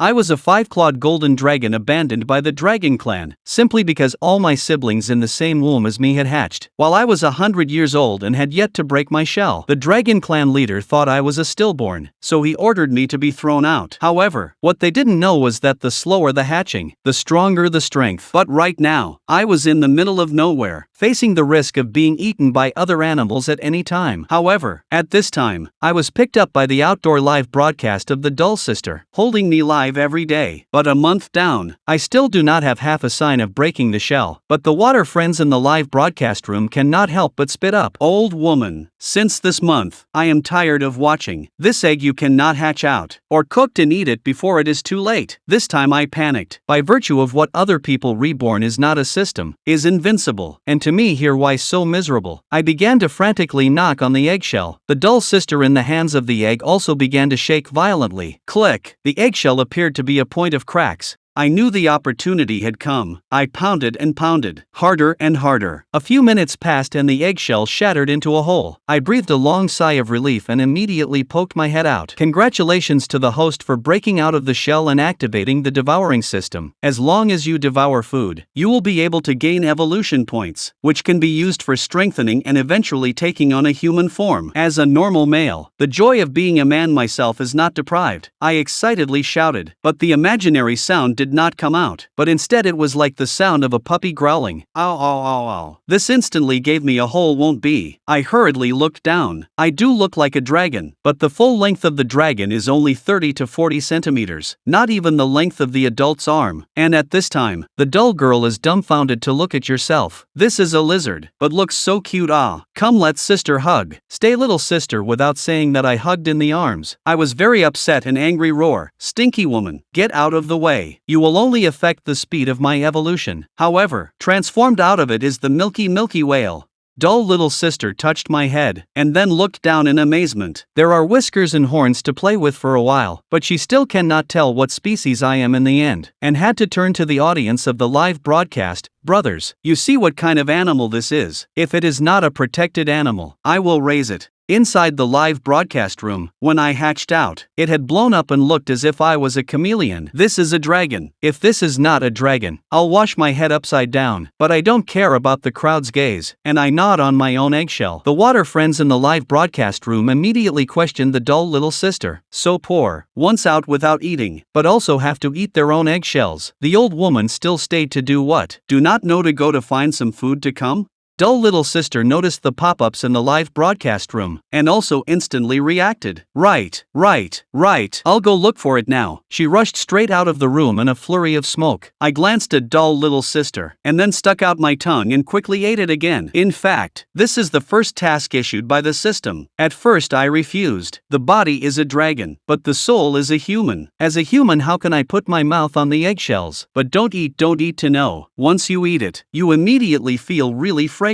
I was a 5-clawed golden dragon abandoned by the dragon clan, simply because all my siblings in the same womb as me had hatched, while I was 100 years old and had yet to break my shell. The dragon clan leader thought I was a stillborn, so he ordered me to be thrown out. However, what they didn't know was that the slower the hatching, the stronger the strength. But right now, I was in the middle of nowhere, facing the risk of being eaten by other animals at any time. However, at this time, I was picked up by the outdoor live broadcast of the Dull Sister, holding me live every day. But a month down, I still do not have half a sign of breaking the shell, but the water friends in the live broadcast room cannot help but spit up. Old woman, since this month, I am tired of watching. This egg you cannot hatch out, or cooked and eat it before it is too late. This time I panicked. By virtue of what other people, reborn is not a system, is invincible, and to me here why so miserable. I began to frantically knock on the eggshell. The Dull Sister in the hands of the egg also began to shake violently. Click! The eggshell appeared to be a point of cracks. I knew the opportunity had come. I pounded and pounded, harder and harder. A few minutes passed and the eggshell shattered into a hole. I breathed a long sigh of relief and immediately poked my head out. Congratulations to the host for breaking out of the shell and activating the devouring system. As long as you devour food, you will be able to gain evolution points, which can be used for strengthening and eventually taking on a human form. As a normal male, the joy of being a man myself is not deprived. I excitedly shouted, but the imaginary sound did not come out, but instead it was like the sound of a puppy growling. Ow, ow, ow, ow. This instantly gave me a whole won't be. I hurriedly looked down. I do look like a dragon, but the full length of the dragon is only 30 to 40 centimeters, not even the length of the adult's arm. And at this time, the dull girl is dumbfounded to look at yourself. This is a lizard, but looks so cute. Ah, come let's sister hug. Stay little sister, without saying that I hugged in the arms. I was very upset and angry. Roar, stinky woman, get out of the way. You will only affect the speed of my evolution. However, transformed out of it is the milky whale. Dull little sister touched my head, and then looked down in amazement. There are whiskers and horns to play with for a while, but she still cannot tell what species I am in the end, and had to turn to the audience of the live broadcast. Brothers, you see what kind of animal this is. If it is not a protected animal, I will raise it. Inside the live broadcast room, when I hatched out, it had blown up and looked as if I was a chameleon. This is a dragon. If this is not a dragon, I'll wash my head upside down. But I don't care about the crowd's gaze, and I nod on my own eggshell. The water friends in the live broadcast room immediately questioned the dull little sister. So poor, once out without eating, but also have to eat their own eggshells. The old woman still stayed to do what? Do not know to go to find some food to come? Dull little sister noticed the pop-ups in the live broadcast room, and also instantly reacted. Right. I'll go look for it now. She rushed straight out of the room in a flurry of smoke. I glanced at dull little sister, and then stuck out my tongue and quickly ate it again. In fact, this is the first task issued by the system. At first I refused. The body is a dragon, but the soul is a human. As a human, how can I put my mouth on the eggshells? But don't eat to know. Once you eat it, you immediately feel really fragrant.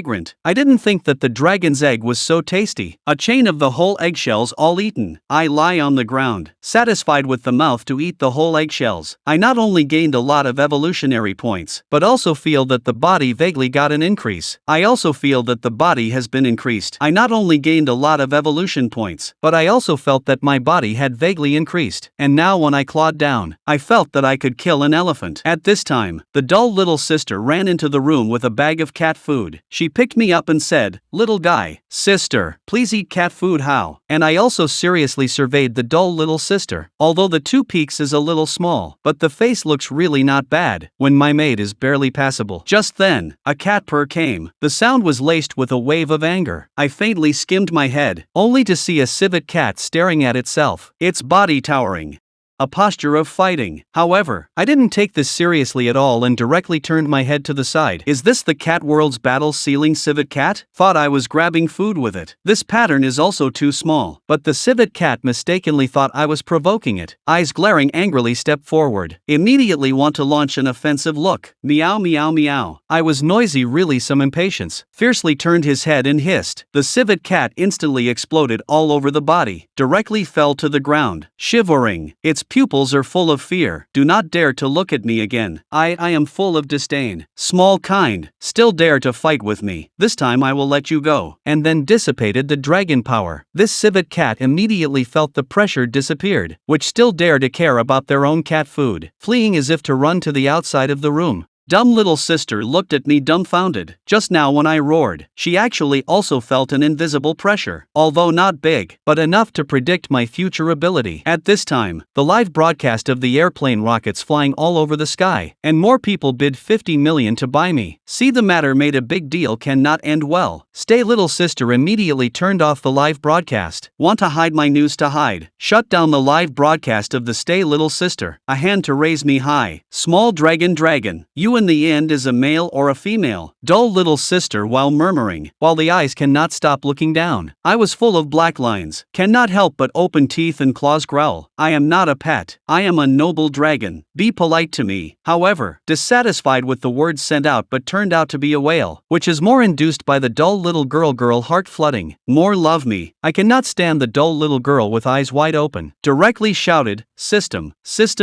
I didn't think that the dragon's egg was so tasty. A chain of the whole eggshells all eaten. I lie on the ground, satisfied with the mouth to eat the whole eggshells. I not only gained a lot of evolutionary points, but also feel that the body vaguely got an increase. I also feel that the body has been increased. I not only gained a lot of evolution points, but I also felt that my body had vaguely increased. And now when I clawed down, I felt that I could kill an elephant. At this time, the dull little sister ran into the room with a bag of cat food. She picked me up and said, "Little guy, sister, please eat cat food." How? And I also seriously surveyed the dull little sister. Although the 2 peaks is a little small, but the face looks really not bad, when my mate is barely passable. Just then, a cat purr came. The sound was laced with a wave of anger. I faintly skimmed my head, only to see a civet cat staring at itself, its body towering. A posture of fighting. However, I didn't take this seriously at all and directly turned my head to the side. Is this the cat world's battle ceiling civet cat? Thought I was grabbing food with it. This pattern is also too small, but the civet cat mistakenly thought I was provoking it. Eyes glaring angrily, stepped forward. Immediately want to launch an offensive look. Meow meow meow. I was noisy, really some impatience. Fiercely turned his head and hissed. The civet cat instantly exploded all over the body. Directly fell to the ground, shivering. Its pupils are full of fear. Do not dare to look at me again. I am full of disdain. Small kind, still dare to fight with me. This time I will let you go. And then dissipated the dragon power. This civet cat immediately felt the pressure disappeared, which still dare to care about their own cat food, fleeing as if to run to the outside of the room. Dumb little sister looked at me dumbfounded. Just now when I roared, she actually also felt an invisible pressure, although not big, but enough to predict my future ability. At this time, the live broadcast of the airplane rockets flying all over the sky, and more people bid 50 million to buy me. See, the matter made a big deal cannot end well. Stay little sister immediately turned off the live broadcast. Want to hide my news to hide. Shut down the live broadcast of the Stay little sister. A hand to raise me high. Small dragon. You in the end is a male or a female? Dull little sister while murmuring, while the eyes cannot stop looking down. I was full of black lines, cannot help but open teeth and claws growl. I am not a pet. I am a noble dragon. Be polite to me. However, dissatisfied with the words sent out but turned out to be a wail, which is more induced by the dull little girl heart flooding. More love me. I cannot stand the dull little girl with eyes wide open. Directly shouted, system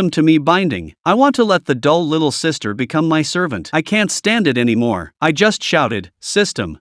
to me binding. I want to let the dull little sister become my servant. I can't stand it anymore. I just shouted, system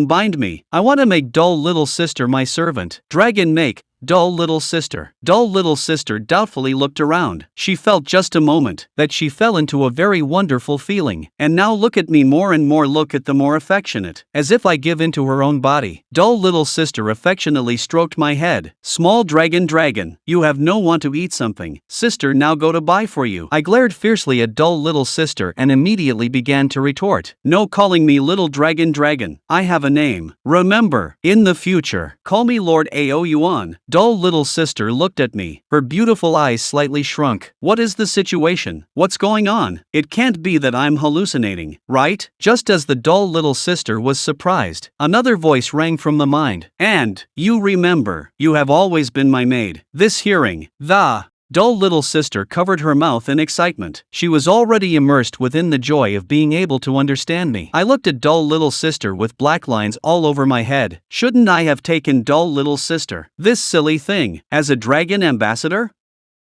bind me. I want to make dull little sister my servant. Dragon make dull little sister. Dull little sister doubtfully looked around. She felt just a moment that she fell into a very wonderful feeling. And now look at me more and more, look at the more affectionate, as if I give into her own body. Dull little sister affectionately stroked my head. Small dragon, you have no want to eat something. Sister now go to buy for you. I glared fiercely at dull little sister and immediately began to retort. No calling me little dragon. I have a name. Remember, in the future, call me Lord Ao Yuan. Dull little sister looked at me, her beautiful eyes slightly shrunk. What is the situation? What's going on? It can't be that I'm hallucinating, right? Just as the dull little sister was surprised, another voice rang from the mind. And, you remember, you have always been my maid. This hearing, the dull little sister covered her mouth in excitement. She was already immersed within the joy of being able to understand me. I looked at dull little sister with black lines all over my head. Shouldn't I have taken dull little sister, this silly thing, as a dragon ambassador?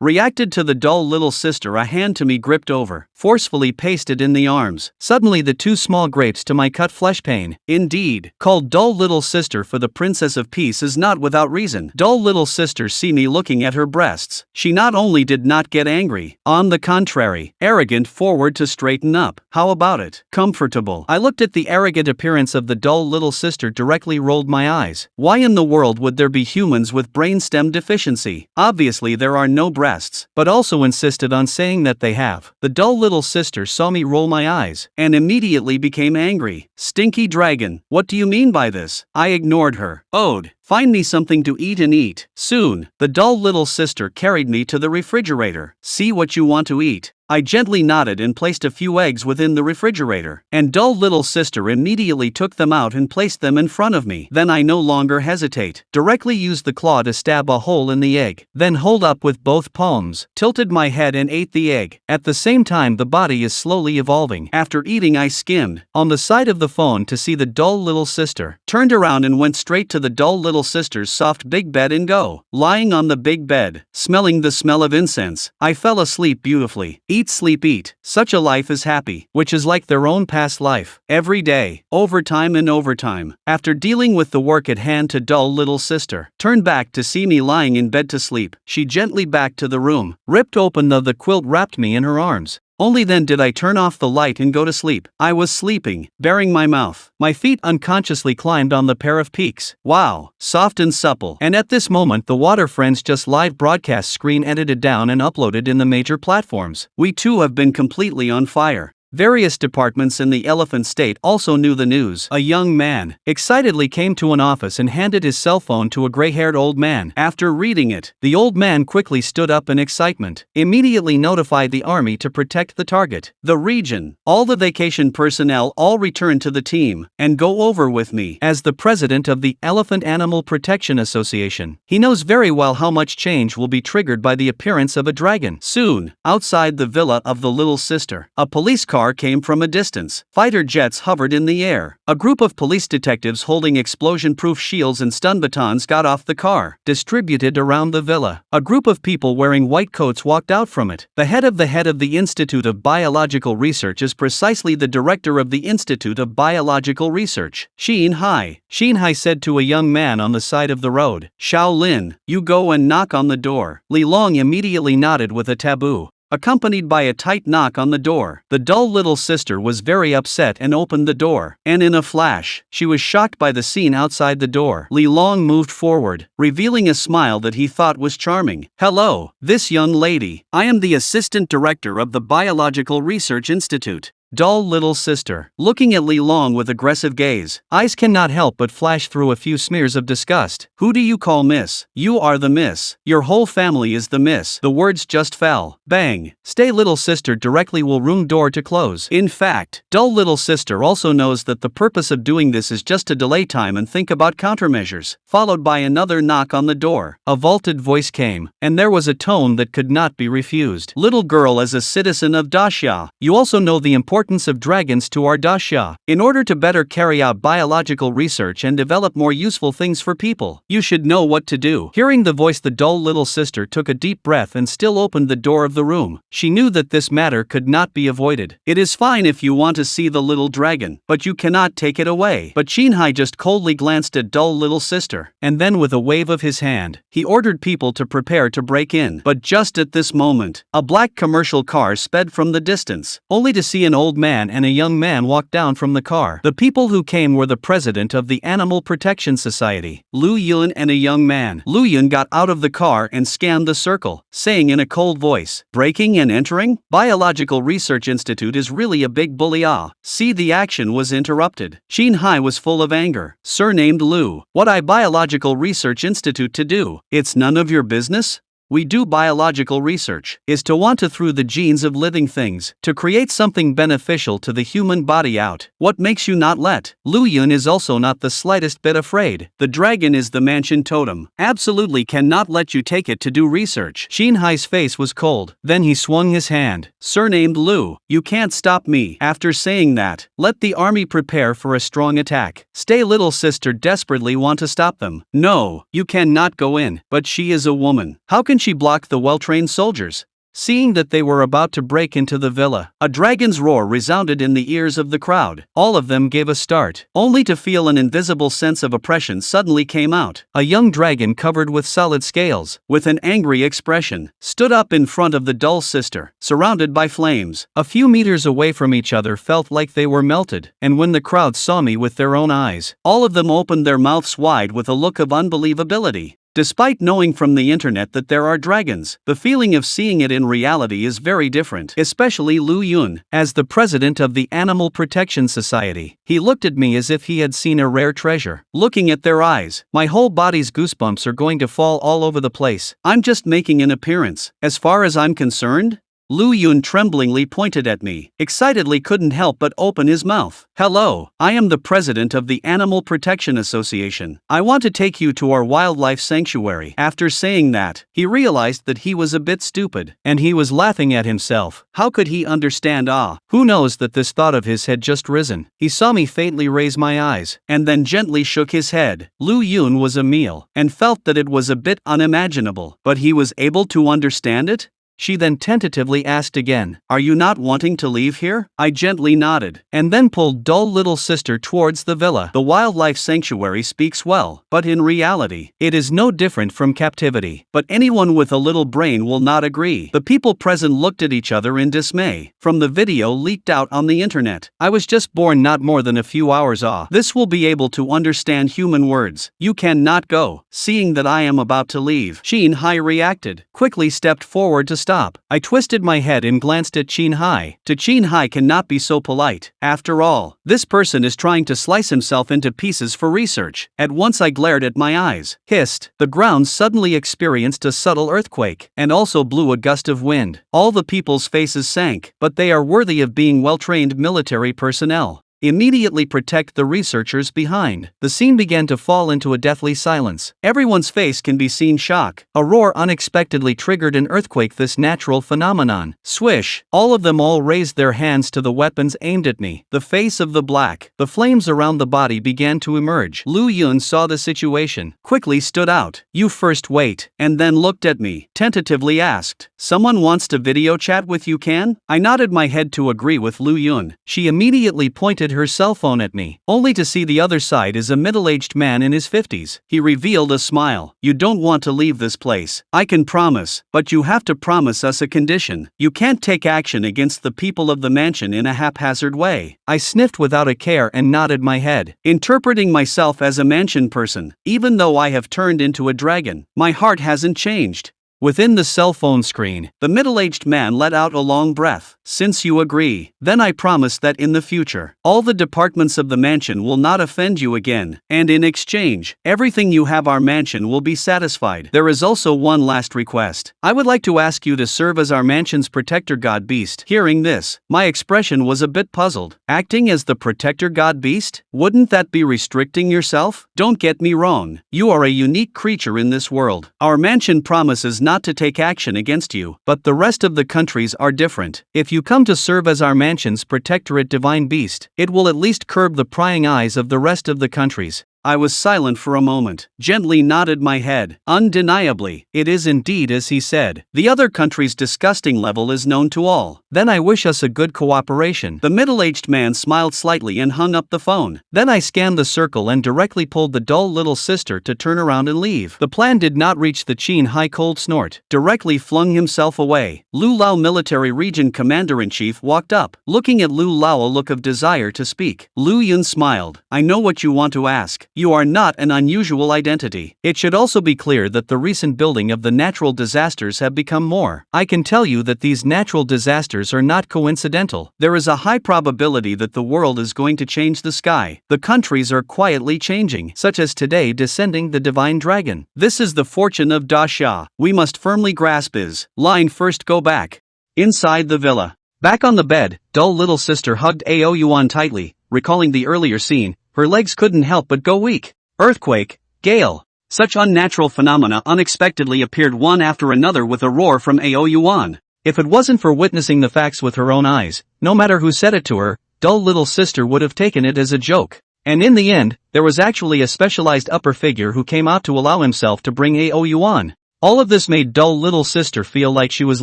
Reacted to the dull little sister, a hand to me gripped over, forcefully pasted in the arms. Suddenly the two small grapes to my cut flesh pain. Indeed, called dull little sister for the princess of peace is not without reason. Dull little sister see me looking at her breasts. She not only did not get angry, on the contrary, arrogant forward to straighten up. How about it? Comfortable. I looked at the arrogant appearance of the dull little sister, directly rolled my eyes. Why in the world would there be humans with brainstem deficiency? Obviously there are no breasts, but also insisted on saying that they have. The dull little sister saw me roll my eyes, and immediately became angry. Stinky dragon, what do you mean by this? I ignored her. Ode. Find me something to eat and eat. Soon, the dull little sister carried me to the refrigerator. See what you want to eat. I gently nodded and placed a few eggs within the refrigerator, and dull little sister immediately took them out and placed them in front of me. Then I no longer hesitate. Directly used the claw to stab a hole in the egg, then hold up with both palms, tilted my head and ate the egg. At the same time the body is slowly evolving. After eating I skimmed on the side of the phone to see the dull little sister, turned around and went straight to the dull little sister's soft big bed and go. Lying on the big bed, smelling the smell of incense, I fell asleep beautifully. Eat, sleep, eat. Such a life is happy, which is like their own past life. Every day, overtime and overtime. After dealing with the work at hand to dull little sister, turned back to see me lying in bed to sleep. She gently back to the room, ripped open the quilt, wrapped me in her arms. Only then did I turn off the light and go to sleep. I was sleeping, baring my mouth. My feet unconsciously climbed on the pair of peaks. Wow, soft and supple. And at this moment the Water Friends Just live broadcast screen edited down and uploaded in the major platforms. We too have been completely on fire. Various departments in the elephant state also knew the news. A young man excitedly came to an office and handed his cell phone to a gray-haired old man. After reading it, the old man quickly stood up in excitement, immediately notified the army to protect the target. The region, all the vacation personnel all return to the team, and go over with me. As the president of the Elephant Animal Protection Association, he knows very well how much change will be triggered by the appearance of a dragon. Soon, outside the villa of the little sister, a police car car came from a distance. Fighter jets hovered in the air. A group of police detectives holding explosion-proof shields and stun batons got off the car, distributed around the villa. A group of people wearing white coats walked out from it. The head of the Institute of Biological Research is precisely the director of the Institute of Biological Research, Xin Hai. Xin Hai said to a young man on the side of the road, "Shaolin, you go and knock on the door." Li Long immediately nodded with a taboo, accompanied by a tight knock on the door. The dull little sister was very upset and opened the door, and in a flash, she was shocked by the scene outside the door. Li Long moved forward, revealing a smile that he thought was charming. "Hello, this young lady. I am the assistant director of the Biological Research Institute." Dull little sister, looking at Li Long with aggressive gaze, eyes cannot help but flash through a few smears of disgust. "Who do you call miss? You are the miss. Your whole family is the miss." The words just fell. Bang! "Stay little sister directly will room door to close." In fact, dull little sister also knows that the purpose of doing this is just to delay time and think about countermeasures. Followed by another knock on the door. A vaulted voice came, and there was a tone that could not be refused. "Little girl, as a citizen of Daxia, you also know the importance of dragons to our Daxia. In order to better carry out biological research and develop more useful things for people, you should know what to do." Hearing the voice, the dull little sister took a deep breath and still opened the door of the room. She knew that this matter could not be avoided. "It is fine if you want to see the little dragon, but you cannot take it away." But Xin Hai just coldly glanced at dull little sister, and then with a wave of his hand, he ordered people to prepare to break in. But just at this moment, a black commercial car sped from the distance, only to see an old man and a young man walk down from the car. The people who came were the president of the Animal Protection Society, Lu Yuan, and a young man. Lu Yuan got out of the car and scanned the circle, saying in a cold voice, "Breaking and entering? Biological Research Institute is really a big bully ah." See, the action was interrupted. Xin Hai was full of anger. "Surnamed Lu, what I Biological Research Institute to do? It's none of your business? We do biological research, is to want to through the genes of living things, to create something beneficial to the human body out. What makes you not let?" Lu Yun is also not the slightest bit afraid. "The dragon is the mansion totem. Absolutely cannot let you take it to do research." Xin Hai's face was cold. Then he swung his hand. "Surnamed Lu, you can't stop me." After saying that, let the army prepare for a strong attack. Stay little sister desperately want to stop them. "No, you cannot go in." But she is a woman. How can she block the well-trained soldiers? Seeing that they were about to break into the villa, a dragon's roar resounded in the ears of the crowd. All of them gave a start, only to feel an invisible sense of oppression suddenly came out. A young dragon covered with solid scales, with an angry expression, stood up in front of the dull sister, surrounded by flames. A few meters away from each other felt like they were melted, and when the crowd saw me with their own eyes, all of them opened their mouths wide with a look of unbelievability. Despite knowing from the internet that there are dragons, the feeling of seeing it in reality is very different, especially Lu Yun, as the president of the Animal Protection Society. He looked at me as if he had seen a rare treasure. Looking at their eyes, my whole body's goosebumps are going to fall all over the place. I'm just making an appearance. As far as I'm concerned, Lu Yun tremblingly pointed at me, excitedly couldn't help but open his mouth. "Hello, I am the president of the Animal Protection Association. I want to take you to our wildlife sanctuary." After saying that, he realized that he was a bit stupid, and he was laughing at himself. How could he understand who knows that this thought of his had just risen? He saw me faintly raise my eyes, and then gently shook his head. Lu Yun was a meal, and felt that it was a bit unimaginable, but he was able to understand it? She then tentatively asked again, "Are you not wanting to leave here?" I gently nodded, and then pulled dull little sister towards the villa. The wildlife sanctuary speaks well, but in reality, it is no different from captivity. But anyone with a little brain will not agree. The people present looked at each other in dismay. From the video leaked out on the internet, I was just born not more than a few hours off. This will be able to understand human words. "You cannot go." Seeing that I am about to leave, Xin Hai reacted, quickly stepped forward to stop. I twisted my head and glanced at Xin Hai. Xin Hai cannot be so polite. After all, this person is trying to slice himself into pieces for research. At once I glared at my eyes. Hissed. The ground suddenly experienced a subtle earthquake, and also blew a gust of wind. All the people's faces sank, but they are worthy of being well-trained military personnel. immediately protect the researchers behind. The scene began to fall into a deathly silence. Everyone's face can be seen shock. A roar unexpectedly triggered an earthquake, this natural phenomenon. Swish! All of them raised their hands to the weapons aimed at me. The face of the black. The flames around the body began to emerge. Yuan saw the situation, quickly stood out. "You first wait," and then looked at me, tentatively asked, "Someone wants to video chat with you, can?" I nodded my head to agree with Yuan. She immediately pointed her cell phone at me, only to see the other side is a middle-aged man in his 50s. He revealed a smile. "You don't want to leave this place, I can promise, but you have to promise us a condition. You can't take action against the people of the mansion in a haphazard way." I sniffed without a care and nodded my head, interpreting myself as a mansion person. Even though I have turned into a dragon, my heart hasn't changed. Within the cell phone screen, the middle-aged man let out a long breath. "Since you agree, then I promise that in the future, all the departments of the mansion will not offend you again, and in exchange, everything you have our mansion will be satisfied. There is also one last request. I would like to ask you to serve as our mansion's protector god beast." Hearing this, my expression was a bit puzzled. Acting as the protector god beast? Wouldn't that be restricting yourself? Don't get me wrong, you are a unique creature in this world. Our mansion promises not to take action against you, but the rest of the countries are different. If you come to serve as our mansion's protectorate divine beast, it will at least curb the prying eyes of the rest of the countries. I was silent for a moment, gently nodded my head. Undeniably, it is indeed as he said. The other country's disgusting level is known to all. Then I wish us a good cooperation. The middle-aged man smiled slightly and hung up the phone. Then I scanned the circle and directly pulled the dull little sister to turn around and leave. The plan did not reach the Qin high cold snort. Directly flung himself away. Lu Lao military region commander-in-chief walked up, looking at Lu Lao a look of desire to speak. Yuan smiled. "I know what you want to ask. You are not an unusual identity. It should also be clear that the recent building of the natural disasters have become more. I can tell you that these natural disasters are not coincidental. There is a high probability that the world is going to change the sky. The countries are quietly changing, such as today descending the divine dragon. This is the fortune of Daxia. We must firmly grasp his line first. Go back." Inside the villa. Back on the bed, dull little sister hugged Yuan tightly, recalling the earlier scene. Her legs couldn't help but go weak. Earthquake, gale. Such unnatural phenomena unexpectedly appeared one after another with a roar from Yuan. If it wasn't for witnessing the facts with her own eyes, no matter who said it to her, dull little sister would have taken it as a joke. And in the end, there was actually a specialized upper figure who came out to allow himself to bring Yuan. All of this made dull little sister feel like she was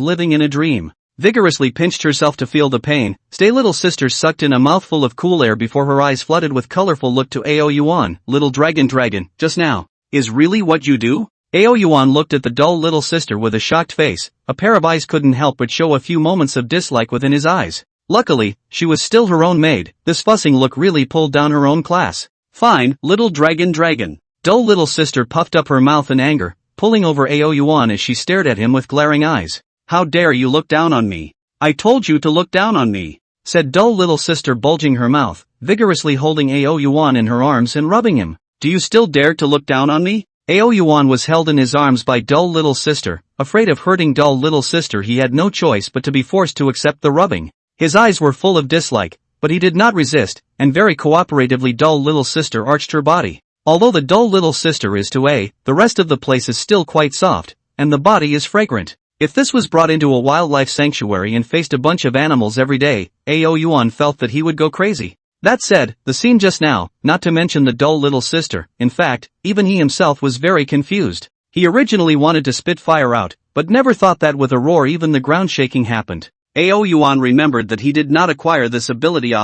living in a dream. Vigorously pinched herself to feel the pain, stay little sister sucked in a mouthful of cool air before her eyes flooded with colorful look to Yuan. "Little dragon, just now, is really what you do?" Yuan looked at the dull little sister with a shocked face. A pair of eyes couldn't help but show a few moments of dislike within his eyes. Luckily, she was still her own maid. This fussing look really pulled down her own class. "Fine, little dragon. Dull little sister puffed up her mouth in anger, pulling over Yuan as she stared at him with glaring eyes. "How dare you look down on me? I told you to look down on me," said dull little sister, bulging her mouth, vigorously holding Yuan in her arms and rubbing him. "Do you still dare to look down on me?" Yuan was held in his arms by dull little sister. Afraid of hurting dull little sister, he had no choice but to be forced to accept the rubbing. His eyes were full of dislike, but he did not resist, and very cooperatively dull little sister arched her body. Although the dull little sister is the rest of the place is still quite soft, and the body is fragrant. If this was brought into a wildlife sanctuary and faced a bunch of animals every day, Yuan felt that he would go crazy. That said, the scene just now, not to mention the dull little sister, in fact, even he himself was very confused. He originally wanted to spit fire out, but never thought that with a roar even the ground shaking happened. Yuan remembered that he did not acquire this ability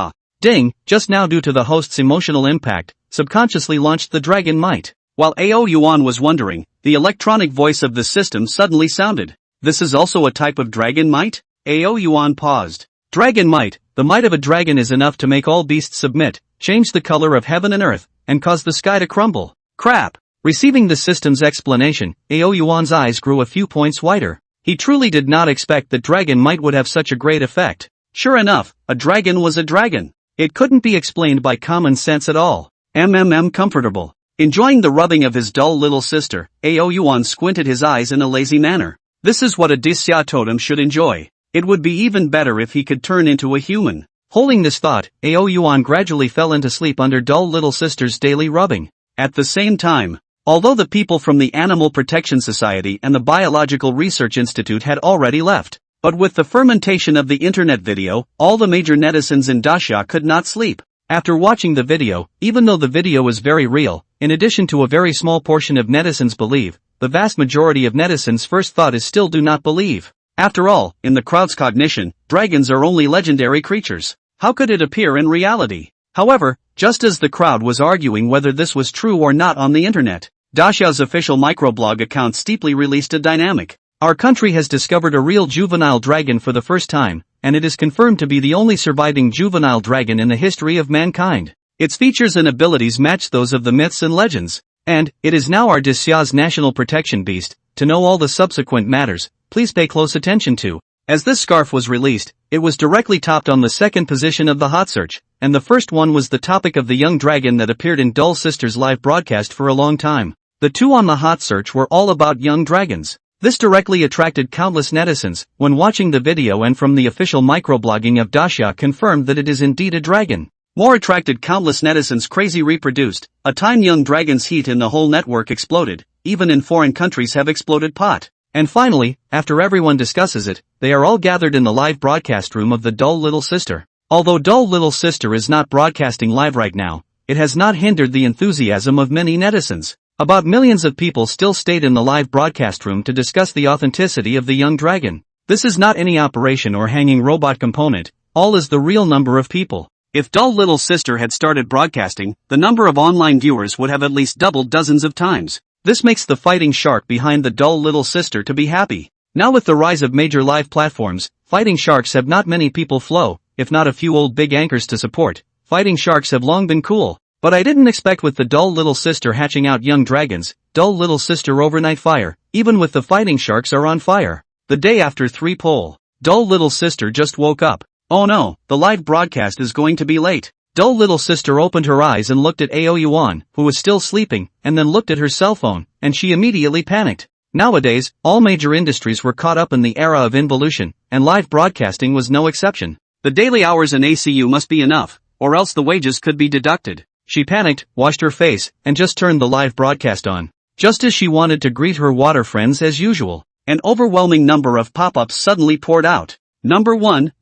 ding, just now due to the host's emotional impact, subconsciously launched the dragon might. While Yuan was wondering, the electronic voice of the system suddenly sounded. "This is also a type of dragon might?" Yuan paused. "Dragon might, the might of a dragon is enough to make all beasts submit, change the color of heaven and earth, and cause the sky to crumble." Crap! Receiving the system's explanation, Yuan's eyes grew a few points wider. He truly did not expect that dragon might would have such a great effect. Sure enough, a dragon was a dragon. It couldn't be explained by common sense at all. Comfortable. Enjoying the rubbing of his dull little sister, Yuan squinted his eyes in a lazy manner. This is what a Daxia totem should enjoy. It would be even better if he could turn into a human. Holding this thought, Yuan gradually fell into sleep under dull little sister's daily rubbing. At the same time, although the people from the Animal Protection Society and the Biological Research Institute had already left, but with the fermentation of the internet video, all the major netizens in Daxia could not sleep. After watching the video, even though the video is very real, in addition to a very small portion of netizens believe, the vast majority of netizens' first thought is still do not believe. After all, in the crowd's cognition, dragons are only legendary creatures. How could it appear in reality? However, just as the crowd was arguing whether this was true or not on the internet, Daxia's official microblog account steeply released a dynamic. Our country has discovered a real juvenile dragon for the first time, and it is confirmed to be the only surviving juvenile dragon in the history of mankind. Its features and abilities match those of the myths and legends, and it is now our Daxia's national protection beast. To know all the subsequent matters, please pay close attention to. As this scarf was released, it was directly topped on the second position of the hot search, and the first one was the topic of the young dragon that appeared in Dull Sister's live broadcast for a long time. The two on the hot search were all about young dragons. This directly attracted countless netizens, when watching the video and from the official microblogging of Daxia confirmed that it is indeed a dragon. More attracted countless netizens crazy reproduced, a time young dragon's heat in the whole network exploded, even in foreign countries have exploded pot. And finally, after everyone discusses it, they are all gathered in the live broadcast room of the Dull Little Sister. Although Dull Little Sister is not broadcasting live right now, it has not hindered the enthusiasm of many netizens. About millions of people still stayed in the live broadcast room to discuss the authenticity of the young dragon. This is not any operation or hanging robot component, all is the real number of people. If Dull Little Sister had started broadcasting, the number of online viewers would have at least doubled dozens of times. This makes the fighting shark behind the Dull Little Sister to be happy. Now with the rise of major live platforms, fighting sharks have not many people flow, if not a few old big anchors to support. Fighting sharks have long been cool. But I didn't expect with the Dull Little Sister hatching out young dragons, Dull Little Sister overnight fire, even with the fighting sharks are on fire. The day after 3 poll, Dull Little Sister just woke up. Oh no, the live broadcast is going to be late. Dull Little Sister opened her eyes and looked at Yuan, who was still sleeping, and then looked at her cell phone, and she immediately panicked. Nowadays, all major industries were caught up in the era of involution, and live broadcasting was no exception. The daily hours in ACU must be enough, or else the wages could be deducted. She panicked, washed her face, and just turned the live broadcast on. Just as she wanted to greet her water friends as usual, an overwhelming number of pop-ups suddenly poured out. Number 1.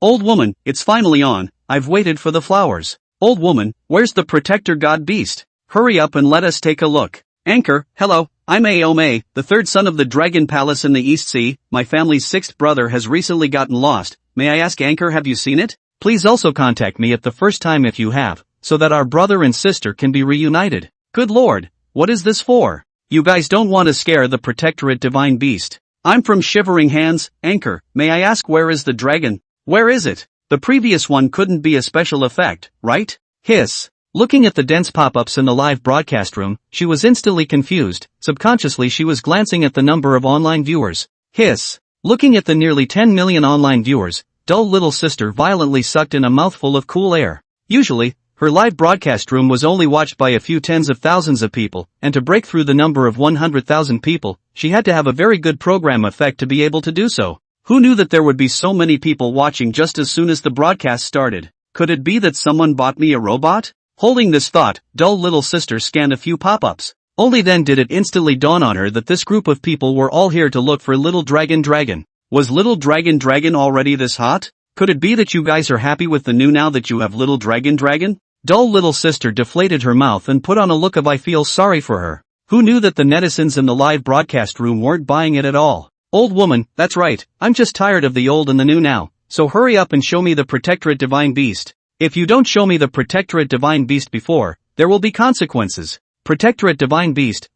Old woman, it's finally on, I've waited for the flowers. Old woman, where's the protector god beast? Hurry up and let us take a look. Anchor, hello, I'm Aome, the third son of the Dragon Palace in the East Sea. My family's sixth brother has recently gotten lost. May I ask Anchor, have you seen it? Please also contact me at the first time if you have, so that our brother and sister can be reunited. Good lord, what is this for? You guys don't want to scare the protectorate divine beast. I'm from Shivering Hands. Anchor, may I ask where is the dragon? Where is it? The previous one couldn't be a special effect, right? Hiss. Looking at the dense pop-ups in the live broadcast room, she was instantly confused. Subconsciously she was glancing at the number of online viewers. Hiss. Looking at the nearly 10 million online viewers, Dull Little Sister violently sucked in a mouthful of cool air. Usually, her live broadcast room was only watched by a few tens of thousands of people, and to break through the number of 100,000 people, she had to have a very good program effect to be able to do so. Who knew that there would be so many people watching just as soon as the broadcast started? Could it be that someone bought me a robot? Holding this thought, Dull Little Sister scanned a few pop-ups. Only then did it instantly dawn on her that this group of people were all here to look for Little Dragon. Was Little Dragon already this hot? Could it be that you guys are happy with the new now that you have Little Dragon? Dull Little Sister deflated her mouth and put on a look of I feel sorry for her. Who knew that the netizens in the live broadcast room weren't buying it at all? Old woman, that's right, I'm just tired of the old and the new now, so hurry up and show me the protectorate divine beast. If you don't show me the protectorate divine beast before, there will be consequences. Protectorate divine beast,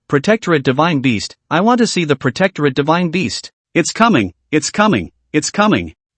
I want to see the protectorate divine beast. It's coming.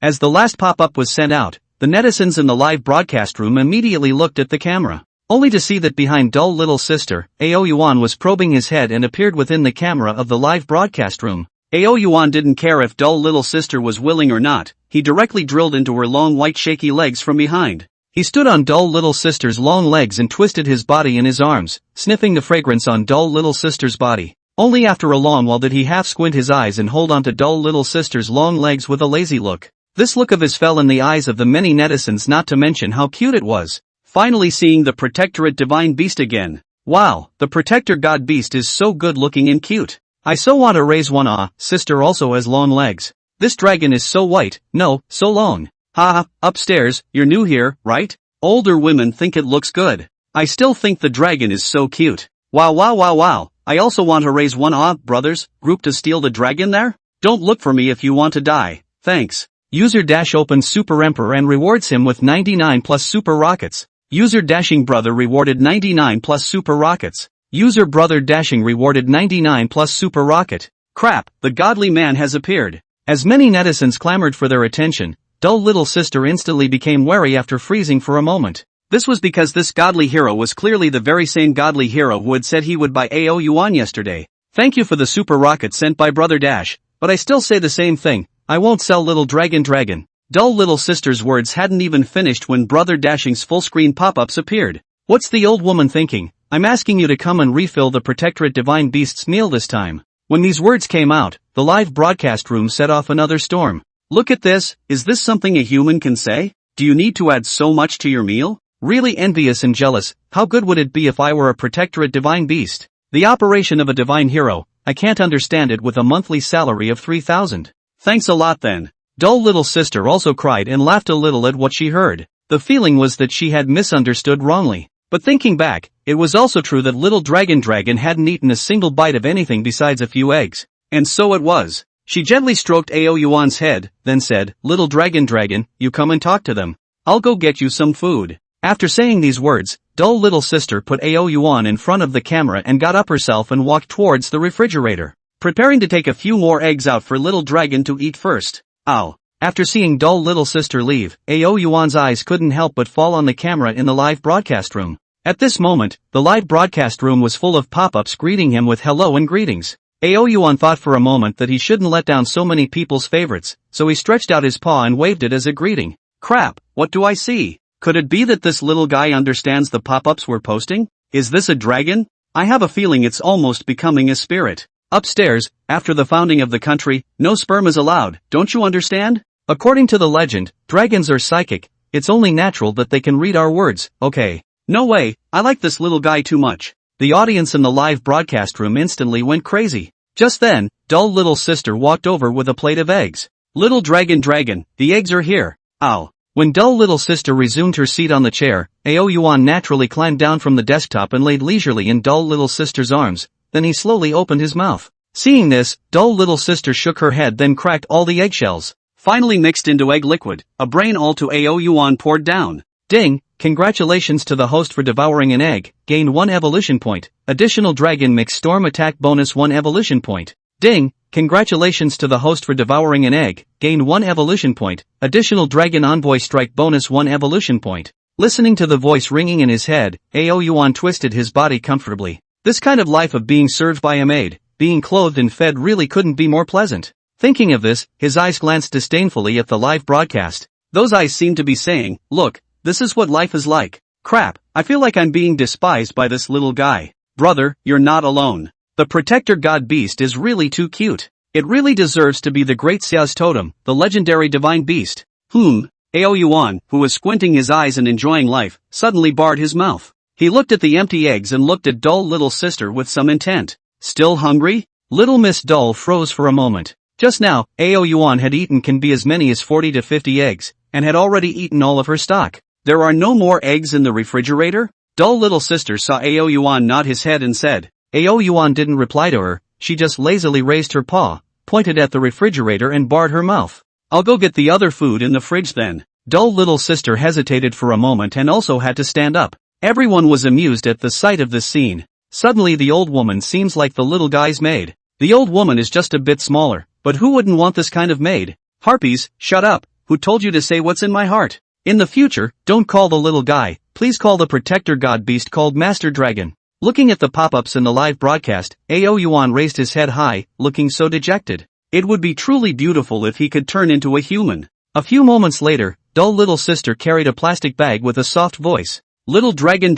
As the last pop-up was sent out, the netizens in the live broadcast room immediately looked at the camera, only to see that behind Dull Little Sister, Yuan was probing his head and appeared within the camera of the live broadcast room. Yuan didn't care if Dull Little Sister was willing or not, he directly drilled into her long white shaky legs from behind. He stood on Dull Little Sister's long legs and twisted his body in his arms, sniffing the fragrance on Dull Little Sister's body. Only after a long while did he half squint his eyes and hold on to Dull Little Sister's long legs with a lazy look. This look of his fell in the eyes of the many netizens, not to mention how cute it was. Finally seeing the protectorate divine beast again. Wow, the protector god beast is so good looking and cute. I so want to raise one. Sister also has long legs. This dragon is so white, no, so long. Haha, upstairs, you're new here, right? Older women think it looks good. I still think the dragon is so cute. Wow wow wow wow, I also want to raise one. Brothers, group to steal the dragon there? Don't look for me if you want to die, thanks. User dash opens Super Emperor and rewards him with 99 plus super rockets. User dashing brother rewarded 99 plus super rockets. User brother dashing rewarded 99 plus super rocket. Crap, the godly man has appeared. As many netizens clamored for their attention, dull little sister instantly became wary after freezing for a moment. This was because this godly hero was clearly the very same godly hero who had said he would buy AO Yuan yesterday. Thank you for the super rocket sent by brother Dash, but I still say the same thing, I won't sell little dragon. Dull little sister's words hadn't even finished when brother Dashing's full screen pop-ups appeared. What's the old woman thinking? I'm asking you to come and refill the protectorate divine beast's meal this time. When these words came out, the live broadcast room set off another storm. Look at this, is this something a human can say? Do you need to add so much to your meal? Really envious and jealous, how good would it be if I were a protectorate divine beast? The operation of a divine hero, I can't understand it with a monthly salary of 3,000. Thanks a lot then. Dull little sister also cried and laughed a little at what she heard. The feeling was that she had misunderstood wrongly. But thinking back, it was also true that little dragon hadn't eaten a single bite of anything besides a few eggs. And so it was. She gently stroked AO Yuan's head, then said, little dragon, you come and talk to them. I'll go get you some food. After saying these words, dull little sister put AO Yuan in front of the camera and got up herself and walked towards the refrigerator, preparing to take a few more eggs out for little dragon to eat first. Ow. After seeing dull little sister leave, AO Yuan's eyes couldn't help but fall on the camera in the live broadcast room. At this moment, the live broadcast room was full of pop-ups greeting him with hello and greetings. AO Yuan thought for a moment that he shouldn't let down so many people's favorites, so he stretched out his paw and waved it as a greeting. Crap, what do I see? Could it be that this little guy understands the pop-ups we're posting? Is this a dragon? I have a feeling it's almost becoming a spirit. Upstairs, after the founding of the country, no sperm is allowed, don't you understand? According to the legend, dragons are psychic, it's only natural that they can read our words, okay. No way, I like this little guy too much. The audience in the live broadcast room instantly went crazy. Just then, dull little sister walked over with a plate of eggs. Little dragon, the eggs are here. Ow. When dull little sister resumed her seat on the chair, AO Yuan naturally climbed down from the desktop and laid leisurely in dull little sister's arms, then he slowly opened his mouth. Seeing this, dull little sister shook her head then cracked all the eggshells. Finally mixed into egg liquid, a brain all to AO Yuan poured down. Ding, congratulations to the host for devouring an egg, gained 1 evolution point, additional dragon mix storm attack bonus 1 evolution point. Ding, congratulations to the host for devouring an egg, gained 1 evolution point, additional dragon envoy strike bonus 1 evolution point. Listening to the voice ringing in his head, AO Yuan twisted his body comfortably. This kind of life of being served by a maid, being clothed and fed really couldn't be more pleasant. Thinking of this, his eyes glanced disdainfully at the live broadcast. Those eyes seemed to be saying, look, this is what life is like. Crap, I feel like I'm being despised by this little guy. Brother, you're not alone. The protector god beast is really too cute. It really deserves to be the great Xiao's totem, the legendary divine beast. AO Yuan, who was squinting his eyes and enjoying life, suddenly barred his mouth. He looked at the empty eggs and looked at dull little sister with some intent. Still hungry? Little Miss Dull froze for a moment. Just now, AO Yuan had eaten can be as many as 40 to 50 eggs, and had already eaten all of her stock. There are no more eggs in the refrigerator? Dull little sister saw AO Yuan nod his head and said. AO Yuan didn't reply to her, she just lazily raised her paw, pointed at the refrigerator and barred her mouth. I'll go get the other food in the fridge then. Dull little sister hesitated for a moment and also had to stand up. Everyone was amused at the sight of this scene. Suddenly the old woman seems like the little guy's maid. The old woman is just a bit smaller, but who wouldn't want this kind of maid? Harpies, shut up, who told you to say what's in my heart? In the future, don't call the little guy, please call the protector god beast called Master Dragon. Looking at the pop-ups in the live broadcast, AO Yuan raised his head high, looking so dejected. It would be truly beautiful if he could turn into a human. A few moments later, dull little sister carried a plastic bag with a soft voice. Little dragon,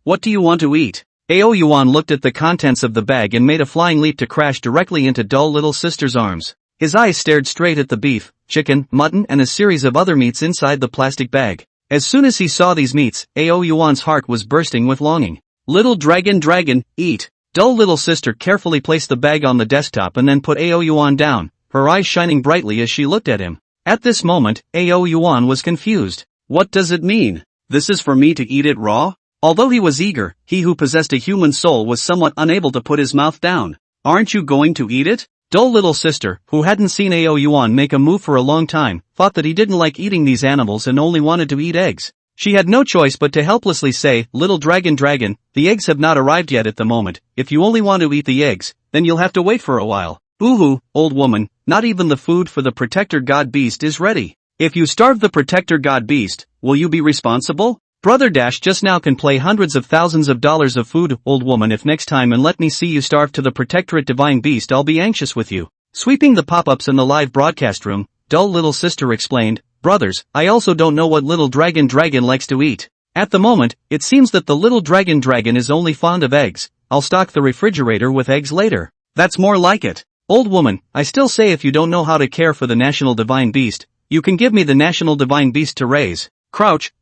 what do you want to eat? AO Yuan looked at the contents of the bag and made a flying leap to crash directly into dull little sister's arms. His eyes stared straight at the beef, chicken, mutton and a series of other meats inside the plastic bag. As soon as he saw these meats, Ao Yuan's heart was bursting with longing. Little dragon, eat. Dull little sister carefully placed the bag on the desktop and then put Ao Yuan down, her eyes shining brightly as she looked at him. At this moment, Ao Yuan was confused. What does it mean? This is for me to eat it raw? Although he was eager, he who possessed a human soul was somewhat unable to put his mouth down. Aren't you going to eat it? Dull little sister, who hadn't seen Ao Yuan make a move for a long time, thought that he didn't like eating these animals and only wanted to eat eggs. She had no choice but to helplessly say, little dragon, the eggs have not arrived yet at the moment. If you only want to eat the eggs, then you'll have to wait for a while. Ooh, old woman, not even the food for the protector god beast is ready. If you starve the protector god beast, will you be responsible? Brother Dash just now can play hundreds of thousands of dollars of food, old woman. If next time and let me see you starve to the protectorate divine beast, I'll be anxious with you. Sweeping the pop-ups in the live broadcast room, dull little sister explained, brothers, I also don't know what little dragon likes to eat. At the moment, it seems that the little dragon is only fond of eggs. I'll stock the refrigerator with eggs later. That's more like it. Old woman, I still say if you don't know how to care for the national divine beast, you can give me the national divine beast to raise. Crouch.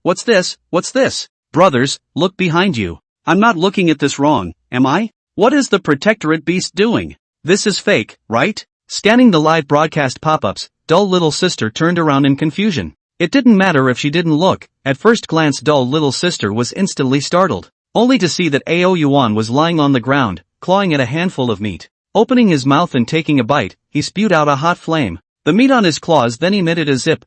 What's this? Brothers, look behind you. I'm not looking at this wrong, am I? What is the protectorate beast doing? This is fake, right? Scanning the live broadcast pop-ups, dull little sister turned around in confusion. It didn't matter if she didn't look. At first glance dull little sister was instantly startled, only to see that Ao Yuan was lying on the ground, clawing at a handful of meat. Opening his mouth and taking a bite, he spewed out a hot flame. The meat on his claws then emitted a zip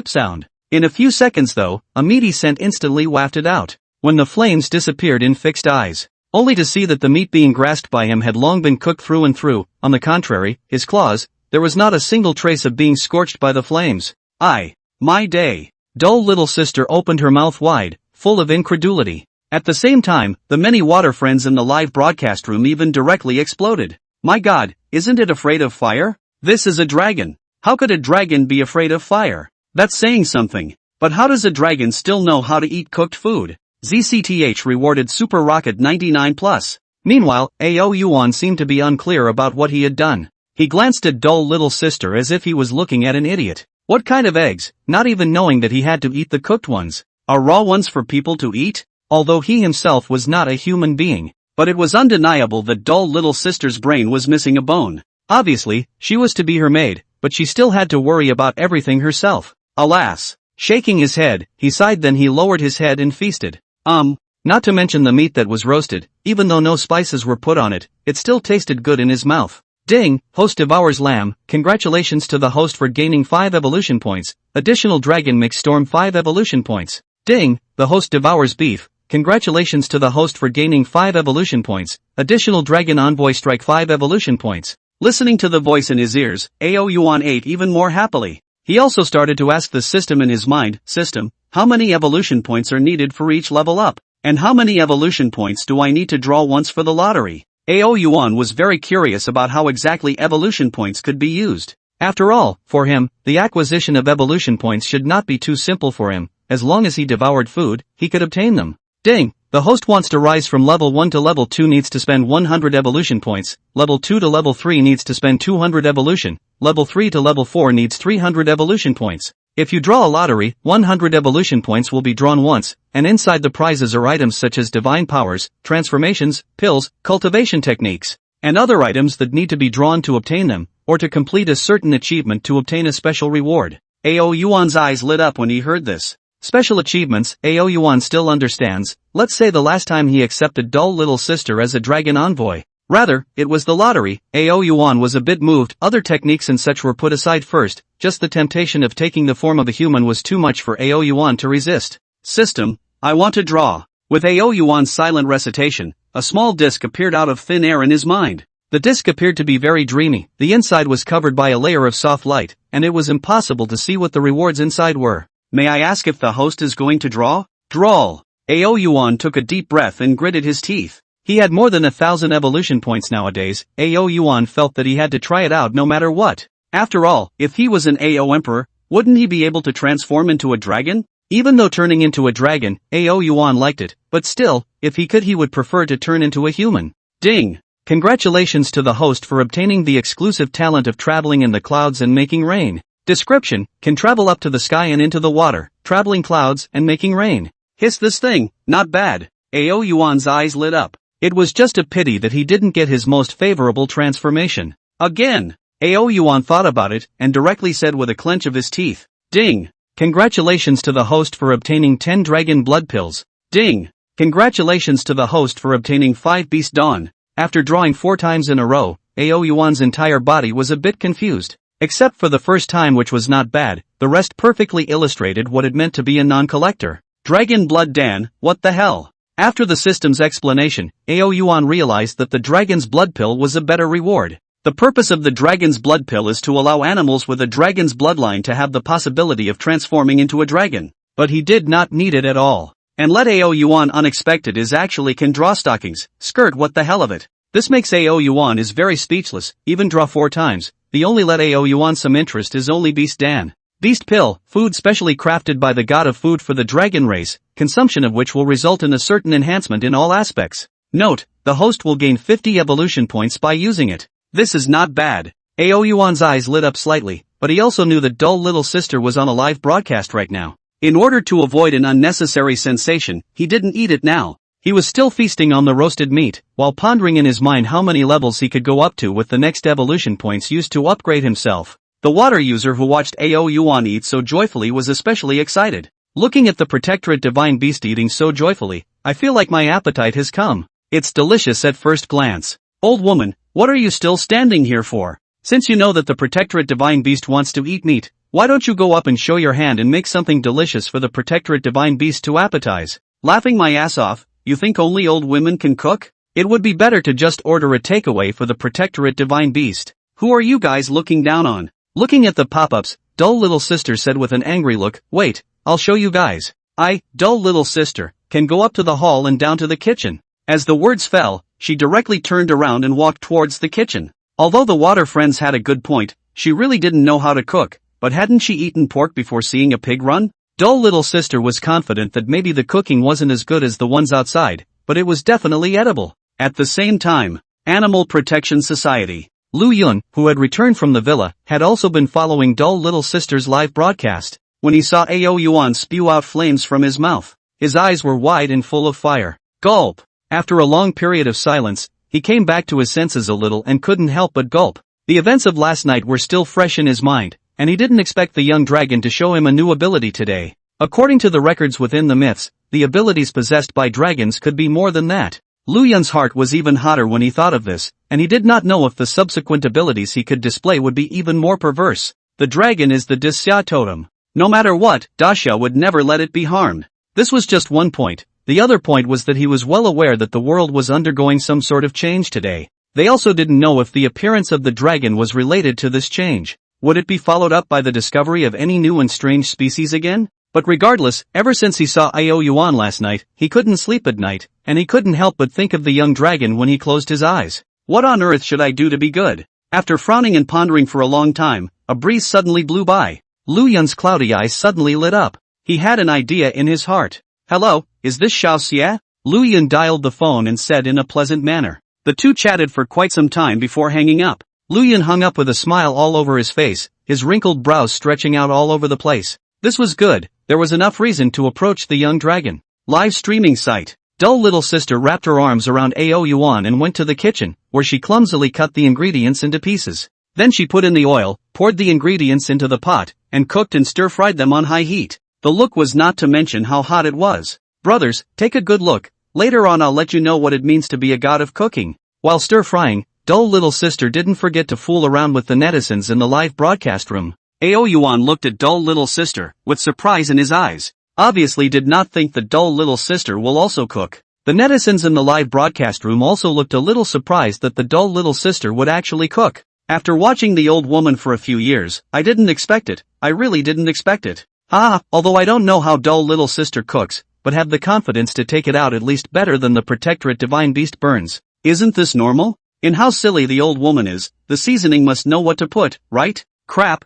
sound. In a few seconds though, a meaty scent instantly wafted out, when the flames disappeared in fixed eyes, only to see that the meat being grasped by him had long been cooked through and through. On the contrary, his claws, there was not a single trace of being scorched by the flames. My day. Dull little sister opened her mouth wide, full of incredulity. At the same time, the many water friends in the live broadcast room even directly exploded. My god, isn't it afraid of fire? This is a dragon. How could a dragon be afraid of fire? That's saying something. But how does a dragon still know how to eat cooked food? ZCTH rewarded Super Rocket 99+. Meanwhile, Ao Yuan seemed to be unclear about what he had done. He glanced at dull little sister as if he was looking at an idiot. What kind of eggs? Not even knowing that he had to eat the cooked ones. Are raw ones for people to eat? Although he himself was not a human being. But it was undeniable that dull little sister's brain was missing a bone. Obviously, she was to be her maid, but she still had to worry about everything herself. Alas! Shaking his head, he sighed, then he lowered his head and feasted. Not to mention the meat that was roasted, even though no spices were put on it, it still tasted good in his mouth. Ding, host devours lamb. Congratulations to the host for gaining 5 evolution points. Additional dragon mix storm 5 evolution points. Ding, the host devours beef. Congratulations to the host for gaining 5 evolution points. Additional dragon envoy strike 5 evolution points. Listening to the voice in his ears, Ao Yuan ate even more happily. He also started to ask the system in his mind, system, how many evolution points are needed for each level up? And how many evolution points do I need to draw once for the lottery? Ao Yuan was very curious about how exactly evolution points could be used. After all, for him, the acquisition of evolution points should not be too simple for him. As long as he devoured food, he could obtain them. Ding! The host wants to rise from level 1 to level 2, needs to spend 100 evolution points, level 2 to level 3 needs to spend 200 evolution, level 3 to level 4 needs 300 evolution points. If you draw a lottery, 100 evolution points will be drawn once, and inside the prizes are items such as divine powers, transformations, pills, cultivation techniques, and other items that need to be drawn to obtain them, or to complete a certain achievement to obtain a special reward. Ao Yuan's eyes lit up when he heard this. Special achievements, Ao Yuan still understands. Let's say the last time he accepted dull little sister as a dragon envoy. Rather, it was the lottery. Ao Yuan was a bit moved. Other techniques and such were put aside first. Just the temptation of taking the form of a human was too much for Ao Yuan to resist. System, I want to draw. With Ao Yuan's silent recitation, a small disc appeared out of thin air in his mind. The disc appeared to be very dreamy. The inside was covered by a layer of soft light, and it was impossible to see what the rewards inside were. May I ask if the host is going to draw? Drawl. Ao Yuan took a deep breath and gritted his teeth. He had more than 1,000 evolution points nowadays. Ao Yuan felt that he had to try it out no matter what. After all, if he was an Ao emperor, wouldn't he be able to transform into a dragon? Even though turning into a dragon, Ao Yuan liked it, but still, if he could he would prefer to turn into a human. Ding! Congratulations to the host for obtaining the exclusive talent of traveling in the clouds and making rain. Description: can travel up to the sky and into the water, traveling clouds and making rain. Hiss this thing, not bad. Ao Yuan's eyes lit up. It was just a pity that he didn't get his most favorable transformation. Again. Ao Yuan thought about it and directly said with a clench of his teeth. Ding. Congratulations to the host for obtaining 10 dragon blood pills. Ding. Congratulations to the host for obtaining 5 beast dawn. After drawing 4 times in a row, Ao Yuan's entire body was a bit confused. Except for the first time, which was not bad, the rest perfectly illustrated what it meant to be a non-collector. Dragon blood Dan, what the hell? After the system's explanation, Ao Yuan realized that the dragon's blood pill was a better reward. The purpose of the dragon's blood pill is to allow animals with a dragon's bloodline to have the possibility of transforming into a dragon. But he did not need it at all. And let Ao Yuan unexpected is actually can draw stockings, skirt what the hell of it. This makes Ao Yuan is very speechless, even draw 4 times. The only let Ao Yuan some interest is only Beast Dan. Beast Pill, food specially crafted by the god of food for the dragon race, consumption of which will result in a certain enhancement in all aspects. Note, the host will gain 50 evolution points by using it. This is not bad. Ao Yuan's eyes lit up slightly, but he also knew that dull little sister was on a live broadcast right now. In order to avoid an unnecessary sensation, he didn't eat it now. He was still feasting on the roasted meat, while pondering in his mind how many levels he could go up to with the next evolution points used to upgrade himself. The water user who watched Ao Yuan eat so joyfully was especially excited. Looking at the protectorate divine beast eating so joyfully, I feel like my appetite has come. It's delicious at first glance. Old woman, what are you still standing here for? Since you know that the protectorate divine beast wants to eat meat, why don't you go up and show your hand and make something delicious for the protectorate divine beast to appetize? Laughing my ass off, you think only old women can cook? It would be better to just order a takeaway for the protectorate divine beast. Who are you guys looking down on? Looking at the pop-ups, dull little sister said with an angry look, wait, I'll show you guys. I, dull little sister, can go up to the hall and down to the kitchen. As the words fell, she directly turned around and walked towards the kitchen. Although the water friends had a good point, she really didn't know how to cook. But hadn't she eaten pork before seeing a pig run? Dull little sister was confident that maybe the cooking wasn't as good as the ones outside, but it was definitely edible. At the same time, Animal Protection Society. Yuan, who had returned from the villa, had also been following dull little sister's live broadcast. When he saw Ao Yuan spew out flames from his mouth, his eyes were wide and full of fire. Gulp! After a long period of silence, he came back to his senses a little and couldn't help but gulp. The events of last night were still fresh in his mind, and he didn't expect the young dragon to show him a new ability today. According to the records within the myths, the abilities possessed by dragons could be more than that. Yuan's heart was even hotter when he thought of this, and he did not know if the subsequent abilities he could display would be even more perverse. The dragon is the Daxia totem. No matter what, Daxia would never let it be harmed. This was just one point. The other point was that he was well aware that the world was undergoing some sort of change today. They also didn't know if the appearance of the dragon was related to this change. Would it be followed up by the discovery of any new and strange species again? But regardless, ever since he saw Ao Yuan last night, he couldn't sleep at night, and he couldn't help but think of the young dragon when he closed his eyes. What on earth should I do to be good? After frowning and pondering for a long time, a breeze suddenly blew by. Yuan's cloudy eyes suddenly lit up. He had an idea in his heart. Hello, is this Xiao Xie? Yuan dialed the phone and said in a pleasant manner. The two chatted for quite some time before hanging up. Yuan hung up with a smile all over his face, his wrinkled brows stretching out all over the place. This was good, there was enough reason to approach the young dragon. Live streaming site. Dull little sister wrapped her arms around Ao Yuan and went to the kitchen, where she clumsily cut the ingredients into pieces. Then she put in the oil, poured the ingredients into the pot, and cooked and stir-fried them on high heat. The look was not to mention how hot it was. Brothers, take a good look. Later on I'll let you know what it means to be a god of cooking. While stir-frying, dull little sister didn't forget to fool around with the netizens in the live broadcast room. Ao Yuan looked at dull little sister, with surprise in his eyes. Obviously did not think the dull little sister will also cook. The netizens in the live broadcast room also looked a little surprised that the dull little sister would actually cook. After watching the old woman for a few years, I didn't expect it. I really didn't expect it. Although I don't know how dull little sister cooks, but have the confidence to take it out at least better than the protectorate divine beast burns. Isn't this normal? In how silly the old woman is, the seasoning must know what to put, right? Crap,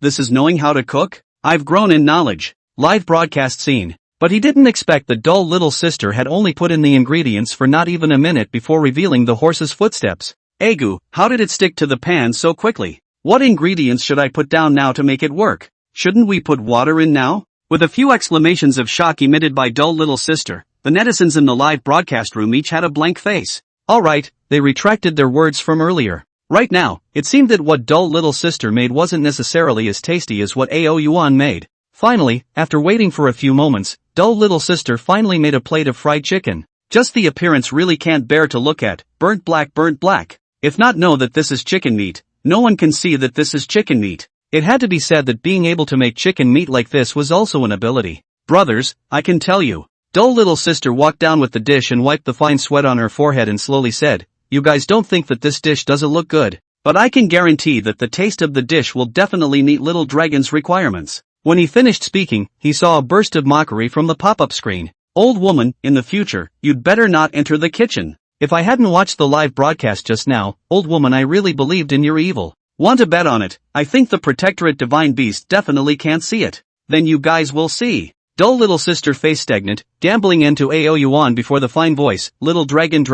this is knowing how to cook? I've grown in knowledge. Live broadcast scene. But he didn't expect the dull little sister had only put in the ingredients for not even a minute before revealing the horse's footsteps. Agu, how did it stick to the pan so quickly? What ingredients should I put down now to make it work? Shouldn't we put water in now? With a few exclamations of shock emitted by dull little sister, the netizens in the live broadcast room each had a blank face. Alright, they retracted their words from earlier. Right now, it seemed that what dull little sister made wasn't necessarily as tasty as what Yuan made. Finally, after waiting for a few moments, dull little sister finally made a plate of fried chicken. Just the appearance really can't bear to look at, burnt black. If not know that this is chicken meat, no one can see that this is chicken meat. It had to be said that being able to make chicken meat like this was also an ability. Brothers, I can tell you. Dull little sister walked down with the dish and wiped the fine sweat on her forehead and slowly said, "You guys don't think that this dish doesn't look good, but I can guarantee that the taste of the dish will definitely meet Little Dragon's requirements." When he finished speaking, he saw a burst of mockery from the pop-up screen. "Old woman, in the future, you'd better not enter the kitchen." If I hadn't watched the live broadcast just now, old woman, I really believed in your evil. Want to bet on it? I think the protectorate divine beast definitely can't see it. Then you guys will see. Dull little sister face stagnant, gambling into Yuan before the fine voice, "Little dragon,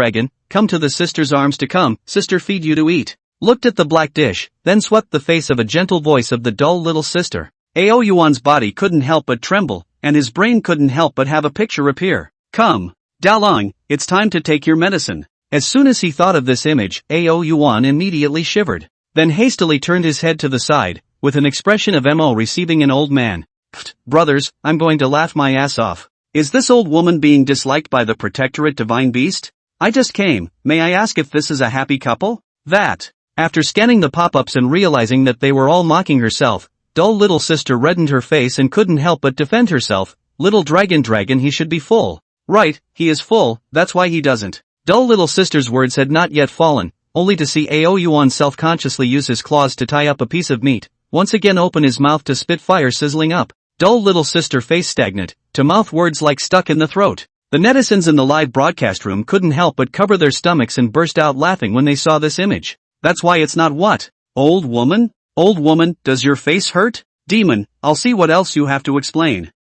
come to the sister's arms to come, sister feed you to eat." Looked at the black dish, then swept the face of a gentle voice of the dull little sister. Yuan's body couldn't help but tremble, and his brain couldn't help but have a picture appear. "Come, Dalong, it's time to take your medicine." As soon as he thought of this image, Yuan immediately shivered. Then hastily turned his head to the side, with an expression of mo receiving an old man. "Brothers, I'm going to laugh my ass off. Is this old woman being disliked by the protectorate divine beast? I just came, may I ask if this is a happy couple?" That. After scanning the pop-ups and realizing that they were all mocking herself, dull little sister reddened her face and couldn't help but defend herself. "Little dragon, he should be full." "Right, he is full, that's why he doesn't." Dull little sister's words had not yet fallen, only to see Yuan self-consciously use his claws to tie up a piece of meat, once again open his mouth to spit fire sizzling up. Dull little sister face stagnant, to mouth words like stuck in the throat. The netizens in the live broadcast room couldn't help but cover their stomachs and burst out laughing when they saw this image. "That's why it's not what? Old woman? Old woman, does your face hurt? Demon, I'll see what else you have to explain."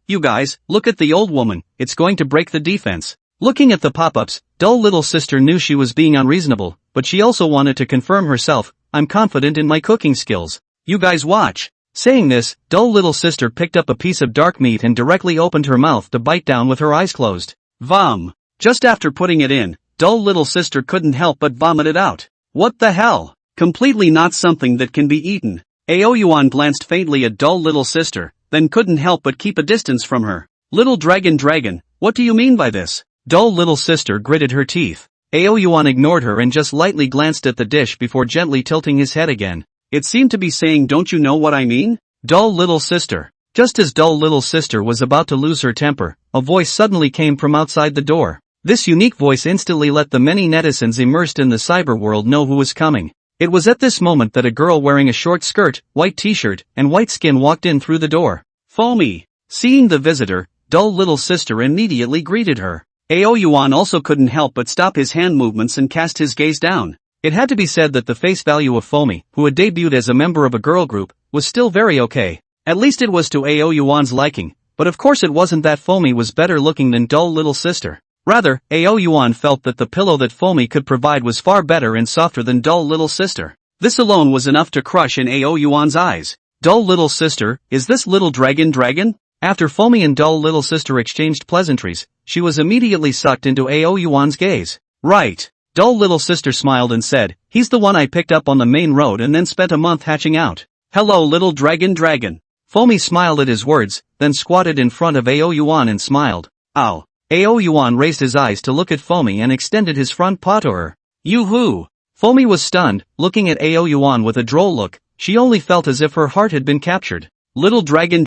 You guys, look at the old woman, it's going to break the defense." Looking at the pop-ups, dull little sister knew she was being unreasonable, but she also wanted to confirm herself. "I'm confident in my cooking skills. You guys watch." Saying this, dull little sister picked up a piece of dark meat and directly opened her mouth to bite down with her eyes closed. Vom. Just after putting it in, dull little sister couldn't help but vomit it out. What the hell? Completely not something that can be eaten. Yuan glanced faintly at dull little sister, then couldn't help but keep a distance from her. "Little dragon, what do you mean by this?" Dull little sister gritted her teeth. Yuan ignored her and just lightly glanced at the dish before gently tilting his head again. It seemed to be saying, "Don't you know what I mean? Dull little sister." Just as dull little sister was about to lose her temper, a voice suddenly came from outside the door. This unique voice instantly let the many netizens immersed in the cyber world know who was coming. It was at this moment that a girl wearing a short skirt, white t-shirt, and white skin walked in through the door. Foamy. Seeing the visitor, dull little sister immediately greeted her. Yuan also couldn't help but stop his hand movements and cast his gaze down. It had to be said that the face value of Foamy, who had debuted as a member of a girl group, was still very okay. At least it was to Yuan's liking, but of course it wasn't that Foamy was better looking than dull little sister. Rather, Yuan felt that the pillow that Foamy could provide was far better and softer than dull little sister. This alone was enough to crush in Yuan's eyes. "Dull little sister, is this little dragon?" After Foamy and dull little sister exchanged pleasantries, she was immediately sucked into Yuan's gaze. "Right." Dull little sister smiled and said, "He's the one I picked up on the main road and then spent a month hatching out." "Hello little dragon. Foamy smiled at his words, then squatted in front of Yuan and smiled. "Ow." Yuan raised his eyes to look at Foamy and extended his front paw to her. "Yoo-hoo." Foamy was stunned, looking at Yuan with a droll look. She only felt as if her heart had been captured. "Little dragon,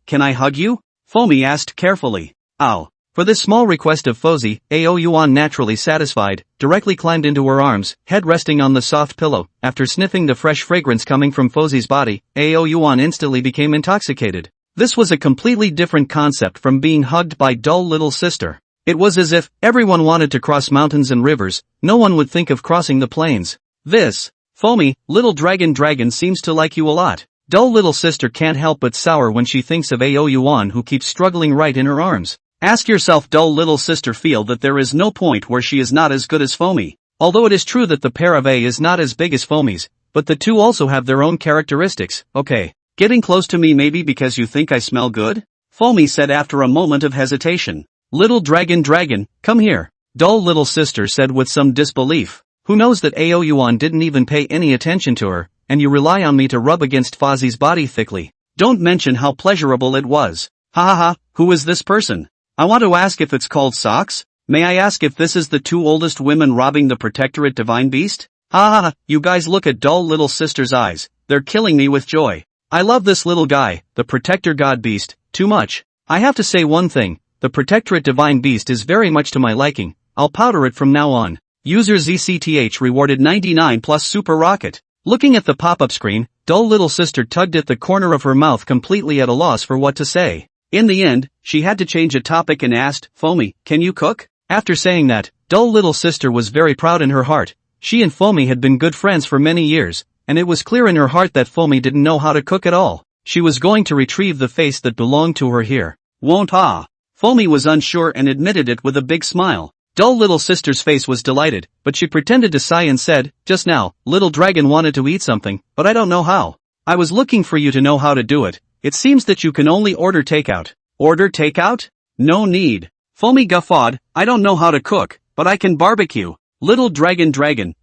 can I hug you?" Foamy asked carefully. "Ow." For this small request of Fozy, Yuan naturally satisfied, directly climbed into her arms, head resting on the soft pillow. After sniffing the fresh fragrance coming from Fozy's body, Yuan instantly became intoxicated. This was a completely different concept from being hugged by dull little sister. It was as if everyone wanted to cross mountains and rivers, no one would think of crossing the plains. "This, Foamy, little dragon seems to like you a lot. Dull little sister can't help but sour when she thinks of Ao Yuan who keeps struggling right in her arms. Ask yourself, dull little sister feel that there is no point where she is not as good as Foamy. Although it is true that the pair of A is not as big as Foamy's, but the two also have their own characteristics. Okay, getting close to me maybe because you think I smell good? Foamy said after a moment of hesitation. Little dragon, come here. Dull little sister said with some disbelief. Who knows that Ao Yuan didn't even pay any attention to her, and you rely on me to rub against Fozzie's body thickly. Don't mention how pleasurable it was. Ha ha ha, who is this person? I want to ask if it's called Socks? May I ask if this is the two oldest women robbing the protectorate divine beast? Ha ha ha, you guys look at dull little sister's eyes, they're killing me with joy. I love this little guy, the protector god beast, too much. I have to say one thing, the protectorate divine beast is very much to my liking, I'll powder it from now on. User ZCTH rewarded 99 plus super rocket. Looking at the pop-up screen, dull little sister tugged at the corner of her mouth completely at a loss for what to say. In the end, she had to change a topic and asked, Foamy, can you cook? After saying that, dull little sister was very proud in her heart. She and Foamy had been good friends for many years, and it was clear in her heart that Foamy didn't know how to cook at all. She was going to retrieve the face that belonged to her here. Won't ha? Foamy was unsure and admitted it with a big smile. Dull little sister's face was delighted, but she pretended to sigh and said, just now, little dragon wanted to eat something, but I don't know how. I was looking for you to know how to do it. It seems that you can only order takeout. Order takeout? No need. Foamy guffawed, I don't know how to cook, but I can barbecue. Little dragon,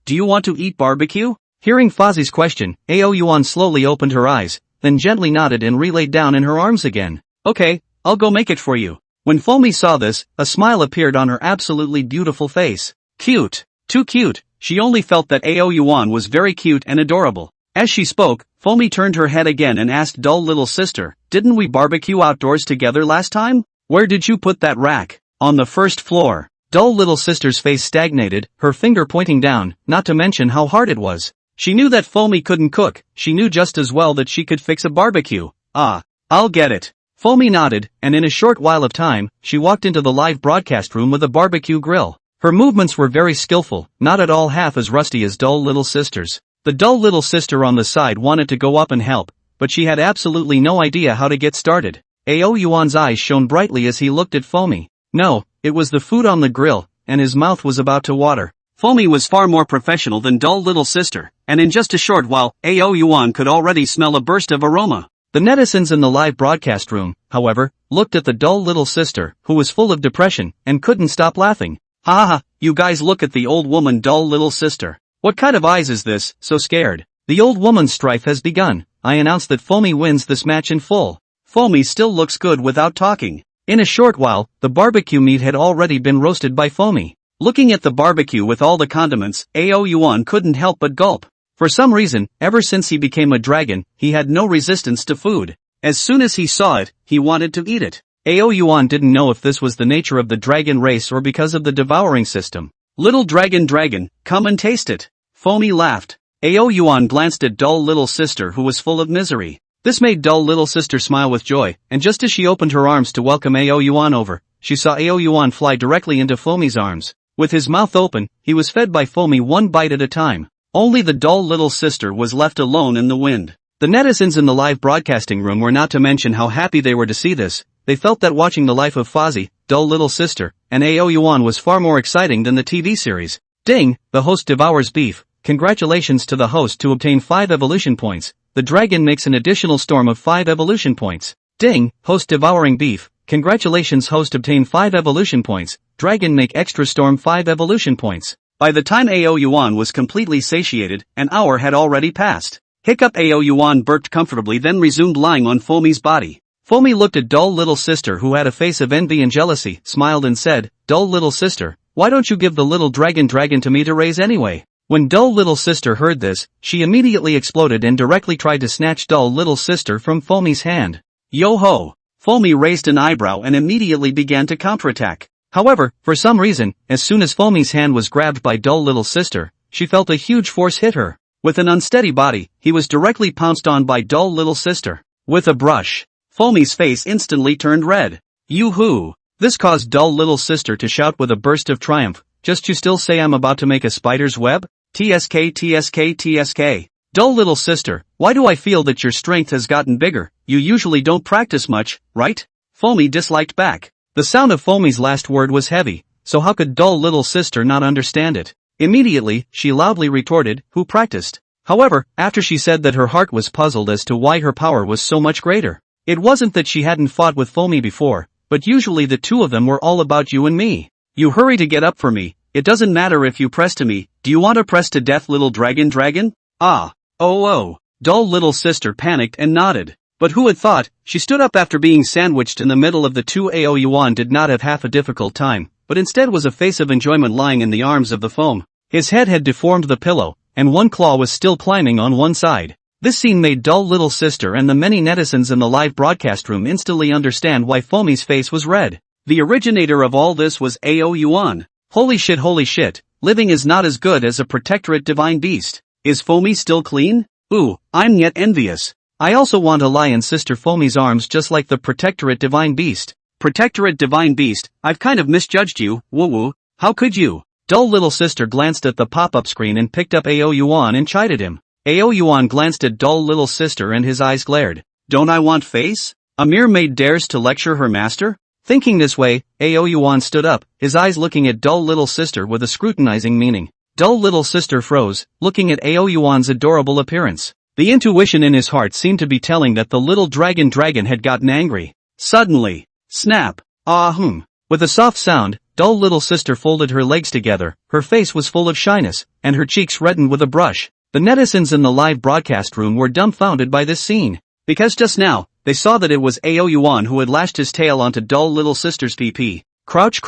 do you want to eat barbecue? Hearing Fozzie's question, Ao Yuan slowly opened her eyes, then gently nodded and relayed down in her arms again. Okay, I'll go make it for you. When Foamy saw this, a smile appeared on her absolutely beautiful face. Cute. Too cute. She only felt that Ao Yuan was very cute and adorable. As she spoke, Foamy turned her head again and asked dull little sister, didn't we barbecue outdoors together last time? Where did you put that rack? On the first floor. Dull little sister's face stagnated, her finger pointing down, not to mention how hard it was. She knew that Foamy couldn't cook, she knew just as well that she could fix a barbecue. Ah, I'll get it. Foamy nodded, and in a short while of time, she walked into the live broadcast room with a barbecue grill. Her movements were very skillful, not at all half as rusty as dull little sister's. The dull little sister on the side wanted to go up and help, but she had absolutely no idea how to get started. Ao Yuan's eyes shone brightly as he looked at Foamy. No, it was the food on the grill, and his mouth was about to water. Foamy was far more professional than dull little sister, and in just a short while, Ao Yuan could already smell a burst of aroma. The netizens in the live broadcast room, however, looked at the dull little sister, who was full of depression, and couldn't stop laughing. Ha ha ha, you guys look at the old woman dull little sister. What kind of eyes is this, so scared? The old woman's strife has begun. I announce that Foamy wins this match in full. Foamy still looks good without talking. In a short while, the barbecue meat had already been roasted by Foamy. Looking at the barbecue with all the condiments, Ao Yuan couldn't help but gulp. For some reason, ever since he became a dragon, he had no resistance to food. As soon as he saw it, he wanted to eat it. Ao Yuan didn't know if this was the nature of the dragon race or because of the devouring system. Little dragon, come and taste it. Foamy laughed. Ao Yuan glanced at dull little sister who was full of misery. This made dull little sister smile with joy, and just as she opened her arms to welcome Ao Yuan over, she saw Ao Yuan fly directly into Foamy's arms. With his mouth open, he was fed by Foamy one bite at a time. Only the dull little sister was left alone in the wind. The netizens in the live broadcasting room were not to mention how happy they were to see this. They felt that watching the life of Fozzie, dull little sister, and Ao Yuan was far more exciting than the TV series. Ding, the host devours beef. Congratulations to the host to obtain 5 evolution points. The dragon makes an additional storm of 5 evolution points. Ding, host devouring beef. Congratulations, host obtain 5 evolution points. Dragon make extra storm 5 evolution points. By the time Ao Yuan was completely satiated, an hour had already passed. Hiccup. Ao Yuan burped comfortably, then resumed lying on Foamy's body. Foamy looked at dull little sister who had a face of envy and jealousy, smiled and said, dull little sister, why don't you give the little dragon to me to raise anyway? When dull little sister heard this, she immediately exploded and directly tried to snatch dull little sister from Foamy's hand. Yo-ho! Foamy raised an eyebrow and immediately began to counterattack. However, for some reason, as soon as Foamy's hand was grabbed by dull little sister, she felt a huge force hit her. With an unsteady body, he was directly pounced on by dull little sister. With a brush, Foamy's face instantly turned red. Yoo-hoo! This caused dull little sister to shout with a burst of triumph, just you still say I'm about to make a spider's web? TSK. Dull little sister, why do I feel that your strength has gotten bigger? You usually don't practice much, right? Foamy disliked back. The sound of Foamy's last word was heavy, so how could dull little sister not understand it? Immediately, she loudly retorted, who practiced? However, after she said that her heart was puzzled as to why her power was so much greater. It wasn't that she hadn't fought with Foamy before, but usually the two of them were all about you and me. You hurry to get up for me, it doesn't matter if you press to me, do you want to press to death little dragon? Ah. Oh. Dull little sister panicked and nodded. But who had thought, she stood up after being sandwiched in the middle of the two. Yuan did not have half a difficult time, but instead was a face of enjoyment lying in the arms of the foam. His head had deformed the pillow, and one claw was still climbing on one side. This scene made dull little sister and the many netizens in the live broadcast room instantly understand why Foamy's face was red. The originator of all this was Yuan. Holy shit, living is not as good as a protectorate divine beast. Is Foamy still clean? Ooh, I'm yet envious. I also want to lie in sister Foamy's arms just like the protectorate divine beast. Protectorate divine beast, I've kind of misjudged you, woo. How could you? Dull little sister glanced at the pop-up screen and picked up Yuan and chided him. Yuan glanced at dull little sister and his eyes glared. Don't I want face? A mere maid dares to lecture her master? Thinking this way, Yuan stood up, his eyes looking at dull little sister with a scrutinizing meaning. Dull little sister froze, looking at Yuan's adorable appearance. The intuition in his heart seemed to be telling that the little dragon had gotten angry. Suddenly, snap, with a soft sound, dull little sister folded her legs together, her face was full of shyness, and her cheeks reddened with a brush. The netizens in the live broadcast room were dumbfounded by this scene. Because just now, they saw that it was Yuan who had lashed his tail onto dull little sister's PP. Crouch,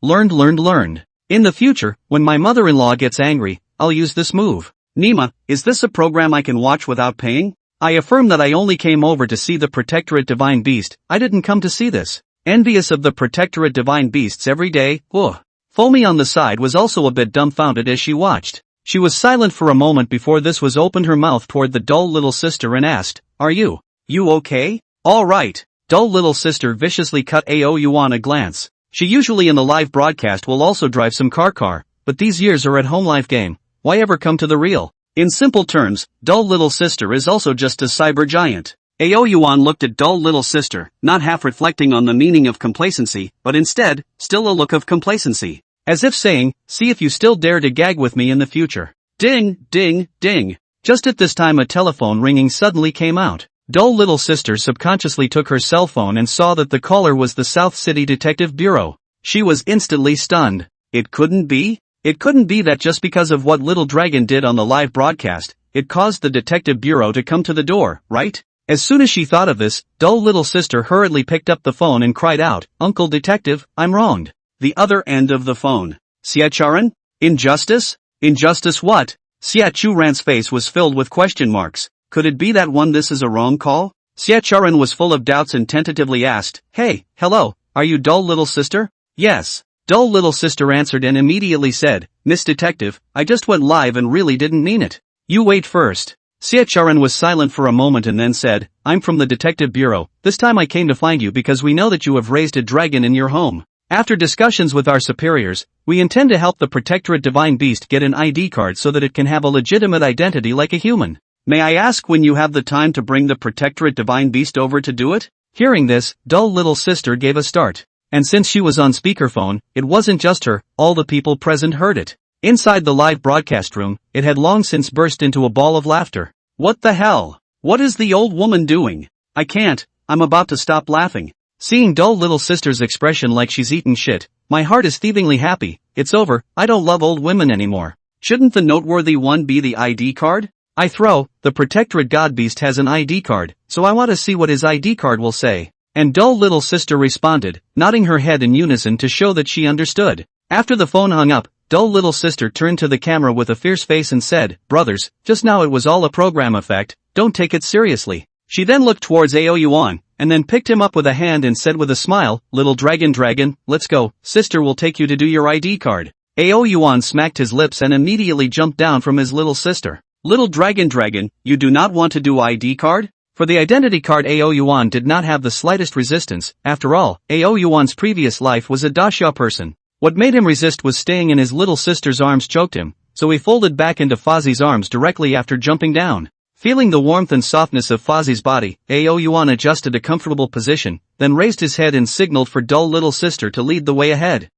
learned. In the future, when my mother-in-law gets angry, I'll use this move. Nima, is this a program I can watch without paying? I affirm that I only came over to see the protectorate divine beast, I didn't come to see this. Envious of the protectorate divine beasts every day, Foamy on the side was also a bit dumbfounded as she watched. She was silent for a moment before this was opened her mouth toward the dull little sister and asked, are you okay? Alright. Dull little sister viciously cut Yuan a glance. She usually in the live broadcast will also drive some car, but these years are at home life game. Why ever come to the real? In simple terms, dull little sister is also just a cyber giant. Yuan looked at dull little sister, not half reflecting on the meaning of complacency, but instead, still a look of complacency. As if saying, see if you still dare to gag with me in the future. Ding, ding, ding. Just at this time a telephone ringing suddenly came out. Dull little sister subconsciously took her cell phone and saw that the caller was the South City Detective Bureau. She was instantly stunned. It couldn't be? It couldn't be that just because of what Little Dragon did on the live broadcast, it caused the Detective Bureau to come to the door, right? As soon as she thought of this, dull little sister hurriedly picked up the phone and cried out, Uncle Detective, I'm wronged. The other end of the phone. Siacharan? Injustice? Injustice what? Siachuran's face was filled with question marks. Could it be that one this is a wrong call? Siacharan was full of doubts and tentatively asked, hey, hello, are you dull little sister? Yes. Dull little sister answered and immediately said, Miss Detective, I just went live and really didn't mean it. You wait first. Siacharan was silent for a moment and then said, I'm from the Detective Bureau, this time I came to find you because we know that you have raised a dragon in your home. After discussions with our superiors, we intend to help the Protectorate Divine Beast get an ID card so that it can have a legitimate identity like a human. May I ask when you have the time to bring the Protectorate Divine Beast over to do it? Hearing this, dull little sister gave a start. And since she was on speakerphone, it wasn't just her, all the people present heard it. Inside the live broadcast room, it had long since burst into a ball of laughter. What the hell? What is the old woman doing? I can't, I'm about to stop laughing. Seeing dull little sister's expression like she's eaten shit, my heart is thievingly happy, it's over, I don't love old women anymore. Shouldn't the noteworthy one be the ID card? The Protectorate Godbeast has an ID card, so I want to see what his ID card will say. And dull little sister responded, nodding her head in unison to show that she understood. After the phone hung up, dull little sister turned to the camera with a fierce face and said, brothers, just now it was all a program effect, don't take it seriously. She then looked towards Yuan, and then picked him up with a hand and said with a smile, little dragon, let's go, sister will take you to do your ID card. Yuan smacked his lips and immediately jumped down from his little sister. Little dragon, you do not want to do ID card? For the identity card Yuan did not have the slightest resistance, after all, Yuan's previous life was a Daxia person. What made him resist was staying in his little sister's arms choked him, so he folded back into Fozzie's arms directly after jumping down. Feeling the warmth and softness of Fozzie's body, Yuan adjusted a comfortable position, then raised his head and signaled for dull little sister to lead the way ahead.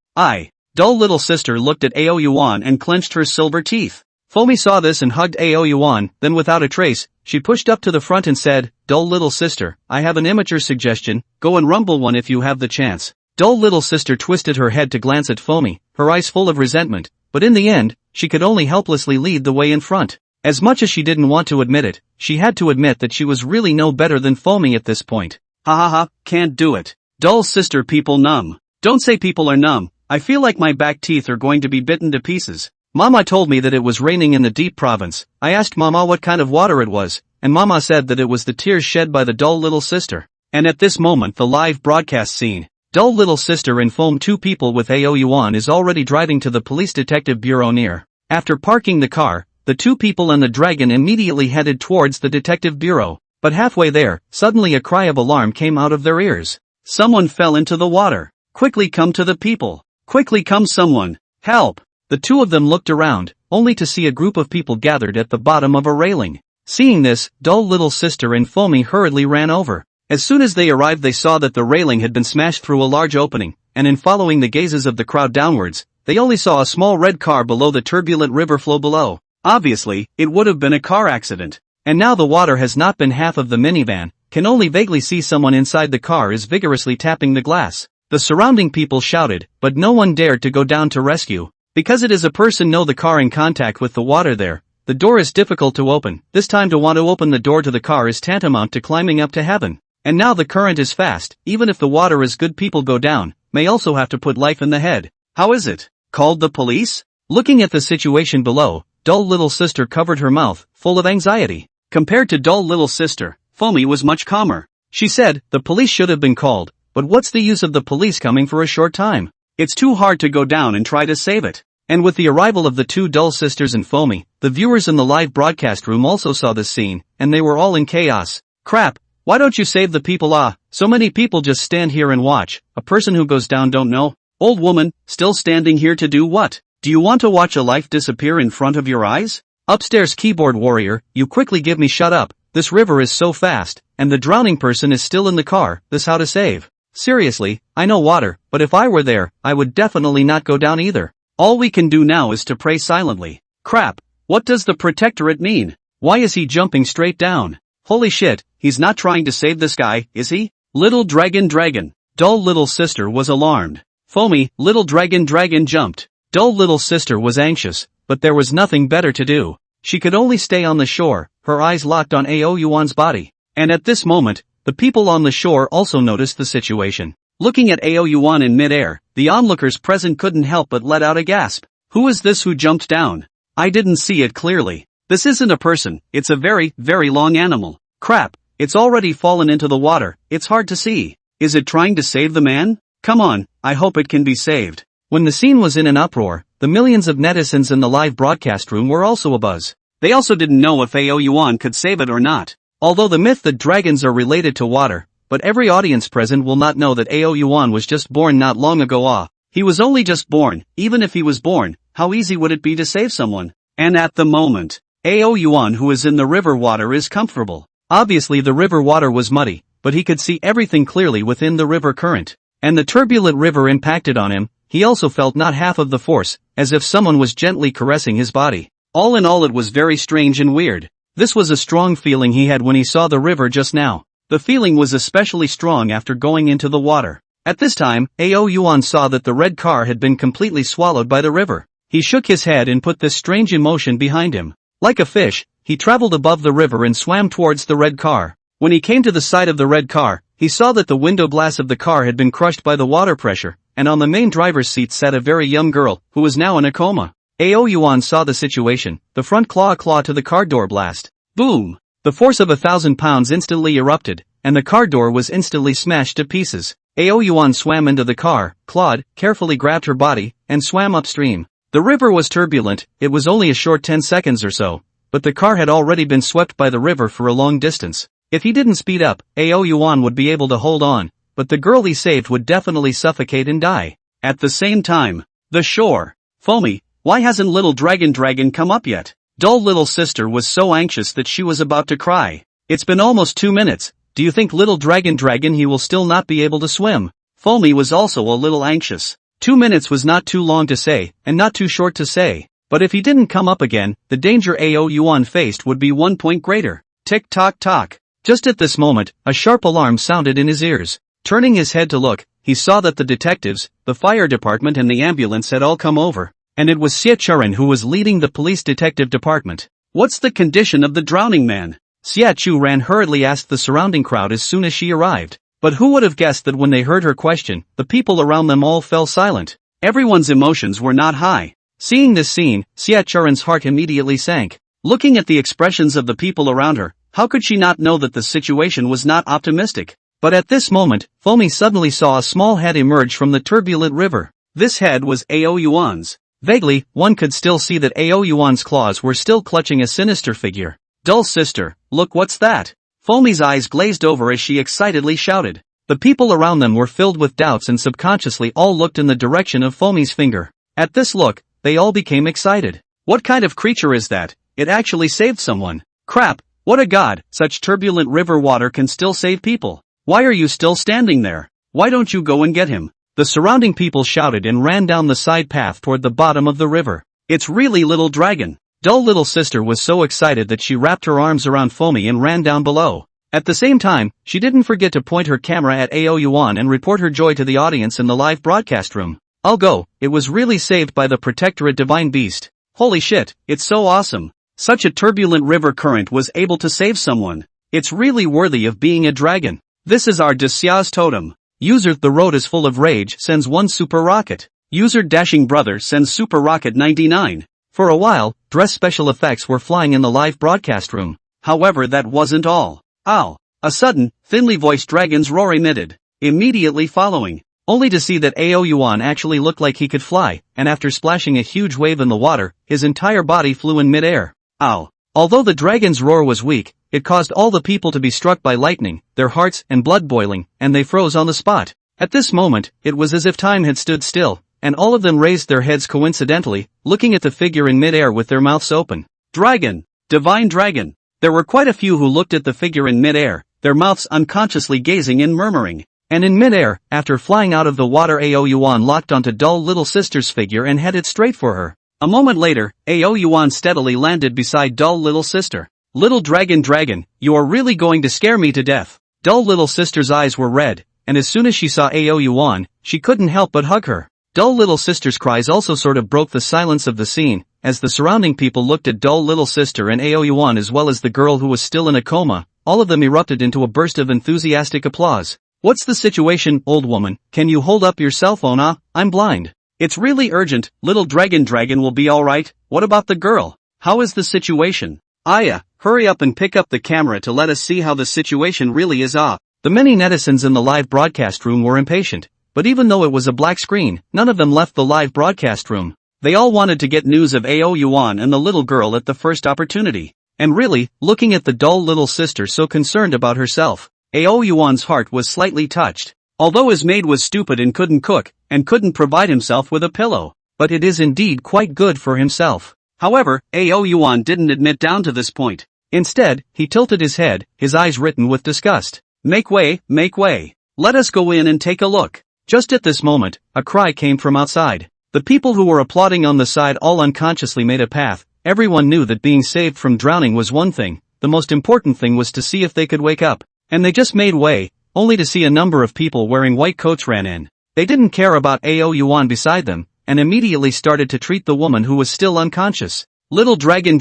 Dull little sister looked at Yuan and clenched her silver teeth. Fomi saw this and hugged Yuan, then without a trace, she pushed up to the front and said, "Dull little sister, I have an immature suggestion, go and rumble one if you have the chance." Dull little sister twisted her head to glance at Fomi, her eyes full of resentment, but in the end, she could only helplessly lead the way in front. As much as she didn't want to admit it, she had to admit that she was really no better than Fomi at this point. Ha ha ha, can't do it. Dull sister, people numb. Don't say people are numb, I feel like my back teeth are going to be bitten to pieces. Mama told me that it was raining in the deep province. I asked Mama what kind of water it was, and Mama said that it was the tears shed by the dull little sister. And at this moment the live broadcast scene. Dull little sister and Foam, two people with Yuan, is already driving to the police detective bureau near. After parking the car, the two people and the dragon immediately headed towards the detective bureau, but halfway there, suddenly a cry of alarm came out of their ears. Someone fell into the water. Quickly come to the people. Quickly come someone. Help! The two of them looked around, only to see a group of people gathered at the bottom of a railing. Seeing this, dull little sister and Foamy hurriedly ran over. As soon as they arrived they saw that the railing had been smashed through a large opening, and in following the gazes of the crowd downwards, they only saw a small red car below the turbulent river flow below. Obviously, it would have been a car accident. And now the water has not been half of the minivan, can only vaguely see someone inside the car is vigorously tapping the glass. The surrounding people shouted, but no one dared to go down to rescue. Because it is a person no the car in contact with the water there, the door is difficult to open. This time to want to open the door to the car is tantamount to climbing up to heaven. And now the current is fast, even if the water is good people go down, may also have to put life in the head. How is it? Called the police? Looking at the situation below, dull little sister covered her mouth, full of anxiety. Compared to dull little sister, Foamy was much calmer. She said, the police should have been called, but what's the use of the police coming for a short time? It's too hard to go down and try to save it. And with the arrival of the two dull sisters and Foamy, the viewers in the live broadcast room also saw this scene, and they were all in chaos. Crap, why don't you save the people? So many people just stand here and watch. A person who goes down don't know. Old woman, still standing here to do what? Do you want to watch a life disappear in front of your eyes? Upstairs keyboard warrior, you quickly give me shut up, this river is so fast, and the drowning person is still in the car, this how to save. Seriously, I know water, but if I were there, I would definitely not go down either. All we can do now is to pray silently. Crap, what does the protectorate mean? Why is he jumping straight down? Holy shit, he's not trying to save this guy, is he? Little dragon. Dull little sister was alarmed. Foamy, little dragon jumped. Dull little sister was anxious, but there was nothing better to do. She could only stay on the shore, her eyes locked on Yuan's body. And at this moment, the people on the shore also noticed the situation. Looking at Yuan in midair, the onlookers present couldn't help but let out a gasp. Who is this who jumped down? I didn't see it clearly. This isn't a person, it's a very, very long animal. Crap, it's already fallen into the water, it's hard to see. Is it trying to save the man? Come on, I hope it can be saved. When the scene was in an uproar, the millions of netizens in the live broadcast room were also abuzz. They also didn't know if Yuan could save it or not. Although the myth that dragons are related to water, but every audience present will not know that Yuan was just born not long ago. He was only just born. Even if he was born, how easy would it be to save someone? And at the moment, Yuan who is in the river water is comfortable. Obviously the river water was muddy, but he could see everything clearly within the river current. And the turbulent river impacted on him, he also felt not half of the force, as if someone was gently caressing his body. All in all it was very strange and weird. This was a strong feeling he had when he saw the river just now. The feeling was especially strong after going into the water. At this time, Yuan saw that the red car had been completely swallowed by the river. He shook his head and put this strange emotion behind him. Like a fish, he traveled above the river and swam towards the red car. When he came to the side of the red car, he saw that the window glass of the car had been crushed by the water pressure, and on the main driver's seat sat a very young girl, who was now in a coma. Yuan saw the situation, the front claw to the car door blast. Boom! The force of 1,000 pounds instantly erupted, and the car door was instantly smashed to pieces. Yuan swam into the car, clawed, carefully grabbed her body, and swam upstream. The river was turbulent, it was only a short 10 seconds or so, but the car had already been swept by the river for a long distance. If he didn't speed up, Yuan would be able to hold on, but the girl he saved would definitely suffocate and die. At the same time, the shore. Foamy, Why hasn't little dragon come up yet? Dull little sister was so anxious that she was about to cry. It's been almost 2 minutes. Do you think little dragon he will still not be able to swim? Foamy was also a little anxious. 2 minutes was not too long to say, and not too short to say. But if he didn't come up again, the danger Yuan faced would be 1 point greater. Tick tock tock. Just at this moment, a sharp alarm sounded in his ears. Turning his head to look, he saw that the detectives, the fire department and the ambulance had all come over. And it was Xie Churen who was leading the police detective department. What's the condition of the drowning man? Xie Chu ran hurriedly asked the surrounding crowd as soon as she arrived. But who would have guessed that when they heard her question, the people around them all fell silent. Everyone's emotions were not high. Seeing this scene, Xie Churen's heart immediately sank. Looking at the expressions of the people around her, how could she not know that the situation was not optimistic? But at this moment, Foamy suddenly saw a small head emerge from the turbulent river. This head was Yuan's. Vaguely, one could still see that Yuan's claws were still clutching a sinister figure. Dull sister, look what's that? Foamy's eyes glazed over as she excitedly shouted. The people around them were filled with doubts and subconsciously all looked in the direction of Foamy's finger. At this look, they all became excited. What kind of creature is that? It actually saved someone. Crap, what a god, such turbulent river water can still save people. Why are you still standing there? Why don't you go and get him? The surrounding people shouted and ran down the side path toward the bottom of the river. It's really little dragon. Dull little sister was so excited that she wrapped her arms around Foamy and ran down below. At the same time, she didn't forget to point her camera at Yuan and report her joy to the audience in the live broadcast room. I'll go, it was really saved by the protectorate divine beast. Holy shit, it's so awesome. Such a turbulent river current was able to save someone. It's really worthy of being a dragon. This is our Daxia's totem. User the road is full of rage sends 1 super rocket. User dashing brother sends super rocket 99. For a while, dress special effects were flying in the live broadcast room. However, that wasn't all. Ow! A sudden, thinly voiced dragon's roar emitted. Immediately following, only to see that Yuan actually looked like he could fly, and after splashing a huge wave in the water, his entire body flew in midair. Ow! Although the dragon's roar was weak, it caused all the people to be struck by lightning, their hearts and blood boiling, and they froze on the spot. At this moment, it was as if time had stood still, and all of them raised their heads coincidentally, looking at the figure in midair with their mouths open. Dragon! Divine dragon! There were quite a few who looked at the figure in midair, their mouths unconsciously gazing and murmuring. And in midair, after flying out of the water, Yuan locked onto dull little sister's figure and headed straight for her. A moment later, Yuan steadily landed beside dull little sister. Little dragon, you are really going to scare me to death. Dull little sister's eyes were red, and as soon as she saw Yuan, she couldn't help but hug her. Dull little sister's cries also sort of broke the silence of the scene, as the surrounding people looked at dull little sister and Yuan as well as the girl who was still in a coma. All of them erupted into a burst of enthusiastic applause. What's the situation, old woman? Can you hold up your cell phone? I'm blind. It's really urgent. Little dragon will be alright. What about the girl? How is the situation? Aya, hurry up and pick up the camera to let us see how the situation really is. The many netizens in the live broadcast room were impatient, but even though it was a black screen, none of them left the live broadcast room. They all wanted to get news of Yuan and the little girl at the first opportunity. And really, looking at the dull little sister so concerned about herself, Yuan's heart was slightly touched. Although his maid was stupid and couldn't cook, and couldn't provide himself with a pillow, but it is indeed quite good for himself. However, Yuan didn't admit down to this point. Instead, he tilted his head, his eyes written with disgust. Make way, make way. Let us go in and take a look. Just at this moment, a cry came from outside. The people who were applauding on the side all unconsciously made a path. Everyone knew that being saved from drowning was one thing, the most important thing was to see if they could wake up. And they just made way, only to see a number of people wearing white coats ran in. They didn't care about Yuan beside them, and immediately started to treat the woman who was still unconscious. Little dragon,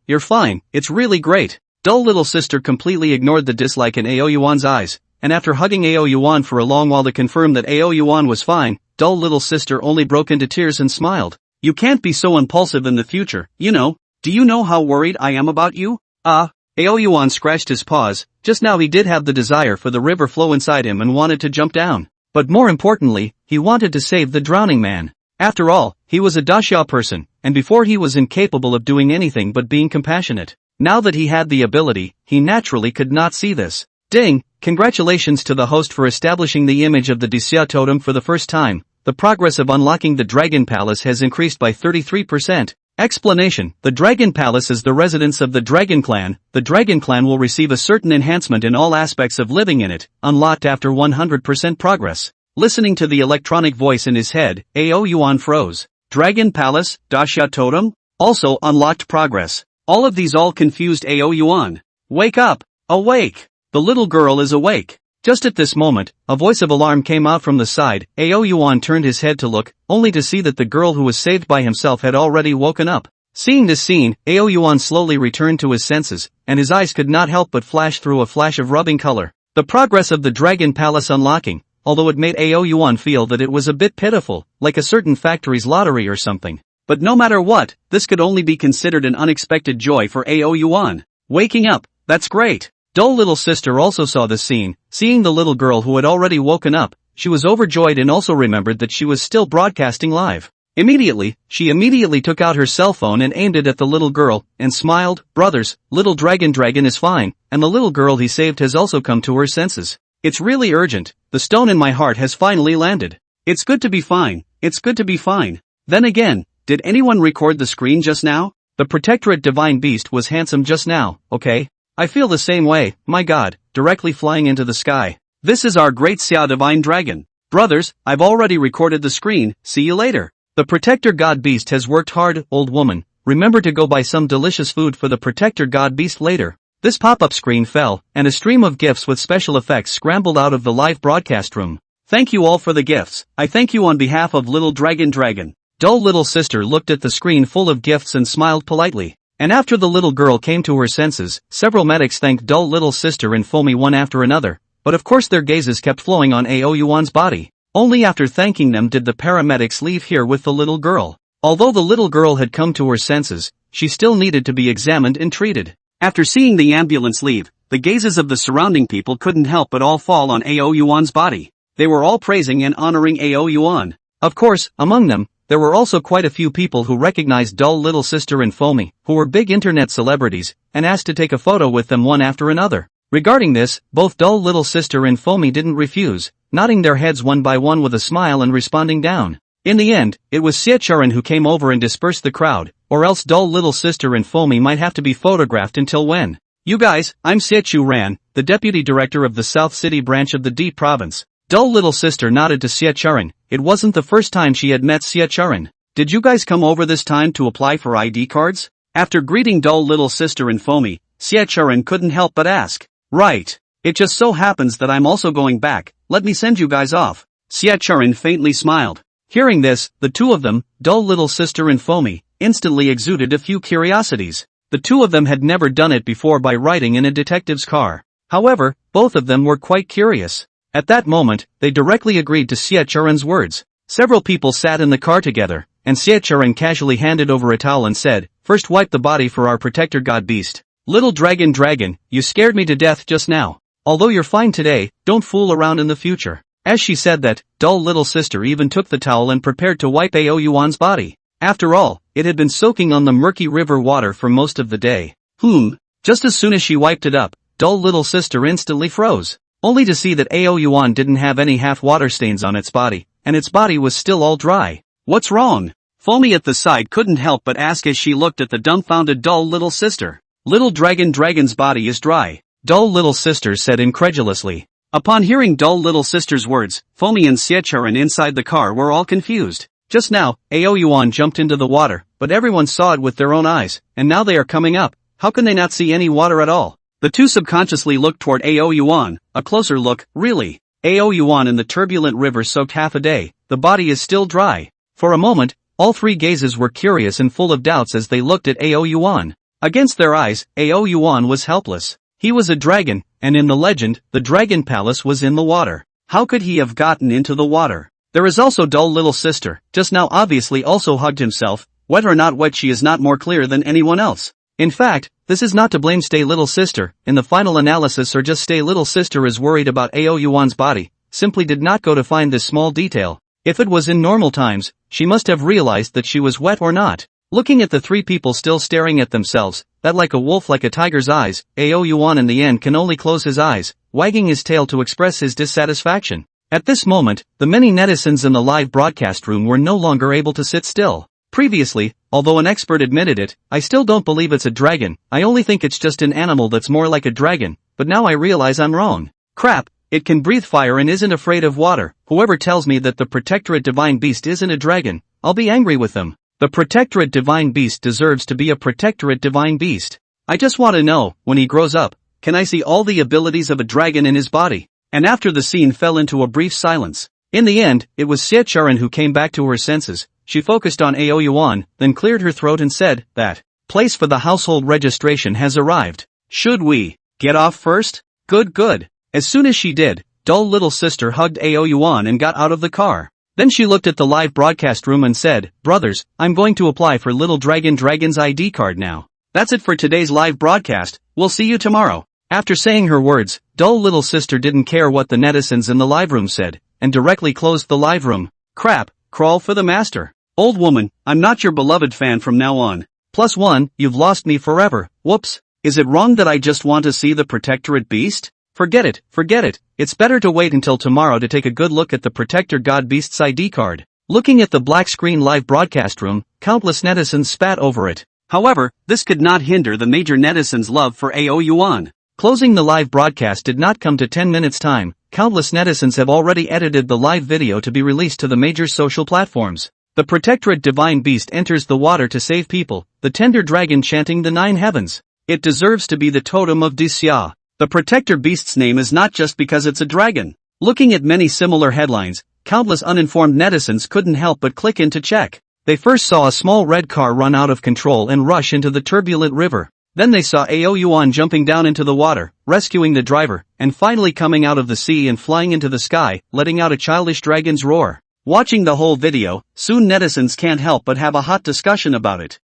you're fine, it's really great. Dull little sister completely ignored the dislike in Yuan's eyes, and after hugging Yuan for a long while to confirm that Yuan was fine, dull little sister only broke into tears and smiled. You can't be so impulsive in the future, you know. Do you know how worried I am about you? Yuan scratched his paws. Just now he did have the desire for the river flow inside him and wanted to jump down. But more importantly, he wanted to save the drowning man. After all, he was a Daxia person, and before he was incapable of doing anything but being compassionate. Now that he had the ability, he naturally could not see this. Ding! Congratulations to the host for establishing the image of the Daxia totem for the first time. the progress of unlocking the Dragon Palace has increased by 33%. Explanation: the Dragon Palace is the residence of the Dragon Clan. The Dragon Clan will receive a certain enhancement in all aspects of living in it, unlocked after 100% progress. Listening to the electronic voice in his head, Ao Yuan froze. Dragon Palace, Daxia Totem? Also unlocked progress. All of these all confused Ao Yuan. Wake up! Awake! The little girl is awake. Just at this moment, a voice of alarm came out from the side. Ao Yuan turned his head to look, only to see that the girl who was saved by himself had already woken up. Seeing this scene, Ao Yuan slowly returned to his senses, and his eyes could not help but flash through a flash of rubbing color. The progress of the Dragon Palace unlocking, although it made Ao Yuan feel that it was a bit pitiful, like a certain factory's lottery or something. But no matter what, this could only be considered an unexpected joy for Ao Yuan. Waking up, that's great. Dull little sister also saw this scene. Seeing the little girl who had already woken up, she was overjoyed and also remembered that she was still broadcasting live. She immediately took out her cell phone and aimed it at the little girl, and smiled. Brothers, little dragon is fine, and the little girl he saved has also come to her senses. It's really urgent, the stone in my heart has finally landed. It's good to be fine, it's good to be fine. Then again, did anyone record the screen just now? The Protectorate Divine Beast was handsome just now, okay? I feel the same way, my god, directly flying into the sky. This is our great Xia Divine Dragon. Brothers, I've already recorded the screen, see you later. The Protector God Beast has worked hard, old woman. Remember to go buy some delicious food for the Protector God Beast later. This pop-up screen fell, and a stream of gifts with special effects scrambled out of the live broadcast room. Thank you all for the gifts. I thank you on behalf of little dragon. Dull little sister looked at the screen full of gifts and smiled politely. And after the little girl came to her senses, several medics thanked dull little sister and Foamy one after another, but of course their gazes kept flowing on Ao Yuan's body. Only after thanking them did the paramedics leave here with the little girl. Although the little girl had come to her senses, she still needed to be examined and treated. After seeing the ambulance leave, the gazes of the surrounding people couldn't help but all fall on Ao Yuan's body. They were all praising and honoring Ao Yuan. Of course, among them, there were also quite a few people who recognized dull little sister and Foamy, who were big internet celebrities, and asked to take a photo with them one after another. Regarding this, both dull little sister and Foamy didn't refuse, nodding their heads one by one with a smile and responding down. In the end, it was Xiecharan who came over and dispersed the crowd, or else dull little sister and Foamy might have to be photographed until when. You guys, I'm Xiechuran, the deputy director of the South City branch of the D province. Dull little sister nodded to Xiecharan. It wasn't the first time she had met Xiecharan. Did you guys come over this time to apply for ID cards? After greeting dull little sister and Foamy, Xiecharan couldn't help but ask. Right. It just so happens that I'm also going back, let me send you guys off. Xiecharan faintly smiled. Hearing this, the two of them, dull little sister and Foamy, instantly exuded a few curiosities. The two of them had never done it before by riding in a detective's car. However, both of them were quite curious. At that moment, they directly agreed to Xiecharan's words. Several people sat in the car together, and Xiecharan casually handed over a towel and said, "First wipe the body for our Protector God Beast. Little dragon, you scared me to death just now. Although you're fine today, don't fool around in the future." As she said that, dull little sister even took the towel and prepared to wipe Ao Yuan's body. After all, it had been soaking on the murky river water for most of the day. Just as soon as she wiped it up, dull little sister instantly froze. Only to see that Ao Yuan didn't have any half-water stains on its body, and its body was still all dry. What's wrong? Foamy at the side couldn't help but ask as she looked at the dumbfounded dull little sister. Little dragon's body is dry, dull little sister said incredulously. Upon hearing dull little sister's words, Foamy and Xiecharan inside the car were all confused. Just now, Ao Yuan jumped into the water, but everyone saw it with their own eyes, and now they are coming up. How can they not see any water at all? The two subconsciously looked toward Ao Yuan. A closer look, really. Ao Yuan in the turbulent river soaked half a day, the body is still dry. For a moment, all three gazes were curious and full of doubts as they looked at Ao Yuan. Against their eyes, Ao Yuan was helpless. He was a dragon, and in the legend, the Dragon Palace was in the water. How could he have gotten into the water? There is also dull little sister, just now obviously also hugged himself. Wet or not wet, she is not more clear than anyone else. In fact, this is not to blame Stay Little Sister, in the final analysis, or just Stay Little Sister is worried about Ao Yuan's body, simply did not go to find this small detail. If it was in normal times, she must have realized that she was wet or not. Looking at the three people still staring at themselves, that like a wolf like a tiger's eyes, Ao Yuan in the end can only close his eyes, wagging his tail to express his dissatisfaction. At this moment, the many netizens in the live broadcast room were no longer able to sit still. Previously, although an expert admitted it, I still don't believe it's a dragon, I only think it's just an animal that's more like a dragon, but now I realize I'm wrong. Crap, it can breathe fire and isn't afraid of water. Whoever tells me that the Protectorate Divine Beast isn't a dragon, I'll be angry with them. The Protectorate Divine Beast deserves to be a Protectorate Divine Beast. I just want to know, when he grows up, can I see all the abilities of a dragon in his body? And after the scene fell into a brief silence. In the end, it was Xie Charan who came back to her senses. She focused on Ao Yuan, then cleared her throat and said, "That place for the household registration has arrived. Should we get off first?" Good. As soon as she did, dull little sister hugged Ao Yuan and got out of the car. Then she looked at the live broadcast room and said, "Brothers, I'm going to apply for Little Dragon's ID card now. That's it for today's live broadcast, we'll see you tomorrow." After saying her words, dull little sister didn't care what the netizens in the live room said, and directly closed the live room. Crap, crawl for the master. Old woman, I'm not your beloved fan from now on. +1, you've lost me forever. Whoops. Is it wrong that I just want to see the Protectorate Beast? Forget it. It's better to wait until tomorrow to take a good look at the Protector God Beast's ID card. Looking at the black screen live broadcast room, countless netizens spat over it. However, this could not hinder the major netizens' love for Ao Yuan. Closing the live broadcast did not come to 10 minutes time. Countless netizens have already edited the live video to be released to the major social platforms. The Protectorate Divine Beast enters the water to save people, the tender dragon chanting the 9 heavens. It deserves to be the totem of Daxia. The Protector Beast's name is not just because it's a dragon. Looking at many similar headlines, countless uninformed netizens couldn't help but click in to check. They first saw a small red car run out of control and rush into the turbulent river. Then they saw Ao Yuan jumping down into the water, rescuing the driver, and finally coming out of the sea and flying into the sky, letting out a childish dragon's roar. Watching the whole video, soon netizens can't help but have a hot discussion about it.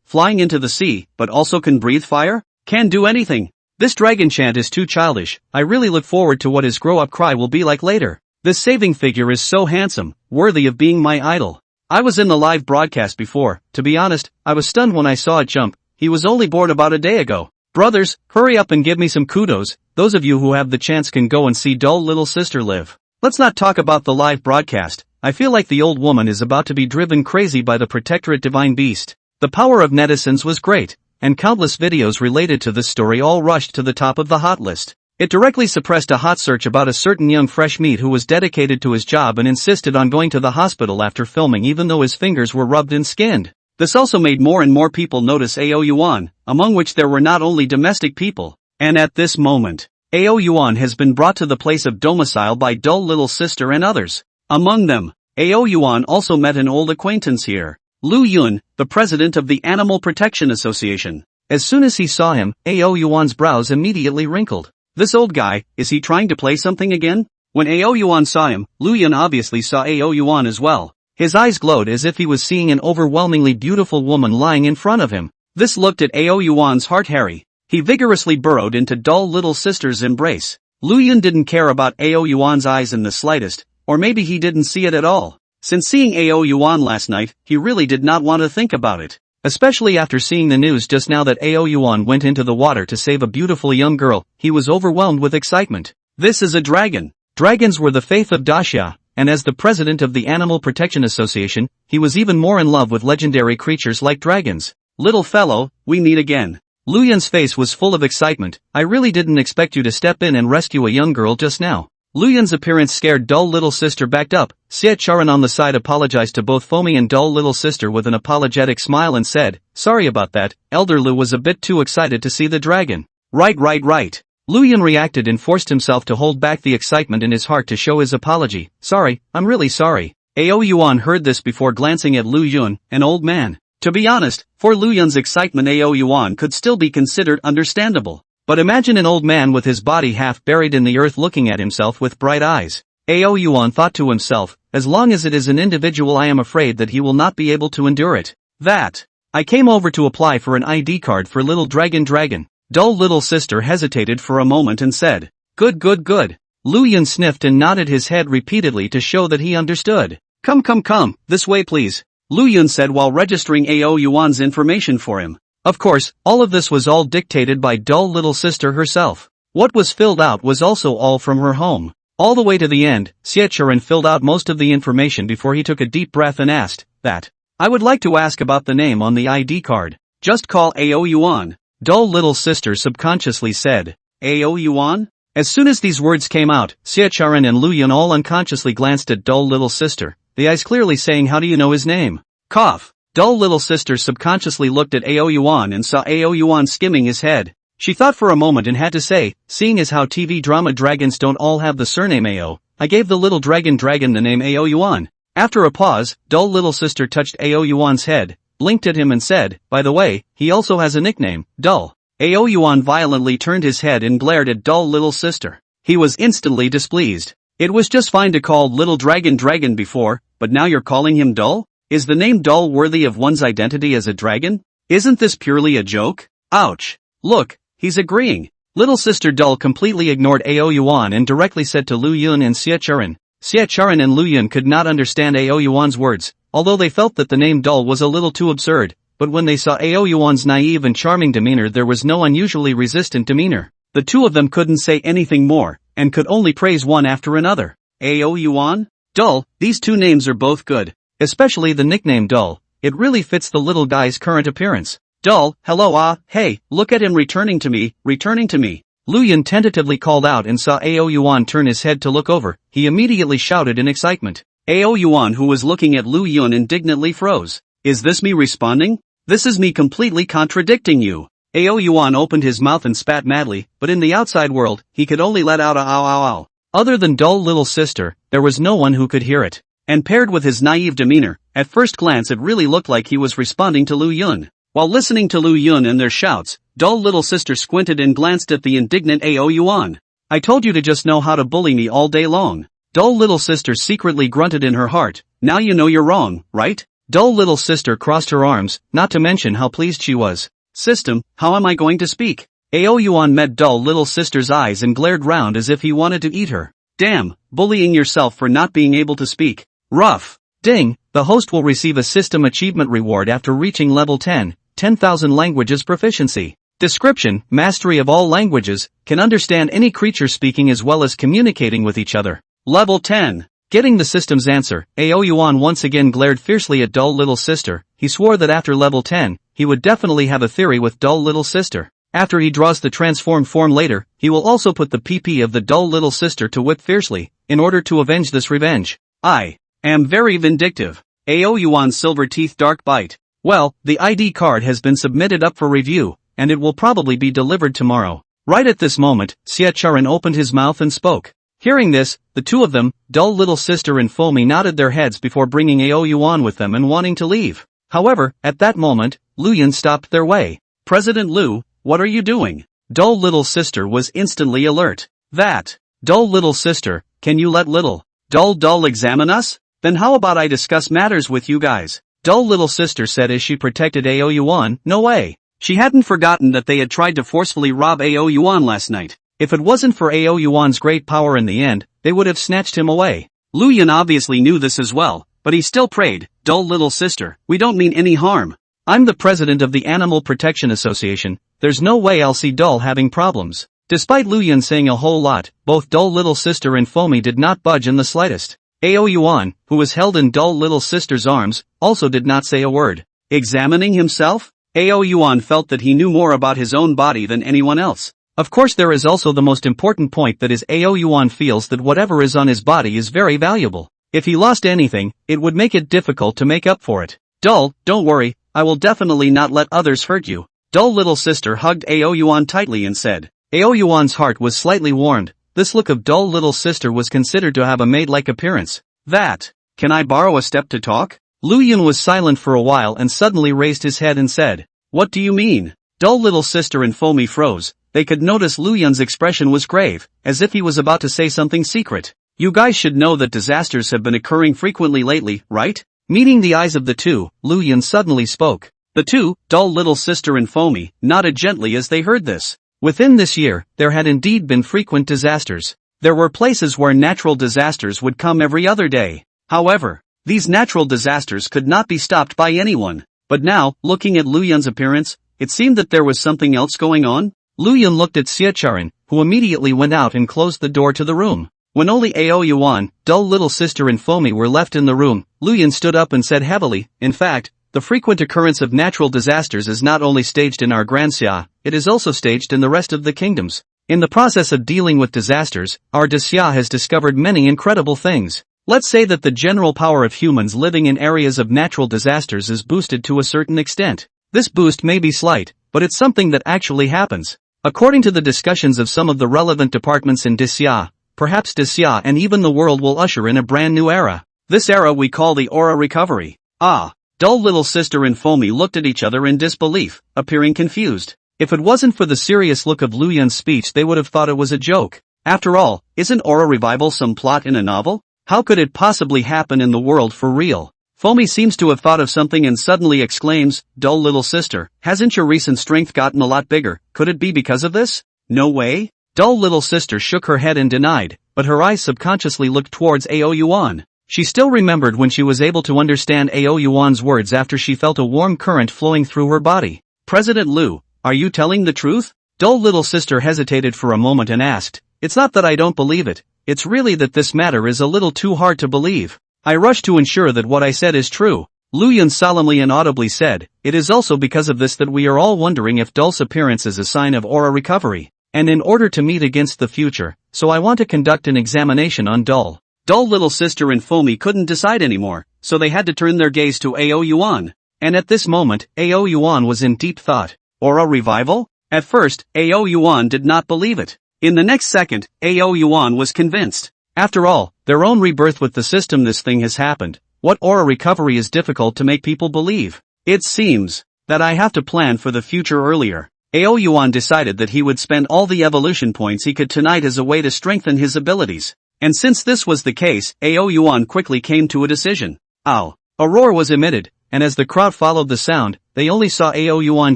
Flying into the sea, but also can breathe fire? Can do anything. This dragon chant is too childish. I really look forward to what his grow-up cry will be like later. This saving figure is so handsome, worthy of being my idol. I was in the live broadcast before. To be honest, I was stunned when I saw it jump. He was only born about a day ago. Brothers, hurry up and give me some kudos. Those of you who have the chance can go and see dull little sister live. Let's not talk about the live broadcast. I feel like the old woman is about to be driven crazy by the Protectorate Divine Beast. The power of netizens was great, and countless videos related to this story all rushed to the top of the hot list. It directly suppressed a hot search about a certain young fresh meat who was dedicated to his job and insisted on going to the hospital after filming even though his fingers were rubbed and skinned. This also made more and more people notice Ao Yuan, among which there were not only domestic people. And at this moment, Ao Yuan has been brought to the place of domicile by dull little sister and others. Among them, Ao Yuan also met an old acquaintance here, Lu Yuan, the president of the Animal Protection Association. As soon as he saw him, Ao Yuan's brows immediately wrinkled. This old guy, is he trying to play something again? When Ao Yuan saw him, Lu Yuan obviously saw Ao Yuan as well. His eyes glowed as if he was seeing an overwhelmingly beautiful woman lying in front of him. This looked at Ao Yuan's heart hairy. He vigorously burrowed into dull little sister's embrace. Lu Yuan didn't care about Ao Yuan's eyes in the slightest, or maybe he didn't see it at all. Since seeing Ao Yuan last night, he really did not want to think about it. Especially after seeing the news just now that Ao Yuan went into the water to save a beautiful young girl, he was overwhelmed with excitement. This is a dragon. Dragons were the faith of Daxia, and as the president of the Animal Protection Association, he was even more in love with legendary creatures like dragons. Little fellow, we meet again. Lu Yuan's face was full of excitement. I really didn't expect you to step in and rescue a young girl just now. Lu Yuan's appearance scared dull little sister backed up. Xie Charan on the side apologized to both Foamy and dull little sister with an apologetic smile and said, "Sorry about that, Elder Lu was a bit too excited to see the dragon." Right. Lu Yuan reacted and forced himself to hold back the excitement in his heart to show his apology. "Sorry, I'm really sorry." Ao Yuan heard this before glancing at Lu Yuan, an old man. To be honest, for Lu Yuan's excitement Ao Yuan could still be considered understandable. But imagine an old man with his body half buried in the earth looking at himself with bright eyes. Ao Yuan thought to himself, as long as it is an individual I am afraid that he will not be able to endure it. I came over to apply for an ID card for little dragon. Dull little sister hesitated for a moment and said, Good. Lu Yuan sniffed and nodded his head repeatedly to show that he understood. Come, this way please, Lu Yuan said while registering Ao Yuan's information for him. Of course, all of this was all dictated by dull little sister herself. What was filled out was also all from her home. All the way to the end, Xiachuan filled out most of the information before he took a deep breath and asked, "That. I would like to ask about the name on the ID card. Just call AO Yuan." Dull little sister subconsciously said, "AO Yuan?" As soon as these words came out, Xiachuan and Lu Yun all unconsciously glanced at dull little sister, the eyes clearly saying, "How do you know his name?" Cough. Dull little sister subconsciously looked at AO Yuan and saw AO Yuan skimming his head. She thought for a moment and had to say, "Seeing as how TV drama dragons don't all have the surname AO, I gave the little dragon the name AO Yuan." After a pause, dull little sister touched AO Yuan's head, blinked at him and said, "By the way, he also has a nickname, Dull." AO Yuan violently turned his head and glared at dull little sister. He was instantly displeased. "It was just fine to call little dragon before, but now you're calling him Dull? Is the name Dull worthy of one's identity as a dragon? Isn't this purely a joke? Ouch. Look, he's agreeing." Little sister Dull completely ignored AO Yuan and directly said to Lu Yun and Xiachuan. Xiachuan and Lu Yun could not understand AO Yuan's words, although they felt that the name Dull was a little too absurd, but when they saw AO Yuan's naive and charming demeanor, there was no unusually resistant demeanor. The two of them couldn't say anything more, and could only praise one after another. AO Yuan? Dull, these two names are both good. Especially the nickname Dull, it really fits the little guy's current appearance. Dull, hello hey, look at him returning to me. Lu Yun tentatively called out and saw AO Yuan turn his head to look over. He immediately shouted in excitement. AO Yuan, who was looking at Lu Yun, indignantly froze. "Is this me responding? This is me completely contradicting you." AO Yuan opened his mouth and spat madly, but in the outside world, he could only let out a ow ow ow. Other than dull little sister, there was no one who could hear it. And paired with his naive demeanor, at first glance it really looked like he was responding to Lu Yun. While listening to Lu Yun and their shouts, dull little sister squinted and glanced at the indignant AO Yuan. "I told you to just know how to bully me all day long." Dull little sister secretly grunted in her heart. "Now you know you're wrong, right?" Dull little sister crossed her arms, not to mention how pleased she was. "System, how am I going to speak?" AO Yuan met dull little sister's eyes and glared round as if he wanted to eat her. "Damn, bullying yourself for not being able to speak. Rough." Ding, the host will receive a system achievement reward after reaching level 10, 10,000 languages proficiency. Description, mastery of all languages, can understand any creature speaking as well as communicating with each other. Level 10. Getting the system's answer, AO Yuan once again glared fiercely at dull little sister. He swore that after level 10, he would definitely have a theory with dull little sister. After he draws the transformed form later, he will also put the PP of the dull little sister to whip fiercely, in order to avenge this revenge. "I am very vindictive." AO Yuan's silver teeth dark bite. "Well, the ID card has been submitted up for review, and it will probably be delivered tomorrow." Right at this moment, Xiachuan opened his mouth and spoke. Hearing this, the two of them, dull little sister and Foamy, nodded their heads before bringing AO Yuan with them and wanting to leave. However, at that moment, Lu Yun stopped their way. "President Lu, what are you doing?" Dull little sister was instantly alert. "That. Dull little sister, can you let little dull examine us? Then how about I discuss matters with you guys?" Dull little sister said as she protected AO Yuan. No way. She hadn't forgotten that they had tried to forcefully rob AO Yuan last night. If it wasn't for AO Yuan's great power in the end, they would have snatched him away. Lu Yun obviously knew this as well, but he still prayed, "Dull little sister, we don't mean any harm. I'm the president of the Animal Protection Association, there's no way I'll see Dull having problems." Despite Lu Yun saying a whole lot, both dull little sister and Foamy did not budge in the slightest. AO Yuan, who was held in dull little sister's arms, also did not say a word. Examining himself? AO Yuan felt that he knew more about his own body than anyone else. Of course, there is also the most important point, that is AO Yuan feels that whatever is on his body is very valuable. If he lost anything, it would make it difficult to make up for it. "Dull, don't worry, I will definitely not let others hurt you." Dull little sister hugged AO Yuan tightly and said. AO Yuan's heart was slightly warmed. This look of dull little sister was considered to have a maid-like appearance. "That. Can I borrow a step to talk?" Lu Yun was silent for a while and suddenly raised his head and said. "What do you mean?" Dull little sister and Foamy froze. They could notice Lu Yun's expression was grave, as if he was about to say something secret. "You guys should know that disasters have been occurring frequently lately, right?" Meeting the eyes of the two, Lu Yun suddenly spoke. The two, dull little sister and Foamy, nodded gently as they heard this. Within this year, there had indeed been frequent disasters. There were places where natural disasters would come every other day. However, these natural disasters could not be stopped by anyone. But now, looking at Lu Yun's appearance, it seemed that there was something else going on. Lu Yun looked at Xiachuan, who immediately went out and closed the door to the room. When only Ao Yuan, dull little sister and Fomi were left in the room, Yuan stood up and said heavily, in fact, the frequent occurrence of natural disasters is not only staged in our Grand Xia, it is also staged in the rest of the kingdoms. In the process of dealing with disasters, our Daxia has discovered many incredible things. Let's say that the general power of humans living in areas of natural disasters is boosted to a certain extent. This boost may be slight, but it's something that actually happens. According to the discussions of some of the relevant departments in Daxia, perhaps Daxia and even the world will usher in a brand new era. This era we call the aura recovery. Dull little sister and Fomi looked at each other in disbelief, appearing confused. If it wasn't for the serious look of Yuan's speech, they would have thought it was a joke. After all, isn't aura revival some plot in a novel? How could it possibly happen in the world for real? Fomi seems to have thought of something and suddenly exclaims, "Dull little sister, hasn't your recent strength gotten a lot bigger? Could it be because of this?" "No way." Dull little sister shook her head and denied, but her eyes subconsciously looked towards Ao Yuan. She still remembered when she was able to understand Ao Yuan's words after she felt a warm current flowing through her body. "President Liu, are you telling the truth?" Dull little sister hesitated for a moment and asked, "It's not that I don't believe it, it's really that this matter is a little too hard to believe. I rush to ensure that what I said is true." Yuan solemnly and audibly said, "It is also because of this that we are all wondering if Dull's appearance is a sign of aura recovery. And in order to meet against the future, so I want to conduct an examination on Dull." Dull little sister and Fomi couldn't decide anymore, so they had to turn their gaze to Ao Yuan. And at this moment, Ao Yuan was in deep thought. Aura revival? At first, Ao Yuan did not believe it. In the next second, Ao Yuan was convinced. After all, their own rebirth with the system, this thing has happened. What aura recovery is difficult to make people believe? It seems that I have to plan for the future earlier. Ao Yuan decided that he would spend all the evolution points he could tonight as a way to strengthen his abilities. And since this was the case, Ao Yuan quickly came to a decision. Ow! A roar was emitted, and as the crowd followed the sound, they only saw Ao Yuan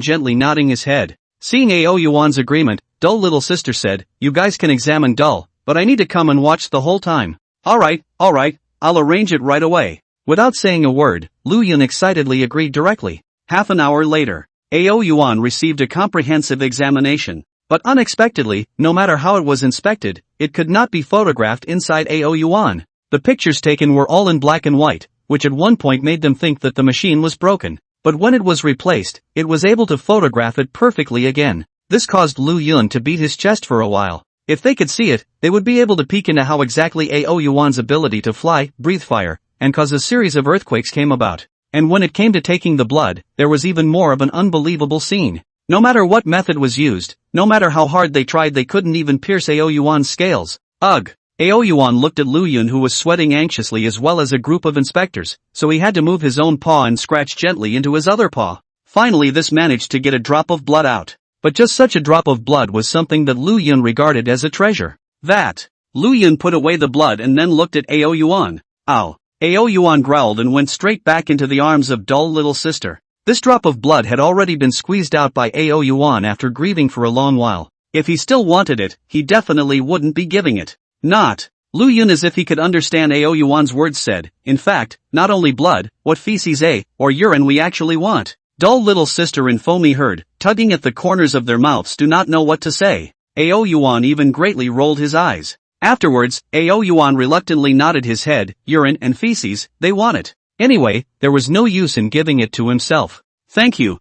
gently nodding his head. Seeing Ao Yuan's agreement, Dull little sister said, "You guys can examine Dull, but I need to come and watch the whole time." Alright, I'll arrange it right away." Without saying a word, Yuan excitedly agreed directly. Half an hour later, Ao Yuan received a comprehensive examination. But unexpectedly, no matter how it was inspected, it could not be photographed inside Ao Yuan. The pictures taken were all in black and white, which at one point made them think that the machine was broken. But when it was replaced, it was able to photograph it perfectly again. This caused Yuan to beat his chest for a while. If they could see it, they would be able to peek into how exactly Ao Yuan's ability to fly, breathe fire, and cause a series of earthquakes came about. And when it came to taking the blood, there was even more of an unbelievable scene. No matter what method was used, no matter how hard they tried, they couldn't even pierce Ao Yuan's scales. Ugh! Ao Yuan looked at Yuan, who was sweating anxiously, as well as a group of inspectors, so he had to move his own paw and scratch gently into his other paw. Finally this managed to get a drop of blood out. But just such a drop of blood was something that Yuan regarded as a treasure. Yuan put away the blood and then looked at Ao Yuan. Ow! Ao Yuan growled and went straight back into the arms of Dull little sister. This drop of blood had already been squeezed out by Ao Yuan after grieving for a long while. If he still wanted it, he definitely wouldn't be giving it. Not. Yuan, as if he could understand Ao Yuan's words, said, "In fact, not only blood, what feces or urine we actually want." Dull little sister and Fomi heard, tugging at the corners of their mouths, do not know what to say. Ao Yuan even greatly rolled his eyes. Afterwards, Ao Yuan reluctantly nodded his head. Urine and feces, they want it. Anyway, there was no use in giving it to himself. Thank you.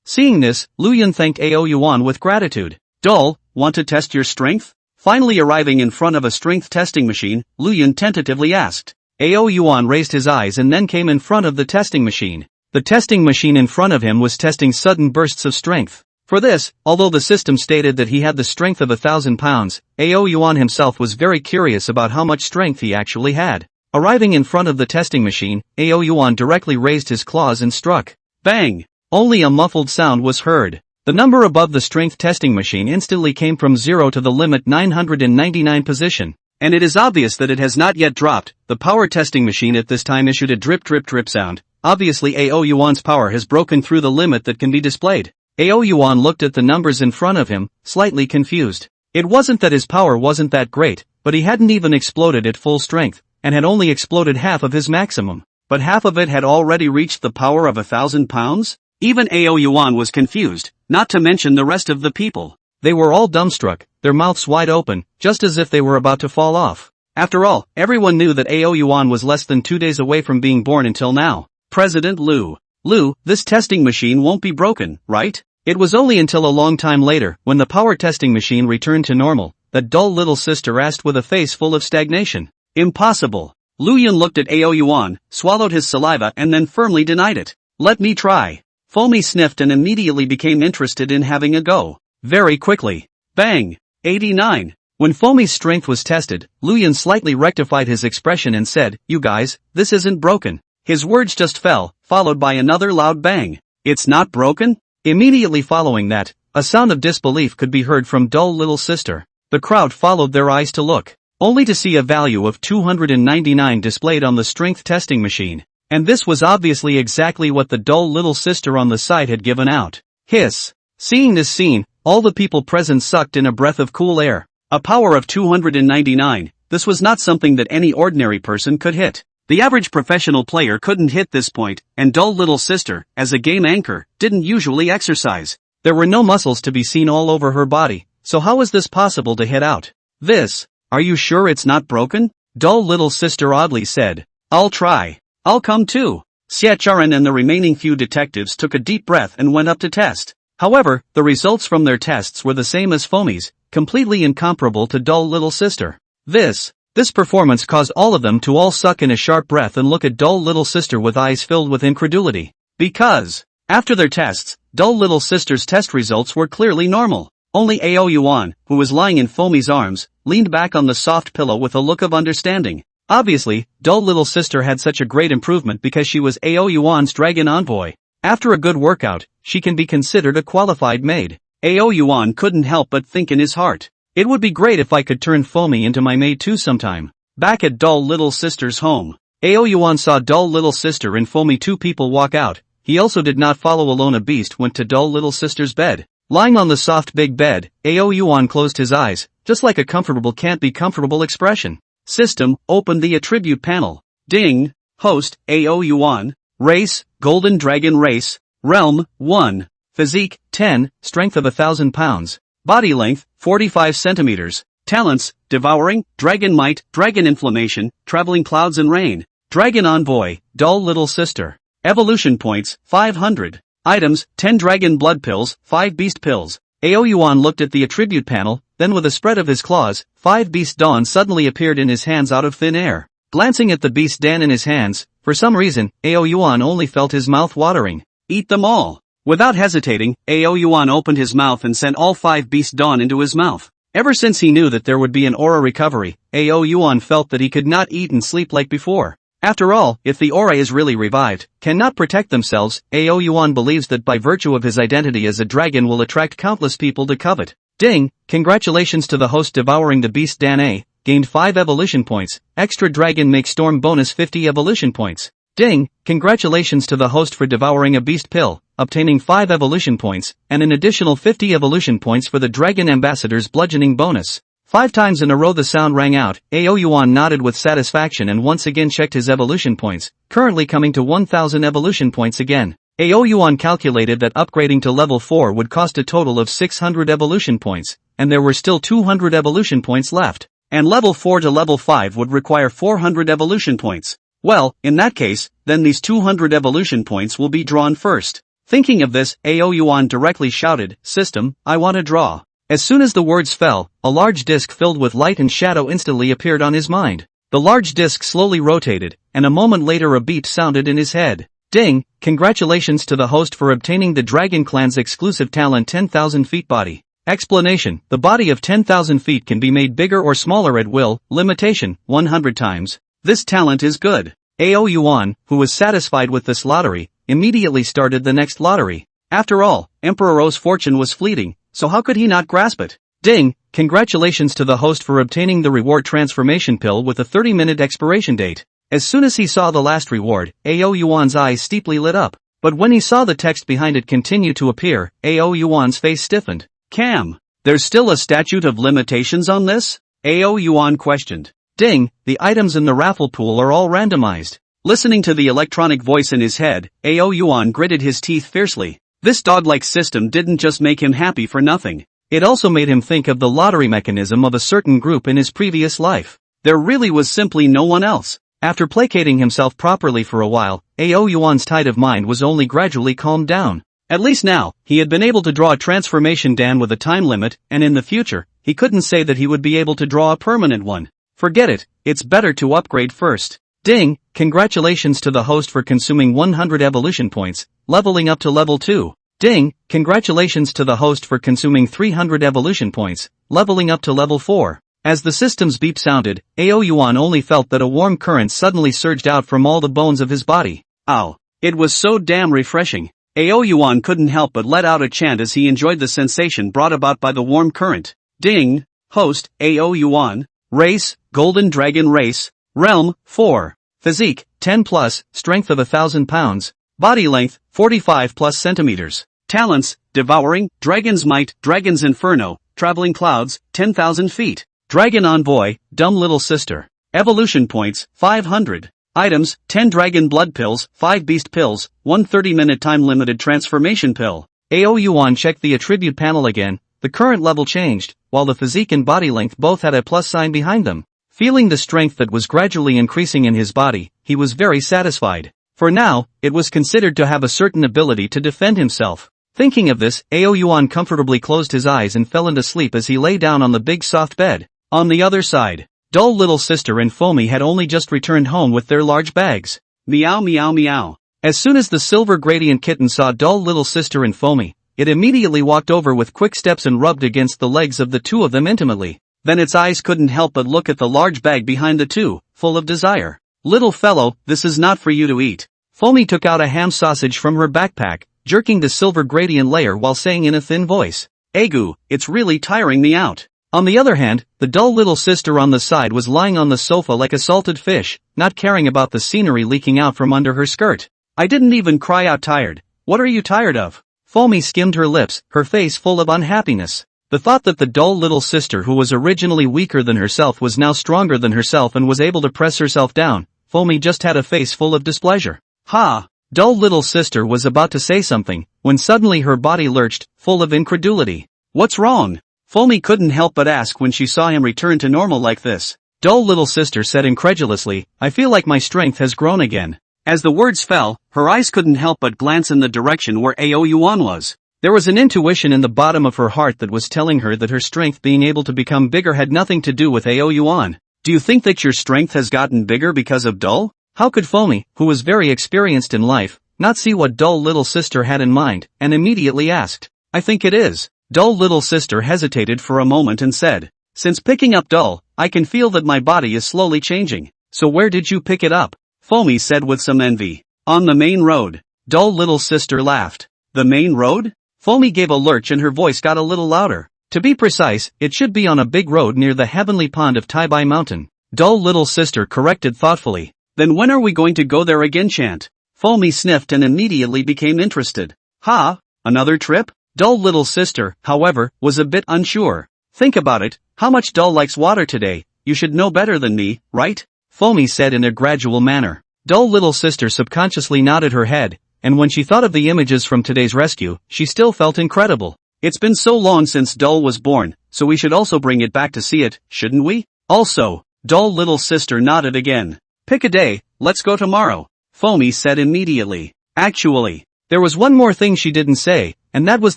Seeing this, Yuan thanked Ao Yuan with gratitude. Dull, want to test your strength? Finally arriving in front of a strength testing machine, Yuan tentatively asked. Ao Yuan raised his eyes and then came in front of the testing machine. The testing machine in front of him was testing sudden bursts of strength. For this, although the system stated that he had the strength of 1,000 pounds, Ao Yuan himself was very curious about how much strength he actually had. Arriving in front of the testing machine, Ao Yuan directly raised his claws and struck. Bang! Only a muffled sound was heard. The number above the strength testing machine instantly came from 0 to the limit 999 position. And it is obvious that it has not yet dropped. The power testing machine at this time issued a drip drip drip sound. Obviously Ao Yuan's power has broken through the limit that can be displayed. Ao Yuan looked at the numbers in front of him, slightly confused. It wasn't that his power wasn't that great, but he hadn't even exploded at full strength, and had only exploded half of his maximum. But half of it had already reached the power of 1,000 pounds? Even Ao Yuan was confused, not to mention the rest of the people. They were all dumbstruck. their mouths wide open, just as if they were about to fall off. After all, everyone knew that Yuan was less than 2 days away from being born until now. President Lu, this testing machine won't be broken, right? It was only until a long time later, when the power testing machine returned to normal, that dull little sister asked with a face full of stagnation. Impossible. Yuan looked at Yuan, swallowed his saliva and then firmly denied it. Let me try. Foamy sniffed and immediately became interested in having a go. Very quickly. Bang! 89. When Foamy's strength was tested, Yuan slightly rectified his expression and said, "You guys, this isn't broken." His words just fell, followed by another loud bang. It's not broken? Immediately following that, a sound of disbelief could be heard from dull little sister. The crowd followed their eyes to look, only to see a value of 299 displayed on the strength testing machine. And this was obviously exactly what the dull little sister on the side had given out. Hiss. Seeing this scene, all the people present sucked in a breath of cool air. A power of 299, this was not something that any ordinary person could hit. The average professional player couldn't hit this point, and dull little sister, as a game anchor, didn't usually exercise. There were no muscles to be seen all over her body, so how was this possible to hit out? This, are you sure it's not broken? Dull little sister oddly said. I'll try. I'll come too. Xiacharan and the remaining few detectives took a deep breath and went up to test. However, the results from their tests were the same as Foamy's, completely incomparable to dull little sister. This performance caused all of them to all suck in a sharp breath and look at dull little sister with eyes filled with incredulity. Because, after their tests, dull little sister's test results were clearly normal. Only Yuan, who was lying in Foamy's arms, leaned back on the soft pillow with a look of understanding. Obviously, dull little sister had such a great improvement because she was Yuan's dragon envoy. After a good workout, she can be considered a qualified maid. Yuan couldn't help but think in his heart, it would be great if I could turn Foamy into my maid too sometime. Back at dull little sister's home, Yuan saw dull little sister and Foamy two people walk out. He also did not follow alone. A beast went to dull little sister's bed. Lying on the soft big bed, Yuan closed his eyes, just like a comfortable can't be comfortable expression. System, open the attribute panel. Ding. Host, Yuan. Race, Golden Dragon Race. Realm, 1. Physique, 10, strength of 1,000 pounds. Body length, 45 centimeters. Talents, Devouring, Dragon Might, Dragon Inflammation, Traveling Clouds and Rain. Dragon Envoy, Dull Little Sister. Evolution points, 500. Items, 10 Dragon Blood Pills, 5 Beast Pills. Yuan looked at the attribute panel, then with a spread of his claws, 5 Beast Dawn suddenly appeared in his hands out of thin air. Glancing at the Beast Dan in his hands, for some reason, Yuan only felt his mouth watering. Eat them all. Without hesitating, Yuan opened his mouth and sent all 5 Beast Dawn into his mouth. Ever since he knew that there would be an aura recovery, Yuan felt that he could not eat and sleep like before. After all, if the aura is really revived, cannot protect themselves, Yuan believes that by virtue of his identity as a dragon will attract countless people to covet. Ding, congratulations to the host devouring the Beast Dan A, gained 5 evolution points, extra dragon make storm bonus 50 evolution points. Ding, congratulations to the host for devouring a beast pill, obtaining 5 evolution points, and an additional 50 evolution points for the Dragon Ambassador's bludgeoning bonus. 5 times in a row the sound rang out. Yuan nodded with satisfaction and once again checked his evolution points, currently coming to 1,000 evolution points again. Yuan calculated that upgrading to level 4 would cost a total of 600 evolution points, and there were still 200 evolution points left. And level 4 to level 5 would require 400 evolution points. Well, in that case, then these 200 evolution points will be drawn first. Thinking of this, Yuan directly shouted, "System, I want to draw." As soon as the words fell, a large disc filled with light and shadow instantly appeared on his mind. The large disc slowly rotated, and a moment later a beep sounded in his head. Ding, congratulations to the host for obtaining the Dragon Clan's exclusive talent 10,000 feet body. Explanation, the body of 10,000 feet can be made bigger or smaller at will, limitation, 100 times. This talent is good. Yuan, who was satisfied with this lottery, immediately started the next lottery. After all, Emperor O's fortune was fleeting, so how could he not grasp it? Ding, congratulations to the host for obtaining the reward transformation pill with a 30-minute expiration date. As soon as he saw the last reward, Yuan's eyes steeply lit up. But when he saw the text behind it continue to appear, Yuan's face stiffened. Cam, there's still a statute of limitations on this? Yuan questioned. Ding, the items in the raffle pool are all randomized. Listening to the electronic voice in his head, Yuan gritted his teeth fiercely. This dog-like system didn't just make him happy for nothing. It also made him think of the lottery mechanism of a certain group in his previous life. There really was simply no one else. After placating himself properly for a while, Yuan's tide of mind was only gradually calmed down. At least now, he had been able to draw a transformation dam with a time limit, and in the future, he couldn't say that he would be able to draw a permanent one. Forget it, it's better to upgrade first. Ding, congratulations to the host for consuming 100 evolution points, leveling up to level 2. Ding, congratulations to the host for consuming 300 evolution points, leveling up to level 4. As the system's beep sounded, Yuan only felt that a warm current suddenly surged out from all the bones of his body. Ow. It was so damn refreshing. Yuan couldn't help but let out a chant as he enjoyed the sensation brought about by the warm current. Ding, host, Yuan, race, Golden Dragon race, realm, 4, physique, 10 plus, strength of 1,000 pounds, body length, 45 plus centimeters, talents, devouring, dragon's might, dragon's inferno, traveling clouds, 10,000 feet, dragon envoy, dumb little sister, evolution points, 500. Items, 10 dragon blood pills, 5 beast pills, 1 30-minute time-limited transformation pill. Yuan checked the attribute panel again. The current level changed, while the physique and body length both had a plus sign behind them. Feeling the strength that was gradually increasing in his body, he was very satisfied. For now, it was considered to have a certain ability to defend himself. Thinking of this, Yuan comfortably closed his eyes and fell into sleep as he lay down on the big soft bed. On the other side, dull little sister and Foamy had only just returned home with their large bags. Meow meow meow. As soon as the silver gradient kitten saw dull little sister and Foamy, it immediately walked over with quick steps and rubbed against the legs of the two of them intimately. Then its eyes couldn't help but look at the large bag behind the two, full of desire. Little fellow, this is not for you to eat. Foamy took out a ham sausage from her backpack, jerking the silver gradient layer while saying in a thin voice, "Egu, it's really tiring me out." On the other hand, the dull little sister on the side was lying on the sofa like a salted fish, not caring about the scenery leaking out from under her skirt. I didn't even cry out tired. What are you tired of? Foamy skimmed her lips, her face full of unhappiness. The thought that the dull little sister who was originally weaker than herself was now stronger than herself and was able to press herself down, Foamy just had a face full of displeasure. Ha! Dull little sister was about to say something, when suddenly her body lurched, full of incredulity. What's wrong? Foamy couldn't help but ask when she saw him return to normal like this. Dull little sister said incredulously, I feel like my strength has grown again. As the words fell, her eyes couldn't help but glance in the direction where Yuan was. There was an intuition in the bottom of her heart that was telling her that her strength being able to become bigger had nothing to do with Yuan. Do you think that your strength has gotten bigger because of Dull? How could Foamy, who was very experienced in life, not see what Dull little sister had in mind, and immediately asked, I think it is. Dull little sister hesitated for a moment and said, since picking up Dull, I can feel that my body is slowly changing. So where did you pick it up? Foamy said with some envy. On the main road. Dull little sister laughed. The main road? Foamy gave a lurch and her voice got a little louder. To be precise, it should be on a big road near the heavenly pond of Taibai Mountain. Dull little sister corrected thoughtfully. Then when are we going to go there again, chant? Foamy sniffed and immediately became interested. Ha? Another trip? Dull little sister, however, was a bit unsure. Think about it, how much Dull likes water today, you should know better than me, right? Foamy said in a gradual manner. Dull little sister subconsciously nodded her head, and when she thought of the images from today's rescue, she still felt incredible. It's been so long since Dull was born, so we should also bring it back to see it, shouldn't we? Also, Dull little sister nodded again. Pick a day, let's go tomorrow. Foamy said immediately. Actually, there was one more thing she didn't say, and that was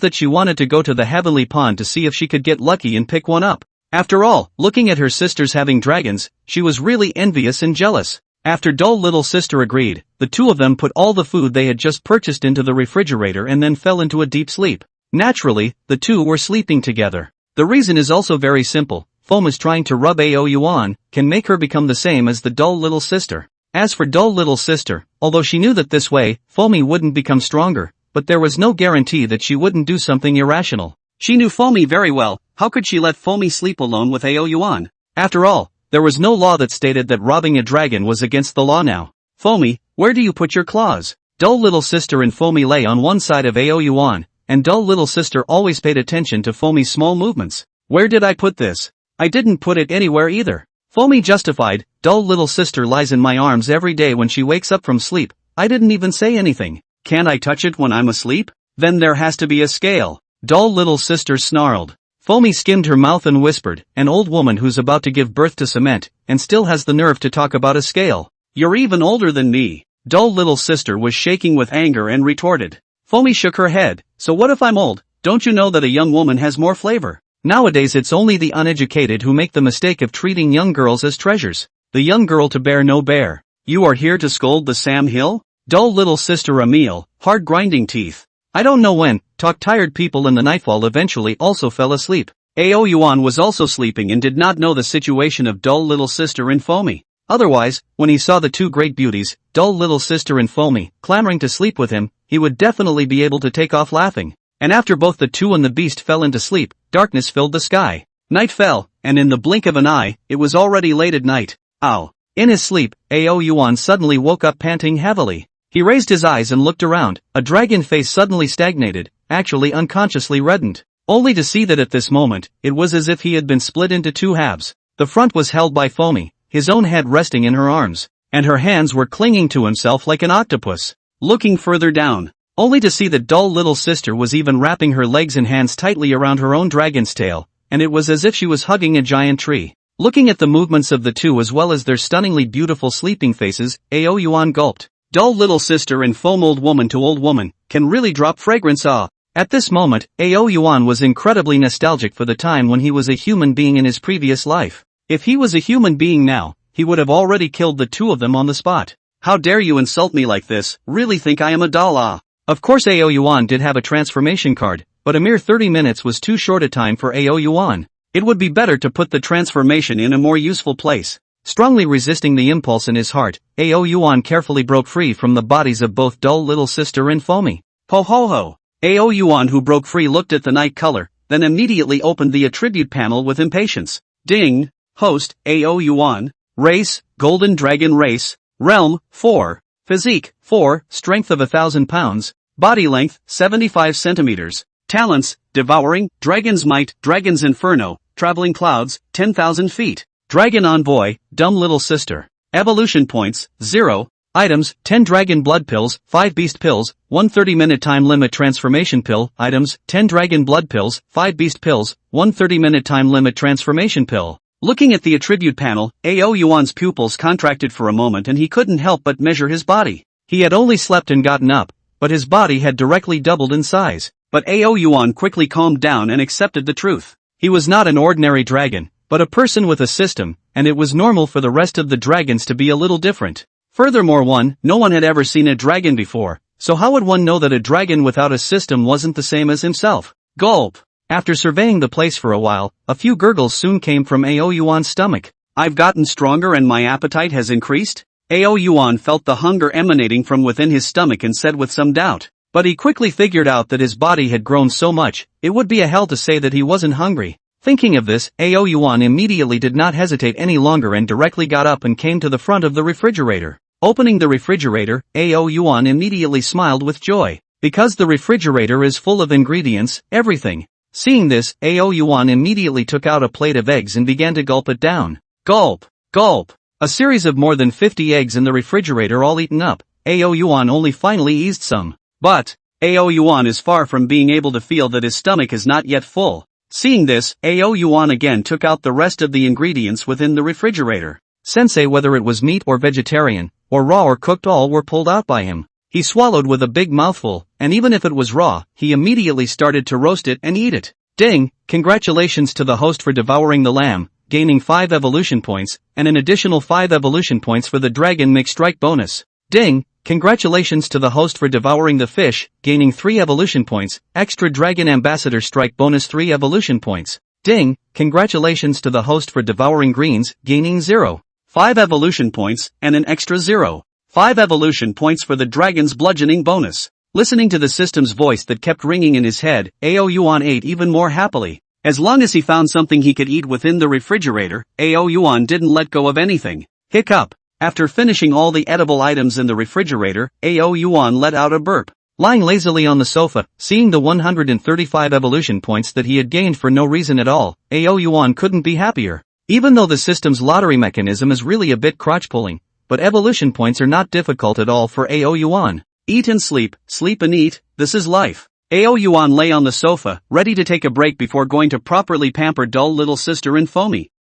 that she wanted to go to the heavenly pond to see if she could get lucky and pick one up. After all, looking at her sisters having dragons, she was really envious and jealous. After Dull little sister agreed, the two of them put all the food they had just purchased into the refrigerator and then fell into a deep sleep. Naturally, the two were sleeping together. The reason is also very simple. Foam trying to rub Yuan can make her become the same as the dull little sister. As for dull little sister, although she knew that this way, Foamy wouldn't become stronger, but there was no guarantee that she wouldn't do something irrational. She knew Foamy very well, how could she let Foamy sleep alone with Yuan? After all, there was no law that stated that robbing a dragon was against the law now. Foamy, where do you put your claws? Dull little sister and Foamy lay on one side of Yuan, and dull little sister always paid attention to Foamy's small movements. Where did I put this? I didn't put it anywhere either. Foamy justified, dull little sister lies in my arms every day when she wakes up from sleep. I didn't even say anything. Can't I touch it when I'm asleep? Then there has to be a scale. Dull little sister snarled. Foamy skimmed her mouth and whispered, "An old woman who's about to give birth to cement, and still has the nerve to talk about a scale. You're even older than me." Dull little sister was shaking with anger and retorted. Foamy shook her head, "So what if I'm old? Don't you know that a young woman has more flavor? Nowadays it's only the uneducated who make the mistake of treating young girls as treasures. The young girl to bear no bear. You are here to scold the Sam Hill?" Dull little sister Emile, hard grinding teeth. "I don't know when." Talk tired people in the nightfall eventually also fell asleep. Ao Yuan was also sleeping and did not know the situation of dull little sister and Foamy. Otherwise, when he saw the two great beauties, dull little sister and Foamy, clamoring to sleep with him, he would definitely be able to take off laughing. And after both the two and the beast fell into sleep, darkness filled the sky. Night fell, and in the blink of an eye, it was already late at night. Ow. In his sleep, Ao Yuan suddenly woke up panting heavily. He raised his eyes and looked around. A dragon face suddenly stagnated, actually unconsciously reddened. Only to see that at this moment, it was as if he had been split into two halves. The front was held by Foamy, his own head resting in her arms, and her hands were clinging to himself like an octopus. Looking further down, only to see that dull little sister was even wrapping her legs and hands tightly around her own dragon's tail, and it was as if she was hugging a giant tree. Looking at the movements of the two as well as their stunningly beautiful sleeping faces, Ao Yuan gulped. Dull little sister and foam old woman to old woman, can really drop fragrance. At this moment, Ao Yuan was incredibly nostalgic for the time when he was a human being in his previous life. If he was a human being now, he would have already killed the two of them on the spot. "How dare you insult me like this? Really think I am a doll?" Of course Ao Yuan did have a transformation card, but a mere 30 minutes was too short a time for Ao Yuan. It would be better to put the transformation in a more useful place. Strongly resisting the impulse in his heart, Ao Yuan carefully broke free from the bodies of both dull little sister and Foamy. "Ho ho ho." Ao Yuan who broke free looked at the night color, then immediately opened the attribute panel with impatience. Ding. Host, Ao Yuan. Race, Golden Dragon Race. Realm, 4. Physique, 4. Strength of 1,000 pounds. Body length, 75 centimeters. Talents, Devouring, Dragon's Might, Dragon's Inferno, Traveling Clouds, 10,000 feet. Dragon Envoy, Dumb Little Sister. Evolution points, 0. Items, 10 Dragon Blood Pills, 5 Beast Pills, 1 30-minute time limit transformation pill. Items, 10 Dragon Blood Pills, 5 Beast Pills, 1 30-minute time limit transformation pill. Looking at the attribute panel, Ao Yuan's pupils contracted for a moment and he couldn't help but measure his body. He had only slept and gotten up, but his body had directly doubled in size. But Ao Yuan quickly calmed down and accepted the truth. He was not an ordinary dragon, but a person with a system, and it was normal for the rest of the dragons to be a little different. Furthermore, no one had ever seen a dragon before, so how would one know that a dragon without a system wasn't the same as himself? Gulp! After surveying the place for a while, a few gurgles soon came from Ao Yuan's stomach. "I've gotten stronger and my appetite has increased?" Ao Yuan felt the hunger emanating from within his stomach and said with some doubt. But he quickly figured out that his body had grown so much, it would be a hell to say that he wasn't hungry. Thinking of this, Ao Yuan immediately did not hesitate any longer and directly got up and came to the front of the refrigerator. Opening the refrigerator, Ao Yuan immediately smiled with joy. Because the refrigerator is full of ingredients, everything. Seeing this, Ao Yuan immediately took out a plate of eggs and began to gulp it down. Gulp! Gulp! A series of more than 50 eggs in the refrigerator all eaten up. Ao Yuan only finally eased some. But, Ao Yuan is far from being able to feel that his stomach is not yet full. Seeing this, Ao Yuan again took out the rest of the ingredients within the refrigerator. Sensei, whether it was meat or vegetarian, or raw or cooked, all were pulled out by him. He swallowed with a big mouthful, and even if it was raw, he immediately started to roast it and eat it. Ding! Congratulations to the host for devouring the lamb, gaining 5 evolution points, and an additional 5 evolution points for the Dragon Mix Strike bonus. Ding! Congratulations to the host for devouring the fish, gaining 3 evolution points, extra Dragon Ambassador Strike bonus 3 evolution points. Ding! Congratulations to the host for devouring greens, gaining 0.5 evolution points, and an extra 0.5 evolution points for the Dragon's Bludgeoning bonus. Listening to the system's voice that kept ringing in his head, Ao Yuan ate even more happily. As long as he found something he could eat within the refrigerator, Ao Yuan didn't let go of anything. Hiccup! After finishing all the edible items in the refrigerator, Ao Yuan let out a burp. Lying lazily on the sofa, seeing the 135 evolution points that he had gained for no reason at all, Ao Yuan couldn't be happier. Even though the system's lottery mechanism is really a bit crotch-pulling, but evolution points are not difficult at all for Ao Yuan. Eat and sleep and eat, this is life. Ao Yuan lay on the sofa, ready to take a break before going to properly pamper dull little sister in foamy.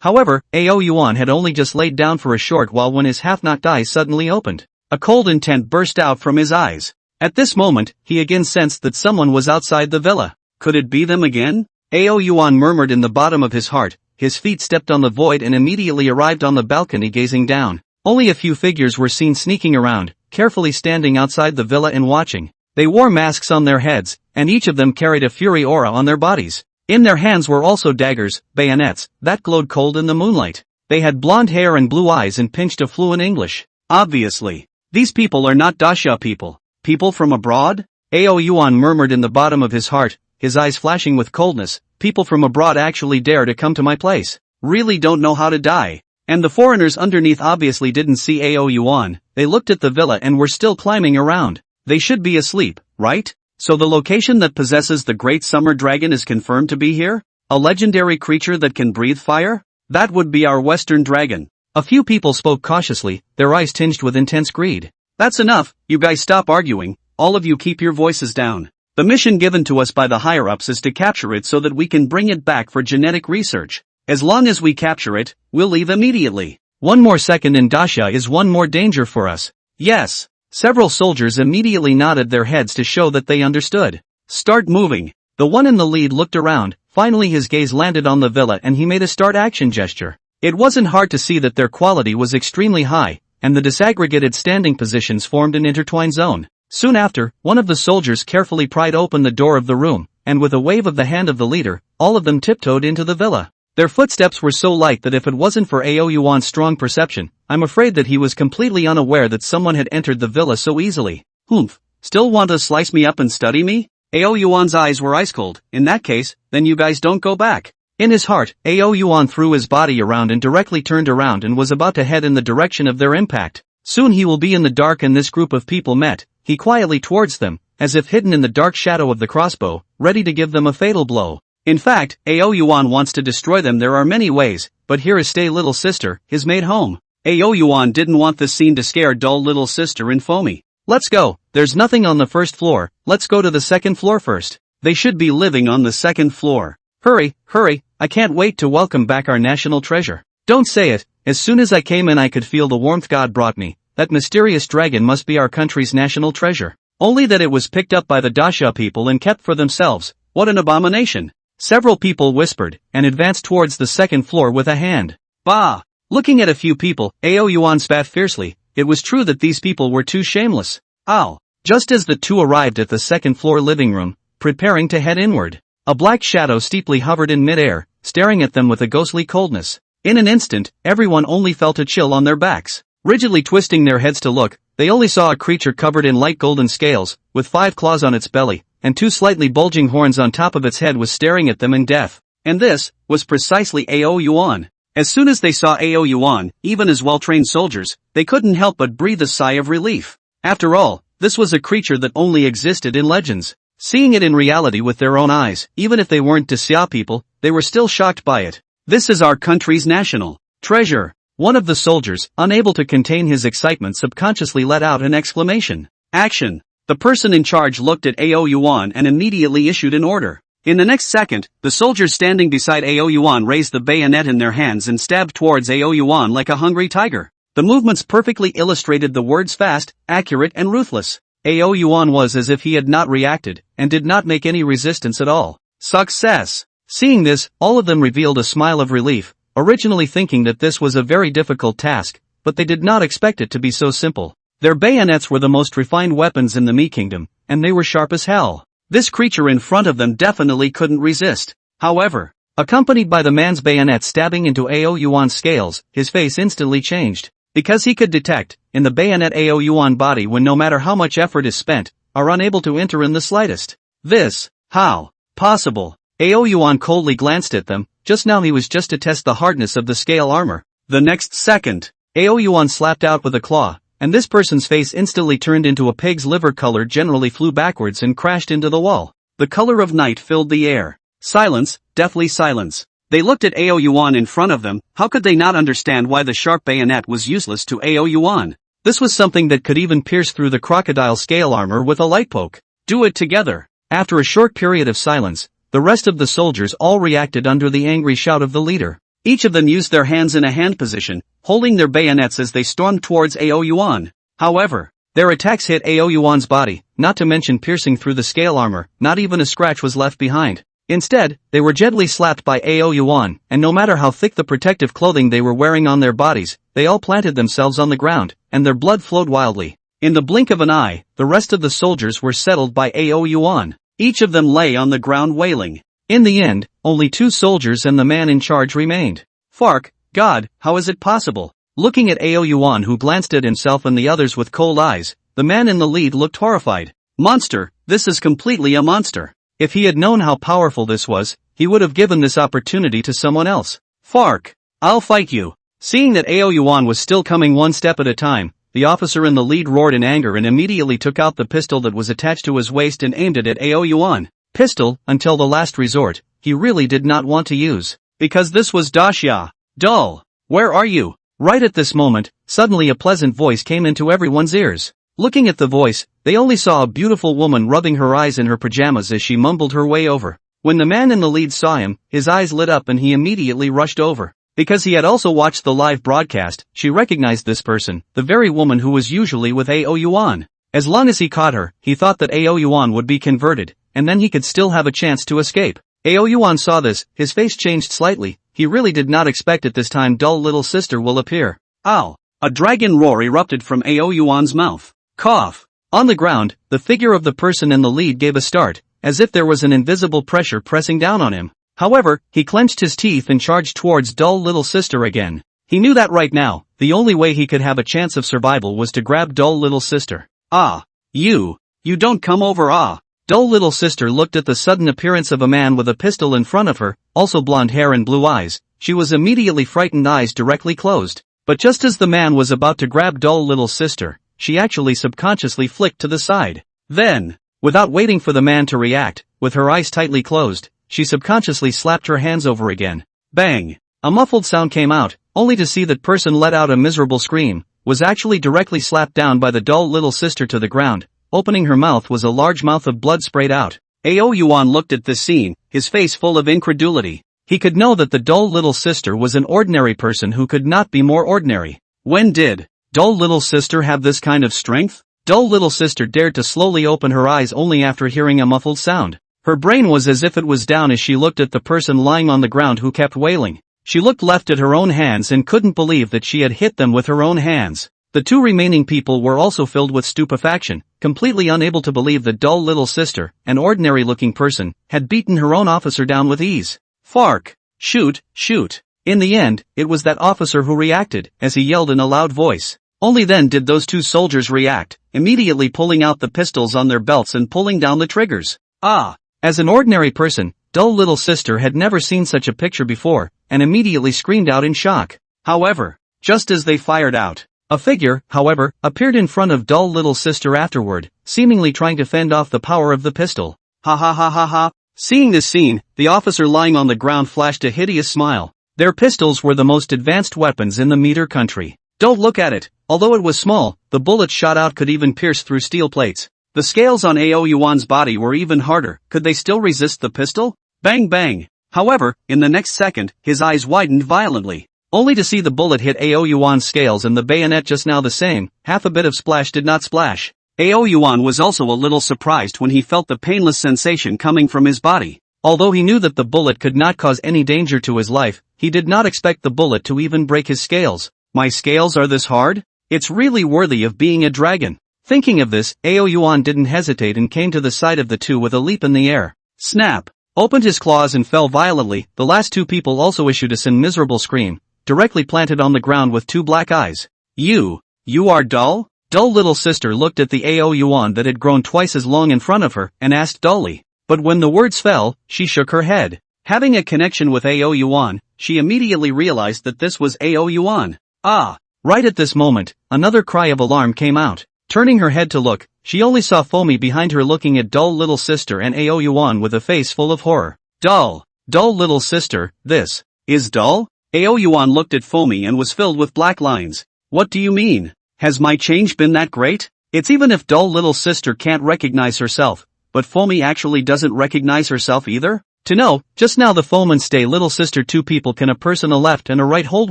However, Ao Yuan had only just laid down for a short while when his half-knocked eyes suddenly opened. A cold intent burst out from his eyes. At this moment, he again sensed that someone was outside the villa. Could it be them again? Ao Yuan murmured in the bottom of his heart. His feet stepped on the void and immediately arrived on the balcony gazing down. Only a few figures were seen sneaking around, carefully standing outside the villa and watching. They wore masks on their heads, and each of them carried a fury aura on their bodies. In their hands were also daggers, bayonets, that glowed cold in the moonlight. They had blonde hair and blue eyes and pinched a fluent English. Obviously, these people are not Daxia people. People from abroad? Ao Yuan murmured in the bottom of his heart, his eyes flashing with coldness. People from abroad actually dare to come to my place. Really don't know how to die. And the foreigners underneath obviously didn't see Ao Yuan. They looked at the villa and were still climbing around. They should be asleep, right? So the location that possesses the great summer dragon is confirmed to be here? A legendary creature that can breathe fire? That would be our western dragon. A few people spoke cautiously, their eyes tinged with intense greed. That's enough, you guys stop arguing, all of you keep your voices down. The mission given to us by the higher-ups is to capture it so that we can bring it back for genetic research. As long as we capture it, we'll leave immediately. One more second in Daxia is one more danger for us. Yes. Several soldiers immediately nodded their heads to show that they understood. Start moving. The one in the lead looked around, finally his gaze landed on the villa and he made a start action gesture. It wasn't hard to see that their quality was extremely high, and the disaggregated standing positions formed an intertwined zone. Soon after, one of the soldiers carefully pried open the door of the room, and with a wave of the hand of the leader, all of them tiptoed into the villa. Their footsteps were so light that if it wasn't for Ao Yuan's strong perception, I'm afraid that he was completely unaware that someone had entered the villa so easily. Humph, still want to slice me up and study me? Ao Yuan's eyes were ice cold. In that case, then you guys don't go back. In his heart, Ao Yuan threw his body around and directly turned around and was about to head in the direction of their impact. Soon he will be in the dark and this group of people met. He quietly towards them, as if hidden in the dark shadow of the crossbow, ready to give them a fatal blow. In fact, Ao Yuan wants to destroy them. There are many ways, but here is stay little sister, his made home. Ao Yuan didn't want this scene to scare dull little sister in foamy. Let's go, there's nothing on the first floor, let's go to the second floor first. They should be living on the second floor. Hurry, hurry, I can't wait to welcome back our national treasure. Don't say it, as soon as I came in I could feel the warmth God brought me. That mysterious dragon must be our country's national treasure. Only that it was picked up by the Daxia people and kept for themselves. What an abomination. Several people whispered, and advanced towards the second floor with a hand. Bah! Looking at a few people, Ao Yuan spat fiercely. It was true that these people were too shameless. Ow! Just as the two arrived at the second floor living room, preparing to head inward, a black shadow steeply hovered in midair, staring at them with a ghostly coldness. In an instant, everyone only felt a chill on their backs. Rigidly twisting their heads to look, they only saw a creature covered in light golden scales, with 5 claws on its belly, and 2 slightly bulging horns on top of its head was staring at them in death. And this was precisely Ao Yuan. As soon as they saw Ao Yuan, even as well-trained soldiers, they couldn't help but breathe a sigh of relief. After all, this was a creature that only existed in legends. Seeing it in reality with their own eyes, even if they weren't Daxia people, they were still shocked by it. This is our country's national treasure. One of the soldiers, unable to contain his excitement, subconsciously let out an exclamation. Action! The person in charge looked at Ao Yuan and immediately issued an order. In the next second, the soldiers standing beside Ao Yuan raised the bayonet in their hands and stabbed towards Ao Yuan like a hungry tiger. The movements perfectly illustrated the words fast, accurate and ruthless. Ao Yuan was as if he had not reacted, and did not make any resistance at all. Success! Seeing this, all of them revealed a smile of relief, originally thinking that this was a very difficult task, but they did not expect it to be so simple. Their bayonets were the most refined weapons in the Mi Kingdom, and they were sharp as hell. This creature in front of them definitely couldn't resist. However, accompanied by the man's bayonet stabbing into Ao Yuan's scales, his face instantly changed. Because he could detect, in the bayonet Ao Yuan body when no matter how much effort is spent, are unable to enter in the slightest. This, how possible? Ao Yuan coldly glanced at them. Just now he was just to test the hardness of the scale armor. The next second, Ao Yuan slapped out with a claw, and this person's face instantly turned into a pig's liver color, generally flew backwards and crashed into the wall. The color of night filled the air. Silence, deathly silence. They looked at Ao Yuan in front of them. How could they not understand why the sharp bayonet was useless to Ao Yuan? This was something that could even pierce through the crocodile scale armor with a light poke. Do it together. After a short period of silence, the rest of the soldiers all reacted under the angry shout of the leader. Each of them used their hands in a hand position, holding their bayonets as they stormed towards Ao Yuan. However, their attacks hit Ao Yuan's body, not to mention piercing through the scale armor. Not even a scratch was left behind. Instead, they were gently slapped by Ao Yuan, and no matter how thick the protective clothing they were wearing on their bodies, they all planted themselves on the ground, and their blood flowed wildly. In the blink of an eye, the rest of the soldiers were settled by Ao Yuan. Each of them lay on the ground wailing. In the end, only 2 soldiers and the man in charge remained. Fark, God, how is it possible? Looking at Ao Yuan, who glanced at himself and the others with cold eyes, the man in the lead looked horrified. Monster, this is completely a monster. If he had known how powerful this was, he would have given this opportunity to someone else. Fark, I'll fight you. Seeing that Ao Yuan was still coming one step at a time, the officer in the lead roared in anger and immediately took out the pistol that was attached to his waist and aimed it at Ao Yuan. Pistol, until the last resort, he really did not want to use. Because this was Daxia. Dull. Where are you? Right at this moment, suddenly a pleasant voice came into everyone's ears. Looking at the voice, they only saw a beautiful woman rubbing her eyes in her pajamas as she mumbled her way over. When the man in the lead saw him, his eyes lit up and he immediately rushed over. Because he had also watched the live broadcast, she recognized this person, the very woman who was usually with Ao Yuan. As long as he caught her, he thought that Ao Yuan would be converted, and then he could still have a chance to escape. Ao Yuan saw this, his face changed slightly. He really did not expect at this time dull little sister will appear. Ow! A dragon roar erupted from Ao Yuan's mouth. Cough. On the ground, the figure of the person in the lead gave a start, as if there was an invisible pressure pressing down on him. However, he clenched his teeth and charged towards dull little sister again. He knew that right now, the only way he could have a chance of survival was to grab dull little sister. Ah! You don't come over. Ah! Dull little sister looked at the sudden appearance of a man with a pistol in front of her, also blonde hair and blue eyes. She was immediately frightened, eyes directly closed. But just as the man was about to grab dull little sister, she actually subconsciously flicked to the side. Then, without waiting for the man to react, with her eyes tightly closed, she subconsciously slapped her hands over again. Bang! A muffled sound came out, only to see that person let out a miserable scream, was actually directly slapped down by the dull little sister to the ground. Opening her mouth was a large mouth of blood sprayed out. Ao Yuan looked at this scene, his face full of incredulity. He could know that the dull little sister was an ordinary person who could not be more ordinary. When did dull little sister have this kind of strength? Dull little sister dared to slowly open her eyes only after hearing a muffled sound. Her brain was as if it was down as she looked at the person lying on the ground who kept wailing. She looked left at her own hands and couldn't believe that she had hit them with her own hands. The 2 remaining people were also filled with stupefaction, completely unable to believe that dull little sister, an ordinary-looking person, had beaten her own officer down with ease. Fark! Shoot, shoot! In the end, it was that officer who reacted, as he yelled in a loud voice. Only then did those 2 soldiers react, immediately pulling out the pistols on their belts and pulling down the triggers. Ah! As an ordinary person, dull little sister had never seen such a picture before, and immediately screamed out in shock. However, just as they fired out, a figure, however, appeared in front of dull little sister afterward, seemingly trying to fend off the power of the pistol. Ha ha ha ha ha. Seeing this scene, the officer lying on the ground flashed a hideous smile. Their pistols were the most advanced weapons in the meter country. Don't look at it. Although it was small, the bullets shot out could even pierce through steel plates. The scales on Ao Yuan's body were even harder. Could they still resist the pistol? Bang bang. However, in the next second, his eyes widened violently. Only to see the bullet hit Ao Yuan's scales and the bayonet just now the same, half a bit of splash did not splash. Ao Yuan was also a little surprised when he felt the painless sensation coming from his body. Although he knew that the bullet could not cause any danger to his life, he did not expect the bullet to even break his scales. My scales are this hard? It's really worthy of being a dragon. Thinking of this, Ao Yuan didn't hesitate and came to the side of the 2 with a leap in the air. Snap! Opened his claws and fell violently. The last 2 people also issued a miserable scream, directly planted on the ground with 2 black eyes. You are dull? Dull little sister looked at the Ao Yuan that had grown twice as long in front of her, and asked dully. But when the words fell, she shook her head. Having a connection with Ao Yuan, she immediately realized that this was Ao Yuan. Ah! Right at this moment, another cry of alarm came out. Turning her head to look, she only saw Foamy behind her looking at dull little sister and Ao Yuan with a face full of horror. Dull little sister, this is dull? Ao Yuan looked at Foamy and was filled with black lines. What do you mean? Has my change been that great? It's even if dull little sister can't recognize herself, but Fomi actually doesn't recognize herself either? To know, just now the Fomen stay little sister two people can a person a left and a right hold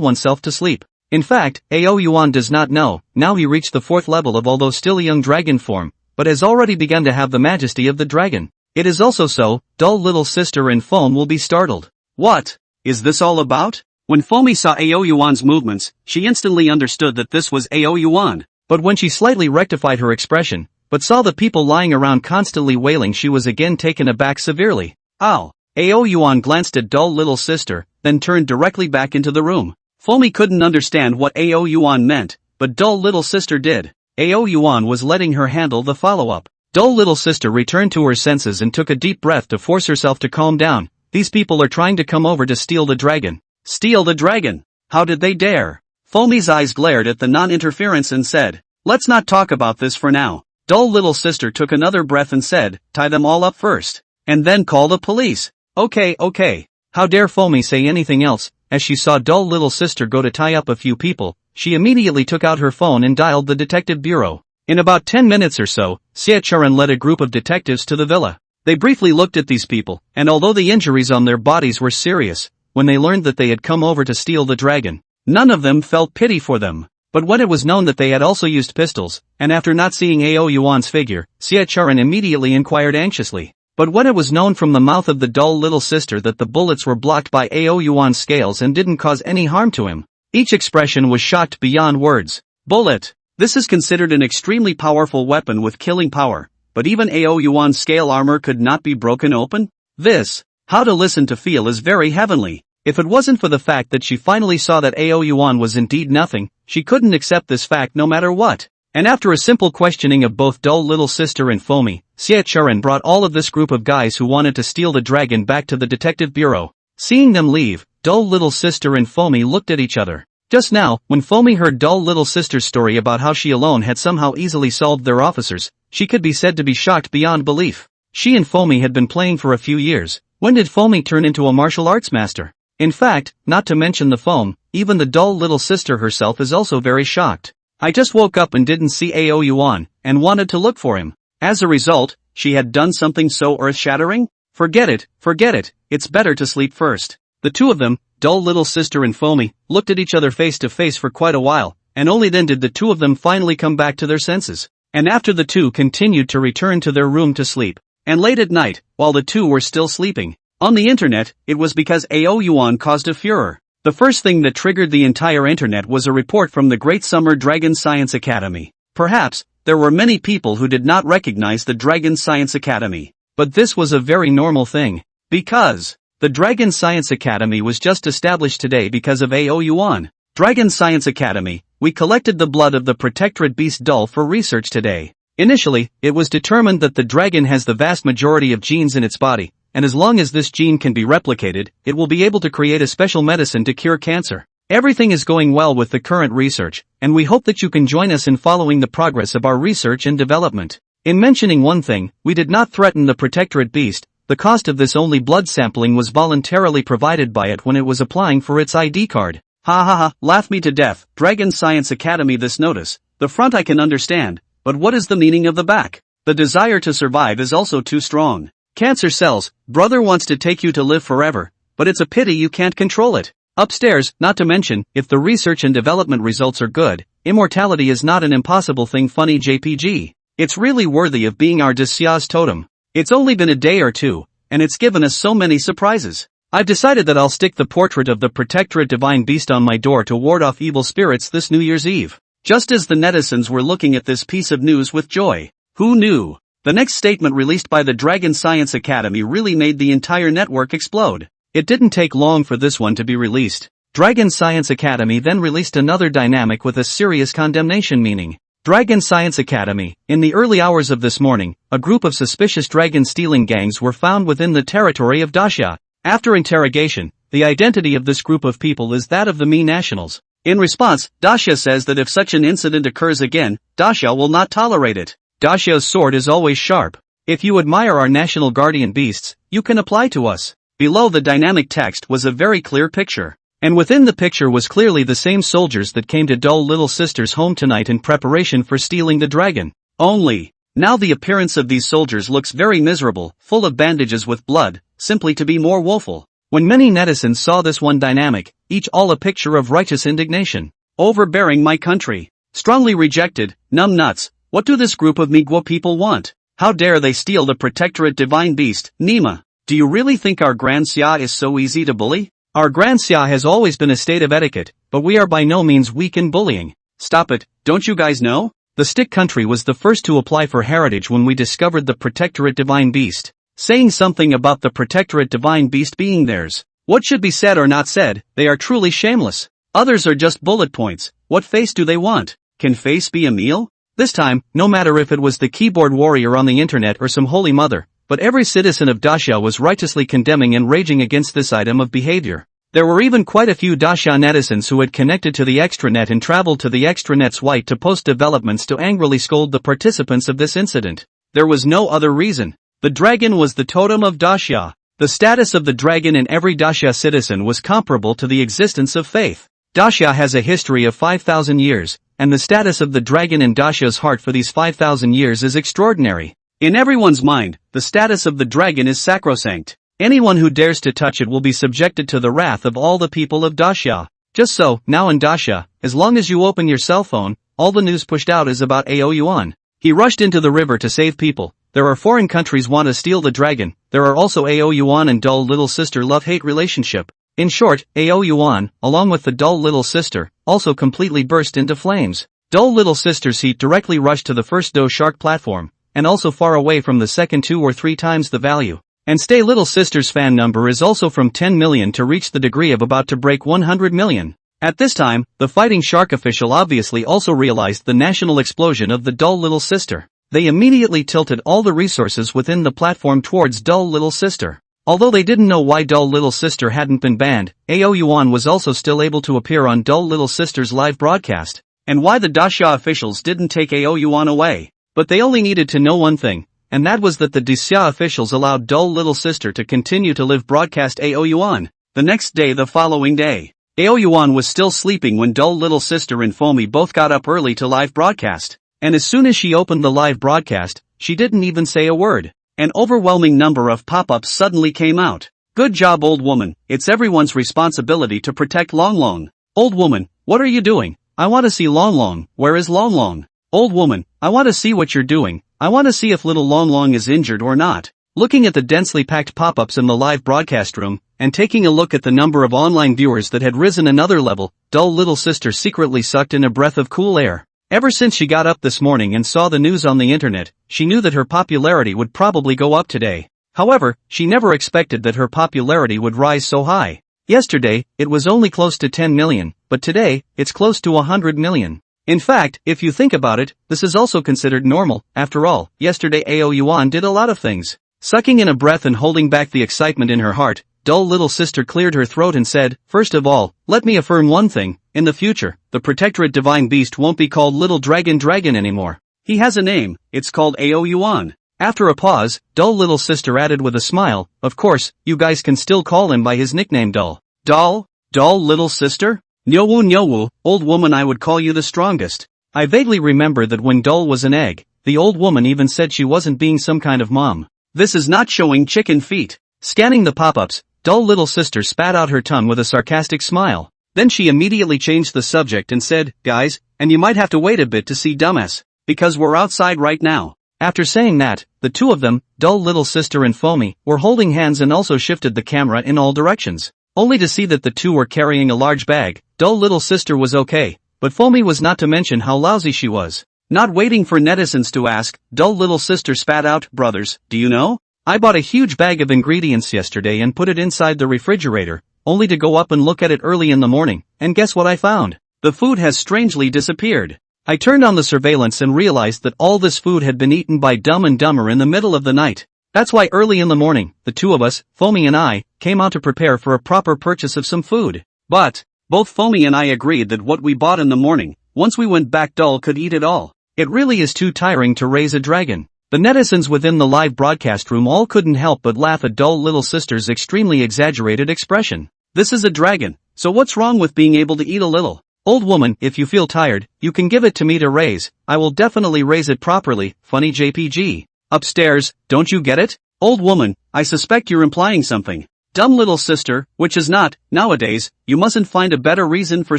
oneself to sleep. In fact, Ao Yuan does not know, now he reached the 4th level of although still a young dragon form, but has already begun to have the majesty of the dragon. It is also so, dull little sister and Foam will be startled. What is this all about? When Fomi saw Ao Yuan's movements, she instantly understood that this was Ao Yuan. But when she slightly rectified her expression, but saw the people lying around constantly wailing, she was again taken aback severely. Ow! Ao Yuan glanced at dull little sister, then turned directly back into the room. Fomi couldn't understand what Ao Yuan meant, but dull little sister did. Ao Yuan was letting her handle the follow-up. Dull little sister returned to her senses and took a deep breath to force herself to calm down. These people are trying to come over to steal the dragon. Steal the dragon? How did they dare? Fomi's eyes glared at the non-interference and said, let's not talk about this for now. Dull little sister took another breath and said, tie them all up first. And then call the police. Okay. How dare Fomi say anything else? As she saw dull little sister go to tie up a few people, she immediately took out her phone and dialed the detective bureau. In about 10 minutes or so, Xie led a group of detectives to the villa. They briefly looked at these people, and although the injuries on their bodies were serious, when they learned that they had come over to steal the dragon, none of them felt pity for them. But when it was known that they had also used pistols, and after not seeing Ao Yuan's figure, Xie immediately inquired anxiously. But when it was known from the mouth of the dull little sister that the bullets were blocked by Ao Yuan's scales and didn't cause any harm to him, each expression was shocked beyond words. Bullet. This is considered an extremely powerful weapon with killing power, but even Ao Yuan's scale armor could not be broken open? This, how to listen to feel, is very heavenly. If it wasn't for the fact that she finally saw that Ao Yuan was indeed nothing, she couldn't accept this fact no matter what. And after a simple questioning of both dull little sister and Fomi, Xie brought all of this group of guys who wanted to steal the dragon back to the detective bureau. Seeing them leave, dull little sister and Fomi looked at each other. Just now, when Fomi heard dull little sister's story about how she alone had somehow easily solved their officers, she could be said to be shocked beyond belief. She and Fomi had been playing for a few years. When did Fomi turn into a martial arts master? In fact, not to mention the foam, even the dull little sister herself is also very shocked. I just woke up and didn't see Ao Yuan, and wanted to look for him. As a result, she had done something so earth-shattering? Forget it, it's better to sleep first. The two of them, dull little sister and Fomi, looked at each other face to face for quite a while, and only then did the two of them finally come back to their senses. And after the two continued to return to their room to sleep. And late at night, while the two were still sleeping, on the internet, it was because Ao Yuan caused a furor. The first thing that triggered the entire internet was a report from the Great Summer Dragon Science Academy. Perhaps, there were many people who did not recognize the Dragon Science Academy. But this was a very normal thing. Because the Dragon Science Academy was just established today because of Ao Yuan. Dragon Science Academy, we collected the blood of the protectorate beast Dull for research today. Initially, it was determined that the dragon has the vast majority of genes in its body, and as long as this gene can be replicated, it will be able to create a special medicine to cure cancer. Everything is going well with the current research, and we hope that you can join us in following the progress of our research and development. In mentioning one thing, we did not threaten the protectorate beast. The cost of this only blood sampling was voluntarily provided by it when it was applying for its ID card. Ha ha ha, laugh me to death. Dragon Science Academy. This notice. The front I can understand, but what is the meaning of the back? The desire to survive is also too strong. Cancer cells, brother wants to take you to live forever, but it's a pity you can't control it. Upstairs, not to mention, if the research and development results are good, immortality is not an impossible thing. Funny JPG. It's really worthy of being our Daxia's totem. It's only been a day or two, and it's given us so many surprises. I've decided that I'll stick the portrait of the protectorate divine beast on my door to ward off evil spirits this New Year's Eve. Just as the netizens were looking at this piece of news with joy. Who knew? The next statement released by the Dragon Science Academy really made the entire network explode. It didn't take long for this one to be released. Dragon Science Academy then released another dynamic with a serious condemnation meaning. Dragon Science Academy. In the early hours of this morning, a group of suspicious dragon stealing gangs were found within the territory of Daxia. After interrogation, the identity of this group of people is that of the Mi nationals. In response, Daxia says that if such an incident occurs again, Daxia will not tolerate it. Daxia's sword is always sharp. If you admire our national guardian beasts, you can apply to us. Below the dynamic text was a very clear picture. And within the picture was clearly the same soldiers that came to dull little sister's home tonight in preparation for stealing the dragon. Only, Now the appearance of these soldiers looks very miserable, full of bandages with blood, simply to be more woeful. When many netizens saw this one dynamic, each all a picture of righteous indignation. Overbearing my country. Strongly rejected, numb nuts, what do this group of Migwa people want? How dare they steal the protectorate divine beast, Nima? Do you really think our Grand Xia is so easy to bully? Our Grand Xia has always been a state of etiquette, but we are by no means weak in bullying. Stop it, don't you guys know? The stick country was the first to apply for heritage when we discovered the protectorate divine beast. Saying something about the protectorate divine beast being theirs. What should be said or not said, they are truly shameless. Others are just bullet points. What face do they want? Can face be a meal? This time, no matter if it was the keyboard warrior on the internet or some holy mother, but every citizen of Daxia was righteously condemning and raging against this item of behavior. There were even quite a few Daxia netizens who had connected to the extranet and traveled to the extranet's site to post developments to angrily scold the participants of this incident. There was no other reason. The dragon was the totem of Daxia. The status of the dragon in every Daxia citizen was comparable to the existence of faith. Daxia has a history of 5,000 years, and the status of the dragon in Daxia's heart for these 5,000 years is extraordinary. In everyone's mind, the status of the dragon is sacrosanct. Anyone who dares to touch it will be subjected to the wrath of all the people of Daxia. Just so, now in Daxia, as long as you open your cell phone, all the news pushed out is about Yuan. He rushed into the river to save people. There are foreign countries want to steal the dragon. There are also Yuan and dull little sister love-hate relationship. In short, Yuan, along with the dull little sister, also completely burst into flames. Dull little sister's heat directly rushed to the first doe shark platform, and also far away from the second 2 or 3 times the value. And Stay Little Sister's fan number is also from 10 million to reach the degree of about to break 100 million. At this time, the fighting shark official obviously also realized the national explosion of the dull little sister. They immediately tilted all the resources within the platform towards dull little sister. Although they didn't know why dull little sister hadn't been banned, Yuan was also still able to appear on dull little sister's live broadcast. And why the Daxia officials didn't take Yuan away. But they only needed to know one thing. And that was that the Daxia officials allowed dull little sister to continue to live broadcast Yuan. The next day, the following day, Yuan was still sleeping when dull little sister and Foamy both got up early to live broadcast. And as soon as she opened the live broadcast, she didn't even say a word. An overwhelming number of pop-ups suddenly came out. Good job, old woman. It's everyone's responsibility to protect Long Long. Old woman, what are you doing? I want to see Long Long. Where is Long Long? Old woman, I want to see what you're doing. I want to see if little Long Long is injured or not. Looking at the densely packed pop-ups in the live broadcast room, and taking a look at the number of online viewers that had risen another level, dull little sister secretly sucked in a breath of cool air. Ever since she got up this morning and saw the news on the internet, she knew that her popularity would probably go up today. However, she never expected that her popularity would rise so high. Yesterday, it was only close to 10 million, but today, it's close to 100 million. In fact, if you think about it, this is also considered normal. After all, yesterday Yuan did a lot of things. Sucking in a breath and holding back the excitement in her heart, dull little sister cleared her throat and said, "First of all, let me affirm one thing. In the future, the protectorate divine beast won't be called Little Dragon anymore. He has a name, it's called Yuan." After a pause, dull little sister added with a smile, "Of course, you guys can still call him by his nickname Dull." Dull little sister? Nyowu, old woman, I would call you the strongest. I vaguely remember that when Dull was an egg, the old woman even said she wasn't being some kind of mom. This is not showing chicken feet. Scanning the pop-ups, dull little sister spat out her tongue with a sarcastic smile. Then she immediately changed the subject and said, "Guys, and you might have to wait a bit to see dumbass, because we're outside right now." After saying that, the two of them, dull little sister and Foamy, were holding hands and also shifted the camera in all directions. Only to see that the two were carrying a large bag. Dull little sister was okay, but Foamy was, not to mention how lousy she was. Not waiting for netizens to ask, dull little sister spat out, "Brothers, do you know? I bought a huge bag of ingredients yesterday and put it inside the refrigerator, only to go up and look at it early in the morning, and guess what I found? The food has strangely disappeared." I turned on the surveillance and realized that all this food had been eaten by Dumb and Dumber in the middle of the night. That's why early in the morning, the two of us, Foamy and I, came out to prepare for a proper purchase of some food. But both Foamy and I agreed that what we bought in the morning, once we went back, Dull could eat it all. It really is too tiring to raise a dragon. The netizens within the live broadcast room all couldn't help but laugh at dull little sister's extremely exaggerated expression. This is a dragon, so what's wrong with being able to eat a little? Old woman, if you feel tired, you can give it to me to raise. I will definitely raise it properly, funny JPG. Upstairs, don't you get it? Old woman, I suspect you're implying something. Dumb little sister, which is not, nowadays, you mustn't find a better reason for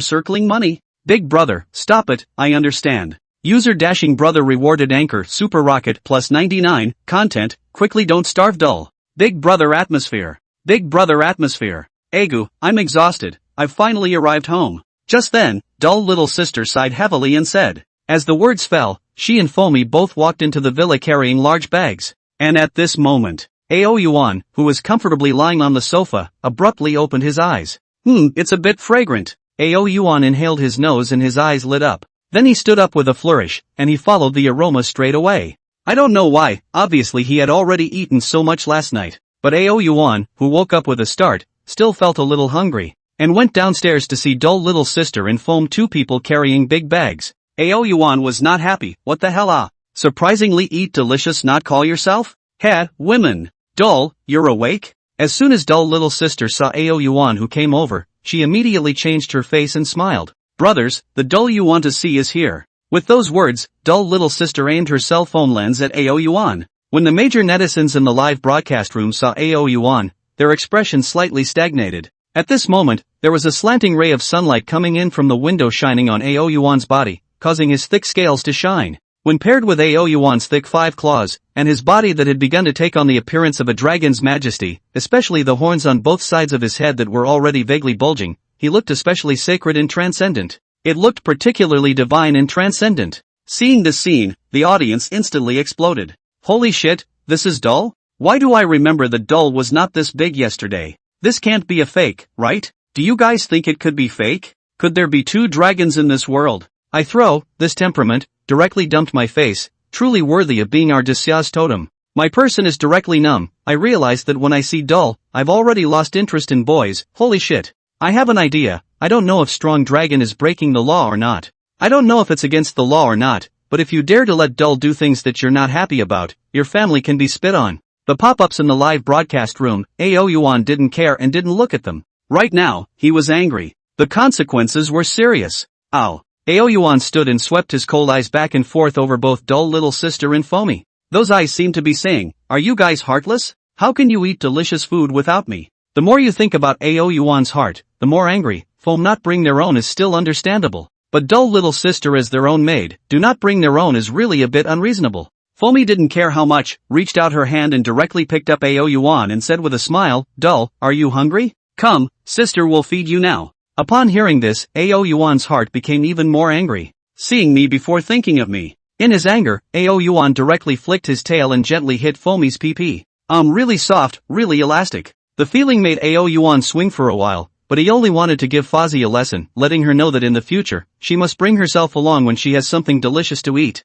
circling money. Big brother, stop it, I understand. User dashing brother rewarded anchor super rocket plus 99, content, quickly don't starve dull. Big brother atmosphere. Big brother atmosphere. Egu, I'm exhausted, I've finally arrived home. Just then, dull little sister sighed heavily and said. As the words fell, she and Foamy both walked into the villa carrying large bags. And at this moment, Yuan, who was comfortably lying on the sofa, abruptly opened his eyes. It's a bit fragrant. Yuan inhaled his nose and his eyes lit up. Then he stood up with a flourish, and he followed the aroma straight away. I don't know why, obviously he had already eaten so much last night, but Yuan, who woke up with a start, still felt a little hungry, and went downstairs to see dull little sister and Foam, two people carrying big bags. Yuan was not happy. What the hell Surprisingly eat delicious not call yourself? Women. Dull, you're awake? As soon as dull little sister saw Yuan who came over, she immediately changed her face and smiled. Brothers, the dull you want to see is here. With those words, dull little sister aimed her cell phone lens at Yuan. When the major netizens in the live broadcast room saw Yuan, their expression slightly stagnated. At this moment, there was a slanting ray of sunlight coming in from the window shining on Yuan's body, causing his thick scales to shine. When paired with Yuan's thick 5 claws, and his body that had begun to take on the appearance of a dragon's majesty, especially the horns on both sides of his head that were already vaguely bulging, he looked especially sacred and transcendent. It looked particularly divine and transcendent. Seeing this scene, the audience instantly exploded. Holy shit, this is Dull? Why do I remember that Dull was not this big yesterday? This can't be a fake, right? Do you guys think it could be fake? Could there be 2 dragons in this world? I throw, this temperament, directly dumped my face, truly worthy of being our Daxia's totem. My person is directly numb. I realize that when I see Dull, I've already lost interest in boys. Holy shit. I have an idea. I don't know if Strong Dragon is breaking the law or not. I don't know if it's against the law or not, but if you dare to let Dull do things that you're not happy about, your family can be spit on. The pop-ups in the live broadcast room, Yuan didn't care and didn't look at them. Right now, he was angry. The consequences were serious. Ow. Yuan stood and swept his cold eyes back and forth over both dull little sister and Foamy. Those eyes seemed to be saying, are you guys heartless? How can you eat delicious food without me? The more you think about Yuan's heart, the more angry. Foam not bring their own is still understandable. But dull little sister as their own maid, do not bring their own is really a bit unreasonable. Foamy didn't care how much, reached out her hand and directly picked up Yuan and said with a smile, Dull, are you hungry? Come, sister will feed you now. Upon hearing this, Yuan's heart became even more angry. Seeing me before thinking of me. In his anger, Yuan directly flicked his tail and gently hit Foamy's pee-pee. Really soft, really elastic. The feeling made Yuan swing for a while, but he only wanted to give Fozzie a lesson, letting her know that in the future, she must bring herself along when she has something delicious to eat.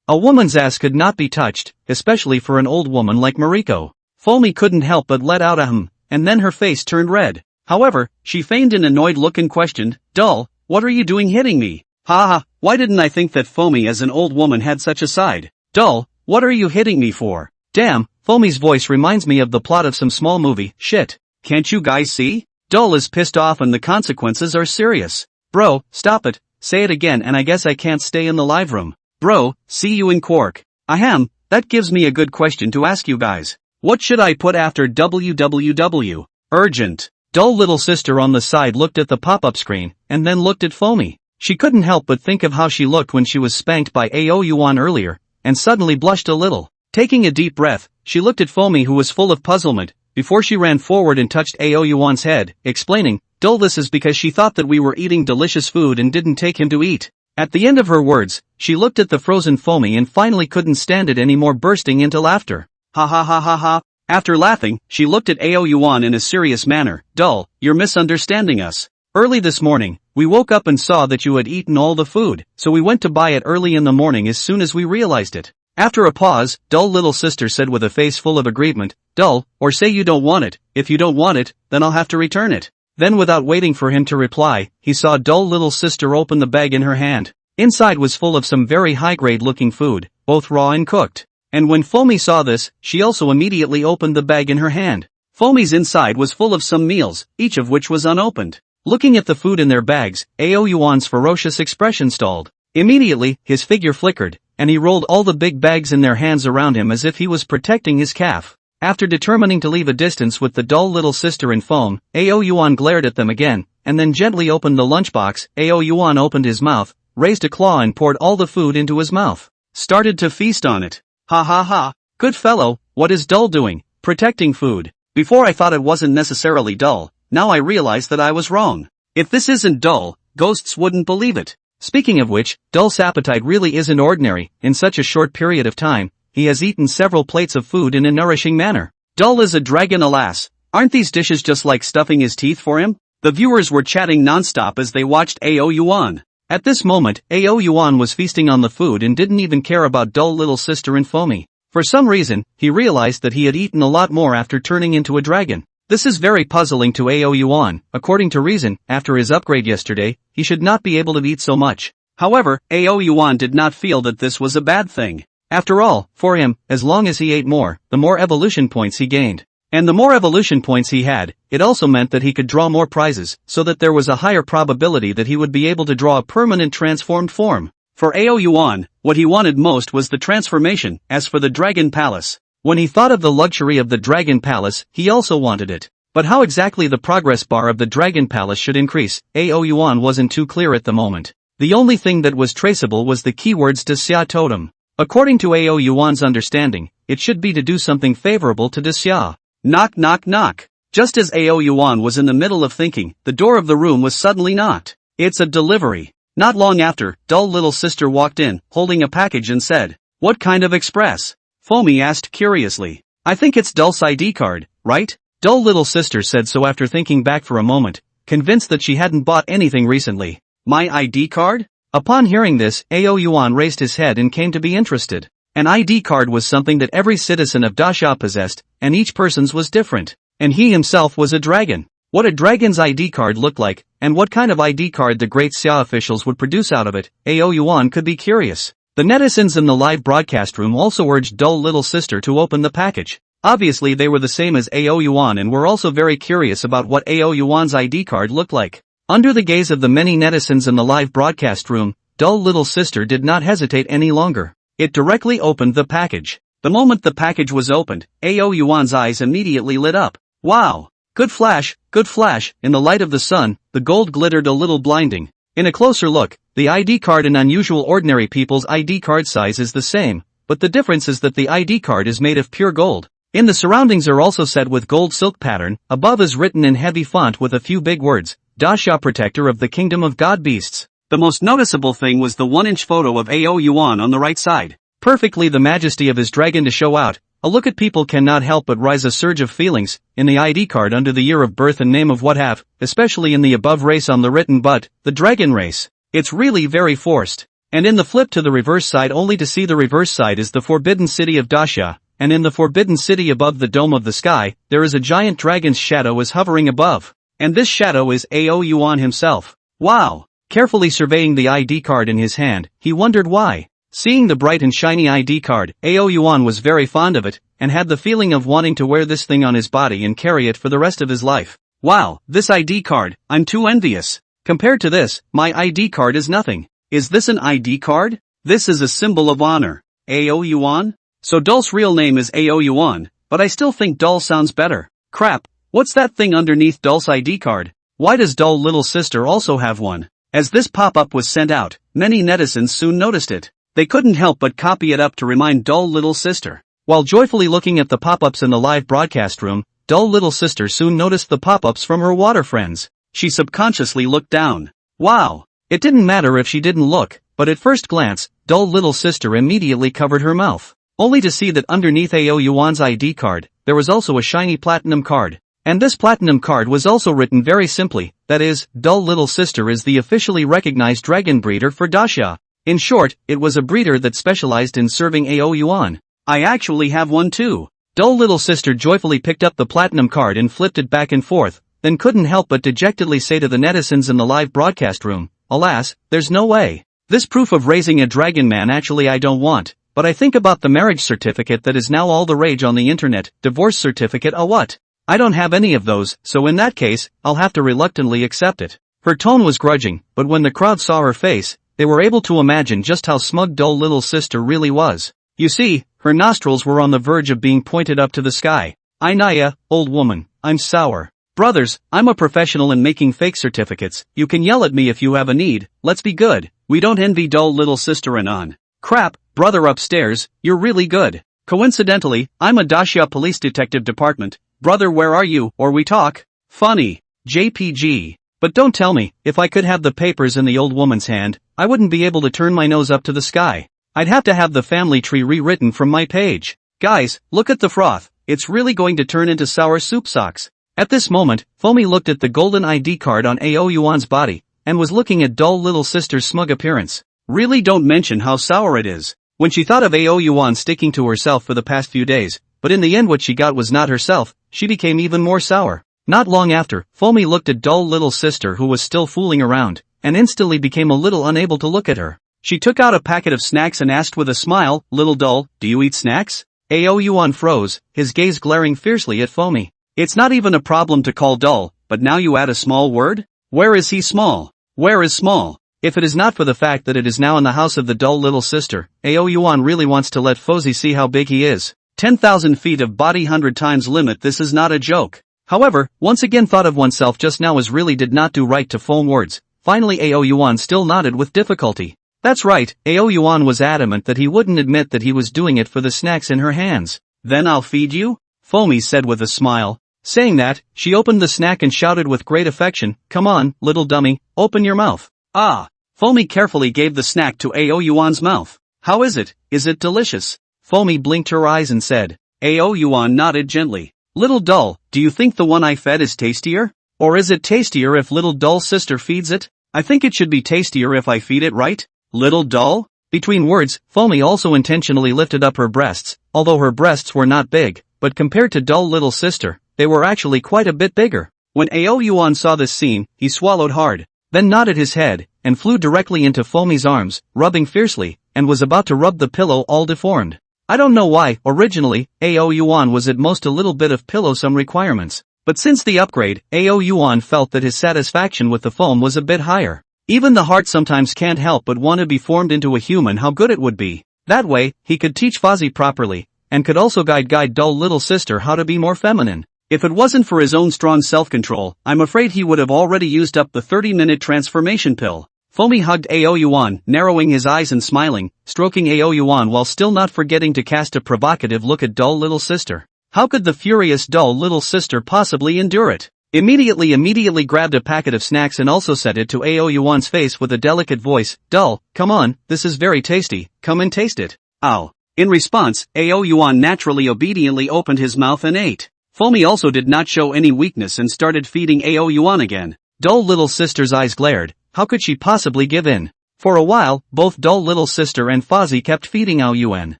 A woman's ass could not be touched, especially for an old woman like Mariko. Foamy couldn't help but let out a and then her face turned red. However, she feigned an annoyed look and questioned, Dull, what are you doing hitting me? Why didn't I think that Foamy as an old woman had such a side? Dull, what are you hitting me for? Damn, Foamy's voice reminds me of the plot of some small movie. Shit, can't you guys see? Dull is pissed off and the consequences are serious. Bro, stop it, say it again and I guess I can't stay in the live room. Bro, see you in Quark. Ahem, that gives me a good question to ask you guys. What should I put after www? Urgent. Dull little sister on the side looked at the pop-up screen, and then looked at Foamy. She couldn't help but think of how she looked when she was spanked by Yuan earlier, and suddenly blushed a little. Taking a deep breath, she looked at Foamy who was full of puzzlement, before she ran forward and touched Yuan's head, explaining, Dull, this is because she thought that we were eating delicious food and didn't take him to eat. At the end of her words, she looked at the frozen Foamy and finally couldn't stand it anymore, bursting into laughter. Ha ha ha ha ha. After laughing, she looked at Yuan in a serious manner. Dull, you're misunderstanding us. Early this morning, we woke up and saw that you had eaten all the food, so we went to buy it early in the morning as soon as we realized it. After a pause, dull little sister said with a face full of aggrievement, Dull, or say you don't want it. If you don't want it, then I'll have to return it. Then without waiting for him to reply, he saw dull little sister open the bag in her hand. Inside was full of some very high-grade looking food, both raw and cooked. And when Foamy saw this, she also immediately opened the bag in her hand. Foamy's inside was full of some meals, each of which was unopened. Looking at the food in their bags, AO Yuan's ferocious expression stalled. Immediately, his figure flickered, and he rolled all the big bags in their hands around him as if he was protecting his calf. After determining to leave a distance with the dull little sister in foam, AO Yuan glared at them again, and then gently opened the lunchbox. AO Yuan opened his mouth, raised a claw and poured all the food into his mouth. Started to feast on it. Ha ha ha. Good fellow, what is dull doing? Protecting food. Before I thought it wasn't necessarily dull, now I realize that I was wrong. If this isn't dull, ghosts wouldn't believe it. Speaking of which, Dull's appetite really isn't ordinary. In such a short period of time, he has eaten several plates of food in a nourishing manner. Dull is a dragon, alas. Aren't these dishes just like stuffing his teeth for him? The viewers were chatting non-stop as they watched AO Yuan. At this moment, AO Yuan was feasting on the food and didn't even care about dull little sister and Foamy. For some reason, he realized that he had eaten a lot more after turning into a dragon. This is very puzzling to AO Yuan. According to reason, after his upgrade yesterday, he should not be able to eat so much. However, AO Yuan did not feel that this was a bad thing. After all, for him, as long as he ate more, the more evolution points he gained. And the more evolution points he had, it also meant that he could draw more prizes, so that there was a higher probability that he would be able to draw a permanent transformed form. For AO Yuan, what he wanted most was the transformation. As for the Dragon Palace, when he thought of the luxury of the Dragon Palace, he also wanted it. But how exactly the progress bar of the Dragon Palace should increase, AO Yuan wasn't too clear at the moment. The only thing that was traceable was the keywords Daxia totem. According to AO Yuan's understanding, it should be to do something favorable to Daxia. Knock knock knock. Just as AO Yuan was in the middle of thinking, the door of the room was suddenly knocked. It's a delivery. Not long after, dull little sister walked in, holding a package and said, "What kind of express?" Foamy asked curiously. "I think it's Dull's ID card, right?" Dull little sister said so after thinking back for a moment, convinced that she hadn't bought anything recently. My ID card? Upon hearing this, AO Yuan raised his head and came to be interested. An ID card was something that every citizen of Daxia possessed, and each person's was different. And he himself was a dragon. What a dragon's ID card looked like, and what kind of ID card the great Xia officials would produce out of it, AO Yuan could be curious. The netizens in the live broadcast room also urged dull little sister to open the package. Obviously they were the same as AO Yuan and were also very curious about what AO Yuan's ID card looked like. Under the gaze of the many netizens in the live broadcast room, dull little sister did not hesitate any longer. It directly opened the package. The moment the package was opened, AO Yuan's eyes immediately lit up. Wow! Good flash, good flash. In the light of the sun, the gold glittered a little blinding. In a closer look, the ID card and unusual ordinary people's ID card size is the same, but the difference is that the ID card is made of pure gold. In the surroundings are also set with gold silk pattern. Above is written in heavy font with a few big words, Daxia protector of the kingdom of god beasts. The most noticeable thing was the 1-inch photo of AO Yuan on the right side. Perfectly the majesty of his dragon to show out. A look at people cannot help but rise a surge of feelings. In the ID card under the year of birth and name of what have, especially in the above race on the written but, the dragon race. It's really very forced. And in the flip to the reverse side only to see the reverse side is the forbidden city of Daxia, and in the forbidden city above the dome of the sky, there is a giant dragon's shadow is hovering above. And this shadow is AO Yuan himself. Wow! Carefully surveying the ID card in his hand, he wondered why. Seeing the bright and shiny ID card, AO Yuan was very fond of it, and had the feeling of wanting to wear this thing on his body and carry it for the rest of his life. Wow, this ID card, I'm too envious. Compared to this, my ID card is nothing. Is this an ID card? This is a symbol of honor. AO Yuan? So Dull's real name is AO Yuan, but I still think Dull sounds better. Crap, what's that thing underneath Dull's ID card? Why does Dull little sister also have one? As this pop-up was sent out, many netizens soon noticed it. They couldn't help but copy it up to remind dull little sister. While joyfully looking at the pop-ups in the live broadcast room, dull little sister soon noticed the pop-ups from her water friends. She subconsciously looked down. Wow! It didn't matter if she didn't look, but at first glance, dull little sister immediately covered her mouth. Only to see that underneath AO Yuan's ID card, there was also a shiny platinum card. And this platinum card was also written very simply, that is, dull little sister is the officially recognized dragon breeder for Daxia. In short, it was a breeder that specialized in serving AO Yuan. I actually have one too. Dull little sister joyfully picked up the platinum card and flipped it back and forth, then couldn't help but dejectedly say to the netizens in the live broadcast room, alas, there's no way. This proof of raising a dragon man actually I don't want, but I think about the marriage certificate that is now all the rage on the internet, divorce certificate what? I don't have any of those, so in that case, I'll have to reluctantly accept it. Her tone was grudging, but when the crowd saw her face, they were able to imagine just how smug dull little sister really was. You see, her nostrils were on the verge of being pointed up to the sky. Naya, old woman, I'm sour. Brothers, I'm a professional in making fake certificates. You can yell at me if you have a need. Let's be good. We don't envy dull little sister and on. Crap, brother upstairs, you're really good. Coincidentally, I'm a Daxia police detective department. Brother, where are you, or we talk? Funny. JPG. But don't tell me, if I could have the papers in the old woman's hand, I wouldn't be able to turn my nose up to the sky. I'd have to have the family tree rewritten from my page. Guys, look at the froth. It's really going to turn into sour soup socks. At this moment, Foamy looked at the golden ID card on Ao Yuan's body, and was looking at dull little sister's smug appearance. Really don't mention how sour it is. When she thought of Ao Yuan sticking to herself for the past few days, but in the end what she got was not herself, she became even more sour. Not long after, Foamy looked at dull little sister who was still fooling around, and instantly became a little unable to look at her. She took out a packet of snacks and asked with a smile, "Little doll, do you eat snacks?" Ao Yuan froze, his gaze glaring fiercely at Foamy. It's not even a problem to call dull, but now you add a small word? Where is he small? Where is small? If it is not for the fact that it is now in the house of the dull little sister, Ao Yuan really wants to let Fozy see how big he is. 10,000 feet of body 100 times limit, this is not a joke. However, once again thought of oneself just now as really did not do right to foam words. Finally Ao Yuan still nodded with difficulty. That's right, Ao Yuan was adamant that he wouldn't admit that he was doing it for the snacks in her hands. Then I'll feed you? Foamy said with a smile. Saying that, she opened the snack and shouted with great affection, "Come on, little dummy, open your mouth." Ah! Foamy carefully gave the snack to Ao Yuan's mouth. How is it? Is it delicious? Foamy blinked her eyes and said. Ao Yuan nodded gently. Little doll, do you think the one I fed is tastier? Or is it tastier if little doll sister feeds it? I think it should be tastier if I feed it, right? Little doll? Between words, Foamy also intentionally lifted up her breasts, although her breasts were not big, but compared to dull little sister, they were actually quite a bit bigger. When Ao Yuan saw this scene, he swallowed hard, then nodded his head, and flew directly into Foamy's arms, rubbing fiercely, and was about to rub the pillow all deformed. I don't know why, originally, Ao Yuan was at most a little bit of pillow some requirements, but since the upgrade, Ao Yuan felt that his satisfaction with the foam was a bit higher. Even the heart sometimes can't help but want to be formed into a human, how good it would be. That way, he could teach Fozy properly, and could also guide dull little sister how to be more feminine. If it wasn't for his own strong self-control, I'm afraid he would have already used up the 30-minute transformation pill. Foamy hugged Ao Yuan, narrowing his eyes and smiling, stroking Ao Yuan while still not forgetting to cast a provocative look at dull little sister. How could the furious dull little sister possibly endure it? Immediately grabbed a packet of snacks and also set it to Ao Yuan's face with a delicate voice, "Dull, come on, this is very tasty, come and taste it." Ow. In response, Ao Yuan naturally obediently opened his mouth and ate. Foamy also did not show any weakness and started feeding Ao Yuan again. Dull little sister's eyes glared. How could she possibly give in? For a while, both dull little sister and Fozy kept feeding Ao Yuan.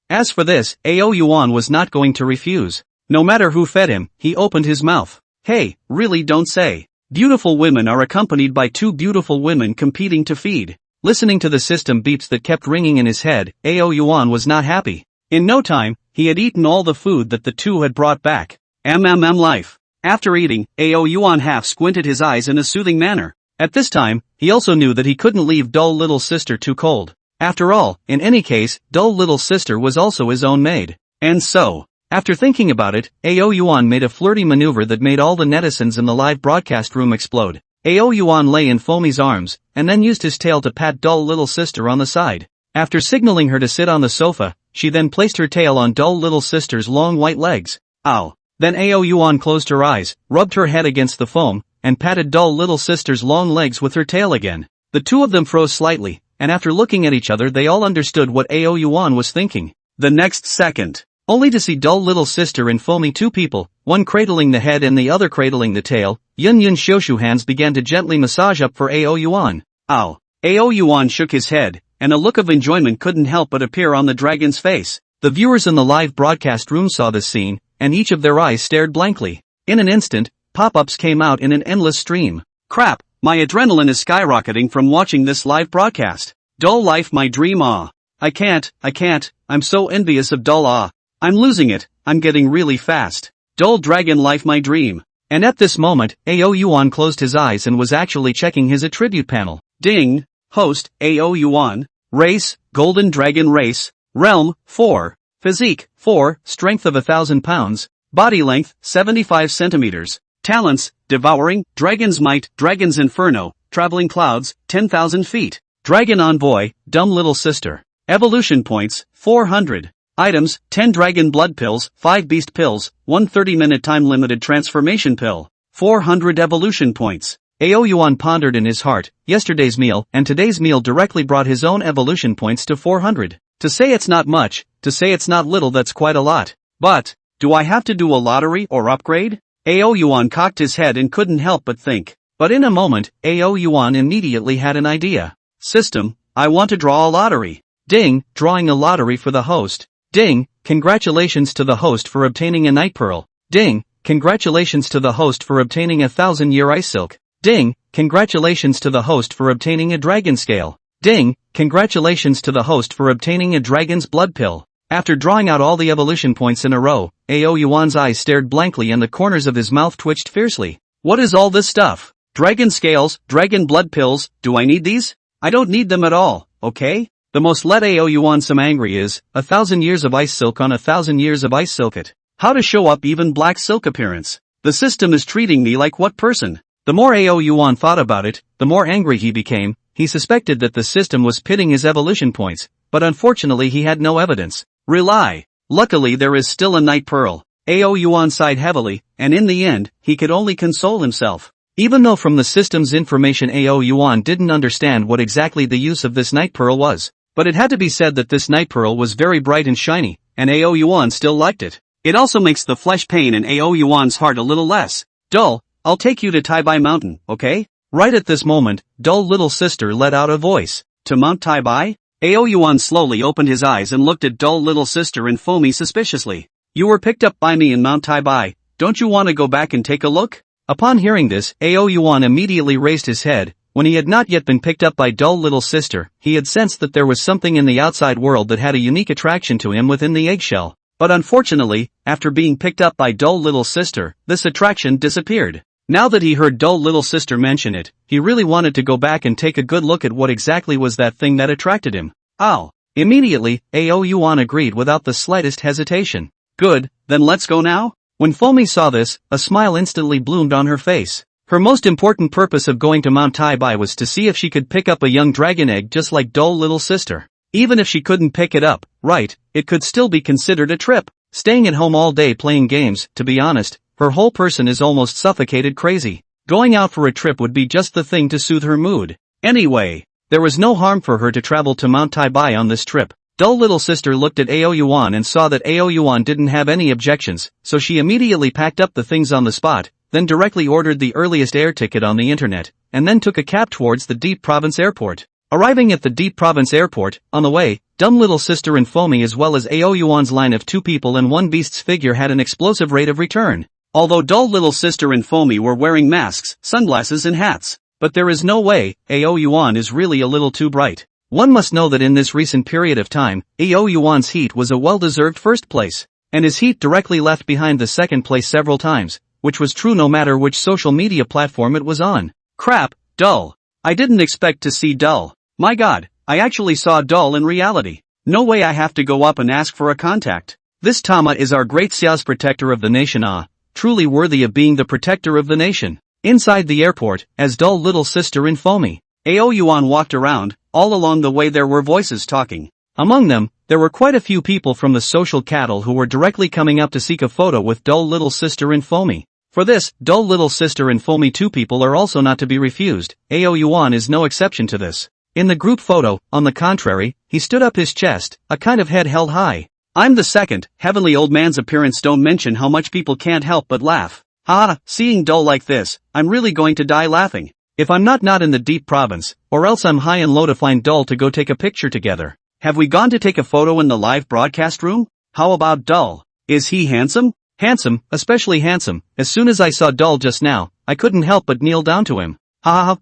As for this, Ao Yuan was not going to refuse. No matter who fed him, he opened his mouth. Hey, really don't say. Beautiful women are accompanied by two beautiful women competing to feed. Listening to the system beeps that kept ringing in his head, Ao Yuan was not happy. In no time, he had eaten all the food that the two had brought back. Life. After eating, Ao Yuan half squinted his eyes in a soothing manner. At this time, he also knew that he couldn't leave dull little sister too cold. After all, in any case, dull little sister was also his own maid. And so, after thinking about it, Ao Yuan made a flirty maneuver that made all the netizens in the live broadcast room explode. Ao Yuan lay in Foamy's arms, and then used his tail to pat dull little sister on the side. After signaling her to sit on the sofa, she then placed her tail on dull little sister's long white legs. Ow. Then Ao Yuan closed her eyes, rubbed her head against the foam, and patted dull little sister's long legs with her tail again. The two of them froze slightly, and after looking at each other they all understood what Ao Yuan was thinking. The next second, only to see dull little sister and Foamy, two people, one cradling the head and the other cradling the tail, Yun Shoshu hands began to gently massage up for Ao Yuan. Ow. Ao Yuan shook his head, and a look of enjoyment couldn't help but appear on the dragon's face. The viewers in the live broadcast room saw this scene, and each of their eyes stared blankly. In an instant, pop-ups came out in an endless stream. Crap, my adrenaline is skyrocketing from watching this live broadcast. Dull life, my dream. I can't, I'm so envious of dull. I'm losing it, I'm getting really fast. Dull dragon life my dream. And at this moment, AO Yuan closed his eyes and was actually checking his attribute panel. Ding. Host, AO Yuan. Race, Golden Dragon Race. Realm, 4. Physique, 4. Strength of 1,000 pounds. Body length, 75 centimeters. Talents, Devouring, Dragon's Might, Dragon's Inferno, Traveling Clouds, 10,000 feet. Dragon Envoy, Dumb Little Sister. Evolution points, 400. Items, 10 Dragon Blood Pills, 5 Beast Pills, 1 30-minute time-limited transformation pill. 400 evolution points. AO Yuan pondered in his heart, yesterday's meal and today's meal directly brought his own evolution points to 400. To say it's not much, to say it's not little, that's quite a lot. But, do I have to do a lottery or upgrade? AO Yuan cocked his head and couldn't help but think. But in a moment, AO Yuan immediately had an idea. System, I want to draw a lottery. Ding, drawing a lottery for the host. Ding, congratulations to the host for obtaining a night pearl. Ding, congratulations to the host for obtaining a 1,000-year ice silk. Ding, congratulations to the host for obtaining a dragon scale. Ding, congratulations to the host for obtaining a dragon's blood pill. After drawing out all the evolution points in a row, AO Yuan's eyes stared blankly and the corners of his mouth twitched fiercely. What is all this stuff? Dragon scales, dragon blood pills, do I need these? I don't need them at all, okay? The most let AO Yuan some angry is, 1,000 years of ice silk on 1,000 years of ice silket. How to show up even black silk appearance. The system is treating me like what person? The more AO Yuan thought about it, the more angry he became. He suspected that the system was pitting his evolution points, but unfortunately he had no evidence. Rely. Luckily there is still a night pearl. AO Yuan sighed heavily, and in the end, he could only console himself. Even though from the system's information AO Yuan didn't understand what exactly the use of this night pearl was. But it had to be said that this night pearl was very bright and shiny, and AO Yuan still liked it. It also makes the flesh pain in AO Yuan's heart a little less dull. I'll take you to Taibai Mountain, okay? Right at this moment, dull little sister let out a voice. To Mount Taibai? AO Yuan slowly opened his eyes and looked at dull little sister and Foamy suspiciously. You were picked up by me in Mount Taibai, don't you want to go back and take a look? Upon hearing this, AO Yuan immediately raised his head. When he had not yet been picked up by dull little sister, he had sensed that there was something in the outside world that had a unique attraction to him within the eggshell. But unfortunately, after being picked up by dull little sister, this attraction disappeared. Now that he heard dull little sister mention it, he really wanted to go back and take a good look at what exactly was that thing that attracted him. Oh. Immediately, AO Yuan agreed without the slightest hesitation. Good, then let's go now? When Foamy saw this, a smile instantly bloomed on her face. Her most important purpose of going to Mount Taibai was to see if she could pick up a young dragon egg just like dull little sister. Even if she couldn't pick it up, right, it could still be considered a trip. Staying at home all day playing games, to be honest, her whole person is almost suffocated crazy. Going out for a trip would be just the thing to soothe her mood. Anyway, there was no harm for her to travel to Mount Taibai on this trip. Dull little sister looked at AO Yuan and saw that AO Yuan didn't have any objections, so she immediately packed up the things on the spot, then directly ordered the earliest air ticket on the internet, and then took a cab towards the Deep Province Airport. Arriving at the Deep Province Airport, on the way, dumb little sister and Foamy as well as AO Yuan's line of 2 people and 1 beast's figure had an explosive rate of return. Although dull little sister and Foamy were wearing masks, sunglasses and hats. But there is no way, AO Yuan is really a little too bright. One must know that in this recent period of time, AO Yuan's heat was a well-deserved first place. And his heat directly left behind the second place several times. Which was true no matter which social media platform it was on. Crap, dull. I didn't expect to see dull. My god, I actually saw dull in reality. No way, I have to go up and ask for a contact. This Tama is our great Xiao's protector of the nation, truly worthy of being the protector of the nation. Inside the airport, as dull little sister and Foamy, AO Yuan walked around. All along the way there were voices talking. Among them, there were quite a few people from the social cattle who were directly coming up to seek a photo with dull little sister and Foamy. For this, dull little sister and Foamy 2 people are also not to be refused. AO Yuan is no exception to this. In the group photo, on the contrary, he stood up his chest, a kind of head held high. I'm the second, heavenly old man's appearance. Don't mention how much people can't help but laugh. Seeing dull like this, I'm really going to die laughing. If I'm not in the Deep Province, or else I'm high and low to find dull to go take a picture together. Have we gone to take a photo in the live broadcast room? How about dull? Is he handsome? Handsome, especially handsome. As soon as I saw dull just now, I couldn't help but kneel down to him.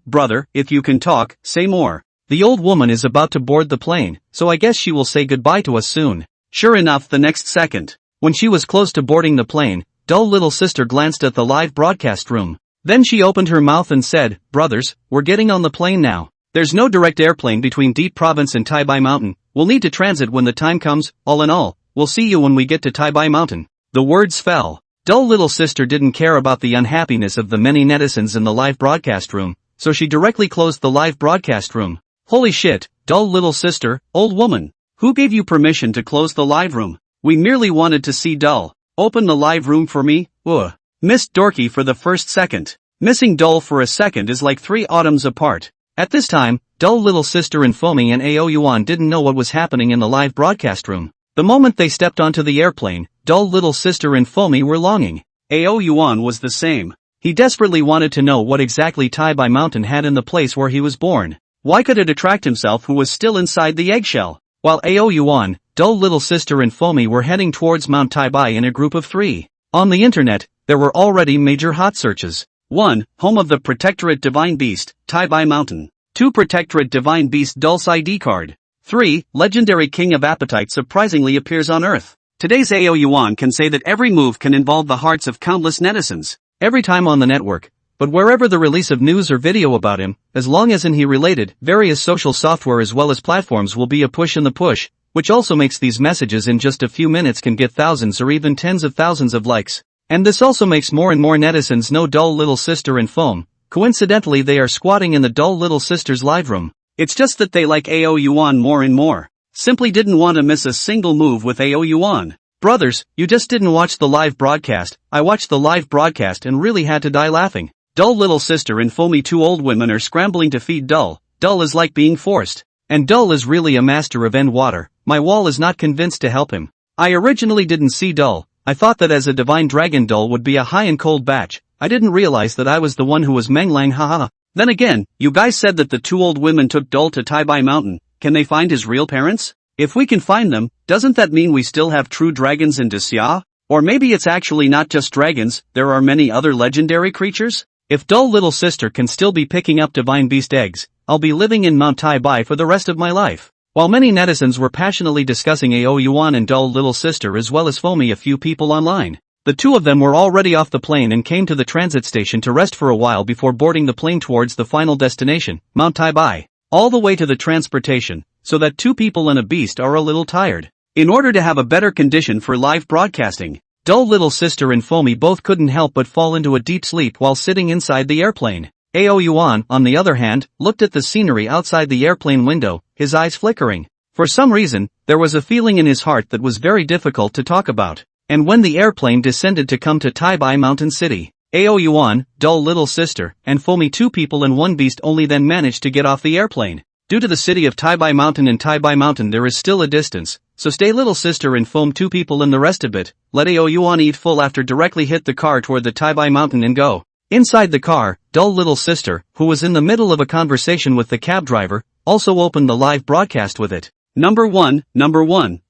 Brother, if you can talk, say more. The old woman is about to board the plane, so I guess she will say goodbye to us soon. Sure enough, the next second, when she was close to boarding the plane, dull little sister glanced at the live broadcast room. Then she opened her mouth and said, "Brothers, we're getting on the plane now. There's no direct airplane between Deep Province and Taibai Mountain. We'll need to transit when the time comes. All in all, we'll see you when we get to Taibai Mountain." The words fell. Dull little sister didn't care about the unhappiness of the many netizens in the live broadcast room, so she directly closed the live broadcast room. "Holy shit, dull little sister, old woman. Who gave you permission to close the live room? We merely wanted to see Dull. Open the live room for me." Ugh. Missed Dorky for the first second. Missing Dull for a second is like 3 autumns apart. At this time, dull little sister and Foamy and AO Yuan didn't know what was happening in the live broadcast room. The moment they stepped onto the airplane, dull little sister and Foamy were longing. AO Yuan was the same. He desperately wanted to know what exactly Taibai Mountain had in the place where he was born. Why could it attract himself who was still inside the eggshell? While AO Yuan, dull little sister and Foamy were heading towards Mount Taibai in a group of 3. On the internet, there were already major hot searches. 1. Home of the Protectorate Divine Beast, Taibai Mountain. 2. Protectorate Divine Beast Dulce ID card. 3. Legendary King of Appetite surprisingly appears on Earth. Today's AO Yuan can say that every move can involve the hearts of countless netizens. Every time on the network, but wherever the release of news or video about him, as long as he related, various social software as well as platforms will be a push in the push, which also makes these messages in just a few minutes can get thousands or even tens of thousands of likes. And this also makes more and more netizens know dull little sister and Foam. Coincidentally they are squatting in the dull little sister's live room. It's just that they like AO Yuan more and more. Simply didn't want to miss a single move with AO Yuan. Brothers, you just didn't watch the live broadcast. I watched the live broadcast and really had to die laughing. Dull little sister and Foamy, 2 old women, are scrambling to feed Dull. Dull is like being forced. And Dull is really a master of end water. My wall is not convinced to help him. I originally didn't see Dull. I thought that as a divine dragon Dull would be a high and cold batch. I didn't realize that I was the one who was Menglang, haha. Then again, you guys said that the 2 old women took Dull to Taibai Mountain. Can they find his real parents? If we can find them, doesn't that mean we still have true dragons in Daxia? Or maybe it's actually not just dragons, there are many other legendary creatures? If dull little sister can still be picking up divine beast eggs, I'll be living in Mount Taibai for the rest of my life. While many netizens were passionately discussing AO Yuan and dull little sister as well as Foamy, a few people online. The 2 of them were already off the plane and came to the transit station to rest for a while before boarding the plane towards the final destination, Mount Taibai. All the way to the transportation, so that 2 people and a beast are a little tired. In order to have a better condition for live broadcasting, dull little sister and Foamy both couldn't help but fall into a deep sleep while sitting inside the airplane. AO Yuan, on the other hand, looked at the scenery outside the airplane window, his eyes flickering. For some reason, there was a feeling in his heart that was very difficult to talk about. And when the airplane descended to come to Taibai Mountain City, AO Yuan, dull little sister, and Foamy, 2 people and 1 beast, only then managed to get off the airplane. Due to the city of Taibai Mountain and Taibai Mountain there is still a distance, so stay little sister and Foam, 2 people and the rest of it, let AO Yuan eat full after directly hit the car toward the Taibai Mountain and go. Inside the car, dull little sister, who was in the middle of a conversation with the cab driver, also opened the live broadcast with it. Number one,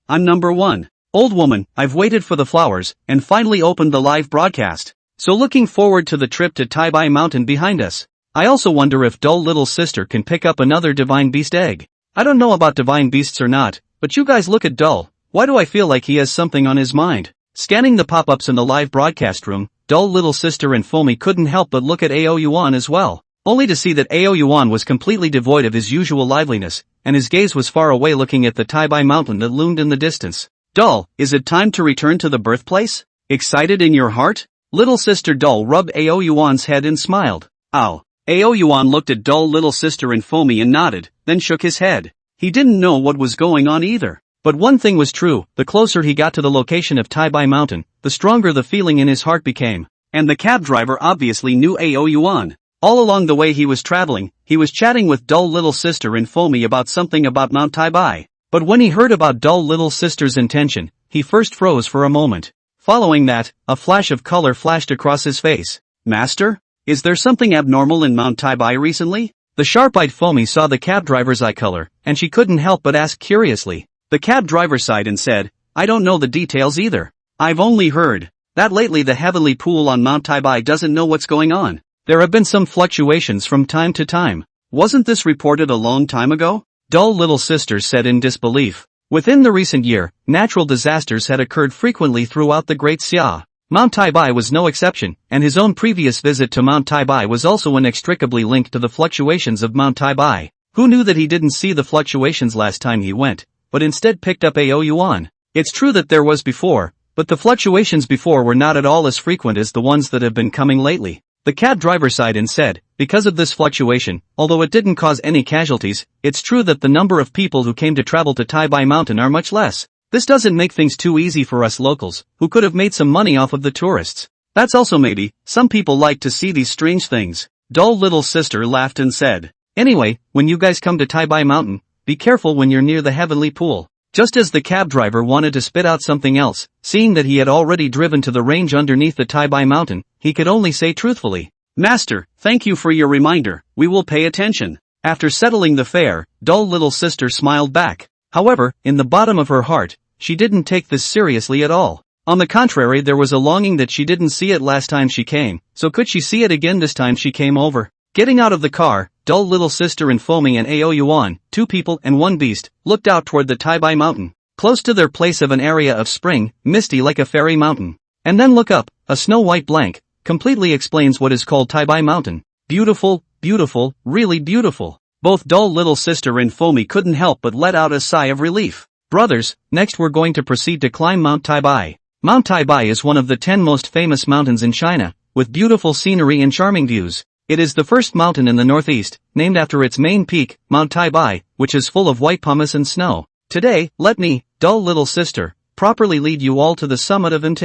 I'm number 1. Old woman, I've waited for the flowers, and finally opened the live broadcast. So looking forward to the trip to Taibai Mountain behind us. I also wonder if dull little sister can pick up another divine beast egg. I don't know about divine beasts or not, but you guys look at dull. Why do I feel like he has something on his mind? Scanning the pop-ups in the live broadcast room, dull little sister and Foamy couldn't help but look at AO Yuan as well, only to see that AO Yuan was completely devoid of his usual liveliness, and his gaze was far away looking at the Taibai Mountain that loomed in the distance. Dull, is it time to return to the birthplace? Excited in your heart? Little sister Dull rubbed AO Yuan's head and smiled. Ow. AO Yuan looked at dull little sister and Foamy and nodded, then shook his head. He didn't know what was going on either. But one thing was true, the closer he got to the location of Taibai Mountain, the stronger the feeling in his heart became. And the cab driver obviously knew AO Yuan. All along the way he was traveling, he was chatting with dull little sister and Foamy about something about Mount Taibai. But when he heard about dull little sister's intention, he first froze for a moment. Following that, a flash of color flashed across his face. Master? Is there something abnormal in Mount Taibai recently? The sharp-eyed Foamy saw the cab driver's eye color, and she couldn't help but ask curiously. The cab driver sighed and said, I don't know the details either. I've only heard that lately the heavenly pool on Mount Taibai doesn't know what's going on. There have been some fluctuations from time to time. Wasn't this reported a long time ago? Dull little sister said in disbelief. Within the recent year, natural disasters had occurred frequently throughout the Great Xia. Mount Taibai was no exception, and his own previous visit to Mount Taibai was also inextricably linked to the fluctuations of Mount Taibai. Who knew that he didn't see the fluctuations last time he went, but instead picked up Yuan? It's true that there was before, but the fluctuations before were not at all as frequent as the ones that have been coming lately. The cab driver sighed and said, because of this fluctuation, although it didn't cause any casualties, it's true that the number of people who came to travel to Taibai Mountain are much less. This doesn't make things too easy for us locals, who could have made some money off of the tourists. That's also maybe, some people like to see these strange things. Dull little sister laughed and said, anyway, when you guys come to Taibai Mountain, be careful when you're near the heavenly pool. Just as the cab driver wanted to spit out something else, seeing that he had already driven to the range underneath the Taibai Mountain, he could only say truthfully, Master, thank you for your reminder, we will pay attention. After settling the fare, dull little sister smiled back. However, in the bottom of her heart, she didn't take this seriously at all. On the contrary, there was a longing that she didn't see it last time she came, so could she see it again this time she came over? Getting out of the car, dull little sister and Foamy and Yuan, 2 people and 1 beast, looked out toward the Taibai Mountain, close to their place of an area of spring, misty like a fairy mountain. And then look up, a snow-white blank, completely explains what is called Taibai Mountain. Beautiful, beautiful, really beautiful. Both dull little sister and Foamy couldn't help but let out a sigh of relief. Brothers, next we're going to proceed to climb Mount Taibai. Mount Taibai is one of the 10 most famous mountains in China, with beautiful scenery and charming views. It is the first mountain in the northeast, named after its main peak, Mount Taibai, which is full of white pumice and snow. Today, let me, dull little sister, properly lead you all to the summit of Mount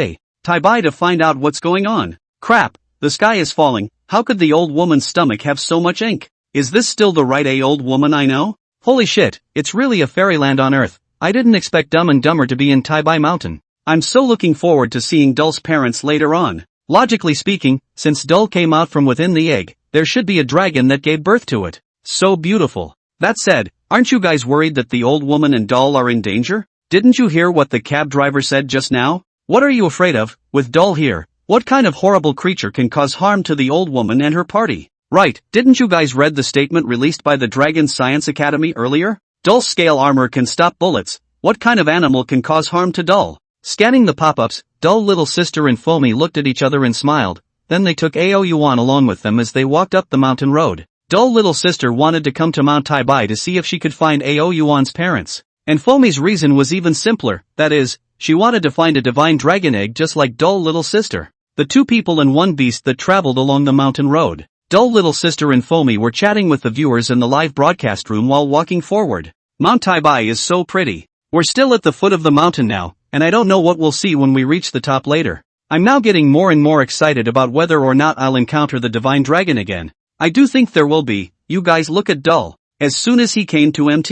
Taibai to find out what's going on. Crap, the sky is falling, how could the old woman's stomach have so much ink? Is this still the right old woman I know? Holy shit, it's really a fairyland on Earth. I didn't expect Dumb and Dumber to be in Taibai Mountain. I'm so looking forward to seeing Dull's parents later on. Logically speaking, since Dull came out from within the egg, there should be a dragon that gave birth to it. So beautiful. That said, aren't you guys worried that the old woman and Dull are in danger? Didn't you hear what the cab driver said just now? What are you afraid of, with Dull here? What kind of horrible creature can cause harm to the old woman and her party? Right, didn't you guys read the statement released by the Dragon Science Academy earlier? Dull's scale armor can stop bullets. What kind of animal can cause harm to Dull? Scanning the pop-ups, Dull little sister and Foamy looked at each other and smiled. Then they took Yuan along with them as they walked up the mountain road. Dull little sister wanted to come to Mount Taibai to see if she could find Yuan's parents. And Foamy's reason was even simpler, that is, she wanted to find a divine dragon egg just like Dull little sister. The 2 people and 1 beast that traveled along the mountain road. Dull little sister and Foamy were chatting with the viewers in the live broadcast room while walking forward. Mount Taibai is so pretty. We're still at the foot of the mountain now, and I don't know what we'll see when we reach the top later. I'm now getting more and more excited about whether or not I'll encounter the divine dragon again. I do think there will be. You guys look at Dull. As soon as he came to Mount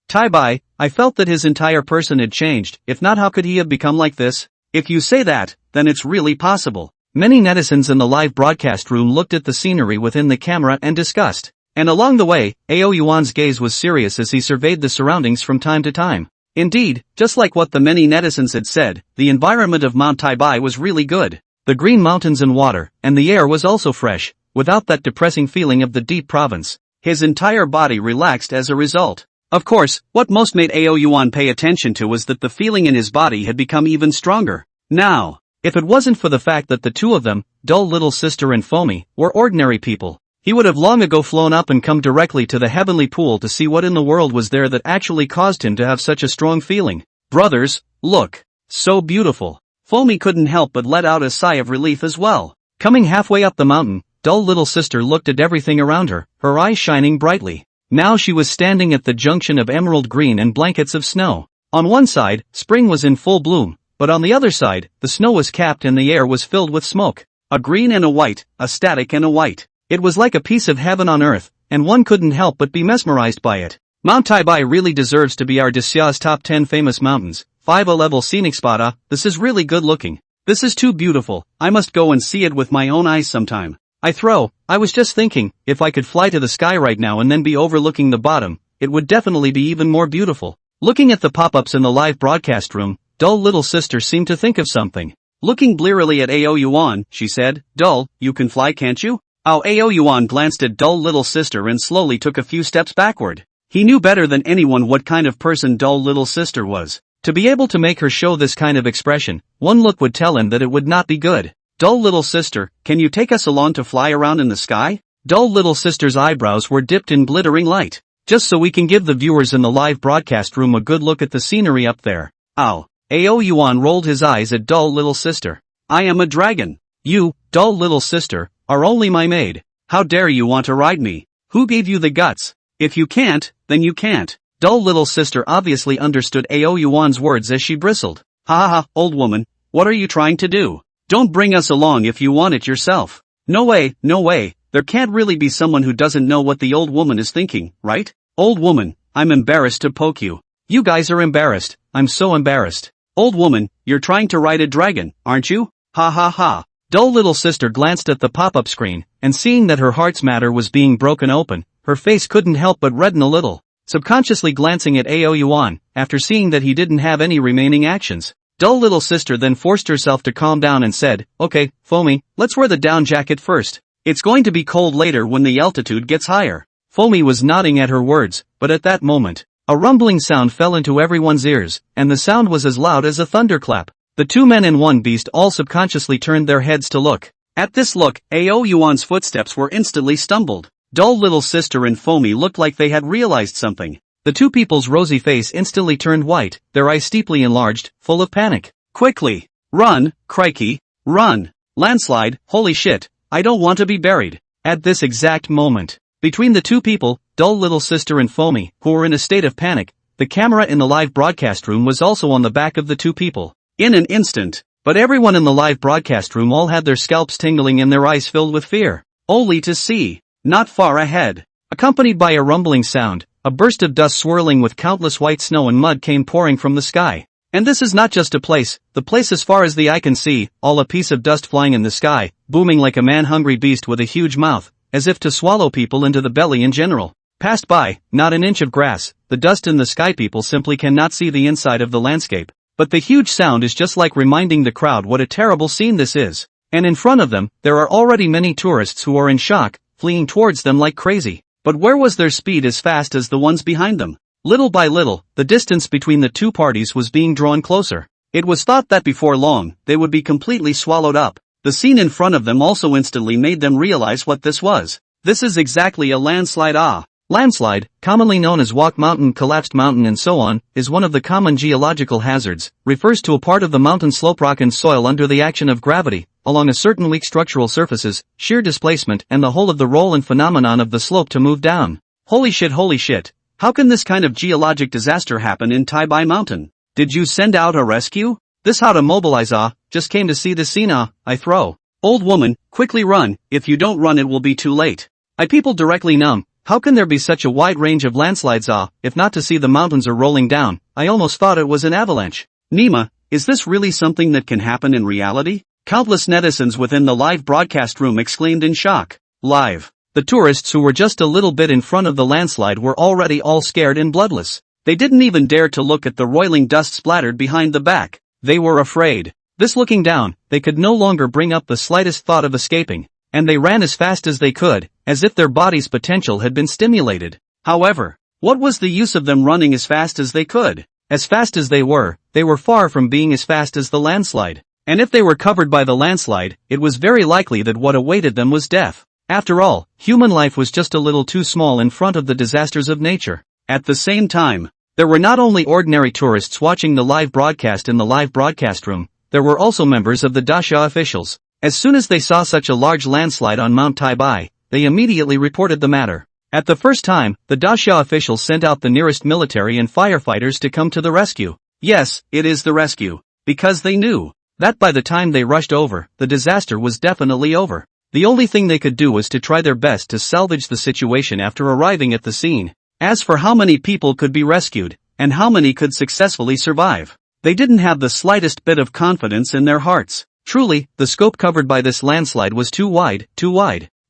Taibai, I felt that his entire person had changed. If not, how could he have become like this? If you say that, then it's really possible. Many netizens in the live broadcast room looked at the scenery within the camera and discussed. And along the way, Yuan's gaze was serious as he surveyed the surroundings from time to time. Indeed, just like what the many netizens had said, the environment of Mount Taibai was really good. The green mountains and water, and the air was also fresh, without that depressing feeling of the deep province. His entire body relaxed as a result. Of course, what most made Yuan pay attention to was that the feeling in his body had become even stronger. Now, if it wasn't for the fact that the 2 of them, Dull little sister and Foamy, were ordinary people, he would have long ago flown up and come directly to the heavenly pool to see what in the world was there that actually caused him to have such a strong feeling. Brothers, look. So beautiful. Foamy couldn't help but let out a sigh of relief as well. Coming halfway up the mountain, Dull little sister looked at everything around her, her eyes shining brightly. Now she was standing at the junction of emerald green and blankets of snow. On one side, spring was in full bloom, but on the other side, the snow was capped and the air was filled with smoke. A green and a white, a static and a white. It was like a piece of heaven on earth, and one couldn't help but be mesmerized by it. Mount Taibai really deserves to be our Daxia's top 10 famous mountains. 5 a level scenic spot. This is really good looking. This is too beautiful. I must go and see it with my own eyes sometime. I was just thinking, if I could fly to the sky right now and then be overlooking the bottom, it would definitely be even more beautiful. Looking at the pop-ups in the live broadcast room, Dull little sister seemed to think of something. Looking blearily at Yuan, she said, Dull, you can fly, can't you? Yuan glanced at Dull little sister and slowly took a few steps backward. He knew better than anyone what kind of person Dull little sister was. To be able to make her show this kind of expression, one look would tell him that it would not be good. Dull little sister, can you take us along to fly around in the sky? Dull little sister's eyebrows were dipped in glittering light. Just so we can give the viewers in the live broadcast room a good look at the scenery up there. Ow. Yuan rolled his eyes at dull little sister. I am a dragon. You, dull little sister, are only my maid. How dare you want to ride me? Who gave you the guts? If you can't, then you can't. Dull little sister obviously understood Yuan's words as she bristled. Ha ha ha, old woman, what are you trying to do? Don't bring us along if you want it yourself. No way, no way. There can't really be someone who doesn't know what the old woman is thinking, right? Old woman, I'm embarrassed to poke you. You guys are embarrassed, I'm so embarrassed. Old woman, you're trying to ride a dragon, aren't you? Ha ha ha. Dull little sister glanced at the pop-up screen, and seeing that her heart's matter was being broken open, her face couldn't help but redden a little. Subconsciously glancing at Yuan, after seeing that he didn't have any remaining actions. Dull little sister then forced herself to calm down and said, okay, Foamy, let's wear the down jacket first. It's going to be cold later when the altitude gets higher. Foamy was nodding at her words, but at that moment, a rumbling sound fell into everyone's ears, and the sound was as loud as a thunderclap. The two men and one beast all subconsciously turned their heads to look. At this look, Yuan's footsteps were instantly stumbled. Dull little sister and Foamy looked like they had realized something. The two people's rosy face instantly turned white, their eyes steeply enlarged, full of panic. Quickly! Run, crikey! Run! Landslide, holy shit! I don't want to be buried. At this exact moment, between the two people, dull little sister and Foamy, who were in a state of panic, the camera in the live broadcast room was also on the back of the two people. In an instant, but everyone in the live broadcast room all had their scalps tingling and their eyes filled with fear. Only to see, not far ahead, accompanied by a rumbling sound, a burst of dust swirling with countless white snow and mud came pouring from the sky. And this is not just a place, the place as far as the eye can see, all a piece of dust flying in the sky, booming like a man-hungry beast with a huge mouth, as if to swallow people into the belly in general. Passed by, not an inch of grass, the dust in the sky people simply cannot see the inside of the landscape. But the huge sound is just like reminding the crowd what a terrible scene this is. And in front of them, there are already many tourists who are in shock, fleeing towards them like crazy. But where was their speed as fast as the ones behind them? Little by little, the distance between the two parties was being drawn closer. It was thought that before long, they would be completely swallowed up. The scene in front of them also instantly made them realize what this was. This is exactly a landslide. Landslide, commonly known as walk mountain, collapsed mountain and so on, is one of the common geological hazards, refers to a part of the mountain slope rock and soil under the action of gravity, along a certain weak structural surfaces, shear displacement and the whole of the roll and phenomenon of the slope to move down. Holy shit. How can this kind of geologic disaster happen in Taibai Mountain? Did you send out a rescue? This how to mobilize just came to see the scene I throw. Old woman, quickly run, if you don't run it will be too late. People directly numb, how can there be such a wide range of landslides if not to see the mountains are rolling down? I almost thought it was an avalanche. Nima, is this really something that can happen in reality? Countless netizens within the live broadcast room exclaimed in shock. Live. The tourists who were just a little bit in front of the landslide were already all scared and bloodless. They didn't even dare to look at the roiling dust splattered behind the back. They were afraid. This looking down, they could no longer bring up the slightest thought of escaping, and they ran as fast as they could, as if their body's potential had been stimulated. However, what was the use of them running as fast as they could? As fast as they were far from being as fast as the landslide. And if they were covered by the landslide, it was very likely that what awaited them was death. After all, human life was just a little too small in front of the disasters of nature. At the same time, there were not only ordinary tourists watching the live broadcast in the live broadcast room, there were also members of the Daxia officials. As soon as they saw such a large landslide on Mount Taibai, they immediately reported the matter. At the first time, the Daxia officials sent out the nearest military and firefighters to come to the rescue. Yes, it is the rescue. Because they knew that by the time they rushed over, the disaster was definitely over. The only thing they could do was to try their best to salvage the situation after arriving at the scene. As for how many people could be rescued, and how many could successfully survive, they didn't have the slightest bit of confidence in their hearts. Truly, the scope covered by this landslide was too wide.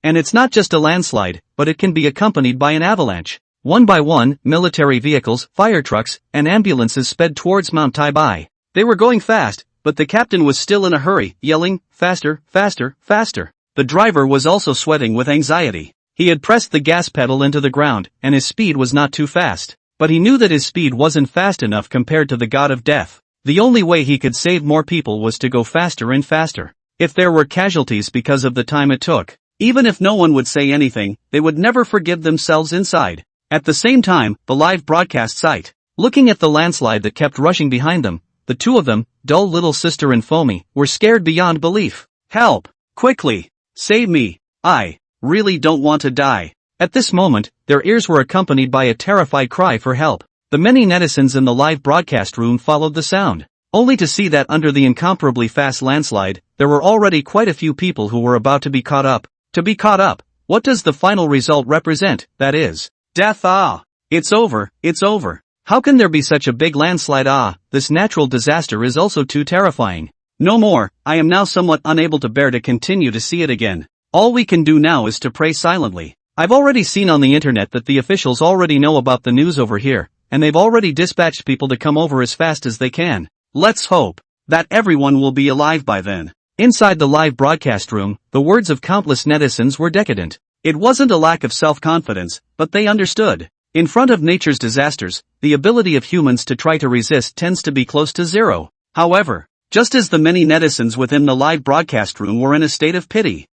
And it's not just a landslide, but it can be accompanied by an avalanche. One by one, military vehicles, fire trucks, and ambulances sped towards Mount Taibai. They were going fast, but the captain was still in a hurry, yelling, faster. The driver was also sweating with anxiety. He had pressed the gas pedal into the ground, and his speed was not too fast. but he knew that his speed wasn't fast enough compared to the god of death. The only way he could save more people was to go faster and faster. If there were casualties because of the time it took, even if no one would say anything, they would never forgive themselves inside. At the same time, the live broadcast site, looking at the landslide that kept rushing behind them, the two of them, dull little sister and Foamy, were scared beyond belief. Help! Quickly! Save me! I really don't want to die. At this moment, their ears were accompanied by a terrified cry for help. The many netizens in the live broadcast room followed the sound, only to see that under the incomparably fast landslide, there were already quite a few people who were about to be caught up. To be caught up, what does the final result represent? That is, death. Ah, it's over, it's over. How can there be such a big landslide? Ah, this natural disaster is also too terrifying. No more, I am now somewhat unable to bear to continue to see it again. All we can do now is to pray silently. I've already seen on the internet that the officials already know about the news over here, and they've already dispatched people to come over as fast as they can. Let's hope that everyone will be alive by then. Inside the live broadcast room, the words of countless netizens were decadent. It wasn't a lack of self-confidence, but they understood. In front of nature's disasters, the ability of humans to try to resist tends to be close to zero. However, just as the many netizens within the live broadcast room were in a state of pity,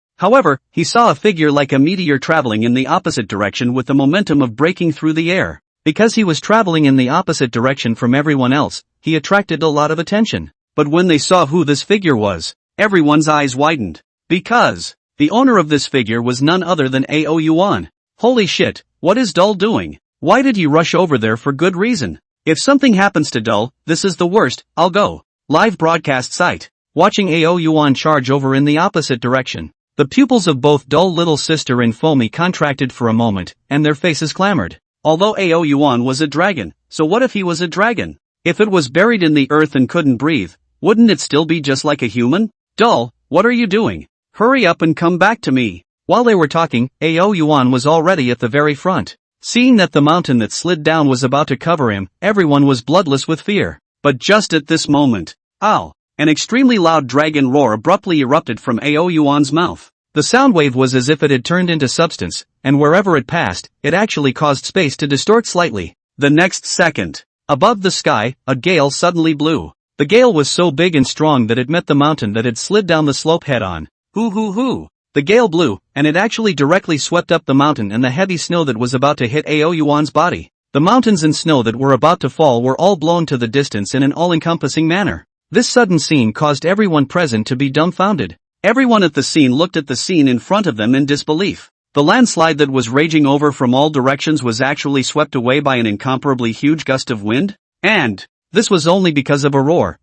he saw a figure like a meteor traveling in the opposite direction with the momentum of breaking through the air. Because he was traveling in the opposite direction from everyone else, he attracted a lot of attention. But when they saw who this figure was, everyone's eyes widened. Because the owner of this figure was none other than Yuan. Holy shit, what is Dull doing? Why did he rush over there for good reason? If something happens to Dull, this is the worst. I'll go. Live broadcast site. Watching Yuan charge over in the opposite direction. The pupils of both Dull little sister and Foamy contracted for a moment, and their faces clamored. Although Yuan was a dragon, so what if he was a dragon? If it was buried in the earth and couldn't breathe, wouldn't it still be just like a human? Dull, what are you doing? Hurry up and come back to me. While they were talking, Yuan was already at the very front. Seeing that the mountain that slid down was about to cover him, everyone was bloodless with fear. But just at this moment, ow! An extremely loud dragon roar abruptly erupted from Yuan's mouth. The sound wave was as if it had turned into substance, and wherever it passed, it actually caused space to distort slightly. The next second, above the sky, a gale suddenly blew. The gale was so big and strong that it met the mountain that had slid down the slope head-on. Hoo. The gale blew, and it actually directly swept up the mountain and the heavy snow that was about to hit Yuan's body. The mountains and snow that were about to fall were all blown to the distance in an all-encompassing manner. This sudden scene caused everyone present to be dumbfounded. Everyone at the scene looked at the scene in front of them in disbelief. The landslide that was raging over from all directions was actually swept away by an incomparably huge gust of wind? And this was only because of a roar.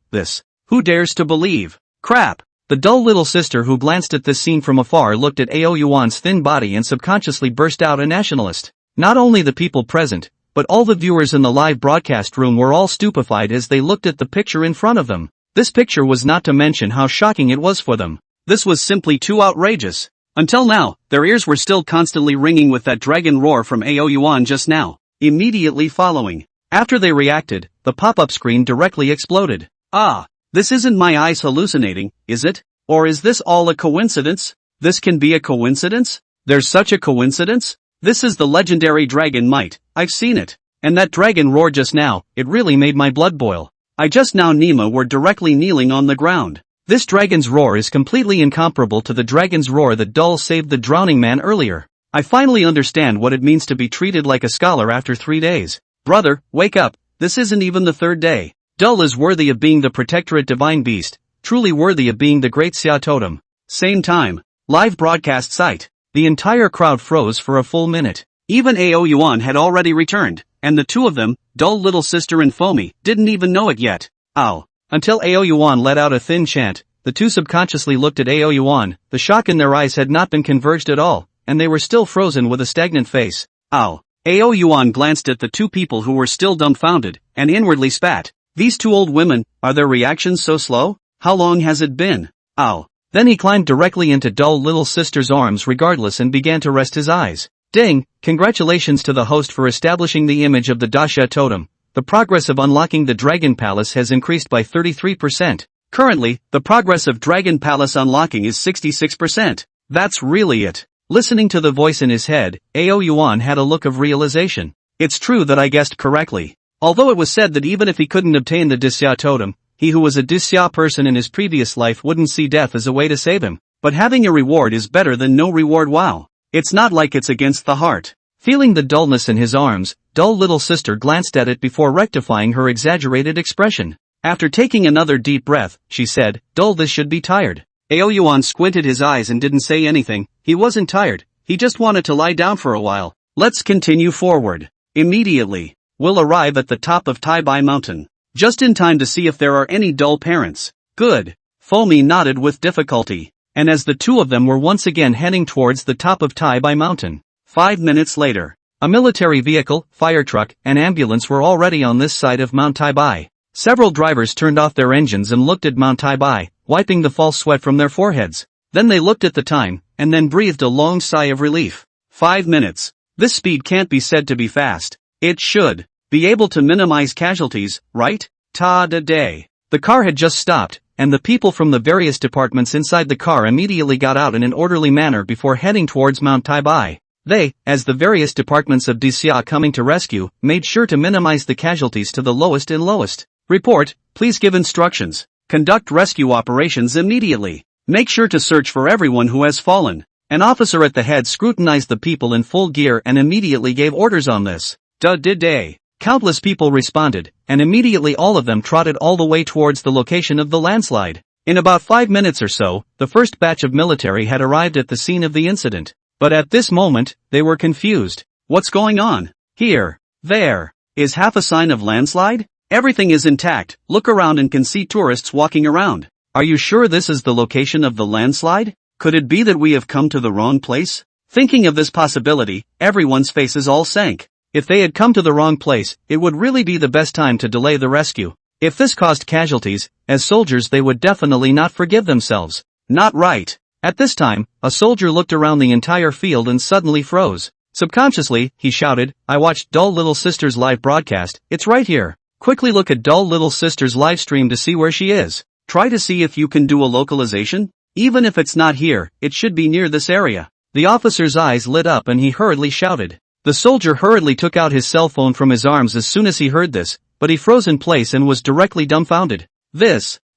Who dares to believe? Crap! The dull little sister who glanced at this scene from afar looked at Yuan's thin body and subconsciously burst out a nationalist. Not only the people present, but all the viewers in the live broadcast room were all stupefied as they looked at the picture in front of them. This picture was not to mention how shocking it was for them. This was simply too outrageous. Until now, their ears were still constantly ringing with that dragon roar from Yuan just now. Immediately following, after they reacted, the pop-up screen directly exploded. Ah! This isn't my eyes hallucinating, is it? Or is this all a coincidence? This can be a coincidence? There's such a coincidence? This is the legendary dragon might. I've seen it. And that dragon roar just now, it really made my blood boil. I just now Nima were directly kneeling on the ground. This dragon's roar is completely incomparable to the dragon's roar that Dull saved the drowning man earlier. I finally understand what it means to be treated like a scholar after 3 days. Brother, wake up, this isn't even the 3rd day. Dull is worthy of being the protectorate divine beast, truly worthy of being the great Xia totem. Same time, live broadcast site. The entire crowd froze for a full minute. Even Yuan had already returned, and the two of them, Dull little sister and Foamy, didn't even know it yet. Ow. Until Yuan let out a thin chant, the two subconsciously looked at Yuan, the shock in their eyes had not been converged at all, and they were still frozen with a stagnant face. Ow. Yuan glanced at the two people who were still dumbfounded, and inwardly spat. These two old women, are their reactions so slow? How long has it been? Ow. Then he climbed directly into Dull little sister's arms regardless and began to rest his eyes. Ding, congratulations to the host for establishing the image of the Daxia totem. The progress of unlocking the Dragon Palace has increased by 33%. Currently, the progress of Dragon Palace unlocking is 66%. That's really it. Listening to the voice in his head, Yuan had a look of realization. It's true that I guessed correctly. Although it was said that even if he couldn't obtain the Daxia totem, he who was a Daxia person in his previous life wouldn't see death as a way to save him. But having a reward is better than no reward. Wow. It's not like it's against the heart. Feeling the dullness in his arms, dull little sister glanced at it before rectifying her exaggerated expression. After taking another deep breath, she said, "Dull, this should be tired." Yuan squinted his eyes and didn't say anything. He wasn't tired, he just wanted to lie down for a while. Let's continue forward. Immediately. We'll arrive at the top of Taibai Mountain. Just in time to see if there are any dull parents. Good. Fomi nodded with difficulty. And as the two of them were once again heading towards the top of Taibai Mountain. 5 minutes later. A military vehicle, fire truck, and ambulance were already on this side of Mount Taibai. Several drivers turned off their engines and looked at Mount Taibai, wiping the false sweat from their foreheads. Then they looked at the time, and then breathed a long sigh of relief. 5 minutes. This speed can't be said to be fast. It should be able to minimize casualties, right? Ta-da-day. The car had just stopped, and the people from the various departments inside the car immediately got out in an orderly manner before heading towards Mount Taibai. They, as the various departments of Daxia coming to rescue, made sure to minimize the casualties to the lowest and lowest. Report, please give instructions. Conduct rescue operations immediately. Make sure to search for everyone who has fallen. An officer at the head scrutinized the people in full gear and immediately gave orders on this. Da-da-day. Countless people responded, and immediately all of them trotted all the way towards the location of the landslide. In about 5 minutes or so, the first batch of military had arrived at the scene of the incident. But at this moment, they were confused. What's going on? Here, there, is half a sign of landslide? Everything is intact. Look around and can see tourists walking around. Are you sure this is the location of the landslide? Could it be that we have come to the wrong place? Thinking of this possibility, everyone's faces all sank. If they had come to the wrong place, it would really be the best time to delay the rescue. If this caused casualties, as soldiers they would definitely not forgive themselves. Not right. At this time, a soldier looked around the entire field and suddenly froze. Subconsciously, he shouted, "I watched Dull Little Sister's live broadcast, it's right here." Quickly look at Dull Little Sister's live stream to see where she is. Try to see if you can do a localization. Even if it's not here, it should be near this area. The officer's eyes lit up and he hurriedly shouted. The soldier hurriedly took out his cell phone from his arms as soon as he heard this, but he froze in place and was directly dumbfounded.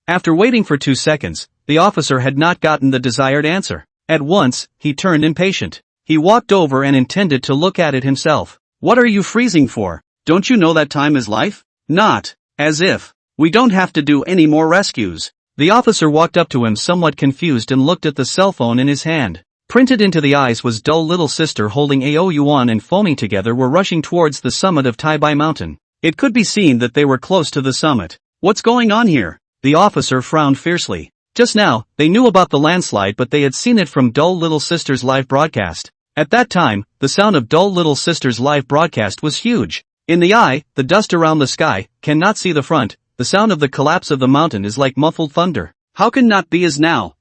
After waiting for 2 seconds, the officer had not gotten the desired answer. At once, he turned impatient. He walked over and intended to look at it himself. What are you freezing for? Don't you know that time is life? Not. As if. We don't have to do any more rescues. The officer walked up to him somewhat confused and looked at the cell phone in his hand. Printed into the eyes was Dull Little Sister holding Yuan and Fomi together were rushing towards the summit of Taibai Mountain. It could be seen that they were close to the summit. What's going on here? The officer frowned fiercely. Just now, they knew about the landslide but they had seen it from Dull Little Sister's live broadcast. At that time, the sound of Dull Little Sister's live broadcast was huge. In the eye, the dust around the sky, cannot see the front, the sound of the collapse of the mountain is like muffled thunder. How can not be as now?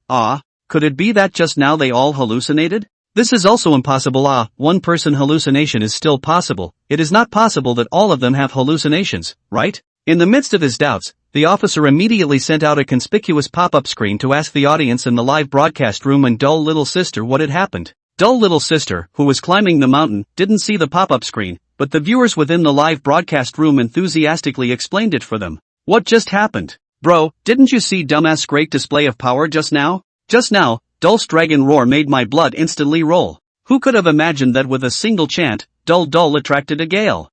Could it be that just now they all hallucinated? This is also impossible. One person hallucination is still possible. It is not possible that all of them have hallucinations, right? In the midst of his doubts, the officer immediately sent out a conspicuous pop-up screen to ask the audience in the live broadcast room and Dull Little Sister what had happened. Dull Little Sister, who was climbing the mountain, didn't see the pop-up screen, but the viewers within the live broadcast room enthusiastically explained it for them. What just happened? Bro, didn't you see dumbass great display of power just now? Just now, Dull's dragon roar made my blood instantly roll. Who could have imagined that with a single chant, Dull attracted a gale?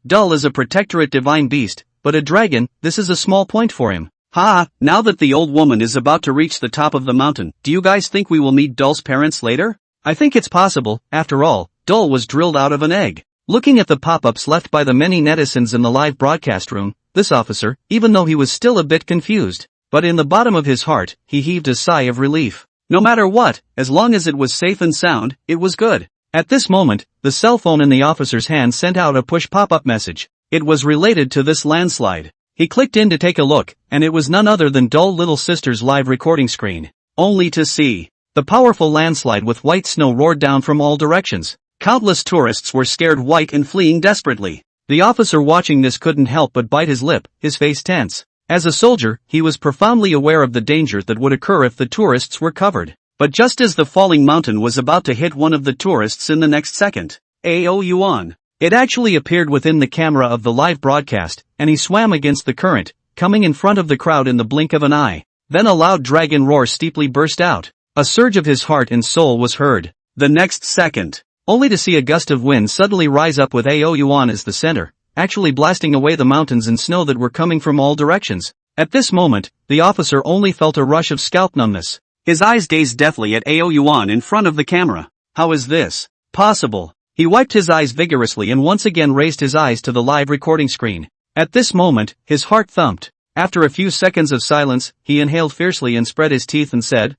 Dull is a protectorate divine beast, but a dragon, this is a small point for him. Now that the old woman is about to reach the top of the mountain, do you guys think we will meet Dull's parents later? I think it's possible, after all, Dull was drilled out of an egg. Looking at the pop-ups left by the many netizens in the live broadcast room, this officer, even though he was still a bit confused, but in the bottom of his heart, he heaved a sigh of relief. No matter what, as long as it was safe and sound, it was good. At this moment, the cell phone in the officer's hand sent out a push pop-up message. It was related to this landslide. He clicked in to take a look, and it was none other than Dull Little Sister's live recording screen. Only to see. The powerful landslide with white snow roared down from all directions. Countless tourists were scared white and fleeing desperately. The officer watching this couldn't help but bite his lip, his face tense. As a soldier, he was profoundly aware of the danger that would occur if the tourists were covered. But just as the falling mountain was about to hit one of the tourists in the next second, Yuan It actually appeared within the camera of the live broadcast, and he swam against the current, coming in front of the crowd in the blink of an eye. Then a loud dragon roar steeply burst out. A surge of his heart and soul was heard. The next second, only to see a gust of wind suddenly rise up with Yuan as the center, actually blasting away the mountains and snow that were coming from all directions. At this moment, the officer only felt a rush of scalp numbness. His eyes gazed deathly at Yuan in front of the camera. How is this possible? He wiped his eyes vigorously and once again raised his eyes to the live recording screen. At this moment, his heart thumped. After a few seconds of silence, he inhaled fiercely and spread his teeth and said,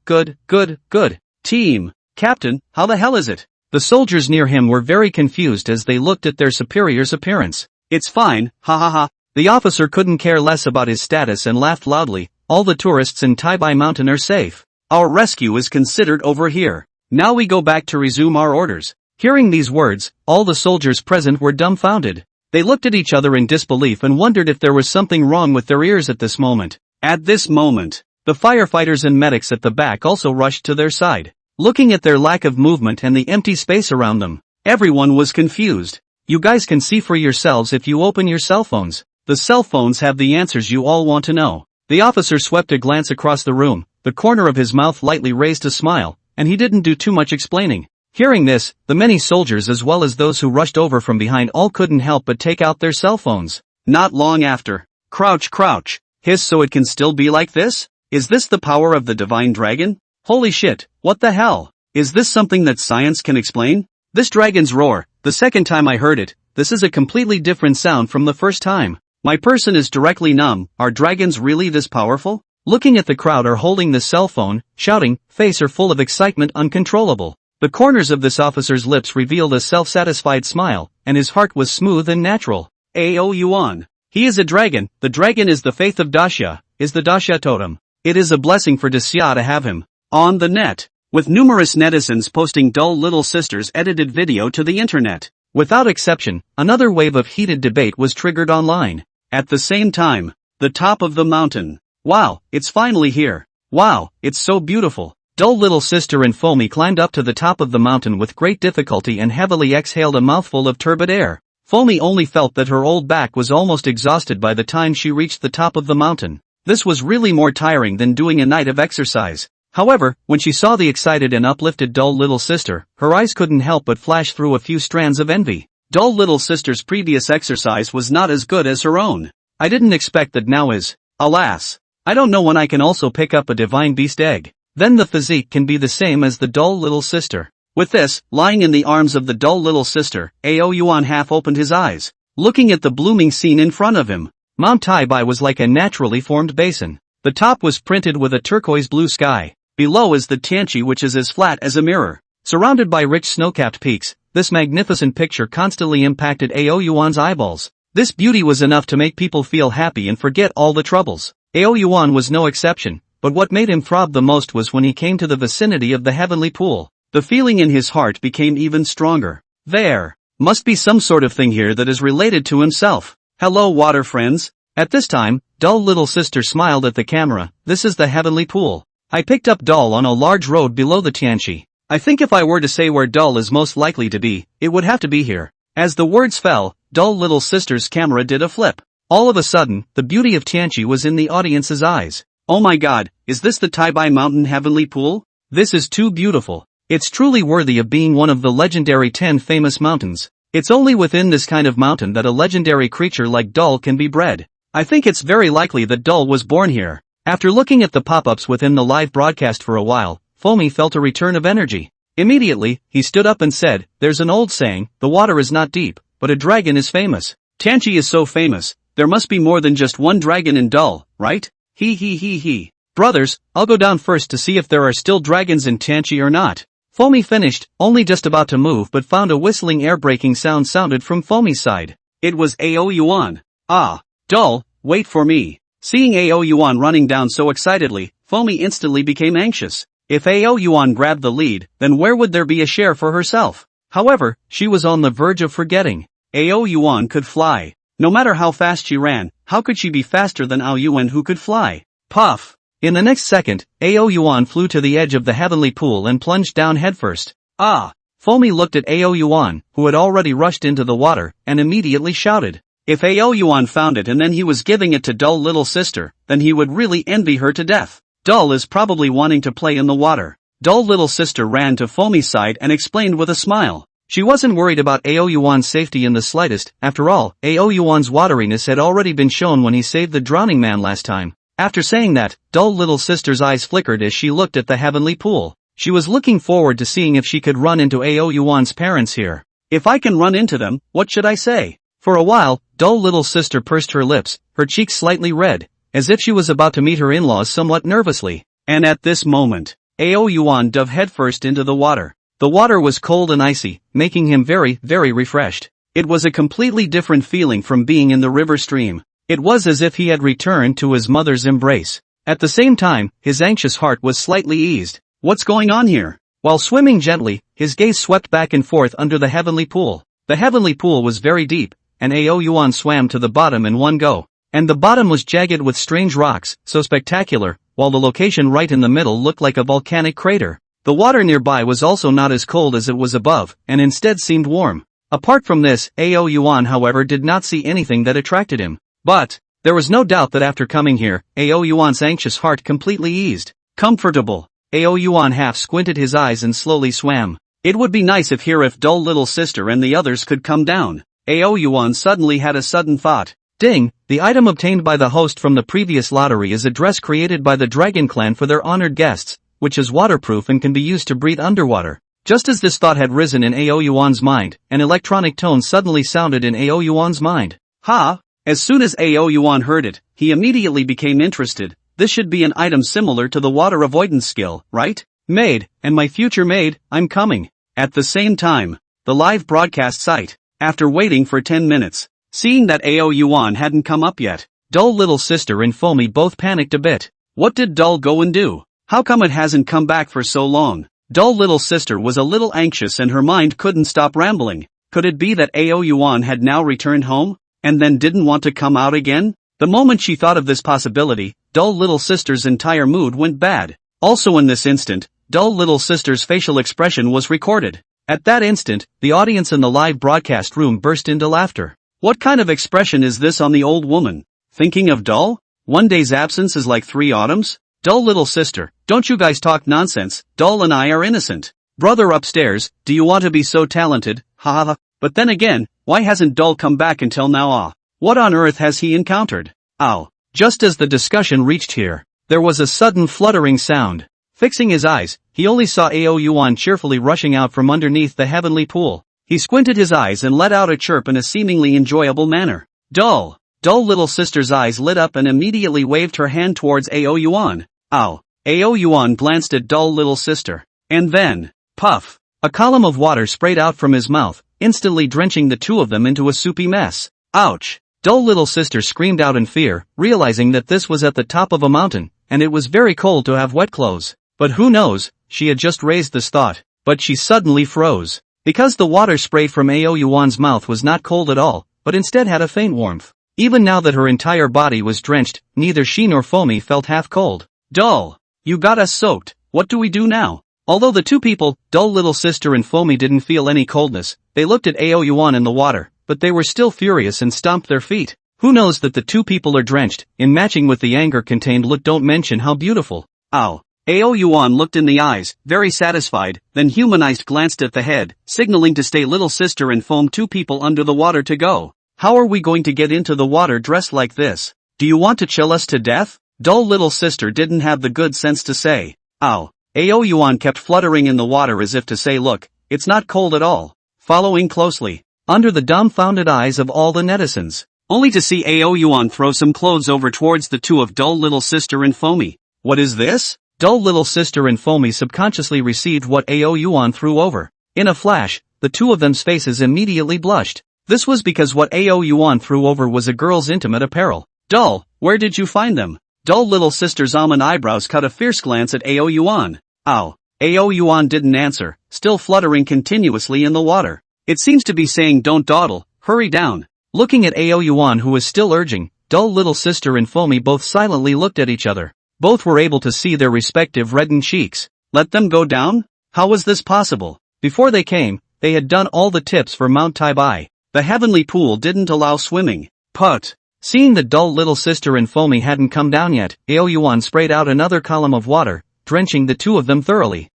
good. Team Captain, how the hell is it? The soldiers near him were very confused as they looked at their superior's appearance. It's fine, The officer couldn't care less about his status and laughed loudly. All the tourists in Taibai Mountain are safe. Our rescue is considered over here. Now we go back to resume our orders. Hearing these words, all the soldiers present were dumbfounded. They looked at each other in disbelief and wondered if there was something wrong with their ears at this moment. At this moment, the firefighters and medics at the back also rushed to their side. Looking at their lack of movement and the empty space around them, everyone was confused. You guys can see for yourselves if you open your cell phones. The cell phones have the answers you all want to know. The officer swept a glance across the room, the corner of his mouth lightly raised a smile, and he didn't do too much explaining. Hearing this, the many soldiers as well as those who rushed over from behind all couldn't help but take out their cell phones. Not long after, crouch, hiss, so it can still be like this? Is this the power of the divine dragon? Holy shit, what the hell? Is this something that science can explain? This dragon's roar, the second time I heard it, this is a completely different sound from the first time. My person is directly numb. Are dragons really this powerful? Looking at the crowd or holding the cell phone, shouting, face are full of excitement uncontrollable. The corners of this officer's lips revealed a self-satisfied smile, and his heart was smooth and natural. Yuan. He is a dragon. The dragon is the faith of Daxia, is the Daxia totem. It is a blessing for Daxia to have him. On the net, with numerous netizens posting dull little sister's edited video to the internet. Without exception, another wave of heated debate was triggered online. At the same time, the top of the mountain. Wow, it's finally here. Wow, it's so beautiful. Dull little sister and Foamy climbed up to the top of the mountain with great difficulty and heavily exhaled a mouthful of turbid air. Foamy only felt that her old back was almost exhausted by the time she reached the top of the mountain. This was really more tiring than doing a night of exercise. However, when she saw the excited and uplifted dull little sister, her eyes couldn't help but flash through a few strands of envy. Dull little sister's previous exercise was not as good as her own. I didn't expect that now is. Alas. I don't know when I can also pick up a divine beast egg. Then the physique can be the same as the dull little sister. With this, lying in the arms of the dull little sister, Yuan half opened his eyes, looking at the blooming scene in front of him. Mount Taibai was like a naturally formed basin. The top was printed with a turquoise blue sky. Below is the Tianqi, which is as flat as a mirror. Surrounded by rich snow-capped peaks, this magnificent picture constantly impacted Yuan's eyeballs. This beauty was enough to make people feel happy and forget all the troubles. Yuan was no exception, but what made him throb the most was when he came to the vicinity of the heavenly pool. The feeling in his heart became even stronger. There must be some sort of thing here that is related to himself. Hello, water friends. At this time, dull little sister smiled at the camera. This is the heavenly pool. I picked up Dull on a large road below the Tianqi. I think if I were to say where Dull is most likely to be, it would have to be here. As the words fell, dull little sister's camera did a flip. All of a sudden, the beauty of Tianqi was in the audience's eyes. Oh my god, is this the Taibai Mountain heavenly pool? This is too beautiful. It's truly worthy of being one of the legendary 10 famous mountains. It's only within this kind of mountain that a legendary creature like Dull can be bred. I think it's very likely that Dull was born here. After looking at the pop-ups within the live broadcast for a while, Foamy felt a return of energy. Immediately, he stood up and said, there's an old saying, the water is not deep, but a dragon is famous. Tianqi is so famous, there must be more than just one dragon in Dull, right? He. Brothers, I'll go down first to see if there are still dragons in Tianqi or not. Foamy finished, only just about to move but found a whistling air-breaking sound sounded from Foamy's side. It was Yuan. Ah, Dull, wait for me. Seeing Yuan running down so excitedly, Foamy instantly became anxious. If Yuan grabbed the lead, then where would there be a share for herself? However, she was on the verge of forgetting. Yuan could fly. No matter how fast she ran, how could she be faster than Yuan who could fly? Puff! In the next second, Yuan flew to the edge of the heavenly pool and plunged down headfirst. Ah! Foamy looked at Ao Yuan, who had already rushed into the water, and immediately shouted. If Ao Yuan found it and then he was giving it to dull little sister, then he would really envy her to death. Dull is probably wanting to play in the water. Dull little sister ran to Foamy's side and explained with a smile. She wasn't worried about Ao Yuan's safety in the slightest. After all, Ao Yuan's wateriness had already been shown when he saved the drowning man last time. After saying that, dull little sister's eyes flickered as she looked at the heavenly pool. She was looking forward to seeing if she could run into Ao Yuan's parents here. If I can run into them, what should I say? For a while, dull little sister pursed her lips, her cheeks slightly red, as if she was about to meet her in-laws somewhat nervously. And at this moment, Ao Yuan dove headfirst into the water. The water was cold and icy, making him very, very refreshed. It was a completely different feeling from being in the river stream. It was as if he had returned to his mother's embrace. At the same time, his anxious heart was slightly eased. What's going on here? While swimming gently, his gaze swept back and forth under the heavenly pool. The heavenly pool was very deep, and Ao Yuan swam to the bottom in one go. And the bottom was jagged with strange rocks, so spectacular, while the location right in the middle looked like a volcanic crater. The water nearby was also not as cold as it was above, and instead seemed warm. Apart from this, Ao Yuan however did not see anything that attracted him. But there was no doubt that after coming here, Ao Yuan's anxious heart completely eased. Comfortable. Ao Yuan half squinted his eyes and slowly swam. It would be nice if dull little sister and the others could come down. Ao Yuan suddenly had a sudden thought. Ding! The item obtained by the host from the previous lottery is a dress created by the Dragon Clan for their honored guests, which is waterproof and can be used to breathe underwater. Just as this thought had risen in Ao Yuan's mind, an electronic tone suddenly sounded in Ao Yuan's mind. Ha! As soon as Ao Yuan heard it, he immediately became interested. This should be an item similar to the water avoidance skill, right? Maid, and my future maid, I'm coming. At the same time, the live broadcast site. After waiting for 10 minutes, seeing that Ao Yuan hadn't come up yet, dull little sister and Foamy both panicked a bit. What did Dull go and do? How come it hasn't come back for so long? Dull little sister was a little anxious and her mind couldn't stop rambling. Could it be that Ao Yuan had now returned home, and then didn't want to come out again? The moment she thought of this possibility, dull little sister's entire mood went bad. Also in this instant, dull little sister's facial expression was recorded. At that instant, the audience in the live broadcast room burst into laughter. What kind of expression is this on the old woman? Thinking of Dull? One day's absence is like 3 autumns? Dull little sister, don't you guys talk nonsense, Dull and I are innocent. Brother upstairs, do you want to be so talented, ha ha ha. But then again, why hasn't Dull come back until now? What on earth has he encountered? Ow. Just as the discussion reached here, there was a sudden fluttering sound. Fixing his eyes, he only saw Ao Yuan cheerfully rushing out from underneath the heavenly pool. He squinted his eyes and let out a chirp in a seemingly enjoyable manner. Dull! Dull little sister's eyes lit up and immediately waved her hand towards Ao Yuan. Ow! Ao Yuan glanced at dull little sister. And then, puff! A column of water sprayed out from his mouth, instantly drenching the two of them into a soupy mess. Ouch! Dull little sister screamed out in fear, realizing that this was at the top of a mountain, and it was very cold to have wet clothes. But who knows, she had just raised this thought, but she suddenly froze. Because the water spray from Ao Yuan's mouth was not cold at all, but instead had a faint warmth. Even now that her entire body was drenched, neither she nor Foamy felt half cold. Dull! You got us soaked, what do we do now? Although the two people, dull little sister and Foamy, didn't feel any coldness, they looked at Ao Yuan in the water, but they were still furious and stomped their feet. Who knows that the two people are drenched, in matching with the anger contained look. Don't mention how beautiful. Ow! Ao Yuan looked in the eyes, very satisfied, then humanized glanced at the head, signaling to stay little sister and Foam. Two people under the water to go. How are we going to get into the water dressed like this? Do you want to chill us to death? Dull little sister didn't have the good sense to say. Ow. Ao Yuan kept fluttering in the water as if to say, look, it's not cold at all. Following closely, under the dumbfounded eyes of all the netizens, only to see Ao Yuan throw some clothes over towards the two of dull little sister and Foamy. What is this? Dull little sister and Foamy subconsciously received what Ao Yuan threw over. In a flash, the two of them's faces immediately blushed. This was because what Ao Yuan threw over was a girl's intimate apparel. Dull, where did you find them? Dull little sister's almond eyebrows cut a fierce glance at Ao Yuan. Ow. Ao Yuan didn't answer, still fluttering continuously in the water. It seems to be saying don't dawdle, hurry down. Looking at Ao Yuan, who was still urging, dull little sister and Foamy both silently looked at each other. Both were able to see their respective reddened cheeks. Let them go down? How was this possible? Before they came, they had done all the tips for Mount Taibai. The heavenly pool didn't allow swimming. Put. Seeing that dull little sister and Foamy hadn't come down yet, Yuan sprayed out another column of water, drenching the two of them thoroughly.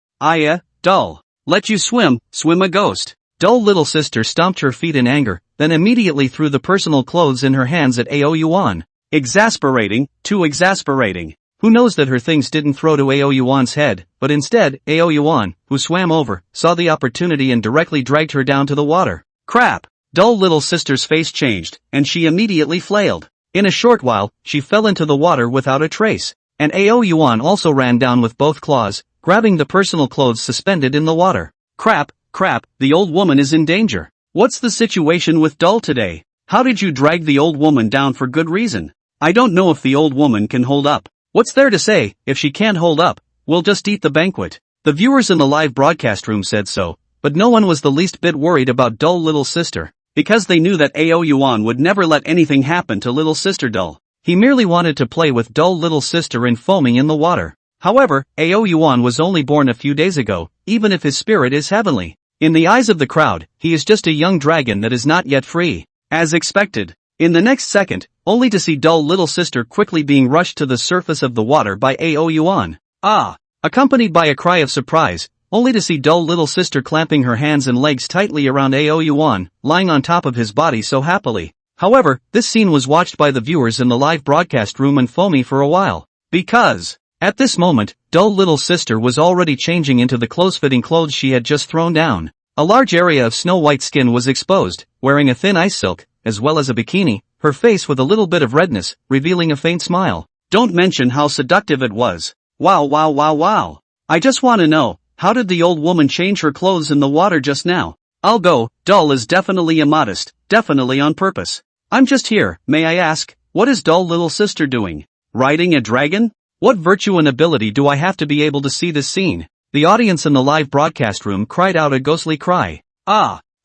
Dull. Let you swim a ghost. Dull little sister stomped her feet in anger, then immediately threw the personal clothes in her hands at Yuan. Exasperating, too exasperating. Who knows that her things didn't throw to Yuan's head, but instead, Yuan, who swam over, saw the opportunity and directly dragged her down to the water. Crap! Dull little sister's face changed, and she immediately flailed. In a short while, she fell into the water without a trace. And Yuan also ran down with both claws, grabbing the personal clothes suspended in the water. Crap, the old woman is in danger. What's the situation with Dull today? How did you drag the old woman down for good reason? I don't know if the old woman can hold up. What's there to say? If she can't hold up, we'll just eat the banquet. The viewers in the live broadcast room said so, but no one was the least bit worried about Dull little sister, because they knew that Yuan would never let anything happen to little sister Dull. He merely wanted to play with Dull little sister and foaming in the water. However, Yuan was only born a few days ago, even if his spirit is heavenly. In the eyes of the crowd, he is just a young dragon that is not yet free. As expected. In the next second, only to see Dull little sister quickly being rushed to the surface of the water by Yuan. Accompanied by a cry of surprise, only to see Dull little sister clamping her hands and legs tightly around Yuan, lying on top of his body so happily. However, this scene was watched by the viewers in the live broadcast room and Foamy for a while. Because, at this moment, Dull little sister was already changing into the close-fitting clothes she had just thrown down. A large area of snow-white skin was exposed, wearing a thin ice silk, as well as a bikini, her face with a little bit of redness, revealing a faint smile. Don't mention how seductive it was. Wow. I just want to know, how did the old woman change her clothes in the water just now? I'll go. Dull is definitely immodest, definitely on purpose. I'm just here, may I ask, what is Dull little sister doing? Riding a dragon? What virtue and ability do I have to be able to see this scene? The audience in the live broadcast room cried out a ghostly cry.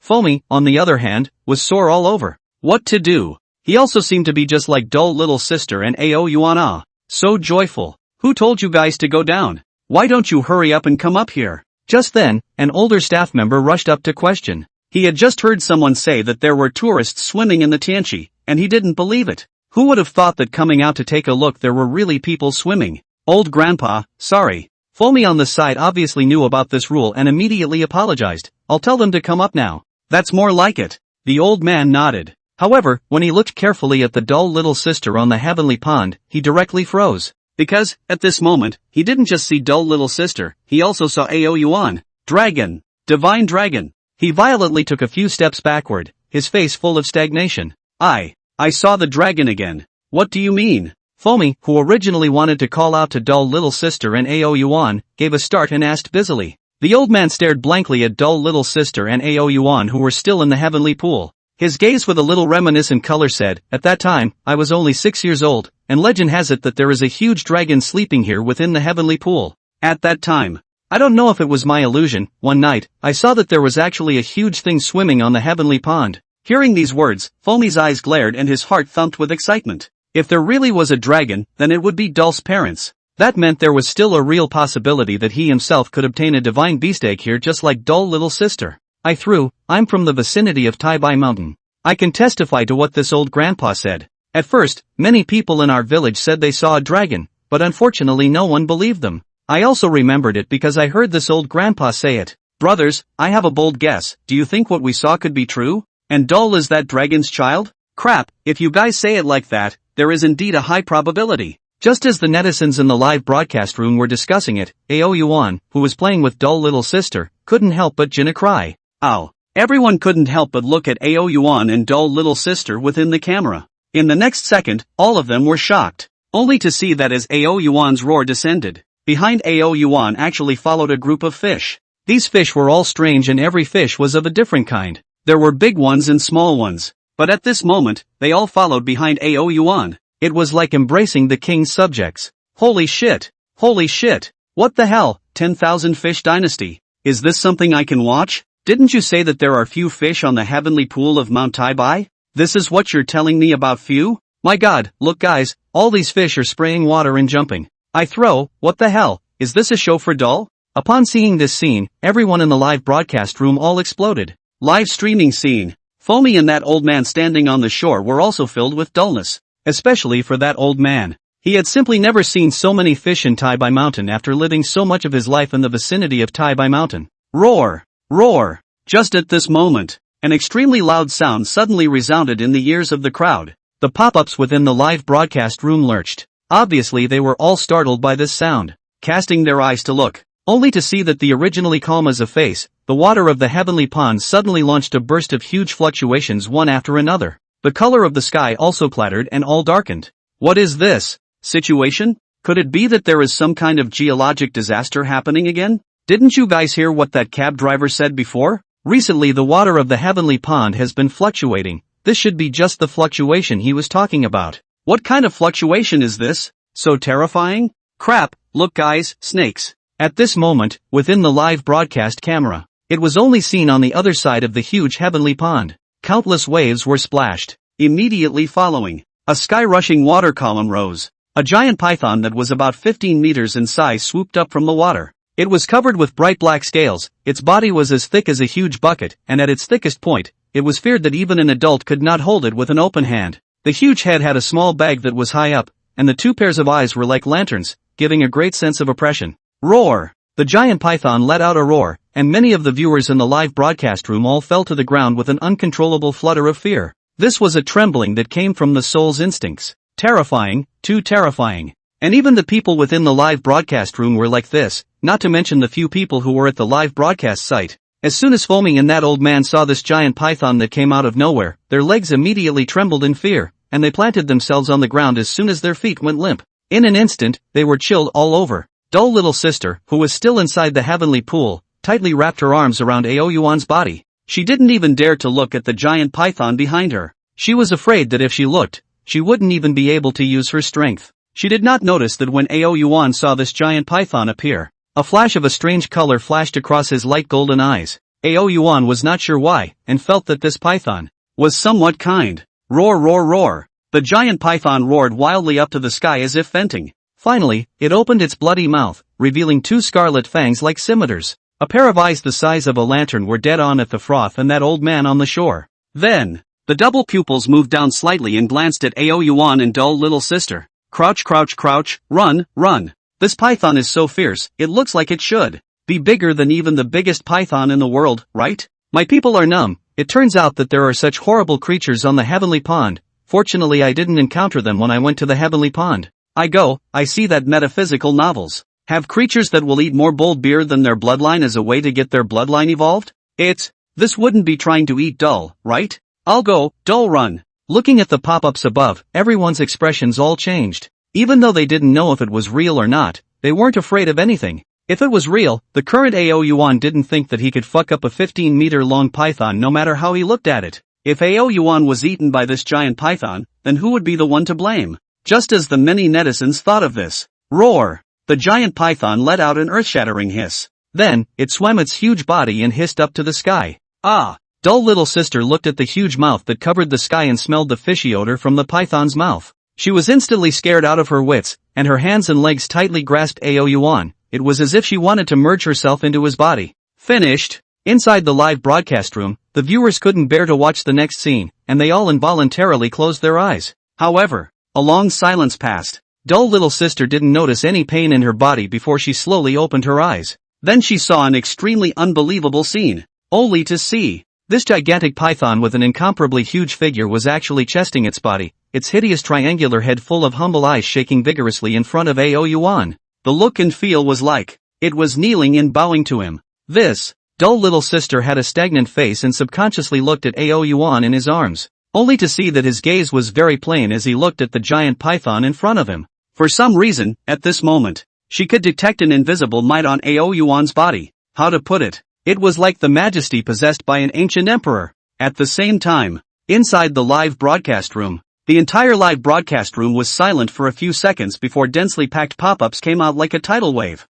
Foamy, on the other hand, was sore all over. What to do? He also seemed to be just like Dull little sister and Yuan. So joyful. Who told you guys to go down? Why don't you hurry up and come up here? Just then, an older staff member rushed up to question. He had just heard someone say that there were tourists swimming in the Tianqi, and he didn't believe it. Who would have thought that coming out to take a look there were really people swimming? Old grandpa, sorry. Foamy on the side obviously knew about this rule and immediately apologized. I'll tell them to come up now. That's more like it. The old man nodded. However, when he looked carefully at the Dull little sister on the heavenly pond, he directly froze. Because, at this moment, he didn't just see Dull little sister, he also saw Yuan. Dragon. Divine dragon. He violently took a few steps backward, his face full of stagnation. I saw the dragon again. What do you mean? Foamy, who originally wanted to call out to Dull little sister and Yuan, gave a start and asked busily. The old man stared blankly at Dull little sister and Yuan who were still in the heavenly pool. His gaze with a little reminiscent color said, at that time, I was only 6 years old, and legend has it that there is a huge dragon sleeping here within the heavenly pool. At that time. I don't know if it was my illusion, one night, I saw that there was actually a huge thing swimming on the heavenly pond. Hearing these words, Foamy's eyes glared and his heart thumped with excitement. If there really was a dragon, then it would be Dull's parents. That meant there was still a real possibility that he himself could obtain a divine beast egg here just like Dull little sister. I'm from the vicinity of Taibai Mountain. I can testify to what this old grandpa said. At first, many people in our village said they saw a dragon, but unfortunately no one believed them. I also remembered it because I heard this old grandpa say it. Brothers, I have a bold guess. Do you think what we saw could be true? And Dull is that dragon's child? Crap, if you guys say it like that, there is indeed a high probability. Just as the netizens in the live broadcast room were discussing it, Yuan, who was playing with Dull little sister, couldn't help but gin a cry. Ow. Everyone couldn't help but look at Yuan and Dull little sister within the camera. In the next second, all of them were shocked. Only to see that as Yuan's roar descended, behind Yuan actually followed a group of fish. These fish were all strange and every fish was of a different kind. There were big ones and small ones. But at this moment, they all followed behind Yuan. It was like embracing the king's subjects. Holy shit! Holy shit! What the hell? 10,000 fish dynasty. Is this something I can watch? Didn't you say that there are few fish on the heavenly pool of Mount Taibai? This is what you're telling me about few? My god, look guys, all these fish are spraying water and jumping. What the hell, is this a show for Dull? Upon seeing this scene, everyone in the live broadcast room all exploded. Live streaming scene. Foamy and that old man standing on the shore were also filled with dullness. Especially for that old man. He had simply never seen so many fish in Tai Bai Mountain after living so much of his life in the vicinity of Tai Bai Mountain. Roar! Roar! Just at this moment, an extremely loud sound suddenly resounded in the ears of the crowd. The pop-ups within the live broadcast room lurched. Obviously they were all startled by this sound, casting their eyes to look, only to see that the originally calm as a face, the water of the heavenly pond suddenly launched a burst of huge fluctuations one after another. The color of the sky also clattered and all darkened. What is this situation? Could it be that there is some kind of geologic disaster happening again? Didn't you guys hear what that cab driver said before? Recently the water of the heavenly pond has been fluctuating. This should be just the fluctuation he was talking about. What kind of fluctuation is this? So terrifying? Crap, look guys, snakes. At this moment, within the live broadcast camera, it was only seen on the other side of the huge heavenly pond. Countless waves were splashed. Immediately following, a sky-rushing water column rose. A giant python that was about 15 meters in size swooped up from the water. It was covered with bright black scales, its body was as thick as a huge bucket, and at its thickest point, it was feared that even an adult could not hold it with an open hand. The huge head had a small bag that was high up, and the two pairs of eyes were like lanterns, giving a great sense of oppression. Roar! The giant python let out a roar, and many of the viewers in the live broadcast room all fell to the ground with an uncontrollable flutter of fear. This was a trembling that came from the soul's instincts. Terrifying, too terrifying. And even the people within the live broadcast room were like this, not to mention the few people who were at the live broadcast site. As soon as Foamy and that old man saw this giant python that came out of nowhere, their legs immediately trembled in fear, and they planted themselves on the ground as soon as their feet went limp. In an instant, they were chilled all over. Dull little sister, who was still inside the heavenly pool, tightly wrapped her arms around Yuan's body. She didn't even dare to look at the giant python behind her. She was afraid that if she looked, she wouldn't even be able to use her strength. She did not notice that when Yuan saw this giant python appear, a flash of a strange color flashed across his light golden eyes. Yuan was not sure why, and felt that this python was somewhat kind. Roar roar roar. The giant python roared wildly up to the sky as if venting. Finally, it opened its bloody mouth, revealing two scarlet fangs like scimitars. A pair of eyes the size of a lantern were dead on at the froth and that old man on the shore. Then, the double pupils moved down slightly and glanced at Yuan and dull little sister. Crouch crouch crouch, run, run. This python is so fierce, it looks like it should be bigger than even the biggest python in the world, right? My people are numb. It turns out that there are such horrible creatures on the heavenly pond. Fortunately I didn't encounter them when I went to the heavenly pond. I see that metaphysical novels have creatures that will eat more bold beer than their bloodline as a way to get their bloodline evolved? This wouldn't be trying to eat dull, right? I'll go, dull run. Looking at the pop-ups above, everyone's expressions all changed. Even though they didn't know if it was real or not, they weren't afraid of anything. If it was real, the current Yuan didn't think that he could fuck up a 15-meter-long python no matter how he looked at it. If Yuan was eaten by this giant python, then who would be the one to blame? Just as the many netizens thought of this. Roar! The giant python let out an earth-shattering hiss. Then, it swam its huge body and hissed up to the sky. Ah! Dull little sister looked at the huge mouth that covered the sky and smelled the fishy odor from the python's mouth. She was instantly scared out of her wits, and her hands and legs tightly grasped Yuan. It was as if she wanted to merge herself into his body. Finished! Inside the live broadcast room, the viewers couldn't bear to watch the next scene, and they all involuntarily closed their eyes. However, a long silence passed. Dull little sister didn't notice any pain in her body before she slowly opened her eyes. Then she saw an extremely unbelievable scene. Only to see. This gigantic python with an incomparably huge figure was actually chesting its body, its hideous triangular head full of humble eyes shaking vigorously in front of Yuan. The look and feel was like it was kneeling and bowing to him. This dull little sister had a stagnant face and subconsciously looked at Yuan in his arms, only to see that his gaze was very plain as he looked at the giant python in front of him. For some reason, at this moment, she could detect an invisible might on Yuan's body. How to put it? It was like the majesty possessed by an ancient emperor. At the same time, inside the live broadcast room, the entire live broadcast room was silent for a few seconds before densely packed pop-ups came out like a tidal wave.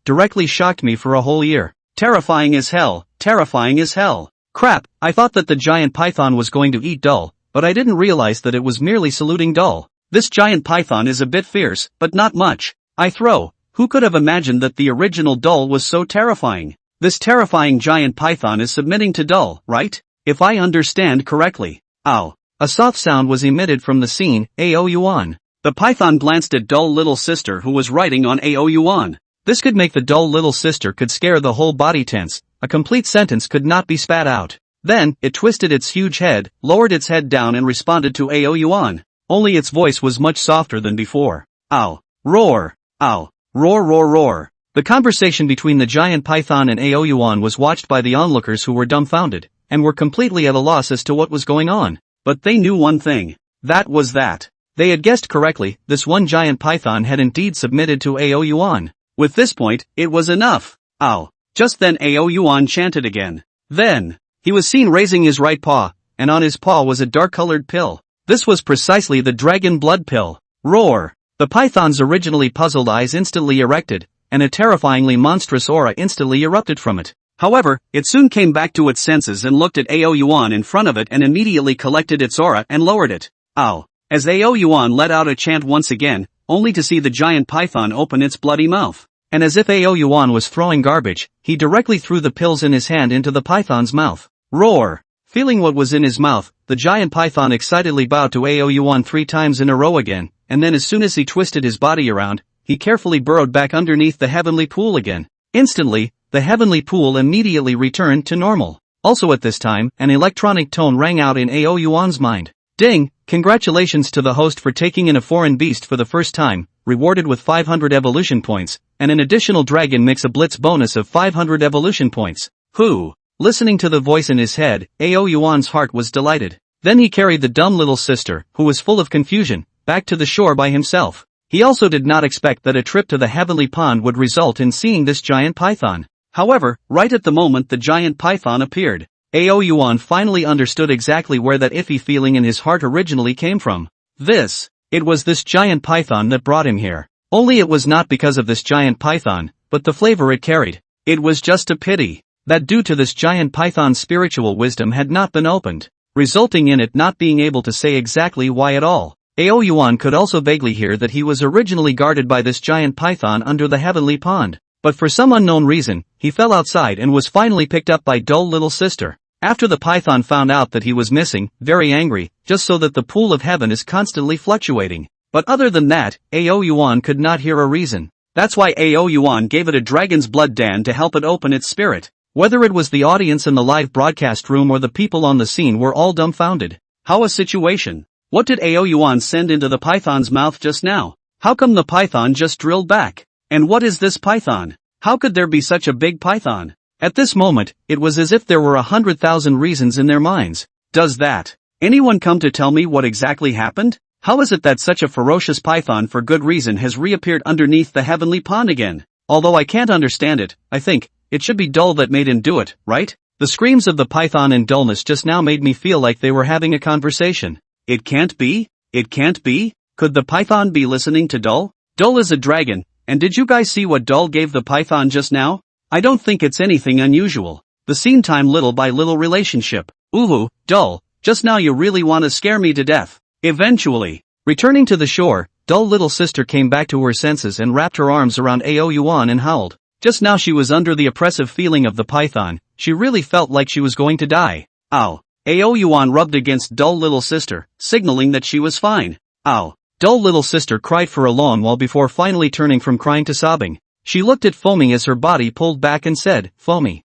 Directly shocked me for a whole year. Terrifying as hell, terrifying as hell. Crap, I thought that the giant python was going to eat Dull, but I didn't realize that it was merely saluting Dull. This giant python is a bit fierce, but not much. Who could have imagined that the original doll was so terrifying? This terrifying giant python is submitting to doll, right? If I understand correctly. Ow. A soft sound was emitted from the scene, Yuan. The python glanced at dull little sister who was writing on Yuan. This could make the dull little sister could scare the whole body tense. A complete sentence could not be spat out. Then, it twisted its huge head, lowered its head down and responded to Yuan. Only its voice was much softer than before. Ow. Roar. Ow. Roar roar roar. The conversation between the giant python and Yuan was watched by the onlookers who were dumbfounded, and were completely at a loss as to what was going on. But they knew one thing. That was that. They had guessed correctly, this one giant python had indeed submitted to Yuan. With this point, it was enough. Ow. Just then Yuan chanted again. Then, he was seen raising his right paw, and on his paw was a dark-colored pill. This was precisely the dragon blood pill. Roar. The python's originally puzzled eyes instantly erected, and a terrifyingly monstrous aura instantly erupted from it. However, it soon came back to its senses and looked at Yuan in front of it and immediately collected its aura and lowered it. Ow. As Yuan let out a chant once again, only to see the giant python open its bloody mouth. And as if Yuan was throwing garbage, he directly threw the pills in his hand into the python's mouth. Roar! Feeling what was in his mouth, the giant python excitedly bowed to Yuan 3 times in a row again, and then as soon as he twisted his body around, he carefully burrowed back underneath the heavenly pool again. Instantly, the heavenly pool immediately returned to normal. Also at this time, an electronic tone rang out in Yuan's mind. Ding! Congratulations to the host for taking in a foreign beast for the first time, rewarded with 500 evolution points, and an additional dragon mix a blitz bonus of 500 evolution points. Who? Listening to the voice in his head, Yuan's heart was delighted. Then he carried the dumb little sister, who was full of confusion, back to the shore by himself. He also did not expect that a trip to the heavenly pond would result in seeing this giant python. However, right at the moment the giant python appeared, Yuan finally understood exactly where that iffy feeling in his heart originally came from. It was this giant python that brought him here. Only it was not because of this giant python, but the flavor it carried. It was just a pity that due to this giant python's spiritual wisdom had not been opened, resulting in it not being able to say exactly why at all. Yuan could also vaguely hear that he was originally guarded by this giant python under the heavenly pond. But for some unknown reason, he fell outside and was finally picked up by dull little sister. After the python found out that he was missing, very angry, just so that the pool of heaven is constantly fluctuating. But other than that, Yuan could not hear a reason. That's why Yuan gave it a dragon's blood dan to help it open its spirit. Whether it was the audience in the live broadcast room or the people on the scene were all dumbfounded. How a situation. What did Yuan send into the python's mouth just now? How come the python just drilled back? And what is this python? How could there be such a big python? At this moment, it was as if there were 100,000 reasons in their minds. Does anyone come to tell me what exactly happened? How is it that such a ferocious python for good reason has reappeared underneath the heavenly pond again? Although I can't understand it, I think, it should be dull that made him do it, right? The screams of the python and dullness just now made me feel like they were having a conversation. It can't be? It can't be? Could the python be listening to dull? Dull is a dragon. And did you guys see what Dull gave the python just now? I don't think it's anything unusual. The scene time little by little relationship. Ooh, Dull, just now you really want to scare me to death. Eventually, returning to the shore, Dull little sister came back to her senses and wrapped her arms around Yuan and howled. Just now she was under the oppressive feeling of the python. She really felt like she was going to die. Ow. Yuan rubbed against Dull little sister, signaling that she was fine. Ow. Dull little sister cried for a long while before finally turning from crying to sobbing. She looked at Foamy as her body pulled back and said, Foamy,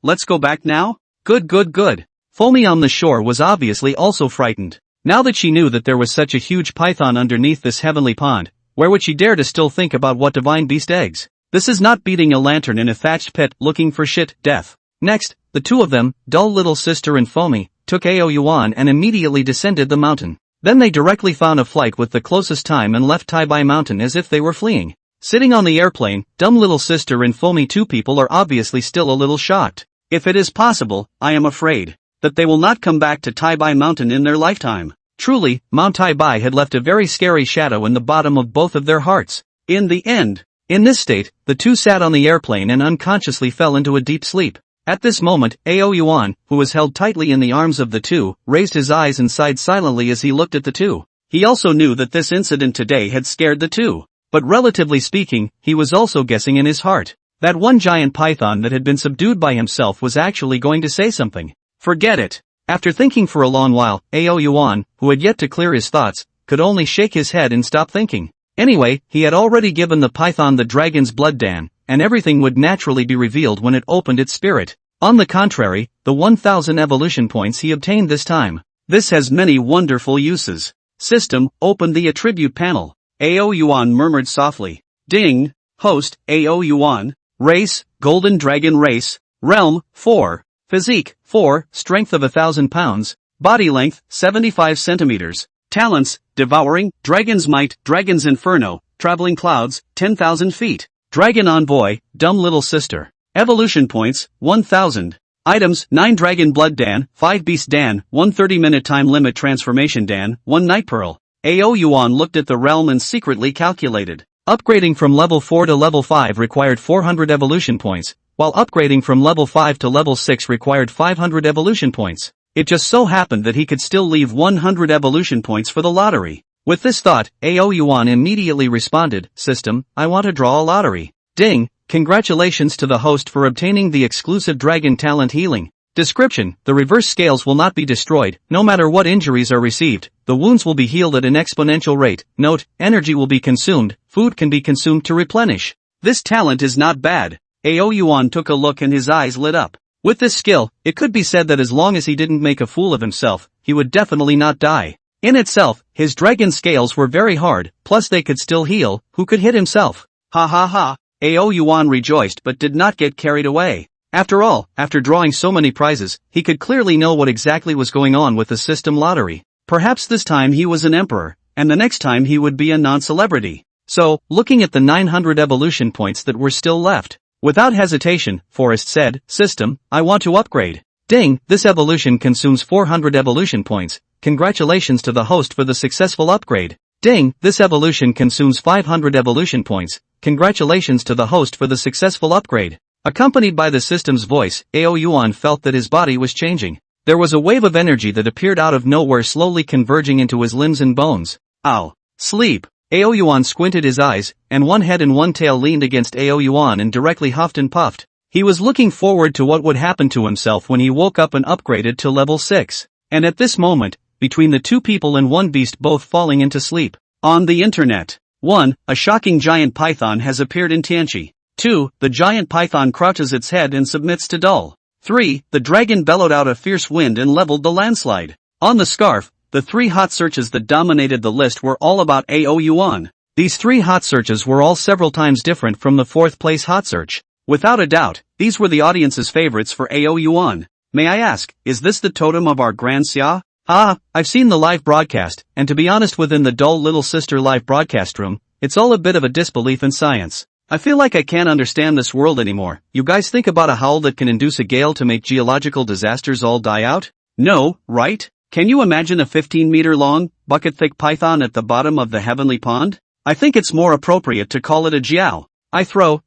let's go back now? Good. Foamy on the shore was obviously also frightened. Now that she knew that there was such a huge python underneath this heavenly pond, where would she dare to still think about what divine beast eggs? This is not beating a lantern in a thatched pit looking for death. Next, the two of them, Dull little sister and Foamy, took Yuan and immediately descended the mountain. Then they directly found a flight with the closest time and left Taibai Mountain as if they were fleeing. Sitting on the airplane, Dumb little sister and Foamy, two people are obviously still a little shocked. If it is possible, I am afraid that they will not come back to Taibai Mountain in their lifetime. Truly, Mount Taibai had left a very scary shadow in the bottom of both of their hearts. In the end, in this state, the two sat on the airplane and unconsciously fell into a deep sleep. At this moment, Yuan, who was held tightly in the arms of the two, raised his eyes and sighed silently as he looked at the two. He also knew that this incident today had scared the two. But relatively speaking, he was also guessing in his heart. That one giant python that had been subdued by himself was actually going to say something. Forget it. After thinking for a long while, Yuan, who had yet to clear his thoughts, could only shake his head and stop thinking. Anyway, he had already given the python the dragon's blood dan, and everything would naturally be revealed when it opened its spirit. On the contrary, the 1000 evolution points he obtained this time. This has many wonderful uses. System, open the attribute panel. Yuan murmured softly. Ding. Host, Yuan. Race, Golden Dragon Race. Realm, 4. Physique, 4. Strength of 1,000 pounds. Body length, 75 centimeters. Talents, Devouring, Dragon's Might, Dragon's Inferno, Traveling Clouds, 10,000 feet. Dragon Envoy, Dumb Little Sister. Evolution points, 1,000. Items, 9 Dragon Blood Dan, 5 Beast Dan, 1 30-minute time limit transformation Dan, 1 Night Pearl. Yuan looked at the realm and secretly calculated. Upgrading from level 4 to level 5 required 400 evolution points, while upgrading from level 5 to level 6 required 500 evolution points. It just so happened that he could still leave 100 evolution points for the lottery. With this thought, Yuan immediately responded, System, I want to draw a lottery. Ding, congratulations to the host for obtaining the exclusive Dragon Talent Healing. Description, the reverse scales will not be destroyed, no matter what injuries are received, the wounds will be healed at an exponential rate. Note, energy will be consumed, food can be consumed to replenish. This talent is not bad. Yuan took a look and his eyes lit up. With this skill, it could be said that as long as he didn't make a fool of himself, he would definitely not die. In itself, his dragon scales were very hard, plus they could still heal, who could hit himself? Ha ha ha. Yuan rejoiced but did not get carried away. After all, after drawing so many prizes, he could clearly know what exactly was going on with the system lottery. Perhaps this time he was an emperor, and the next time he would be a non-celebrity. So, looking at the 900 evolution points that were still left, without hesitation, Forrest said, System, I want to upgrade. Ding, this evolution consumes 400 evolution points. Congratulations to the host for the successful upgrade. Ding, this evolution consumes 500 evolution points. Congratulations to the host for the successful upgrade. Accompanied by the system's voice, Yuan felt that his body was changing. There was a wave of energy that appeared out of nowhere, slowly converging into his limbs and bones. Ow. Sleep. Yuan squinted his eyes, and one head and one tail leaned against Yuan and directly huffed and puffed. He was looking forward to what would happen to himself when he woke up and upgraded to level 6. And at this moment, between the two people and one beast both falling into sleep. On the internet. 1. A shocking giant python has appeared in Tianqi. 2. The giant python crouches its head and submits to dull. 3. The dragon bellowed out a fierce wind and leveled the landslide. On the scarf, the 3 hot searches that dominated the list were all about Yuan. These 3 hot searches were all several times different from the 4th place hot search. Without a doubt, these were the audience's favorites for Yuan. May I ask, is this the totem of our Grand Xia? I've seen the live broadcast, and to be honest, within the dull little sister live broadcast room, it's all a bit of a disbelief in science. I feel like I can't understand this world anymore. You guys think about a howl that can induce a gale to make geological disasters all die out? No, right? Can you imagine a 15-meter-long, bucket-thick python at the bottom of the heavenly pond? I think it's more appropriate to call it a jiao.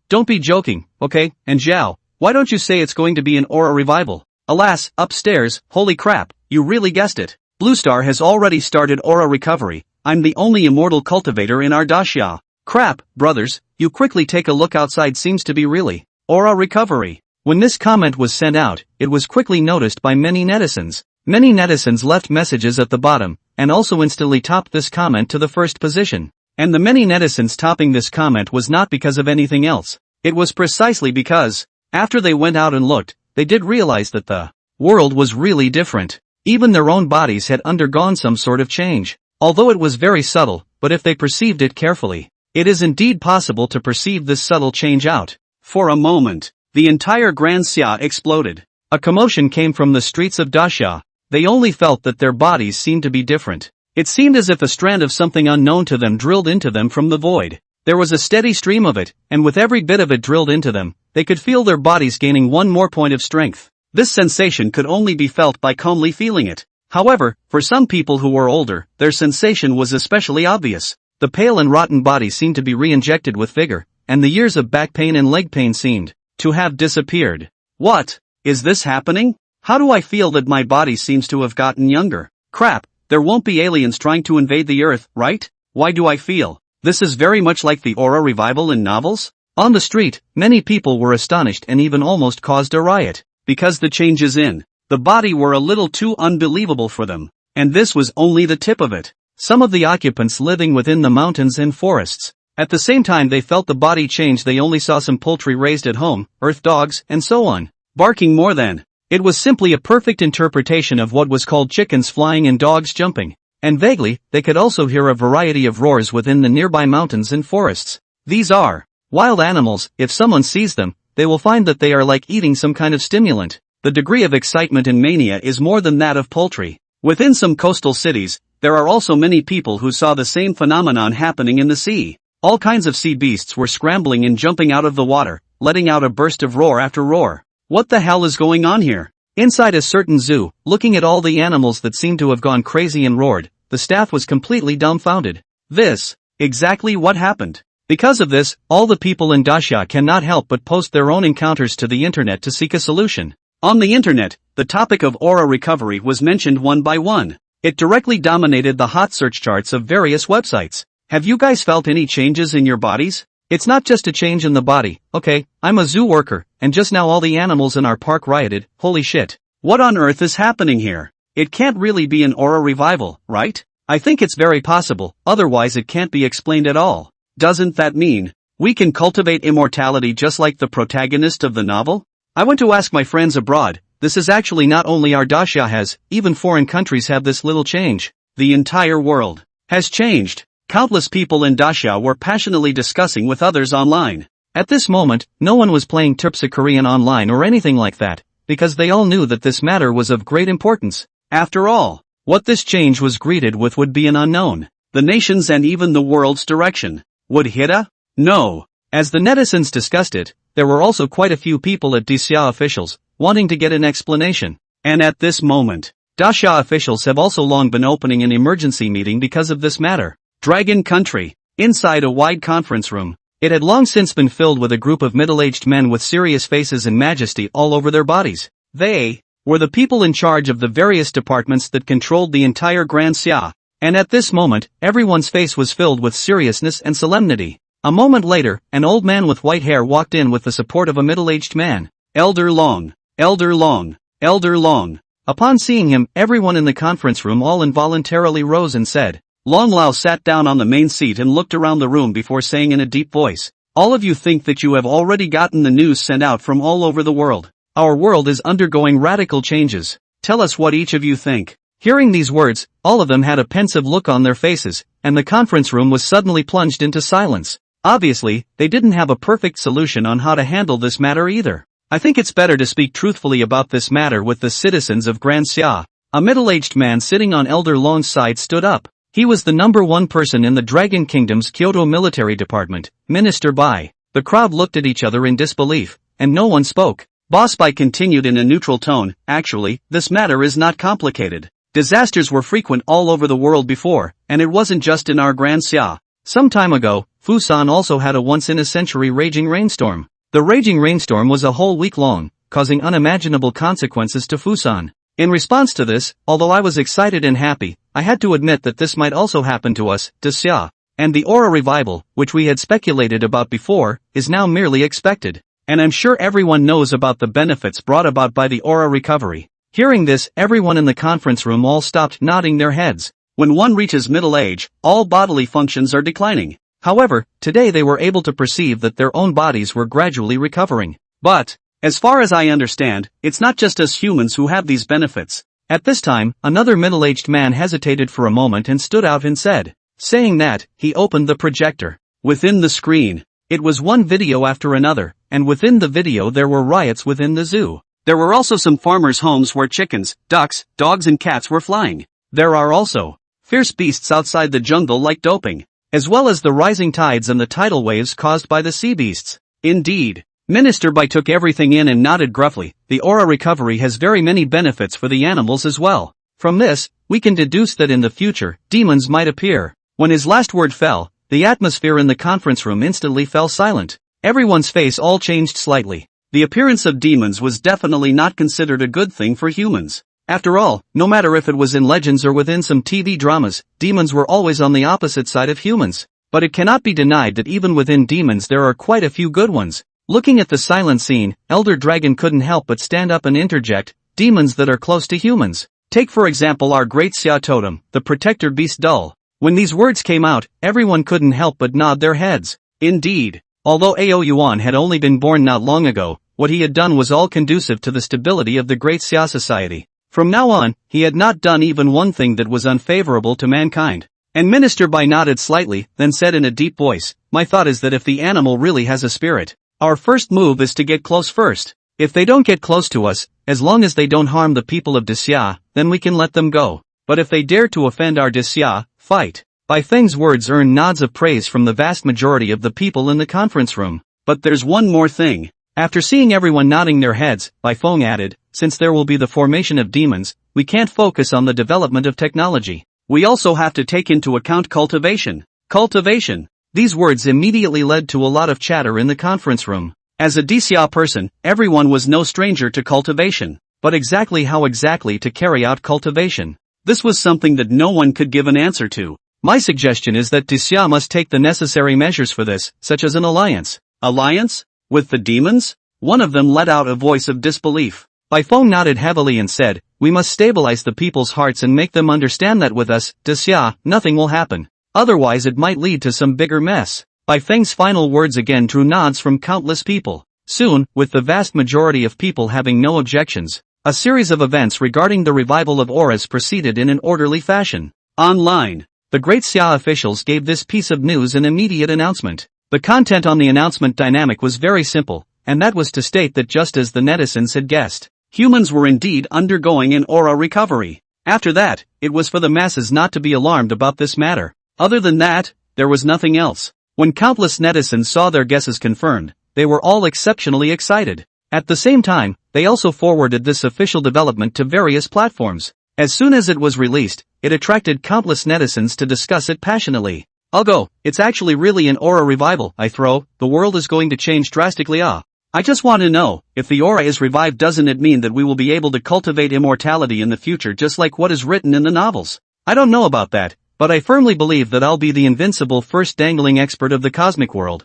Don't be joking, okay? And jiao, why don't you say it's going to be an aura revival? Alas, upstairs, holy crap, you really guessed it. Blue Star has already started aura recovery. I'm the only immortal cultivator in our Daxia. Crap, brothers, you quickly take a look outside, seems to be really aura recovery. When this comment was sent out, it was quickly noticed by many netizens. Many netizens left messages at the bottom, and also instantly topped this comment to the first position. And the many netizens topping this comment was not because of anything else. It was precisely because, after they went out and looked, they did realize that the world was really different. Even their own bodies had undergone some sort of change. Although it was very subtle, but if they perceived it carefully, it is indeed possible to perceive this subtle change out. For a moment, the entire Grand Xia exploded. A commotion came from the streets of Daxia. They only felt that their bodies seemed to be different. It seemed as if a strand of something unknown to them drilled into them from the void. There was a steady stream of it, and with every bit of it drilled into them, they could feel their bodies gaining one more point of strength. This sensation could only be felt by calmly feeling it. However, for some people who were older, their sensation was especially obvious. The pale and rotten body seemed to be re-injected with vigor, and the years of back pain and leg pain seemed to have disappeared. What? Is this happening? How do I feel that my body seems to have gotten younger? Crap, there won't be aliens trying to invade the Earth, right? Why do I feel This is very much like the aura revival in novels. On the street, many people were astonished and even almost caused a riot, because the changes in the body were a little too unbelievable for them. And this was only the tip of it. Some of the occupants living within the mountains and forests, at the same time they felt the body change. They only saw some poultry raised at home, earth dogs, and so on, barking more than. It was simply a perfect interpretation of what was called chickens flying and dogs jumping. And vaguely, they could also hear a variety of roars within the nearby mountains and forests. These are wild animals. If someone sees them, they will find that they are like eating some kind of stimulant. The degree of excitement and mania is more than that of poultry. Within some coastal cities, there are also many people who saw the same phenomenon happening in the sea. All kinds of sea beasts were scrambling and jumping out of the water, letting out a burst of roar after roar. What the hell is going on here? Inside a certain zoo, looking at all the animals that seemed to have gone crazy and roared, the staff was completely dumbfounded. This, exactly what happened. Because of this, all the people in Daxia cannot help but post their own encounters to the internet to seek a solution. On the internet, the topic of aura recovery was mentioned one by one. It directly dominated the hot search charts of various websites. Have you guys felt any changes in your bodies? It's not just a change in the body. Okay, I'm a zoo worker, and just now all the animals in our park rioted. Holy shit. What on earth is happening here? It can't really be an aura revival, right? I think it's very possible, otherwise it can't be explained at all. Doesn't that mean we can cultivate immortality just like the protagonist of the novel? I went to ask my friends abroad. This is actually not only our Daxia has, even foreign countries have this little change. The entire world has changed. Countless people in Daxia were passionately discussing with others online. At this moment, no one was playing Terpsichore Korean online or anything like that, because they all knew that this matter was of great importance. After all, what this change was greeted with would be an unknown. The nation's and even the world's direction. Would Hida? No. As the netizens discussed it, there were also quite a few people at Daxia officials, wanting to get an explanation. And at this moment, Daxia officials have also long been opening an emergency meeting because of this matter. Dragon Country. Inside a wide conference room, it had long since been filled with a group of middle-aged men with serious faces and majesty all over their bodies. They were the people in charge of the various departments that controlled the entire Grand Xia. And at this moment, everyone's face was filled with seriousness and solemnity. A moment later, an old man with white hair walked in with the support of a middle-aged man. Elder Long. Elder Long. Elder Long. Upon seeing him, everyone in the conference room all involuntarily rose and said. Long Lao sat down on the main seat and looked around the room before saying in a deep voice, all of you think that you have already gotten the news sent out from all over the world. Our world is undergoing radical changes. Tell us what each of you think. Hearing these words, all of them had a pensive look on their faces, and the conference room was suddenly plunged into silence. Obviously, they didn't have a perfect solution on how to handle this matter either. I think it's better to speak truthfully about this matter with the citizens of Grand Xia. A middle-aged man sitting on Elder Long's side stood up. He was the number one person in the Dragon Kingdom's Kyoto military department, Minister Bai. The crowd looked at each other in disbelief, and no one spoke. Boss Bai continued in a neutral tone, actually, this matter is not complicated. Disasters were frequent all over the world before, and it wasn't just in our Grand Xia. Some time ago, Fusan also had a once-in-a-century raging rainstorm. The raging rainstorm was a whole week long, causing unimaginable consequences to Fusan. In response to this, although I was excited and happy, I had to admit that this might also happen to us, Daxia. And the aura revival, which we had speculated about before, is now merely expected. And I'm sure everyone knows about the benefits brought about by the aura recovery. Hearing this, everyone in the conference room all stopped nodding their heads. When one reaches middle age, all bodily functions are declining. However, today they were able to perceive that their own bodies were gradually recovering. But, as far as I understand, it's not just us humans who have these benefits. At this time, another middle-aged man hesitated for a moment and stood out and said. Saying that, he opened the projector. Within the screen, it was one video after another, and within the video there were riots within the zoo. There were also some farmers' homes where chickens, ducks, dogs and cats were flying. There are also fierce beasts outside the jungle like doping, as well as the rising tides and the tidal waves caused by the sea beasts. Indeed. Minister Bai took everything in and nodded gruffly. The aura recovery has very many benefits for the animals as well. From this, we can deduce that in the future, demons might appear. When his last word fell, the atmosphere in the conference room instantly fell silent. Everyone's face all changed slightly. The appearance of demons was definitely not considered a good thing for humans. After all, no matter if it was in legends or within some TV dramas, demons were always on the opposite side of humans. but it cannot be denied that even within demons there are quite a few good ones. Looking at the silent scene, Elder Dragon couldn't help but stand up and interject, demons that are close to humans. Take for example our great Xia totem, the protector beast Dull. When these words came out, everyone couldn't help but nod their heads. Indeed, although Ao Yuan had only been born not long ago, what he had done was all conducive to the stability of the great Xia society. From now on, he had not done even one thing that was unfavorable to mankind. And Minister Bai nodded slightly, then said in a deep voice, "My thought is that if the animal really has a spirit, our first move is to get close first. If they don't get close to us, as long as they don't harm the people of Daxia, then we can let them go. But if they dare to offend our Daxia, fight." Bai Feng's words earned nods of praise from the vast majority of the people in the conference room. But there's one more thing. After seeing everyone nodding their heads, Bai Feng added, "Since there will be the formation of demons, we can't focus on the development of technology. We also have to take into account cultivation." Cultivation. These words immediately led to a lot of chatter in the conference room. As a Daxia person, everyone was no stranger to cultivation. But exactly how to carry out cultivation? This was something that no one could give an answer to. My suggestion is that Daxia must take the necessary measures for this, such as an alliance. Alliance? With the demons? One of them let out a voice of disbelief. Bai Feng nodded heavily and said, "We must stabilize the people's hearts and make them understand that with us, Daxia, nothing will happen. Otherwise it might lead to some bigger mess." Bai Feng's final words again drew nods from countless people. Soon, with the vast majority of people having no objections, a series of events regarding the revival of auras proceeded in an orderly fashion. Online, the great Xia officials gave this piece of news an immediate announcement. The content on the announcement dynamic was very simple, and that was to state that just as the netizens had guessed, humans were indeed undergoing an aura recovery. After that, it was for the masses not to be alarmed about this matter. Other than that, there was nothing else. When countless netizens saw their guesses confirmed, they were all exceptionally excited. At the same time, they also forwarded this official development to various platforms. As soon as it was released, it attracted countless netizens to discuss it passionately. "Ugh, it's actually really an aura revival, the world is going to change drastically. I just want to know, if the aura is revived, doesn't it mean that we will be able to cultivate immortality in the future just like what is written in the novels? I don't know about that, but I firmly believe that I'll be the invincible first dangling expert of the cosmic world.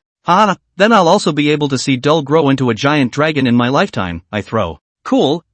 Then I'll also be able to see Dull grow into a giant dragon in my lifetime, Cool.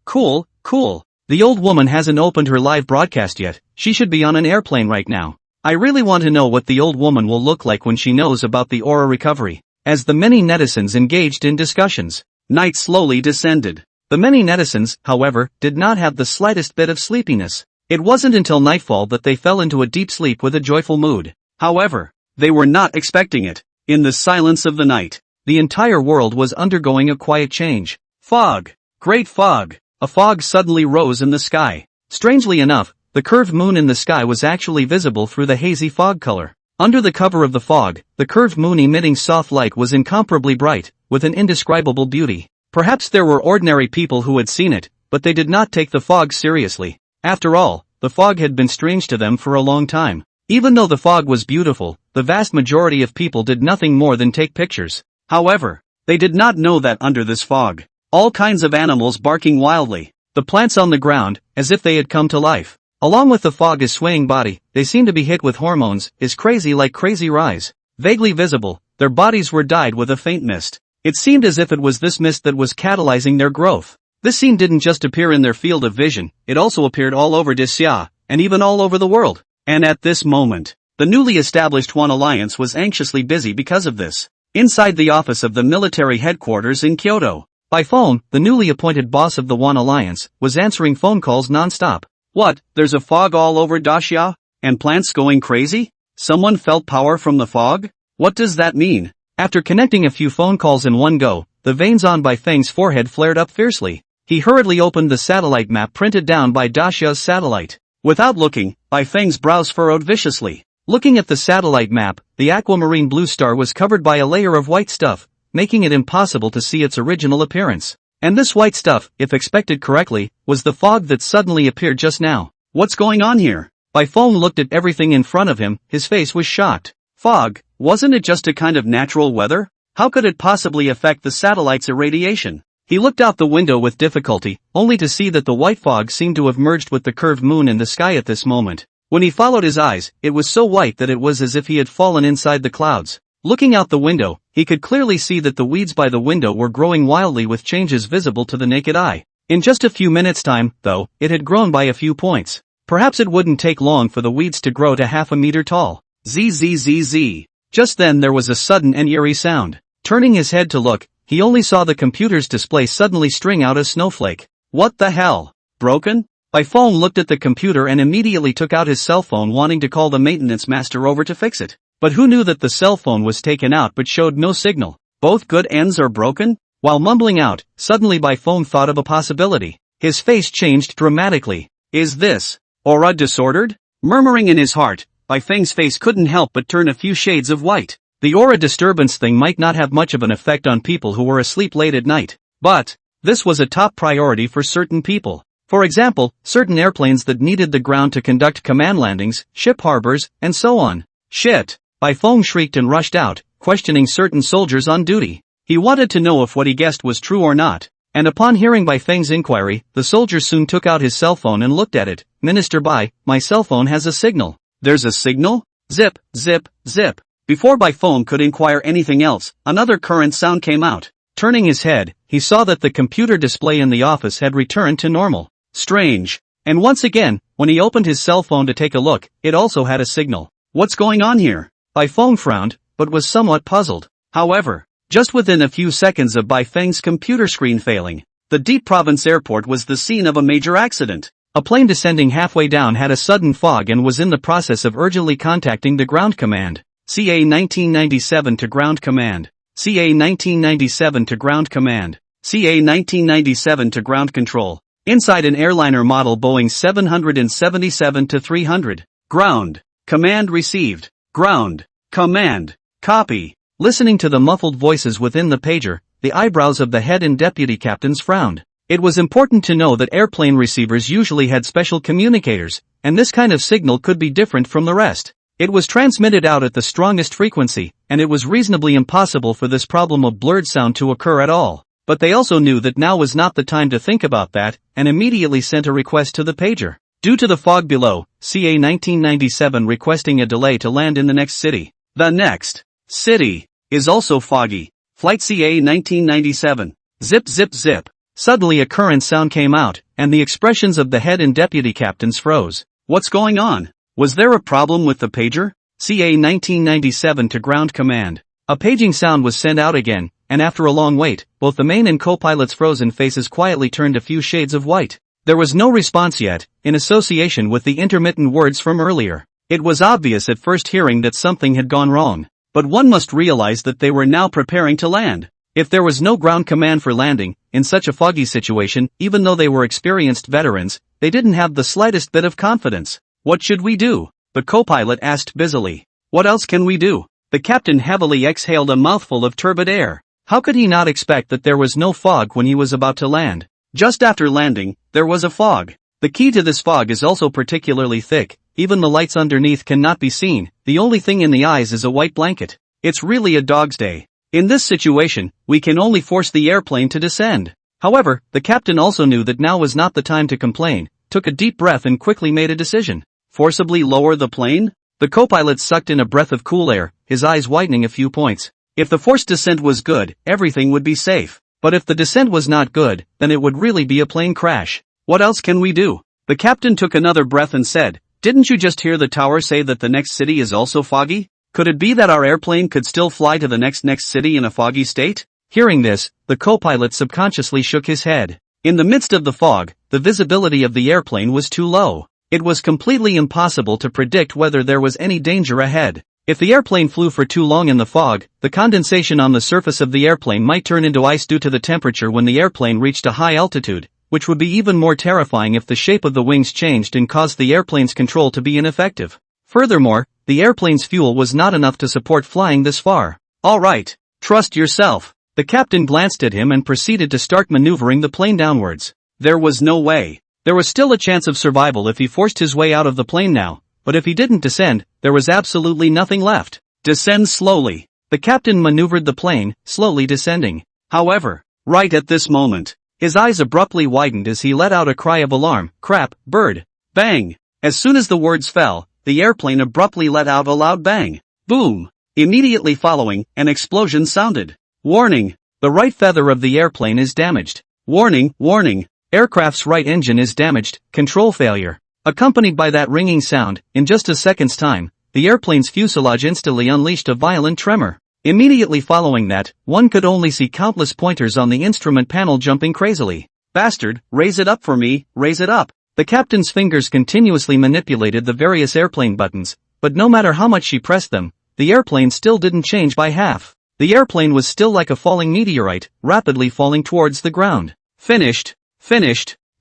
The old woman hasn't opened her live broadcast yet, she should be on an airplane right now. I really want to know what the old woman will look like when she knows about the aura recovery." As the many netizens engaged in discussions, night slowly descended. The many netizens, however, did not have the slightest bit of sleepiness. It wasn't until nightfall that they fell into a deep sleep with a joyful mood. However, they were not expecting it. In the silence of the night, the entire world was undergoing a quiet change. Fog. Great fog. A fog suddenly rose in the sky. Strangely enough, the curved moon in the sky was actually visible through the hazy fog color. Under the cover of the fog, the curved moon emitting soft light was incomparably bright, with an indescribable beauty. Perhaps there were ordinary people who had seen it, but they did not take the fog seriously. After all, the fog had been strange to them for a long time. Even though the fog was beautiful, the vast majority of people did nothing more than take pictures. However, they did not know that under this fog, all kinds of animals barking wildly, the plants on the ground, as if they had come to life. Along with the fog's swaying body, they seemed to be hit with hormones, is crazy like crazy rise. Vaguely visible, their bodies were dyed with a faint mist. It seemed as if it was this mist that was catalyzing their growth. This scene didn't just appear in their field of vision, it also appeared all over Daxia, and even all over the world. And at this moment, the newly established Yuan Alliance was anxiously busy because of this. Inside the office of the military headquarters in Kyoto, by phone, the newly appointed boss of the Yuan Alliance was answering phone calls non-stop. "What, there's a fog all over Daxia? And plants going crazy? Someone felt power from the fog? What does that mean?" After connecting a few phone calls in one go, the veins on Bai Feng's forehead flared up fiercely. He hurriedly opened the satellite map printed down by Daxia's satellite. Without looking, Bai Feng's brows furrowed viciously. Looking at the satellite map, the aquamarine blue star was covered by a layer of white stuff, making it impossible to see its original appearance. And this white stuff, if expected correctly, was the fog that suddenly appeared just now. "What's going on here?" Bai Feng looked at everything in front of him, his face was shocked. "Fog? Wasn't it just a kind of natural weather? How could it possibly affect the satellite's irradiation?" He looked out the window with difficulty, only to see that the white fog seemed to have merged with the curved moon in the sky at this moment. When he followed his eyes, it was so white that it was as if he had fallen inside the clouds. Looking out the window, he could clearly see that the weeds by the window were growing wildly with changes visible to the naked eye. In just a few minutes' time, though, it had grown by a few points. Perhaps it wouldn't take long for the weeds to grow to half a meter tall. Zzz. Just then there was a sudden and eerie sound. Turning his head to look, he only saw the computer's display suddenly string out a snowflake. What the hell? Broken? Bifong looked at the computer and immediately took out his cell phone, wanting to call the maintenance master over to fix it. But who knew that the cell phone was taken out but showed no signal? Both good ends are broken? While mumbling out, suddenly Bifong thought of a possibility. His face changed dramatically. Is this aura disordered? Murmuring in his heart, Bifeng's face couldn't help but turn a few shades of white. The aura disturbance thing might not have much of an effect on people who were asleep late at night. But this was a top priority for certain people. For example, certain airplanes that needed the ground to conduct command landings, ship harbors, and so on. Shit! Bifong shrieked and rushed out, questioning certain soldiers on duty. He wanted to know if what he guessed was true or not. And upon hearing Bifeng's inquiry, the soldier soon took out his cell phone and looked at it. Minister Bai, my cell phone has a signal. There's a signal? Zip, zip, zip. Before Bifong could inquire anything else, another current sound came out. Turning his head, he saw that the computer display in the office had returned to normal. Strange. And once again, when he opened his cell phone to take a look, it also had a signal. What's going on here? Bifong frowned, but was somewhat puzzled. However, just within a few seconds of Bifeng's computer screen failing, the Deep Province Airport was the scene of a major accident. A plane descending halfway down had a sudden fog and was in the process of urgently contacting the ground command. CA 1997 to ground command. CA 1997 to ground command. CA 1997 to ground control. Inside an airliner model Boeing 777-300. Ground. Command received. Ground. Command. Copy. Listening to the muffled voices within the pager, the eyebrows of the head and deputy captains frowned. It was important to know that airplane receivers usually had special communicators, and this kind of signal could be different from the rest. It was transmitted out at the strongest frequency, and it was reasonably impossible for this problem of blurred sound to occur at all. But they also knew that now was not the time to think about that, and immediately sent a request to the pager. Due to the fog below, CA 1997 requesting a delay to land in the next city. The next city is also foggy. Flight CA 1997. Zip zip zip. Suddenly a current sound came out, and the expressions of the head and deputy captains froze. What's going on? Was there a problem with the pager? CA 1997 to ground command. A paging sound was sent out again, and after a long wait, both the main and co-pilot's frozen faces quietly turned a few shades of white. There was no response yet, in association with the intermittent words from earlier. It was obvious at first hearing that something had gone wrong. But one must realize that they were now preparing to land. If there was no ground command for landing, in such a foggy situation, even though they were experienced veterans, they didn't have the slightest bit of confidence. What should we do? The co-pilot asked busily. What else can we do? The captain heavily exhaled a mouthful of turbid air. How could he not expect that there was no fog when he was about to land? Just after landing, there was a fog. The key to this fog is also particularly thick. Even the lights underneath cannot be seen. The only thing in the eyes is a white blanket. It's really a dog's day. In this situation, we can only force the airplane to descend. However, the captain also knew that now was not the time to complain, took a deep breath and quickly made a decision. Forcibly lower the plane? The co-pilot sucked in a breath of cool air, his eyes widening a few points. If the forced descent was good, everything would be safe. But if the descent was not good, then it would really be a plane crash. What else can we do? The captain took another breath and said, didn't you just hear the tower say that the next city is also foggy? Could it be that our airplane could still fly to the next city in a foggy state? Hearing this, the co-pilot subconsciously shook his head. In the midst of the fog, the visibility of the airplane was too low. It was completely impossible to predict whether there was any danger ahead. If the airplane flew for too long in the fog, the condensation on the surface of the airplane might turn into ice due to the temperature when the airplane reached a high altitude, which would be even more terrifying if the shape of the wings changed and caused the airplane's control to be ineffective. Furthermore, the airplane's fuel was not enough to support flying this far. All right, trust yourself. The captain glanced at him and proceeded to start maneuvering the plane downwards. There was no way. There was still a chance of survival if he forced his way out of the plane now, but if he didn't descend, there was absolutely nothing left. Descend slowly. The captain maneuvered the plane, slowly descending. However, right at this moment, his eyes abruptly widened as he let out a cry of alarm. Crap, bird. Bang! As soon as the words fell, the airplane abruptly let out a loud bang. Boom! Immediately following, an explosion sounded. Warning! The right feather of the airplane is damaged. Warning, warning! Aircraft's right engine is damaged, control failure. Accompanied by that ringing sound, in just a second's time, the airplane's fuselage instantly unleashed a violent tremor. Immediately following that, one could only see countless pointers on the instrument panel jumping crazily. Bastard, raise it up for me, raise it up. The captain's fingers continuously manipulated the various airplane buttons, but no matter how much she pressed them, the airplane still didn't change by half. The airplane was still like a falling meteorite, rapidly falling towards the ground. Finished.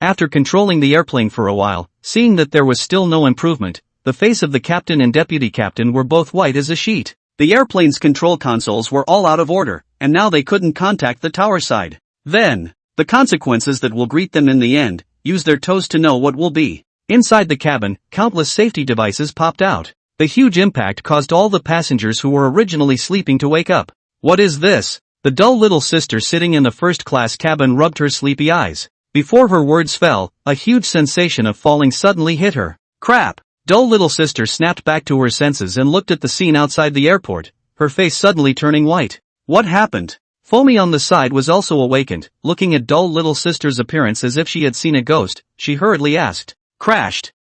After controlling the airplane for a while, seeing that there was still no improvement, the face of the captain and deputy captain were both white as a sheet. The airplane's control consoles were all out of order, and now they couldn't contact the tower side. Then, the consequences that will greet them in the end, use their toes to know what will be. Inside the cabin, countless safety devices popped out. The huge impact caused all the passengers who were originally sleeping to wake up. What is this? The dull little sister sitting in the first-class cabin rubbed her sleepy eyes. Before her words fell, a huge sensation of falling suddenly hit her. Crap! Dull little sister snapped back to her senses and looked at the scene outside the airport, her face suddenly turning white. What happened? Foamy on the side was also awakened, looking at dull little sister's appearance as if she had seen a ghost. She hurriedly asked. Crashed.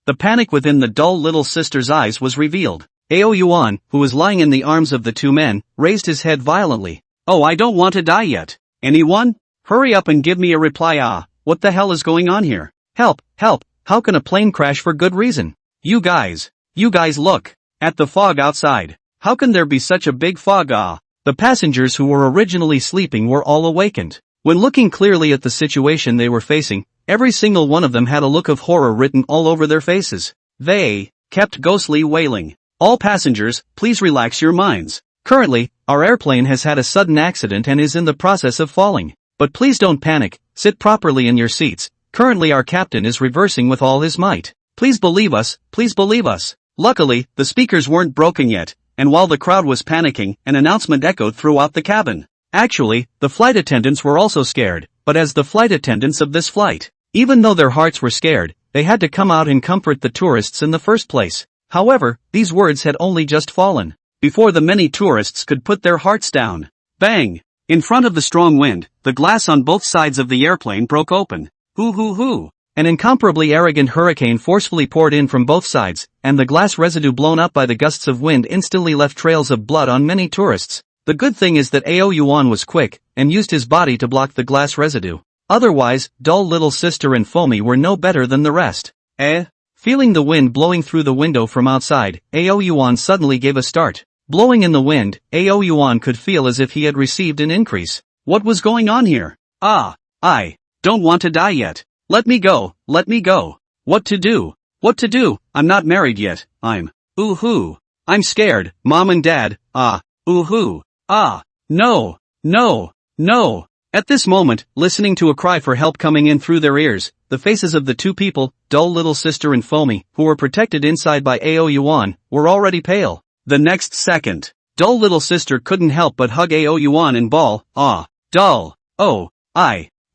The panic within the dull little sister's eyes was revealed. Yuan, who was lying in the arms of the two men, raised his head violently. Oh, I don't want to die yet. Anyone? Hurry up and give me a reply. What the hell is going on here? Help! How can a plane crash for good reason? You guys look at the fog outside. How can there be such a big fog? The passengers who were originally sleeping were all awakened. When looking clearly at the situation they were facing, every single one of them had a look of horror written all over their faces. They kept ghostly wailing. All passengers, please relax your minds. Currently, our airplane has had a sudden accident and is in the process of falling. But please don't panic, sit properly in your seats. Currently our captain is reversing with all his might. Please believe us. Luckily, the speakers weren't broken yet, and while the crowd was panicking, an announcement echoed throughout the cabin. Actually, the flight attendants were also scared, but as the flight attendants of this flight, even though their hearts were scared, they had to come out and comfort the tourists in the first place. However, these words had only just fallen, before the many tourists could put their hearts down. Bang! In front of the strong wind, the glass on both sides of the airplane broke open. Hoo! An incomparably arrogant hurricane forcefully poured in from both sides, and the glass residue blown up by the gusts of wind instantly left trails of blood on many tourists. The good thing is that Yuan was quick, and used his body to block the glass residue. Otherwise, dull little sister and Foamy were no better than the rest. Feeling the wind blowing through the window from outside, Yuan suddenly gave a start. Blowing in the wind, Yuan could feel as if he had received an increase. What was going on here? I don't want to die yet. Let me go. What to do? I'm not married yet. I'm scared, Mom and Dad. No. At this moment, listening to a cry for help coming in through their ears, the faces of the two people, dull little sister and Foamy, who were protected inside by Yuan, were already pale. The next second, dull little sister couldn't help but hug Yuan and bawl, Dull. Oh,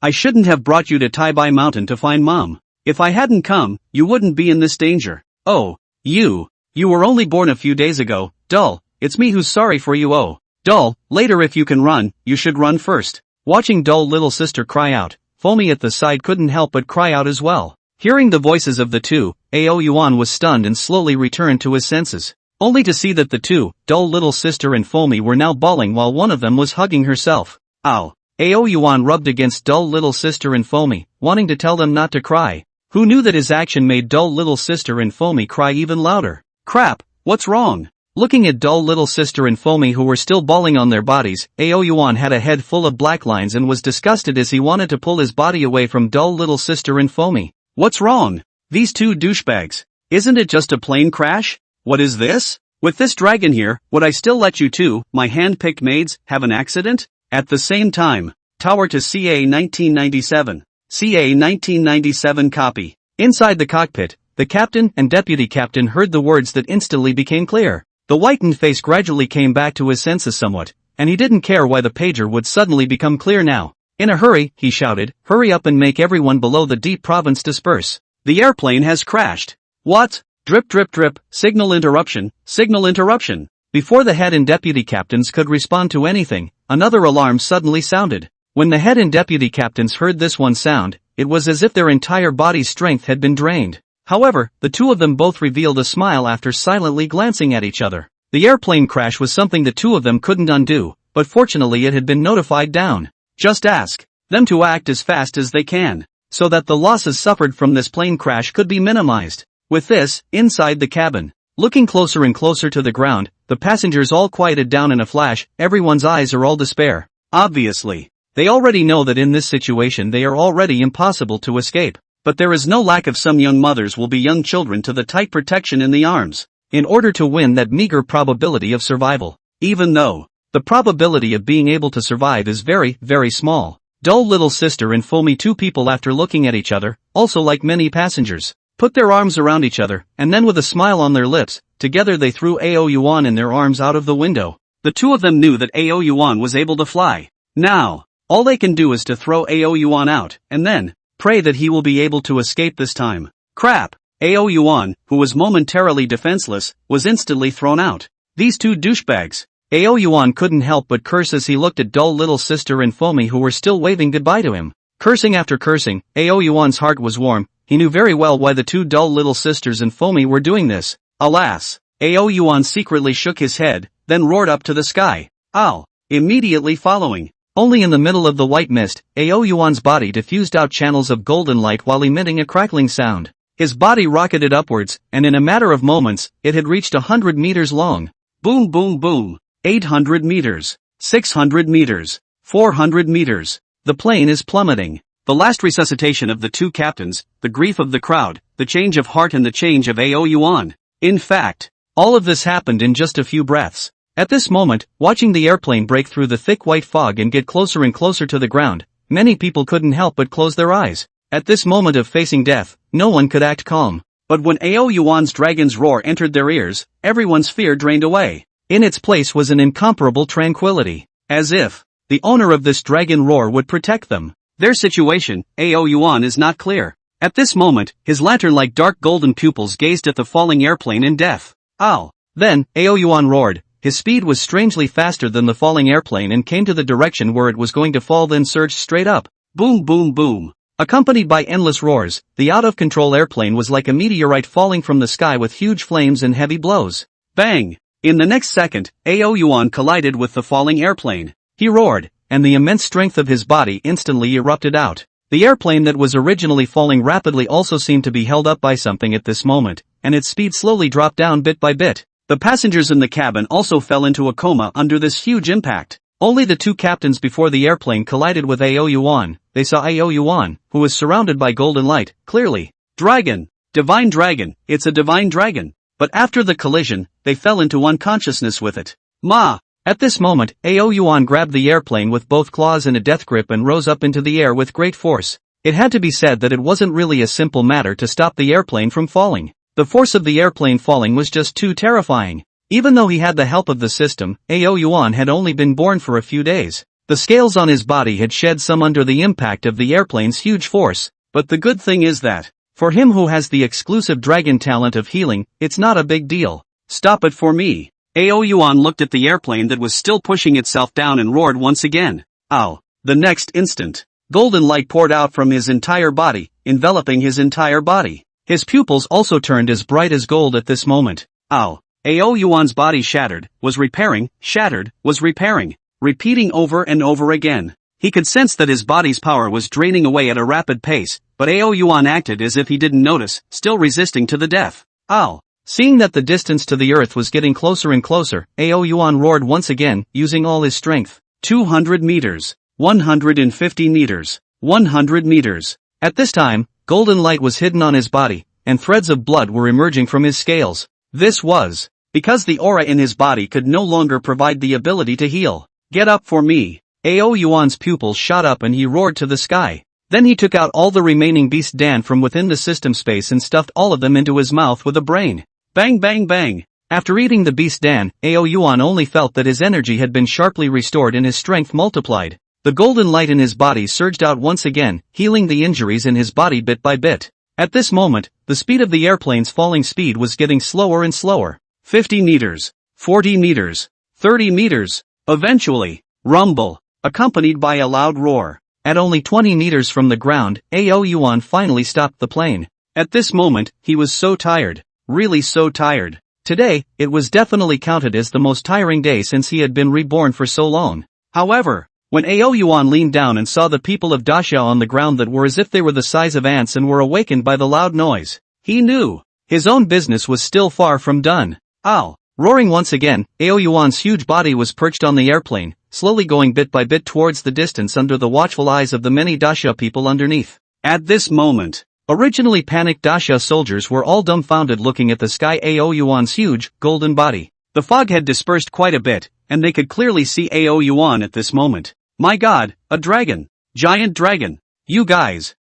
I shouldn't have brought you to Tai Mountain to find Mom. If I hadn't come, you wouldn't be in this danger. Oh, you were only born a few days ago, Dull, it's me who's sorry for you. Oh, Dull, later if you can run, you should run first. Watching dull little sister cry out, Foamy at the side couldn't help but cry out as well. Hearing the voices of the two, Yuan was stunned and slowly returned to his senses, only to see that the two, dull little sister and Foamy, were now bawling while one of them was hugging herself. Ow! Yuan rubbed against dull little sister and Foamy, wanting to tell them not to cry. Who knew that his action made dull little sister and Foamy cry even louder? Crap, what's wrong? Looking at dull little sister and Foamy who were still bawling on their bodies, Yuan had a head full of black lines and was disgusted as he wanted to pull his body away from dull little sister and Foamy. What's wrong? These two douchebags. Isn't it just a plane crash? What is this? With this dragon here, would I still let you two, my hand-picked maids, have an accident? At the same time, Tower to CA 1997. CA 1997 copy. Inside the cockpit, the captain and deputy captain heard the words that instantly became clear. The whitened face gradually came back to his senses somewhat, and he didn't care why the pager would suddenly become clear now. In a hurry, he shouted, hurry up and make everyone below the deep province disperse. The airplane has crashed. What? Drip drip drip, signal interruption, signal interruption. Before the head and deputy captains could respond to anything, another alarm suddenly sounded. When the head and deputy captains heard this one sound, it was as if their entire body's strength had been drained. However, the two of them both revealed a smile after silently glancing at each other. The airplane crash was something the two of them couldn't undo, but fortunately it had been notified down. Just ask them to act as fast as they can, so that the losses suffered from this plane crash could be minimized. With this, inside the cabin, looking closer and closer to the ground, the passengers all quieted down in a flash. Everyone's eyes are all despair. Obviously, they already know that in this situation they are already impossible to escape. But there is no lack of some young mothers will be young children to the tight protection in the arms, in order to win that meager probability of survival. Even though the probability of being able to survive is very, very small. Dull little sister and Foamy, two people after looking at each other, also like many passengers, put their arms around each other, and then with a smile on their lips, together they threw Ao Yuan in their arms out of the window. The two of them knew that Ao Yuan was able to fly. Now, all they can do is to throw Ao Yuan out, and then pray that he will be able to escape this time. Crap! Ao Yuan, who was momentarily defenseless, was instantly thrown out. These two douchebags. Ao Yuan couldn't help but curse as he looked at dull little sister and Foamy, who were still waving goodbye to him. Cursing after cursing, Ao Yuan's heart was warm. He knew very well why the two dull little sisters and Foamy were doing this. Alas! Ao Yuan secretly shook his head, then roared up to the sky. Ow! Immediately following. Only in the middle of the white mist, Ao Yuan's body diffused out channels of golden light while emitting a crackling sound. His body rocketed upwards, and in a matter of moments, it had reached 100 meters long. Boom boom boom. 800 meters. 600 meters. 400 meters. The plane is plummeting. The last resuscitation of the two captains, the grief of the crowd, the change of heart and the change of Ao Yuan. In fact, all of this happened in just a few breaths. At this moment, watching the airplane break through the thick white fog and get closer and closer to the ground, many people couldn't help but close their eyes. At this moment of facing death, no one could act calm. But when Ao Yuan's dragon's roar entered their ears, everyone's fear drained away. In its place was an incomparable tranquility, as if the owner of this dragon roar would protect them. Their situation, Ao Yuan, is not clear. At this moment, his lantern-like dark golden pupils gazed at the falling airplane in death. Ow! Then, Ao Yuan roared. His speed was strangely faster than the falling airplane and came to the direction where it was going to fall, then surged straight up. Boom boom boom. Accompanied by endless roars, the out-of-control airplane was like a meteorite falling from the sky with huge flames and heavy blows. Bang! In the next second, Ao Yuan collided with the falling airplane. He roared, and the immense strength of his body instantly erupted out. The airplane that was originally falling rapidly also seemed to be held up by something at this moment, and its speed slowly dropped down bit by bit. The passengers in the cabin also fell into a coma under this huge impact. Only the two captains before the airplane collided with Ao Yuan. They saw Ao Yuan, who was surrounded by golden light, clearly. Dragon! Divine dragon! It's a divine dragon! But after the collision, they fell into unconsciousness with it. Ma! At this moment, Ao Yuan grabbed the airplane with both claws in a death grip and rose up into the air with great force. It had to be said that it wasn't really a simple matter to stop the airplane from falling. The force of the airplane falling was just too terrifying. Even though he had the help of the system, Ao Yuan had only been born for a few days. The scales on his body had shed some under the impact of the airplane's huge force. But the good thing is that, for him who has the exclusive dragon talent of healing, it's not a big deal. Stop it for me. Ao Yuan looked at the airplane that was still pushing itself down and roared once again. Ow. The next instant, golden light poured out from his entire body, enveloping his entire body. His pupils also turned as bright as gold at this moment. Ow. Ao Yuan's body shattered, was repairing, shattered, was repairing, repeating over and over again. He could sense that his body's power was draining away at a rapid pace, but Ao Yuan acted as if he didn't notice, still resisting to the death. Ow. Seeing that the distance to the earth was getting closer and closer, Ao Yuan roared once again, using all his strength. 200 meters. 150 meters. 100 meters. At this time, golden light was hidden on his body, and threads of blood were emerging from his scales. This was because the aura in his body could no longer provide the ability to heal. Get up for me. Ao Yuan's pupils shot up and he roared to the sky. Then he took out all the remaining beast Dan from within the system space and stuffed all of them into his mouth with a brain. Bang bang bang. After eating the beast Dan, Ao Yuan only felt that his energy had been sharply restored and his strength multiplied. The golden light in his body surged out once again, healing the injuries in his body bit by bit. At this moment, the speed of the airplane's falling speed was getting slower and slower. 50 meters, 40 meters, 30 meters. Eventually, rumble, accompanied by a loud roar. At only 20 meters from the ground, Yuan finally stopped the plane. At this moment, he was so tired. Really so tired. Today, it was definitely counted as the most tiring day since he had been reborn for so long. However, when Yuan leaned down and saw the people of Daxia on the ground that were as if they were the size of ants and were awakened by the loud noise, he knew his own business was still far from done. Ow! Roaring once again, Yuan's huge body was perched on the airplane, slowly going bit by bit towards the distance under the watchful eyes of the many Daxia people underneath. At this moment, originally panicked Daxia soldiers were all dumbfounded looking at the sky. Yuan's huge, golden body. The fog had dispersed quite a bit, and they could clearly see Yuan at this moment. My god, a dragon! Giant dragon! You guys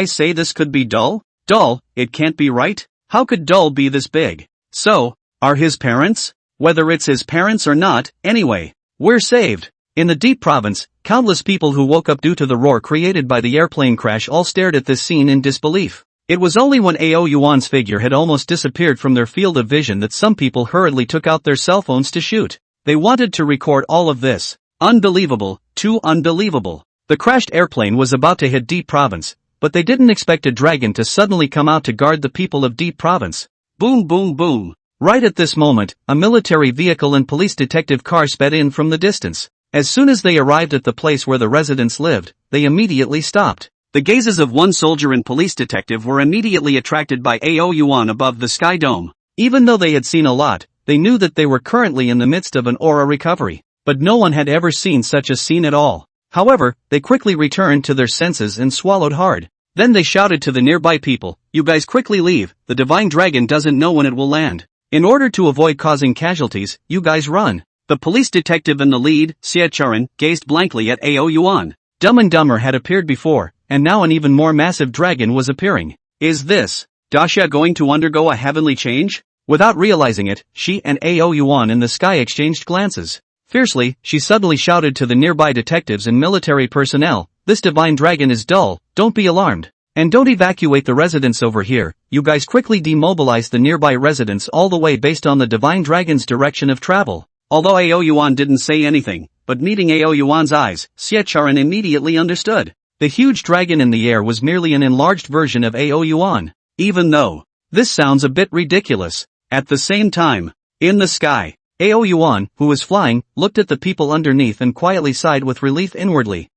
say this could be dull? Dull, it can't be right? How could dull be this big? So, are his parents? Whether it's his parents or not, anyway, we're saved. In the deep province, countless people who woke up due to the roar created by the airplane crash all stared at this scene in disbelief. It was only when Yuan's figure had almost disappeared from their field of vision that some people hurriedly took out their cell phones to shoot. They wanted to record all of this. Unbelievable, too unbelievable. The crashed airplane was about to hit Deep Province, but they didn't expect a dragon to suddenly come out to guard the people of Deep Province. Boom boom boom. Right at this moment, a military vehicle and police detective car sped in from the distance. As soon as they arrived at the place where the residents lived, they immediately stopped. The gazes of one soldier and police detective were immediately attracted by Yuan above the sky dome. Even though they had seen a lot, they knew that they were currently in the midst of an aura recovery. But no one had ever seen such a scene at all. However, they quickly returned to their senses and swallowed hard. Then they shouted to the nearby people, "You guys quickly leave, the divine dragon doesn't know when it will land. In order to avoid causing casualties, you guys run." The police detective and the lead, Xiacharan, gazed blankly at Yuan. Dumb and Dumber had appeared before, and now an even more massive dragon was appearing. Is this Daxia going to undergo a heavenly change? Without realizing it, she and Yuan in the sky exchanged glances. Fiercely, she suddenly shouted to the nearby detectives and military personnel, "This divine dragon is dull, don't be alarmed. And don't evacuate the residents over here, you guys quickly demobilize the nearby residents all the way based on the divine dragon's direction of travel." Although Yuan didn't say anything, but meeting Yuan's eyes, Xiacharan immediately understood. The huge dragon in the air was merely an enlarged version of Yuan. Even though this sounds a bit ridiculous, at the same time, in the sky, Yuan, who was flying, looked at the people underneath and quietly sighed with relief inwardly.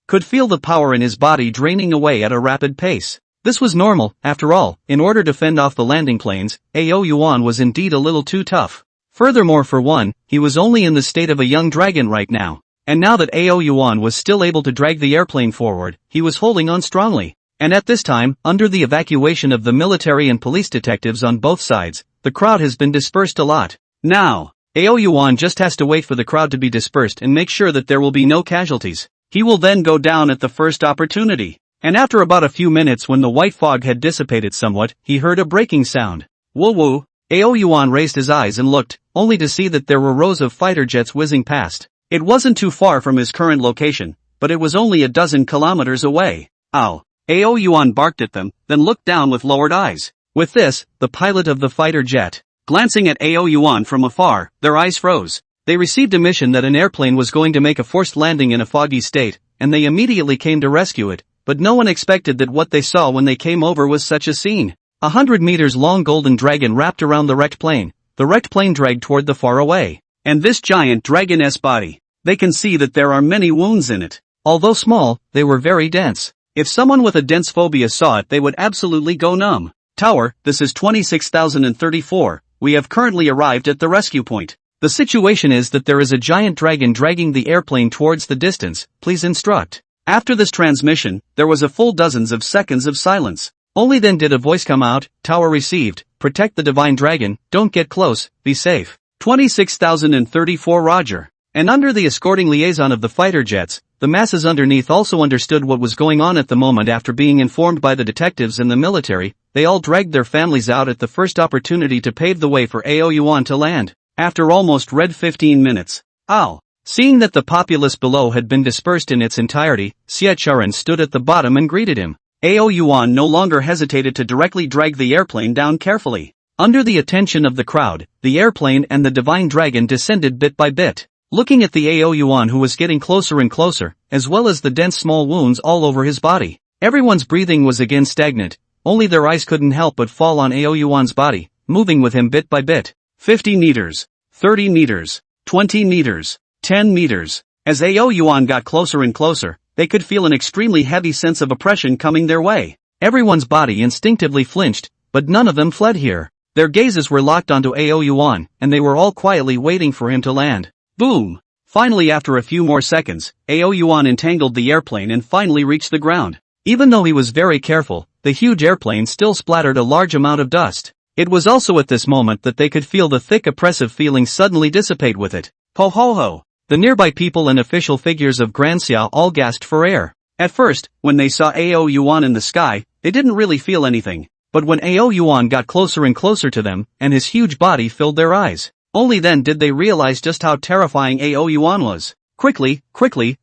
Could feel the power in his body draining away at a rapid pace. This was normal, after all. In order to fend off the landing planes, Yuan was indeed a little too tough. Furthermore, for one, he was only in the state of a young dragon right now. And now that Yuan was still able to drag the airplane forward, he was holding on strongly. And at this time, under the evacuation of the military and police detectives on both sides, the crowd has been dispersed a lot. Now, Yuan just has to wait for the crowd to be dispersed and make sure that there will be no casualties. He will then go down at the first opportunity. And after about a few minutes, when the white fog had dissipated somewhat, he heard a breaking sound. Woo woo. Yuan raised his eyes and looked, only to see that there were rows of fighter jets whizzing past. It wasn't too far from his current location, but it was only a dozen kilometers away. Ow. Yuan barked at them, then looked down with lowered eyes. With this, the pilot of the fighter jet, glancing at Yuan from afar, their eyes froze. They received a mission that an airplane was going to make a forced landing in a foggy state, and they immediately came to rescue it, but no one expected that what they saw when they came over was such a scene. 100 meters long golden dragon wrapped around the wrecked plane. The wrecked plane dragged toward the far away. And this giant dragoness body, they can see that there are many wounds in it. Although small, they were very dense. If someone with a dense phobia saw it, they would absolutely go numb. Tower, this is 26,034. We have currently arrived at the rescue point. The situation is that there is a giant dragon dragging the airplane towards the distance, please instruct. After this transmission, there was a full dozens of seconds of silence. Only then did a voice come out, Tower received, protect the divine dragon, don't get close, be safe. 26,034 Roger. And under the escorting liaison of the fighter jets, the masses underneath also understood what was going on at the moment. After being informed by the detectives and the military, they all dragged their families out at the first opportunity to pave the way for Yuan to land. After almost 15 minutes. Ow. Seeing that the populace below had been dispersed in its entirety, Xiacharan stood at the bottom and greeted him. Yuan no longer hesitated to directly drag the airplane down carefully. Under the attention of the crowd, the airplane and the divine dragon descended bit by bit. Looking at the Yuan who was getting closer and closer, as well as the dense small wounds all over his body, everyone's breathing was again stagnant, only their eyes couldn't help but fall on Yuan's body, moving with him bit by bit. 50 meters, 30 meters, 20 meters, 10 meters. As Yuan got closer and closer, they could feel an extremely heavy sense of oppression coming their way. Everyone's body instinctively flinched, but none of them fled here. Their gazes were locked onto Yuan, and they were all quietly waiting for him to land. Boom! Finally, after a few more seconds, Yuan entangled the airplane and finally reached the ground. Even though he was very careful, the huge airplane still splattered a large amount of dust. It was also at this moment that they could feel the thick oppressive feeling suddenly dissipate with it. Ho ho ho! The nearby people and official figures of Daxia all gasped for air. At first, when they saw Yuan in the sky, they didn't really feel anything. But when Yuan got closer and closer to them, and his huge body filled their eyes, only then did they realize just how terrifying Yuan was. Quickly,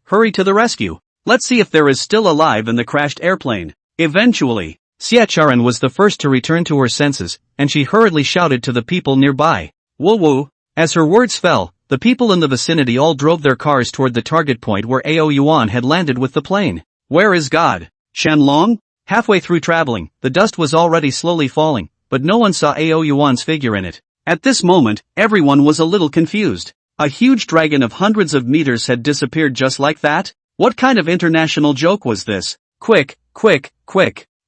hurry to the rescue. Let's see if there is still alive in the crashed airplane. Eventually, Xiacharan was the first to return to her senses, and she hurriedly shouted to the people nearby. Woo woo! As her words fell, the people in the vicinity all drove their cars toward the target point where Yuan had landed with the plane. Where is God? Shanlong? Halfway through traveling, the dust was already slowly falling, but no one saw Yuan's figure in it. At this moment, everyone was a little confused. A huge dragon of hundreds of meters had disappeared just like that? What kind of international joke was this? Quick!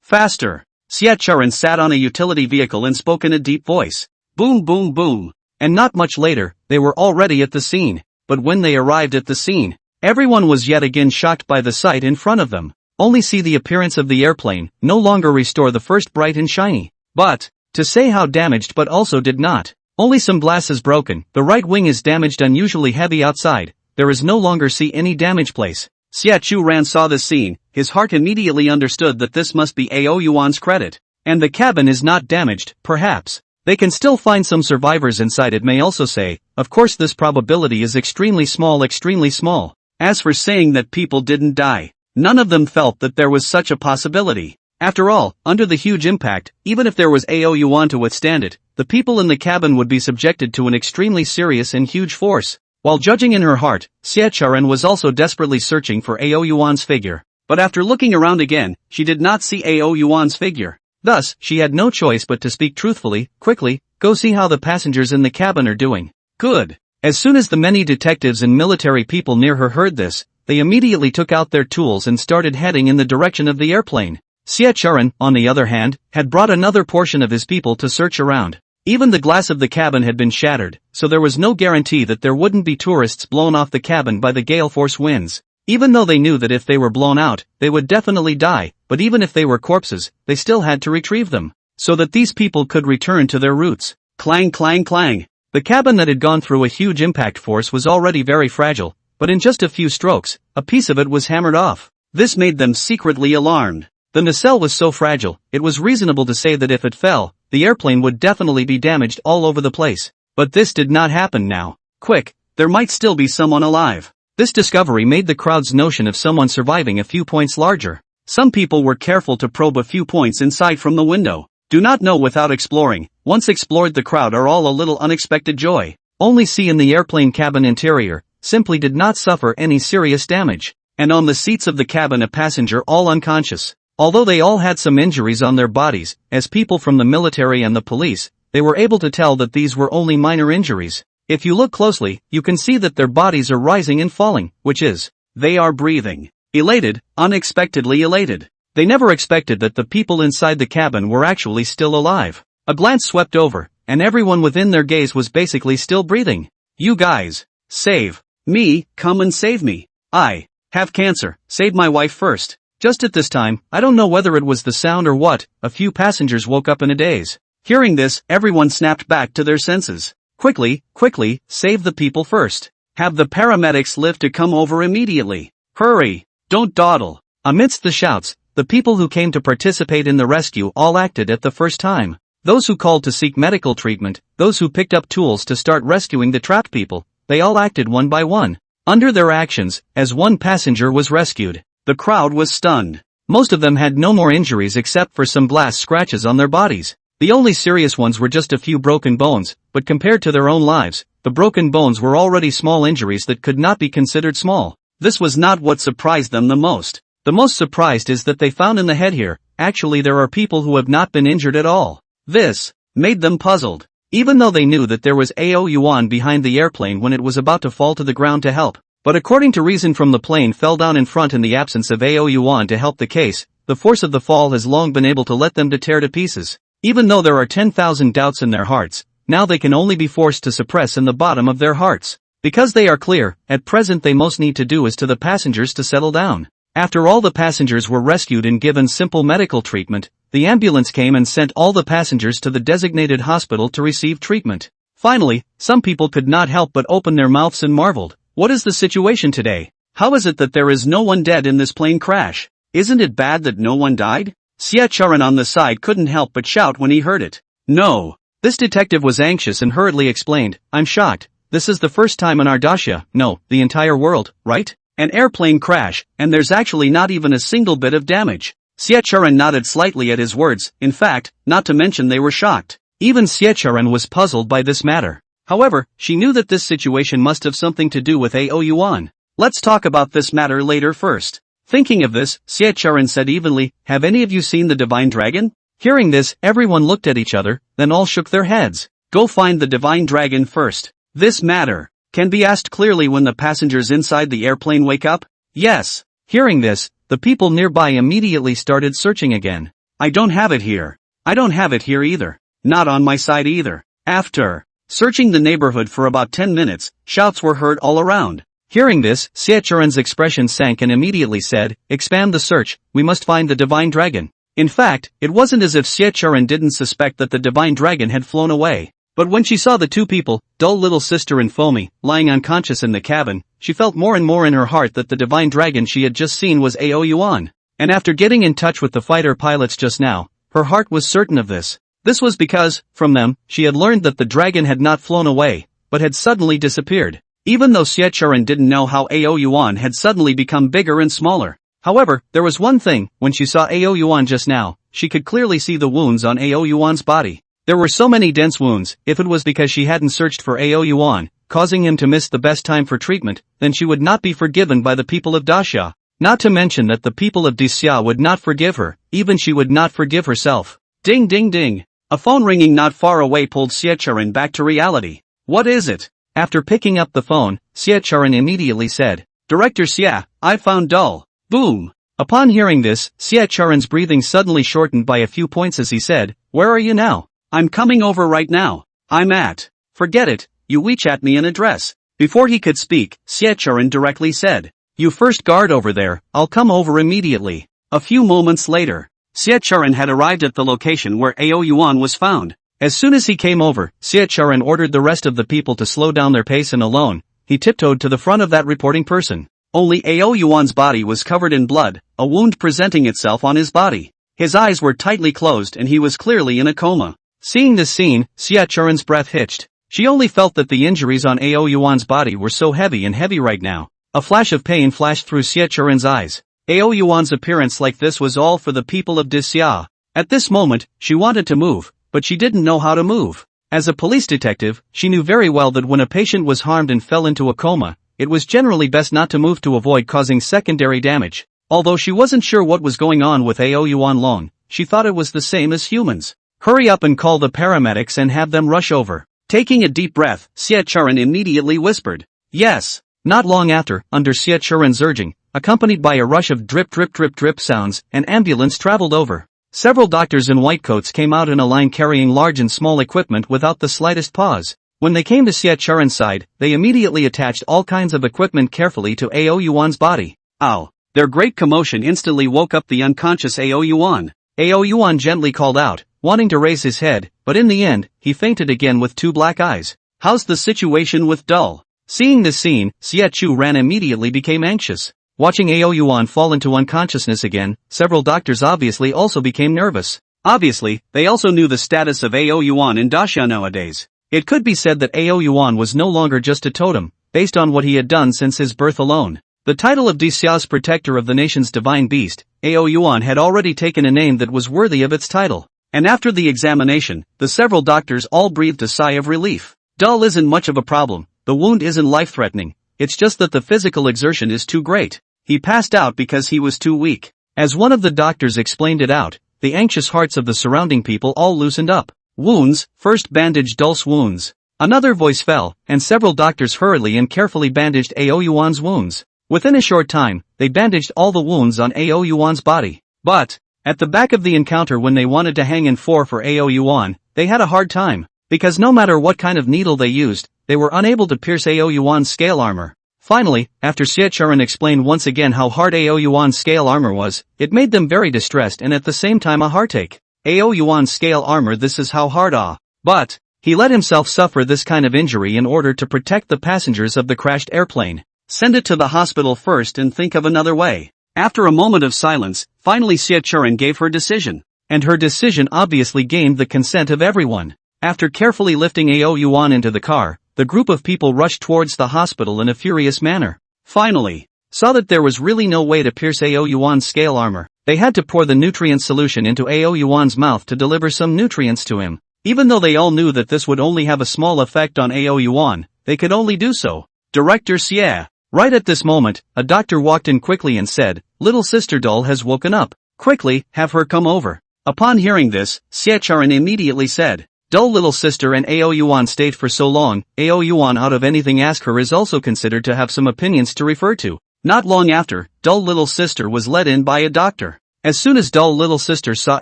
Faster! Xiacharan sat on a utility vehicle and spoke in a deep voice. Boom boom boom! And not much later, they were already at the scene. But when they arrived at the scene, everyone was yet again shocked by the sight in front of them. Only see the appearance of the airplane, no longer restore the first bright and shiny. But, to say how damaged but also did not. Only some glass is broken, the right wing is damaged unusually heavy outside, there is no longer see any damage place. Xiachuran saw the scene, his heart immediately understood that this must be Yuan's credit. And the cabin is not damaged, perhaps. They can still find some survivors inside, it may also say, of course this probability is extremely small. As for saying that people didn't die, none of them felt that there was such a possibility. After all, under the huge impact, even if there was Yuan to withstand it, the people in the cabin would be subjected to an extremely serious and huge force. While judging in her heart, Xiacharan was also desperately searching for Yuan's figure. But after looking around again, she did not see Yuan's figure. Thus, she had no choice but to speak truthfully. Quickly, go see how the passengers in the cabin are doing. Good. As soon as the many detectives and military people near her heard this, they immediately took out their tools and started heading in the direction of the airplane. Xiacharan, on the other hand, had brought another portion of his people to search around. Even the glass of the cabin had been shattered, so there was no guarantee that there wouldn't be tourists blown off the cabin by the gale force winds. Even though they knew that if they were blown out, they would definitely die, but even if they were corpses, they still had to retrieve them, so that these people could return to their roots. Clang clang clang. The cabin that had gone through a huge impact force was already very fragile, but in just a few strokes, a piece of it was hammered off. This made them secretly alarmed. The nacelle was so fragile, it was reasonable to say that if it fell, the airplane would definitely be damaged all over the place. But this did not happen now. Quick, there might still be someone alive. This discovery made the crowd's notion of someone surviving a few points larger. Some people were careful to probe a few points inside from the window. Do not know without exploring. Once explored, the crowd are all a little unexpected joy. Only see in the airplane cabin interior, simply did not suffer any serious damage. And on the seats of the cabin a passenger all unconscious. Although they all had some injuries on their bodies, as people from the military and the police, they were able to tell that these were only minor injuries. If you look closely, you can see that their bodies are rising and falling, which is, they are breathing. Elated, unexpectedly elated. They never expected that the people inside the cabin were actually still alive. A glance swept over, and everyone within their gaze was basically still breathing. You guys, save me, come and save me. I have cancer, save my wife first. Just at this time, I don't know whether it was the sound or what, a few passengers woke up in a daze. Hearing this, everyone snapped back to their senses. Quickly, save the people first. Have the paramedics lift to come over immediately. Hurry, don't dawdle. Amidst the shouts, the people who came to participate in the rescue all acted at the first time. Those who called to seek medical treatment, those who picked up tools to start rescuing the trapped people, they all acted one by one. Under their actions, as one passenger was rescued. The crowd was stunned. Most of them had no more injuries except for some blast scratches on their bodies. The only serious ones were just a few broken bones, but compared to their own lives, the broken bones were already small injuries that could not be considered small. This was not what surprised them the most. The most surprised is that they found in the head here, actually there are people who have not been injured at all. This made them puzzled. Even though they knew that there was Yuan behind the airplane when it was about to fall to the ground to help. But according to reason from the plane fell down in front in the absence of Yuan to help the case, the force of the fall has long been able to let them to tear to pieces. Even though there are 10,000 doubts in their hearts, now they can only be forced to suppress in the bottom of their hearts. Because they are clear, at present they most need to do is to the passengers to settle down. After all the passengers were rescued and given simple medical treatment, the ambulance came and sent all the passengers to the designated hospital to receive treatment. Finally, some people could not help but open their mouths and marveled. What is the situation today? How is it that there is no one dead in this plane crash? Isn't it bad that no one died? Charon on the side couldn't help but shout when he heard it. No. This detective was anxious and hurriedly explained, I'm shocked. This is the first time in our Daxia, no, the entire world, right? An airplane crash, and there's actually not even a single bit of damage. Charon nodded slightly at his words, in fact, not to mention they were shocked. Even Charon was puzzled by this matter. However, she knew that this situation must have something to do with Yuan. Let's talk about this matter later first. Thinking of this, Charon said evenly, have any of you seen the divine dragon? Hearing this, everyone looked at each other, then all shook their heads. Go find the divine dragon first. This matter can be asked clearly when the passengers inside the airplane wake up? Yes. Hearing this, the people nearby immediately started searching again. I don't have it here. I don't have it here either. Not on my side either. After searching the neighborhood for about 10 minutes, shouts were heard all around. Hearing this, Charon's expression sank and immediately said, expand the search, we must find the divine dragon. In fact, it wasn't as if Charon didn't suspect that the divine dragon had flown away. But when she saw the two people, dull little sister and Foamy, lying unconscious in the cabin, she felt more and more in her heart that the divine dragon she had just seen was Yuan. And after getting in touch with the fighter pilots just now, her heart was certain of this. This was because, from them, she had learned that the dragon had not flown away, but had suddenly disappeared. Even though Charon didn't know how Yuan had suddenly become bigger and smaller. However, there was one thing, when she saw Yuan just now, she could clearly see the wounds on Yuan's body. There were so many dense wounds. If it was because she hadn't searched for Yuan, causing him to miss the best time for treatment, then she would not be forgiven by the people of Daxia. Not to mention that the people of Daxia would not forgive her, even she would not forgive herself. Ding ding ding. A phone ringing not far away pulled Charon back to reality. What is it? After picking up the phone, Charon immediately said, Director Xia, I found Dull. Boom. Upon hearing this, Charon's breathing suddenly shortened by a few points as he said, where are you now? I'm coming over right now. I'm at. Forget it, you WeChat me an address. Before he could speak, Charon directly said, you first guard over there, I'll come over immediately. A few moments later, Charon had arrived at the location where Yuan was found. As soon as he came over, Charon ordered the rest of the people to slow down their pace and alone, he tiptoed to the front of that reporting person. Only Yuan's body was covered in blood, a wound presenting itself on his body. His eyes were tightly closed and he was clearly in a coma. Seeing this scene, Charon's breath hitched. She only felt that the injuries on Yuan's body were so heavy right now. A flash of pain flashed through Charon's eyes. Yuan's appearance like this was all for the people of Daxia. At this moment, she wanted to move, but she didn't know how to move. As a police detective, she knew very well that when a patient was harmed and fell into a coma, it was generally best not to move to avoid causing secondary damage. Although she wasn't sure what was going on with Yuan long, she thought it was the same as humans. Hurry up and call the paramedics and have them rush over. Taking a deep breath, Charon immediately whispered, yes. Not long after, under Charon's urging, accompanied by a rush of drip drip drip drip sounds, an ambulance traveled over. Several doctors in white coats came out in a line carrying large and small equipment without the slightest pause. When they came to Charon's side, they immediately attached all kinds of equipment carefully to Yuan's body. Ow! Their great commotion instantly woke up the unconscious Yuan. Yuan gently called out, wanting to raise his head, but in the end, he fainted again with two black eyes. How's the situation with Dull? Seeing this scene, Xia Ran immediately became anxious. Watching Yuan fall into unconsciousness again, several doctors obviously also became nervous. Obviously, they also knew the status of Yuan in Daxia nowadays. It could be said that Yuan was no longer just a totem, based on what he had done since his birth alone. The title of Daxia's protector of the nation's divine beast, Yuan, had already taken a name that was worthy of its title. And after the examination, the several doctors all breathed a sigh of relief. Dull isn't much of a problem, the wound isn't life-threatening, it's just that the physical exertion is too great. He passed out because he was too weak. As one of the doctors explained it out, the anxious hearts of the surrounding people all loosened up. Wounds, first bandage Dull's wounds. Another voice fell, and several doctors hurriedly and carefully bandaged Yuan's wounds. Within a short time, they bandaged all the wounds on Yuan's body. But, at the back of the encounter when they wanted to hang in for Yuan, they had a hard time. Because no matter what kind of needle they used, they were unable to pierce Yuan's scale armor. Finally, after Xiacharan explained once again how hard Yuan's scale armor was, it made them very distressed and at the same time a heartache. Yuan's scale armor, this is how hard But, he let himself suffer this kind of injury in order to protect the passengers of the crashed airplane. Send it to the hospital first and think of another way. After a moment of silence, finally Xiacharan gave her decision. And her decision obviously gained the consent of everyone. After carefully lifting Yuan into the car, the group of people rushed towards the hospital in a furious manner. Finally, saw that there was really no way to pierce Yuan's scale armor. They had to pour the nutrient solution into Yuan's mouth to deliver some nutrients to him. Even though they all knew that this would only have a small effect on Yuan, they could only do so. Director Xie. Right at this moment, a doctor walked in quickly and said, "Little sister Dull has woken up. Quickly, have her come over." Upon hearing this, Xiacharan immediately said, "Dull little sister and Yuan stayed for so long, Yuan out of anything ask her is also considered to have some opinions to refer to." Not long after, Dull little sister was led in by a doctor. As soon as Dull little sister saw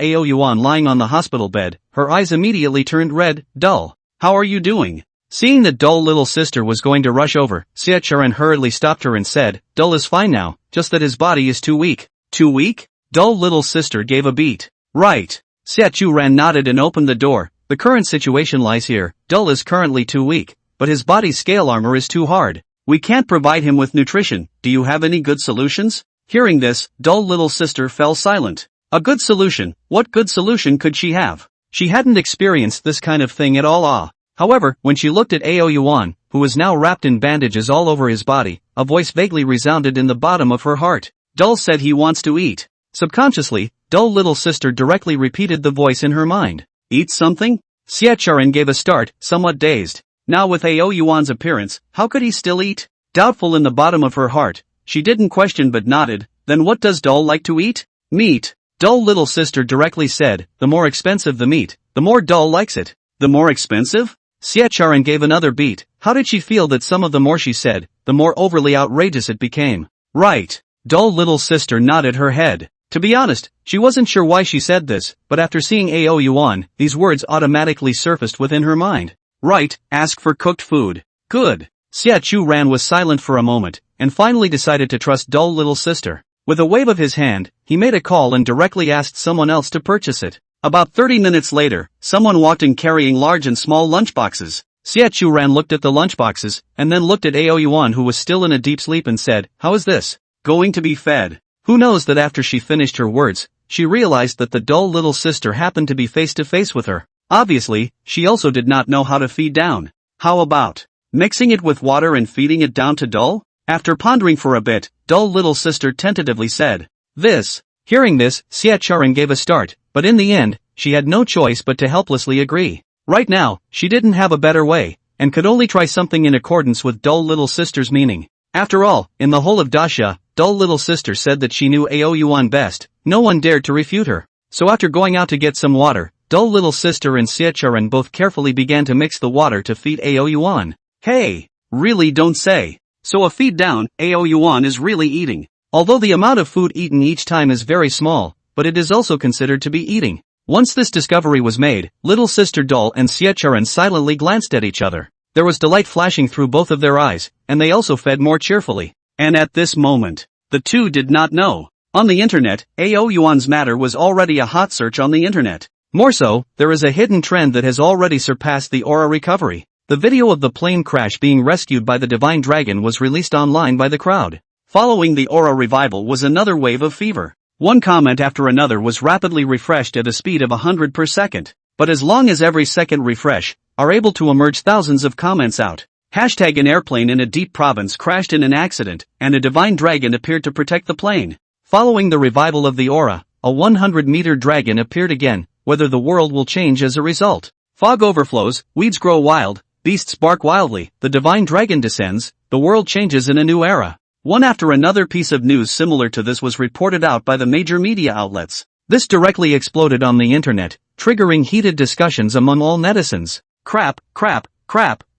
Yuan lying on the hospital bed, her eyes immediately turned red. "Dull, how are you doing?" Seeing that Dull little sister was going to rush over, Xiacharan hurriedly stopped her and said, "Dull is fine now, just that his body is too weak." "Too weak?" Dull little sister gave a beat. "Right." Xiacharan nodded and opened the door. "The current situation lies here, Dull is currently too weak, but his body's scale armor is too hard. We can't provide him with nutrition, do you have any good solutions?" Hearing this, Dull little sister fell silent. A good solution, what good solution could she have? She hadn't experienced this kind of thing at all. However, when she looked at Yuan, who was now wrapped in bandages all over his body, a voice vaguely resounded in the bottom of her heart. Dull said he wants to eat. Subconsciously, Dull little sister directly repeated the voice in her mind. "Eat something?" Xiacharan gave a start, somewhat dazed. Now with Yuan's appearance, how could he still eat? Doubtful in the bottom of her heart, she didn't question but nodded. "Then what does Dull like to eat?" "Meat." Dull little sister directly said, "The more expensive the meat, the more Dull likes it." "The more expensive?" Xiacharan gave another beat. How did she feel that some of the more she said, the more overly outrageous it became? "Right." Dull little sister nodded her head. To be honest, she wasn't sure why she said this, but after seeing Yuan, these words automatically surfaced within her mind. "Right, ask for cooked food." "Good." Xiacharan was silent for a moment, and finally decided to trust Dull little sister. With a wave of his hand, he made a call and directly asked someone else to purchase it. About 30 minutes later, someone walked in carrying large and small lunchboxes. Xiacharan looked at the lunchboxes, and then looked at Yuan who was still in a deep sleep and said, "How is this going to be fed?" Who knows that after she finished her words, she realized that the Dull little sister happened to be face to face with her. Obviously, she also did not know how to feed down. How about mixing it with water and feeding it down to Dull? After pondering for a bit, Dull little sister tentatively said, "This." Hearing this, Xiacharan gave a start, but in the end, she had no choice but to helplessly agree. Right now, she didn't have a better way, and could only try something in accordance with Dull little sister's meaning. After all, in the whole of Daxia, Dull little sister said that she knew Yuan best. No one dared to refute her. So after going out to get some water, Dull little sister and Xiacharan both carefully began to mix the water to feed Yuan. Hey, really don't say. So a feed down, Yuan is really eating. Although the amount of food eaten each time is very small, but it is also considered to be eating. Once this discovery was made, little sister Dull and Xiacharan silently glanced at each other. There was delight flashing through both of their eyes, and they also fed more cheerfully. And at this moment, the two did not know. On the internet, Yuan's matter was already a hot search on the internet. More so, there is a hidden trend that has already surpassed the aura recovery. The video of the plane crash being rescued by the divine dragon was released online by the crowd. Following the aura revival was another wave of fever. One comment after another was rapidly refreshed at a speed of 100 per second. But as long as every second refresh, are able to emerge thousands of comments out. Hashtag an airplane in a deep province crashed in an accident, and a divine dragon appeared to protect the plane. Following the revival of the aura, a 100-meter dragon appeared again, whether the world will change as a result. Fog overflows, weeds grow wild, beasts bark wildly, the divine dragon descends, the world changes in a new era. One after another piece of news similar to this was reported out by the major media outlets. This directly exploded on the internet, triggering heated discussions among all netizens. Crap,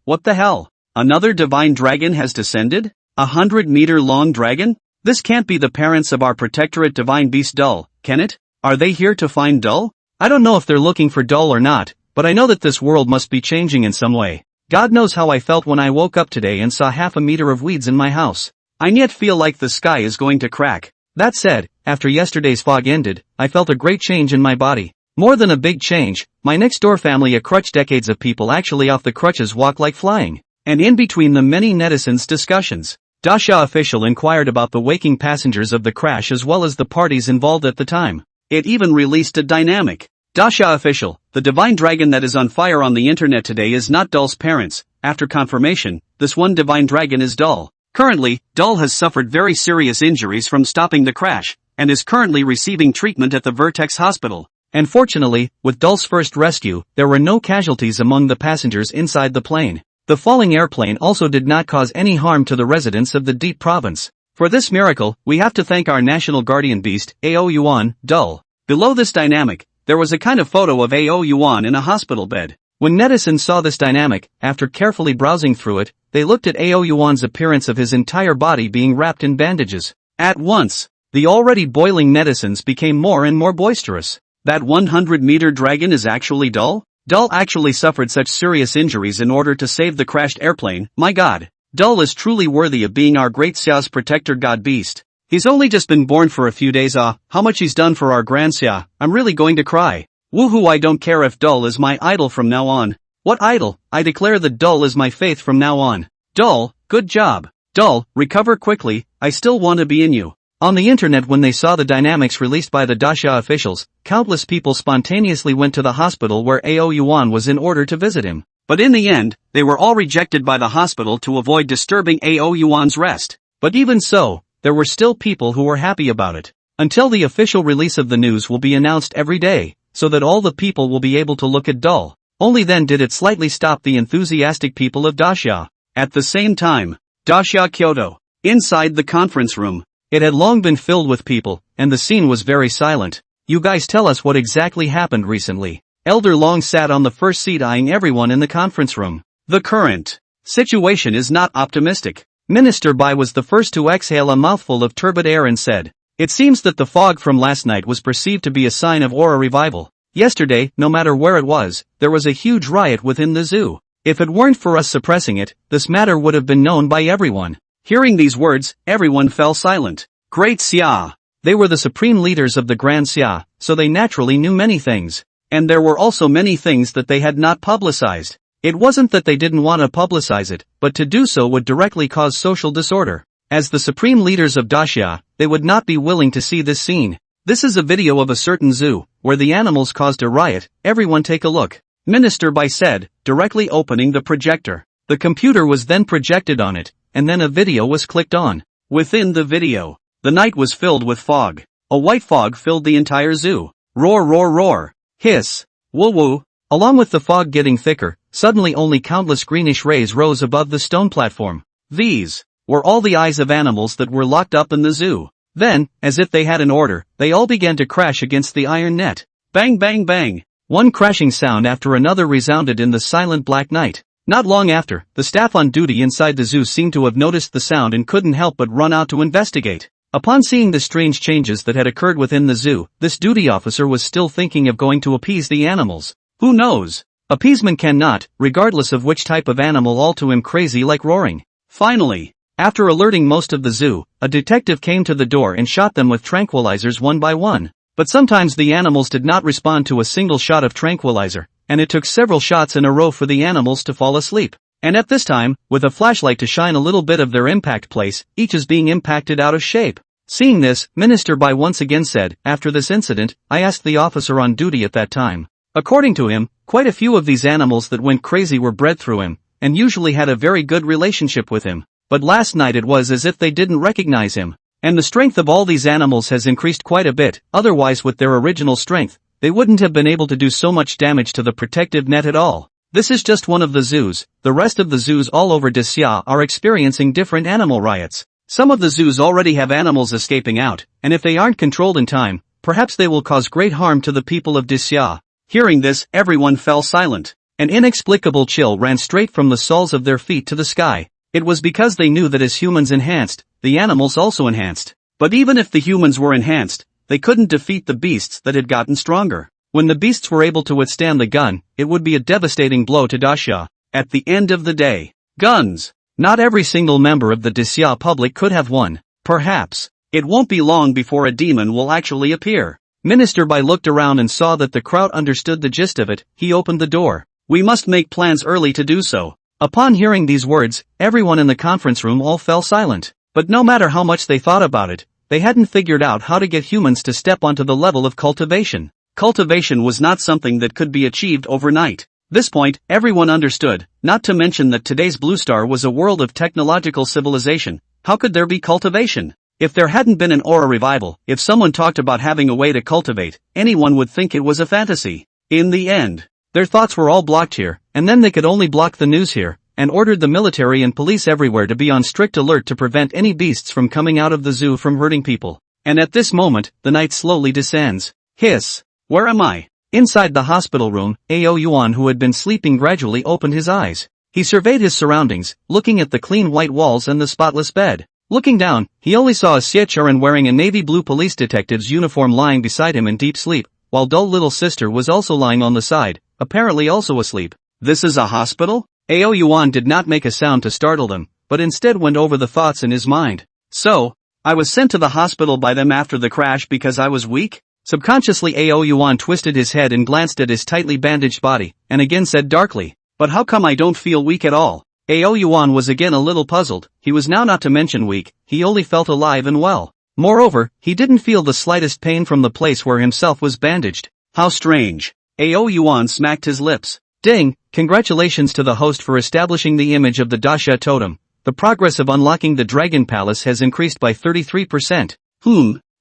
what the hell? Another divine dragon has descended? 100-meter long dragon? This can't be the parents of our protectorate divine beast Dull, can it? Are they here to find Dull? I don't know if they're looking for Dull or not, but I know that this world must be changing in some way. God knows how I felt when I woke up today and saw half a meter of weeds in my house. I yet feel like the sky is going to crack. That said, after yesterday's fog ended, I felt a great change in my body. More than a big change, my next door family a crutch decades of people actually off the crutches walk like flying. And in between the many netizens discussions, Daxia official inquired about the waking passengers of the crash as well as the parties involved at the time. It even released a dynamic. Daxia official, the divine dragon that is on fire on the internet today is not Dull's parents. After confirmation, this one divine dragon is Dull. Currently, Dull has suffered very serious injuries from stopping the crash, and is currently receiving treatment at the Vertex Hospital. And fortunately, with Dull's first rescue, there were no casualties among the passengers inside the plane. The falling airplane also did not cause any harm to the residents of the Deep Province. For this miracle, we have to thank our national guardian beast, Yuan, Dull. Below this dynamic, there was a kind of photo of Yuan in a hospital bed. When netizens saw this dynamic, after carefully browsing through it, they looked at Yuan's appearance of his entire body being wrapped in bandages. At once, the already boiling netizens became more and more boisterous. That 100-meter dragon is actually Dull? Dull actually suffered such serious injuries in order to save the crashed airplane, my god. Dull is truly worthy of being our great Xia's protector god beast. He's only just been born for a few days how much he's done for our grand Xia, I'm really going to cry. Woohoo, I don't care if Dull is my idol from now on. What idol? I declare that Dull is my faith from now on. Dull, good job. Dull, recover quickly, I still want to be in you. On the internet when they saw the dynamics released by the Daxia officials, countless people spontaneously went to the hospital where Yuan was in order to visit him. But in the end, they were all rejected by the hospital to avoid disturbing Yuan's rest. But even so, there were still people who were happy about it. Until the official release of the news will be announced every day, so that all the people will be able to look at Dull. Only then did it slightly stop the enthusiastic people of Daxia. At the same time, Daxia Kyoto. Inside the conference room. It had long been filled with people, and the scene was very silent. You guys tell us what exactly happened recently. Elder Long sat on the first seat eyeing everyone in the conference room. The current situation is not optimistic. Minister Bai was the first to exhale a mouthful of turbid air and said, "It seems that the fog from last night was perceived to be a sign of aura revival. Yesterday, no matter where it was, there was a huge riot within the zoo. If it weren't for us suppressing it, this matter would have been known by everyone." Hearing these words, everyone fell silent. Great Xia. They were the supreme leaders of the Grand Xia, so they naturally knew many things. And there were also many things that they had not publicized. It wasn't that they didn't want to publicize it, but to do so would directly cause social disorder. As the supreme leaders of Daxia, they would not be willing to see this scene. This is a video of a certain zoo, where the animals caused a riot. Everyone take a look. Minister Bai said, directly opening the projector. The computer was then projected on it, and then a video was clicked on. Within the video, the night was filled with fog. A white fog filled the entire zoo. Roar, roar, roar. Hiss. Woo woo. Along with the fog getting thicker, suddenly only countless greenish rays rose above the stone platform. These were all the eyes of animals that were locked up in the zoo. Then, as if they had an order, they all began to crash against the iron net. Bang, bang, bang. One crashing sound after another resounded in the silent black night. Not long after, the staff on duty inside the zoo seemed to have noticed the sound and couldn't help but run out to investigate. Upon seeing the strange changes that had occurred within the zoo, this duty officer was still thinking of going to appease the animals. Who knows? Appeasement cannot, regardless of which type of animal all to him crazy like roaring. Finally, after alerting most of the zoo, a detective came to the door and shot them with tranquilizers one by one. But sometimes the animals did not respond to a single shot of tranquilizer, and it took several shots in a row for the animals to fall asleep. And at this time, with a flashlight to shine a little bit of their impact place, each is being impacted out of shape. Seeing this, Minister Bai once again said, after this incident, I asked the officer on duty at that time. According to him, quite a few of these animals that went crazy were bred through him, and usually had a very good relationship with him. But last night it was as if they didn't recognize him. And the strength of all these animals has increased quite a bit, otherwise with their original strength, they wouldn't have been able to do so much damage to the protective net at all. This is just one of the zoos. The rest of the zoos all over Daxia are experiencing different animal riots. Some of the zoos already have animals escaping out, and if they aren't controlled in time, perhaps they will cause great harm to the people of Daxia. Hearing this, everyone fell silent. An inexplicable chill ran straight from the soles of their feet to the sky. It was because they knew that as humans enhanced, the animals also enhanced. But even if the humans were enhanced, they couldn't defeat the beasts that had gotten stronger. When the beasts were able to withstand the gun, it would be a devastating blow to Daxia. At the end of the day, guns. Not every single member of the Daxia public could have one. Perhaps. It won't be long before a demon will actually appear. Minister Bai looked around and saw that the crowd understood the gist of it. He opened the door. We must make plans early to do so. Upon hearing these words, everyone in the conference room all fell silent. But no matter how much they thought about it, they hadn't figured out how to get humans to step onto the level of cultivation. Cultivation was not something that could be achieved overnight. This point, everyone understood, not to mention that today's Blue Star was a world of technological civilization. How could there be cultivation? If there hadn't been an aura revival, if someone talked about having a way to cultivate, anyone would think it was a fantasy. In the end, their thoughts were all blocked here, and then they could only block the news here, and ordered the military and police everywhere to be on strict alert to prevent any beasts from coming out of the zoo from hurting people. And at this moment, the night slowly descends. Hiss! Where am I? Inside the hospital room, Yuan, who had been sleeping, gradually opened his eyes. He surveyed his surroundings, looking at the clean white walls and the spotless bed. Looking down, he only saw a Xiechuran wearing a navy blue police detective's uniform lying beside him in deep sleep, while dull little sister was also lying on the side, apparently also asleep. This is a hospital? Yuan did not make a sound to startle them, but instead went over the thoughts in his mind. So, I was sent to the hospital by them after the crash because I was weak? Subconsciously Yuan twisted his head and glanced at his tightly bandaged body, and again said darkly, but how come I don't feel weak at all? Yuan was again a little puzzled. He was now not to mention weak, he only felt alive and well. Moreover, he didn't feel the slightest pain from the place where himself was bandaged. How strange. Yuan smacked his lips. Ding, congratulations to the host for establishing the image of the Daxia totem. The progress of unlocking the Dragon Palace has increased by 33%.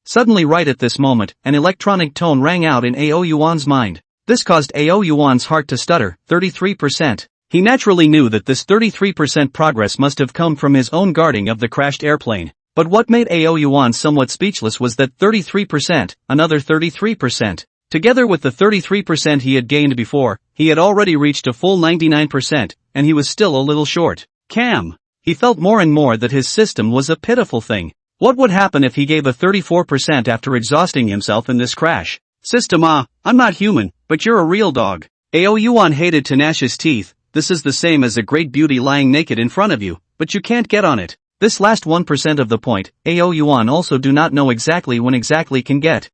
Suddenly right at this moment, an electronic tone rang out in Yuan's mind. This caused Yuan's heart to stutter. 33%. He naturally knew that this 33% progress must have come from his own guarding of the crashed airplane. But what made Yuan somewhat speechless was that 33%, another 33%. Together with the 33% he had gained before, he had already reached a full 99%, and he was still a little short. He felt more and more that his system was a pitiful thing. What would happen if he gave a 34% after exhausting himself in this crash? System, I'm not human, but you're a real dog. Yuan hated to gnash his teeth. This is the same as a great beauty lying naked in front of you, but you can't get on it. This last 1% of the point, Yuan also do not know exactly when exactly can get.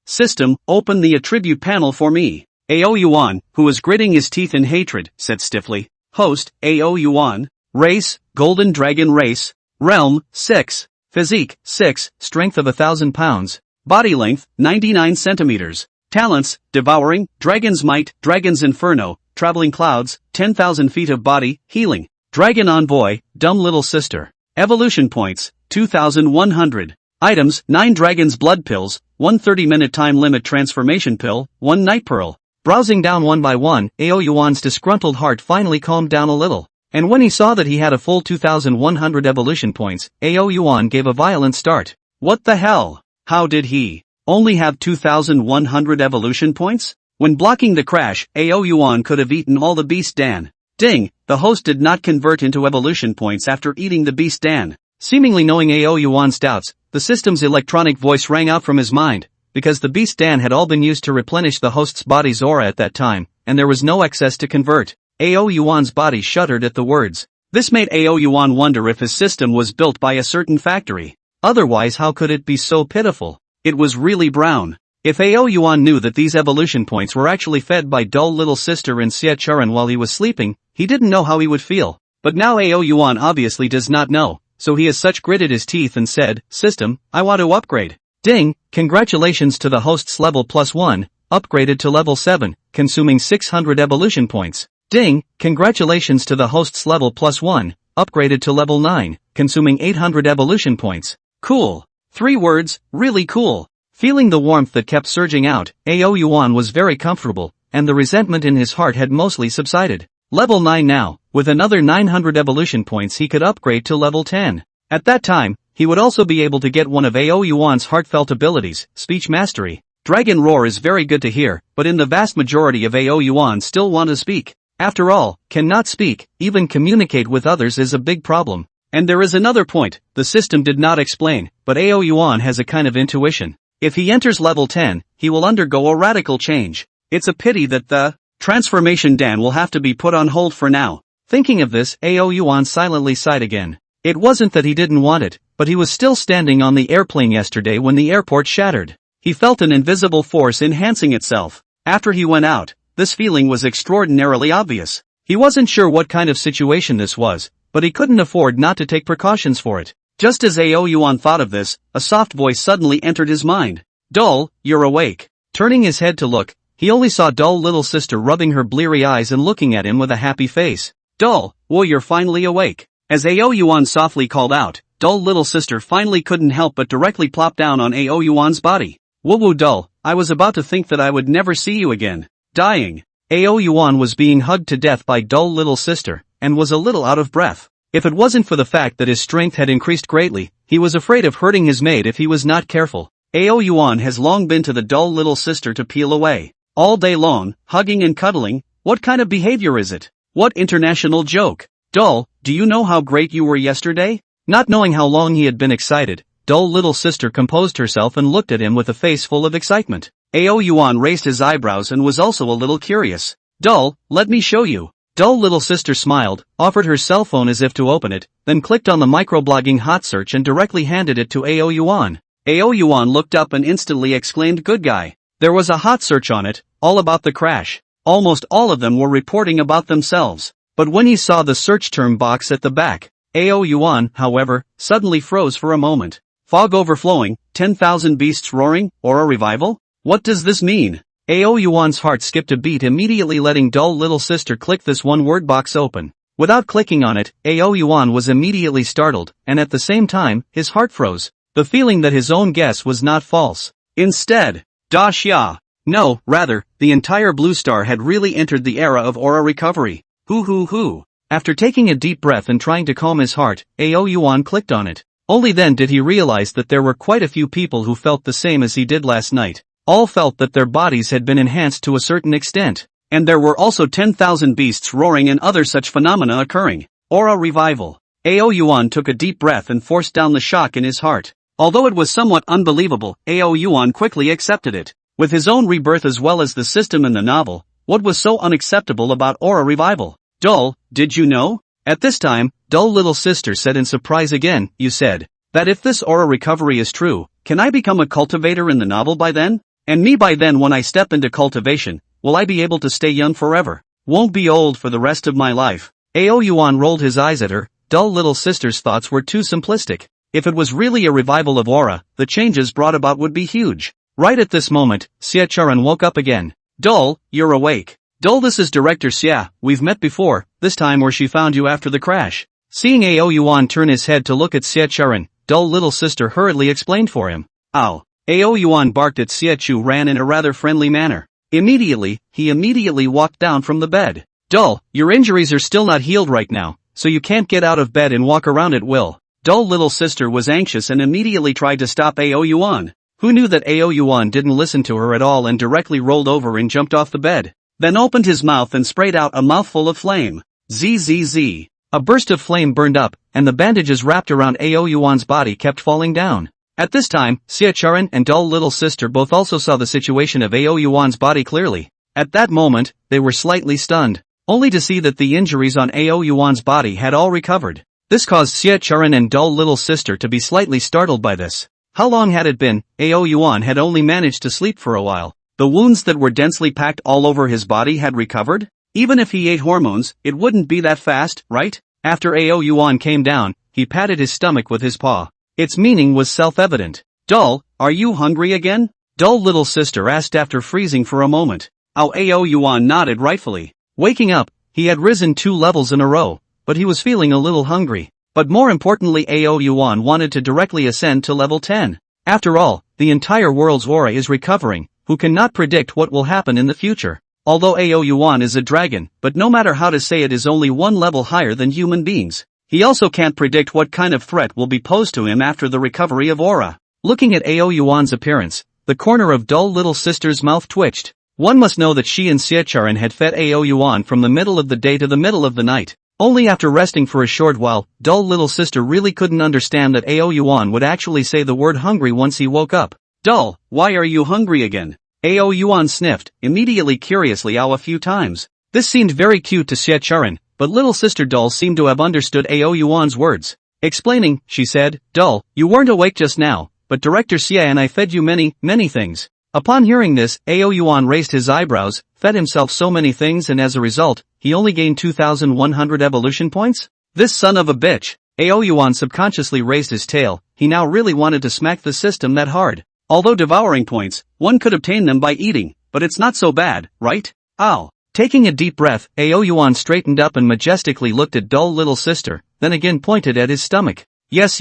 System, open the attribute panel for me. Yuan, who was gritting his teeth in hatred, said stiffly. Host, Yuan. Race, Golden Dragon Race. Realm, 6. Physique, 6. Strength of 1,000 pounds. Body length, 99 centimeters. Talents, Devouring, Dragon's Might, Dragon's Inferno, Traveling Clouds, 10,000 feet of body, Healing. Dragon Envoy, Dumb Little Sister. Evolution points, 2,100. Items, 9 Dragon's Blood Pills, 1 30-minute time limit transformation pill, 1 Night Pearl. Browsing down one by one, Yuan's disgruntled heart finally calmed down a little. And when he saw that he had a full 2,100 evolution points, Yuan gave a violent start. What the hell? How did he only have 2,100 evolution points? When blocking the crash, Yuan could have eaten all the Beast Dan. Ding, the host did not convert into evolution points after eating the Beast Dan. Seemingly knowing Yuan's doubts, the system's electronic voice rang out from his mind, because the Beast Dan had all been used to replenish the host's body's aura at that time, and there was no excess to convert. Yuan's body shuddered at the words. This made Yuan wonder if his system was built by a certain factory. Otherwise, how could it be so pitiful? It was really brown. If Yuan knew that these evolution points were actually fed by dull little sister in Xiechuran while he was sleeping, he didn't know how he would feel. But now Yuan obviously does not know, so he as such gritted his teeth and said, System, I want to upgrade. Ding, congratulations to the host's level +1, upgraded to level 7, consuming 600 evolution points. Ding, congratulations to the host's level +1, upgraded to level 9, consuming 800 evolution points. Cool. 3 words, really cool. Feeling the warmth that kept surging out, Yuan was very comfortable, and the resentment in his heart had mostly subsided. Level 9 now, with another 900 evolution points he could upgrade to level 10. At that time, he would also be able to get one of Yuan's heartfelt abilities, speech mastery. Dragon roar is very good to hear, but in the vast majority of Yuan still want to speak. After all, cannot speak, even communicate with others is a big problem. And there is another point, the system did not explain, but Yuan has a kind of intuition. If he enters level 10, he will undergo a radical change. It's a pity that the transformation Dan will have to be put on hold for now. Thinking of this, Yuan silently sighed again. It wasn't that he didn't want it, but he was still standing on the airplane yesterday when the airport shattered. He felt an invisible force enhancing itself. After he went out, this feeling was extraordinarily obvious. He wasn't sure what kind of situation this was, but he couldn't afford not to take precautions for it. Just as Yuan thought of this, a soft voice suddenly entered his mind. Doll, you're awake. Turning his head to look, he only saw Doll little sister rubbing her bleary eyes and looking at him with a happy face. Doll, whoa, you're finally awake. As Yuan softly called out, Doll little sister finally couldn't help but directly plop down on Yuan's body. Woo Doll, I was about to think that I would never see you again. Dying. Yuan was being hugged to death by Doll little sister, and was a little out of breath. If it wasn't for the fact that his strength had increased greatly, he was afraid of hurting his mate if he was not careful. Yuan has long been to the Doll little sister to peel away. All day long, hugging and cuddling, what kind of behavior is it? What international joke? Doll, do you know how great you were yesterday? Not knowing how long he had been excited, Doll little sister composed herself and looked at him with a face full of excitement. Yuan raised his eyebrows and was also a little curious. Doll, let me show you. Doll little sister smiled, offered her cell phone as if to open it, then clicked on the microblogging hot search and directly handed it to Yuan. Yuan looked up and instantly exclaimed, good guy. There was a hot search on it, all about the crash. Almost all of them were reporting about themselves. But when he saw the search term box at the back, Yuan, however, suddenly froze for a moment. Fog overflowing, 10,000 beasts roaring, or a revival? What does this mean? Yuan's heart skipped a beat, immediately letting Doll little sister click this one word box open. Without clicking on it, Yuan was immediately startled, and at the same time, his heart froze. The feeling that his own guess was not false. Instead, Daxia. No, rather, the entire blue star had really entered the era of aura recovery. Hoo. After taking a deep breath and trying to calm his heart, Yuan clicked on it. Only then did he realize that there were quite a few people who felt the same as he did last night. All felt that their bodies had been enhanced to a certain extent. And there were also 10,000 beasts roaring and other such phenomena occurring. Aura revival. Yuan took a deep breath and forced down the shock in his heart. Although it was somewhat unbelievable, Yuan quickly accepted it. With his own rebirth as well as the system in the novel, what was so unacceptable about aura revival? Doll, did you know? At this time, Doll little sister said in surprise again, you said that if this aura recovery is true, can I become a cultivator in the novel by then? And me by then when I step into cultivation, will I be able to stay young forever? Won't be old for the rest of my life? Yuan rolled his eyes at her. Doll little sister's thoughts were too simplistic. If it was really a revival of aura, the changes brought about would be huge. Right at this moment, Xia woke up again. Doll, you're awake. Doll, this is Director Xia, we've met before, this time where she found you after the crash. Seeing Yuan turn his head to look at Xia, Doll little sister hurriedly explained for him. Ow. Yuan barked at Xia ran in a rather friendly manner. He immediately walked down from the bed. Doll, your injuries are still not healed right now, so you can't get out of bed and walk around at will. Doll little sister was anxious and immediately tried to stop Yuan. Who knew that Yuan didn't listen to her at all and directly rolled over and jumped off the bed. Then opened his mouth and sprayed out a mouthful of flame. Zzz. A burst of flame burned up, and the bandages wrapped around Yuan's body kept falling down. At this time, Xia and Doll little sister both also saw the situation of Yuan's body clearly. At that moment, they were slightly stunned, only to see that the injuries on Yuan's body had all recovered. This caused Xia and Doll little sister to be slightly startled by this. How long had it been? Yuan had only managed to sleep for a while. The wounds that were densely packed all over his body had recovered? Even if he ate hormones, it wouldn't be that fast, right? After Yuan came down, he patted his stomach with his paw. Its meaning was self-evident. Doll, are you hungry again? Doll little sister asked after freezing for a moment. Yuan nodded rightfully. Waking up, He had risen 2 levels in a row, but he was feeling a little hungry. But more importantly, Yuan wanted to directly ascend to level 10. After all, the entire world's aura is recovering, who cannot predict what will happen in the future. Although Yuan is a dragon, but no matter how to say it is only 1 level higher than human beings. He also can't predict what kind of threat will be posed to him after the recovery of aura. Looking at Yuan's appearance, the corner of dull little sister's mouth twitched. One must know that she and Xiacharan had fed Yuan from the middle of the day to the middle of the night. Only after resting for a short while, dull little sister really couldn't understand that Yuan would actually say the word hungry once he woke up. Dull, why are you hungry again? Yuan sniffed, immediately curiously a few times. This seemed very cute to Xiacharan, but little sister Dull seemed to have understood Yuan's words. Explaining, she said, Dull, you weren't awake just now, but Director Xia and I fed you many things. Upon hearing this, Yuan raised his eyebrows, fed himself so many things, and as a result, he only gained 2,100 evolution points? This son of a bitch! Yuan subconsciously raised his tail. He now really wanted to smack the system that hard. Although devouring points, one could obtain them by eating, but it's not so bad, right? Ow! Taking a deep breath, Yuan straightened up and majestically looked at dull little sister, then again pointed at his stomach. Yes,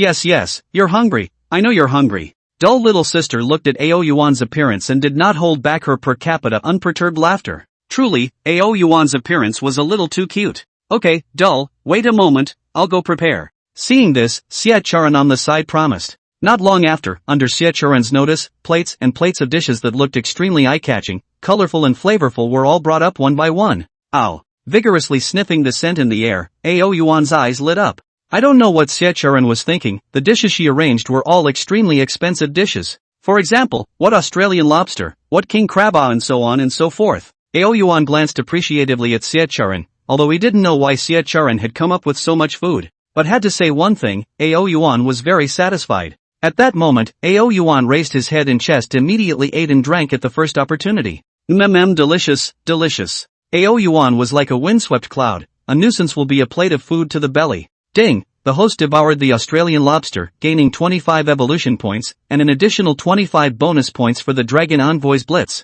you're hungry. I know you're hungry. Dull little sister looked at Yuan's appearance and did not hold back her per capita unperturbed laughter. Truly, Yuan's appearance was a little too cute. Okay, Dull, wait a moment, I'll go prepare. Seeing this, Xiacharan on the side promised. Not long after, under Xiacharan's notice, plates of dishes that looked extremely eye-catching, colorful and flavorful were all brought up one by one. Ow! Vigorously sniffing the scent in the air, Yuan's eyes lit up. I don't know what Xiacharan was thinking. The dishes she arranged were all extremely expensive dishes. For example, what Australian lobster, what king crab, and so on and so forth. Yuan glanced appreciatively at Xiacharan, although he didn't know why Xiacharan had come up with so much food. But had to say one thing, Yuan was very satisfied. At that moment, Yuan raised his head and chest, immediately ate and drank at the first opportunity. Delicious. Yuan was like a windswept cloud. A nuisance will be a plate of food to the belly. Ding! The host devoured the Australian lobster, gaining 25 evolution points, and an additional 25 bonus points for the Dragon Envoy's Blitz.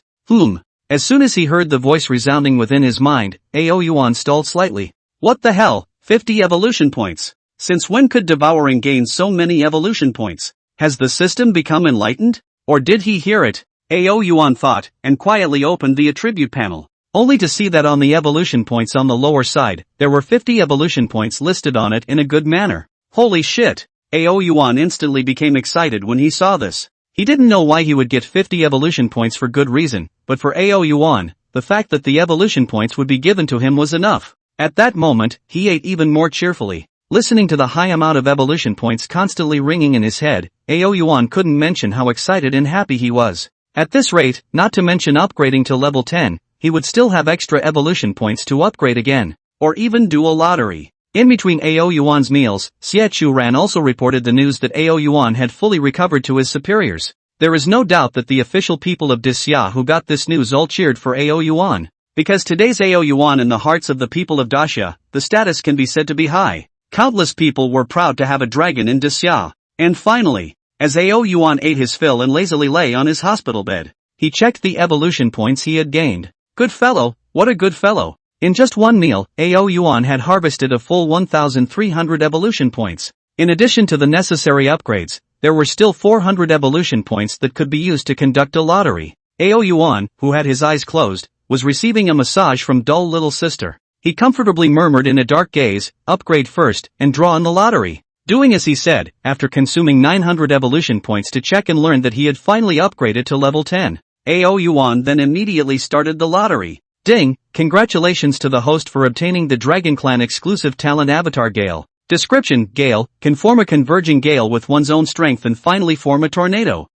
As soon as he heard the voice resounding within his mind, Yuan stalled slightly. What the hell? 50 evolution points? Since when could devouring gain so many evolution points? Has the system become enlightened? Or did he hear it? Yuan thought, and quietly opened the attribute panel. Only to see that on the evolution points on the lower side, there were 50 evolution points listed on it in a good manner. Holy shit! Yuan instantly became excited when he saw this. He didn't know why he would get 50 evolution points for good reason, but for Yuan, the fact that the evolution points would be given to him was enough. At that moment, he ate even more cheerfully. Listening to the high amount of evolution points constantly ringing in his head, Yuan couldn't mention how excited and happy he was. At this rate, not to mention upgrading to level 10, he would still have extra evolution points to upgrade again, or even do a lottery. In between Yuan's meals, Xiachuran also reported the news that Yuan had fully recovered to his superiors. There is no doubt that the official people of Daxia who got this news all cheered for Yuan. Because today's Yuan in the hearts of the people of Daxia, the status can be said to be high. Countless people were proud to have a dragon in Daxia. And finally, as Yuan ate his fill and lazily lay on his hospital bed, he checked the evolution points he had gained. Good fellow, what a good fellow. In just one meal, Yuan had harvested a full 1,300 evolution points. In addition to the necessary upgrades, there were still 400 evolution points that could be used to conduct a lottery. Yuan, who had his eyes closed, was receiving a massage from dull little sister. He comfortably murmured in a dark gaze, upgrade first, and draw on the lottery. Doing as he said, after consuming 900 evolution points to check and learn that he had finally upgraded to level 10. Yuan then immediately started the lottery. Ding! Congratulations to the host for obtaining the Dragon Clan exclusive talent avatar Gale. Description: Gale can form a converging gale with one's own strength and finally form a tornado.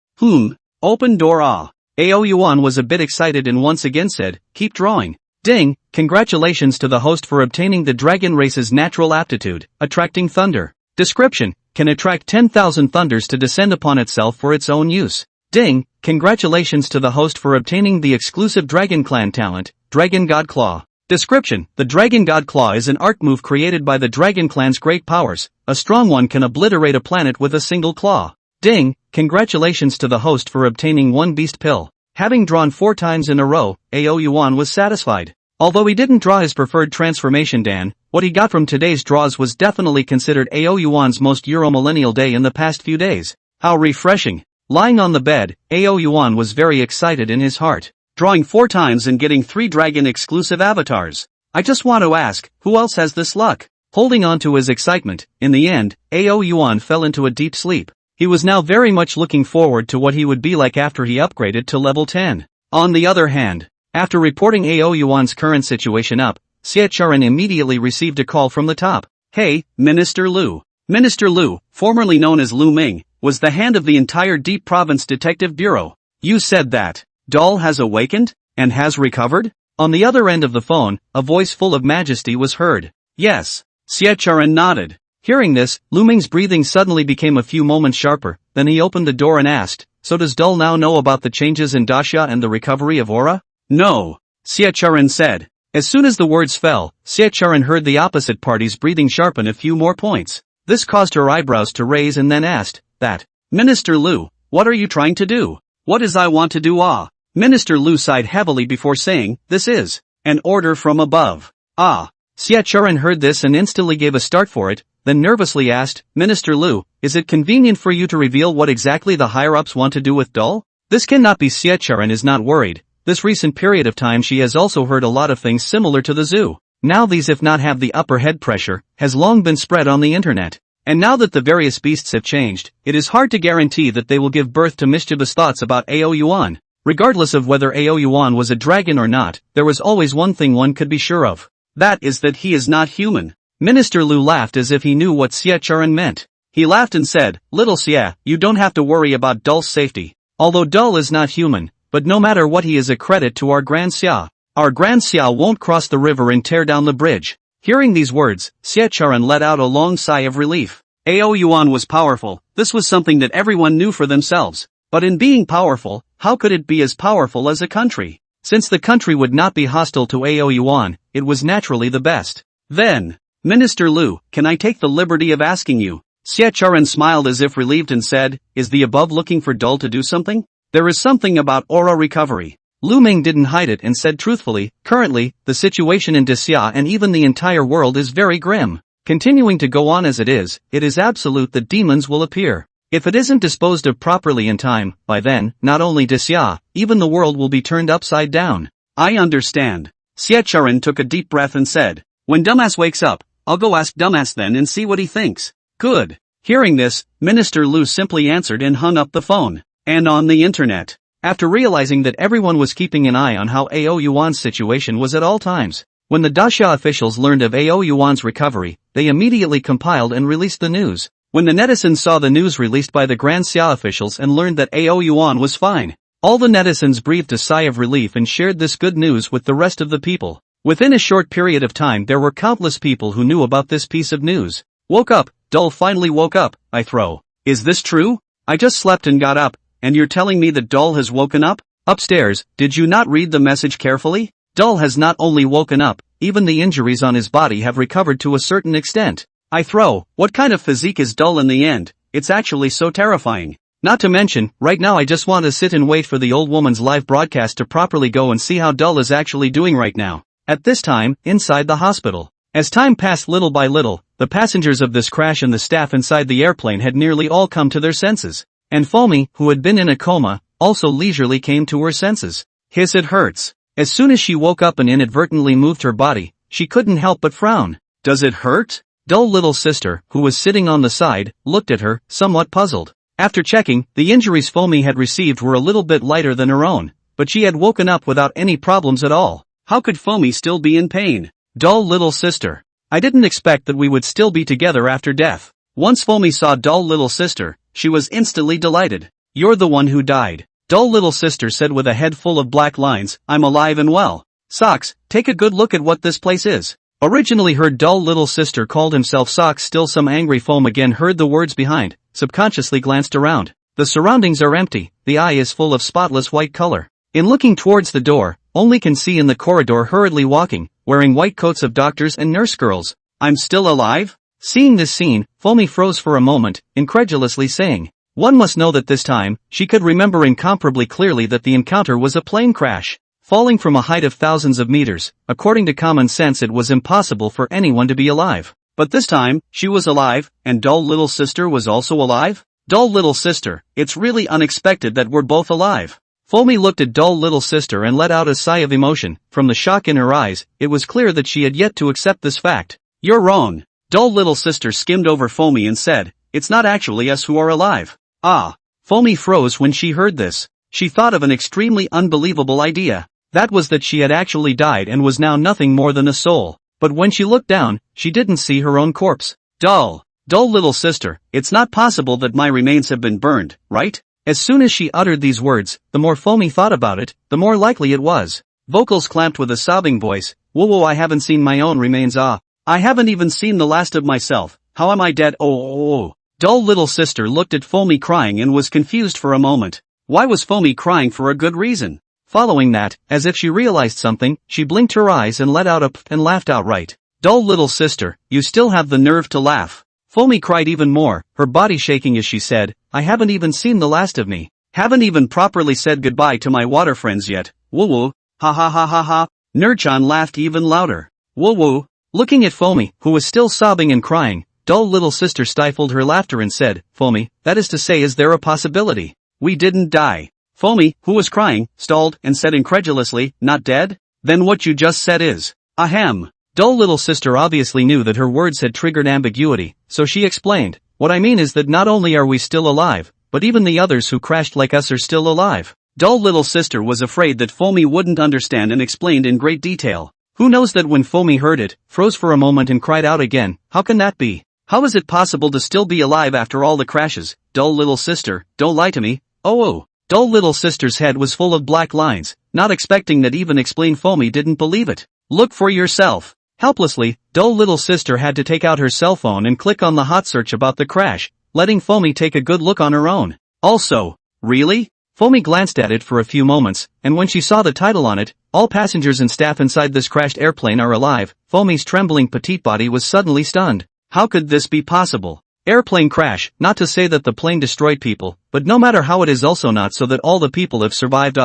Open door. Yuan was a bit excited and once again said, keep drawing. Ding! Congratulations to the host for obtaining the dragon race's natural aptitude, attracting thunder. Description: can attract 10,000 thunders to descend upon itself for its own use. Ding! Congratulations to the host for obtaining the exclusive Dragon Clan talent, Dragon God Claw. Description: the Dragon God Claw is an art move created by the Dragon Clan's great powers. A strong one can obliterate a planet with a single claw. Ding! Congratulations to the host for obtaining one beast pill. Having drawn 4 times in a row, Yuan was satisfied. Although he didn't draw his preferred transformation Dan, what he got from today's draws was definitely considered AO Yuan's most Euro-millennial day in the past few days. How refreshing. Lying on the bed, AO Yuan was very excited in his heart. Drawing 4 times and getting 3 dragon exclusive avatars. I just want to ask, who else has this luck? Holding on to his excitement, in the end, AO Yuan fell into a deep sleep. He was now very much looking forward to what he would be like after he upgraded to level 10. On the other hand, after reporting AO Yuan's current situation up, Xie immediately received a call from the top. Hey, Minister Lu. Minister Lu, formerly known as Lu Ming, was the hand of the entire Deep Province Detective Bureau. You said that Doll has awakened? And has recovered? On the other end of the phone, a voice full of majesty was heard. Yes. Xie nodded. Hearing this, Lu Ming's breathing suddenly became a few moments sharper, then he opened the door and asked, so does Doll now know about the changes in Daxia and the recovery of aura? No. Xie said. As soon as the words fell, Xie heard the opposite party's breathing sharpen a few more points. This caused her eyebrows to raise and then asked, that, Minister Lu, what are you trying to do? What is I want to do ah? Minister Lu sighed heavily before saying, this is an order from above. Ah. Xie heard this and instantly gave a start for it, then nervously asked, Minister Lu, is it convenient for you to reveal what exactly the higher-ups want to do with Doll? This cannot be. Xie is not worried. This recent period of time she has also heard a lot of things similar to the zoo. Now these if not have the upper head pressure, has long been spread on the internet. And now that the various beasts have changed, it is hard to guarantee that they will give birth to mischievous thoughts about AO Yuan. Regardless of whether AO Yuan was a dragon or not, there was always one thing one could be sure of. That is that he is not human. Minister Lu laughed as if he knew what Xie meant. He laughed and said, Little Xie, you don't have to worry about Doll's safety. Although Doll is not human, but no matter what he is a credit to our Grand Xia. Our Grand Xia won't cross the river and tear down the bridge. Hearing these words, Xie let out a long sigh of relief. AO Yuan was powerful, this was something that everyone knew for themselves. But in being powerful, how could it be as powerful as a country? Since the country would not be hostile to AO Yuan, it was naturally the best. Then, Minister Lu, can I take the liberty of asking you? Xie smiled as if relieved and said, is the above looking for Doll to do something? There is something about aura recovery. Lu Ming didn't hide it and said truthfully, currently, the situation in Daxia and even the entire world is very grim. Continuing to go on as it is absolute that demons will appear. If it isn't disposed of properly in time, by then, not only Daxia, even the world will be turned upside down. I understand. Xie took a deep breath and said, when Dumbass wakes up, I'll go ask Dumbass then and see what he thinks. Good. Hearing this, Minister Lu simply answered and hung up the phone. And on the internet. After realizing that everyone was keeping an eye on how AO Yuan's situation was at all times, when the Daxia officials learned of AO Yuan's recovery, they immediately compiled and released the news. When the netizens saw the news released by the Grand Xia officials and learned that AO Yuan was fine, all the netizens breathed a sigh of relief and shared this good news with the rest of the people. Within a short period of time there were countless people who knew about this piece of news. Woke up, Doll finally woke up, I throw. Is this true? I just slept and got up, and you're telling me that Doll has woken up? Upstairs, did you not read the message carefully? Doll has not only woken up, even the injuries on his body have recovered to a certain extent. I throw, what kind of physique is Doll in the end? It's actually so terrifying. Not to mention, right now I just want to sit and wait for the old woman's live broadcast to properly go and see how Doll is actually doing right now. At this time, inside the hospital. As time passed little by little, the passengers of this crash and the staff inside the airplane had nearly all come to their senses. And Foamy, who had been in a coma, also leisurely came to her senses. Hiss, it hurts. As soon as she woke up and inadvertently moved her body, she couldn't help but frown. Does it hurt? Dull little sister, who was sitting on the side, looked at her, somewhat puzzled. After checking, the injuries Foamy had received were a little bit lighter than her own, but she had woken up without any problems at all. How could Foamy still be in pain? Dull little sister. I didn't expect that we would still be together after death. Once Foamy saw Dull little sister, she was instantly delighted. You're the one who died. Dull little sister said with a head full of black lines, I'm alive and well. Socks, take a good look at what this place is. Originally heard Dull little sister called himself Socks, still some angry Foam again heard the words behind, subconsciously glanced around. The surroundings are empty, the eye is full of spotless white color. In looking towards the door, only can see in the corridor hurriedly walking, wearing white coats of doctors and nurse girls. I'm still alive? Seeing this scene, Foamy froze for a moment, incredulously saying, one must know that this time, she could remember incomparably clearly that the encounter was a plane crash. falling from a height of thousands of meters. According to common sense, it was impossible for anyone to be alive. But this time, she was alive, and dull little sister was also alive? Dull little sister, it's really unexpected that we're both alive. Foamy looked at dull little sister and let out a sigh of emotion. From the shock in her eyes, it was clear that she had yet to accept this fact. You're wrong. Dull little sister skimmed over Foamy and said, it's not actually us who are alive. Ah. Foamy froze when she heard this. She thought of an extremely unbelievable idea. That was that she had actually died and was now nothing more than a soul. But when she looked down, she didn't see her own corpse. Dull little sister, it's not possible that my remains have been burned, right? As soon as she uttered these words, the more Foamy thought about it, the more likely it was. Vocals clamped with a sobbing voice. Whoa, I haven't seen my own remains. I haven't even seen the last of myself. How am I dead? Oh. Dull little sister looked at Foamy crying and was confused for a moment. Why was Foamy crying? For a good reason. Following that, as if she realized something, she blinked her eyes and let out a p and laughed outright. Dull little sister, you still have the nerve to laugh. Foamy cried even more, her body shaking as she said, I haven't even seen the last of me. Haven't even properly said goodbye to my water friends yet. Woo. Ha ha ha ha ha. Nurchan laughed even louder. Woo. Looking at Foamy, who was still sobbing and crying, dull little sister stifled her laughter and said, Foamy, that is to say, is there a possibility? We didn't die. Foamy, who was crying, stalled and said incredulously, not dead? Then what you just said is, ahem. Dull little sister obviously knew that her words had triggered ambiguity, so she explained, what I mean is that not only are we still alive, but even the others who crashed like us are still alive. Dull little sister was afraid that Foamy wouldn't understand and explained in great detail. Who knows that when Foamy heard it, froze for a moment and cried out again, how can that be? How is it possible to still be alive after all the crashes? Dull little sister, don't lie to me. Oh. Dull little sister's head was full of black lines, not expecting that even explained. Foamy didn't believe it. Look for yourself. Helplessly, dull little sister had to take out her cell phone and click on the hot search about the crash, letting Foamy take a good look on her own. Also, really? Foamy glanced at it for a few moments, and when she saw the title on it, all passengers and staff inside this crashed airplane are alive, Foamy's trembling petite body was suddenly stunned. How could this be possible? Airplane crash, not to say that the plane destroyed people, but no matter how it is also not so that all the people have survived.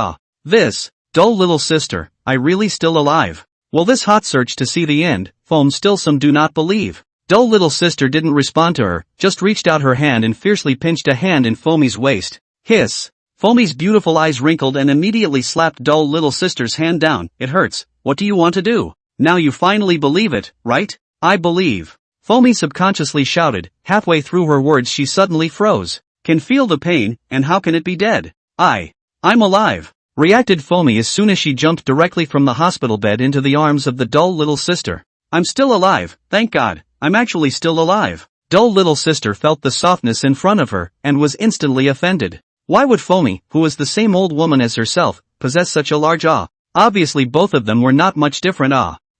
This, dull little sister, I really still alive? Well, this hot search to see the end, foam still some do not believe. Dull little sister didn't respond to her, just reached out her hand and fiercely pinched a hand in Foamy's waist. Hiss. Foamy's beautiful eyes wrinkled and immediately slapped dull little sister's hand down. It hurts. What do you want to do? Now you finally believe it, right? I believe. Foamy subconsciously shouted. Halfway through her words she suddenly froze. Can feel the pain, and how can it be dead? I'm alive. Reacted Foamy as soon as she jumped directly from the hospital bed into the arms of the dull little sister. I'm still alive, thank God, I'm actually still alive. Dull little sister felt the softness in front of her, and was instantly offended. Why would Foamy, who was the same old woman as herself, possess such a large Obviously both of them were not much different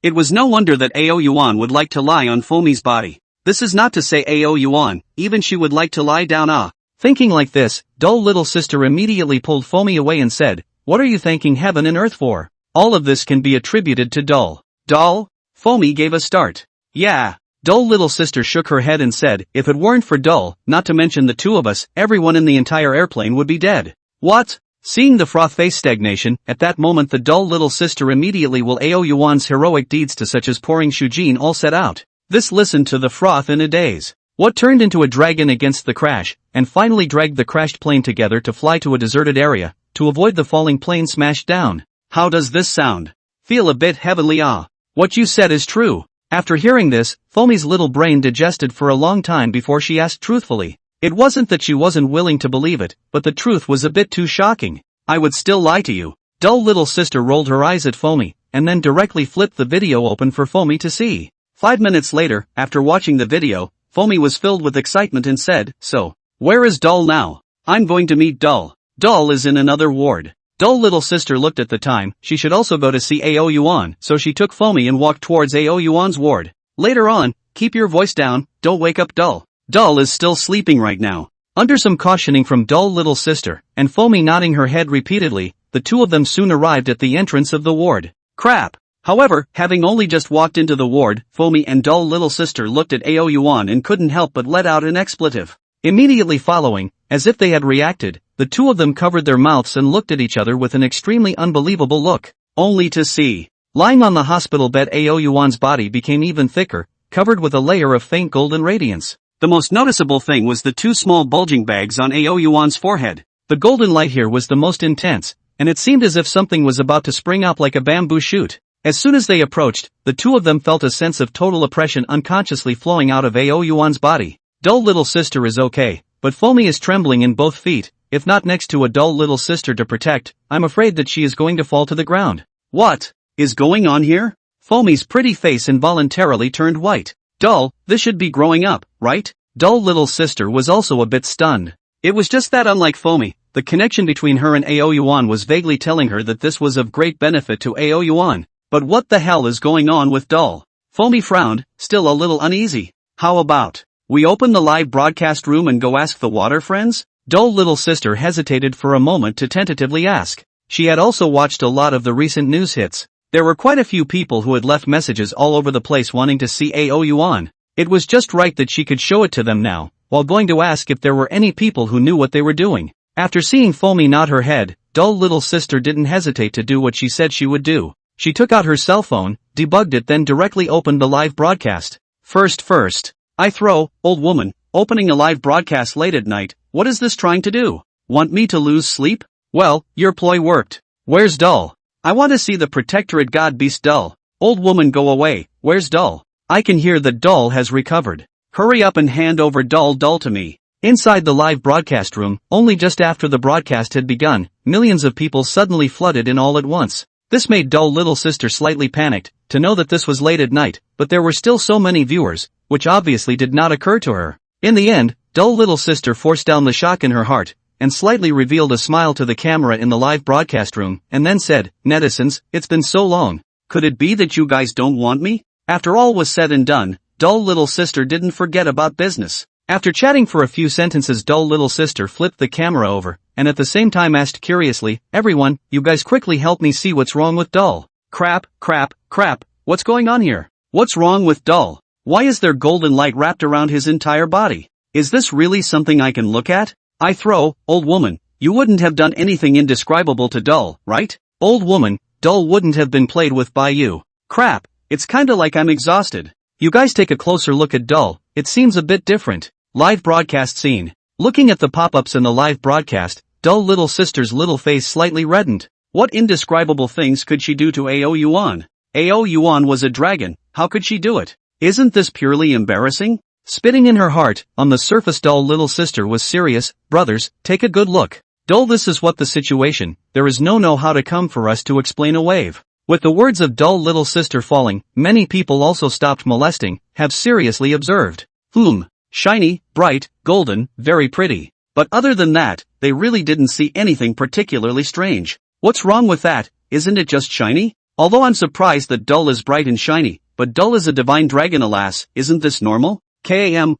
It was no wonder that Yuan would like to lie on Foamy's body. This is not to say Yuan, even she would like to lie down Thinking like this, dull little sister immediately pulled Foamy away and said, what are you thanking heaven and earth for? All of this can be attributed to Dull. Dull? Foamy gave a start. Yeah. Dull little sister shook her head and said, if it weren't for Dull, not to mention the two of us, everyone in the entire airplane would be dead. What? Seeing the froth face stagnation, at that moment the dull little sister immediately will Yuan's heroic deeds to such as pouring Shujin all set out. This listened to the froth in a daze. What turned into a dragon against the crash, and finally dragged the crashed plane together to fly to a deserted area, to avoid the falling plane smashed down. How does this sound? Feel a bit heavenly What you said is true. After hearing this, Foamy's little brain digested for a long time before she asked truthfully. It wasn't that she wasn't willing to believe it, but the truth was a bit too shocking. I would still lie to you. Dull little sister rolled her eyes at Foamy, and then directly flipped the video open for Foamy to see. 5 minutes later, after watching the video, Foamy was filled with excitement and said, so, where is Dull now? I'm going to meet Dull. Dull is in another ward. Dull little sister looked at the time, she should also go to see Yuan, so she took Foamy and walked towards Yuan's ward. Later on, keep your voice down, don't wake up Dull. Dull is still sleeping right now. Under some cautioning from Dull little sister, and Foamy nodding her head repeatedly, the two of them soon arrived at the entrance of the ward. Crap! However, having only just walked into the ward, Foamy and Dull little sister looked at Yuan and couldn't help but let out an expletive. Immediately following, as if they had reacted, the two of them covered their mouths and looked at each other with an extremely unbelievable look. Only to see. Lying on the hospital bed, Ao Yuan's body became even thicker, covered with a layer of faint golden radiance. The most noticeable thing was the two small bulging bags on Ao Yuan's forehead. The golden light here was the most intense, and it seemed as if something was about to spring up like a bamboo shoot. As soon as they approached, the two of them felt a sense of total oppression unconsciously flowing out of Ao Yuan's body. Dull little sister is okay, but Foamy is trembling in both feet. If not next to a dull little sister to protect, I'm afraid that she is going to fall to the ground. What is going on here? Foamy's pretty face involuntarily turned white. Dull, this should be growing up, right? Dull little sister was also a bit stunned. It was just that unlike Foamy, the connection between her and Ao Yuan was vaguely telling her that this was of great benefit to Ao Yuan. But what the hell is going on with Dull? Foamy frowned, still a little uneasy. How about we open the live broadcast room and go ask the water friends? Dull little sister hesitated for a moment to tentatively ask. She had also watched a lot of the recent news hits. There were quite a few people who had left messages all over the place wanting to see Ao Yuan. It was just right that she could show it to them now, while going to ask if there were any people who knew what they were doing. After seeing Foamy nod her head, Dull little sister didn't hesitate to do what she said she would do. She took out her cell phone, debugged it, then directly opened the live broadcast. First, I throw, old woman, opening a live broadcast late at night, what is this trying to do? Want me to lose sleep? Well, your ploy worked. Where's Dull? I want to see the protectorate god beast Dull. Old woman, go away, where's Dull? I can hear that Dull has recovered. Hurry up and hand over Dull to me. Inside the live broadcast room, only just after the broadcast had begun, millions of people suddenly flooded in all at once. This made Dull little sister slightly panicked, to know that this was late at night, but there were still so many viewers, which obviously did not occur to her. In the end, Dull little sister forced down the shock in her heart, and slightly revealed a smile to the camera in the live broadcast room, and then said, "Netizens, it's been so long. Could it be that you guys don't want me?" After all was said and done, Dull little sister didn't forget about business. After chatting for a few sentences, Dull little sister flipped the camera over, and at the same time asked curiously, "Everyone, you guys quickly help me see what's wrong with Dull." Crap, what's going on here? What's wrong with Dull? Why is there golden light wrapped around his entire body? Is this really something I can look at? I throw, old woman, you wouldn't have done anything indescribable to Dull, right? Old woman, Dull wouldn't have been played with by you. Crap, it's kinda like I'm exhausted. You guys take a closer look at Dull, it seems a bit different. Live broadcast scene. Looking at the pop-ups in the live broadcast, Dull little sister's little face slightly reddened. What indescribable things could she do to Ao Yuan? Ao Yuan was a dragon, how could she do it? Isn't this purely embarrassing? Spitting in her heart, on the surface Dull little sister was serious. Brothers, take a good look. Dull, this is what the situation, there is no how to come for us to explain a wave. With the words of Dull little sister falling, many people also stopped molesting, have seriously observed. Shiny, bright, golden, very pretty. But other than that, they really didn't see anything particularly strange. What's wrong with that? Isn't it just shiny? Although I'm surprised that Dull is bright and shiny, but Dull is a divine dragon, alas, isn't this normal?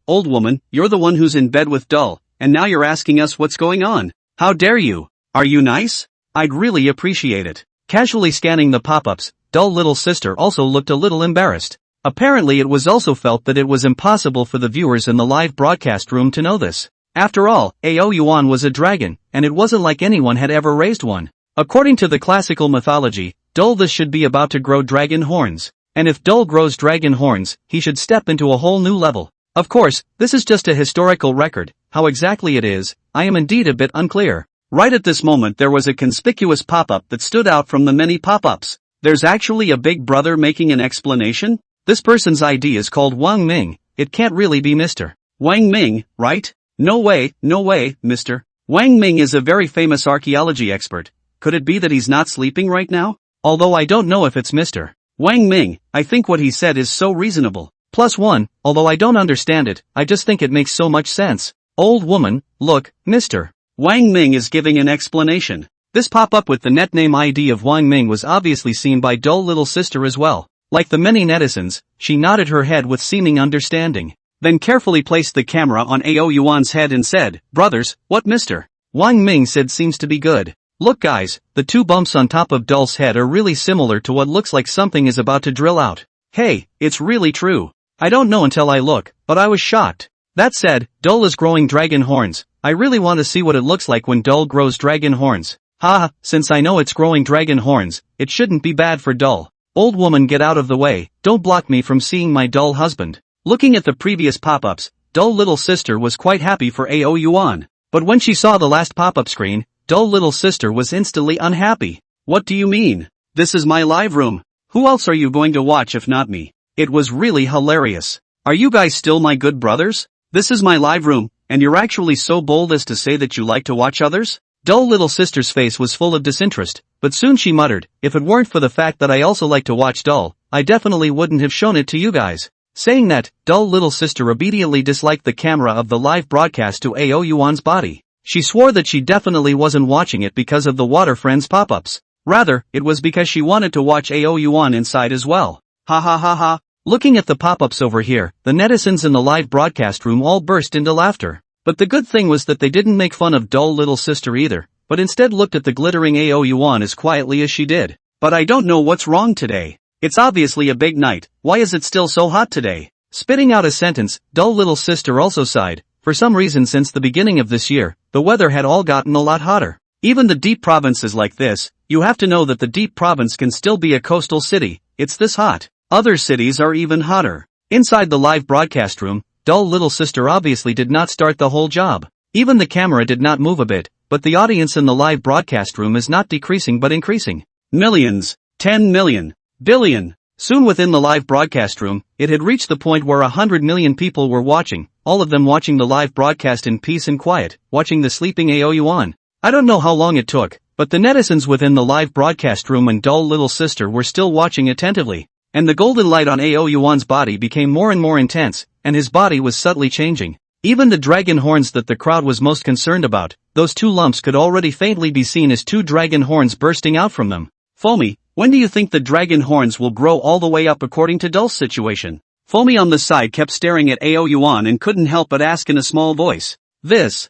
Old woman, you're the one who's in bed with Dull, and now you're asking us what's going on. How dare you? Are you nice? I'd really appreciate it. Casually scanning the pop-ups, Dull little sister also looked a little embarrassed. Apparently it was also felt that it was impossible for the viewers in the live broadcast room to know this. After all, Ao Yuan was a dragon, and it wasn't like anyone had ever raised one. According to the classical mythology, Dull this should be about to grow dragon horns. And if Dull grows dragon horns, he should step into a whole new level. Of course, this is just a historical record. How exactly it is, I am indeed a bit unclear. Right at this moment there was a conspicuous pop-up that stood out from the many pop-ups. There's actually a big brother making an explanation? This person's ID is called Wang Ming. It can't really be Mr. Wang Ming, right? No way, Mr. Wang Ming is a very famous archaeology expert. Could it be that he's not sleeping right now? Although I don't know if it's Mr. Wang Ming, I think what he said is so reasonable. +1, although I don't understand it, I just think it makes so much sense. Old woman, look, Mr. Wang Ming is giving an explanation. This pop-up with the net name ID of Wang Ming was obviously seen by Dull little sister as well. Like the many netizens, she nodded her head with seeming understanding. Then carefully placed the camera on Ao Yuan's head and said, "Brothers, what Mr. Wang Ming said seems to be good. Look guys, the two bumps on top of Dull's head are really similar to what looks like something is about to drill out. Hey, it's really true. I don't know until I look, but I was shocked. That said, Dull is growing dragon horns. I really want to see what it looks like when Dull grows dragon horns. Ha, since I know it's growing dragon horns, it shouldn't be bad for dull. Old woman, get out of the way, don't block me from seeing my dull husband. Looking at the previous pop-ups, dull little sister was quite happy for AO Yuan. But when she saw the last pop-up screen, dull little sister was instantly unhappy. What do you mean? This is my live room. Who else are you going to watch if not me? It was really hilarious. Are you guys still my good brothers? This is my live room, and you're actually so bold as to say that you like to watch others? Dull little sister's face was full of disinterest, but soon she muttered, if it weren't for the fact that I also like to watch dull, I definitely wouldn't have shown it to you guys. Saying that, dull little sister obediently disliked the camera of the live broadcast to AO Yuan's body. She swore that she definitely wasn't watching it because of the Water Friends pop-ups. Rather, it was because she wanted to watch AO Yuan inside as well. Ha ha ha ha. Looking at the pop-ups over here, the netizens in the live broadcast room all burst into laughter. But the good thing was that they didn't make fun of dull little sister either, but instead looked at the glittering AO Yuan as quietly as she did. But I don't know what's wrong today. It's obviously a big night, why is it still so hot today? Spitting out a sentence, dull little sister also sighed. For some reason since the beginning of this year, the weather had all gotten a lot hotter. Even the deep provinces like this, you have to know that the deep province can still be a coastal city, it's this hot. Other cities are even hotter. Inside the live broadcast room, dull little sister obviously did not start the whole job. Even the camera did not move a bit, but the audience in the live broadcast room is not decreasing but increasing. Millions, 10 million, billion. Soon within the live broadcast room, it had reached the point where 100 million people were watching, all of them watching the live broadcast in peace and quiet, watching the sleeping AO Yuan. I don't know how long it took, but the netizens within the live broadcast room and dull little sister were still watching attentively. And the golden light on AO Yuan's body became more and more intense, and his body was subtly changing. Even the dragon horns that the crowd was most concerned about, those two lumps could already faintly be seen as two dragon horns bursting out from them. Foamy, when do you think the dragon horns will grow all the way up according to Dull's situation? Foamy on the side kept staring at AO Yuan and couldn't help but ask in a small voice. This.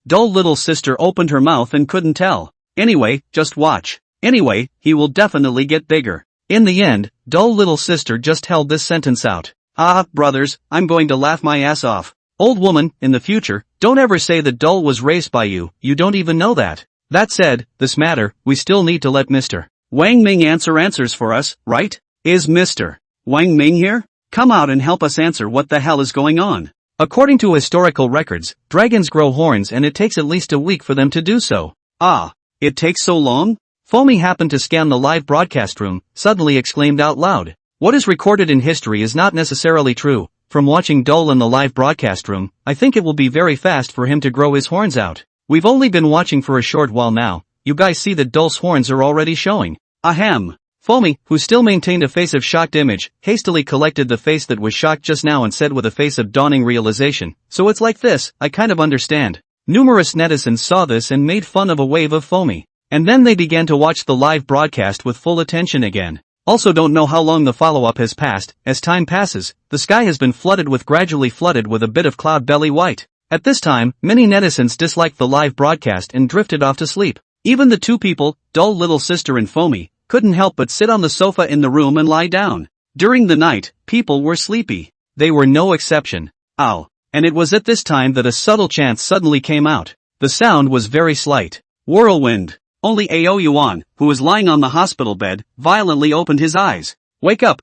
Dull little sister opened her mouth and couldn't tell. Anyway, just watch. Anyway, he will definitely get bigger. In the end, dull little sister just held this sentence out. Ah, brothers, I'm going to laugh my ass off. Old woman, in the future, don't ever say that Dull was raised by you don't even know that. That said, this matter, we still need to let Mr. Wang Ming answers for us, right? Is Mr. Wang Ming here? Come out and help us answer what the hell is going on. According to historical records, dragons grow horns and it takes at least a week for them to do so. Ah, it takes so long? Foamy happened to scan the live broadcast room, suddenly exclaimed out loud. What is recorded in history is not necessarily true. From watching Dull in the live broadcast room, I think it will be very fast for him to grow his horns out. We've only been watching for a short while now, you guys see that Dull's horns are already showing. Ahem. Foamy, who still maintained a face of shocked image, hastily collected the face that was shocked just now and said with a face of dawning realization, so it's like this, I kind of understand. Numerous netizens saw this and made fun of a wave of Foamy. And then they began to watch the live broadcast with full attention again. Also don't know how long the follow-up has passed. As time passes, the sky has been gradually flooded with a bit of cloud belly white. At this time, many netizens disliked the live broadcast and drifted off to sleep. Even the two people, dull little sister and Foamy, couldn't help but sit on the sofa in the room and lie down. During the night, people were sleepy. They were no exception. Ow. And it was at this time that a subtle chant suddenly came out. The sound was very slight. Whirlwind. Only AO Yuan, who was lying on the hospital bed, violently opened his eyes. Wake up,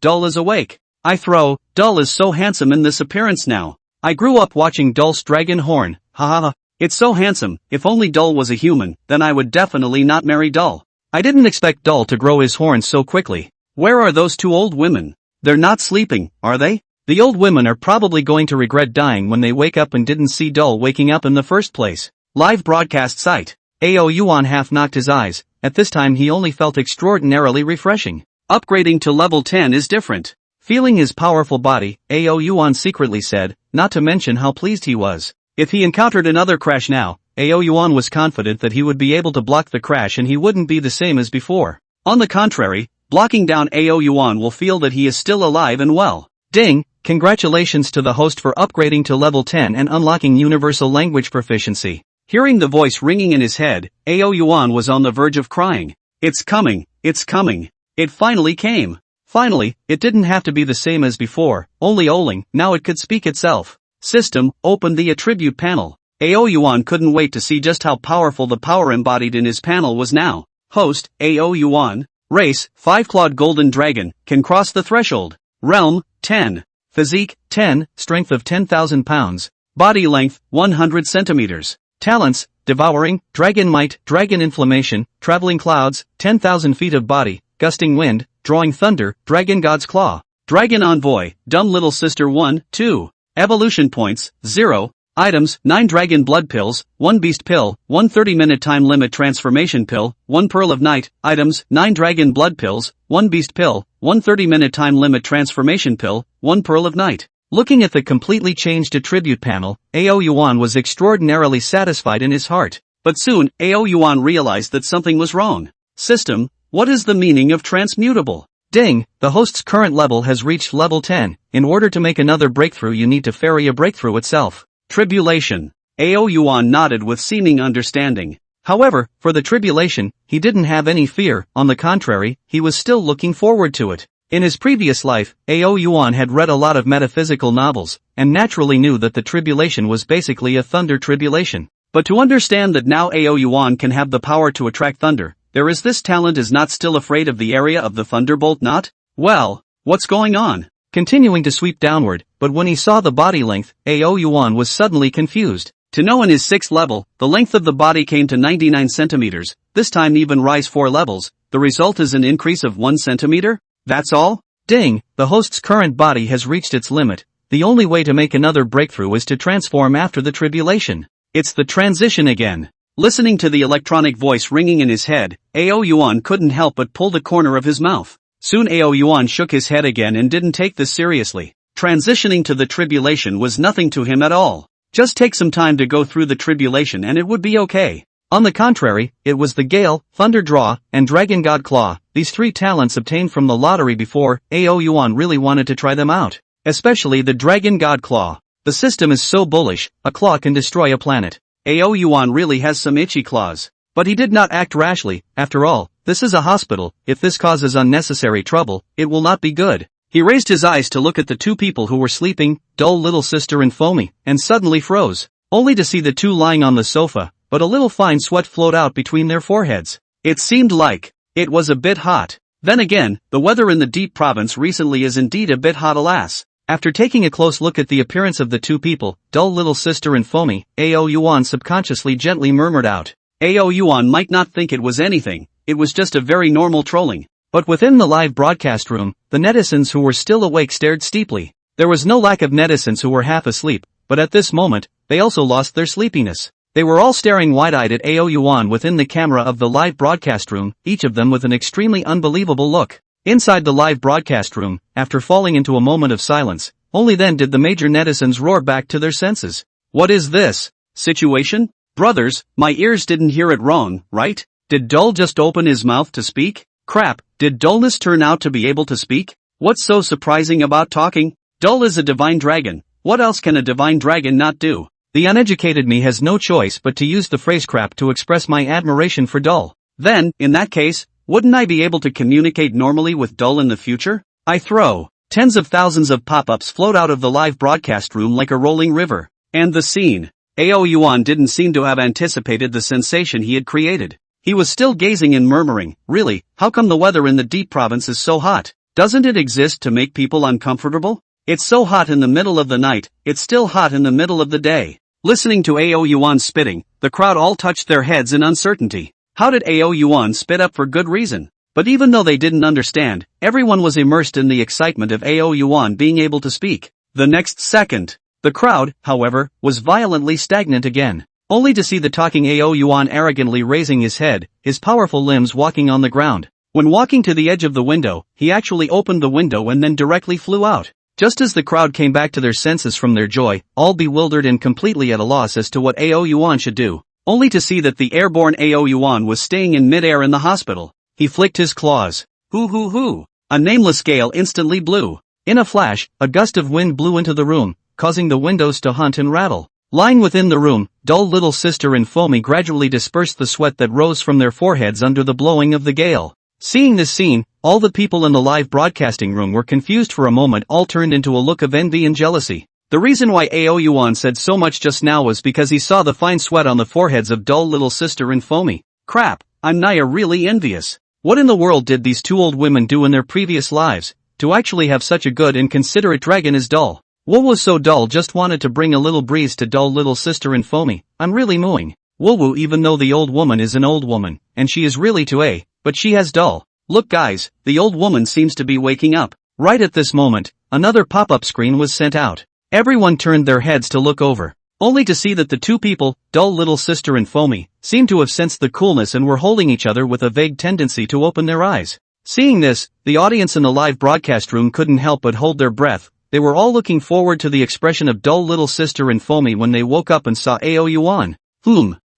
Dull is awake. Dull is so handsome in this appearance now. I grew up watching Dull's dragon horn, haha. It's so handsome, if only Dull was a human, then I would definitely not marry Dull. I didn't expect Dull to grow his horns so quickly. Where are those two old women? They're not sleeping, are they? The old women are probably going to regret dying when they wake up and didn't see Dull waking up in the first place. Live broadcast site. AO Yuan half knocked his eyes, at this time he only felt extraordinarily refreshing. Upgrading to level 10 is different. Feeling his powerful body, AO Yuan secretly said, not to mention how pleased he was. If he encountered another crash now, AO Yuan was confident that he would be able to block the crash and he wouldn't be the same as before. On the contrary, blocking down AO Yuan will feel that he is still alive and well. Ding! Congratulations to the host for upgrading to level 10 and unlocking universal language proficiency. Hearing the voice ringing in his head, AO Yuan was on the verge of crying. It's coming. It finally came. Finally, it didn't have to be the same as before, only Oling, now it could speak itself. System, open the attribute panel. AO Yuan couldn't wait to see just how powerful the power embodied in his panel was now. Host, AO Yuan. Race, 5-clawed golden dragon, can cross the threshold. Realm, 10. Physique, 10, strength of 10,000 pounds. Body length, 100 centimeters. Talents, devouring, dragon might, dragon inflammation, traveling clouds, 10,000 feet of body, gusting wind, drawing thunder, dragon god's claw. Dragon envoy, dumb little sister 1, 2. Evolution points, 0. Items, 9 dragon blood pills, 1 beast pill, 1 30-minute time limit transformation pill, 1 pearl of night. Items, 9 dragon blood pills, 1 beast pill, 1 30-minute time limit transformation pill, 1 pearl of night. Looking at the completely changed attribute panel, AO Yuan was extraordinarily satisfied in his heart. But soon, AO Yuan realized that something was wrong. System, what is the meaning of transmutable? Ding, the host's current level has reached level 10. In order to make another breakthrough you need to ferry a breakthrough itself. Tribulation. AO Yuan nodded with seeming understanding. However, for the tribulation, he didn't have any fear. On the contrary, he was still looking forward to it. In his previous life, AO Yuan had read a lot of metaphysical novels, and naturally knew that the tribulation was basically a thunder tribulation. But to understand that now AO Yuan can have the power to attract thunder, there is this talent is not still afraid of the area of the thunderbolt not? Well, what's going on? Continuing to sweep downward, but when he saw the body length, AO Yuan was suddenly confused. To know in his 6th level, the length of the body came to 99 centimeters, this time even rise 4 levels, the result is an increase of 1 centimeter? That's all? Ding, the host's current body has reached its limit. The only way to make another breakthrough is to transform after the tribulation. It's the transition again. Listening to the electronic voice ringing in his head, AO Yuan couldn't help but pull the corner of his mouth. Soon AO Yuan shook his head again and didn't take this seriously. Transitioning to the tribulation was nothing to him at all. Just take some time to go through the tribulation and it would be okay. On the contrary, it was the Gale, Thunder Draw, and Dragon God Claw, these 3 talents obtained from the lottery before. AO Yuan really wanted to try them out. Especially the Dragon God Claw. The system is so bullish, a claw can destroy a planet. AO Yuan really has some itchy claws. But he did not act rashly. After all, this is a hospital. If this causes unnecessary trouble, it will not be good. He raised his eyes to look at the 2 people who were sleeping, dull little sister and Foamy, and suddenly froze, only to see the 2 lying on the sofa, but a little fine sweat flowed out between their foreheads. It seemed like it was a bit hot. Then again, the weather in the deep province recently is indeed a bit hot, alas. After taking a close look at the appearance of the 2 people, dull little sister and Foamy, AO Yuan subconsciously gently murmured out. AO Yuan might not think it was anything, it was just a very normal trolling. But within the live broadcast room, the netizens who were still awake stared steeply. There was no lack of netizens who were half asleep, but at this moment, they also lost their sleepiness. They were all staring wide-eyed at AO Yuan within the camera of the live broadcast room, each of them with an extremely unbelievable look. Inside the live broadcast room, after falling into a moment of silence, only then did the major netizens roar back to their senses. What is this situation? Brothers, my ears didn't hear it wrong, right? Did Dull just open his mouth to speak? Crap, did Dullness turn out to be able to speak? What's so surprising about talking? Dull is a divine dragon. What else can a divine dragon not do? The uneducated me has no choice but to use the phrase crap to express my admiration for Dull. Then, in that case, wouldn't I be able to communicate normally with Dull in the future? I throw. Tens of thousands of pop-ups float out of the live broadcast room like a rolling river. And the scene. AO Yuan didn't seem to have anticipated the sensation he had created. He was still gazing and murmuring, really, how come the weather in the deep province is so hot? Doesn't it exist to make people uncomfortable? It's so hot in the middle of the night, it's still hot in the middle of the day. Listening to AO Yuan spitting, the crowd all touched their heads in uncertainty. How did AO Yuan spit up for good reason? But even though they didn't understand, everyone was immersed in the excitement of AO Yuan being able to speak. The next second, the crowd, however, was violently stagnant again. Only to see the talking AO Yuan arrogantly raising his head, his powerful limbs walking on the ground. When walking to the edge of the window, he actually opened the window and then directly flew out. Just as the crowd came back to their senses from their joy, all bewildered and completely at a loss as to what AO Yuan should do, only to see that the airborne AO Yuan was staying in midair in the hospital. He flicked his claws. Hoo hoo hoo. A nameless gale instantly blew. In a flash, a gust of wind blew into the room, causing the windows to hunt and rattle. Lying within the room, Dull little sister and Foamy gradually dispersed the sweat that rose from their foreheads under the blowing of the gale. Seeing this scene, all the people in the live broadcasting room were confused for a moment. All turned into a look of envy and jealousy. The reason why Ao Yuan said so much just now was because he saw the fine sweat on the foreheads of dull little sister and Foamy. Crap, I'm Naya really envious. What in the world did these two old women do in their previous lives, to actually have such a good and considerate dragon as dull? What was so dull just wanted to bring a little breeze to dull little sister and Foamy. I'm really mooing. Woo even though the old woman is an old woman, and she is really to A, but she has dull. Look guys, the old woman seems to be waking up. Right at this moment, another pop-up screen was sent out. Everyone turned their heads to look over, only to see that the two people, dull little sister and Foamy, seemed to have sensed the coolness and were holding each other with a vague tendency to open their eyes. Seeing this, the audience in the live broadcast room couldn't help but hold their breath. They were all looking forward to the expression of dull little sister and Foamy when they woke up and saw Ao Yuan.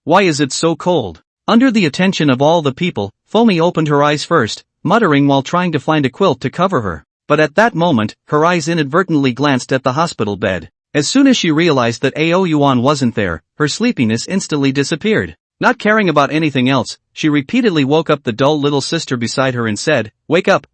Why is it so cold? Under the attention of all the people, Foamy opened her eyes first, muttering while trying to find a quilt to cover her. But at that moment, her eyes inadvertently glanced at the hospital bed. As soon as she realized that Ao Yuan wasn't there, her sleepiness instantly disappeared. Not caring about anything else, she repeatedly woke up the dull little sister beside her and said, wake up,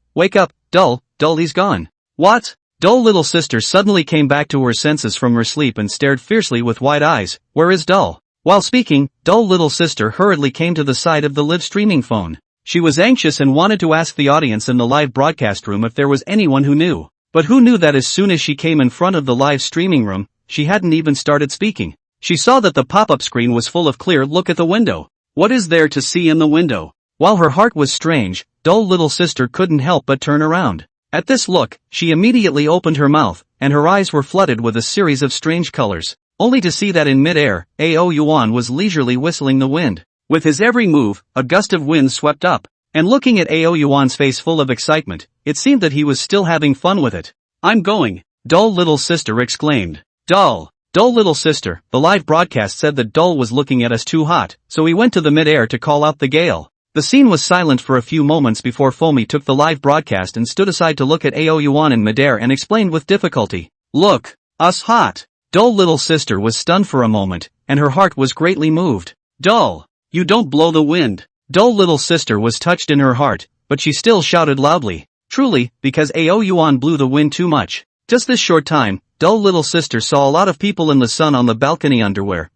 dull, he's gone. What? Dull little sister suddenly came back to her senses from her sleep and stared fiercely with wide eyes. Where is Dull? While speaking, dull little sister hurriedly came to the side of the live streaming phone. She was anxious and wanted to ask the audience in the live broadcast room if there was anyone who knew. But who knew that as soon as she came in front of the live streaming room, she hadn't even started speaking. She saw that the pop-up screen was full of clear look at the window. What is there to see in the window? While her heart was strange, dull little sister couldn't help but turn around. At this look, she immediately opened her mouth, and her eyes were flooded with a series of strange colors, only to see that in mid-air, Ao Yuan was leisurely whistling the wind. With his every move, a gust of wind swept up, and looking at Ao Yuan's face full of excitement, it seemed that he was still having fun with it. I'm going, dull little sister exclaimed. Dull little sister, the live broadcast said that Dull was looking at us too hot, so he went to the mid-air to call out the gale. The scene was silent for a few moments before Foamy took the live broadcast and stood aside to look at Ao Yuan in mid-air and explained with difficulty. Look, us hot. Dull little sister was stunned for a moment, and her heart was greatly moved. Dull, you don't blow the wind. Dull little sister was touched in her heart, but she still shouted loudly. Truly, because Ao Yuan blew the wind too much. Just this short time, dull little sister saw a lot of people in the sun on the balcony underwear,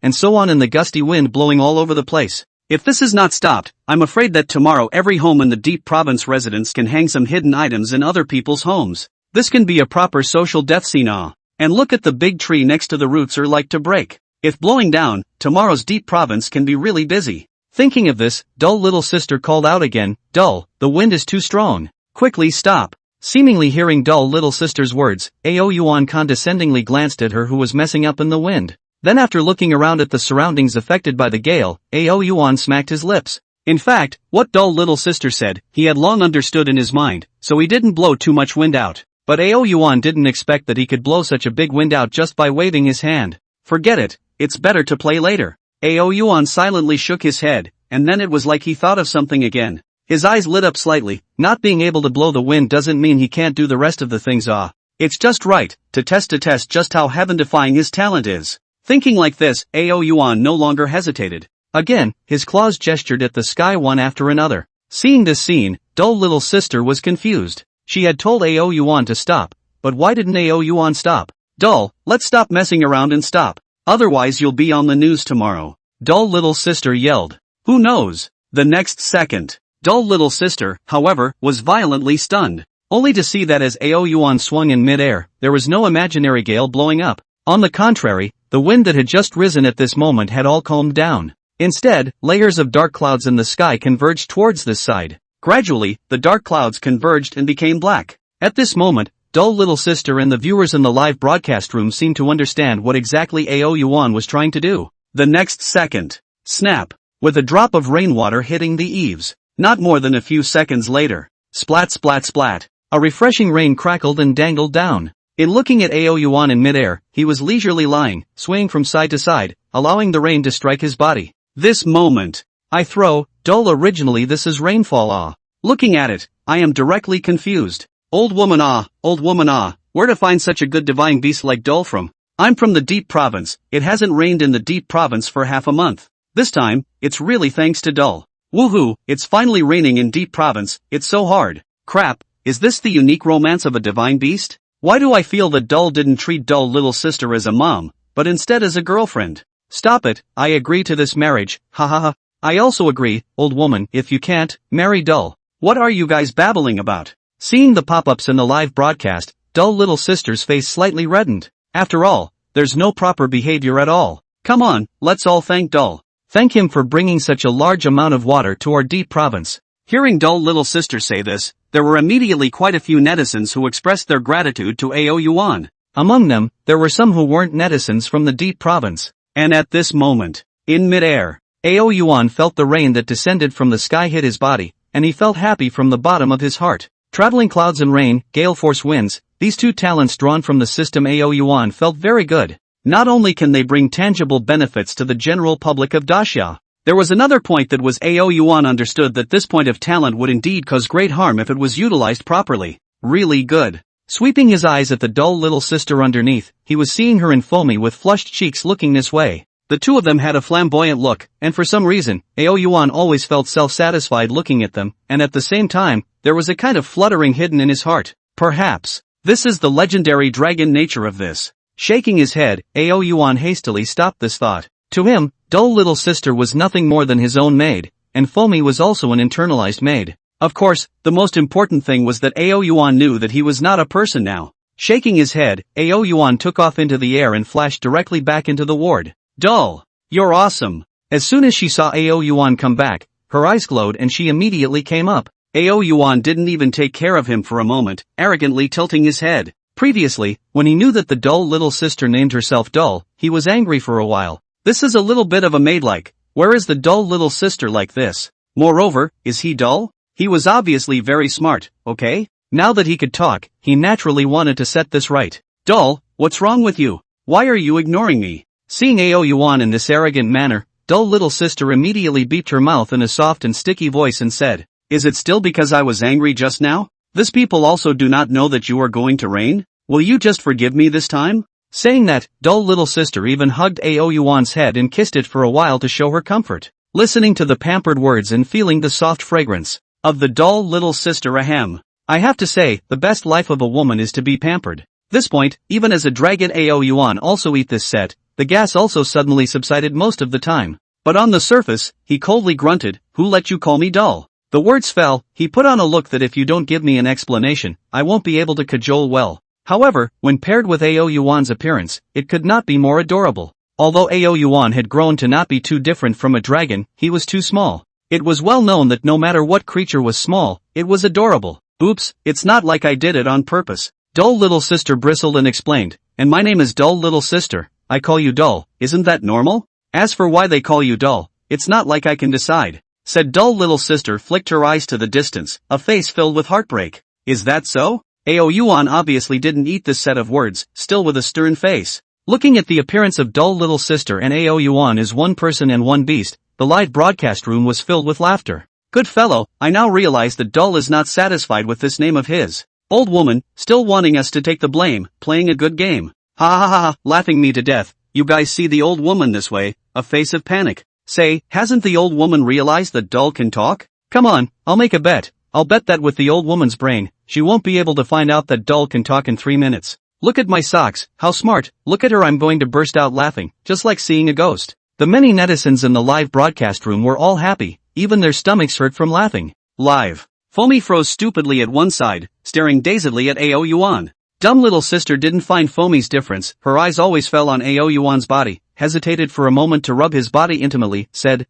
and so on in the gusty wind blowing all over the place. If this is not stopped, I'm afraid that tomorrow every home in the deep province residents can hang some hidden items in other people's homes. This can be a proper social death scene. And look at the big tree next to the roots are like to break. If blowing down, tomorrow's deep province can be really busy. Thinking of this, dull little sister called out again, Dull, the wind is too strong. Quickly stop. Seemingly hearing dull little sister's words, Ao Yuan condescendingly glanced at her who was messing up in the wind. Then after looking around at the surroundings affected by the gale, Ao Yuan smacked his lips. In fact, what dull little sister said, he had long understood in his mind, so he didn't blow too much wind out. But Ao Yuan didn't expect that he could blow such a big wind out just by waving his hand. Forget it, it's better to play later. Ao Yuan silently shook his head, and then it was like he thought of something again. His eyes lit up slightly. Not being able to blow the wind doesn't mean he can't do the rest of the things. It's just right, to test just how heaven-defying his talent is. Thinking like this, Ao Yuan no longer hesitated. Again, his claws gestured at the sky one after another. Seeing this scene, dull little sister was confused. She had told Ao Yuan to stop, but why didn't Ao Yuan stop? Dull, let's stop messing around and stop. Otherwise you'll be on the news tomorrow. Dull little sister yelled. Who knows? The next second, dull little sister, however, was violently stunned. Only to see that as Ao Yuan swung in mid-air, there was no imaginary gale blowing up. On the contrary, the wind that had just risen at this moment had all calmed down. Instead, layers of dark clouds in the sky converged towards this side. Gradually, the dark clouds converged and became black. At this moment, dull little sister and the viewers in the live broadcast room seemed to understand what exactly Ao Yuan was trying to do. The next second, snap, with a drop of rainwater hitting the eaves. Not more than a few seconds later, splat splat splat, a refreshing rain crackled and dangled down. In looking at Ao Yuan in midair, he was leisurely lying, swaying from side to side, allowing the rain to strike his body. This moment, I throw, dull originally this is rainfall. Looking at it, I am directly confused. Old woman, where to find such a good divine beast like Dull from? I'm from the deep province, it hasn't rained in the deep province for half a month. This time, it's really thanks to Dull. Woohoo, it's finally raining in deep province, it's so hard. Crap, is this the unique romance of a divine beast? Why do I feel that dull didn't treat dull little sister as a mom, but instead as a girlfriend? Stop it, I agree to this marriage, ha ha ha. I also agree, old woman, if you can't, marry dull. What are you guys babbling about? Seeing the pop-ups in the live broadcast, dull little sister's face slightly reddened. After all, there's no proper behavior at all. Come on, let's all thank dull. Thank him for bringing such a large amount of water to our deep province. Hearing dull little sister say this, there were immediately quite a few netizens who expressed their gratitude to Yuan. Among them, there were some who weren't netizens from the deep province. And at this moment, in mid-air, Yuan felt the rain that descended from the sky hit his body, and he felt happy from the bottom of his heart. Traveling clouds and rain, gale force winds, these two talents drawn from the system Yuan felt very good. Not only can they bring tangible benefits to the general public of Daxia, there was another point that was Yuan understood that this point of talent would indeed cause great harm if it was utilized properly. Really good. Sweeping his eyes at the dull little sister underneath, he was seeing her in foamy with flushed cheeks looking this way. The two of them had a flamboyant look, and for some reason, Yuan always felt self-satisfied looking at them, and at the same time, there was a kind of fluttering hidden in his heart. Perhaps, this is the legendary dragon nature of this. Shaking his head, Yuan hastily stopped this thought. To him, dull little sister was nothing more than his own maid, and Foamy was also an internalized maid. Of course, the most important thing was that Yuan knew that he was not a person now. Shaking his head, Yuan took off into the air and flashed directly back into the ward. Dull! You're awesome! As soon as she saw Yuan come back, her eyes glowed and she immediately came up. Yuan didn't even take care of him for a moment, arrogantly tilting his head. Previously, when he knew that the dull little sister named herself Dull, he was angry for a while. This is a little bit of a maid-like. Where is the dull little sister like this? Moreover, is he dull? He was obviously very smart, okay? Now that he could talk, he naturally wanted to set this right. Dull, what's wrong with you? Why are you ignoring me? Seeing Yuan in this arrogant manner, dull little sister immediately beeped her mouth in a soft and sticky voice and said, "Is it still because I was angry just now? This people also do not know that you are going to reign? Will you just forgive me this time?" Saying that, dull little sister even hugged Yuan's head and kissed it for a while to show her comfort. Listening to the pampered words and feeling the soft fragrance of the dull little sister ahem. I have to say, the best life of a woman is to be pampered. This point, even as a dragon Yuan also eat this set, the gas also suddenly subsided most of the time. But on the surface, he coldly grunted, "Who let you call me dull?" The words fell, he put on a look that if you don't give me an explanation, I won't be able to cajole well. However, when paired with Yuan's appearance, it could not be more adorable. Although Yuan had grown to not be too different from a dragon, he was too small. It was well known that no matter what creature was small, it was adorable. Oops, it's not like I did it on purpose. Dull little sister bristled and explained, "And my name is Dull little sister, I call you Dull, isn't that normal? As for why they call you Dull, it's not like I can decide," said dull little sister flicked her eyes to the distance, a face filled with heartbreak. "Is that so?" Yuan obviously didn't eat this set of words, still with a stern face. Looking at the appearance of dull little sister and Yuan as one person and one beast, the live broadcast room was filled with laughter. Good fellow, I now realize that Dull is not satisfied with this name of his. Old woman, still wanting us to take the blame, playing a good game. Ha ha ha ha, laughing me to death. You guys see the old woman this way, a face of panic. Say, hasn't the old woman realized that Dull can talk? Come on, I'll make a bet. I'll bet that with the old woman's brain, she won't be able to find out that Dull can talk in 3 minutes. Look at my socks, how smart, look at her. I'm going to burst out laughing, just like seeing a ghost. The many netizens in the live broadcast room were all happy, even their stomachs hurt from laughing. Live. Foamy froze stupidly at one side, staring dazedly at Yuan. Dumb little sister didn't find Foamy's difference, her eyes always fell on Yuan's body, hesitated for a moment to rub his body intimately, said,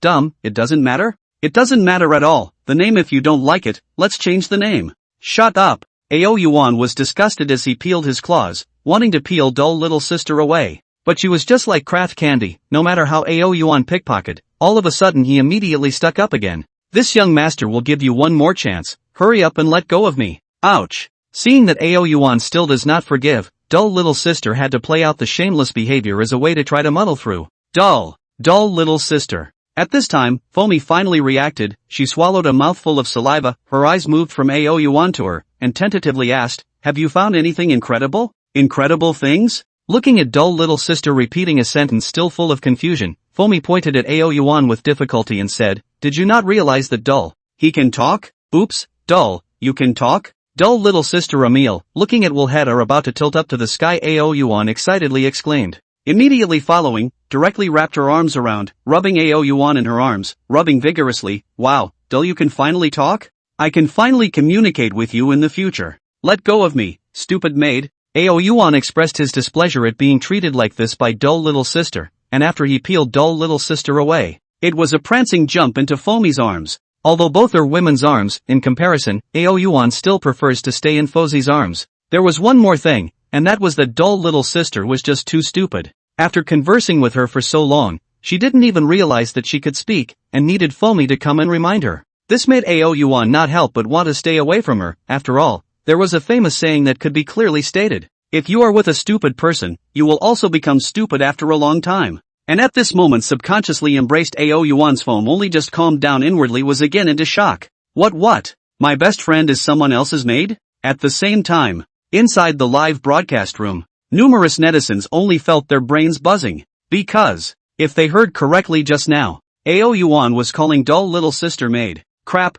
dumb, it doesn't matter? It doesn't matter at all, the name if you don't like it, let's change the name. Shut up. Yuan was disgusted as he peeled his claws, wanting to peel dull little sister away. But she was just like craft candy, no matter how Yuan pickpocketed, all of a sudden he immediately stuck up again. This young master will give you one more chance, hurry up and let go of me. Ouch. Seeing that Yuan still does not forgive, dull little sister had to play out the shameless behavior as a way to try to muddle through. Dull little sister. At this time, Foamy finally reacted, she swallowed a mouthful of saliva, her eyes moved from Yuan to her, and tentatively asked, "Have you found anything incredible? Incredible things?" Looking at dull little sister repeating a sentence still full of confusion, Foamy pointed at Yuan with difficulty and said, "Did you not realize that Dull, he can talk? Oops, Dull, you can talk? Dull little sister Emil, looking at Will head are about to tilt up to the sky. Ao Yuan excitedly exclaimed. Immediately following, directly wrapped her arms around, rubbing Ao Yuan in her arms, rubbing vigorously. Wow, Dull, you can finally talk? I can finally communicate with you in the future. Let go of me, stupid maid. Ao Yuan expressed his displeasure at being treated like this by dull little sister, and after he peeled dull little sister away, it was a prancing jump into Fomi's arms. Although both are women's arms, in comparison, Ao Yuan still prefers to stay in Fozi's arms. There was one more thing, and that was that dull little sister was just too stupid. After conversing with her for so long, she didn't even realize that she could speak, and needed Fomi to come and remind her. This made Ao Yuan not help but want to stay away from her. After all, there was a famous saying that could be clearly stated. If you are with a stupid person, you will also become stupid after a long time. And at this moment subconsciously embraced Ao Yuan's Fom only just calmed down inwardly was again into shock. What? My best friend is someone else's maid? At the same time, inside the live broadcast room, numerous netizens only felt their brains buzzing. Because, if they heard correctly just now, Ao Yuan was calling dull little sister maid. Crap,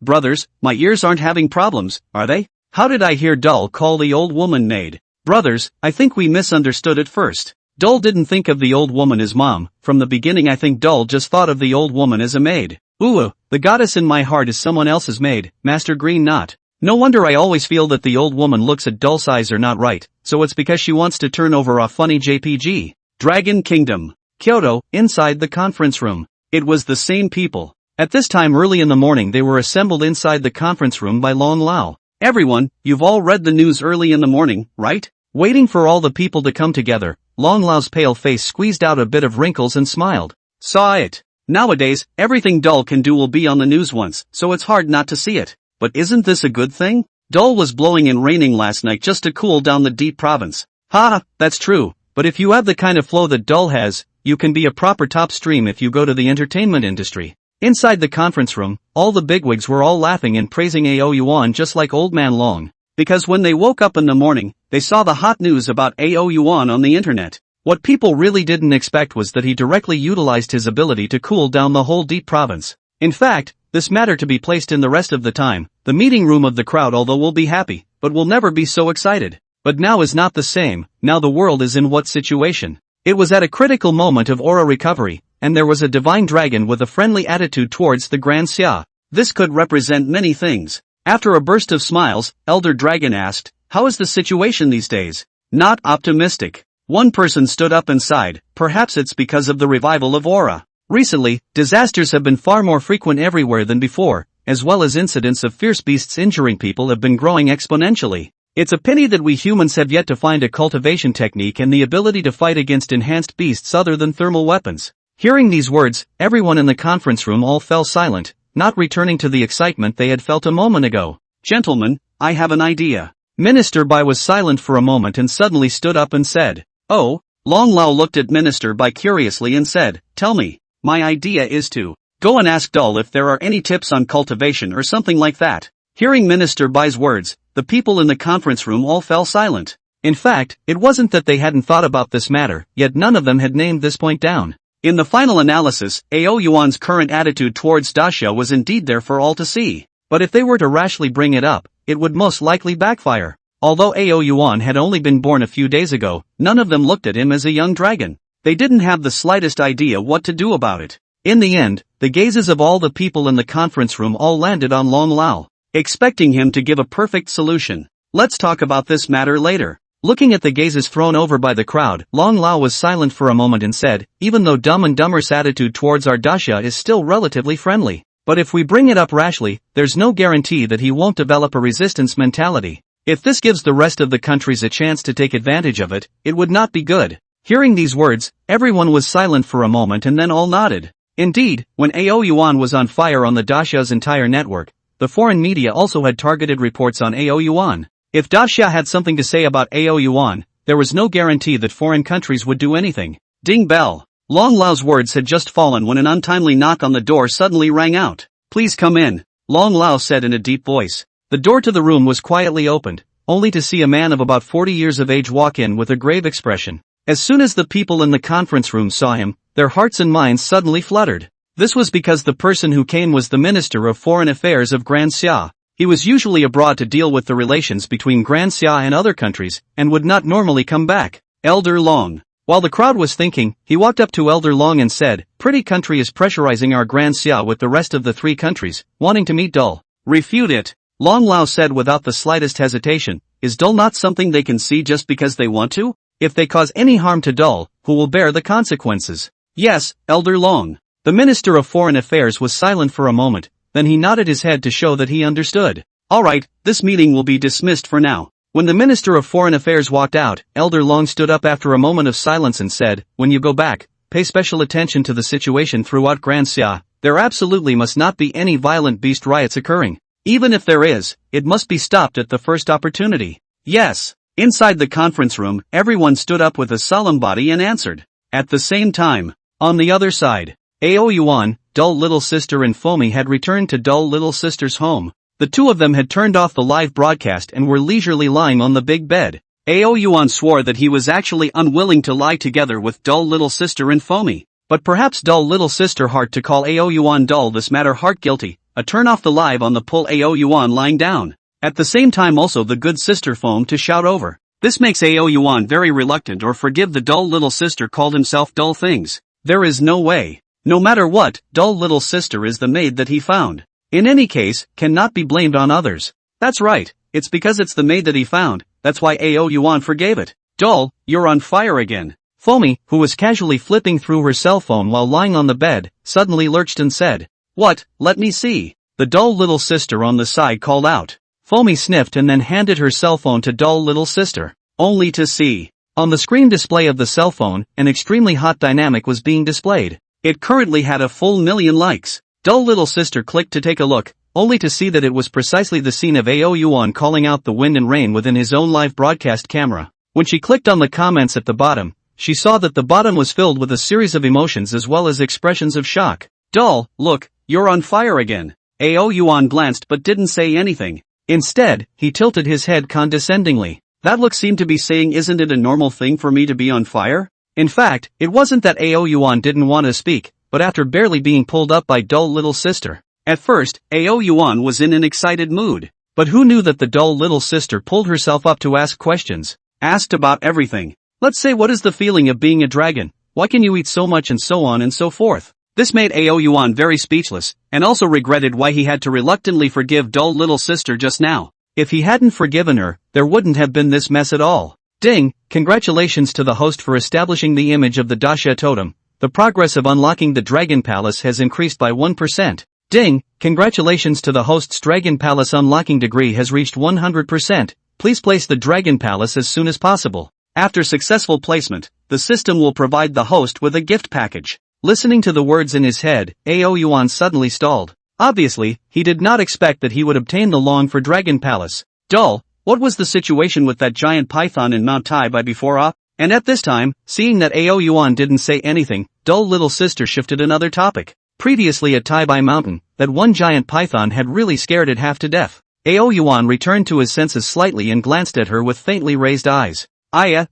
brothers, my ears aren't having problems, are they? How did I hear Dull call the old woman maid? Brothers, I think we misunderstood at first. Dull didn't think of the old woman as mom. From the beginning I think Dull just thought of the old woman as a maid. Ooh, the goddess in my heart is someone else's maid, Master Green not. No wonder I always feel that the old woman looks at Dull's eyes are not right, so it's because she wants to turn over a funny JPG. Dragon Kingdom. Kyoto, inside the conference room. It was the same people. At this time early in the morning they were assembled inside the conference room by Long Lao. Everyone, you've all read the news early in the morning, right? Waiting for all the people to come together, Long Lao's pale face squeezed out a bit of wrinkles and smiled. Saw it. Nowadays, everything Dull can do will be on the news once, so it's hard not to see it. But isn't this a good thing? Dull was blowing and raining last night just to cool down the deep province. Ha, that's true, but if you have the kind of flow that Dull has, you can be a proper top stream if you go to the entertainment industry. Inside the conference room, all the bigwigs were all laughing and praising Ao Yuan just like Old Man Long. Because when they woke up in the morning, they saw the hot news about Ao Yuan on the internet. What people really didn't expect was that he directly utilized his ability to cool down the whole deep province. In fact, this matter to be placed in the rest of the time, the meeting room of the crowd although will be happy, but will never be so excited. But now is not the same, now the world is in what situation? It was at a critical moment of aura recovery, and there was a divine dragon with a friendly attitude towards the Grand Xia. This could represent many things. After a burst of smiles, Elder Dragon asked, how is the situation these days? Not optimistic. One person stood up and sighed, perhaps it's because of the revival of aura. Recently, disasters have been far more frequent everywhere than before, as well as incidents of fierce beasts injuring people have been growing exponentially. It's a pity that we humans have yet to find a cultivation technique and the ability to fight against enhanced beasts other than thermal weapons. Hearing these words, everyone in the conference room all fell silent, not returning to the excitement they had felt a moment ago. Gentlemen, I have an idea. Minister Bai was silent for a moment and suddenly stood up and said, oh, Long Lao looked at Minister Bai curiously and said, tell me, my idea is to go and ask Dull if there are any tips on cultivation or something like that. Hearing Minister Bai's words, the people in the conference room all fell silent. In fact, it wasn't that they hadn't thought about this matter, yet none of them had named this point down. In the final analysis, Ao Yuan's current attitude towards Daxia was indeed there for all to see. But if they were to rashly bring it up, it would most likely backfire. Although Ao Yuan had only been born a few days ago, none of them looked at him as a young dragon. They didn't have the slightest idea what to do about it. In the end, the gazes of all the people in the conference room all landed on Long Lao, expecting him to give a perfect solution. Let's talk about this matter later. Looking at the gazes thrown over by the crowd, Long Lao was silent for a moment and said, even though Dumb and Dumber's attitude towards our Daxia is still relatively friendly, but if we bring it up rashly, there's no guarantee that he won't develop a resistance mentality. If this gives the rest of the countries a chance to take advantage of it, it would not be good. Hearing these words, everyone was silent for a moment and then all nodded. Indeed, when Ao Yuan was on fire on the Daxia's entire network, the foreign media also had targeted reports on Ao Yuan. If Daxia had something to say about Ao Yuan, there was no guarantee that foreign countries would do anything. Ding bell. Long Lao's words had just fallen when an untimely knock on the door suddenly rang out. Please come in, Long Lao said in a deep voice. The door to the room was quietly opened, only to see a man of about 40 years of age walk in with a grave expression. As soon as the people in the conference room saw him, their hearts and minds suddenly fluttered. This was because the person who came was the Minister of Foreign Affairs of Grand Xia. He was usually abroad to deal with the relations between Daxia and other countries, and would not normally come back. Elder Long. While the crowd was thinking, he walked up to Elder Long and said, "Pretty country is pressurizing our Daxia with the rest of the 3 countries, wanting to meet Dul." "Refute it." Long Lao said without the slightest hesitation. "Is Dul not something they can see just because they want to? If they cause any harm to Dul, who will bear the consequences?" "Yes, Elder Long." The Minister of Foreign Affairs was silent for a moment, then he nodded his head to show that he understood. "All right, this meeting will be dismissed for now." When the Minister of Foreign Affairs walked out, Elder Long stood up after a moment of silence and said, "When you go back, pay special attention to the situation throughout Daxia. There absolutely must not be any violent beast riots occurring. Even if there is, it must be stopped at the first opportunity." "Yes." Inside the conference room, everyone stood up with a solemn body and answered. At the same time, on the other side, Yuan, Dul Little Sister and Foamy had returned to Dul Little Sister's home. The 2 of them had turned off the live broadcast and were leisurely lying on the big bed. Yuan swore that he was actually unwilling to lie together with Dul Little Sister and Foamy. But perhaps Dul Little Sister heart to call Yuan Dul this matter heart guilty, a turn off the live on the pull Yuan lying down. At the same time also the good sister Foam to shout over. This makes Yuan very reluctant or forgive the Dul Little Sister called himself dull things. There is no way. No matter what, Dul Little Sister is the maid that he found. In any case, cannot be blamed on others. That's right, it's because it's the maid that he found, that's why Yuan forgave it. "Dul, you're on fire again." Foamy, who was casually flipping through her cell phone while lying on the bed, suddenly lurched and said, "What, let me see." The Dul Little Sister on the side called out. Foamy sniffed and then handed her cell phone to Dul Little Sister. Only to see. On the screen display of the cell phone, an extremely hot dynamic was being displayed. It currently had a full 1,000,000 likes. Dul Little Sister clicked to take a look, only to see that it was precisely the scene of Yuan calling out the wind and rain within his own live broadcast camera. When she clicked on the comments at the bottom, she saw that the bottom was filled with a series of emotions as well as expressions of shock. "Dul, look, you're on fire again." Yuan glanced but didn't say anything. Instead, he tilted his head condescendingly. That look seemed to be saying, "Isn't it a normal thing for me to be on fire?" In fact, it wasn't that Yuan didn't want to speak, but after barely being pulled up by Dul Little Sister. At first, Yuan was in an excited mood. But who knew that the Dul Little Sister pulled herself up to ask questions? Asked about everything. Let's say, what is the feeling of being a dragon? Why can you eat so much and so on and so forth? This made Yuan very speechless, and also regretted why he had to reluctantly forgive Dul Little Sister just now. If he hadn't forgiven her, there wouldn't have been this mess at all. Ding, congratulations to the host for establishing the image of the Daxia totem. The progress of unlocking the Dragon Palace has increased by 1%. Ding, congratulations to the host's Dragon Palace unlocking degree has reached 100%. Please place the Dragon Palace as soon as possible. After successful placement, the system will provide the host with a gift package. Listening to the words in his head, Yuan suddenly stalled. Obviously, he did not expect that he would obtain the long for Dragon Palace. Dul, what was the situation with that giant python in Mount Tai before? And at this time, seeing that Yuan didn't say anything, Dul Little Sister shifted another topic. Previously at Tai Mountain, that one giant python had really scared it half to death. Yuan returned to his senses slightly and glanced at her with faintly raised eyes.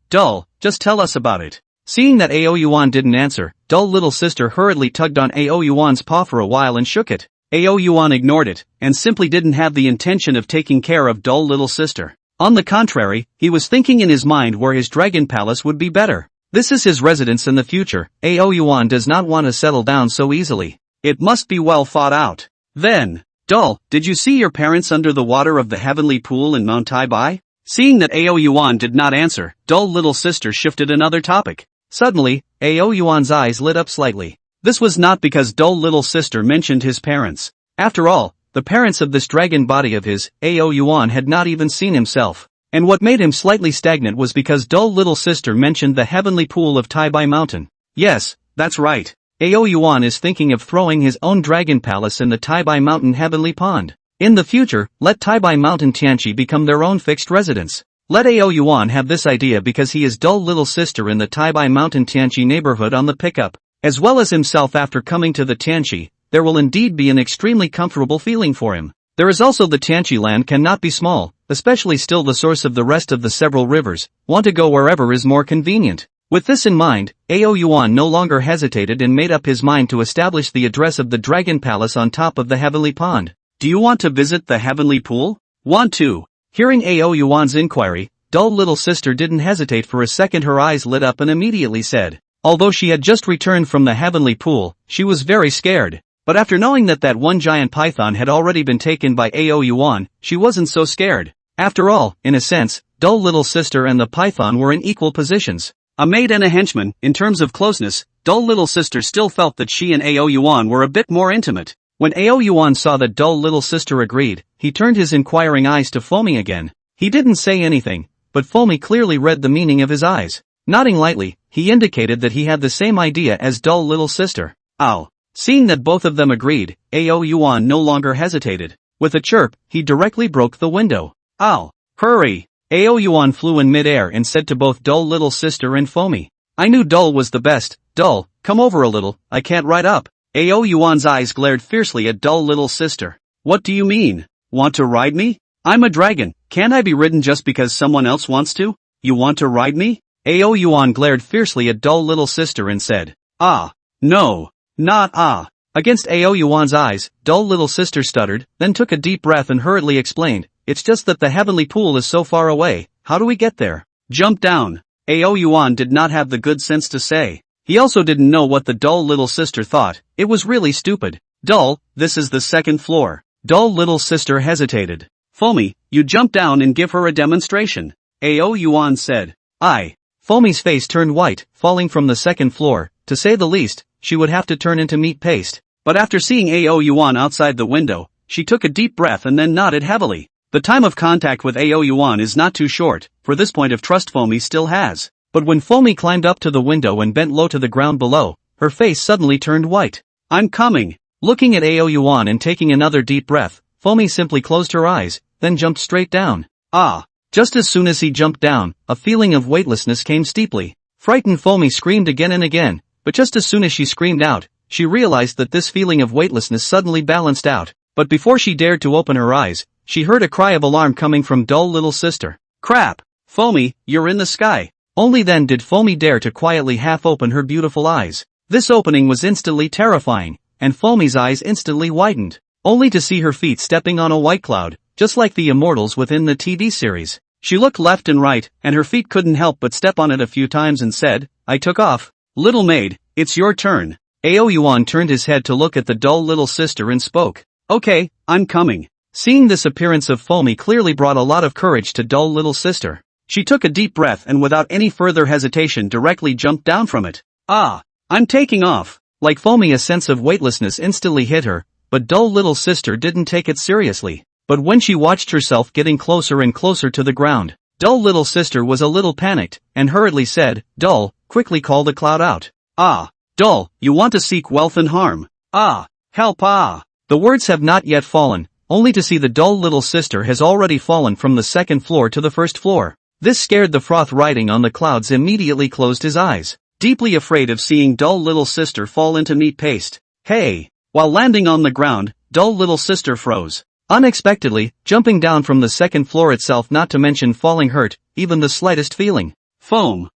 Dul, just tell us about it. Seeing that Yuan didn't answer, Dul Little Sister hurriedly tugged on Yuan's paw for a while and shook it. Yuan ignored it, and simply didn't have the intention of taking care of Dul Little Sister. On the contrary, he was thinking in his mind where his Dragon Palace would be better. This is his residence in the future. Yuan does not want to settle down so easily. It must be well thought out. Then, Dul, did you see your parents under the water of the heavenly pool in Mount Tai? Seeing that Yuan did not answer, Dul Little Sister shifted another topic. Suddenly, Yuan's eyes lit up slightly. This was not because Dul Little Sister mentioned his parents. After all, the parents of this dragon body of his, Yuan had not even seen himself. And what made him slightly stagnant was because Dul Little Sister mentioned the heavenly pool of Tai Mountain. Yes, that's right. Yuan is thinking of throwing his own Dragon Palace in the Tai Mountain heavenly pond. In the future, let Tai Mountain Tianqi become their own fixed residence. Let Yuan have this idea because he is Dul Little Sister in the Tai Mountain Tianqi neighborhood on the pickup. As well as himself after coming to the Tianqi, there will indeed be an extremely comfortable feeling for him. There is also the Tianqi land cannot be small, especially still the source of the rest of the several rivers, want to go wherever is more convenient. With this in mind, Yuan no longer hesitated and made up his mind to establish the address of the Dragon Palace on top of the heavenly pond. Do you want to visit the heavenly pool? Want to? Hearing Ao Yuan's inquiry, dull little sister didn't hesitate for a second. Her eyes lit up and immediately said. Although she had just returned from the heavenly pool, she was very scared. But after knowing that one giant python had already been taken by Ao Yuan, she wasn't so scared. After all, in a sense, dull little sister and the python were in equal positions. A maid and a henchman, in terms of closeness, dull little sister still felt that she and Ao Yuan were a bit more intimate. When Ao Yuan saw that dull little sister agreed, he turned his inquiring eyes to Foamy again. He didn't say anything, but Foamy clearly read the meaning of his eyes. Nodding lightly, he indicated that he had the same idea as dull little sister. Ow. Seeing that both of them agreed, Ao Yuan no longer hesitated. With a chirp, he directly broke the window. Ow. Hurry. Ao Yuan flew in mid-air and said to both dull little sister and Foamy. I knew Dull was the best. Dull, come over a little, I can't ride up. Ao Yuan's eyes glared fiercely at dull little sister. What do you mean? Want to ride me? I'm a dragon, can't I be ridden just because someone else wants to? You want to ride me? Ao Yuan glared fiercely at dull little sister and said. Ah. No. Not ah. Against Ao Yuan's eyes, dull little sister stuttered, then took a deep breath and hurriedly explained. It's just that the heavenly pool is so far away, how do we get there? Jump down. Ao Yuan did not have the good sense to say. He also didn't know what the dull little sister thought. It was really stupid. Dull, this is the second floor. Dull little sister hesitated. Foamy, you jump down and give her a demonstration. Ao Yuan said. Aye. Foamy's face turned white, falling from the second floor. To say the least, she would have to turn into meat paste. But after seeing Ao Yuan outside the window, she took a deep breath and then nodded heavily. The time of contact with Ao Yuan is not too short, for this point of trust Foamy still has. But when Foamy climbed up to the window and bent low to the ground below, her face suddenly turned white. I'm coming. Looking at Ao Yuan and taking another deep breath, Foamy simply closed her eyes, then jumped straight down. Ah! Just as soon as he jumped down, a feeling of weightlessness came steeply. Frightened Foamy screamed again and again, but just as soon as she screamed out, she realized that this feeling of weightlessness suddenly balanced out. But before she dared to open her eyes, she heard a cry of alarm coming from dull little sister. Crap! Foamy, you're in the sky. Only then did Foamy dare to quietly half open her beautiful eyes. This opening was instantly terrifying, and Foamy's eyes instantly widened, only to see her feet stepping on a white cloud, just like the immortals within the TV series. She looked left and right, and her feet couldn't help but step on it a few times and said, I took off. Little maid, it's your turn. Ao Yuan turned his head to look at the dull little sister and spoke. Okay, I'm coming. Seeing this appearance of Foamy clearly brought a lot of courage to dull little sister. She took a deep breath and without any further hesitation directly jumped down from it. Ah! I'm taking off. Like Foamy, a sense of weightlessness instantly hit her, but dull little sister didn't take it seriously. But when she watched herself getting closer and closer to the ground, dull little sister was a little panicked, and hurriedly said, Dull, quickly call the cloud out. Ah! Dull, you want to seek wealth and harm. Ah! Help ah! The words have not yet fallen, only to see the dull little sister has already fallen from the second floor to the first floor. This scared the froth riding on the clouds immediately closed his eyes, deeply afraid of seeing dull little sister fall into meat paste. Hey! While landing on the ground, dull little sister froze. Unexpectedly, jumping down from the second floor itself, not to mention falling hurt, even the slightest feeling. Foam,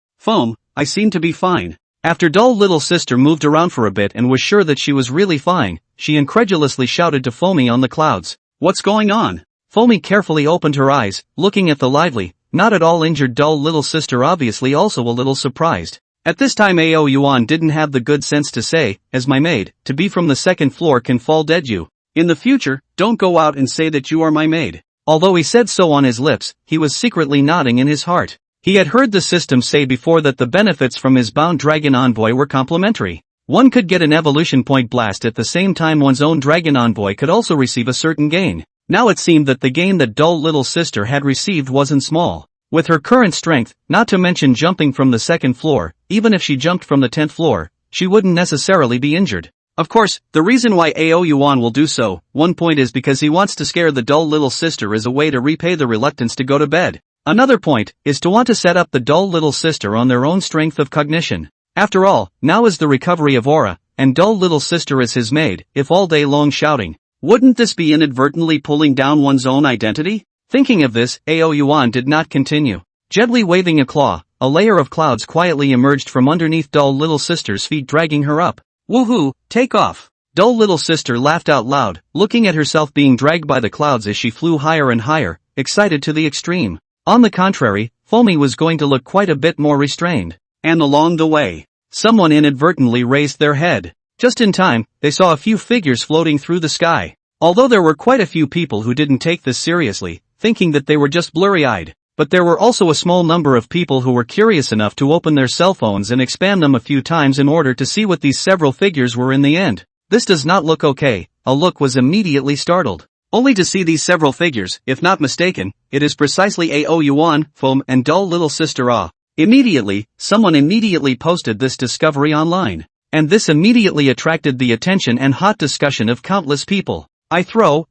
I seem to be fine. After dull little sister moved around for a bit and was sure that she was really fine, she incredulously shouted to Foamy on the clouds. What's going on? Foamy carefully opened her eyes, looking at the lively, not at all injured dull little sister, obviously also a little surprised. At this time Ao Yuan didn't have the good sense to say, as my maid, to be from the second floor can fall dead you. In the future, don't go out and say that you are my maid. Although he said so on his lips, he was secretly nodding in his heart. He had heard the system say before that the benefits from his bound dragon envoy were complementary. One could get an evolution point blast at the same time one's own dragon envoy could also receive a certain gain. Now it seemed that the gain that dull little sister had received wasn't small. With her current strength, not to mention jumping from the second floor, even if she jumped from the 10th floor, she wouldn't necessarily be injured. Of course, the reason why Ao Yuan will do so, one point is because he wants to scare the dull little sister as a way to repay the reluctance to go to bed. Another point is to want to set up the dull little sister on their own strength of cognition. After all, now is the recovery of aura, and dull little sister is his maid, if all day long shouting. Wouldn't this be inadvertently pulling down one's own identity? Thinking of this, Ao Yuan did not continue. Gently waving a claw, a layer of clouds quietly emerged from underneath dull little sister's feet, dragging her up. Woohoo, take off! Dull little sister laughed out loud, looking at herself being dragged by the clouds as she flew higher and higher, excited to the extreme. On the contrary, Foamy was going to look quite a bit more restrained. And along the way, someone inadvertently raised their head. Just in time, they saw a few figures floating through the sky. Although there were quite a few people who didn't take this seriously, thinking that they were just blurry-eyed. But there were also a small number of people who were curious enough to open their cell phones and expand them a few times in order to see what these several figures were in the end. This does not look okay. Look was immediately startled. Only to see these several figures, if not mistaken, it is precisely Yuan, Foam, and dull little sister Ah. Immediately, someone immediately posted this discovery online. And this immediately attracted the attention and hot discussion of countless people.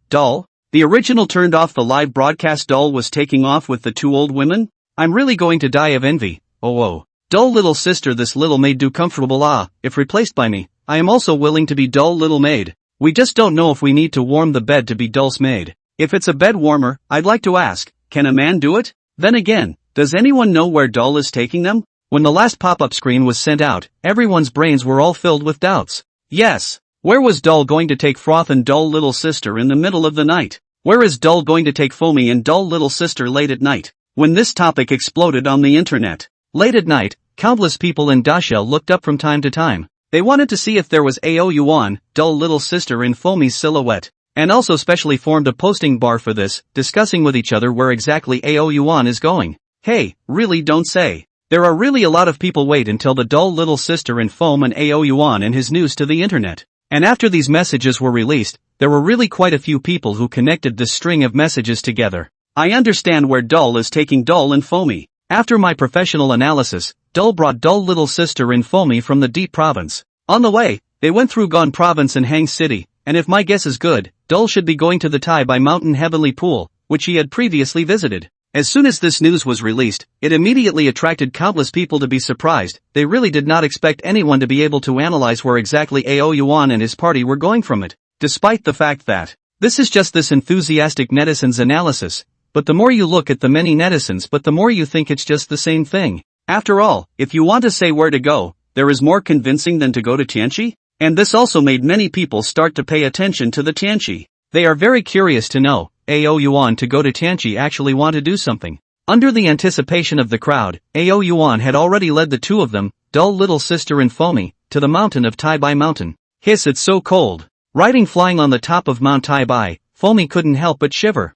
Doll? The original turned off the live broadcast doll was taking off with the two old women? I'm really going to die of envy. Oh. Dull little sister, this little maid do comfortable if replaced by me, I am also willing to be dull little maid. We just don't know if we need to warm the bed to be dull's maid. If it's a bed warmer, I'd like to ask, can a man do it? Then again, does anyone know where dull is taking them? When the last pop-up screen was sent out, everyone's brains were all filled with doubts. Yes. Where was Dull going to take Froth and dull little sister in the middle of the night? Where is Dull going to take Foamy and dull little sister late at night? When this topic exploded on the internet. Late at night, countless people in Daxia looked up from time to time. They wanted to see if there was Yuan, dull little sister in Foamy's silhouette. And also specially formed a posting bar for this, discussing with each other where exactly Yuan is going. Hey, really don't say. There are really a lot of people wait until the dull little sister in Foam and Yuan and his news to the internet. And after these messages were released, there were really quite a few people who connected this string of messages together. I understand where Dull is taking Dull and Foamy. After my professional analysis, Dull brought dull little sister in Foamy from the Deep Province. On the way, they went through Gon Province and Hang City, and if my guess is good, Dull should be going to the Tai Bai Mountain Heavenly Pool, which he had previously visited. As soon as this news was released, it immediately attracted countless people to be surprised. They really did not expect anyone to be able to analyze where exactly Yuan and his party were going from it. Despite the fact that this is just this enthusiastic netizens' analysis, but the more you look at the many netizens, but the more you think it's just the same thing. After all, if you want to say where to go, there is more convincing than to go to Tianqi. And this also made many people start to pay attention to the Tianqi. They are very curious to know. Yuan to go to Tianqi actually want to do something. Under the anticipation of the crowd, Yuan had already led the two of them, dull little sister and Foamy, to the mountain of Tai Bai Mountain. Hiss, it's so cold. Riding flying on the top of Mount Tai Bai, Foamy couldn't help but shiver.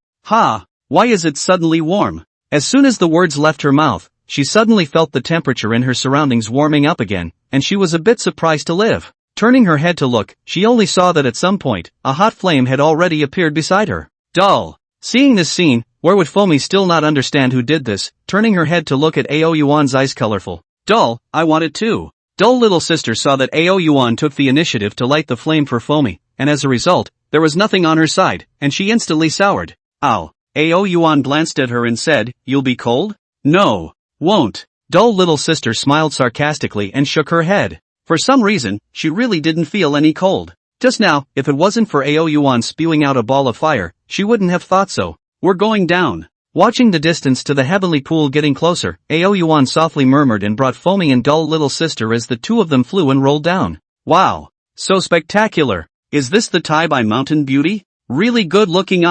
Why is it suddenly warm? As soon as the words left her mouth, she suddenly felt the temperature in her surroundings warming up again, and she was a bit surprised to live. Turning her head to look, she only saw that at some point, a hot flame had already appeared beside her. Dull. Seeing this scene, where would Foamy still not understand who did this, turning her head to look at Yuan's eyes colorful. Dull, I want it too. Dull little sister saw that Yuan took the initiative to light the flame for Foamy, and as a result, there was nothing on her side, and she instantly soured. Ow. Yuan glanced at her and said, you'll be cold? No. Won't. Dull little sister smiled sarcastically and shook her head. For some reason, she really didn't feel any cold. Just now, if it wasn't for Yuan spewing out a ball of fire, she wouldn't have thought so. We're going down. Watching the distance to the heavenly pool getting closer, Yuan softly murmured and brought Foamy and dull little sister as the two of them flew and rolled down. Wow. So spectacular. Is this the Tai Bai Mountain beauty? Really good looking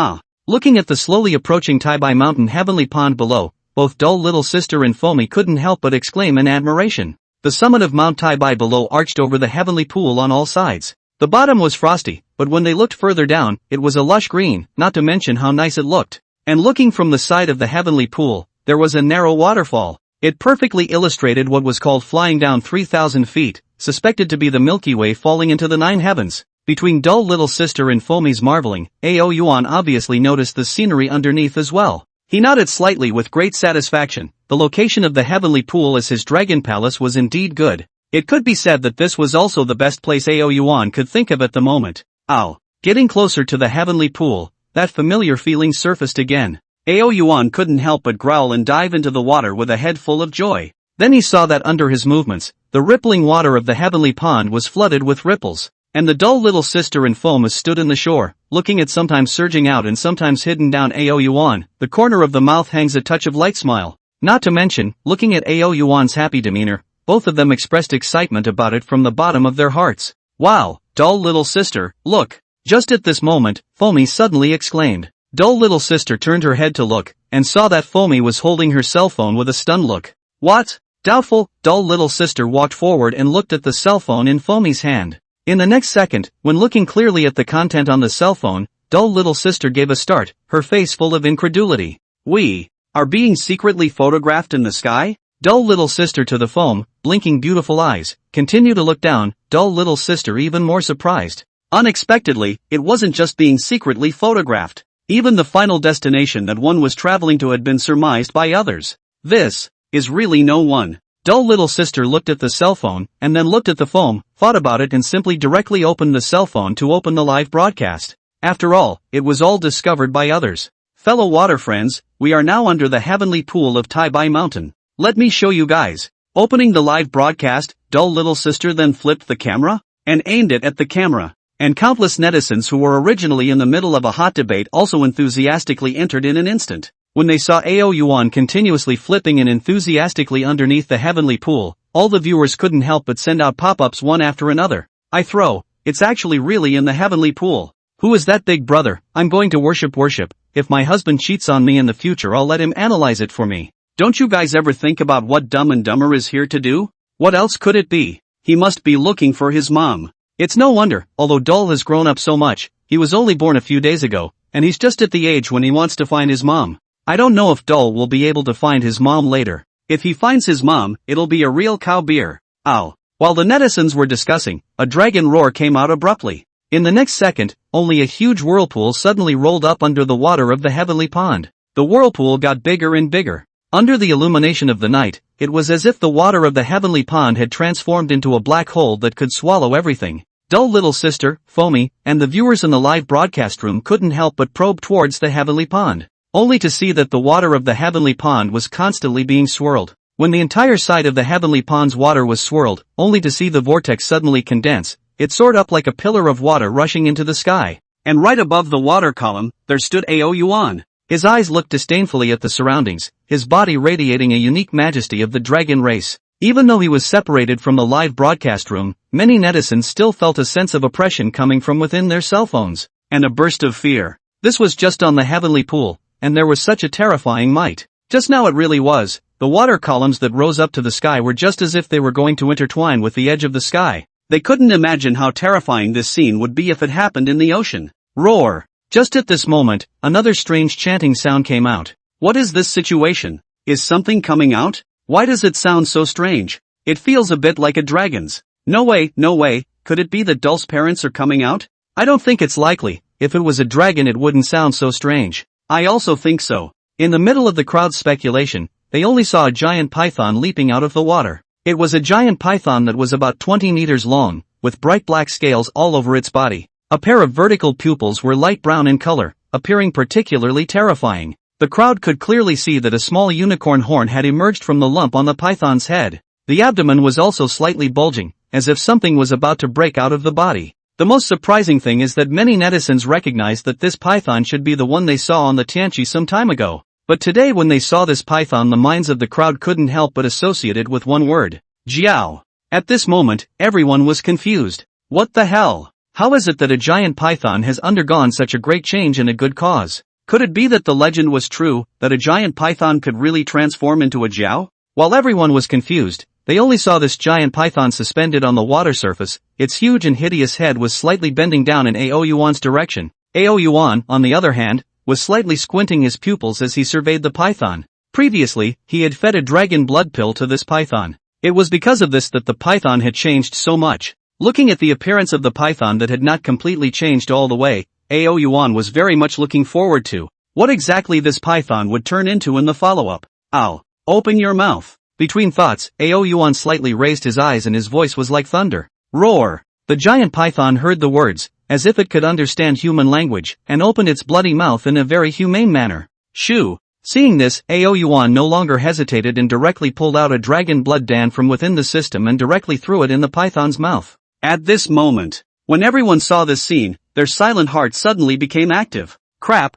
Looking at the slowly approaching Tai Bai Mountain heavenly pond below, both dull little sister and Foamy couldn't help but exclaim in admiration. The summit of Mount Tai Bai below arched over the heavenly pool on all sides. The bottom was frosty, but when they looked further down, it was a lush green, not to mention how nice it looked. And looking from the side of the heavenly pool, there was a narrow waterfall. It perfectly illustrated what was called flying down 3,000 feet, suspected to be the Milky Way falling into the nine heavens. Between dull little sister and Foamy's marveling, Yuan obviously noticed the scenery underneath as well. He nodded slightly with great satisfaction. The location of the heavenly pool as his dragon palace was indeed good. It could be said that this was also the best place Yuan could think of at the moment. Ow. Getting closer to the heavenly pool, that familiar feeling surfaced again. Yuan couldn't help but growl and dive into the water with a head full of joy. Then he saw that under his movements, the rippling water of the heavenly pond was flooded with ripples. And the dull little sister and Foam stood in the shore, looking at sometimes surging out and sometimes hidden down Yuan. The corner of the mouth hangs a touch of light smile. Not to mention, looking at Yuan's happy demeanor, both of them expressed excitement about it from the bottom of their hearts. Wow, Dull little sister, look. Just at this moment, Foamy suddenly exclaimed. Dull little sister turned her head to look, and saw that Foamy was holding her cell phone with a stunned look. What? Doubtful, dull little sister walked forward and looked at the cell phone in Foamy's hand. In the next second, when looking clearly at the content on the cell phone, dull little sister gave a start, her face full of incredulity. We are being secretly photographed in the sky? Dull little sister to the foam, blinking beautiful eyes, continue to look down, dull little sister even more surprised. Unexpectedly, it wasn't just being secretly photographed. Even the final destination that one was traveling to had been surmised by others. This is really no one. Dull little sister looked at the cell phone, and then looked at the foam, thought about it and simply directly opened the cell phone to open the live broadcast. After all, it was all discovered by others. Fellow water friends, we are now under the heavenly pool of Tai Bai Mountain. Let me show you guys. Opening the live broadcast, dull little sister then flipped the camera, and aimed it at the camera. And countless netizens who were originally in the middle of a hot debate also enthusiastically entered in an instant. When they saw Yuan continuously flipping and enthusiastically underneath the heavenly pool, all the viewers couldn't help but send out pop-ups one after another. It's actually really in the heavenly pool. Who is that big brother? I'm going to worship. If my husband cheats on me in the future, I'll let him analyze it for me. Don't you guys ever think about what Dumb and Dumber is here to do? What else could it be? He must be looking for his mom. It's no wonder, although Dull has grown up so much, he was only born a few days ago, and he's just at the age when he wants to find his mom. I don't know if Dull will be able to find his mom later. If he finds his mom, it'll be a real cow beer. Ow. While the netizens were discussing, a dragon roar came out abruptly. In the next second, only a huge whirlpool suddenly rolled up under the water of the heavenly pond. The whirlpool got bigger and bigger. Under the illumination of the night, it was as if the water of the heavenly pond had transformed into a black hole that could swallow everything. Dull little sister, Foamy, and the viewers in the live broadcast room couldn't help but probe towards the heavenly pond, only to see that the water of the heavenly pond was constantly being swirled. When the entire side of the heavenly pond's water was swirled, only to see the vortex suddenly condense, it soared up like a pillar of water rushing into the sky. And right above the water column, there stood Yuan. His eyes looked disdainfully at the surroundings, his body radiating a unique majesty of the dragon race. Even though he was separated from the live broadcast room, many netizens still felt a sense of oppression coming from within their cell phones, and a burst of fear. This was just on the heavenly pool, and there was such a terrifying might. Just now it really was. The water columns that rose up to the sky were just as if they were going to intertwine with the edge of the sky. They couldn't imagine how terrifying this scene would be if it happened in the ocean. Roar! Just at this moment, another strange chanting sound came out. What is this situation? Is something coming out? Why does it sound so strange? It feels a bit like a dragon's. No way, could it be that Dull's parents are coming out? I don't think it's likely. If it was a dragon it wouldn't sound so strange. I also think so. In the middle of the crowd's speculation, they only saw a giant python leaping out of the water. It was a giant python that was about 20 meters long, with bright black scales all over its body. A pair of vertical pupils were light brown in color, appearing particularly terrifying. The crowd could clearly see that a small unicorn horn had emerged from the lump on the python's head. The abdomen was also slightly bulging, as if something was about to break out of the body. The most surprising thing is that many netizens recognized that this python should be the one they saw on the Tianqi some time ago. But today when they saw this python, the minds of the crowd couldn't help but associate it with one word: Jiao. At this moment, everyone was confused. What the hell? How is it that a giant python has undergone such a great change in a good cause? Could it be that the legend was true, that a giant python could really transform into a Jiao? While everyone was confused, they only saw this giant python suspended on the water surface. Its huge and hideous head was slightly bending down in Yuan's direction. Yuan, on the other hand, was slightly squinting his pupils as he surveyed the python. Previously, he had fed a dragon blood pill to this python. It was because of this that the python had changed so much. Looking at the appearance of the python that had not completely changed all the way, Yuan was very much looking forward to what exactly this python would turn into in the follow-up. Ow. Open your mouth. Between thoughts, Yuan slightly raised his eyes and his voice was like thunder. Roar. The giant python heard the words, as if it could understand human language, and opened its bloody mouth in a very humane manner. Shoo. Seeing this, Yuan no longer hesitated and directly pulled out a dragon blood dan from within the system and directly threw it in the python's mouth. At this moment, when everyone saw this scene, their silent hearts suddenly became active. Crap,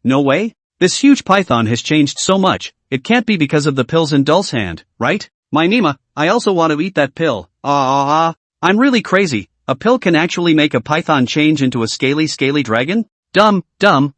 no way? This huge python has changed so much, it can't be because of the pills in Dull's hand, right? My Nima, I also want to eat that pill. I'm really crazy. A pill can actually make a python change into a scaly dragon? Dumb,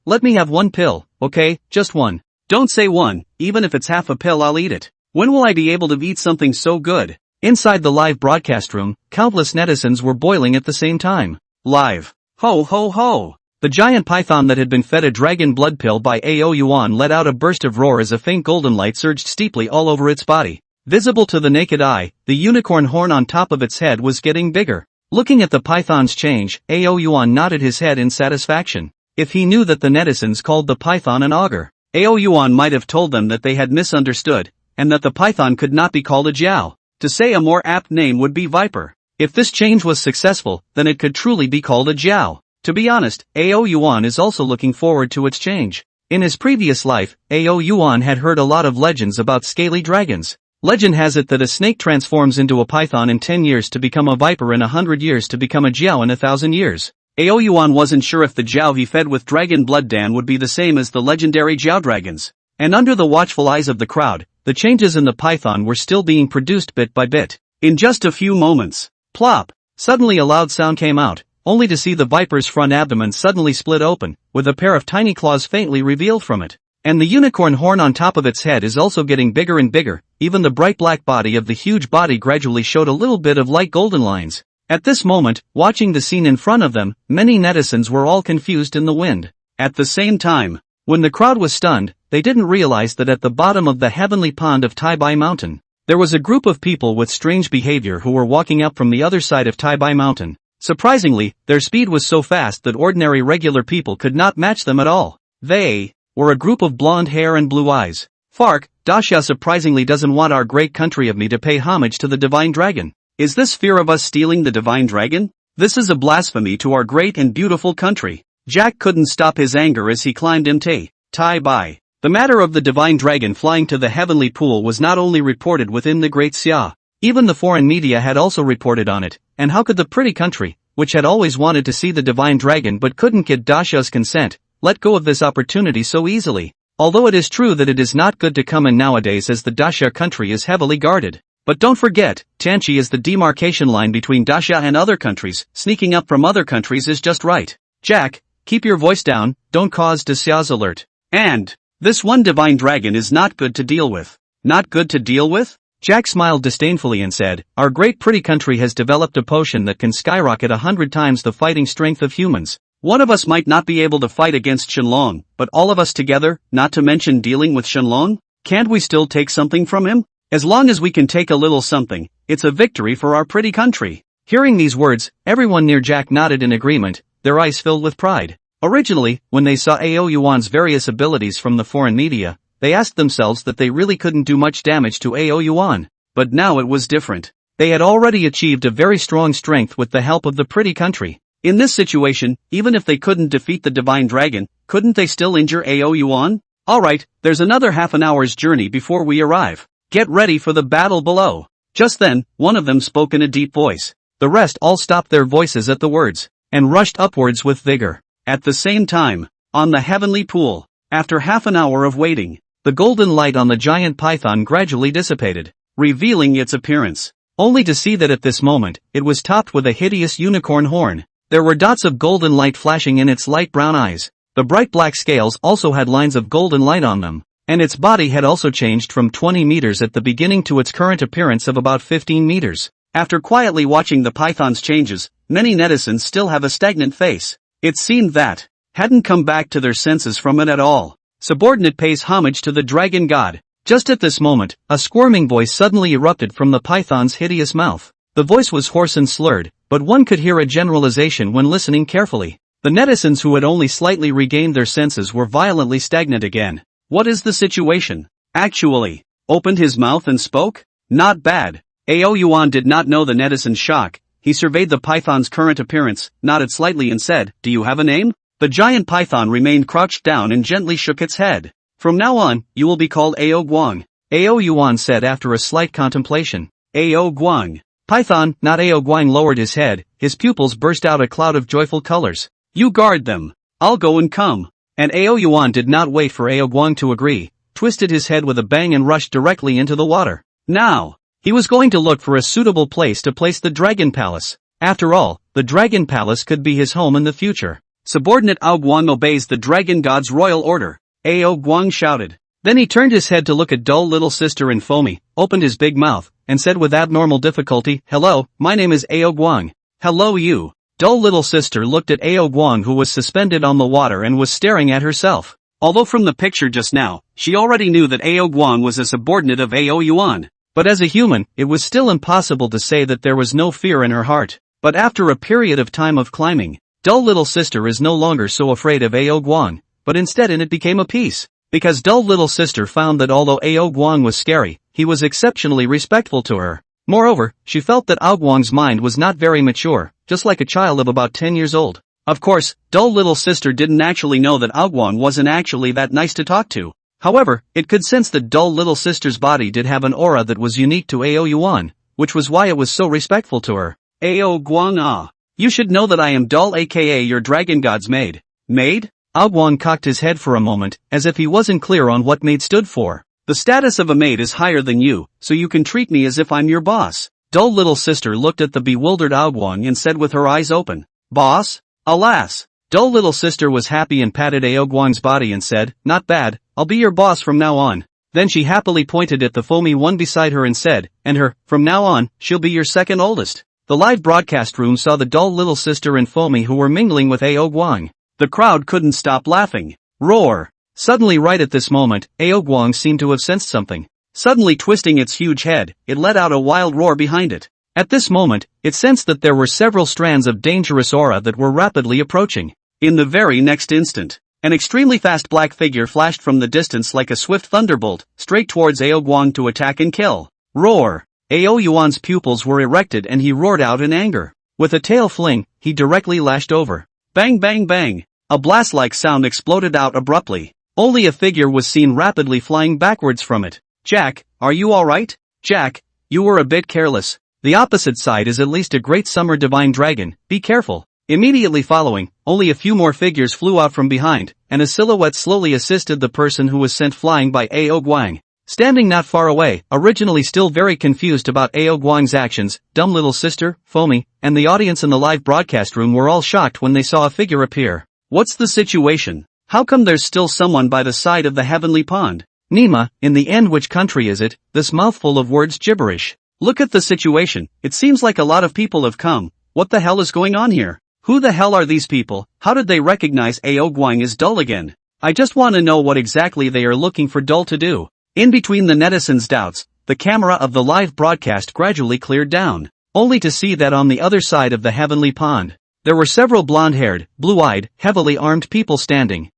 let me have one pill, okay, just one. Don't say one, even if it's half a pill I'll eat it. When will I be able to eat something so good? Inside the live broadcast room, countless netizens were boiling at the same time. Live. Ho ho ho! The giant python that had been fed a dragon blood pill by Yuan let out a burst of roar as a faint golden light surged steeply all over its body. Visible to the naked eye, the unicorn horn on top of its head was getting bigger. Looking at the python's change, Yuan nodded his head in satisfaction. If he knew that the netizens called the python an auger, Yuan might have told them that they had misunderstood, and that the python could not be called a jiao. To say a more apt name would be viper. If this change was successful, then it could truly be called a jiao. To be honest, Yuan is also looking forward to its change. In his previous life, Yuan had heard a lot of legends about scaly dragons. Legend has it that a snake transforms into a python in 10 years to become a viper in 100 years to become a jiao in 1,000 years. Yuan wasn't sure if the jiao he fed with dragon blood dan would be the same as the legendary jiao dragons. And under the watchful eyes of the crowd, the changes in the python were still being produced bit by bit. In just a few moments, plop! Suddenly a loud sound came out, only to see the viper's front abdomen suddenly split open, with a pair of tiny claws faintly revealed from it. And the unicorn horn on top of its head is also getting bigger and bigger, even the bright black body of the huge body gradually showed a little bit of light golden lines. At this moment, watching the scene in front of them, many netizens were all confused in the wind. At the same time, when the crowd was stunned, they didn't realize that at the bottom of the heavenly pond of Taibai Mountain, there was a group of people with strange behavior who were walking up from the other side of Taibai Mountain. Surprisingly, their speed was so fast that ordinary regular people could not match them at all. They were a group of blonde hair and blue eyes. Fark, Daxia surprisingly doesn't want our great country of me to pay homage to the divine dragon. Is this fear of us stealing the divine dragon? This is a blasphemy to our great and beautiful country. Jack couldn't stop his anger as he climbed into Taibai. The matter of the divine dragon flying to the heavenly pool was not only reported within the Great Xia, even the foreign media had also reported on it, and how could the pretty country, which had always wanted to see the divine dragon but couldn't get Daxia's consent, let go of this opportunity so easily? Although it is true that it is not good to come in nowadays as the Daxia country is heavily guarded. But don't forget, Tianqi is the demarcation line between Daxia and other countries, sneaking up from other countries is just right. Jack, keep your voice down, don't cause Daxia's alert. And this one divine dragon is not good to deal with. Not good to deal with? Jack smiled disdainfully and said, our great pretty country has developed a potion that can skyrocket 100 times the fighting strength of humans. One of us might not be able to fight against Shenlong, but all of us together, not to mention dealing with Shenlong, can't we still take something from him? As long as we can take a little something, it's a victory for our pretty country. Hearing these words, everyone near Jack nodded in agreement, their eyes filled with pride. Originally, when they saw Yuan's various abilities from the foreign media, they asked themselves that they really couldn't do much damage to Yuan. But now it was different. They had already achieved a very strong strength with the help of the pretty country. In this situation, even if they couldn't defeat the divine dragon, couldn't they still injure Yuan? Alright, there's another half an hour's journey before we arrive. Get ready for the battle below. Just then, one of them spoke in a deep voice. The rest all stopped their voices at the words, and rushed upwards with vigor. At the same time, on the heavenly pool, after half an hour of waiting, the golden light on the giant python gradually dissipated, revealing its appearance, only to see that at this moment, it was topped with a hideous unicorn horn. There were dots of golden light flashing in its light brown eyes. The bright black scales also had lines of golden light on them, and its body had also changed from 20 meters at the beginning to its current appearance of about 15 meters. After quietly watching the python's changes, many netizens still have a stagnant face. It seemed that hadn't come back to their senses from it at all. Subordinate pays homage to the dragon god. Just at this moment, a squirming voice suddenly erupted from the python's hideous mouth. The voice was hoarse and slurred, but one could hear a generalization when listening carefully. The netizens who had only slightly regained their senses were violently stagnant again. What is the situation? Actually, opened his mouth and spoke? Not bad. Yuan did not know the netizen's shock. He surveyed the python's current appearance, nodded slightly and said, do you have a name? The giant python remained crouched down and gently shook its head. From now on, you will be called Guang. Yuan said after a slight contemplation. Guang. Python, not Guang lowered his head, his pupils burst out a cloud of joyful colors. You guard them. I'll go and come. And Yuan did not wait for Guang to agree, twisted his head with a bang and rushed directly into the water. Now, he was going to look for a suitable place to place the dragon palace. After all, the Dragon Palace could be his home in the future. Subordinate Ao Guang obeys the Dragon God's royal order, Ao Guang shouted. Then he turned his head to look at dull little sister in foamy, opened his big mouth, and said with abnormal difficulty, "Hello, my name is Ao Guang." "Hello you." Dull little sister looked at Ao Guang, who was suspended on the water and was staring at herself. Although from the picture just now, she already knew that Ao Guang was a subordinate of Ao Yuan. But as a human, it was still impossible to say that there was no fear in her heart. But after a period of time of climbing, dull little sister is no longer so afraid of Ao Guang, but instead it became a peace. Because dull little sister found that although Ao Guang was scary, he was exceptionally respectful to her. Moreover, she felt that Ao Guang's mind was not very mature, just like a child of about 10 years old. Of course, dull little sister didn't actually know that Ao Guang wasn't actually that nice to talk to. However, it could sense that dull little sister's body did have an aura that was unique to Ao Yuan, which was why it was so respectful to her. "Ao Guang you should know that I am dull, aka your dragon god's maid." "Maid?" Ao Guang cocked his head for a moment, as if he wasn't clear on what maid stood for. "The status of a maid is higher than you, so you can treat me as if I'm your boss." Dull little sister looked at the bewildered Ao Guang and said with her eyes open, "Boss?" Alas! Dull little sister was happy and patted Ao Guang's body and said, "Not bad, I'll be your boss from now on." Then she happily pointed at the foamy one beside her and said, "And her, from now on, she'll be your second oldest." The live broadcast room saw the dull little sister and foamy who were mingling with Ao Guang. The crowd couldn't stop laughing. Roar! Suddenly right at this moment, Ao Guang seemed to have sensed something. Suddenly twisting its huge head, it let out a wild roar behind it. At this moment, it sensed that there were several strands of dangerous aura that were rapidly approaching. In the very next instant, an extremely fast black figure flashed from the distance like a swift thunderbolt, straight towards Ao Guang to attack and kill. Roar! Ao Yuan's pupils were erected and he roared out in anger. With a tail fling, he directly lashed over. Bang bang bang! A blast-like sound exploded out abruptly. Only a figure was seen rapidly flying backwards from it. "Jack, are you alright?" "Jack, you were a bit careless. The opposite side is at least a great summer divine dragon, be careful." Immediately following, only a few more figures flew out from behind, and a silhouette slowly assisted the person who was sent flying by Ao Guang. Standing not far away, originally still very confused about Ao Guang's actions, dumb little sister, foamy, and the audience in the live broadcast room were all shocked when they saw a figure appear. "What's the situation? How come there's still someone by the side of the heavenly pond?" "Nima, in the end which country is it, this mouthful of words gibberish? Look at the situation, it seems like a lot of people have come. What the hell is going on here? Who the hell are these people? How did they recognize Ao Guang as dull again? I just want to know what exactly they are looking for dull to do." In between the netizens' doubts, the camera of the live broadcast gradually cleared down, only to see that on the other side of the heavenly pond, there were several blonde-haired, blue-eyed, heavily armed people standing.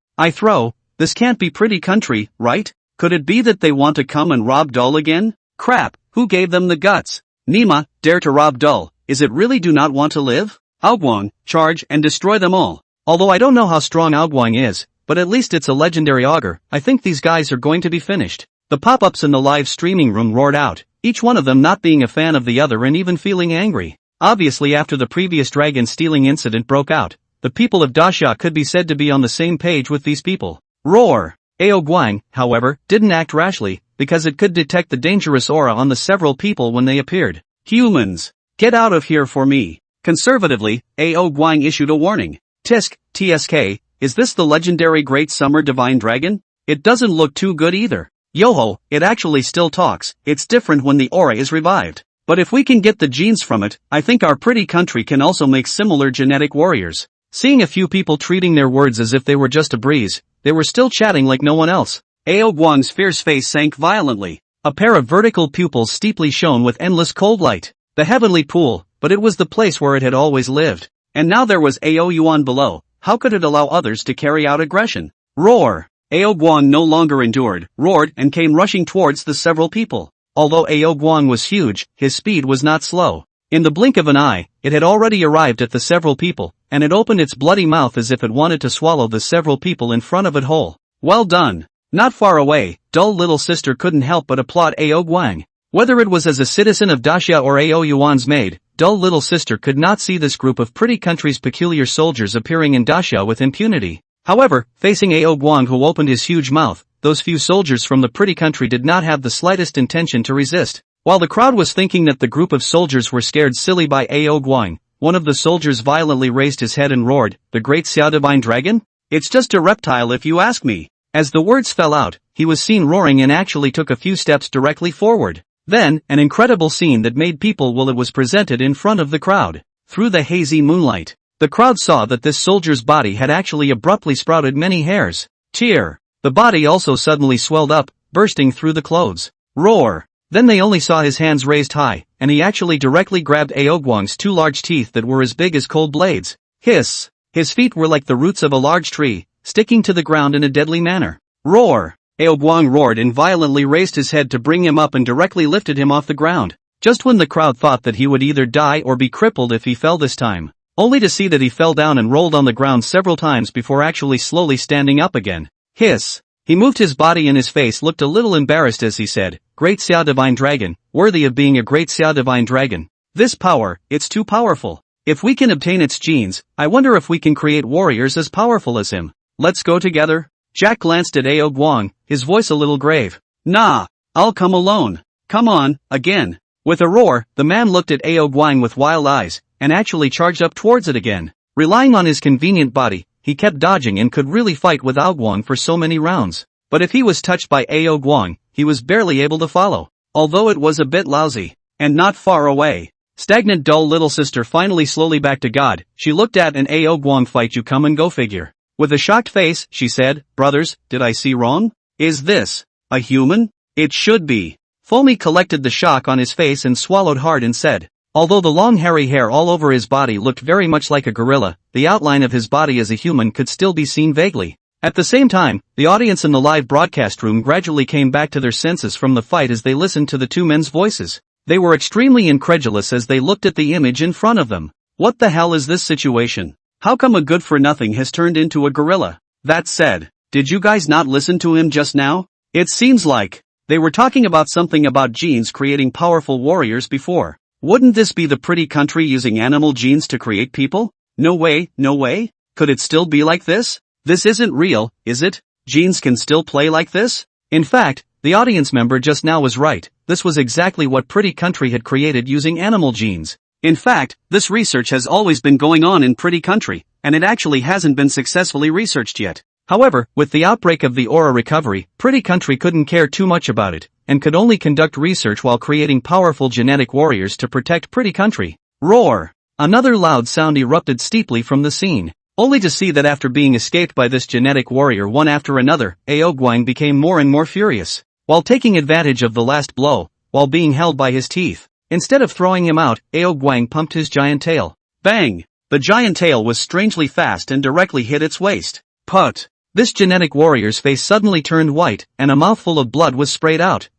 This can't be pretty country, right? Could it be that they want to come and rob dull again? Crap, who gave them the guts? Nima, dare to rob dull, is it really do not want to live? Ao Guang, charge and destroy them all. Although I don't know how strong Ao Guang is, but at least it's a legendary augur, I think these guys are going to be finished. The pop-ups in the live streaming room roared out, each one of them not being a fan of the other and even feeling angry. Obviously after the previous dragon stealing incident broke out, the people of Daxia could be said to be on the same page with these people. Roar! Ao Guang, however, didn't act rashly, because it could detect the dangerous aura on the several people when they appeared. "Humans! Get out of here for me!" Conservatively, Ao Guang issued a warning. TSK, is this the legendary Great Summer Divine Dragon? It doesn't look too good either. Yoho, it actually still talks, it's different when the aura is revived. But if we can get the genes from it, I think our pretty country can also make similar genetic warriors. Seeing a few people treating their words as if they were just a breeze, they were still chatting like no one else. Ao Guang's fierce face sank violently. A pair of vertical pupils steeply shone with endless cold light. The heavenly pool, but it was the place where it had always lived. And now there was Ao Yuan below, how could it allow others to carry out aggression? Roar! Ao Guang no longer endured, roared and came rushing towards the several people. Although Ao Guang was huge, his speed was not slow. In the blink of an eye, it had already arrived at the several people, and it opened its bloody mouth as if it wanted to swallow the several people in front of it whole. Well done! Not far away, dull little sister couldn't help but applaud Ao Guang. Whether it was as a citizen of Daxia or Ao Yuan's maid, dull little sister could not see this group of pretty country's peculiar soldiers appearing in Daxia with impunity. However, facing Ao Guang who opened his huge mouth, those few soldiers from the pretty country did not have the slightest intention to resist. While the crowd was thinking that the group of soldiers were scared silly by Ao Guang, One of the soldiers violently raised his head and roared, "The great Xia divine dragon? It's just a reptile if you ask me." As the words fell out, he was seen roaring and actually took a few steps directly forward. Then, an incredible scene that made people will it was presented in front of the crowd. Through the hazy moonlight, the crowd saw that this soldier's body had actually abruptly sprouted many hairs. Cheer! The body also suddenly swelled up, bursting through the clothes. Roar! Then they only saw his hands raised high, and he actually directly grabbed Aogwang's two large teeth that were as big as cold blades. Hiss! His feet were like the roots of a large tree, sticking to the ground in a deadly manner. Roar! Aogwang roared and violently raised his head to bring him up and directly lifted him off the ground. Just when the crowd thought that he would either die or be crippled if he fell this time, only to see that he fell down and rolled on the ground several times before actually slowly standing up again. Hiss! He moved his body and his face looked a little embarrassed as he said, "Great Xia Divine Dragon, worthy of being a great Xia Divine Dragon. This power, it's too powerful. If we can obtain its genes, I wonder if we can create warriors as powerful as him. Let's go together?" Jack glanced at Aogwang, his voice a little grave. "Nah, I'll come alone. Come on, again." With a roar, the man looked at Aogwang with wild eyes, and actually charged up towards it again. Relying on his convenient body, he kept dodging and could really fight with Aogwang for so many rounds. But if he was touched by Aogwang, he was barely able to follow. Although it was a bit lousy. And not far away. Stagnant dull little sister finally slowly back to God, she looked at an Aogwang fight you come and go figure. With a shocked face, she said, "Brothers, did I see wrong? Is this a human? It should be." Foamy collected the shock on his face and swallowed hard and said, although the long hairy hair all over his body looked very much like a gorilla, the outline of his body as a human could still be seen vaguely. At the same time, the audience in the live broadcast room gradually came back to their senses from the fight as they listened to the two men's voices. They were extremely incredulous as they looked at the image in front of them. What the hell is this situation? How come a good-for-nothing has turned into a gorilla? That said, did you guys not listen to him just now? It seems like they were talking about something about genes creating powerful warriors before. Wouldn't this be the pretty country using animal genes to create people? No way, no way. Could it still be like this? This isn't real, is it? Genes can still play like this? In fact, the audience member just now was right. This was exactly what Pretty Country had created using animal genes. In fact, this research has always been going on in Pretty Country, and it actually hasn't been successfully researched yet. However, with the outbreak of the aura recovery, Pretty Country couldn't care too much about it, and could only conduct research while creating powerful genetic warriors to protect Pretty Country. Roar! Another loud sound erupted steeply from the scene. Only to see that after being escaped by this genetic warrior one after another, Aogwang became more and more furious. While taking advantage of the last blow, while being held by his teeth, instead of throwing him out, Aogwang pumped his giant tail. Bang! The giant tail was strangely fast and directly hit its waist. Put! This genetic warrior's face suddenly turned white, and a mouthful of blood was sprayed out.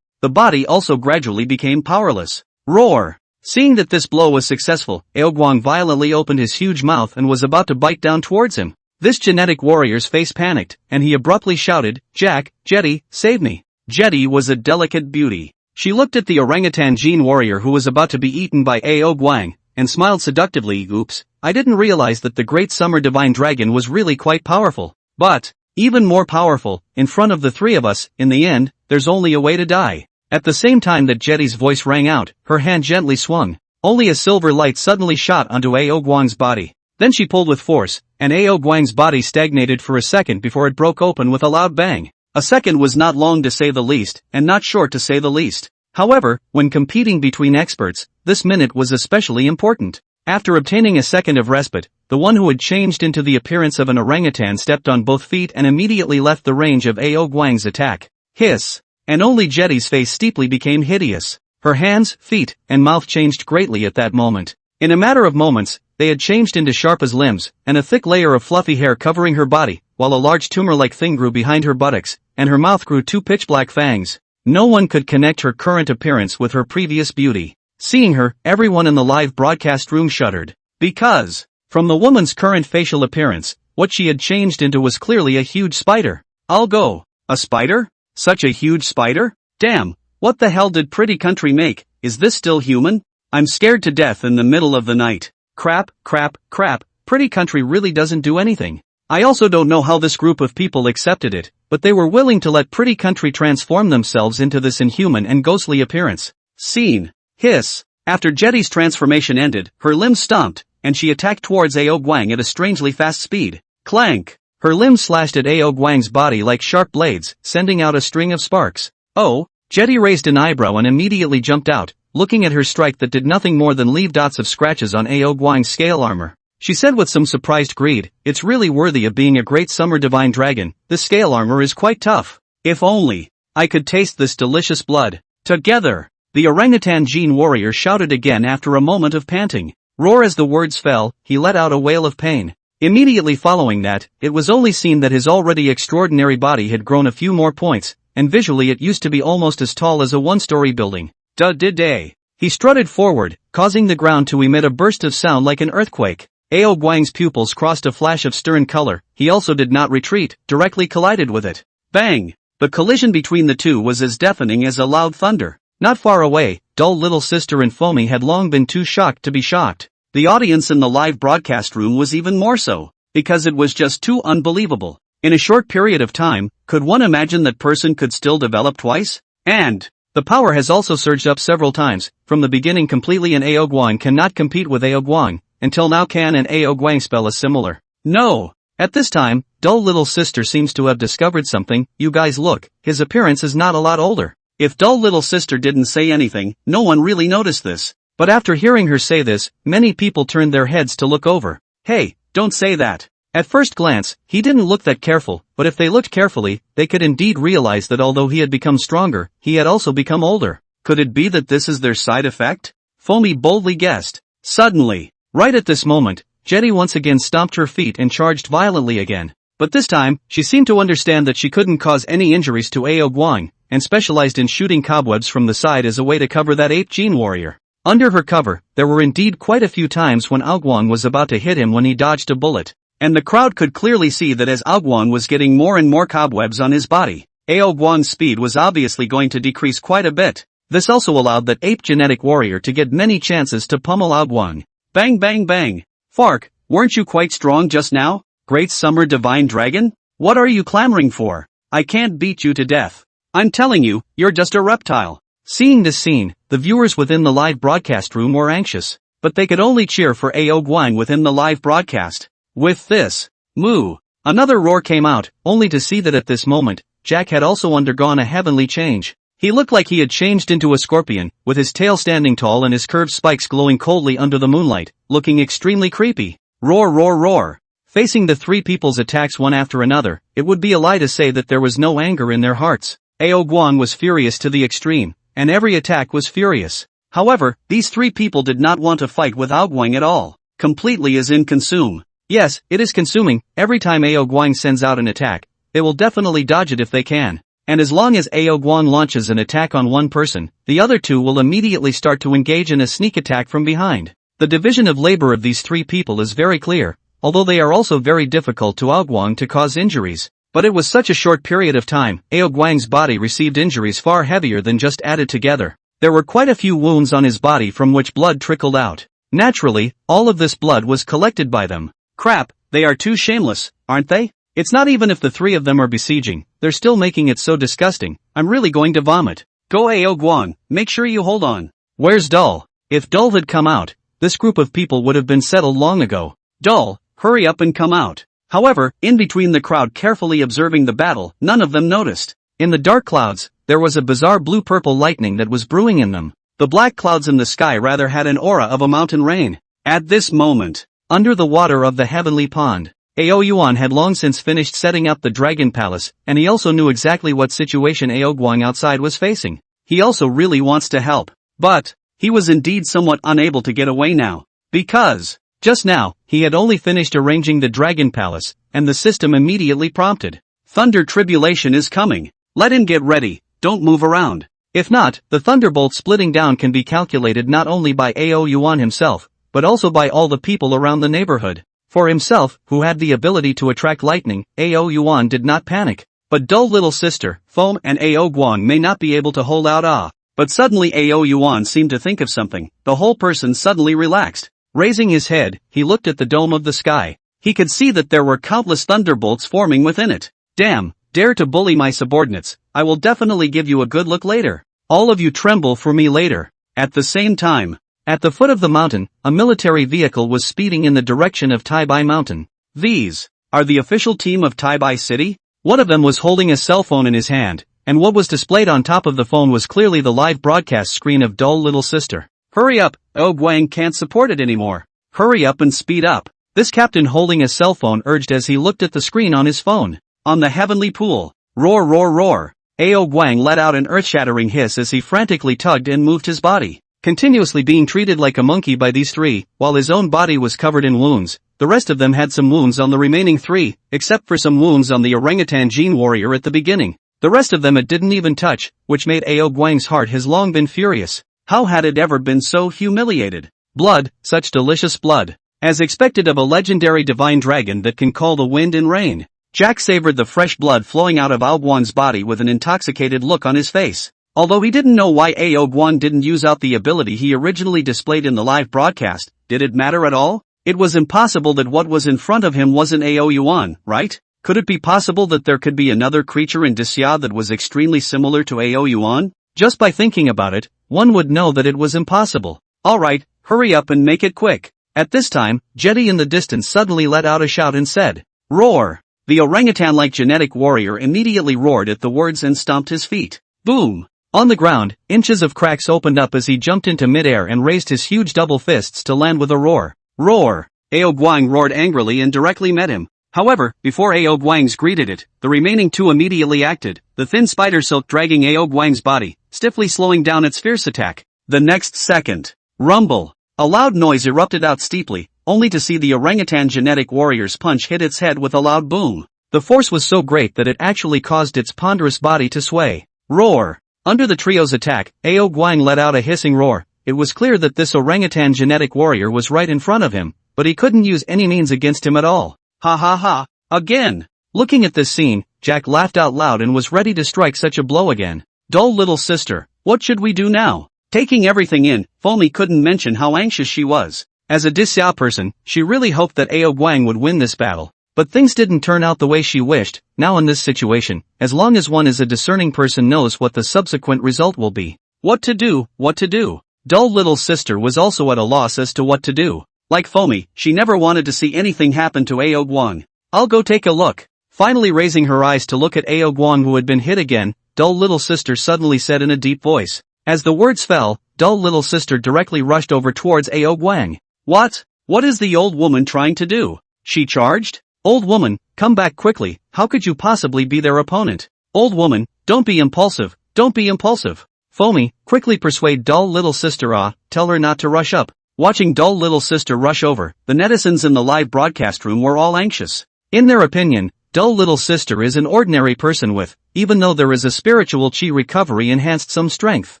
The body also gradually became powerless. Roar! Seeing that this blow was successful, Aogwang violently opened his huge mouth and was about to bite down towards him. This genetic warrior's face panicked, and he abruptly shouted, "Jack, Jetty, save me." Jetty was a delicate beauty. She looked at the orangutan gene warrior who was about to be eaten by Aogwang, and smiled seductively. Oops, I didn't realize that the great summer divine dragon was really quite powerful. But, even more powerful, in front of the three of us, in the end, there's only a way to die. At the same time that Jetty's voice rang out, her hand gently swung. Only a silver light suddenly shot onto Aogwang's body. Then she pulled with force, and Aogwang's body stagnated for a second before it broke open with a loud bang. A second was not long to say the least, and not short to say the least. However, when competing between experts, this minute was especially important. After obtaining a second of respite, the one who had changed into the appearance of an orangutan stepped on both feet and immediately left the range of Aogwang's attack. Hiss! And only Jetty's face steeply became hideous. Her hands, feet, and mouth changed greatly at that moment. In a matter of moments, they had changed into sharp as limbs, and a thick layer of fluffy hair covering her body, while a large tumor-like thing grew behind her buttocks, and her mouth grew two pitch-black fangs. No one could connect her current appearance with her previous beauty. Seeing her, everyone in the live broadcast room shuddered. Because, from the woman's current facial appearance, what she had changed into was clearly a huge spider. I'll go. A spider? Such a huge spider? Damn, what the hell did Pretty Country make? Is this still human? I'm scared to death in the middle of the night. Crap, crap, crap, Pretty Country really doesn't do anything. I also don't know how this group of people accepted it, but they were willing to let Pretty Country transform themselves into this inhuman and ghostly appearance. Scene. Hiss. After Jetty's transformation ended, her limbs stomped, and she attacked towards Ao Guang at a strangely fast speed. Clank! Her limbs slashed at Ao Guang's body like sharp blades, sending out a string of sparks. Oh! Jetty raised an eyebrow and immediately jumped out, looking at her strike that did nothing more than leave dots of scratches on Ao Guang's scale armor. She said with some surprised greed, "It's really worthy of being a great summer divine dragon, this scale armor is quite tough. If only I could taste this delicious blood." Together! The orangutan gene warrior shouted again after a moment of panting. Roar as the words fell, he let out a wail of pain. Immediately following that, it was only seen that his already extraordinary body had grown a few more points, and visually it used to be almost as tall as a one-story building. Day. He strutted forward, causing the ground to emit a burst of sound like an earthquake. Ao Guang's pupils crossed a flash of stern color. He also did not retreat, directly collided with it. Bang! The collision between the two was as deafening as a loud thunder. Not far away, dull little sister and Foamy had long been too shocked to be shocked. The audience in the live broadcast room was even more so, because it was just too unbelievable. In a short period of time, could one imagine that person could still develop twice? And the power has also surged up several times, from the beginning completely, and Ao Guang cannot compete with Ao Guang. Until now can and Ao Guang spell is similar. No! At this time, dull little sister seems to have discovered something. You guys look, his appearance is not a lot older. If dull little sister didn't say anything, no one really noticed this. But after hearing her say this, many people turned their heads to look over. Hey, don't say that. At first glance, he didn't look that careful, but if they looked carefully, they could indeed realize that although he had become stronger, he had also become older. Could it be that this is their side effect? Foamy boldly guessed. Suddenly, right at this moment, Jetty once again stomped her feet and charged violently again. But this time, she seemed to understand that she couldn't cause any injuries to Ao Guang, and specialized in shooting cobwebs from the side as a way to cover that ape gene warrior. Under her cover, there were indeed quite a few times when Ao Guang was about to hit him when he dodged a bullet. And the crowd could clearly see that as Ao Guang was getting more and more cobwebs on his body, Ao Guang's speed was obviously going to decrease quite a bit. This also allowed that ape genetic warrior to get many chances to pummel Ao Guang. Bang bang bang! Fark, weren't you quite strong just now? Great summer divine dragon? What are you clamoring for? I can't beat you to death. I'm telling you, you're just a reptile. Seeing this scene, the viewers within the live broadcast room were anxious, but they could only cheer for Ao Guang within the live broadcast. With this, moo! Another roar came out, only to see that at this moment, Jack had also undergone a heavenly change. He looked like he had changed into a scorpion, with his tail standing tall and his curved spikes glowing coldly under the moonlight, looking extremely creepy. Roar roar roar! Facing the three people's attacks one after another, it would be a lie to say that there was no anger in their hearts. Ao Guang was furious to the extreme, and every attack was furious. However, these three people did not want to fight with Ao Guang at all. Completely as in consume. Yes, it is consuming. Every time Ao Guang sends out an attack, they will definitely dodge it if they can. And as long as Ao Guang launches an attack on one person, the other two will immediately start to engage in a sneak attack from behind. The division of labor of these three people is very clear, although they are also very difficult to Ao Guang to cause injuries. But it was such a short period of time, Ao Guang's body received injuries far heavier than just added together. There were quite a few wounds on his body from which blood trickled out. Naturally, all of this blood was collected by them. Crap, they are too shameless, aren't they? It's not even if the three of them are besieging, they're still making it so disgusting. I'm really going to vomit. Go Ao Guang, make sure you hold on. Where's Dull? If Dull had come out, this group of people would have been settled long ago. Dull, hurry up and come out. However, in between the crowd carefully observing the battle, none of them noticed. In the dark clouds, there was a bizarre blue-purple lightning that was brewing in them. The black clouds in the sky rather had an aura of a mountain rain. At this moment, under the water of the heavenly pond, Yuan had long since finished setting up the dragon palace, and he also knew exactly what situation Ao Guang outside was facing. He also really wants to help. But he was indeed somewhat unable to get away now. Because just now, he had only finished arranging the dragon palace, and the system immediately prompted. Thunder tribulation is coming. Let him get ready, don't move around. If not, the thunderbolt splitting down can be calculated not only by Ao Yuan himself, but also by all the people around the neighborhood. For himself, who had the ability to attract lightning, Ao Yuan did not panic. But dull little sister, Foam and Ao Guang may not be able to hold out. But suddenly Ao Yuan seemed to think of something. The whole person suddenly relaxed. Raising his head, he looked at the dome of the sky. He could see that there were countless thunderbolts forming within it. Damn, dare to bully my subordinates, I will definitely give you a good look later. All of you tremble for me later. At the same time, At the foot of the mountain, a military vehicle was speeding in the direction of Taibai Mountain. These are the official team of Taibai City? One of them was holding a cell phone in his hand, and what was displayed on top of the phone was clearly the live broadcast screen of Dull Little Sister. Hurry up, Guang can't support it anymore. Hurry up and speed up. This captain holding a cell phone urged as he looked at the screen on his phone. On the heavenly pool. Roar roar roar. Guang let out an earth-shattering hiss as he frantically tugged and moved his body. Continuously being treated like a monkey by these three, while his own body was covered in wounds, the rest of them had some wounds on the remaining three, except for some wounds on the orangutan gene warrior at the beginning. The rest of them it didn't even touch, which made Guang's heart has long been furious. How had it ever been so humiliated? Blood, such delicious blood. As expected of a legendary divine dragon that can call the wind and rain. Jack savored the fresh blood flowing out of Guang's body with an intoxicated look on his face. Although he didn't know why Guang didn't use out the ability he originally displayed in the live broadcast, did it matter at all? It was impossible that what was in front of him wasn't Yuan, right? Could it be possible that there could be another creature in Daxia that was extremely similar to Yuan? Just by thinking about it, one would know that it was impossible. Alright, hurry up and make it quick. At this time, Jetty in the distance suddenly let out a shout and said, "Roar!" The orangutan-like genetic warrior immediately roared at the words and stomped his feet. Boom! On the ground, inches of cracks opened up as he jumped into midair and raised his huge double fists to land with a roar. Roar! Guang roared angrily and directly met him. However, before Guang's greeted it, the remaining two immediately acted, the thin spider silk dragging Guang's body, stiffly slowing down its fierce attack. The next second, rumble! A loud noise erupted out steeply, only to see the orangutan genetic warrior's punch hit its head with a loud boom. The force was so great that it actually caused its ponderous body to sway. Roar! Under the trio's attack, Guang let out a hissing roar. It was clear that this orangutan genetic warrior was right in front of him, but he couldn't use any means against him at all. Ha ha ha, again! Looking at this scene, Jack laughed out loud and was ready to strike such a blow again. Dull Little Sister, what should we do now? Taking everything in, Foamy couldn't mention how anxious she was. As a Daxia person, she really hoped that Guang would win this battle. But things didn't turn out the way she wished. Now in this situation, as long as one is a discerning person knows what the subsequent result will be. What to do, what to do. Dull Little Sister was also at a loss as to what to do. Like Foamy, she never wanted to see anything happen to Guang. I'll go take a look. Finally raising her eyes to look at Guang who had been hit again, Dull Little Sister suddenly said in a deep voice. As the words fell, Dull Little Sister directly rushed over towards Guang. What? What is the old woman trying to do? She charged? Old woman, come back quickly, how could you possibly be their opponent? Old woman, don't be impulsive, don't be impulsive. Foamy, quickly persuade Dull Little Sister tell her not to rush up. Watching Dull Little Sister rush over, the netizens in the live broadcast room were all anxious. In their opinion, Dull Little Sister is an ordinary person with, even though there is a spiritual chi recovery enhanced some strength.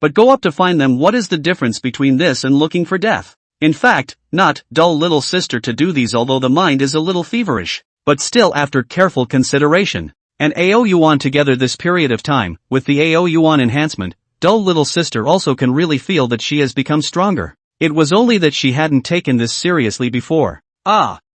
But go up to find them. What is the difference between this and looking for death? In fact, not Dull Little Sister to do these although the mind is a little feverish. But still after careful consideration. And Yuan together this period of time, with the Yuan enhancement, Dull Little Sister also can really feel that she has become stronger. It was only that she hadn't taken this seriously before.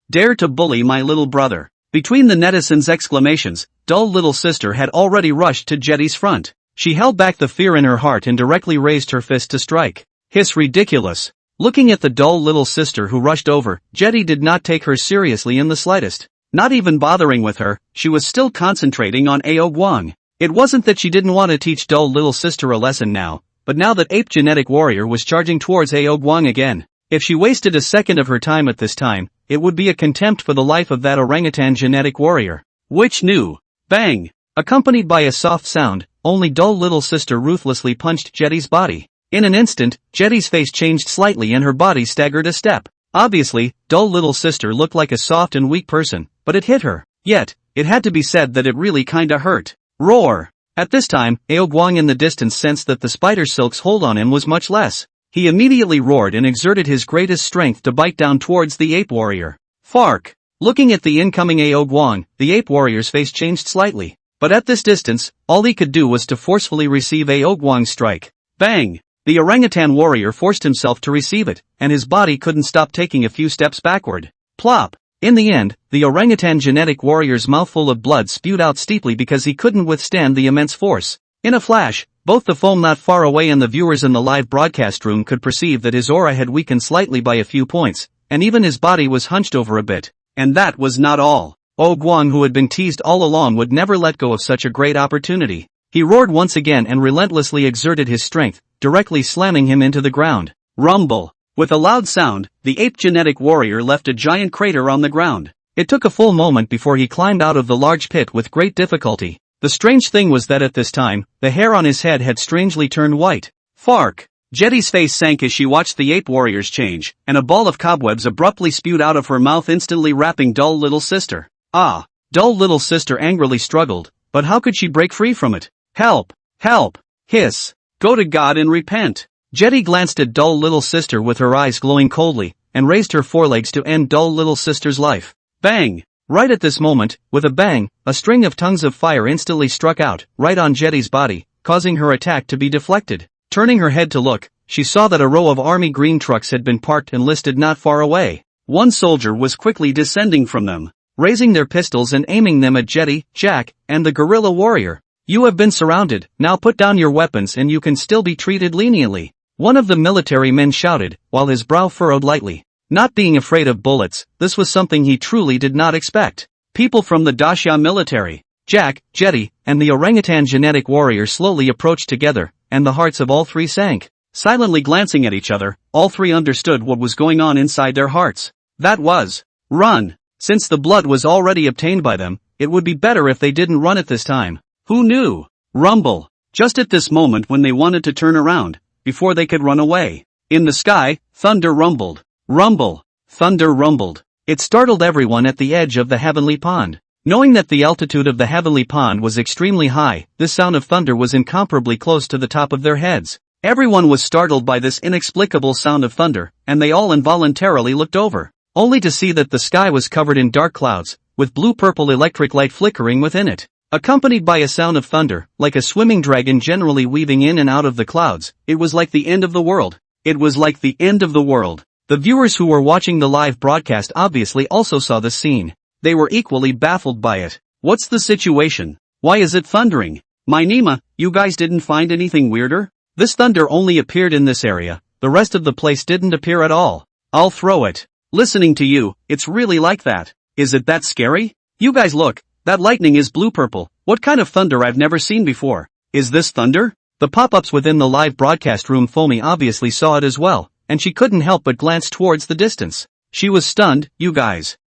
Dare to bully my little brother. Between the netizens' exclamations, Dull Little Sister had already rushed to Jetty's front. She held back the fear in her heart and directly raised her fist to strike. Hiss ridiculous. Looking at the Dull Little Sister who rushed over, Jetty did not take her seriously in the slightest. Not even bothering with her, she was still concentrating on Guang. It wasn't that she didn't want to teach Dull Little Sister a lesson now, but now that Ape Genetic Warrior was charging towards Guang again. If she wasted a second of her time at this time, it would be a contempt for the life of that orangutan genetic warrior. Which knew? Bang! Accompanied by a soft sound, only Dull Little Sister ruthlessly punched Jetty's body. In an instant, Jetty's face changed slightly and her body staggered a step. Obviously, Dull Little Sister looked like a soft and weak person, but it hit her. Yet, it had to be said that it really kinda hurt. Roar! At this time, Guang in the distance sensed that the spider silk's hold on him was much less. He immediately roared and exerted his greatest strength to bite down towards the ape warrior. Fark! Looking at the incoming Guang, the ape warrior's face changed slightly. But at this distance, all he could do was to forcefully receive Guang's strike. Bang! The orangutan warrior forced himself to receive it, and his body couldn't stop taking a few steps backward. Plop! In the end, the orangutan genetic warrior's mouthful of blood spewed out steeply because he couldn't withstand the immense force. In a flash, Both the foam not far away and the viewers in the live broadcast room could perceive that his aura had weakened slightly by a few points, and even his body was hunched over a bit. And that was not all. Guang, who had been teased all along, would never let go of such a great opportunity. He roared once again and relentlessly exerted his strength, directly slamming him into the ground. Rumble. With a loud sound, the ape genetic warrior left a giant crater on the ground. It took a full moment before he climbed out of the large pit with great difficulty. The strange thing was that at this time, the hair on his head had strangely turned white. Fark! Jetty's face sank as she watched the ape warriors change, and a ball of cobwebs abruptly spewed out of her mouth, instantly wrapping dull little sister. Ah! Dull little sister angrily struggled, but how could she break free from it? Help! Help! Hiss! Go to God and repent! Jetty glanced at dull little sister with her eyes glowing coldly, and raised her forelegs to end dull little sister's life. Bang! Right at this moment, with a bang, a string of tongues of fire instantly struck out, right on Jetty's body, causing her attack to be deflected. Turning her head to look, she saw that a row of army green trucks had been parked and listed not far away. One soldier was quickly descending from them, raising their pistols and aiming them at Jetty, Jack, and the guerrilla warrior. You have been surrounded, now put down your weapons and you can still be treated leniently. One of the military men shouted, while his brow furrowed lightly. Not being afraid of bullets, this was something he truly did not expect. People from the Daxia military, Jack, Jetty, and the orangutan genetic warrior slowly approached together, and the hearts of all three sank. Silently glancing at each other, all three understood what was going on inside their hearts. That was, run! Since the blood was already obtained by them, it would be better if they didn't run at this time. Who knew? Rumble! Just at this moment when they wanted to turn around, before they could run away. In the sky, thunder rumbled. Rumble! Thunder rumbled. It startled everyone at the edge of the heavenly pond. Knowing that the altitude of the heavenly pond was extremely high, this sound of thunder was incomparably close to the top of their heads. Everyone was startled by this inexplicable sound of thunder, and they all involuntarily looked over, only to see that the sky was covered in dark clouds, with blue-purple electric light flickering within it. Accompanied by a sound of thunder, like a swimming dragon generally weaving in and out of the clouds, it was like the end of the world. It was like the end of the world. The viewers who were watching the live broadcast obviously also saw this scene. They were equally baffled by it. What's the situation? Why is it thundering? My Nima, you guys didn't find anything weirder? This thunder only appeared in this area, the rest of the place didn't appear at all. I'll throw it. Listening to you, it's really like that. Is it that scary? You guys look, that lightning is blue-purple. What kind of thunder I've never seen before? Is this thunder? The pop-ups within the live broadcast room Foamy obviously saw it as well, and she couldn't help but glance towards the distance. She was stunned. You guys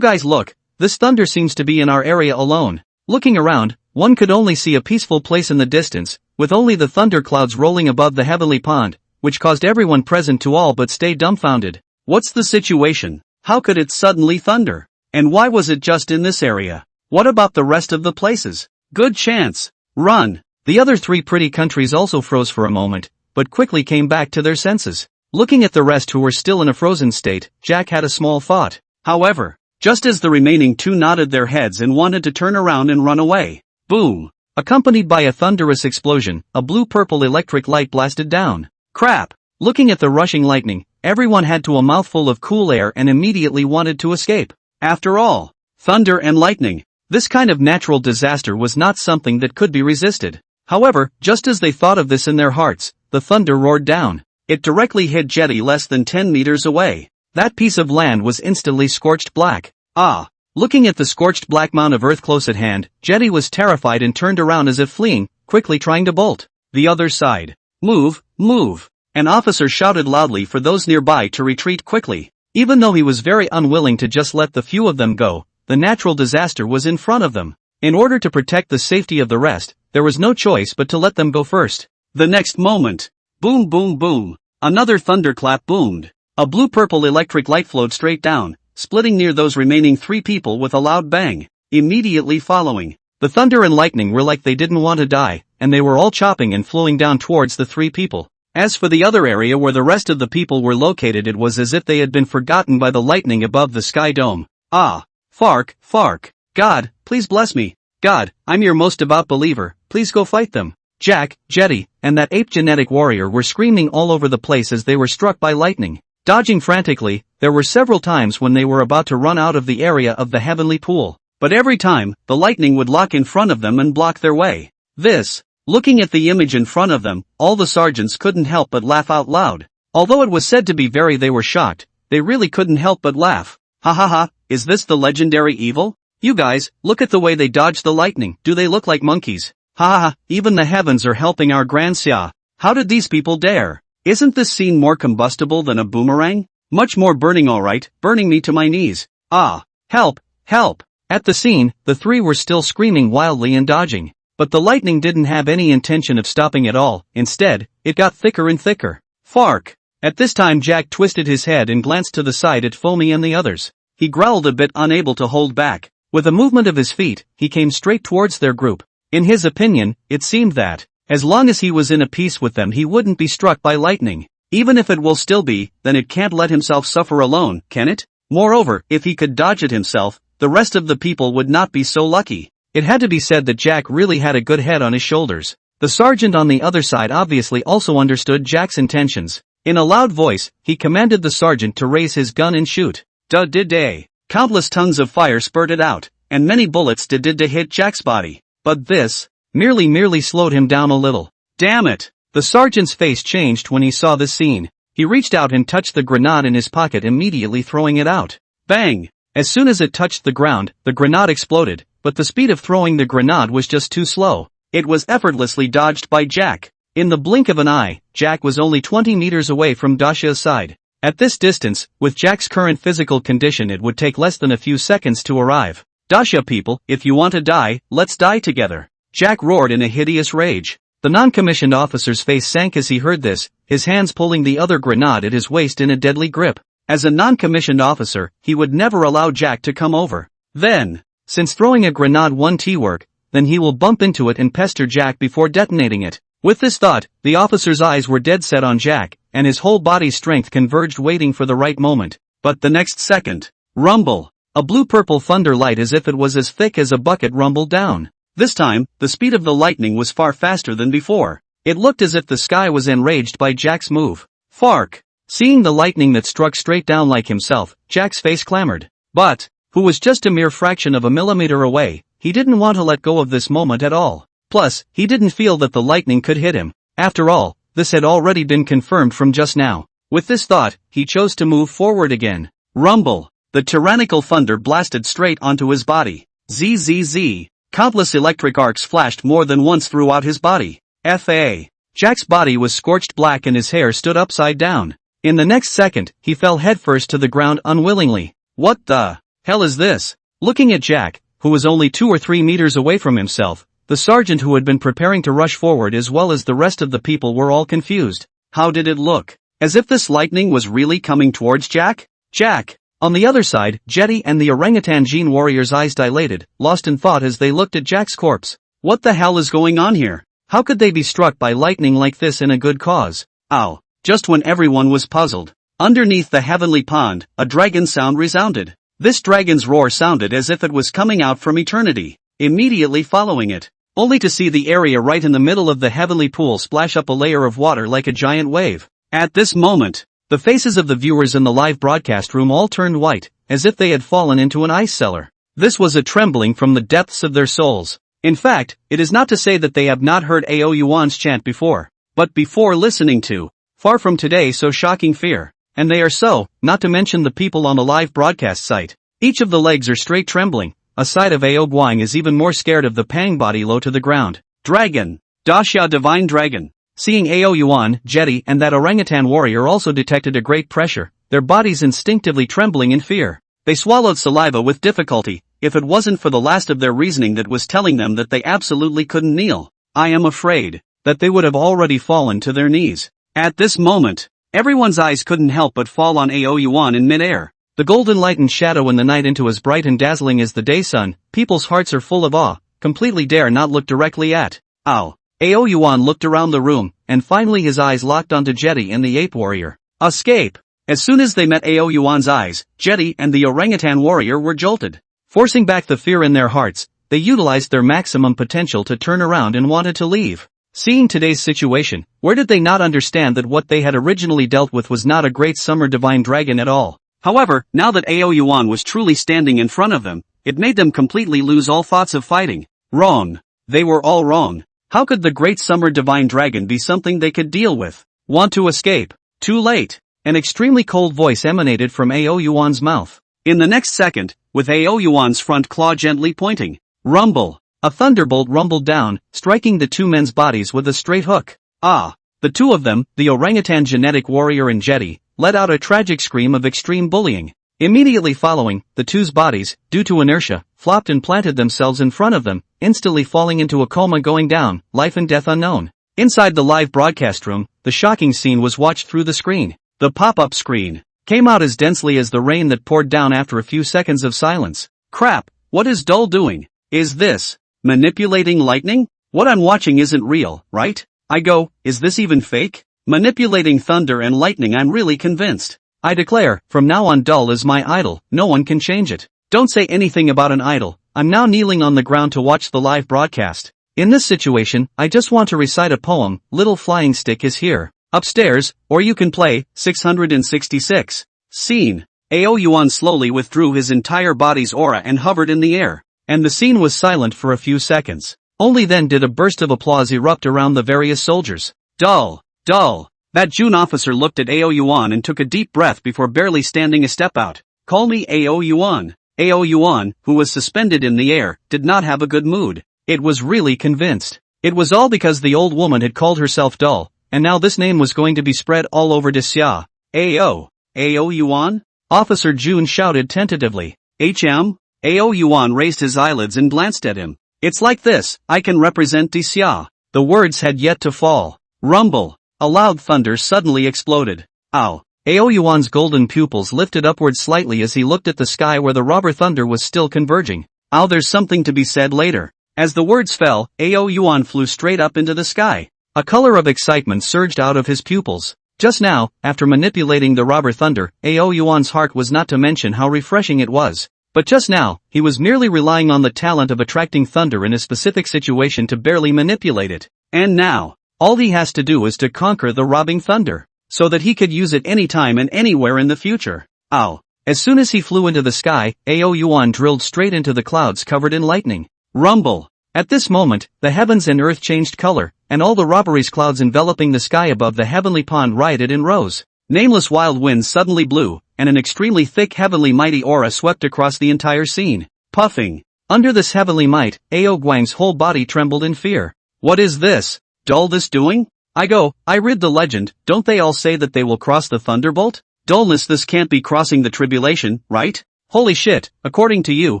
look, this thunder seems to be in our area alone. Looking around, one could only see a peaceful place in the distance, with only the thunder clouds rolling above the heavenly pond, which caused everyone present to all but stay dumbfounded. What's the situation? How could it suddenly thunder? And why was it just in this area? What about the rest of the places? Good chance. Run! The other three pretty countries also froze for a moment, but quickly came back to their senses. Looking at the rest who were still in a frozen state, Jack had a small thought. However, just as the remaining two nodded their heads and wanted to turn around and run away, boom! Accompanied by a thunderous explosion, a blue-purple electric light blasted down. Crap! Looking at the rushing lightning, everyone had to a mouthful of cool air and immediately wanted to escape. After all, thunder and lightning. This kind of natural disaster was not something that could be resisted. However, just as they thought of this in their hearts, the thunder roared down. It directly hit Jetty less than 10 meters away. That piece of land was instantly scorched black. Ah! Looking at the scorched black mound of earth close at hand, Jetty was terrified and turned around as if fleeing, quickly trying to bolt. The other side. Move, move! An officer shouted loudly for those nearby to retreat quickly. Even though he was very unwilling to just let the few of them go, the natural disaster was in front of them. In order to protect the safety of the rest, there was no choice but to let them go first. The next moment, boom boom boom, another thunderclap boomed. A blue-purple electric light flowed straight down, splitting near those remaining three people with a loud bang. Immediately following, the thunder and lightning were like they didn't want to die, and they were all chopping and flowing down towards the three people. As for the other area where the rest of the people were located, it was as if they had been forgotten by the lightning above the sky dome. Ah! Fark, Fark! God, please bless me! God, I'm your most devout believer, please go fight them! Jack, Jetty, and that ape genetic warrior were screaming all over the place as they were struck by lightning. Dodging frantically, there were several times when they were about to run out of the area of the heavenly pool. But every time, the lightning would lock in front of them and block their way. This Looking at the image in front of them, all the sergeants couldn't help but laugh out loud. Although it was said to be they were shocked, they really couldn't help but laugh. Ha ha ha, is this the legendary evil? You guys, look at the way they dodge the lightning. Do they look like monkeys? Ha ha ha, even the heavens are helping our Daxia. How did these people dare? Isn't this scene more combustible than a boomerang? Much more burning, alright, burning me to my knees. Ah, help, help. At the scene, the three were still screaming wildly and dodging. But the lightning didn't have any intention of stopping at all. Instead, it got thicker and thicker. Fark. At this time Jack twisted his head and glanced to the side at Foamy and the others. He growled a bit, unable to hold back. With a movement of his feet, he came straight towards their group. In his opinion, it seemed that, as long as he was in a peace with them, he wouldn't be struck by lightning. Even if it will still be, then it can't let himself suffer alone, can it? Moreover, if he could dodge it himself, the rest of the people would not be so lucky. It had to be said that Jack really had a good head on his shoulders. The sergeant on the other side obviously also understood Jack's intentions. In a loud voice, he commanded the sergeant to raise his gun and shoot. Did-day. Countless tongues of fire spurted out, and many bullets did to hit Jack's body. But this merely slowed him down a little. Damn it! The sergeant's face changed when he saw this scene. He reached out and touched the grenade in his pocket, immediately throwing it out. Bang! As soon as it touched the ground, the grenade exploded, but the speed of throwing the grenade was just too slow. It was effortlessly dodged by Jack. In the blink of an eye, Jack was only 20 meters away from Daxia's side. At this distance, with Jack's current physical condition, it would take less than a few seconds to arrive. Daxia people, if you want to die, let's die together. Jack roared in a hideous rage. The non-commissioned officer's face sank as he heard this, his hands pulling the other grenade at his waist in a deadly grip. As a non-commissioned officer, he would never allow Jack to come over. Then, since throwing a grenade won't work, then he will bump into it and pester Jack before detonating it. With this thought, the officer's eyes were dead set on Jack, and his whole body's strength converged, waiting for the right moment. But the next second, rumble! A blue-purple thunder light as if it was as thick as a bucket rumbled down. This time, the speed of the lightning was far faster than before. It looked as if the sky was enraged by Jack's move. Fark! Seeing the lightning that struck straight down like himself, Jack's face clamored. But, who was just a mere fraction of a millimeter away, he didn't want to let go of this moment at all. Plus, he didn't feel that the lightning could hit him. After all, this had already been confirmed from just now. With this thought, he chose to move forward again. Rumble! The tyrannical thunder blasted straight onto his body. Zzz. Countless electric arcs flashed more than once throughout his body. Fa. Jack's body was scorched black and his hair stood upside down. In the next second, he fell headfirst to the ground unwillingly. What the hell is this? Looking at Jack, who was only 2 or 3 meters away from himself, the sergeant who had been preparing to rush forward as well as the rest of the people were all confused. How did it look? As if this lightning was really coming towards Jack? Jack! On the other side, Jetty and the orangutan Gene warrior's eyes dilated, lost in thought as they looked at Jack's corpse. What the hell is going on here? How could they be struck by lightning like this in a good cause? Ow! Just when everyone was puzzled. Underneath the heavenly pond, a dragon sound resounded. This dragon's roar sounded as if it was coming out from eternity. Immediately following it, only to see the area right in the middle of the heavenly pool splash up a layer of water like a giant wave. At this moment, the faces of the viewers in the live broadcast room all turned white, as if they had fallen into an ice cellar. This was a trembling from the depths of their souls. In fact, it is not to say that they have not heard Ao Yuan's chant before, but before listening to, far from today so shocking fear, and they are so, not to mention the people on the live broadcast site. Each of the legs are straight trembling. A side of Ao Guang is even more scared of the pang body low to the ground. Dragon! Daxia divine dragon! Seeing Ao Yuan, Jetty and that orangutan warrior also detected a great pressure, their bodies instinctively trembling in fear. They swallowed saliva with difficulty, if it wasn't for the last of their reasoning that was telling them that they absolutely couldn't kneel. I am afraid that they would have already fallen to their knees. At this moment, everyone's eyes couldn't help but fall on Ao Yuan in midair. The golden light and shadow in the night into as bright and dazzling as the day sun, people's hearts are full of awe, completely dare not look directly at. Ow! Ao Yuan looked around the room, and finally his eyes locked onto Jetty and the ape warrior. Escape! As soon as they met Ao Yuan's eyes, Jetty and the orangutan warrior were jolted. Forcing back the fear in their hearts, they utilized their maximum potential to turn around and wanted to leave. Seeing today's situation, where did they not understand that what they had originally dealt with was not a great summer divine dragon at all? However, now that Ao Yuan was truly standing in front of them, it made them completely lose all thoughts of fighting. Wrong. They were all wrong. How could the great summer divine dragon be something they could deal with? Want to escape? Too late. An extremely cold voice emanated from Ao Yuan's mouth. In the next second, with Ao Yuan's front claw gently pointing, rumble! A thunderbolt rumbled down, striking the two men's bodies with a straight hook. Ah! The two of them, the orangutan genetic warrior and jetty, let out a tragic scream of extreme bullying. Immediately following, the two's bodies, due to inertia, flopped and planted themselves in front of them, instantly falling into a coma going down, life and death unknown. Inside the live broadcast room, the shocking scene was watched through the screen. The pop-up screen came out as densely as the rain that poured down after a few seconds of silence. Crap, what is Dull doing? Is this manipulating lightning? What I'm watching isn't real, right? I go, is this even fake? Manipulating thunder and lightning, I'm really convinced. I declare, from now on Dull is my idol, no one can change it. Don't say anything about an idol. I'm now kneeling on the ground to watch the live broadcast. In this situation, I just want to recite a poem. Little flying stick is here. Upstairs, or you can play, 666. Scene. Ao Yuan slowly withdrew his entire body's aura and hovered in the air. And the scene was silent for a few seconds. Only then did a burst of applause erupt around the various soldiers. Dull. Dull. That June officer looked at Ao Yuan and took a deep breath before barely standing a step out. Call me Ao Yuan. Ao Yuan, who was suspended in the air, did not have a good mood. It was really convinced. It was all because the old woman had called herself Dull, and now this name was going to be spread all over Daxia. Ao Yuan? Officer June shouted tentatively. HM? Ao Yuan raised his eyelids and glanced at him. It's like this, I can represent Daxia. The words had yet to fall. Rumble. A loud thunder suddenly exploded. Ow. Ao Yuan's golden pupils lifted upward slightly as he looked at the sky where the robber thunder was still converging. Ow, there's something to be said later. As the words fell, Ao Yuan flew straight up into the sky. A color of excitement surged out of his pupils. Just now, after manipulating the robber thunder, Ao Yuan's heart was not to mention how refreshing it was. But just now, he was merely relying on the talent of attracting thunder in a specific situation to barely manipulate it. And now, all he has to do is to conquer the robbing thunder, so that he could use it anytime and anywhere in the future. Ow. As soon as he flew into the sky, Ao Yuan drilled straight into the clouds covered in lightning. Rumble. At this moment, the heavens and earth changed color, and all the robbery's clouds enveloping the sky above the heavenly pond rioted in rows. Nameless wild winds suddenly blew, and an extremely thick heavenly mighty aura swept across the entire scene. Puffing. Under this heavenly might, Ao Guang's whole body trembled in fear. What is this? Dull this doing? I read the legend, don't they all say that they will cross the thunderbolt? Dullness, this can't be crossing the tribulation, right? Holy shit, according to you,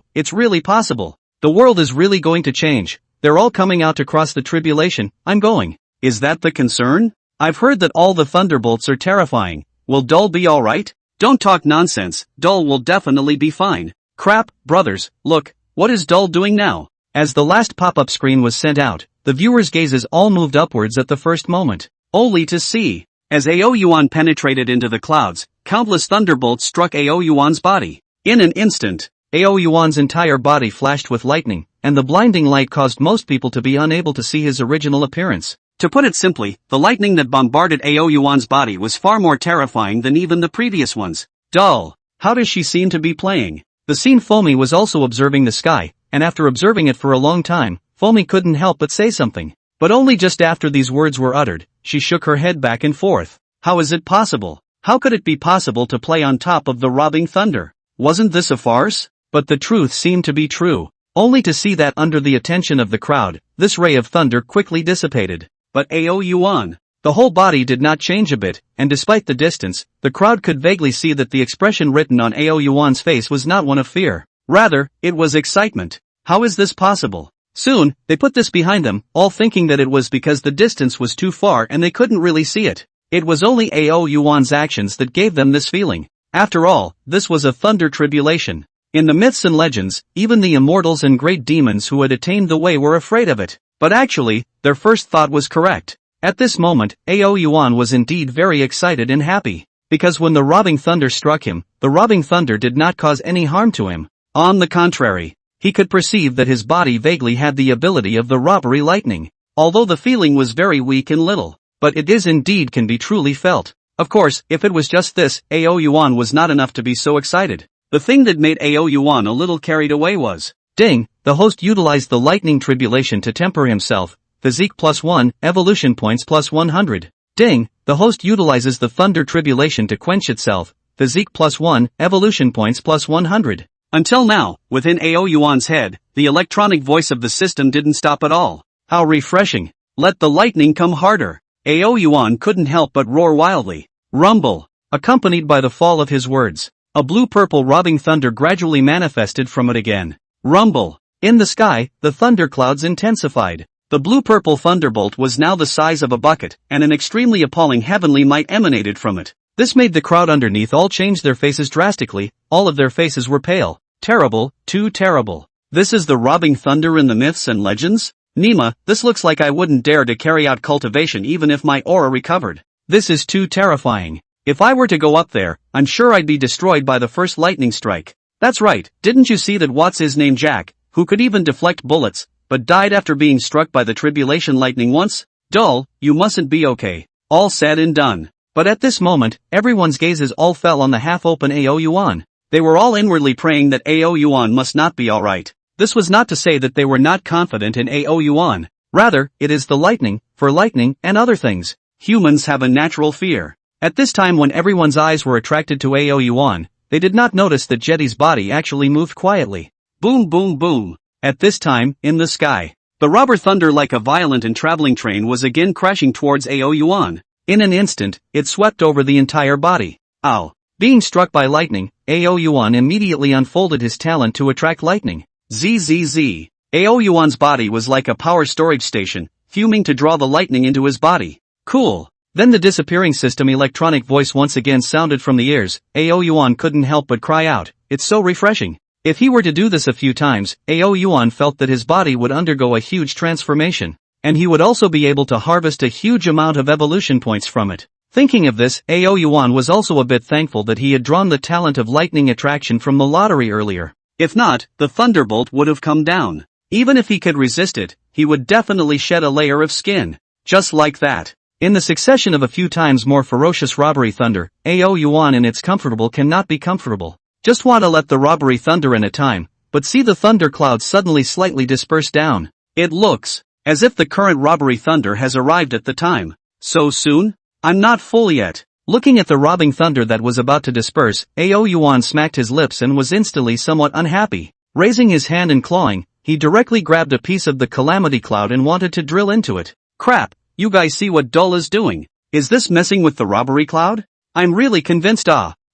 it's really possible. The world is really going to change. They're all coming out to cross the tribulation, I'm going. Is that the concern? I've heard that all the thunderbolts are terrifying. Will Dull be alright? Don't talk nonsense, Dull will definitely be fine. Crap, brothers, look, what is Dull doing now? As the last pop-up screen was sent out, the viewers' gazes all moved upwards at the first moment, only to see, as Ao Yuan penetrated into the clouds, countless thunderbolts struck Ao Yuan's body. In an instant, Ao Yuan's entire body flashed with lightning, and the blinding light caused most people to be unable to see his original appearance. To put it simply, the lightning that bombarded Ao Yuan's body was far more terrifying than even the previous ones. Dull. How does she seem to be playing? The scene Foamy was also observing the sky, and after observing it for a long time, Foamy couldn't help but say something. But only just after these words were uttered, she shook her head back and forth. How is it possible? How could it be possible to play on top of the robbing thunder? Wasn't this a farce? But the truth seemed to be true. Only to see that under the attention of the crowd, this ray of thunder quickly dissipated. But Ao Yuan, the whole body did not change a bit, and despite the distance, the crowd could vaguely see that the expression written on Ao Yuan's face was not one of fear. Rather, it was excitement. How is this possible? Soon, they put this behind them, all thinking that it was because the distance was too far and they couldn't really see it. It was only Ao Yuan's actions that gave them this feeling. After all, this was a thunder tribulation. In the myths and legends, even the immortals and great demons who had attained the way were afraid of it. But actually, their first thought was correct. At this moment, Ao Yuan was indeed very excited and happy. Because when the robbing thunder struck him, the robbing thunder did not cause any harm to him. On the contrary, he could perceive that his body vaguely had the ability of the robbery lightning. Although the feeling was very weak and little, but it is indeed can be truly felt. Of course, if it was just this, Ao Yuan was not enough to be so excited. The thing that made Ao Yuan a little carried away was, ding, the host utilized the lightning tribulation to temper himself, physique +1, evolution points +100. Ding, the host utilizes the thunder tribulation to quench itself, physique +1, evolution points +100. Until now, within AO Yuan's head, the electronic voice of the system didn't stop at all. How refreshing. Let the lightning come harder. AO Yuan couldn't help but roar wildly. Rumble, accompanied by the fall of his words. A blue-purple robbing thunder gradually manifested from it again. Rumble. In the sky, the thunder clouds intensified. The blue-purple thunderbolt was now the size of a bucket, and an extremely appalling heavenly might emanated from it. This made the crowd underneath all change their faces drastically. All of their faces were pale. Terrible, too terrible. This is the robbing thunder in the myths and legends? Nima, this looks like I wouldn't dare to carry out cultivation even if my aura recovered. This is too terrifying. If I were to go up there, I'm sure I'd be destroyed by the first lightning strike. That's right, didn't you see that what's his name Jack, who could even deflect bullets, but died after being struck by the tribulation lightning once? Dull, you mustn't be okay. All said and done. But at this moment, everyone's gazes all fell on the half-open AO Yuan. They were all inwardly praying that AO Yuan must not be alright. This was not to say that they were not confident in AO Yuan. Rather, it is the lightning, for lightning, and other things. Humans have a natural fear. At this time when everyone's eyes were attracted to AO Yuan, they did not notice that Jetty's body actually moved quietly. Boom boom boom. At this time, in the sky, the robber thunder like a violent and traveling train was again crashing towards AO Yuan. In an instant, it swept over the entire body. Ow. Being struck by lightning, AO Yuan immediately unfolded his talent to attract lightning. ZZZ. AO Yuan's body was like a power storage station, fuming to draw the lightning into his body. Cool. Then the disappearing system electronic voice once again sounded from the ears. AO Yuan couldn't help but cry out, it's so refreshing. If he were to do this a few times, AO Yuan felt that his body would undergo a huge transformation, and he would also be able to harvest a huge amount of evolution points from it. Thinking of this, AO Yuan was also a bit thankful that he had drawn the talent of lightning attraction from the lottery earlier. If not, the thunderbolt would have come down. Even if he could resist it, he would definitely shed a layer of skin. Just like that. In the succession of a few times more ferocious robbery thunder, AO Yuan in its comfortable cannot be comfortable. Just want to let the robbery thunder in a time, but see the thunder clouds suddenly slightly disperse down. It looks as if the current robbery thunder has arrived at the time. So soon? I'm not full yet. Looking at the robbing thunder that was about to disperse, AO Yuan smacked his lips and was instantly somewhat unhappy. Raising his hand and clawing, he directly grabbed a piece of the calamity cloud and wanted to drill into it. Crap, you guys see what Dull is doing? Is this messing with the robbery cloud? I'm really convinced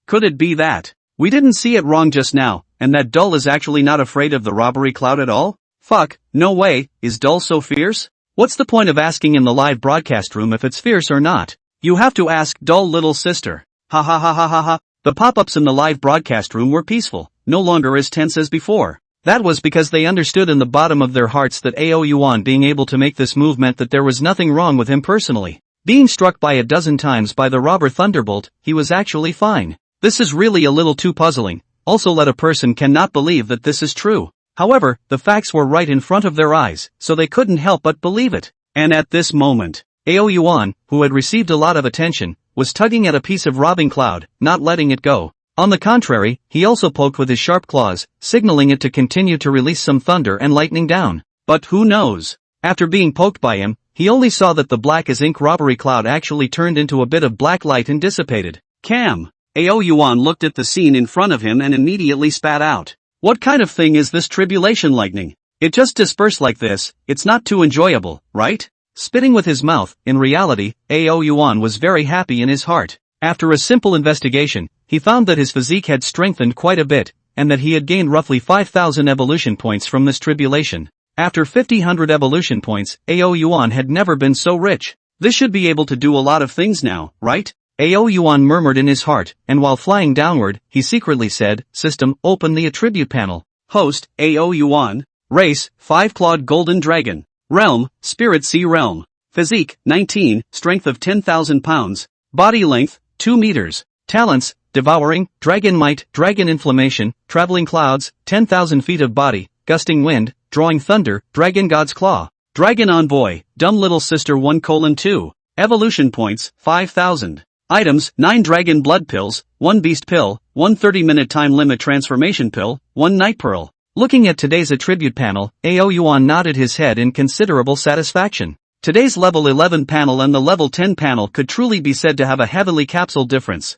could it be that we didn't see it wrong just now, and that Dull is actually not afraid of the robbery cloud at all? Fuck, no way, is Dull so fierce? What's the point of asking in the live broadcast room if it's fierce or not? You have to ask Dull little sister. Ha ha ha ha ha ha. The pop-ups in the live broadcast room were peaceful, no longer as tense as before. That was because they understood in the bottom of their hearts that AO Yuan being able to make this move meant that there was nothing wrong with him personally. Being struck by a dozen times by the robber thunderbolt, he was actually fine. This is really a little too puzzling. Also let a person cannot believe that this is true. However, the facts were right in front of their eyes, so they couldn't help but believe it. And at this moment, AO Yuan, who had received a lot of attention, was tugging at a piece of robbing cloud, not letting it go. On the contrary, he also poked with his sharp claws, signaling it to continue to release some thunder and lightning down. But who knows? After being poked by him, he only saw that the black as ink robbery cloud actually turned into a bit of black light and dissipated. Cam! AO Yuan looked at the scene in front of him and immediately spat out. What kind of thing is this tribulation lightning? It just dispersed like this, it's not too enjoyable, right? Spitting with his mouth, in reality, AO Yuan was very happy in his heart. After a simple investigation, he found that his physique had strengthened quite a bit, and that he had gained roughly 5,000 evolution points from this tribulation. After 5,000 evolution points, AO Yuan had never been so rich. This should be able to do a lot of things now, right? AO Yuan murmured in his heart, and while flying downward, he secretly said, System, open the attribute panel. Host, AO Yuan. Race, 5-clawed golden dragon. Realm, Spirit Sea Realm. Physique, 19, strength of 10,000 pounds. Body length, 2 meters. Talents, devouring, dragon might, dragon inflammation, traveling clouds, 10,000 feet of body, gusting wind, drawing thunder, dragon god's claw. Dragon envoy, dumb little sister 1:2. Evolution points, 5,000. Items, 9 dragon blood pills, 1 beast pill, 1 30-minute time limit transformation pill, 1 night pearl. Looking at today's attribute panel, AO Yuan nodded his head in considerable satisfaction. Today's level 11 panel and the level 10 panel could truly be said to have a heavenly capsule difference.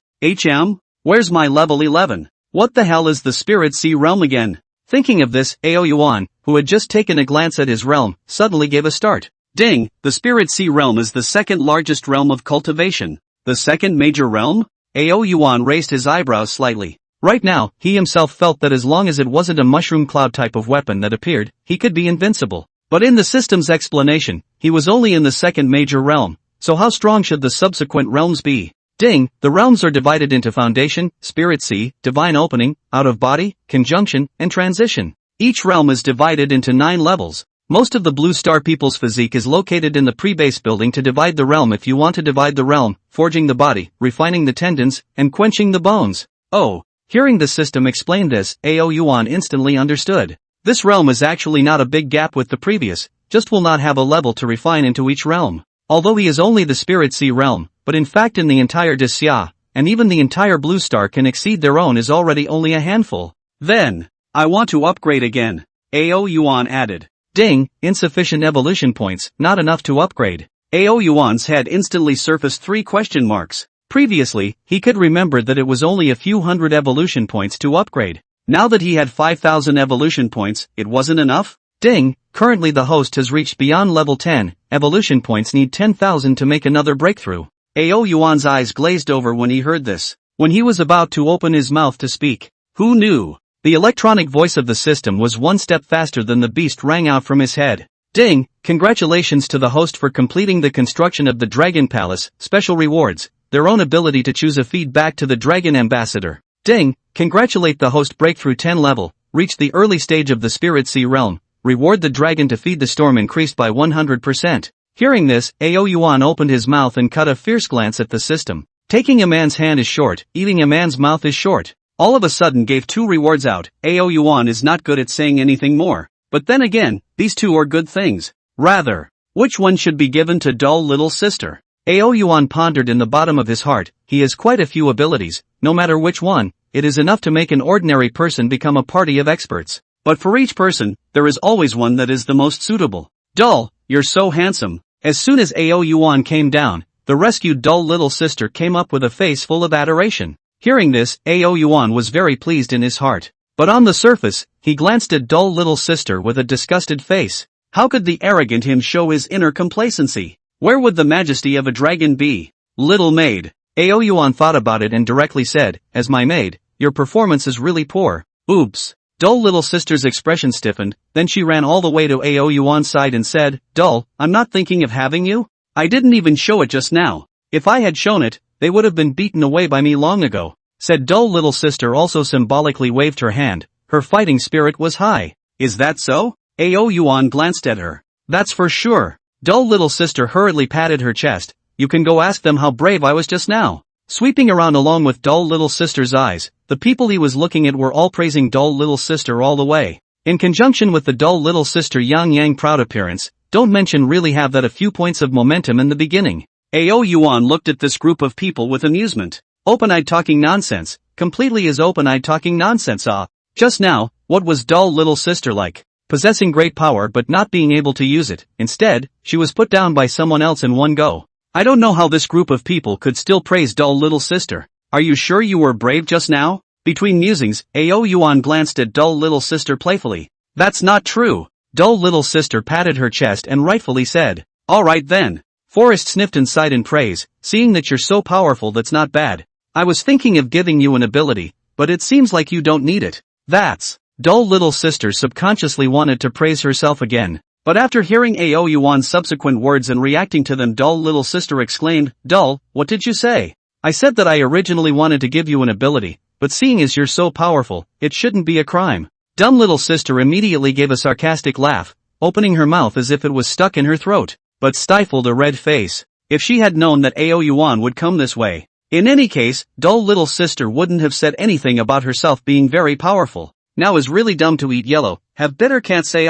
Where's my level 11? What the hell is the Spirit Sea realm again? Thinking of this, Yuan, who had just taken a glance at his realm, suddenly gave a start. Ding, the Spirit Sea realm is the second largest realm of cultivation. The second major realm? Yuan raised his eyebrows slightly. Right now, he himself felt that as long as it wasn't a mushroom cloud type of weapon that appeared, he could be invincible. But in the system's explanation, he was only in the second major realm, so how strong should the subsequent realms be? Ding, the realms are divided into Foundation, Spirit Sea, Divine Opening, Out of Body, Conjunction, and Transition. Each realm is divided into 9 levels. Most of the Blue Star people's physique is located in the pre-base building to divide the realm if you want to divide the realm, forging the body, refining the tendons, and quenching the bones. Oh. Hearing the system explain this, Yuan instantly understood. This realm is actually not a big gap with the previous, just will not have a level to refine into each realm. Although he is only the Spirit Sea realm, but in fact in the entire Daxia, and even the entire Blue Star can exceed their own is already only a handful. Then, I want to upgrade again, Yuan added. Ding, insufficient evolution points, not enough to upgrade. Yuan's head instantly surfaced 3 question marks. Previously, he could remember that it was only a few hundred evolution points to upgrade. Now that he had 5,000 evolution points, it wasn't enough? Ding, currently the host has reached beyond level 10, evolution points need 10,000 to make another breakthrough. Yuan's eyes glazed over when he heard this. When he was about to open his mouth to speak, who knew? The electronic voice of the system was one step faster than the beast rang out from his head. Ding, congratulations to the host for completing the construction of the Dragon Palace, special rewards. Their own ability to choose a feedback to the Dragon Ambassador. Ding, congratulate the host breakthrough 10 level, reach the early stage of the Spirit Sea realm, reward the dragon to feed the storm increased by 100%. Hearing this, Yuan opened his mouth and cut a fierce glance at the system. Taking a man's hand is short, eating a man's mouth is short. All of a sudden gave 2 rewards out. Yuan is not good at saying anything more. But then again, these 2 are good things. Rather, which one should be given to dull little sister? Yuan pondered in the bottom of his heart. He has quite a few abilities, no matter which one, it is enough to make an ordinary person become a party of experts. But for each person, there is always one that is the most suitable. Dull, you're so handsome. As soon as Yuan came down, the rescued dull little sister came up with a face full of adoration. Hearing this, Yuan was very pleased in his heart. But on the surface, he glanced at dull little sister with a disgusted face. How could the arrogant him show his inner complacency? Where would the majesty of a dragon be? Little maid. Yuan thought about it and directly said, as my maid, your performance is really poor. Oops. Dull little sister's expression stiffened, then she ran all the way to Yuan's side and said, Dull, I'm not thinking of having you? I didn't even show it just now. If I had shown it, they would have been beaten away by me long ago. Said dull little sister also symbolically waved her hand, her fighting spirit was high. Is that so? Yuan glanced at her. That's for sure. Dull little sister hurriedly patted her chest. You can go ask them how brave I was just now. Sweeping around along with dull little sister's eyes, the people he was looking at were all praising dull little sister all the way. In conjunction with the dull little sister yang proud appearance, don't mention really have that a few points of momentum in the beginning. Yuan looked at this group of people with amusement. Open-eyed talking nonsense, completely is open-eyed talking nonsense. Just now, what was dull little sister like? Possessing great power but not being able to use it. Instead, she was put down by someone else in one go. I don't know how this group of people could still praise dull little sister. Are you sure you were brave just now? Between musings, Yuan glanced at dull little sister playfully. That's not true. Dull little sister patted her chest and rightfully said, alright then. Forrest sniffed and sighed in praise, seeing that you're so powerful that's not bad. I was thinking of giving you an ability, but it seems like you don't need it. That's. Dull little sister subconsciously wanted to praise herself again, but after hearing Yuan's subsequent words and reacting to them, dull little sister exclaimed, Dull, what did you say? I said that I originally wanted to give you an ability, but seeing as you're so powerful, it shouldn't be a crime. Dumb little sister immediately gave a sarcastic laugh, opening her mouth as if it was stuck in her throat, but stifled a red face. If she had known that Yuan would come this way. In any case, dull little sister wouldn't have said anything about herself being very powerful. Now is really dumb to eat yellow, have bitter can't say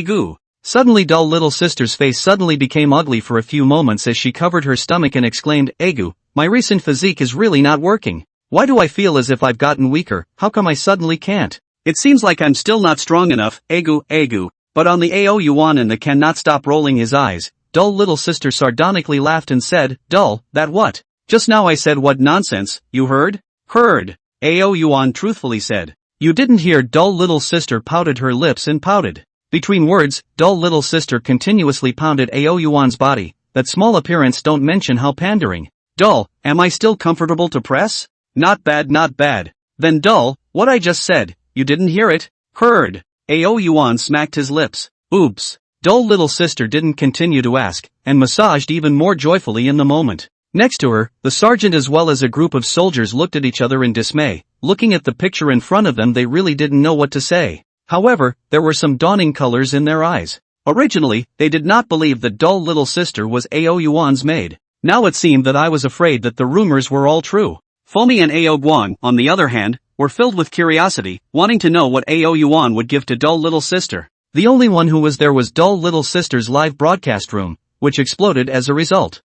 goo. Suddenly dull little sister's face suddenly became ugly for a few moments as she covered her stomach and exclaimed, Goo, my recent physique is really not working. Why do I feel as if I've gotten weaker? How come I suddenly can't? It seems like I'm still not strong enough, Goo. But on the Yuan and the cannot stop rolling his eyes. dull little sister sardonically laughed and said, dull, that what? Just now I said what nonsense, you heard? Heard. Yuan truthfully said. You didn't hear, dull little sister pouted her lips and pouted. Between words, dull little sister continuously pounded Yuan's body. That small appearance don't mention how pandering. Dull, am I still comfortable to press? Not bad, not bad. Then dull, what I just said, you didn't hear it? Heard. Yuan smacked his lips. Oops. Dull little sister didn't continue to ask, and massaged even more joyfully in the moment. Next to her, the sergeant as well as a group of soldiers looked at each other in dismay. Looking at the picture in front of them, they really didn't know what to say. However, there were some dawning colors in their eyes. Originally, they did not believe that dull little sister was Yuan's maid. Now it seemed that I was afraid that the rumors were all true. Fomi and Guan, on the other hand, were filled with curiosity, wanting to know what Yuan would give to dull little sister. The only one who was there was dull little sister's live broadcast room, which exploded as a result.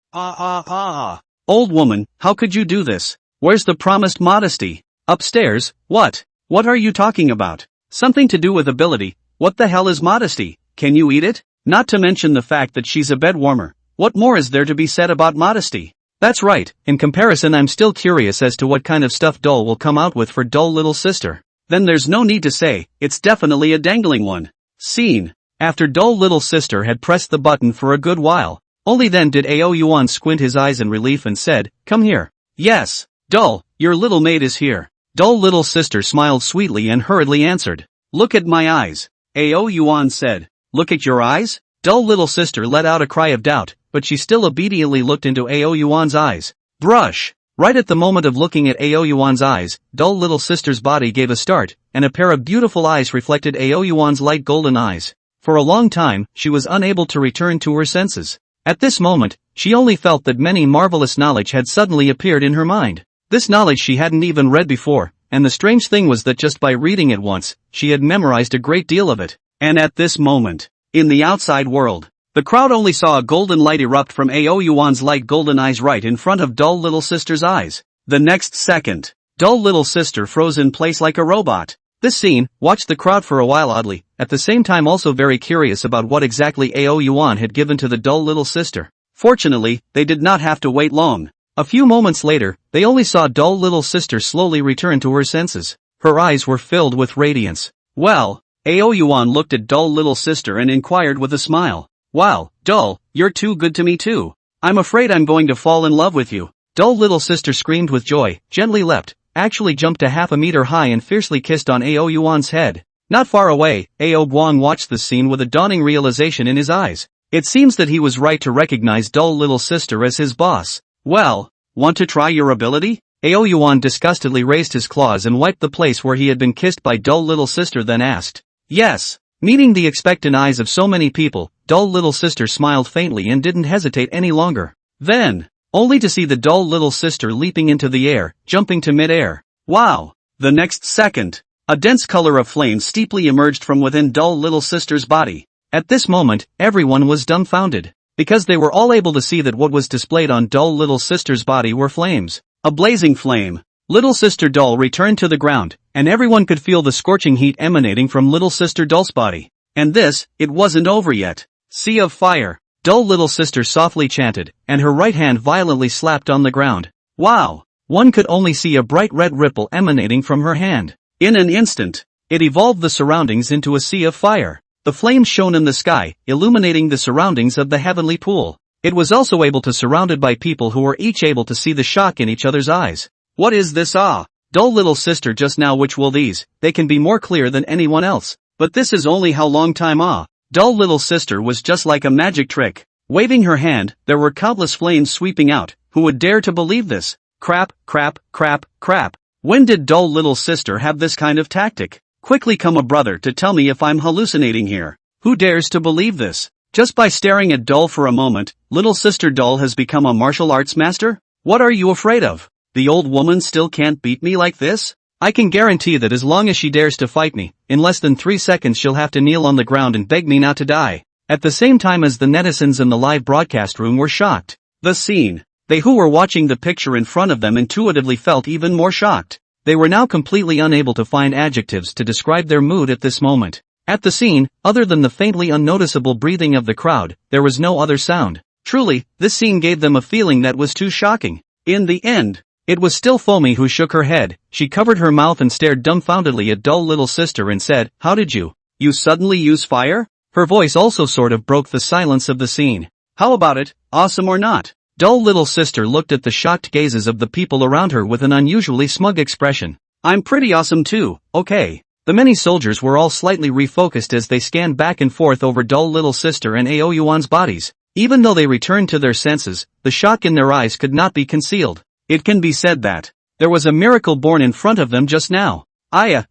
Old woman, how could you do this? Where's the promised modesty? Upstairs, what? What are you talking about? Something to do with ability. What the hell is modesty? Can you eat it? Not to mention the fact that she's a bed warmer. What more is there to be said about modesty? That's right, in comparison I'm still curious as to what kind of stuff doll will come out with for dull little sister. Then there's no need to say, it's definitely a dangling one. Scene. After dull little sister had pressed the button for a good while, only then did Yuan squint his eyes in relief and said, come here. Yes, dull, your little maid is here. Dull little sister smiled sweetly and hurriedly answered. Look at my eyes. Yuan said. Look at your eyes? Dull little sister let out a cry of doubt, but she still obediently looked into Yuan's eyes. Brush. Right at the moment of looking at Yuan's eyes, dull little sister's body gave a start, and a pair of beautiful eyes reflected Yuan's light golden eyes. For a long time, she was unable to return to her senses. At this moment, she only felt that many marvelous knowledge had suddenly appeared in her mind. This knowledge she hadn't even read before, and the strange thing was that just by reading it once, she had memorized a great deal of it. And at this moment, in the outside world, the crowd only saw a golden light erupt from Yuan's light golden eyes right in front of dull little sister's eyes. The next second, dull little sister froze in place like a robot. This scene watched the crowd for a while oddly, at the same time also very curious about what exactly Yuan had given to the dull little sister. Fortunately, they did not have to wait long. A few moments later, they only saw dull little sister slowly return to her senses. Her eyes were filled with radiance. Well, Yuan looked at dull little sister and inquired with a smile. Wow, dull, you're too good to me too. I'm afraid I'm going to fall in love with you. Dull little sister screamed with joy, gently leapt, actually jumped to half a meter high and fiercely kissed on Yuan's head. Not far away, Guan watched the scene with a dawning realization in his eyes. It seems that he was right to recognize dull little sister as his boss. Well, want to try your ability? Yuan disgustedly raised his claws and wiped the place where he had been kissed by dull little sister, then asked. Yes. Meeting the expectant eyes of so many people, dull little sister smiled faintly and didn't hesitate any longer. Then, only to see the dull little sister leaping into the air, jumping to mid-air. Wow! The next second, a dense color of flame steeply emerged from within dull little sister's body. At this moment, everyone was dumbfounded, because they were all able to see that what was displayed on dull little sister's body were flames. A blazing flame. Little sister doll returned to the ground, and everyone could feel the scorching heat emanating from little sister doll's body. And this, it wasn't over yet. Sea of fire. Dull little sister softly chanted, and her right hand violently slapped on the ground. Wow! One could only see a bright red ripple emanating from her hand. In an instant, it evolved the surroundings into a sea of fire. The flames shone in the sky, illuminating the surroundings of the heavenly pool. It was also able to surrounded by people who were each able to see the shock in each other's eyes. What is this? Dull little sister just now, which will these? They can be more clear than anyone else. But this is only how long time? Dull little sister was just like a magic trick. Waving her hand, there were countless flames sweeping out. Who would dare to believe this? Crap, crap, crap, crap. When did dull little sister have this kind of tactic? Quickly come a brother to tell me if I'm hallucinating here. Who dares to believe this? Just by staring at Dull for a moment, little sister Dull has become a martial arts master? What are you afraid of? The old woman still can't beat me like this? I can guarantee that as long as she dares to fight me, in less than 3 seconds she'll have to kneel on the ground and beg me not to die. At the same time as the netizens in the live broadcast room were shocked. The scene. They who were watching the picture in front of them intuitively felt even more shocked. They were now completely unable to find adjectives to describe their mood at this moment. At the scene, other than the faintly unnoticeable breathing of the crowd, there was no other sound. Truly, this scene gave them a feeling that was too shocking. In the end, it was still Foamy who shook her head. She covered her mouth and stared dumbfoundedly at dull little sister and said, "How did you suddenly use fire?" Her voice also sort of broke the silence of the scene. "How about it, awesome or not?" Dull little sister looked at the shocked gazes of the people around her with an unusually smug expression. "I'm pretty awesome too, okay." The many soldiers were all slightly refocused as they scanned back and forth over dull little sister and Ao Yuan's bodies. Even though they returned to their senses, the shock in their eyes could not be concealed. It can be said that there was a miracle born in front of them just now.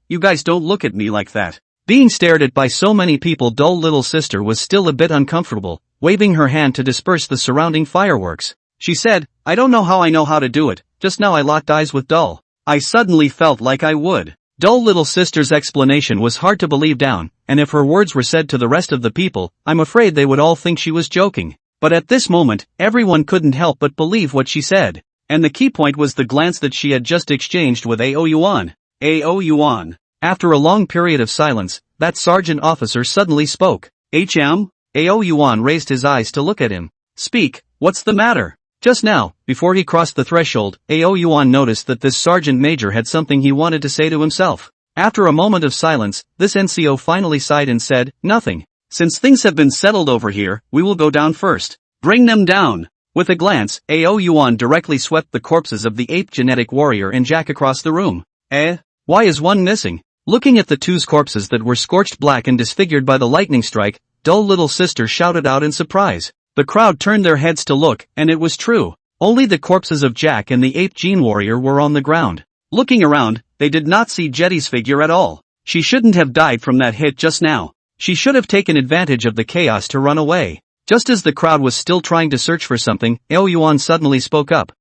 You guys don't look at me like that." Being stared at by so many people, dull little sister was still a bit uncomfortable, waving her hand to disperse the surrounding fireworks. She said, "I don't know how to do it, just now I locked eyes with Dull. I suddenly felt like I would." Dull little sister's explanation was hard to believe down, and if her words were said to the rest of the people, I'm afraid they would all think she was joking. But at this moment, everyone couldn't help but believe what she said. And the key point was the glance that she had just exchanged with Ao Yuan. Ao Yuan. After a long period of silence, that sergeant officer suddenly spoke. "HM?" Ao Yuan raised his eyes to look at him. "Speak, what's the matter?" Just now, before he crossed the threshold, Ao Yuan noticed that this sergeant major had something he wanted to say to himself. After a moment of silence, this NCO finally sighed and said, "Nothing. Since things have been settled over here, we will go down first. Bring them down." With a glance, Ao Yuan directly swept the corpses of the ape genetic warrior and Jack across the room. Why is one missing? Looking at the two's corpses that were scorched black and disfigured by the lightning strike, dull little sister shouted out in surprise. The crowd turned their heads to look, and it was true. Only the corpses of Jack and the ape gene warrior were on the ground. Looking around, they did not see Jetty's figure at all. She shouldn't have died from that hit just now. She should have taken advantage of the chaos to run away. Just as the crowd was still trying to search for something, Ao Yuan suddenly spoke up.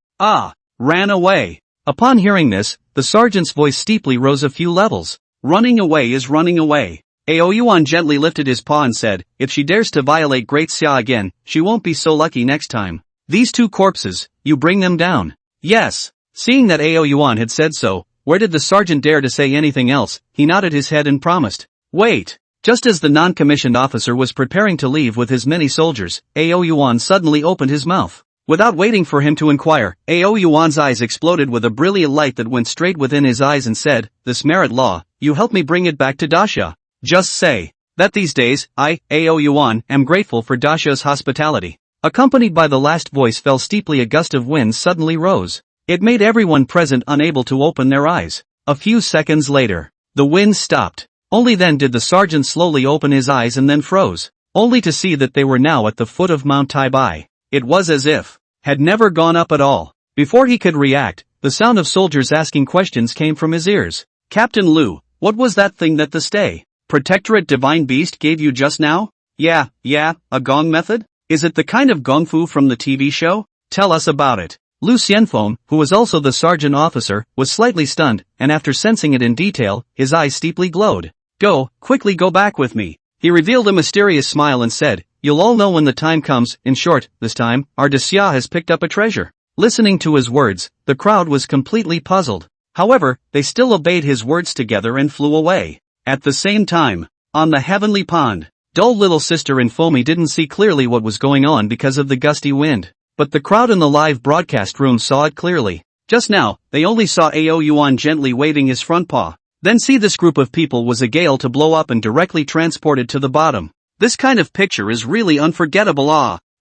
Ran away. Upon hearing this, the sergeant's voice steeply rose a few levels. Running away is running away. Ao Yuan gently lifted his paw and said, "If she dares to violate Great Xia again, she won't be so lucky next time. These two corpses, you bring them down." "Yes." Seeing that Ao Yuan had said so, where did the sergeant dare to say anything else? He nodded his head and promised. "Wait." Just as the non-commissioned officer was preparing to leave with his many soldiers, Ao Yuan suddenly opened his mouth. Without waiting for him to inquire, Ao Yuan's eyes exploded with a brilliant light that went straight within his eyes and said, "This merit law, you help me bring it back to Daxia. Just say that these days, I, Ao Yuan, am grateful for Daxia's hospitality." Accompanied by the last voice fell steeply, a gust of wind suddenly rose. It made everyone present unable to open their eyes. A few seconds later, the wind stopped. Only then did the sergeant slowly open his eyes and then froze, only to see that they were now at the foot of Mount Taibai. It was as if had never gone up at all. Before he could react, the sound of soldiers asking questions came from his ears. "Captain Liu, what was that thing that the Protectorate Divine Beast gave you just now?" Yeah, a gong method? Is it the kind of gong fu from the TV show? Tell us about it." Lu Xianfeng, who was also the sergeant officer, was slightly stunned, and after sensing it in detail, his eyes steeply glowed. Quickly go back with me." He revealed a mysterious smile and said, "You'll all know when the time comes. In short, this time, our Daxia has picked up a treasure." Listening to his words, the crowd was completely puzzled. However, they still obeyed his words together and flew away. At the same time, on the heavenly pond, dull little sister and Foamy didn't see clearly what was going on because of the gusty wind. But the crowd in the live broadcast room saw it clearly. Just now, they only saw Ao Yuan gently waving his front paw. Then see, this group of people was a gale to blow up and directly transported to the bottom. This kind of picture is really unforgettable.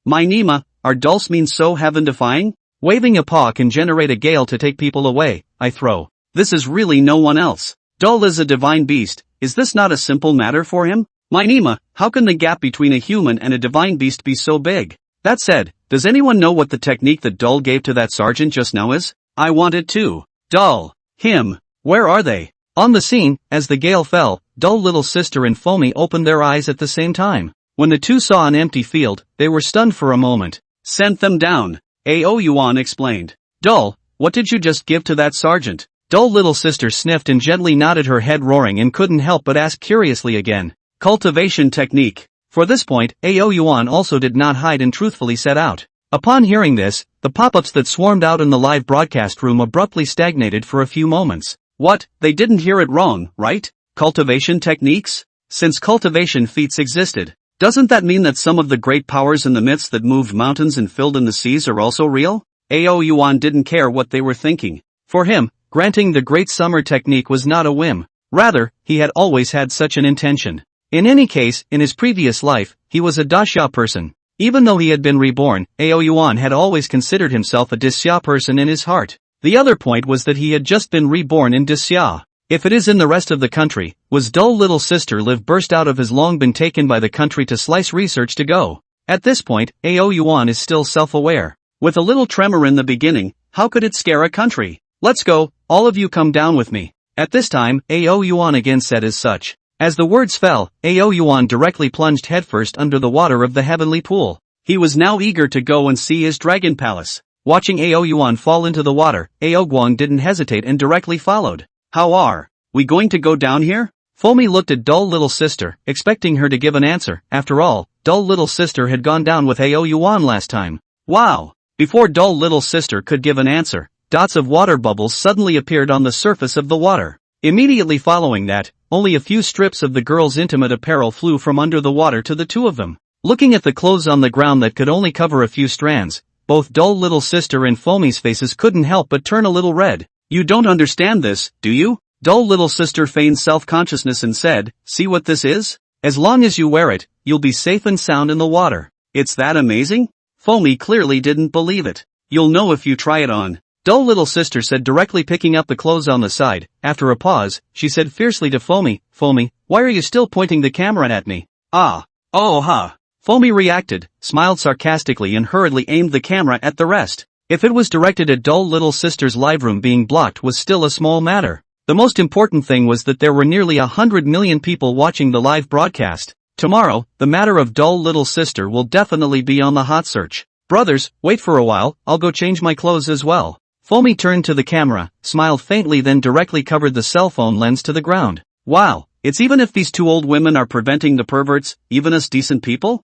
My Nima, are dulls mean so heaven-defying? Waving a paw can generate a gale to take people away, I throw. This is really no one else. Dull is a divine beast. Is this not a simple matter for him? My Nima, how can the gap between a human and a divine beast be so big? That said, does anyone know what the technique that Dull gave to that sergeant just now is? I want it too. Dull. Him. Where are they? On the scene, as the gale fell, Dull little sister and Foamy opened their eyes at the same time. When the two saw an empty field, they were stunned for a moment. Sent them down. Ao Yuan explained. Dull, what did you just give to that sergeant? Dull little sister sniffed and gently nodded her head, roaring, and couldn't help but ask curiously again. Cultivation technique. For this point, Ao Yuan also did not hide and truthfully set out. Upon hearing this, the pop-ups that swarmed out in the live broadcast room abruptly stagnated for a few moments. What? They didn't hear it wrong, right? Cultivation techniques? since cultivation feats existed. Doesn't that mean that some of the great powers in the myths that moved mountains and filled in the seas are also real? Yuan didn't care what they were thinking. For him, granting the Great Summer technique was not a whim. Rather, he had always had such an intention. In any case, in his previous life, he was a Daxia person. Even though he had been reborn, Yuan had always considered himself a Daxia person in his heart. The other point was that he had just been reborn in Daxia. If it is in the rest of the country, was dull little sister live burst out of his long been taken by the country to slice research to go. At this point, Yuan is still self-aware. With a little tremor in the beginning, how could it scare a country? Let's go, all of you come down with me. At this time, Yuan again said as such. As the words fell, Yuan directly plunged headfirst under the water of the heavenly pool. He was now eager to go and see his dragon palace. Watching Yuan fall into the water, Guang didn't hesitate and directly followed. How are we going to go down here? Fomi looked at dull little sister, expecting her to give an answer. After all, dull little sister had gone down with Yuan last time. Wow! Before dull little sister could give an answer, dots of water bubbles suddenly appeared on the surface of the water. Immediately following that, only a few strips of the girl's intimate apparel flew from under the water to the two of them. Looking at the clothes on the ground that could only cover a few strands, both dull little sister and Fomi's faces couldn't help but turn a little red. You don't understand this, do you? Dull little sister feigned self-consciousness and said, see what this is? As long as you wear it, you'll be safe and sound in the water. It's that amazing? Fomi clearly didn't believe it. You'll know if you try it on. Dull little sister said directly picking up the clothes on the side. After a pause, she said fiercely to Fomi, Fomi, why are you still pointing the camera at me? Ah. Oh ha. Fomi reacted, smiled sarcastically and hurriedly aimed the camera at the rest. If it was directed at dull little sister's live room, being blocked was still a small matter. The most important thing was that there were nearly 100 million people watching the live broadcast. Tomorrow, the matter of dull little sister will definitely be on the hot search. Brothers, wait for a while, I'll go change my clothes as well. Fomi turned to the camera, smiled faintly, then directly covered the cell phone lens to the ground. Wow, it's even if these two old women are preventing the perverts, even us decent people?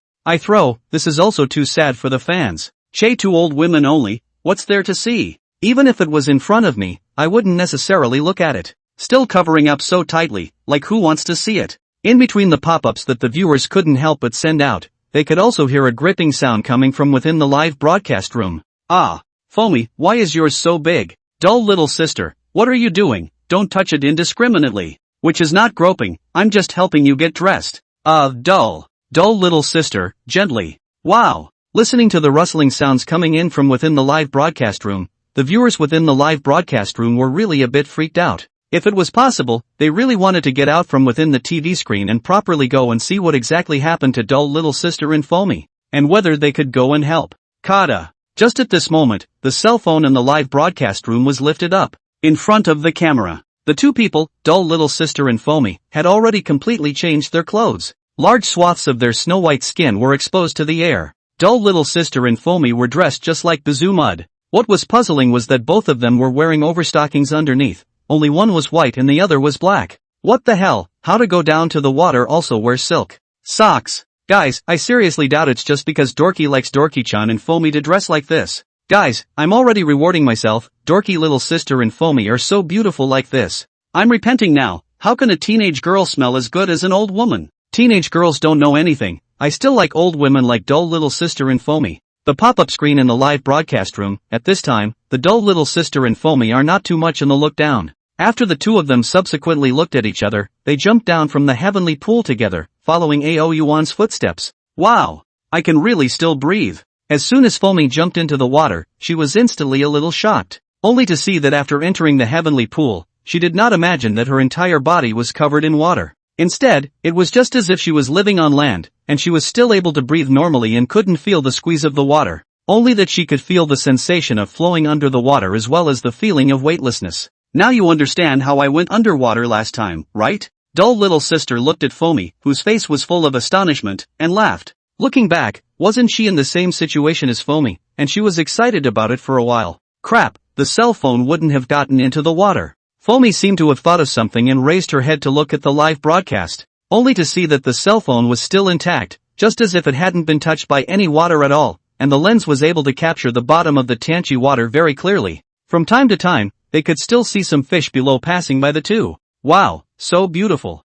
This is also too sad for the fans. Che, two old women only, what's there to see? Even if it was in front of me, I wouldn't necessarily look at it. Still covering up so tightly, like who wants to see it? In between the pop-ups that the viewers couldn't help but send out, they could also hear a gripping sound coming from within the live broadcast room. Ah. Fomi, why is yours so big? Dull little sister, what are you doing? Don't touch it indiscriminately. Which is not groping, I'm just helping you get dressed. Dull little sister, gently. Wow. Listening to the rustling sounds coming in from within the live broadcast room, the viewers within the live broadcast room were really a bit freaked out. If it was possible, they really wanted to get out from within the TV screen and properly go and see what exactly happened to dull little sister and Fomi, and whether they could go and help. Kada. Just at this moment, the cell phone in the live broadcast room was lifted up. In front of the camera, the two people, dull little sister and Fomi, had already completely changed their clothes. Large swaths of their snow-white skin were exposed to the air. Dull little sister and Fomi were dressed just like Bazoo Mud. What was puzzling was that both of them were wearing overstockings underneath. Only one was white and the other was black. What the hell? How to go down to the water also wear silk socks? Guys, I seriously doubt it's just because Dorky likes Dorky-chan and Fomi to dress like this. Guys, I'm already rewarding myself. Dorky little sister and Fomi are so beautiful like this. I'm repenting now. How can a teenage girl smell as good as an old woman? Teenage girls don't know anything. I still like old women like dull little sister and Fomi. The pop-up screen in the live broadcast room, at this time, the dull little sister and Fomi are not too much in the look down. After the two of them subsequently looked at each other, they jumped down from the heavenly pool together, following Yuan's footsteps. Wow! I can really still breathe. As soon as Fomi jumped into the water, she was instantly a little shocked, only to see that after entering the heavenly pool, she did not imagine that her entire body was covered in water. Instead, it was just as if she was living on land, and she was still able to breathe normally and couldn't feel the squeeze of the water, only that she could feel the sensation of flowing under the water as well as the feeling of weightlessness. Now you understand how I went underwater last time, right? Dull little sister looked at Fomi, whose face was full of astonishment, and laughed. Looking back, wasn't she in the same situation as Fomi, and she was excited about it for a while. Crap, the cell phone wouldn't have gotten into the water. Fomi seemed to have thought of something and raised her head to look at the live broadcast, only to see that the cell phone was still intact, just as if it hadn't been touched by any water at all, and the lens was able to capture the bottom of the Tanchi water very clearly. From time to time, they could still see some fish below passing by the two. Wow, so beautiful.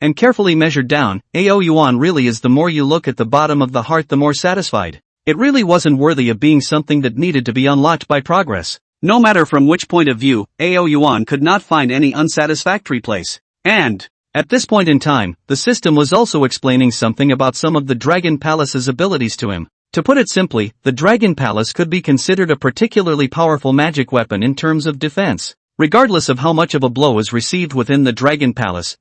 and carefully measured down. Yuan really is, the more you look at the bottom of the heart the more satisfied. It really wasn't worthy of being something that needed to be unlocked by progress. No matter from which point of view, Yuan could not find any unsatisfactory place. And, at this point in time, the system was also explaining something about some of the Dragon Palace's abilities to him. To put it simply, the Dragon Palace could be considered a particularly powerful magic weapon in terms of defense. Regardless of how much of a blow is received within the Dragon Palace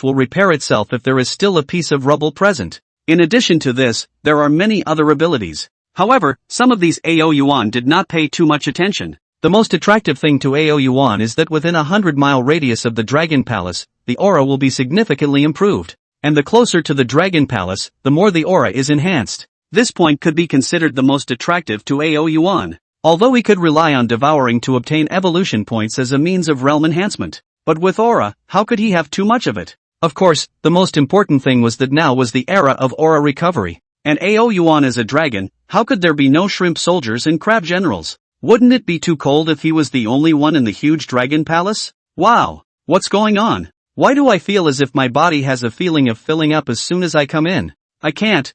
will repair itself if there is still a piece of rubble present. In addition to this, there are many other abilities. However, some of these Yuan did not pay too much attention. The most attractive thing to Yuan is that within a 100-mile radius of the Dragon Palace, the aura will be significantly improved. And the closer to the Dragon Palace, the more the aura is enhanced. This point could be considered the most attractive to Yuan. Although he could rely on devouring to obtain evolution points as a means of realm enhancement. But with aura, how could he have too much of it? Of course, the most important thing was that now was the era of aura recovery. And Yuan is a dragon, how could there be no shrimp soldiers and crab generals? Wouldn't it be too cold if he was the only one in the huge Dragon Palace? Wow! What's going on? Why do I feel as if my body has a feeling of filling up as soon as I come in? I can't,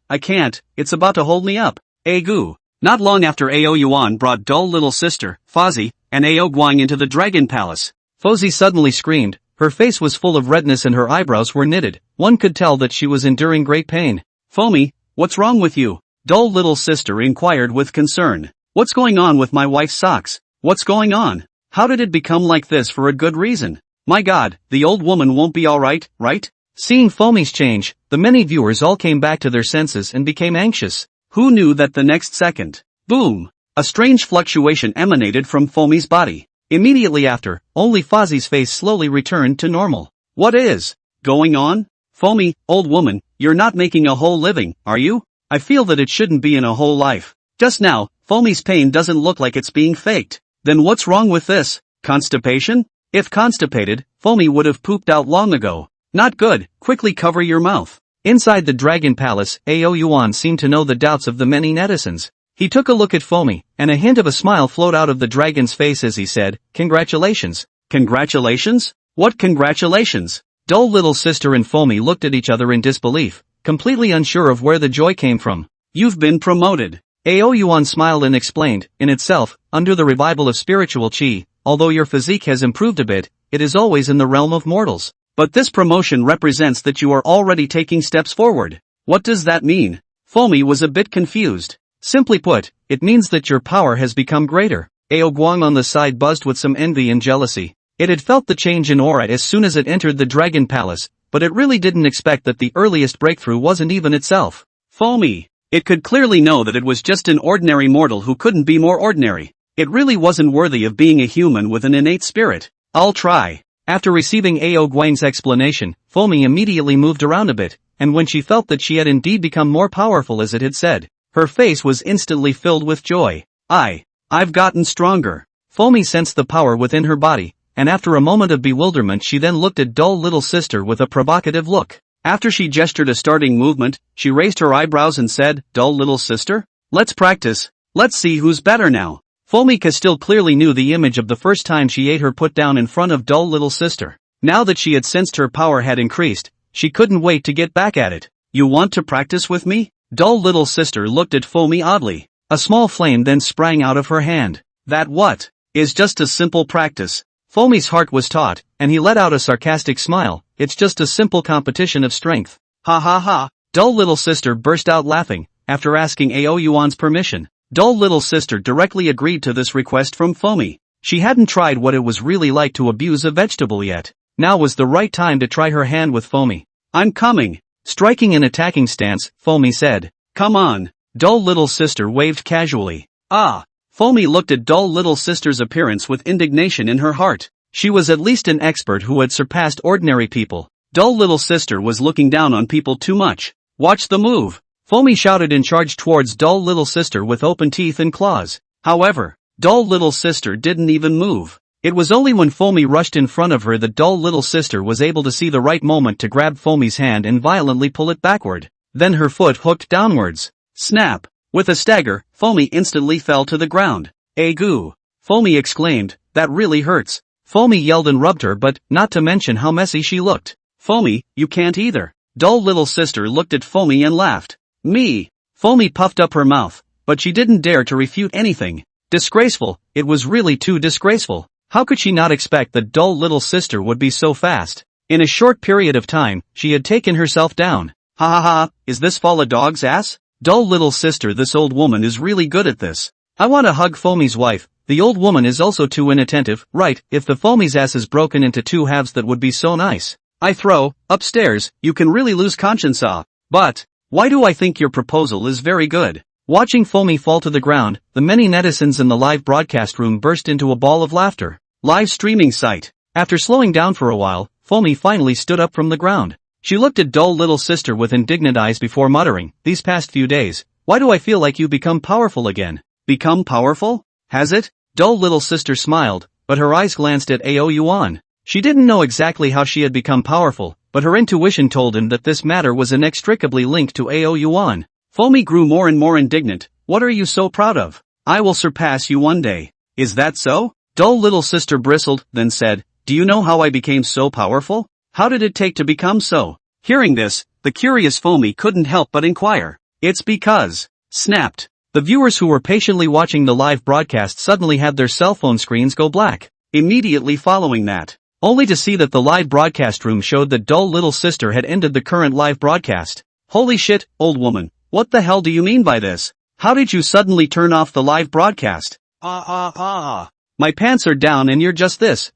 it's about to hold me up. Goo. Not long after Yuan brought dull little sister, Fozzie, and Guang into the Dragon Palace. Fozzie suddenly screamed, her face was full of redness and her eyebrows were knitted. One could tell that she was enduring great pain. Foamy, what's wrong with you? Dull little sister inquired with concern. What's going on with my wife's socks? What's going on? How did it become like this for a good reason? My God, the old woman won't be alright, right? Seeing Foamy's change, the many viewers all came back to their senses and became anxious. Who knew that the next second, boom, a strange fluctuation emanated from Foamy's body. Immediately after, only Fozzie's face slowly returned to normal. What is going on? Foamy, old woman, you're not making a whole living, are you? I feel that it shouldn't be in a whole life. Just now, Foamy's pain doesn't look like it's being faked. Then what's wrong with this? Constipation? If constipated, Foamy would have pooped out long ago. Not good, quickly cover your mouth. Inside the Dragon Palace, Yuan seemed to know the doubts of the many netizens. He took a look at Foamy, and a hint of a smile flowed out of the dragon's face as he said, "Congratulations." Congratulations? What congratulations? Dull little sister and Foamy looked at each other in disbelief, completely unsure of where the joy came from. You've been promoted. Yuan smiled and explained, in itself, under the revival of spiritual chi, although your physique has improved a bit, it is always in the realm of mortals. But this promotion represents that you are already taking steps forward. What does that mean? Foamy was a bit confused. Simply put, it means that your power has become greater. Guang on the side buzzed with some envy and jealousy. It had felt the change in aura as soon as it entered the Dragon Palace, but it really didn't expect that the earliest breakthrough wasn't even itself. Foamy. It could clearly know that it was just an ordinary mortal who couldn't be more ordinary. It really wasn't worthy of being a human with an innate spirit. I'll try. After receiving Guang's explanation, Foamy immediately moved around a bit, and when she felt that she had indeed become more powerful as it had said, her face was instantly filled with joy. I've gotten stronger. Foamy sensed the power within her body, and after a moment of bewilderment she then looked at dull little sister with a provocative look. After she gestured a starting movement, she raised her eyebrows and said, "Dull little sister? Let's practice. Let's see who's better now." Foamy still clearly knew the image of the first time she ate her put down in front of dull little sister. Now that she had sensed her power had increased, she couldn't wait to get back at it. You want to practice with me? Dull little sister looked at Foamy oddly. A small flame then sprang out of her hand. That what? Is just a simple practice. Foamy's heart was taut, and he let out a sarcastic smile. It's just a simple competition of strength. Ha ha ha. Dull little sister burst out laughing, after asking Yuan's permission. Dull little sister directly agreed to this request from Foamy. She hadn't tried what it was really like to abuse a vegetable yet. Now was the right time to try her hand with Foamy. I'm coming. Striking an attacking stance, Foamy said. Come on. Dull little sister waved casually. Ah. Foamy looked at dull little sister's appearance with indignation in her heart. She was at least an expert who had surpassed ordinary people. Dull little sister was looking down on people too much. Watch the move. Foamy shouted and charged towards dull little sister with open teeth and claws. However, dull little sister didn't even move. It was only when Foamy rushed in front of her that dull little sister was able to see the right moment to grab Foamy's hand and violently pull it backward. Then her foot hooked downwards. Snap! With a stagger, Foamy instantly fell to the ground. Goo! Foamy exclaimed, that really hurts. Foamy yelled and rubbed her but, not to mention how messy she looked. Foamy, you can't either. Dull little sister looked at Foamy and laughed. Me. Foamy puffed up her mouth, but she didn't dare to refute anything. Disgraceful, it was really too disgraceful. How could she not expect that dull little sister would be so fast? In a short period of time, she had taken herself down. Ha ha ha, is this fall a dog's ass? Dull little sister, this old woman is really good at this. I want to hug Foamy's wife. The old woman is also too inattentive, right? If the Foamy's ass is broken into two halves, that would be so nice. I throw, upstairs, you can really lose conscience. But, why do I think your proposal is very good? Watching Foamy fall to the ground, the many netizens in the live broadcast room burst into a ball of laughter. Live streaming site. After slowing down for a while, Foamy finally stood up from the ground. She looked at dull little sister with indignant eyes before muttering, "These past few days, why do I feel like you become powerful again?" Become powerful? Has it? Dull little sister smiled, but her eyes glanced at Yuan. She didn't know exactly how she had become powerful, but her intuition told him that this matter was inextricably linked to Yuan. Foamy grew more and more indignant. What are you so proud of? I will surpass you one day. Is that so? Dull little sister bristled, then said, do you know how I became so powerful? How did it take to become so? Hearing this, the curious Foamy couldn't help but inquire. It's because, snapped. The viewers who were patiently watching the live broadcast suddenly had their cell phone screens go black. Immediately following that, only to see that the live broadcast room showed that dull little sister had ended the current live broadcast. Holy shit, old woman, what the hell do you mean by this? How did you suddenly turn off the live broadcast? My pants are down and you're just this.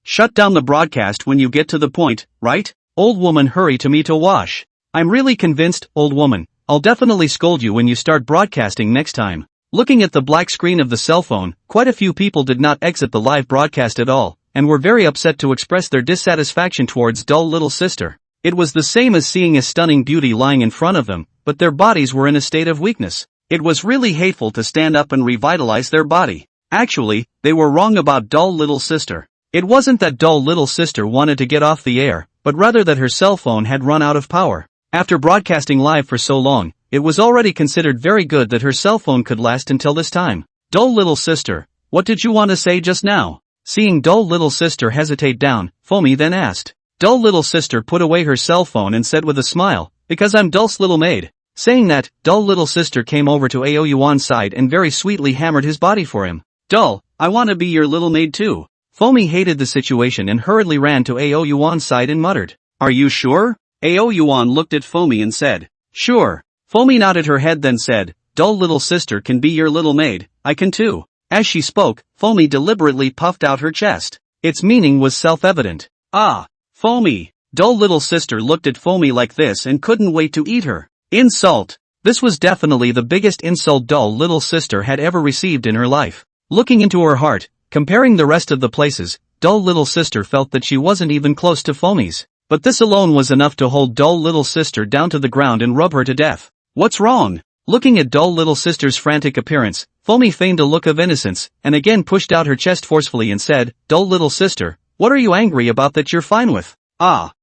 Shut down the broadcast when you get to the point, right? Old woman, hurry to me to wash. I'm really convinced, old woman. I'll definitely scold you when you start broadcasting next time. Looking at the black screen of the cell phone, quite a few people did not exit the live broadcast at all, and were very upset to express their dissatisfaction towards dull little sister. It was the same as seeing a stunning beauty lying in front of them, but their bodies were in a state of weakness. It was really hateful to stand up and revitalize their body. Actually, they were wrong about dull little sister. It wasn't that dull little sister wanted to get off the air, but rather that her cell phone had run out of power. After broadcasting live for so long, it was already considered very good that her cell phone could last until this time. Dull little sister, what did you want to say just now? Seeing dull little sister hesitate down, Foamy then asked. Dull little sister put away her cell phone and said with a smile, because I'm Dull's little maid. Saying that, dull little sister came over to Yuan's side and very sweetly hammered his body for him. Dull, I want to be your little maid too. Foamy hated the situation and hurriedly ran to Yuan's side and muttered, are you sure? Yuan looked at Foamy and said, sure. Foamy nodded her head then said, dull little sister can be your little maid, I can too. As she spoke, Foamy deliberately puffed out her chest. Its meaning was self-evident. Ah, Foamy. Dull little sister looked at Foamy like this and couldn't wait to eat her. Insult. This was definitely the biggest insult dull little sister had ever received in her life. Looking into her heart, comparing the rest of the places, dull little sister felt that she wasn't even close to Foamy's. But this alone was enough to hold dull little sister down to the ground and rub her to death. What's wrong? Looking at dull little sister's frantic appearance, Foamy feigned a look of innocence, and again pushed out her chest forcefully and said, dull little sister, what are you angry about that you're fine with? Dull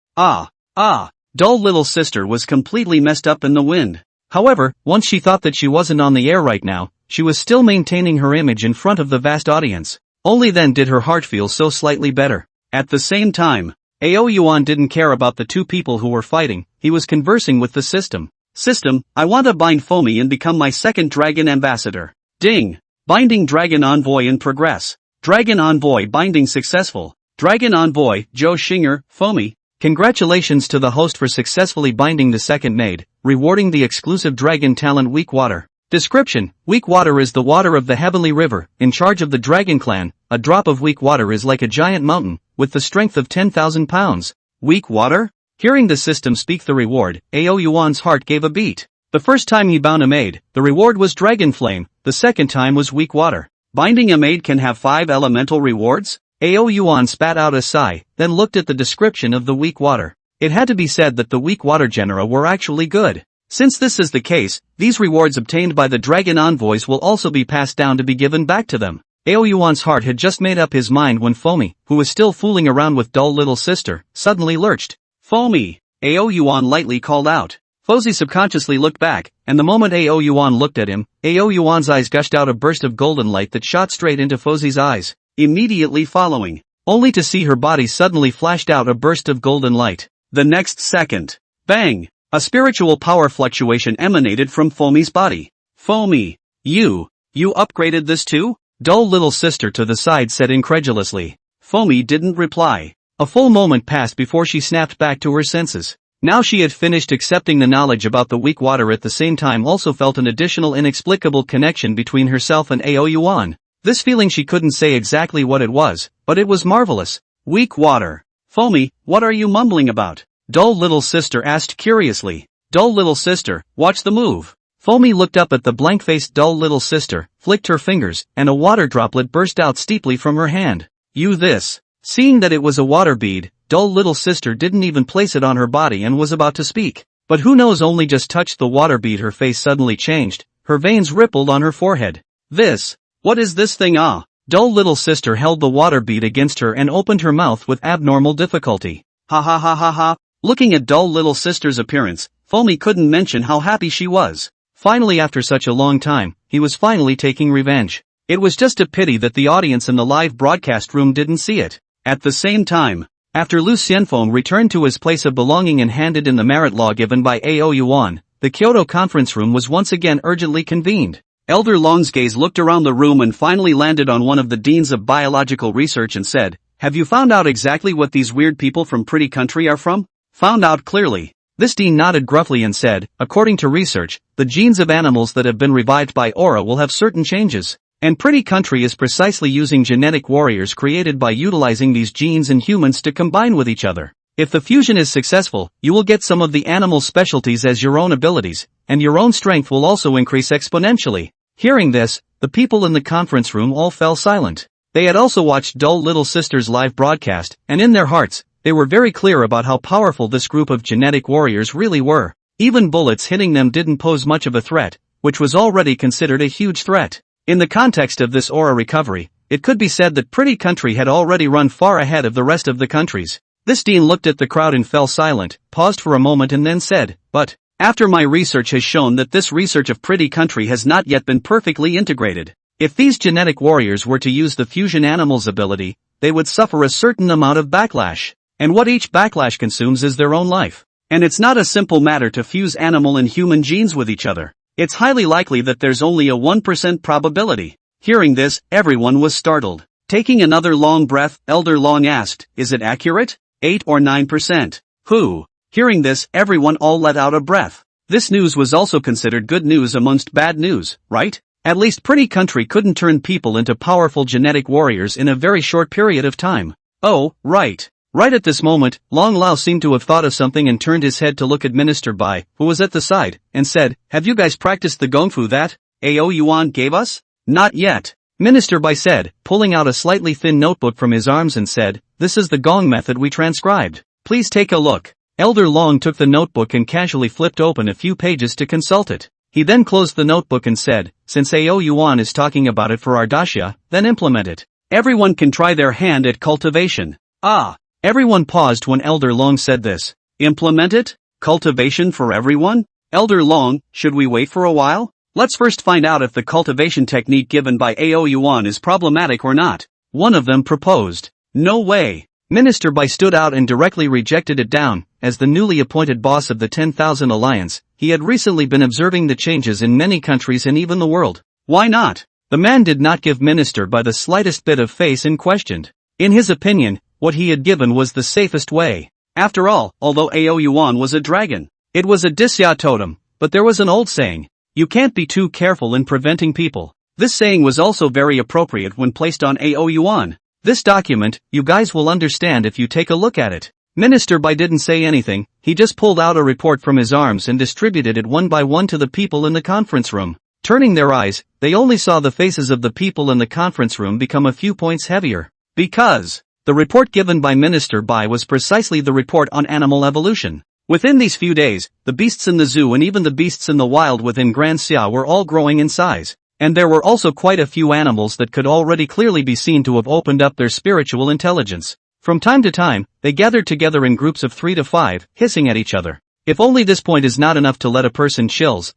little sister was completely messed up in the wind. However, once she thought that she wasn't on the air right now, she was still maintaining her image in front of the vast audience. Only then did her heart feel so slightly better. At the same time, Yuan didn't care about the two people who were fighting, he was conversing with the system. System, I want to bind Foamy and become my second dragon ambassador. Ding! Binding dragon envoy in progress. Dragon envoy binding successful. Dragon envoy, Joe Shinger, Foamy. Congratulations to the host for successfully binding the second maid, rewarding the exclusive dragon talent Weak Water. Description: Weak Water is the water of the heavenly river, in charge of the dragon clan. A drop of weak water is like a giant mountain, with the strength of 10,000 pounds. Weak water? Hearing the system speak the reward, Yuan's heart gave a beat. The first time he bound a maid, the reward was dragon flame, the second time was weak water. Binding a maid can have 5 elemental rewards? Yuan spat out a sigh, then looked at the description of the weak water. It had to be said that the weak water genera were actually good. Since this is the case, these rewards obtained by the dragon envoys will also be passed down to be given back to them. Yuan's heart had just made up his mind when Foamy, who was still fooling around with dull little sister, suddenly lurched. Foamy! Yuan lightly called out. Fozy subconsciously looked back, and the moment Yuan looked at him, Yuan's eyes gushed out a burst of golden light that shot straight into Fozy's eyes. Immediately following, only to see her body suddenly flashed out a burst of golden light. The next second, bang! A spiritual power fluctuation emanated from Fomi's body. Fomi, you upgraded this too? Dull little sister to the side said incredulously. Fomi didn't reply. A full moment passed before she snapped back to her senses. Now she had finished accepting the knowledge about the weak water, at the same time also felt an additional inexplicable connection between herself and Ao Yuan. This feeling, she couldn't say exactly what it was, but it was marvelous. Weak water. Fomi, what are you mumbling about? Dull little sister asked curiously. Dull little sister, watch the move. Fomi looked up at the blank-faced dull little sister, flicked her fingers, and a water droplet burst out steeply from her hand. You this. Seeing that it was a water bead, dull little sister didn't even place it on her body and was about to speak. But who knows, only just touched the water bead, her face suddenly changed, her veins rippled on her forehead. This. What is this thing? Ah? Dull little sister held the water bead against her and opened her mouth with abnormal difficulty. Ha ha ha ha ha. Looking at dull little sister's appearance, Fomi couldn't mention how happy she was. Finally, after such a long time, he was finally taking revenge. It was just a pity that the audience in the live broadcast room didn't see it. At the same time, after Lu Xianfeng returned to his place of belonging and handed in the merit law given by Ao Yuan, the Kyoto conference room was once again urgently convened. Elder Long's gaze looked around the room and finally landed on one of the deans of biological research and said, "Have you found out exactly what these weird people from Pretty Country are from?" Found out clearly. This dean nodded gruffly and said, "According to research, the genes of animals that have been revived by aura will have certain changes. And Pretty Country is precisely using genetic warriors created by utilizing these genes in humans to combine with each other. If the fusion is successful, you will get some of the animal specialties as your own abilities, and your own strength will also increase exponentially." Hearing this, the people in the conference room all fell silent. They had also watched dull little sister's live broadcast, and in their hearts, they were very clear about how powerful this group of genetic warriors really were. Even bullets hitting them didn't pose much of a threat, which was already considered a huge threat. In the context of this aura recovery, it could be said that Pretty Country had already run far ahead of the rest of the countries. This dean looked at the crowd and fell silent, paused for a moment and then said, "But, after my research has shown that this research of Pretty Country has not yet been perfectly integrated. If these genetic warriors were to use the fusion animal's ability, they would suffer a certain amount of backlash. And what each backlash consumes is their own life. And it's not a simple matter to fuse animal and human genes with each other. It's highly likely that there's only a 1% probability." Hearing this, everyone was startled. Taking another long breath, Elder Long asked, "Is it accurate? 8 or 9%? Who?" Hearing this, everyone all let out a breath. This news was also considered good news amongst bad news, right? At least Pretty Country couldn't turn people into powerful genetic warriors in a very short period of time. Oh, right. Right at this moment, Long Lao seemed to have thought of something and turned his head to look at Minister Bai, who was at the side, and said, "Have you guys practiced the gongfu that Ao Yuan gave us?" "Not yet," Minister Bai said, pulling out a slightly thin notebook from his arms and said, "This is the gong method we transcribed. Please take a look." Elder Long took the notebook and casually flipped open a few pages to consult it. He then closed the notebook and said, "Since Ao Yuan is talking about it for our Daxia, then implement it. Everyone can try their hand at cultivation." Ah! Everyone paused when Elder Long said this. Implement it? Cultivation for everyone? Elder Long, should we wait for a while? Let's first find out if the cultivation technique given by Ao Yuan is problematic or not. One of them proposed. No way. Minister Bai stood out and directly rejected it down. As the newly appointed boss of the 10,000 Alliance, he had recently been observing the changes in many countries and even the world. Why not? The man did not give Minister Bai the slightest bit of face and questioned. In his opinion, what he had given was the safest way. After all, although Ao Yuan was a dragon, it was a Daxia totem, but there was an old saying, "You can't be too careful in preventing people." This saying was also very appropriate when placed on Ao Yuan. This document, you guys will understand if you take a look at it. Minister Bai didn't say anything, he just pulled out a report from his arms and distributed it one by one to the people in the conference room. Turning their eyes, they only saw the faces of the people in the conference room become a few points heavier. Because the report given by Minister Bai was precisely the report on animal evolution. Within these few days, the beasts in the zoo and even the beasts in the wild within Grand Xia were all growing in size. And there were also quite a few animals that could already clearly be seen to have opened up their spiritual intelligence. From time to time, they gathered together in groups of 3 to 5, hissing at each other. If only this point is not enough to let a person chills,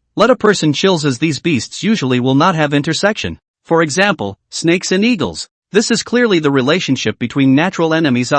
as these beasts usually will not have intersection. For example, snakes and eagles. This is clearly the relationship between natural enemies.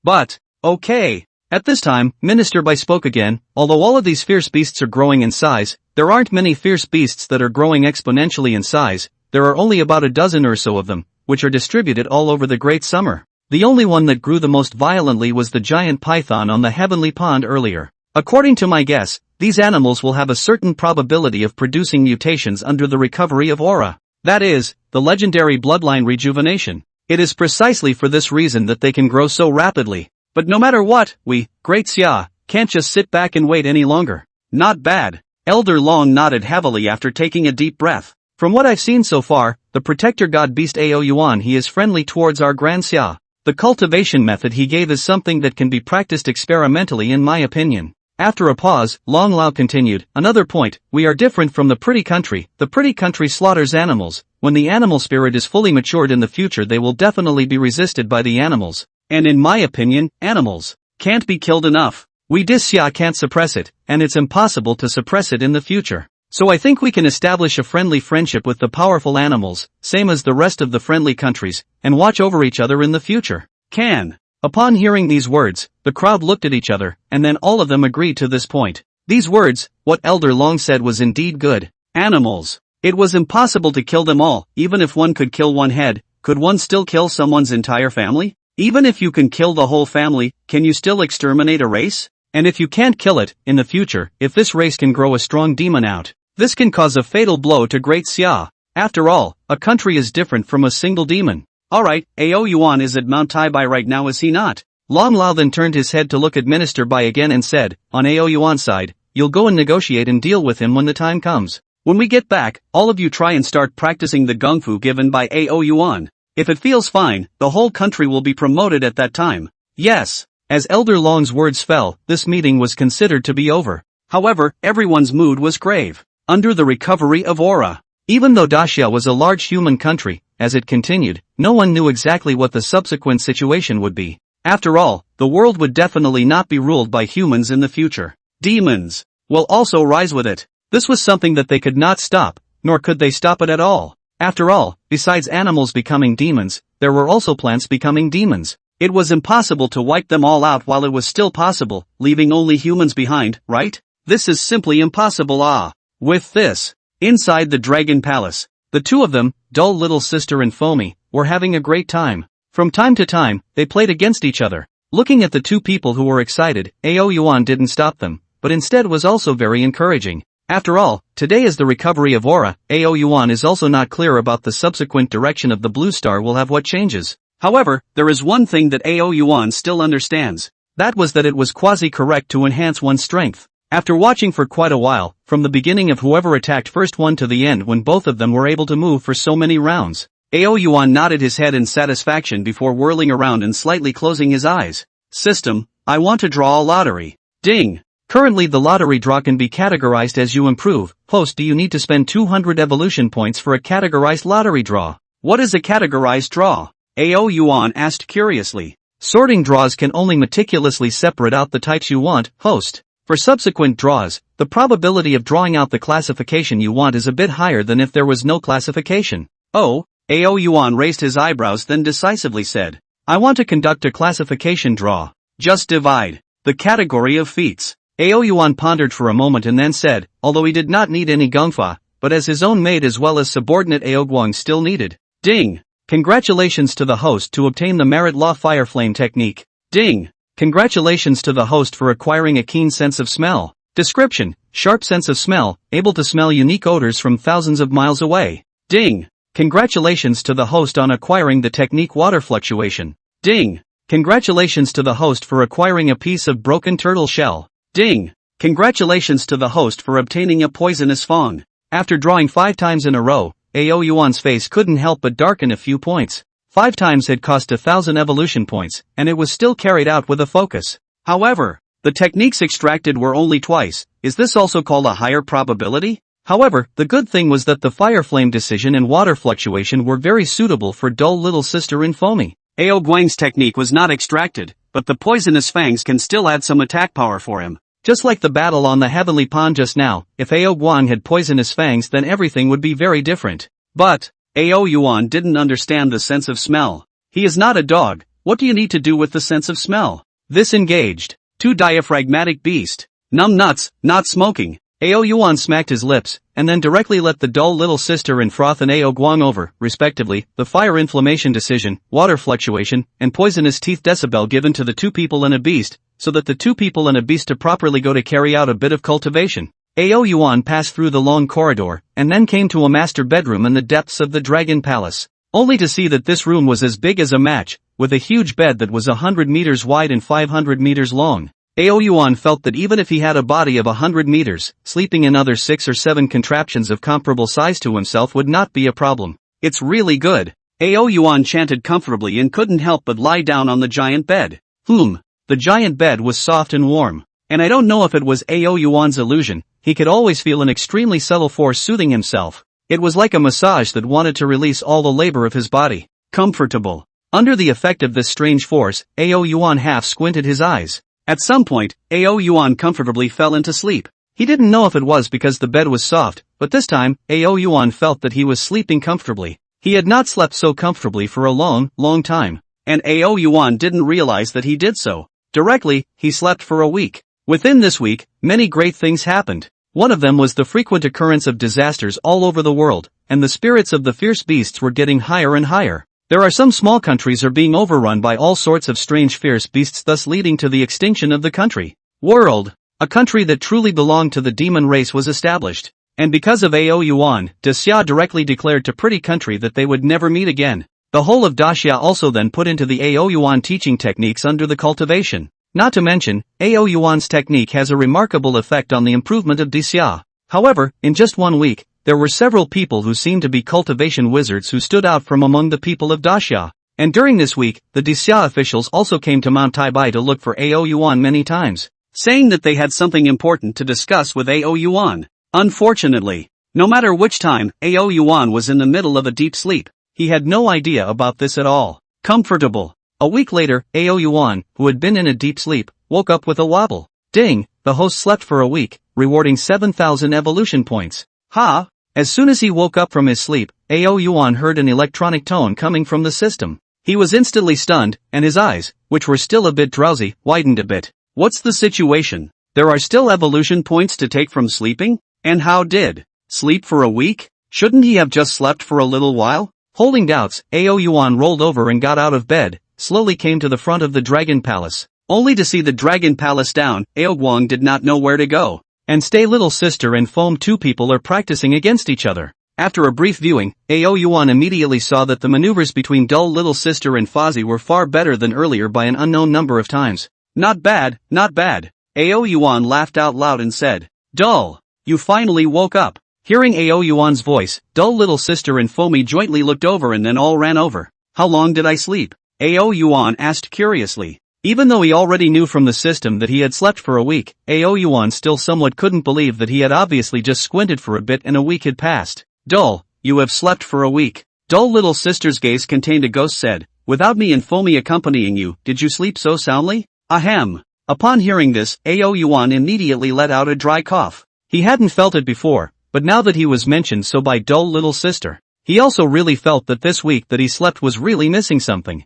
But, okay. At this time, Minister Bai spoke again. Although all of these fierce beasts are growing in size, there aren't many fierce beasts that are growing exponentially in size. There are only about a dozen or so of them, which are distributed all over the Great Summer. The only one that grew the most violently was the giant python on the heavenly pond earlier. According to my guess, these animals will have a certain probability of producing mutations under the recovery of aura. That is, the legendary bloodline rejuvenation. It is precisely for this reason that they can grow so rapidly. But no matter what, we, Great Xia, can't just sit back and wait any longer. Not bad. Elder Long nodded heavily after taking a deep breath. From what I've seen so far, the protector god beast Ao Yuan he is friendly towards our Grand Xia. The cultivation method he gave is something that can be practiced experimentally in my opinion. After a pause, Long Lao continued, another point, we are different from the pretty country. The pretty country slaughters animals. When the animal spirit is fully matured in the future they will definitely be resisted by the animals. And in my opinion, animals can't be killed enough. We Xia can't suppress it, and it's impossible to suppress it in the future. So I think we can establish a friendly friendship with the powerful animals, same as the rest of the friendly countries, and watch over each other in the future. Can. Upon hearing these words, the crowd looked at each other, and then all of them agreed to this point. These words, what Elder Long said was indeed good. Animals. It was impossible to kill them all. Even if one could kill one head, could one still kill someone's entire family? Even if you can kill the whole family, can you still exterminate a race? And if you can't kill it, in the future, if this race can grow a strong demon out, this can cause a fatal blow to Great Xia. After all, a country is different from a single demon. Alright, Ao Yuan is at Mount Tai Bai right now, is he not? Long Lao then turned his head to look at Minister Bai again and said, on Ao Yuan's side, you'll go and negotiate and deal with him when the time comes. When we get back, all of you try and start practicing the Gung Fu given by Ao Yuan. If it feels fine, the whole country will be promoted at that time. Yes. As Elder Long's words fell, this meeting was considered to be over. However, everyone's mood was grave. Under the recovery of aura. Even though Daxia was a large human country, as it continued, no one knew exactly what the subsequent situation would be. After all, the world would definitely not be ruled by humans in the future. Demons will also rise with it. This was something that they could not stop, nor could they stop it at all. After all, besides animals becoming demons, there were also plants becoming demons. It was impossible to wipe them all out while it was still possible, leaving only humans behind, right? This is simply impossible. With this, inside the Dragon Palace, the two of them, dull little sister and Foamy, were having a great time. From time to time, they played against each other. Looking at the two people who were excited, Ao Yuan didn't stop them, but instead was also very encouraging. After all, today is the recovery of aura. Ao Yuan is also not clear about the subsequent direction of the blue star will have what changes. However, there is one thing that Ao Yuan still understands. That was that it was quasi-correct to enhance one's strength. After watching for quite a while, from the beginning of whoever attacked first one to the end when both of them were able to move for so many rounds, Ao Yuan nodded his head in satisfaction before whirling around and slightly closing his eyes. System, I want to draw a lottery. Ding! Currently the lottery draw can be categorized as you improve. Host, do you need to spend 200 evolution points for a categorized lottery draw? What is a categorized draw? Ao Yuan asked curiously. Sorting draws can only meticulously separate out the types you want, host. For subsequent draws, the probability of drawing out the classification you want is a bit higher than if there was no classification. Oh, Ao Yuan raised his eyebrows then decisively said, I want to conduct a classification draw. Just divide the category of feats. Ao Yuan pondered for a moment and then said, although he did not need any gungfa, but as his own maid as well as subordinate Ao Guang still needed. Ding! Congratulations to the host to obtain the Merit Law Fire Flame technique. Ding! Congratulations to the host for acquiring a keen sense of smell. Description, sharp sense of smell, able to smell unique odors from thousands of miles away. Ding! Congratulations to the host on acquiring the technique water fluctuation. Ding! Congratulations to the host for acquiring a piece of broken turtle shell. Ding! Congratulations to the host for obtaining a poisonous fong. After drawing 5 times in a row, Ao Yuan's face couldn't help but darken a few points. 5 times had cost 1,000 evolution points, and it was still carried out with a focus. However, the techniques extracted were only twice. Is this also called a higher probability? However, the good thing was that the fire flame decision and water fluctuation were very suitable for dull little sister in Foamy. Ao Guang's technique was not extracted, but the poisonous fangs can still add some attack power for him. Just like the battle on the heavenly pond just now, if Ao Guang had poisonous fangs then everything would be very different. But, Ao Yuan didn't understand the sense of smell. He is not a dog, what do you need to do with the sense of smell? This engaged. Too diaphragmatic beast. Numb nuts, not smoking. Ao Yuan smacked his lips, and then directly let the dull little sister in froth and Ao Guang over, respectively, the fire inflammation decision, water fluctuation, and poisonous teeth decibel given to the two people and a beast, so that the two people and a beast to properly go to carry out a bit of cultivation. Ao Yuan passed through the long corridor, and then came to a master bedroom in the depths of the Dragon Palace, only to see that this room was as big as a match, with a huge bed that was 100 meters wide and 500 meters long. Ao Yuan felt that even if he had a body of 100 meters, sleeping in other 6 or 7 contraptions of comparable size to himself would not be a problem. It's really good. Ao Yuan chanted comfortably and couldn't help but lie down on the giant bed. The giant bed was soft and warm. And I don't know if it was Ao Yuan's illusion, he could always feel an extremely subtle force soothing himself. It was like a massage that wanted to release all the labor of his body. Comfortable. Under the effect of this strange force, Ao Yuan half squinted his eyes. At some point, Ao Yuan comfortably fell into sleep. He didn't know if it was because the bed was soft, but this time, Ao Yuan felt that he was sleeping comfortably. He had not slept so comfortably for a long time. And Ao Yuan didn't realize that he did so. Directly, he slept for a week. Within this week, many great things happened. One of them was the frequent occurrence of disasters all over the world, and the spirits of the fierce beasts were getting higher and higher. There are some small countries are being overrun by all sorts of strange fierce beasts, thus leading to the extinction of the country. World. A country that truly belonged to the demon race was established. And because of Ao Yuan, Daxia directly declared to Pretty Country that they would never meet again. The whole of Daxia also then put into the Ao Yuan teaching techniques under the cultivation. Not to mention, Ao Yuan's technique has a remarkable effect on the improvement of Daxia. However, in just 1 week, there were several people who seemed to be cultivation wizards who stood out from among the people of Daxia. And during this week, the Daxia officials also came to Mount Taibai to look for Ao Yuan many times, saying that they had something important to discuss with Ao Yuan. Unfortunately, no matter which time, Ao Yuan was in the middle of a deep sleep. He had no idea about this at all. Comfortable. A week later, Ao Yuan, who had been in a deep sleep, woke up with a wobble. Ding, the host slept for a week, rewarding 7,000 evolution points. Ha! As soon as he woke up from his sleep, Ao Yuan heard an electronic tone coming from the system. He was instantly stunned, and his eyes, which were still a bit drowsy, widened a bit. What's the situation? There are still evolution points to take from sleeping? And how did? Sleep for a week? Shouldn't he have just slept for a little while? Holding doubts, Ao Yuan rolled over and got out of bed, slowly came to the front of the Dragon Palace. Only to see the Dragon Palace down, Ao Guang did not know where to go. And stay little sister and foam two people are practicing against each other. After a brief viewing, Ao Yuan immediately saw that the maneuvers between dull little sister and Fozzie were far better than earlier by an unknown number of times. Not bad, not bad. Ao Yuan laughed out loud and said, Dull, you finally woke up. Hearing Ao Yuan's voice, dull little sister and Foamy jointly looked over and then all ran over. How long did I sleep? Ao Yuan asked curiously. Even though he already knew from the system that he had slept for a week, Ao Yuan still somewhat couldn't believe that he had obviously just squinted for a bit and a week had passed. Dull, you have slept for a week. Dull little sister's gaze contained a ghost said, without me and Foamy accompanying you, did you sleep so soundly? Ahem. Upon hearing this, Ao Yuan immediately let out a dry cough. He hadn't felt it before, but now that he was mentioned so by dull little sister, he also really felt that this week that he slept was really missing something.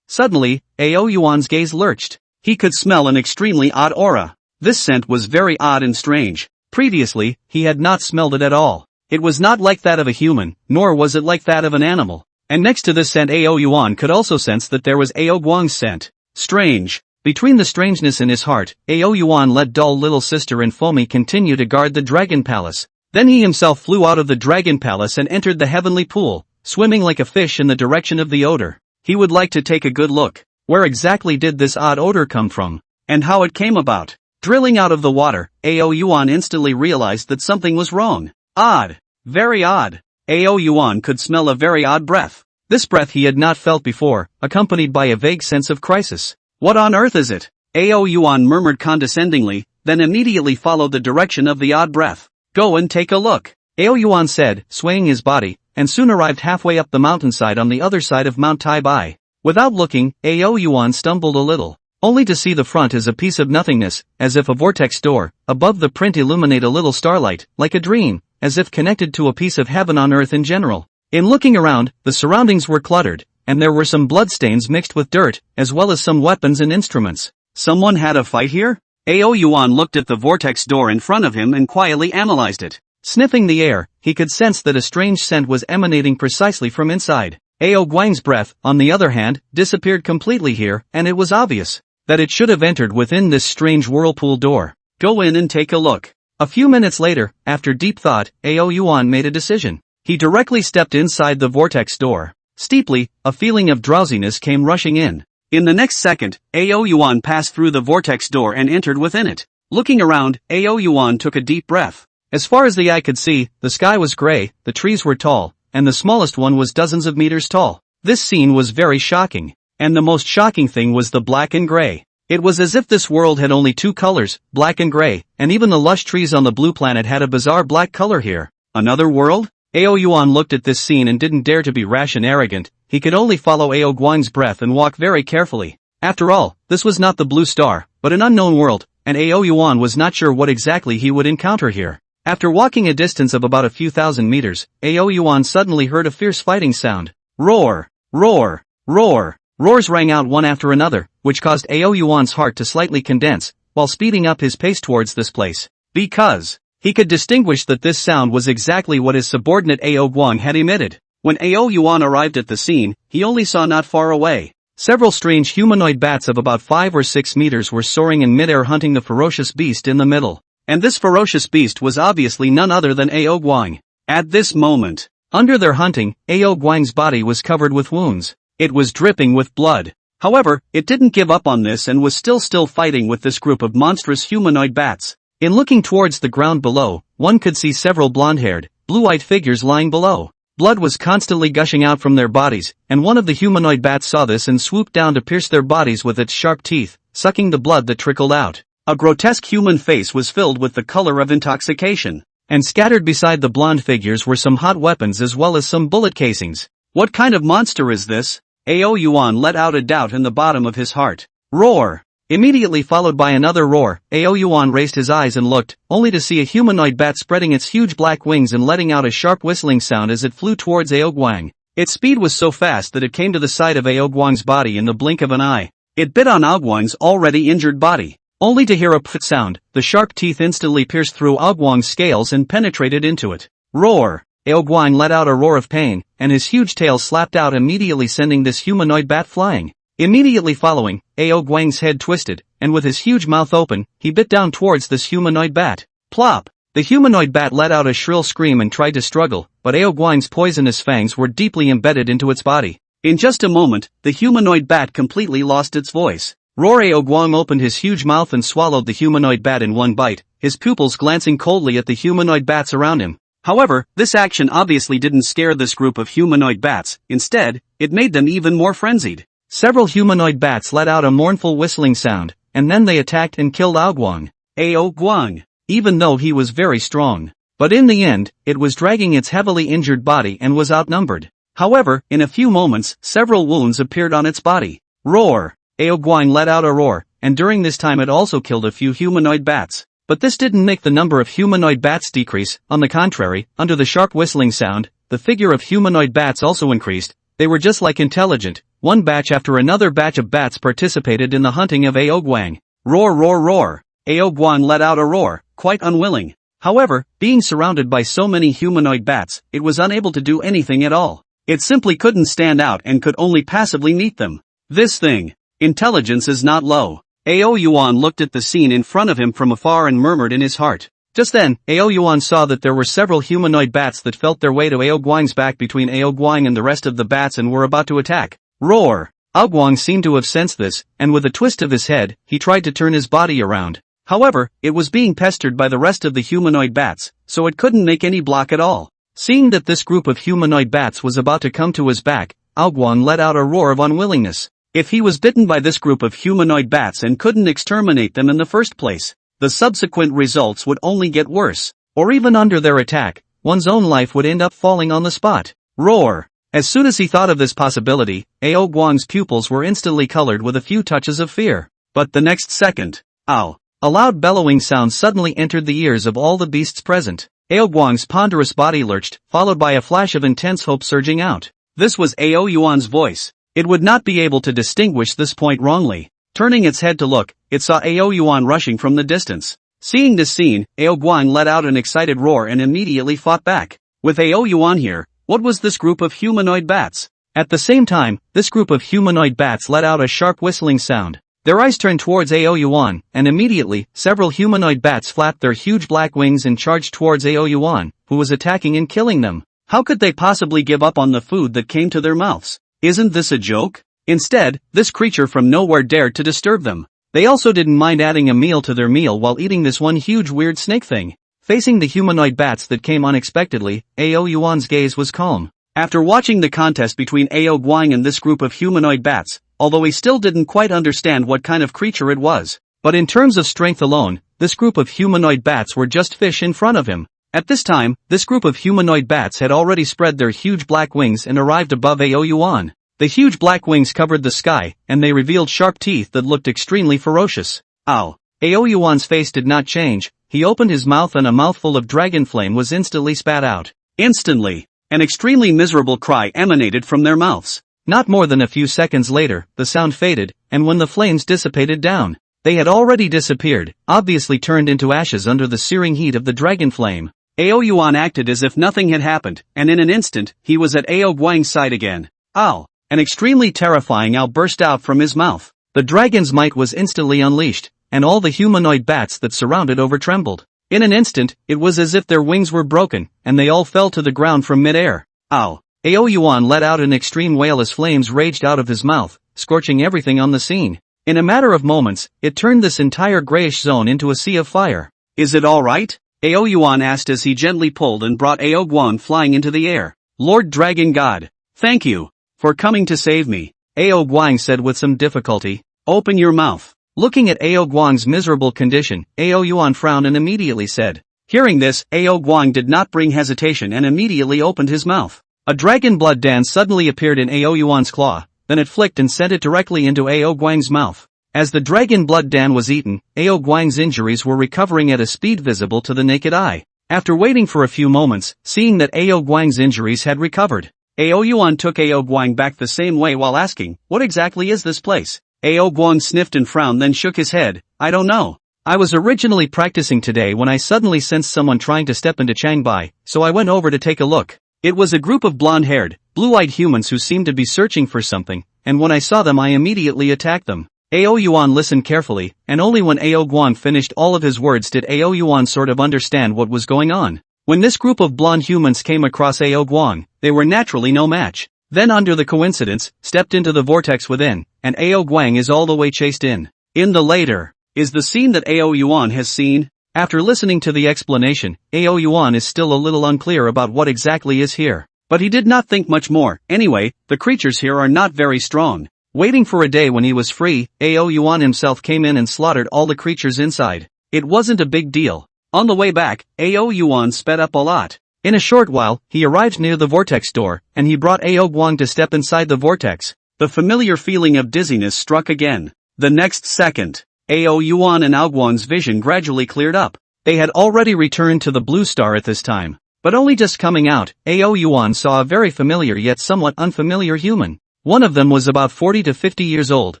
Suddenly, Ao Yuan's gaze lurched. He could smell an extremely odd aura. This scent was very odd and strange. Previously, he had not smelled it at all. It was not like that of a human, nor was it like that of an animal. And next to this scent Ao Yuan could also sense that there was Ao Guang's scent. Strange. Between the strangeness in his heart, Ao Yuan let dull little sister and Foamy continue to guard the Dragon Palace. Then he himself flew out of the Dragon Palace and entered the heavenly pool, swimming like a fish in the direction of the odor. He would like to take a good look. Where exactly did this odd odor come from? And how it came about? Drilling out of the water, Ao Yuan instantly realized that something was wrong. Odd. Very odd. Ao Yuan could smell a very odd breath. This breath he had not felt before, accompanied by a vague sense of crisis. What on earth is it? Ao Yuan murmured condescendingly, then immediately followed the direction of the odd breath. Go and take a look. Ao Yuan said, swaying his body, and soon arrived halfway up the mountainside on the other side of Mount Taibai. Without looking, Ao Yuan stumbled a little, only to see the front as a piece of nothingness, as if a vortex door, above the print illuminate a little starlight, like a dream, as if connected to a piece of heaven on earth in general. In looking around, the surroundings were cluttered, and there were some bloodstains mixed with dirt, as well as some weapons and instruments. Someone had a fight here? Yuan looked at the vortex door in front of him and quietly analyzed it. Sniffing the air, he could sense that a strange scent was emanating precisely from inside. Guang's breath, on the other hand, disappeared completely here, and it was obvious that it should have entered within this strange whirlpool door. Go in and take a look. A few minutes later, after deep thought, Yuan made a decision. He directly stepped inside the vortex door. Steeply, a feeling of drowsiness came rushing in. In the next second, Yuan passed through the vortex door and entered within it. Looking around, Yuan took a deep breath. As far as the eye could see, the sky was gray, the trees were tall, and the smallest one was dozens of meters tall. This scene was very shocking. And the most shocking thing was the black and gray. It was as if this world had only two colors, black and gray, and even the lush trees on the blue planet had a bizarre black color here. Another world? Yuan looked at this scene and didn't dare to be rash and arrogant. He could only follow Guang's breath and walk very carefully. After all, this was not the blue star, but an unknown world, and Yuan was not sure what exactly he would encounter here. After walking a distance of about a few thousand meters, Yuan suddenly heard a fierce fighting sound. Roar! Roar! Roar! Roars rang out one after another, which caused Yuan's heart to slightly condense, while speeding up his pace towards this place. Because he could distinguish that this sound was exactly what his subordinate Guang had emitted. When Yuan arrived at the scene, he only saw not far away. Several strange humanoid bats of about 5 or 6 meters were soaring in midair hunting the ferocious beast in the middle. And this ferocious beast was obviously none other than Guang. At this moment, under their hunting, Guang's body was covered with wounds. It was dripping with blood. However, it didn't give up on this and was still fighting with this group of monstrous humanoid bats. In looking towards the ground below, one could see several blonde-haired, blue-eyed figures lying below. Blood was constantly gushing out from their bodies, and one of the humanoid bats saw this and swooped down to pierce their bodies with its sharp teeth, sucking the blood that trickled out. A grotesque human face was filled with the color of intoxication, and scattered beside the blonde figures were some hot weapons as well as some bullet casings. What kind of monster is this? Yuan let out a doubt in the bottom of his heart. Roar! Immediately followed by another roar, Yuan raised his eyes and looked, only to see a humanoid bat spreading its huge black wings and letting out a sharp whistling sound as it flew towards Guang. Its speed was so fast that it came to the side of Guang's body in the blink of an eye. It bit on Guang's already injured body. Only to hear a pfft sound, the sharp teeth instantly pierced through Guang's scales and penetrated into it. Roar! Guang let out a roar of pain, and his huge tail slapped out immediately sending this humanoid bat flying. Immediately following, Guang's head twisted, and with his huge mouth open, he bit down towards this humanoid bat. Plop! The humanoid bat let out a shrill scream and tried to struggle, but Guang's poisonous fangs were deeply embedded into its body. In just a moment, the humanoid bat completely lost its voice. Roar! Guang opened his huge mouth and swallowed the humanoid bat in one bite, his pupils glancing coldly at the humanoid bats around him. However, this action obviously didn't scare this group of humanoid bats. Instead, it made them even more frenzied. Several humanoid bats let out a mournful whistling sound, and then they attacked and killed Guang. Guang, even though he was very strong. But in the end, it was dragging its heavily injured body and was outnumbered. However, in a few moments, several wounds appeared on its body. Roar! Guang let out a roar, and during this time it also killed a few humanoid bats. But this didn't make the number of humanoid bats decrease. On the contrary, under the sharp whistling sound, the figure of humanoid bats also increased. They were just like intelligent. One batch after another batch of bats participated in the hunting of Guang. Roar! Roar! Roar! Guang let out a roar, quite unwilling. However, being surrounded by so many humanoid bats, it was unable to do anything at all. It simply couldn't stand out and could only passively meet them. This thing. Intelligence is not low. Yuan looked at the scene in front of him from afar and murmured in his heart. Just then, Yuan saw that there were several humanoid bats that felt their way to Guang's back between Guang and the rest of the bats and were about to attack. Roar! Guang seemed to have sensed this, and with a twist of his head, he tried to turn his body around. However, it was being pestered by the rest of the humanoid bats, so it couldn't make any block at all. Seeing that this group of humanoid bats was about to come to his back, Guang let out a roar of unwillingness. If he was bitten by this group of humanoid bats and couldn't exterminate them in the first place, the subsequent results would only get worse. Or even under their attack, one's own life would end up falling on the spot. Roar! As soon as he thought of this possibility, Guang's pupils were instantly colored with a few touches of fear. But the next second, ow! A loud bellowing sound suddenly entered the ears of all the beasts present. Ao Guang's ponderous body lurched, followed by a flash of intense hope surging out. This was Ao Yuan's voice. It would not be able to distinguish this point wrongly. Turning its head to look, it saw Ao Yuan rushing from the distance. Seeing this scene, Ao Guang let out an excited roar and immediately fought back. With Ao Yuan here, what was this group of humanoid bats? At the same time, this group of humanoid bats let out a sharp whistling sound. Their eyes turned towards Ao Yuan, and immediately, several humanoid bats flapped their huge black wings and charged towards Ao Yuan, who was attacking and killing them. How could they possibly give up on the food that came to their mouths? Isn't this a joke? Instead, this creature from nowhere dared to disturb them. They also didn't mind adding a meal to their meal while eating this one huge weird snake thing. Facing the humanoid bats that came unexpectedly, Ao Yuan's gaze was calm. After watching the contest between Ao Guang and this group of humanoid bats, although he still didn't quite understand what kind of creature it was, but in terms of strength alone, this group of humanoid bats were just fish in front of him. At this time, this group of humanoid bats had already spread their huge black wings and arrived above Ao Yuan. The huge black wings covered the sky, and they revealed sharp teeth that looked extremely ferocious. Ow! Ao Yuan's face did not change. He opened his mouth and a mouthful of dragon flame was instantly spat out. Instantly, an extremely miserable cry emanated from their mouths. Not more than a few seconds later, the sound faded, and when the flames dissipated down, they had already disappeared, obviously turned into ashes under the searing heat of the dragon flame. Ao Yuan acted as if nothing had happened, and in an instant, he was at Ao Guang's side again. Ow! An extremely terrifying owl burst out from his mouth. The dragon's might was instantly unleashed, and all the humanoid bats that surrounded trembled. In an instant, it was as if their wings were broken, and they all fell to the ground from mid-air. Ow! Ao Yuan let out an extreme wail as flames raged out of his mouth, scorching everything on the scene. In a matter of moments, it turned this entire grayish zone into a sea of fire. Is it alright? Ao Yuan asked as he gently pulled and brought Ao Guang flying into the air. Lord Dragon God, thank you for coming to save me, Ao Guang said with some difficulty. Open your mouth. Looking at Ao Guang's miserable condition, Ao Yuan frowned and immediately said. Hearing this, Ao Guang did not bring hesitation and immediately opened his mouth. A dragon blood dance suddenly appeared in Ao Yuan's claw, then it flicked and sent it directly into Ao Guang's mouth. As the dragon blood dan was eaten, Ao Guang's injuries were recovering at a speed visible to the naked eye. After waiting for a few moments, seeing that Ao Guang's injuries had recovered, Ao Yuan took Ao Guang back the same way while asking, what exactly is this place? Ao Guang sniffed and frowned then shook his head, I don't know. I was originally practicing today when I suddenly sensed someone trying to step into Changbai, so I went over to take a look. It was a group of blonde-haired, blue-eyed humans who seemed to be searching for something, and when I saw them I immediately attacked them. Ao Yuan listened carefully, and only when Ao Guang finished all of his words did Ao Yuan sort of understand what was going on. When this group of blonde humans came across Ao Guang, they were naturally no match. Then under the coincidence, stepped into the vortex within, and Ao Guang is all the way chased in. In the later, is the scene that Ao Yuan has seen. After listening to the explanation, Ao Yuan is still a little unclear about what exactly is here. But he did not think much more. Anyway, the creatures here are not very strong. Waiting for a day when he was free, Ao Yuan himself came in and slaughtered all the creatures inside. It wasn't a big deal. On the way back, Ao Yuan sped up a lot. In a short while, he arrived near the vortex door, and he brought Ao Guang to step inside the vortex. The familiar feeling of dizziness struck again. The next second, Ao Yuan and Ao Guang's vision gradually cleared up. They had already returned to the Blue Star at this time. But only just coming out, Ao Yuan saw a very familiar yet somewhat unfamiliar human. One of them was about 40 to 50 years old,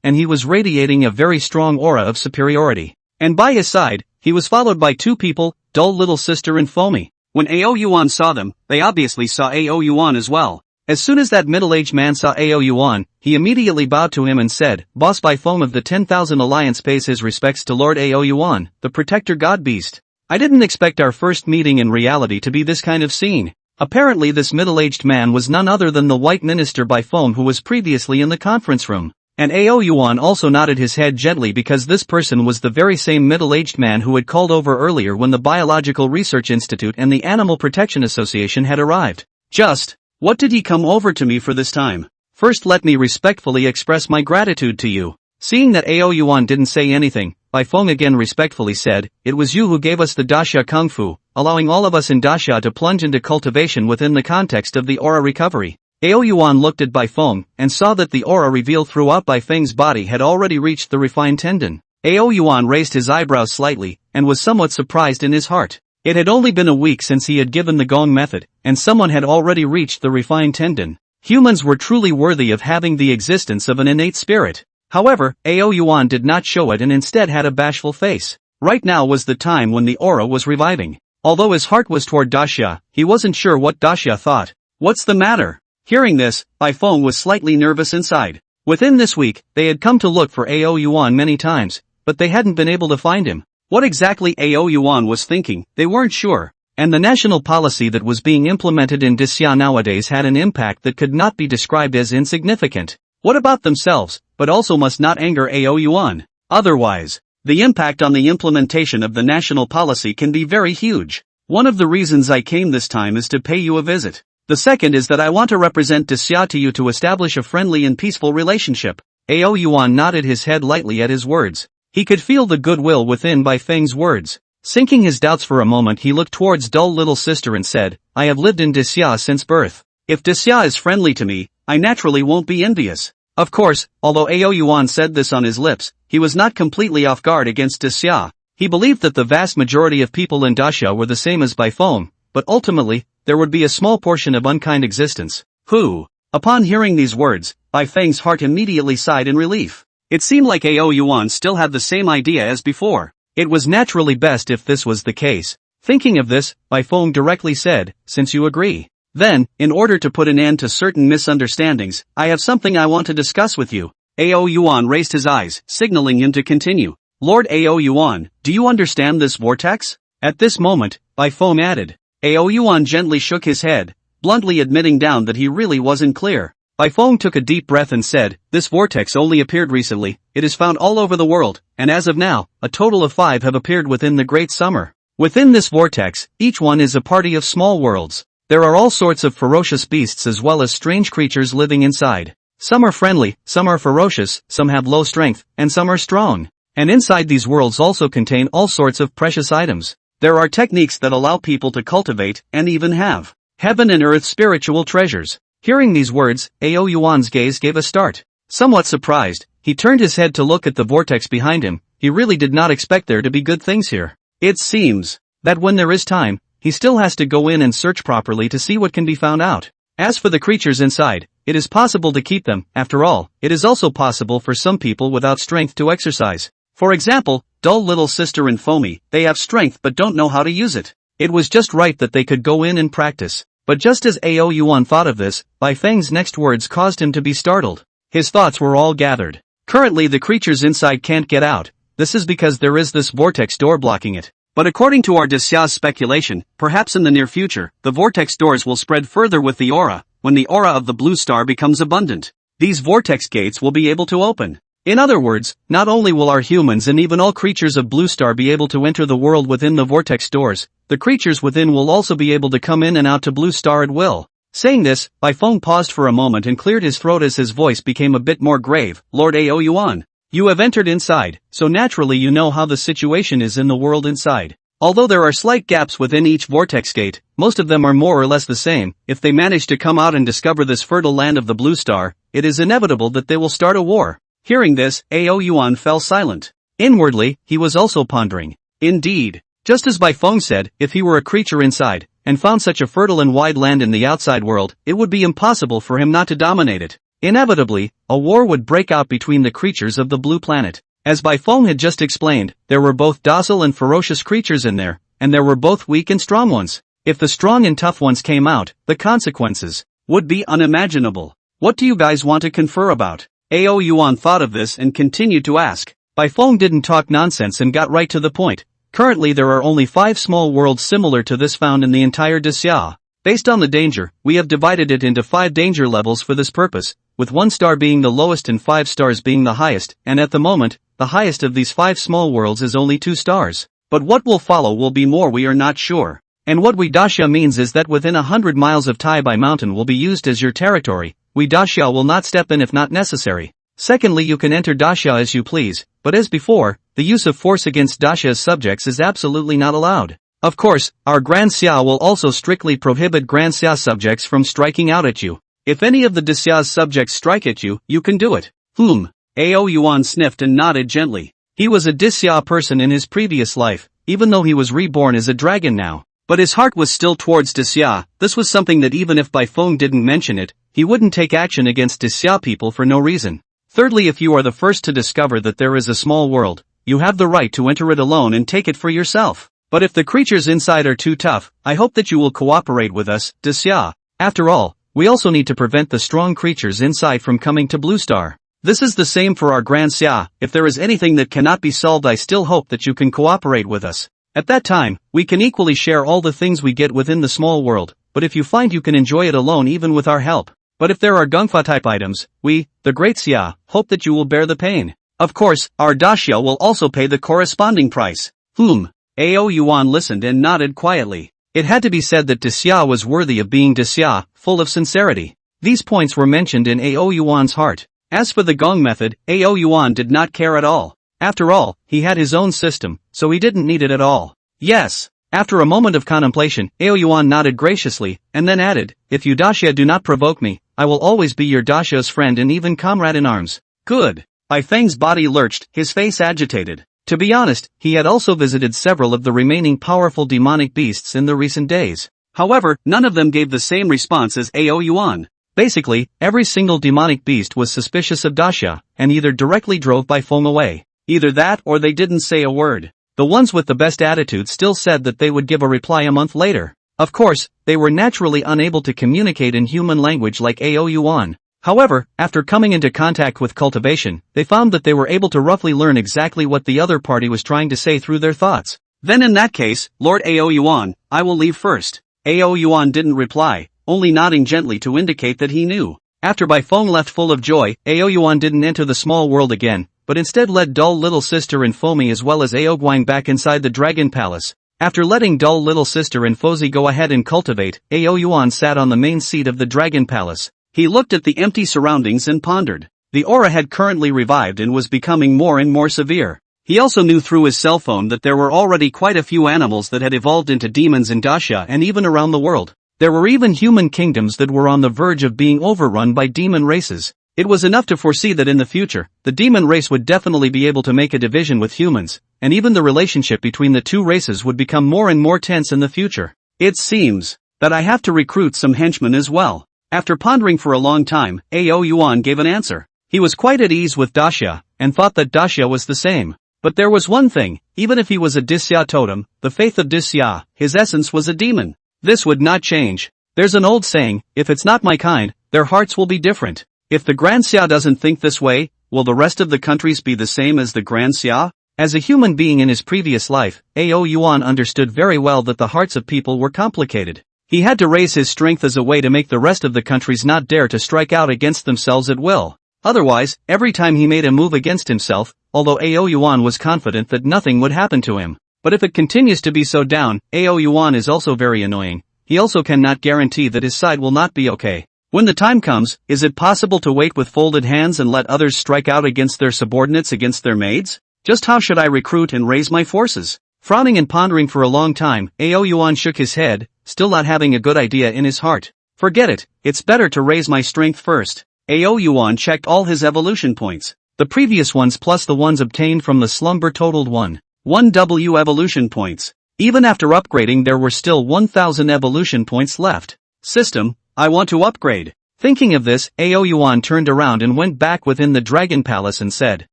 and he was radiating a very strong aura of superiority. And by his side, he was followed by two people, Dull Little Sister and Foamy. When Ao Yuan saw them, they obviously saw Ao Yuan as well. As soon as that middle-aged man saw Ao Yuan, he immediately bowed to him and said, Boss by Foam of the 10,000 Alliance pays his respects to Lord Ao Yuan, the protector god beast. I didn't expect our first meeting in reality to be this kind of scene. Apparently this middle-aged man was none other than the White Minister by Foam who was previously in the conference room. And Ao Yuan also nodded his head gently because this person was the very same middle-aged man who had called over earlier when the Biological Research Institute and the Animal Protection Association had arrived. Just, what did he come over to me for this time? First let me respectfully express my gratitude to you. Seeing that Ao Yuan didn't say anything, Bai Feng again respectfully said, it was you who gave us the Daxia Kung Fu, allowing all of us in Daxia to plunge into cultivation within the context of the aura recovery. Ao Yuan looked at Bai Feng, and saw that the aura revealed throughout Bai Feng's body had already reached the refined tendon. Ao Yuan raised his eyebrows slightly, and was somewhat surprised in his heart. It had only been a week since he had given the Gong method, and someone had already reached the refined tendon. Humans were truly worthy of having the existence of an innate spirit. However, Yuan did not show it and instead had a bashful face. Right now was the time when the aura was reviving. Although his heart was toward Daxia, he wasn't sure what Daxia thought. What's the matter? Hearing this, Bai Feng was slightly nervous inside. Within this week, they had come to look for Yuan many times, but they hadn't been able to find him. What exactly Yuan was thinking, they weren't sure. And the national policy that was being implemented in Daxia nowadays had an impact that could not be described as insignificant. What about themselves, but also must not anger Yuan. Otherwise, the impact on the implementation of the national policy can be very huge. One of the reasons I came this time is to pay you a visit. The second is that I want to represent Daxia to you to establish a friendly and peaceful relationship. Yuan nodded his head lightly at his words. He could feel the goodwill within Bai Feng's words. Sinking his doubts for a moment, he looked towards dull little sister and said, I have lived in Daxia since birth. If Daxia is friendly to me, I naturally won't be envious. Of course, although Yuan said this on his lips, he was not completely off guard against Daxia. He believed that the vast majority of people in Daxia were the same as Bai Feng, but ultimately, there would be a small portion of unkind existence, who, upon hearing these words, Bai Feng's heart immediately sighed in relief. It seemed like Yuan still had the same idea as before. It was naturally best if this was the case. Thinking of this, Bai Feng directly said, since you agree. Then, in order to put an end to certain misunderstandings, I have something I want to discuss with you. Yuan raised his eyes, signaling him to continue. Lord Yuan, do you understand this vortex? At this moment, Bai Feng added. Yuan gently shook his head, bluntly admitting down that he really wasn't clear. Bai Feng took a deep breath and said, this vortex only appeared recently, it is found all over the world, and as of now, a total of 5 have appeared within the Great Summer. Within this vortex, each one is a party of small worlds. There are all sorts of ferocious beasts as well as strange creatures living inside. Some are friendly, some are ferocious, some have low strength, and some are strong. And inside these worlds also contain all sorts of precious items. There are techniques that allow people to cultivate, and even have, heaven and earth spiritual treasures. Hearing these words, Yuan's gaze gave a start. Somewhat surprised, he turned his head to look at the vortex behind him. He really did not expect there to be good things here. It seems that when there is time, he still has to go in and search properly to see what can be found out. As for the creatures inside, it is possible to keep them. After all, it is also possible for some people without strength to exercise. For example, dull little sister and Foamy, they have strength but don't know how to use it. It was just right that they could go in and practice. But just as Yuan thought of this, Bai Feng's next words caused him to be startled. His thoughts were all gathered. Currently the creatures inside can't get out. This is because there is this vortex door blocking it. But according to our Daxia's speculation, perhaps in the near future, the vortex doors will spread further with the aura. When the aura of the blue star becomes abundant, these vortex gates will be able to open. In other words, not only will our humans and even all creatures of blue star be able to enter the world within the vortex doors, the creatures within will also be able to come in and out to blue star at will. Saying this, Bai Feng paused for a moment and cleared his throat as his voice became a bit more grave. Lord Yuan, you have entered inside, so naturally you know how the situation is in the world inside. Although there are slight gaps within each vortex gate, most of them are more or less the same. If they manage to come out and discover this fertile land of the blue star, it is inevitable that they will start a war. Hearing this, Yuan fell silent. Inwardly, he was also pondering. Indeed, just as Bai Feng said, if he were a creature inside, and found such a fertile and wide land in the outside world, it would be impossible for him not to dominate it. Inevitably, a war would break out between the creatures of the blue planet. As Bai Feng had just explained, there were both docile and ferocious creatures in there, and there were both weak and strong ones. If the strong and tough ones came out, the consequences would be unimaginable. What do you guys want to confer about? Yuan thought of this and continued to ask. Bai Feng didn't talk nonsense and got right to the point. Currently there are only 5 small worlds similar to this found in the entire Daxia. Based on the danger, we have divided it into 5 danger levels for this purpose, with 1 star being the lowest and 5 stars being the highest, and at the moment, the highest of these 5 small worlds is only 2 stars. But what will follow will be more, we are not sure. And what we Daxia means is that within 100 miles of Tai Bai Mountain will be used as your territory. We Daxia will not step in if not necessary. Secondly, you can enter Daxia as you please, but as before, the use of force against Daxia's subjects is absolutely not allowed. Of course, our Grand Xia will also strictly prohibit Grand Xia subjects from striking out at you. If any of the Daxia's subjects strike at you, you can do it. Yuan sniffed and nodded gently. He was a Daxia person in his previous life, even though he was reborn as a dragon now. But his heart was still towards Daxia. This was something that even if Bai Feng didn't mention it, he wouldn't take action against Daxia people for no reason. Thirdly, if you are the first to discover that there is a small world, you have the right to enter it alone and take it for yourself. But if the creatures inside are too tough, I hope that you will cooperate with us, Daxia. After all, we also need to prevent the strong creatures inside from coming to Blue Star. This is the same for our Grand Xia. If there is anything that cannot be solved, I still hope that you can cooperate with us. At that time, we can equally share all the things we get within the small world, but if you find you can enjoy it alone even with our help. But if there are Gongfa type items, we, the Great Xia, hope that you will bear the pain. Of course, our Daxia will also pay the corresponding price. Ao Yuan listened and nodded quietly. It had to be said that Daxia was worthy of being Daxia, full of sincerity. These points were mentioned in Ao Yuan's heart. As for the Gong method, Ao Yuan did not care at all. After all, he had his own system, so he didn't need it at all. Yes. After a moment of contemplation, Ao Yuan nodded graciously, and then added, if you Daxia do not provoke me, I will always be your Daxia's friend and even comrade in arms. Good. Bai Feng's body lurched, his face agitated. To be honest, he had also visited several of the remaining powerful demonic beasts in the recent days. However, none of them gave the same response as Ao Yuan. Basically, every single demonic beast was suspicious of Daxia, and either directly drove Bai Feng away. Either that or they didn't say a word. The ones with the best attitude still said that they would give a reply a month later. Of course, they were naturally unable to communicate in human language like Ao Yuan. However, after coming into contact with cultivation, they found that they were able to roughly learn exactly what the other party was trying to say through their thoughts. Then in that case, Lord Ao Yuan, I will leave first. Ao Yuan didn't reply, only nodding gently to indicate that he knew. After Bai Feng left full of joy, Ao Yuan didn't enter the small world again, but instead led dull little sister and Fomi as well as Ao Guang back inside the dragon palace. After letting dull little sister and Fozi go ahead and cultivate, Ao Yuan sat on the main seat of the dragon palace. He looked at the empty surroundings and pondered. The aura had currently revived and was becoming more and more severe. He also knew through his cell phone that there were already quite a few animals that had evolved into demons in Daxia and even around the world. There were even human kingdoms that were on the verge of being overrun by demon races. It was enough to foresee that in the future, the demon race would definitely be able to make a division with humans, and even the relationship between the two races would become more and more tense in the future. It seems that I have to recruit some henchmen as well. After pondering for a long time, Ao Yuan gave an answer. He was quite at ease with Daxia, and thought that Daxia was the same. But there was one thing, even if he was a Daxia totem, the faith of Daxia, his essence was a demon. This would not change. There's an old saying, if it's not my kind, their hearts will be different. If the Grand Xia doesn't think this way, will the rest of the countries be the same as the Grand Xia? As a human being in his previous life, Ao Yuan understood very well that the hearts of people were complicated. He had to raise his strength as a way to make the rest of the countries not dare to strike out against themselves at will. Otherwise, every time he made a move against himself, although Ao Yuan was confident that nothing would happen to him. But if it continues to be so down, Ao Yuan is also very annoying. He also cannot guarantee that his side will not be okay. When the time comes, is it possible to wait with folded hands and let others strike out against their subordinates against their maids? Just how should I recruit and raise my forces? Frowning and pondering for a long time, Ao Yuan shook his head, still not having a good idea in his heart. Forget it, it's better to raise my strength first. Ao Yuan checked all his evolution points. The previous ones plus the ones obtained from the slumber totaled 1,000 evolution points. Even after upgrading there were still 1,000 evolution points left. System, I want to upgrade. Thinking of this, Ao Yuan turned around and went back within the Dragon Palace and said,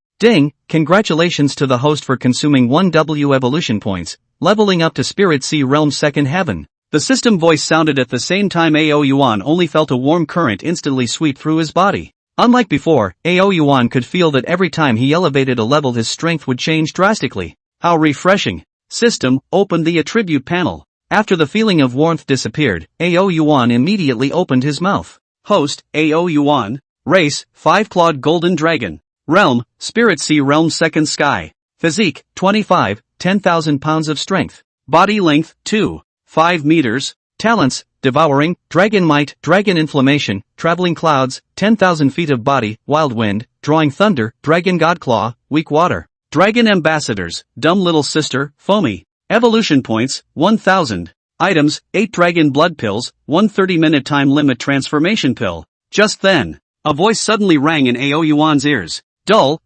Ding, congratulations to the host for consuming 1,000 evolution points, leveling up to Spirit Sea Realm 2nd Heaven. The system voice sounded at the same time Ao Yuan only felt a warm current instantly sweep through his body. Unlike before, Ao Yuan could feel that every time he elevated a level his strength would change drastically. How refreshing. System, opened the attribute panel. After the feeling of warmth disappeared, Ao Yuan immediately opened his mouth. Host, Ao Yuan. Race, 5-clawed golden dragon. Realm, Spirit Sea Realm 2nd Sky. Physique, 25, 10,000 pounds of strength. Body length, 2.5 meters. Talents, devouring, dragon might, dragon inflammation, traveling clouds, 10,000 feet of body, wild wind, drawing thunder, dragon god claw, weak water. Dragon ambassadors, dumb little sister, foamy. Evolution points, 1,000. Items, 8 dragon blood pills, 1 30-minute time limit transformation pill. Just then, a voice suddenly rang in Ao Yuan's ears. Dull,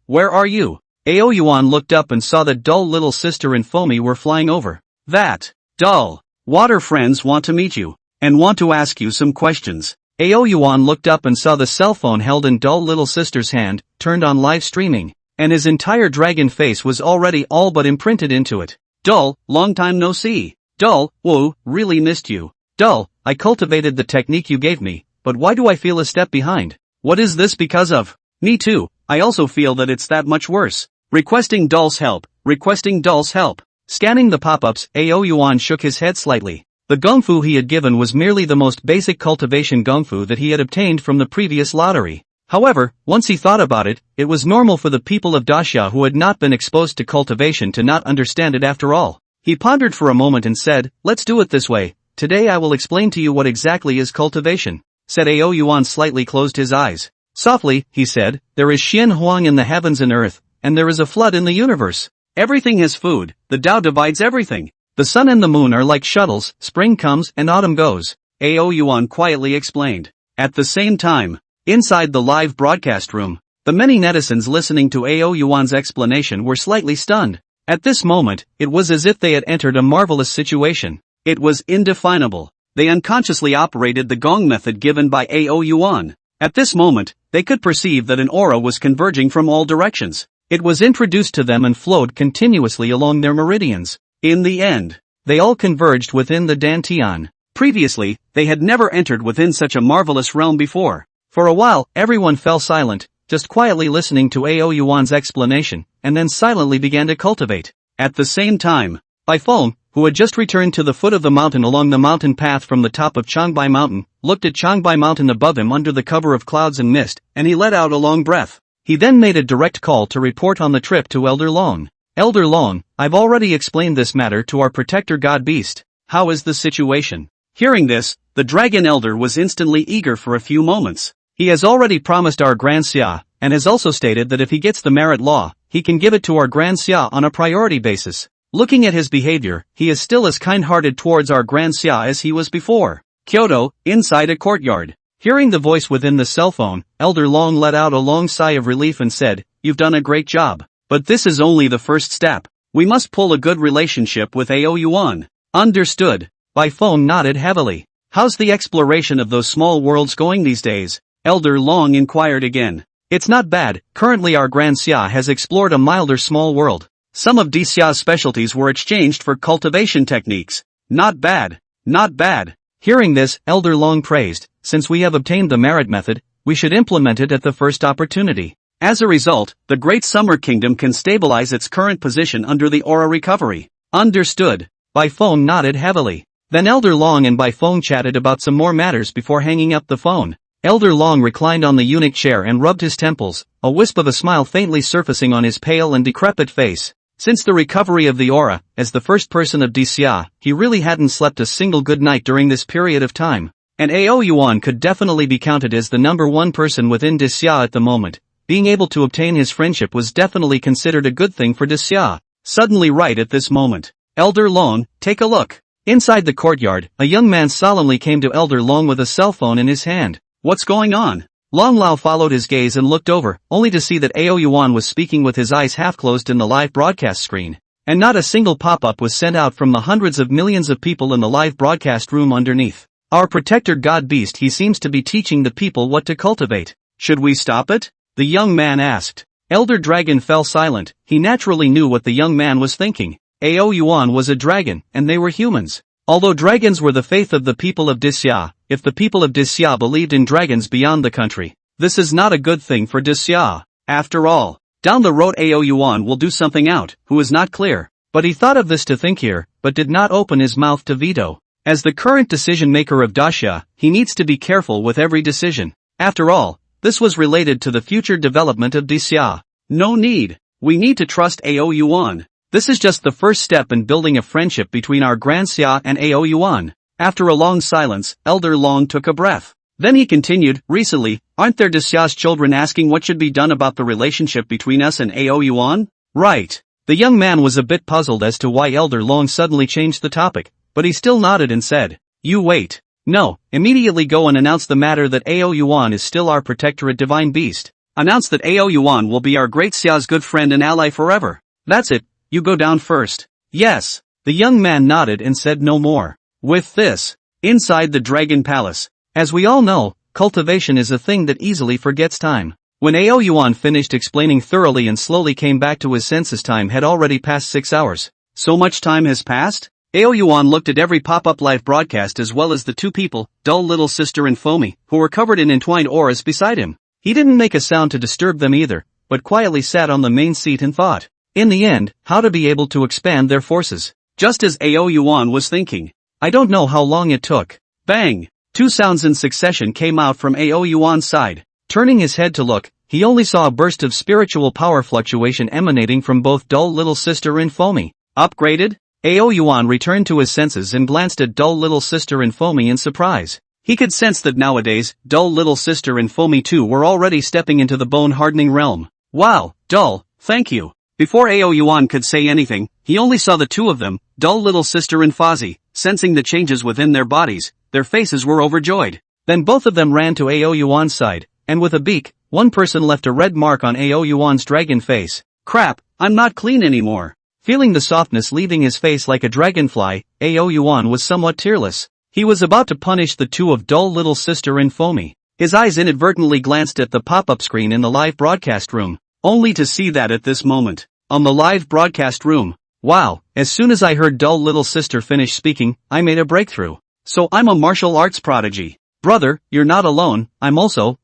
where are you? Ao Yuan looked up and saw that dull little sister and Foamy were flying over. That dull water friends want to meet you and want to ask you some questions. Ao Yuan looked up and saw the cell phone held in dull little sister's hand, turned on live streaming, and his entire dragon face was already all but imprinted into it. Dull, long time no see. Dull, whoa, really missed you. Dull, I cultivated the technique you gave me, but why do I feel a step behind? What is this because of? Me too, I also feel that it's that much worse. Requesting Dull's help, requesting Dull's help. Scanning the pop-ups, Ao Yuan shook his head slightly. The gongfu he had given was merely the most basic cultivation gongfu that he had obtained from the previous lottery. However, once he thought about it, it was normal for the people of Daxia who had not been exposed to cultivation to not understand it after all. He pondered for a moment and said, let's do it this way. Today I will explain to you what exactly is cultivation. Said Ao Yuan slightly closed his eyes. Softly, he said, there is Xian Huang in the heavens and earth, and there is a flood in the universe. Everything has food, the Tao divides everything. The sun and the moon are like shuttles, spring comes and autumn goes. Ao Yuan quietly explained. At the same time, inside the live broadcast room, the many netizens listening to Ao Yuan's explanation were slightly stunned. At this moment, it was as if they had entered a marvelous situation. It was indefinable. They unconsciously operated the gong method given by Ao Yuan. At this moment, they could perceive that an aura was converging from all directions. It was introduced to them and flowed continuously along their meridians. In the end, they all converged within the Dantian. Previously, they had never entered within such a marvelous realm before. For a while, everyone fell silent, just quietly listening to Ao Yuan's explanation, and then silently began to cultivate. At the same time, Bai Feng, who had just returned to the foot of the mountain along the mountain path from the top of Changbai Mountain, looked at Changbai Mountain above him under the cover of clouds and mist, and he let out a long breath. He then made a direct call to report on the trip to Elder Long. Elder Long, I've already explained this matter to our protector god beast. How is the situation? Hearing this, the dragon elder was instantly eager for a few moments. He has already promised our Grand Xia, and has also stated that if he gets the merit law, he can give it to our Grand Xia on a priority basis. Looking at his behavior, he is still as kind-hearted towards our Grand Xia as he was before. Kyoto, inside a courtyard. Hearing the voice within the cell phone, Elder Long let out a long sigh of relief and said, you've done a great job. But this is only the first step. We must pull a good relationship with Ao Yuan. Understood. Bai Feng nodded heavily. How's the exploration of those small worlds going these days? Elder Long inquired again. It's not bad, currently our Grand Xia has explored a milder small world. Some of Daxia's specialties were exchanged for cultivation techniques. Not bad. Not bad. Hearing this, Elder Long praised, since we have obtained the merit method, we should implement it at the first opportunity. As a result, the Great Summer Kingdom can stabilize its current position under the aura recovery. Understood. Bai Feng nodded heavily. Then Elder Long and Bai Feng chatted about some more matters before hanging up the phone. Elder Long reclined on the eunuch chair and rubbed his temples, a wisp of a smile faintly surfacing on his pale and decrepit face. Since the recovery of the aura, as the first person of Daxia, he really hadn't slept a single good night during this period of time. And Ao Yuan could definitely be counted as the number one person within Daxia at the moment. Being able to obtain his friendship was definitely considered a good thing for Daxia. Suddenly right at this moment. Elder Long, take a look. Inside the courtyard, a young man solemnly came to Elder Long with a cell phone in his hand. What's going on? Long Lao followed his gaze and looked over, only to see that Ao Yuan was speaking with his eyes half closed in the live broadcast screen. And not a single pop-up was sent out from the hundreds of millions of people in the live broadcast room underneath. Our protector god beast, he seems to be teaching the people what to cultivate. Should we stop it? The young man asked. Elder Dragon fell silent. He naturally knew what the young man was thinking. Ao Yuan was a dragon, and they were humans. Although dragons were the faith of the people of Daxia, if the people of Daxia believed in dragons beyond the country, this is not a good thing for Daxia. After all, down the road Ao Yuan will do something out, who is not clear. But he thought of this to think here, but did not open his mouth to veto. As the current decision maker of Daxia, he needs to be careful with every decision. After all, this was related to the future development of Daxia. No need. We need to trust Ao Yuan. This is just the first step in building a friendship between our Grand Xia and Ao Yuan. After a long silence, Elder Long took a breath. Then he continued, recently, aren't there Daxia's children asking what should be done about the relationship between us and Ao Yuan? Right. The young man was a bit puzzled as to why Elder Long suddenly changed the topic, but he still nodded and said, you wait. No, immediately go and announce the matter that Ao Yuan is still our protectorate divine beast. Announce that Ao Yuan will be our great Xia's good friend and ally forever. That's it, you go down first. Yes. The young man nodded and said no more. With this, inside the Dragon Palace. As we all know, cultivation is a thing that easily forgets time. When Ao Yuan finished explaining thoroughly and slowly came back to his senses, time had already passed 6 hours. So much time has passed? Ao Yuan looked at every pop-up live broadcast as well as the two people, dull little sister and Foamy, who were covered in entwined auras beside him. He didn't make a sound to disturb them either, but quietly sat on the main seat and thought, in the end, how to be able to expand their forces. Just as Ao Yuan was thinking. I don't know how long it took. Bang! 2 sounds in succession came out from Ao Yuan's side. Turning his head to look, he only saw a burst of spiritual power fluctuation emanating from both dull little sister and Foamy. Upgraded? Ao Yuan returned to his senses and glanced at dull little sister and Foamy in surprise. He could sense that nowadays, dull little sister and Foamy too were already stepping into the bone-hardening realm. Wow, dull, thank you. Before Ao Yuan could say anything, he only saw the two of them, dull little sister and Fozzie, sensing the changes within their bodies. Their faces were overjoyed. Then both of them ran to Ao Yuan's side, and with a beak, one person left a red mark on Ao Yuan's dragon face. Crap, I'm not clean anymore. Feeling the softness leaving his face like a dragonfly, Ao Yuan was somewhat tearless. He was about to punish the two of dull little sister and Foamy. His eyes inadvertently glanced at the pop-up screen in the live broadcast room, only to see that at this moment, on the live broadcast room. Wow, as soon as I heard dull little sister finish speaking, I made a breakthrough. So I'm a martial arts prodigy. Brother, you're not alone, I'm also.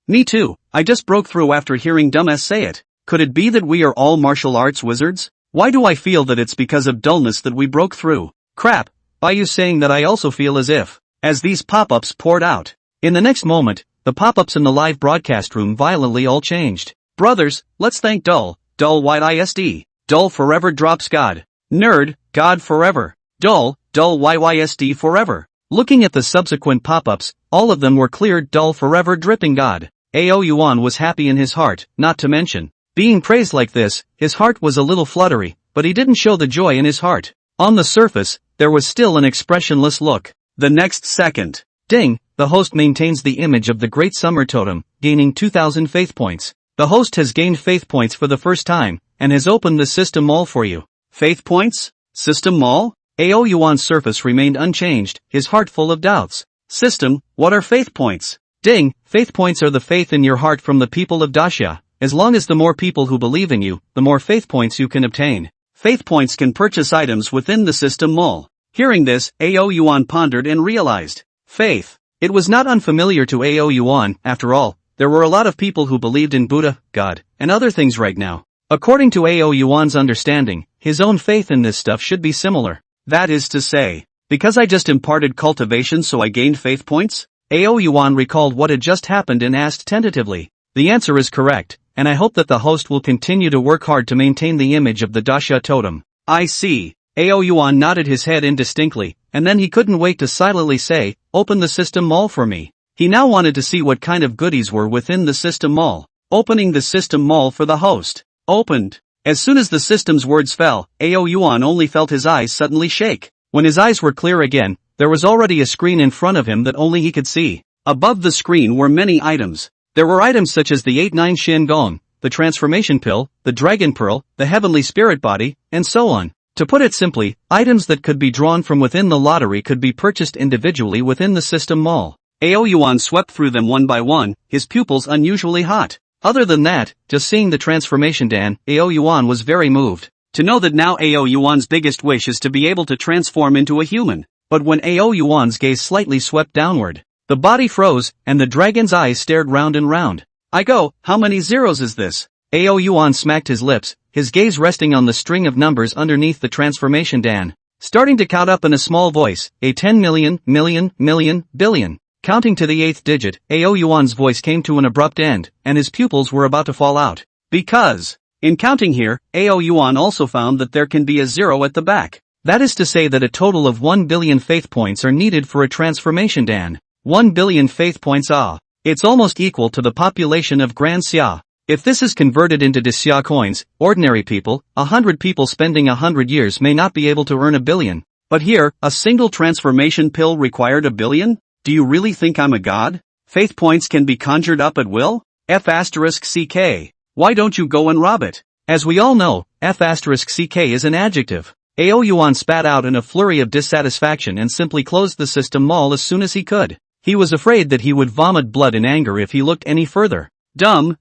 Me too, I just broke through after hearing Dumbass say it. Could it be that we are all martial arts wizards? Why do I feel that it's because of dullness that we broke through? Crap, by you saying that I also feel as if. As these pop-ups poured out. In the next moment, the pop-ups in the live broadcast room violently all changed. Brothers, let's thank Dull White ISD. Dull forever drops God. Nerd, God forever. Dull YYSD forever. Looking at the subsequent pop-ups, all of them were cleared Dull forever dripping God. Ao Yuan was happy in his heart, not to mention. Being praised like this, his heart was a little fluttery, but he didn't show the joy in his heart. On the surface, there was still an expressionless look. The next second. Ding, the host maintains the image of the Great Summer Totem, gaining 2,000 faith points. The host has gained faith points for the first time, and has opened the system mall for you. Faith points? System mall? Ao Yuan's surface remained unchanged, his heart full of doubts. System, what are faith points? Ding, faith points are the faith in your heart from the people of Daxia. As long as the more people who believe in you, the more faith points you can obtain. Faith points can purchase items within the system mall. Hearing this, Ao Yuan pondered and realized. Faith. It was not unfamiliar to Ao Yuan, after all, there were a lot of people who believed in Buddha, God, and other things right now. According to Ao Yuan's understanding, his own faith in this stuff should be similar. That is to say, because I just imparted cultivation so I gained faith points? Ao Yuan recalled what had just happened and asked tentatively. The answer is correct, and I hope that the host will continue to work hard to maintain the image of the Daxia totem. I see. Ao Yuan nodded his head indistinctly, and then he couldn't wait to silently say, open the system mall for me. He now wanted to see what kind of goodies were within the system mall. Opening the system mall for the host. Opened. As soon as the system's words fell, Ao Yuan only felt his eyes suddenly shake. When his eyes were clear again, there was already a screen in front of him that only he could see. Above the screen were many items. There were items such as the 8-9 Shin Gong, the transformation pill, the dragon pearl, the heavenly spirit body, and so on. To put it simply, items that could be drawn from within the lottery could be purchased individually within the system mall. Ao Yuan swept through them one by one, his pupils unusually hot. Other than that, just seeing the transformation Dan, Ao Yuan was very moved. To know that now Ao Yuan's biggest wish is to be able to transform into a human. But when Ao Yuan's gaze slightly swept downward, the body froze, and the dragon's eyes stared round and round. How many zeros is this? Ao Yuan smacked his lips, his gaze resting on the string of numbers underneath the transformation Dan. Starting to count up in a small voice, a 10 million, billion. Counting to the 8th digit, Ao Yuan's voice came to an abrupt end, and his pupils were about to fall out. Because, in counting here, Ao Yuan also found that there can be a zero at the back. That is to say that a total of 1 billion faith points are needed for a transformation Dan. 1 billion faith points it's almost equal to the population of Grand Xia. If this is converted into Daxia coins, ordinary people, 100 people spending 100 years may not be able to earn 1 billion. But here, a single transformation pill required 1 billion? Do you really think I'm a god? Faith points can be conjured up at will? F***ck. Why don't you go and rob it? As we all know, F***ck is an adjective. AO Yuan spat out in a flurry of dissatisfaction and simply closed the system mall as soon as he could. He was afraid that he would vomit blood in anger if he looked any further. Dumb.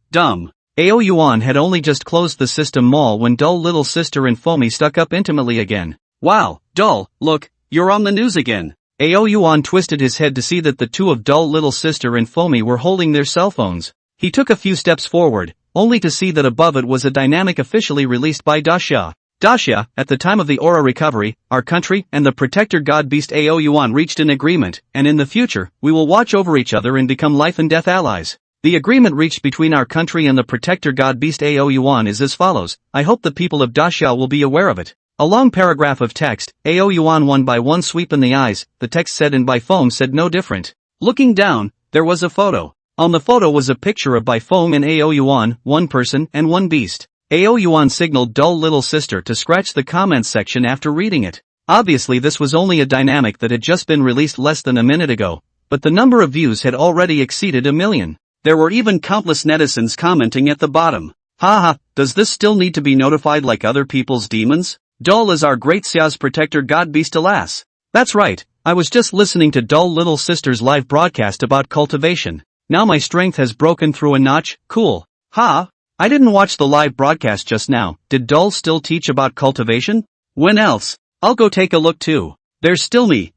AO Yuan had only just closed the system mall when dull little sister and Foamy stuck up intimately again. Wow, dull, look, you're on the news again. AO Yuan twisted his head to see that the two of dull little sister and Foamy were holding their cell phones. He took a few steps forward, only to see that above it was a dynamic officially released by Daxia. Daxia, at the time of the aura recovery, our country and the protector god beast AO Yuan reached an agreement, and in the future, we will watch over each other and become life and death allies. The agreement reached between our country and the protector god beast AO Yuan is as follows. I hope the people of Daxia will be aware of it. A long paragraph of text, AO Yuan one by one sweep in the eyes, the text said and by foam said no different. Looking down, there was a photo. On the photo was a picture of by foam and AO Yuan, one person and one beast. AO Yuan signaled dull little sister to scratch the comments section after reading it. Obviously this was only a dynamic that had just been released less than a minute ago, but the number of views had already exceeded 1 million. There were even countless netizens commenting at the bottom. Haha, does this still need to be notified like other people's demons? Dull is our great Xia's protector god beast alas. That's right, I was just listening to dull little sister's live broadcast about cultivation. Now my strength has broken through a notch, cool. Ha! I didn't watch the live broadcast just now. Did Dull still teach about cultivation? When else? I'll go take a look too. There's still me.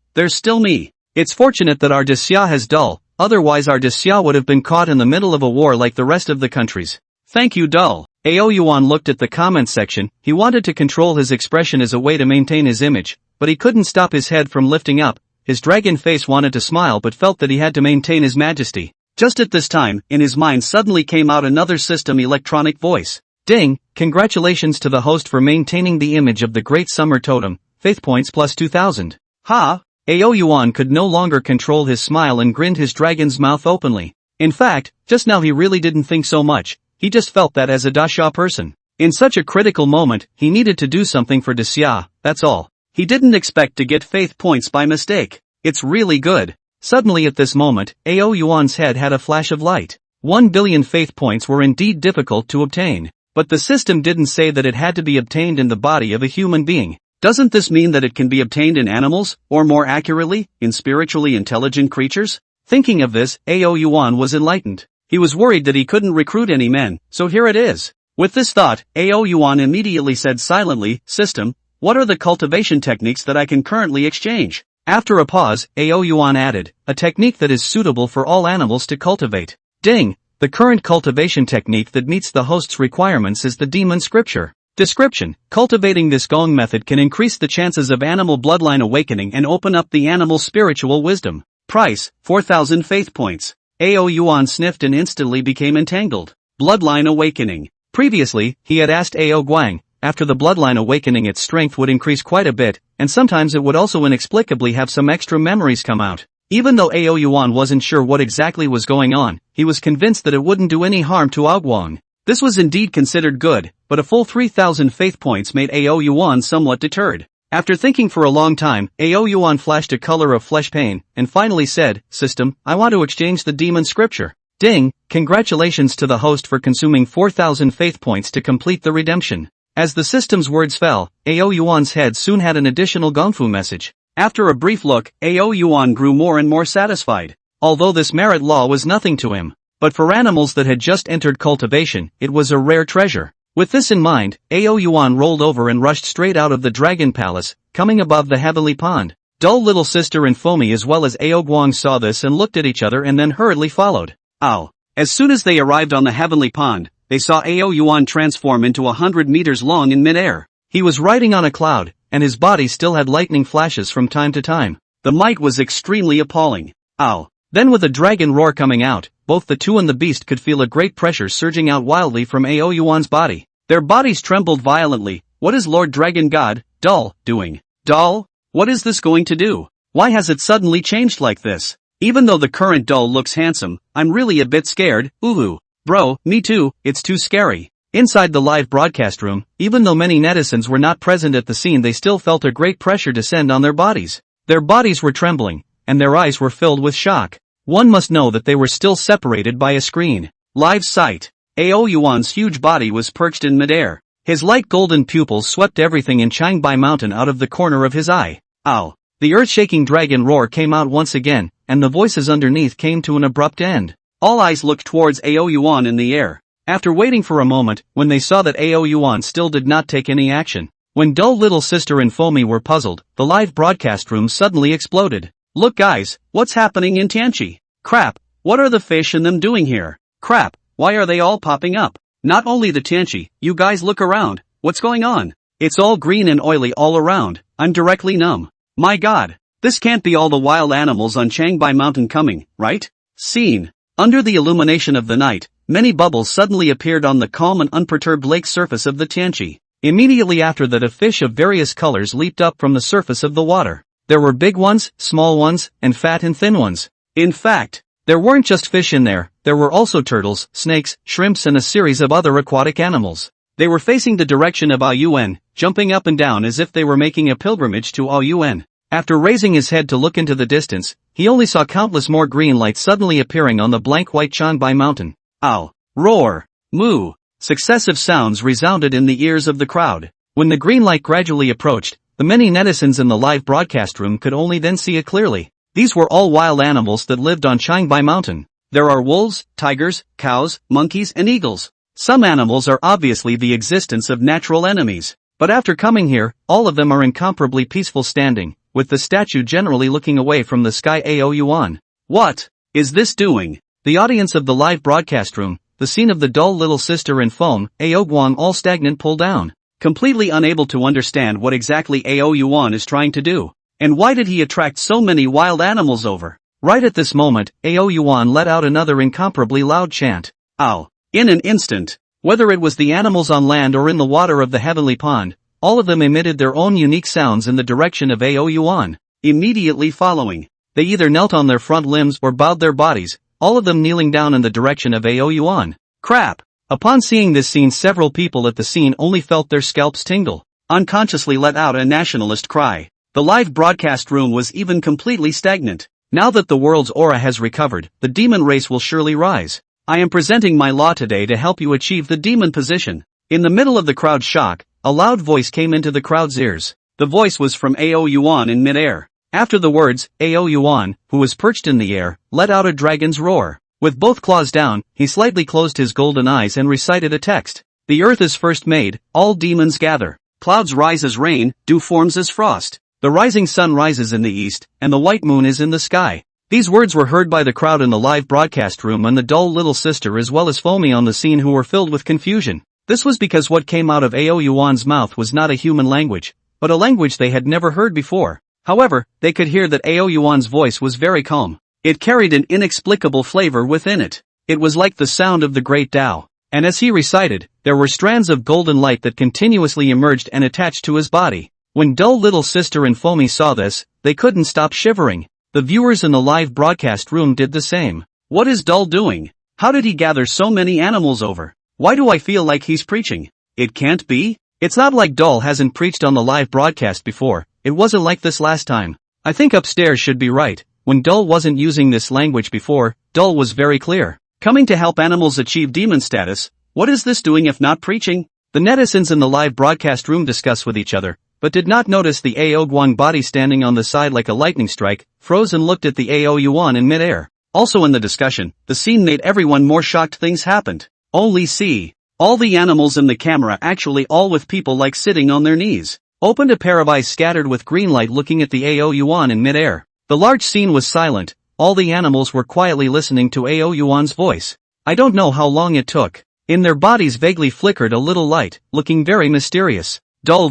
It's fortunate that our Daxia has Dull, otherwise our Daxia would have been caught in the middle of a war like the rest of the countries. Thank you Dull. AO Yuan looked at the comment section. He wanted to control his expression as a way to maintain his image, but he couldn't stop his head from lifting up. His dragon face wanted to smile but felt that he had to maintain his majesty. Just at this time, in his mind suddenly came out another system electronic voice. Ding, congratulations to the host for maintaining the image of the great summer totem, faith points plus 2000. Ha! AO Yuan could no longer control his smile and grinned his dragon's mouth openly. In fact, just now he really didn't think so much, he just felt that as a Daxia person. In such a critical moment, he needed to do something for Daxia, that's all. He didn't expect to get faith points by mistake. It's really good. Suddenly at this moment, AO Yuan's head had a flash of light. 1 billion faith points were indeed difficult to obtain. But the system didn't say that it had to be obtained in the body of a human being. Doesn't this mean that it can be obtained in animals, or more accurately, in spiritually intelligent creatures? Thinking of this, AO Yuan was enlightened. He was worried that he couldn't recruit any men, so here it is. With this thought, AO Yuan immediately said silently, System, what are the cultivation techniques that I can currently exchange? After a pause, AO Yuan added, a technique that is suitable for all animals to cultivate. Ding! The current cultivation technique that meets the host's requirements is the demon scripture. Description: cultivating this Gong method can increase the chances of animal bloodline awakening and open up the animal's spiritual wisdom. Price, 4,000 faith points. AO Yuan sniffed and instantly became entangled. Bloodline awakening. Previously, he had asked AO Guang, after the bloodline awakening its strength would increase quite a bit, and sometimes it would also inexplicably have some extra memories come out. Even though AO Yuan wasn't sure what exactly was going on, he was convinced that it wouldn't do any harm to AO Guang. This was indeed considered good, but a full 3,000 faith points made AO Yuan somewhat deterred. After thinking for a long time, AO Yuan flashed a color of flesh pain, and finally said, System, I want to exchange the demon scripture. Ding, congratulations to the host for consuming 4,000 faith points to complete the redemption. As the system's words fell, AO Yuan's head soon had an additional Gongfu message. After a brief look, AO Yuan grew more and more satisfied. Although this merit law was nothing to him. But for animals that had just entered cultivation, it was a rare treasure. With this in mind, AO Yuan rolled over and rushed straight out of the Dragon Palace, coming above the heavenly pond. Dull little sister and Foamy as well as AO Guang saw this and looked at each other and then hurriedly followed. Ow! As soon as they arrived on the heavenly pond, they saw AO Yuan transform into 100 meters long in midair. He was riding on a cloud, and his body still had lightning flashes from time to time. The might was extremely appalling. Ow! Then with a dragon roar coming out, both the two and the beast could feel a great pressure surging out wildly from AO Yuan's body. Their bodies trembled violently. What is Lord Dragon God, Dull, doing? Dull? What is this going to do? Why has it suddenly changed like this? Even though the current Dull looks handsome, I'm really a bit scared, ooh. Bro, me too, it's too scary. Inside the live broadcast room, even though many netizens were not present at the scene, they still felt a great pressure descend on their bodies. Their bodies were trembling, and their eyes were filled with shock. One must know that they were still separated by a screen. Live sight. Ao Yuan's huge body was perched in midair. His light golden pupils swept everything in Changbai Mountain out of the corner of his eye. Ow! The earth-shaking dragon roar came out once again, and the voices underneath came to an abrupt end. All eyes looked towards Ao Yuan in the air. After waiting for a moment, when they saw that Ao Yuan still did not take any action, when dull little sister and Fomi were puzzled, the live broadcast room suddenly exploded. Look guys, what's happening in Tianqi? Crap, what are the fish and them doing here? Crap, why are they all popping up? Not only the Tianqi, you guys look around, what's going on? It's all green and oily all around, I'm directly numb. My god, this can't be all the wild animals on Changbai Mountain coming, right? Scene. Under the illumination of the night, many bubbles suddenly appeared on the calm and unperturbed lake surface of the Tianqi. Immediately after that, a fish of various colors leaped up from the surface of the water. There were big ones, small ones, and fat and thin ones. In fact, there weren't just fish in there were also turtles, snakes, shrimps and a series of other aquatic animals. They were facing the direction of Yuan, jumping up and down as if they were making a pilgrimage to Yuan. After raising his head to look into the distance, he only saw countless more green lights suddenly appearing on the blank white Changbai Mountain. Ow! Roar! Moo! Successive sounds resounded in the ears of the crowd. When the green light gradually approached, the many netizens in the live broadcast room could only then see it clearly. These were all wild animals that lived on Changbai Mountain. There are wolves, tigers, cows, monkeys and eagles. Some animals are obviously the existence of natural enemies. But after coming here, all of them are incomparably peaceful standing, with the statue generally looking away from the sky. Ao Yuan. What is this doing? The audience of the live broadcast room, the scene of the dull little sister and foam, Ao Guang all stagnant pull down. Completely unable to understand what exactly Ao Yuan is trying to do. And why did he attract so many wild animals over? Right at this moment, Ao Yuan let out another incomparably loud chant. Ow! In an instant, whether it was the animals on land or in the water of the heavenly pond, all of them emitted their own unique sounds in the direction of Ao Yuan. Immediately following, they either knelt on their front limbs or bowed their bodies, all of them kneeling down in the direction of Ao Yuan. Crap! Upon seeing this scene, several people at the scene only felt their scalps tingle, unconsciously let out a nationalist cry. The live broadcast room was even completely stagnant. Now that the world's aura has recovered, the demon race will surely rise. I am presenting my law today to help you achieve the demon position. In the middle of the crowd's shock, a loud voice came into the crowd's ears. The voice was from Ao Yuan in midair. After the words, Ao Yuan, who was perched in the air, let out a dragon's roar. With both claws down, he slightly closed his golden eyes and recited a text. The earth is first made, all demons gather. Clouds rise as rain, dew forms as frost. The rising sun rises in the east, and the white moon is in the sky. These words were heard by the crowd in the live broadcast room and the dull little sister as well as Fomi on the scene, who were filled with confusion. This was because what came out of Ao Yuan's mouth was not a human language, but a language they had never heard before. However, they could hear that Ao Yuan's voice was very calm. It carried an inexplicable flavor within it. It was like the sound of the great Tao. And as he recited, there were strands of golden light that continuously emerged and attached to his body. When dull little sister and Fomi saw this, they couldn't stop shivering. The viewers in the live broadcast room did the same. What is Dull doing? How did he gather so many animals over? Why do I feel like he's preaching? It can't be. It's not like Dull hasn't preached on the live broadcast before. It wasn't like this last time. I think upstairs should be right. When Dull wasn't using this language before, Dull was very clear. Coming to help animals achieve demon status. What is this doing if not preaching? The netizens in the live broadcast room discussed with each other, but did not notice the Ao Guang body standing on the side like a lightning strike, froze and looked at the Ao Yuan in midair. Also in the discussion, the scene made everyone more shocked. Things happened. Only see. All the animals in the camera, actually all with people like sitting on their knees, opened a pair of eyes scattered with green light looking at the Ao Yuan in midair. The large scene was silent. All the animals were quietly listening to Ao Yuan's voice. I don't know how long it took. In their bodies vaguely flickered a little light, looking very mysterious. Dull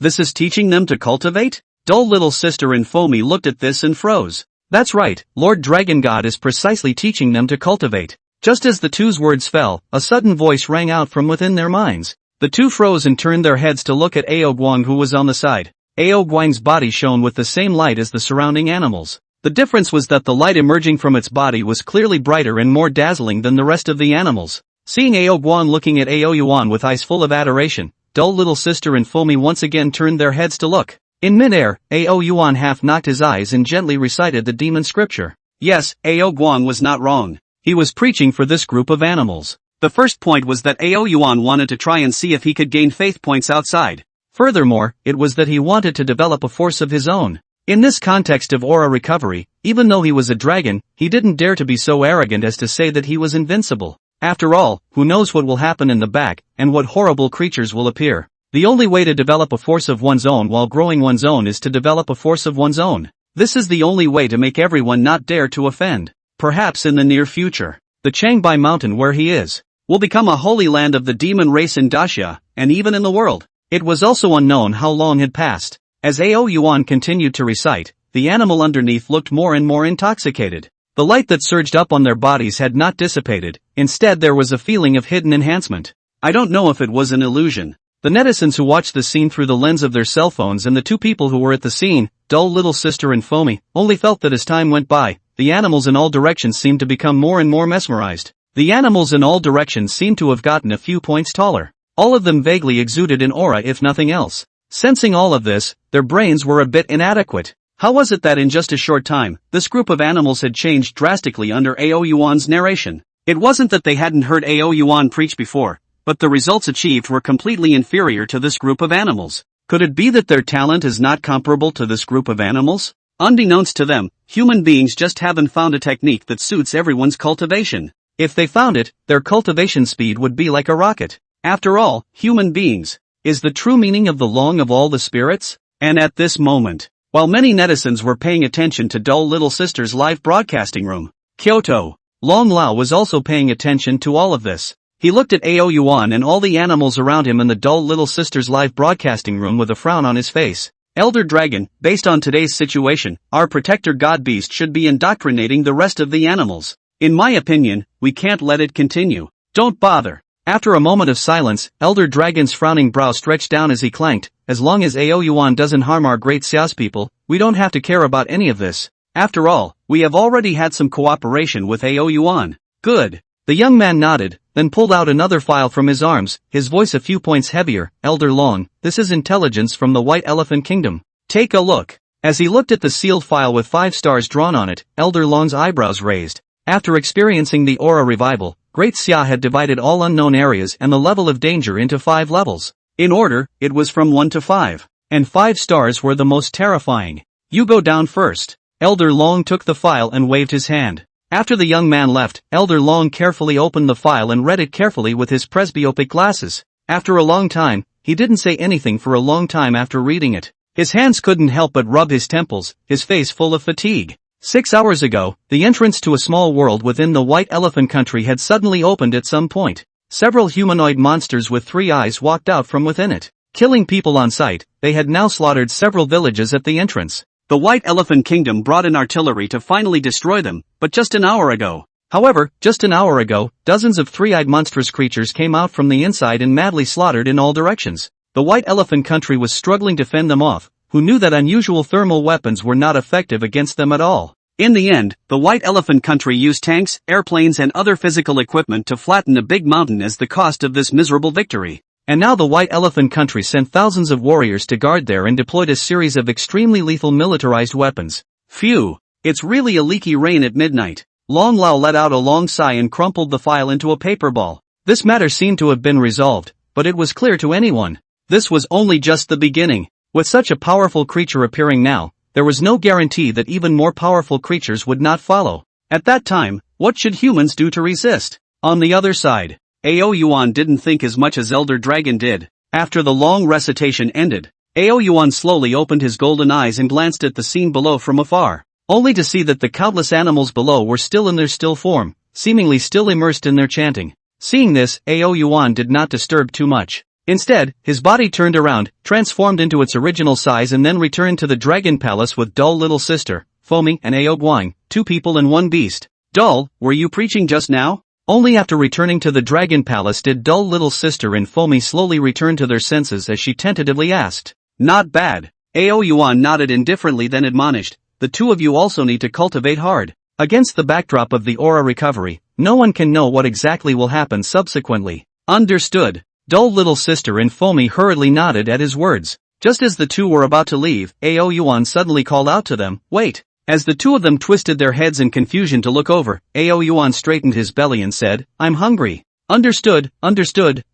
this is teaching them to cultivate? Dull little sister and Fomi looked at this and froze. That's right, Lord Dragon God is precisely teaching them to cultivate. Just as the two's words fell, a sudden voice rang out from within their minds. The two froze and turned their heads to look at Ao Guang, who was on the side. Ao Guang's body shone with the same light as the surrounding animals. The difference was that the light emerging from its body was clearly brighter and more dazzling than the rest of the animals. Seeing Ao Guang looking at Ao Yuan with eyes full of adoration, Dull little sister and Fomi once again turned their heads to look. In midair, Ao Yuan half knocked his eyes and gently recited the demon scripture. Yes, Ao Guang was not wrong. he was preaching for this group of animals. The first point was that Yuan wanted to try and see if he could gain faith points outside. Furthermore, it was that he wanted to develop a force of his own. In this context of aura recovery, even though he was a dragon, he didn't dare to be so arrogant as to say that he was invincible. After all, who knows what will happen in the back, and what horrible creatures will appear. The only way to develop a force of one's own while growing one's own is to develop a force of one's own. This is the only way to make everyone not dare to offend. Perhaps in the near future, the Changbai mountain where he is, will become a holy land of the demon race in Daxia, and even in the world. It was also unknown how long had passed. As Yuan continued to recite, the animal underneath looked more and more intoxicated. The light that surged up on their bodies had not dissipated, instead there was a feeling of hidden enhancement. I don't know if it was an illusion. The netizens who watched the scene through the lens of their cell phones and the two people who were at the scene, Dull Little Sister and Foamy, only felt that as time went by, the animals in all directions seemed to become more and more mesmerized. The animals in all directions seemed to have gotten a few points taller. All of them vaguely exuded an aura if nothing else. Sensing all of this, their brains were a bit inadequate. How was it that in just a short time, this group of animals had changed drastically under Yuan's narration? It wasn't that they hadn't heard Yuan preach before, but the results achieved were completely inferior to this group of animals. Could it be that their talent is not comparable to this group of animals? Unbeknownst to them, human beings just haven't found a technique that suits everyone's cultivation. If they found it, their cultivation speed would be like a rocket. After all, human beings is the true meaning of the long of all the spirits? And at this moment, while many netizens were paying attention to Dull Little Sister's live broadcasting room, Kyoto, Long Lao was also paying attention to all of this. He looked at Yuan and all the animals around him in the Dull Little Sister's live broadcasting room with a frown on his face. Elder Dragon, based on today's situation, our protector god beast should be indoctrinating the rest of the animals. In my opinion, we can't let it continue. Don't bother. After a moment of silence, Elder Dragon's frowning brow stretched down as he clanked, as long as Yuan doesn't harm our great Xia's people, we don't have to care about any of this. After all, we have already had some cooperation with Yuan. Good. The young man nodded, then pulled out another file from his arms, his voice a few points heavier. Elder Long, this is intelligence from the White Elephant Kingdom. Take a look. As he looked at the sealed file with 5 stars drawn on it, Elder Long's eyebrows raised. After experiencing the aura revival, Great Xia had divided all unknown areas and the level of danger into 5 levels. In order, it was from 1 to 5. And 5 stars were the most terrifying. You go down first. Elder Long took the file and waved his hand. After the young man left, Elder Long carefully opened the file and read it carefully with his presbyopic glasses. After a long time, he didn't say anything for a long time after reading it. His hands couldn't help but rub his temples, his face full of fatigue. 6 hours ago, the entrance to a small world within the White Elephant Country had suddenly opened at some point. Several humanoid monsters with 3 eyes walked out from within it. Killing people on sight, they had now slaughtered several villages at the entrance. The White Elephant Kingdom brought in artillery to finally destroy them, but just an hour ago. However, just an hour ago, dozens of 3-eyed monstrous creatures came out from the inside and madly slaughtered in all directions. The White Elephant Country was struggling to fend them off, who knew that unusual thermal weapons were not effective against them at all. In the end, the White Elephant Country used tanks, airplanes and other physical equipment to flatten a big mountain as the cost of this miserable victory. And now the White Elephant Country sent thousands of warriors to guard there and deployed a series of extremely lethal militarized weapons. Phew! It's really a leaky rain at midnight. Long Lao let out a long sigh and crumpled the file into a paper ball. This matter seemed to have been resolved, but it was clear to anyone. This was only just the beginning. With such a powerful creature appearing now, there was no guarantee that even more powerful creatures would not follow. At that time, what should humans do to resist? On the other side, Yuan didn't think as much as Elder Dragon did. After the long recitation ended, Yuan slowly opened his golden eyes and glanced at the scene below from afar, only to see that the countless animals below were still in their still form, seemingly still immersed in their chanting. Seeing this, Yuan did not disturb too much. Instead, his body turned around, transformed into its original size and then returned to the Dragon Palace with Dull Little Sister, Foamy and Guang, 2 people and 1 beast. Dull, were you preaching just now? Only after returning to the Dragon Palace did Dull Little Sister and Foamy slowly return to their senses as she tentatively asked. Not bad. Yuan nodded indifferently then admonished, the 2 of you also need to cultivate hard. Against the backdrop of the aura recovery, no one can know what exactly will happen subsequently. Understood. Dull Little Sister and Foamy hurriedly nodded at his words. Just as the 2 were about to leave, Yuan suddenly called out to them, wait. As the two of them twisted their heads in confusion to look over, Yuan straightened his belly and said, "I'm hungry." "Understood,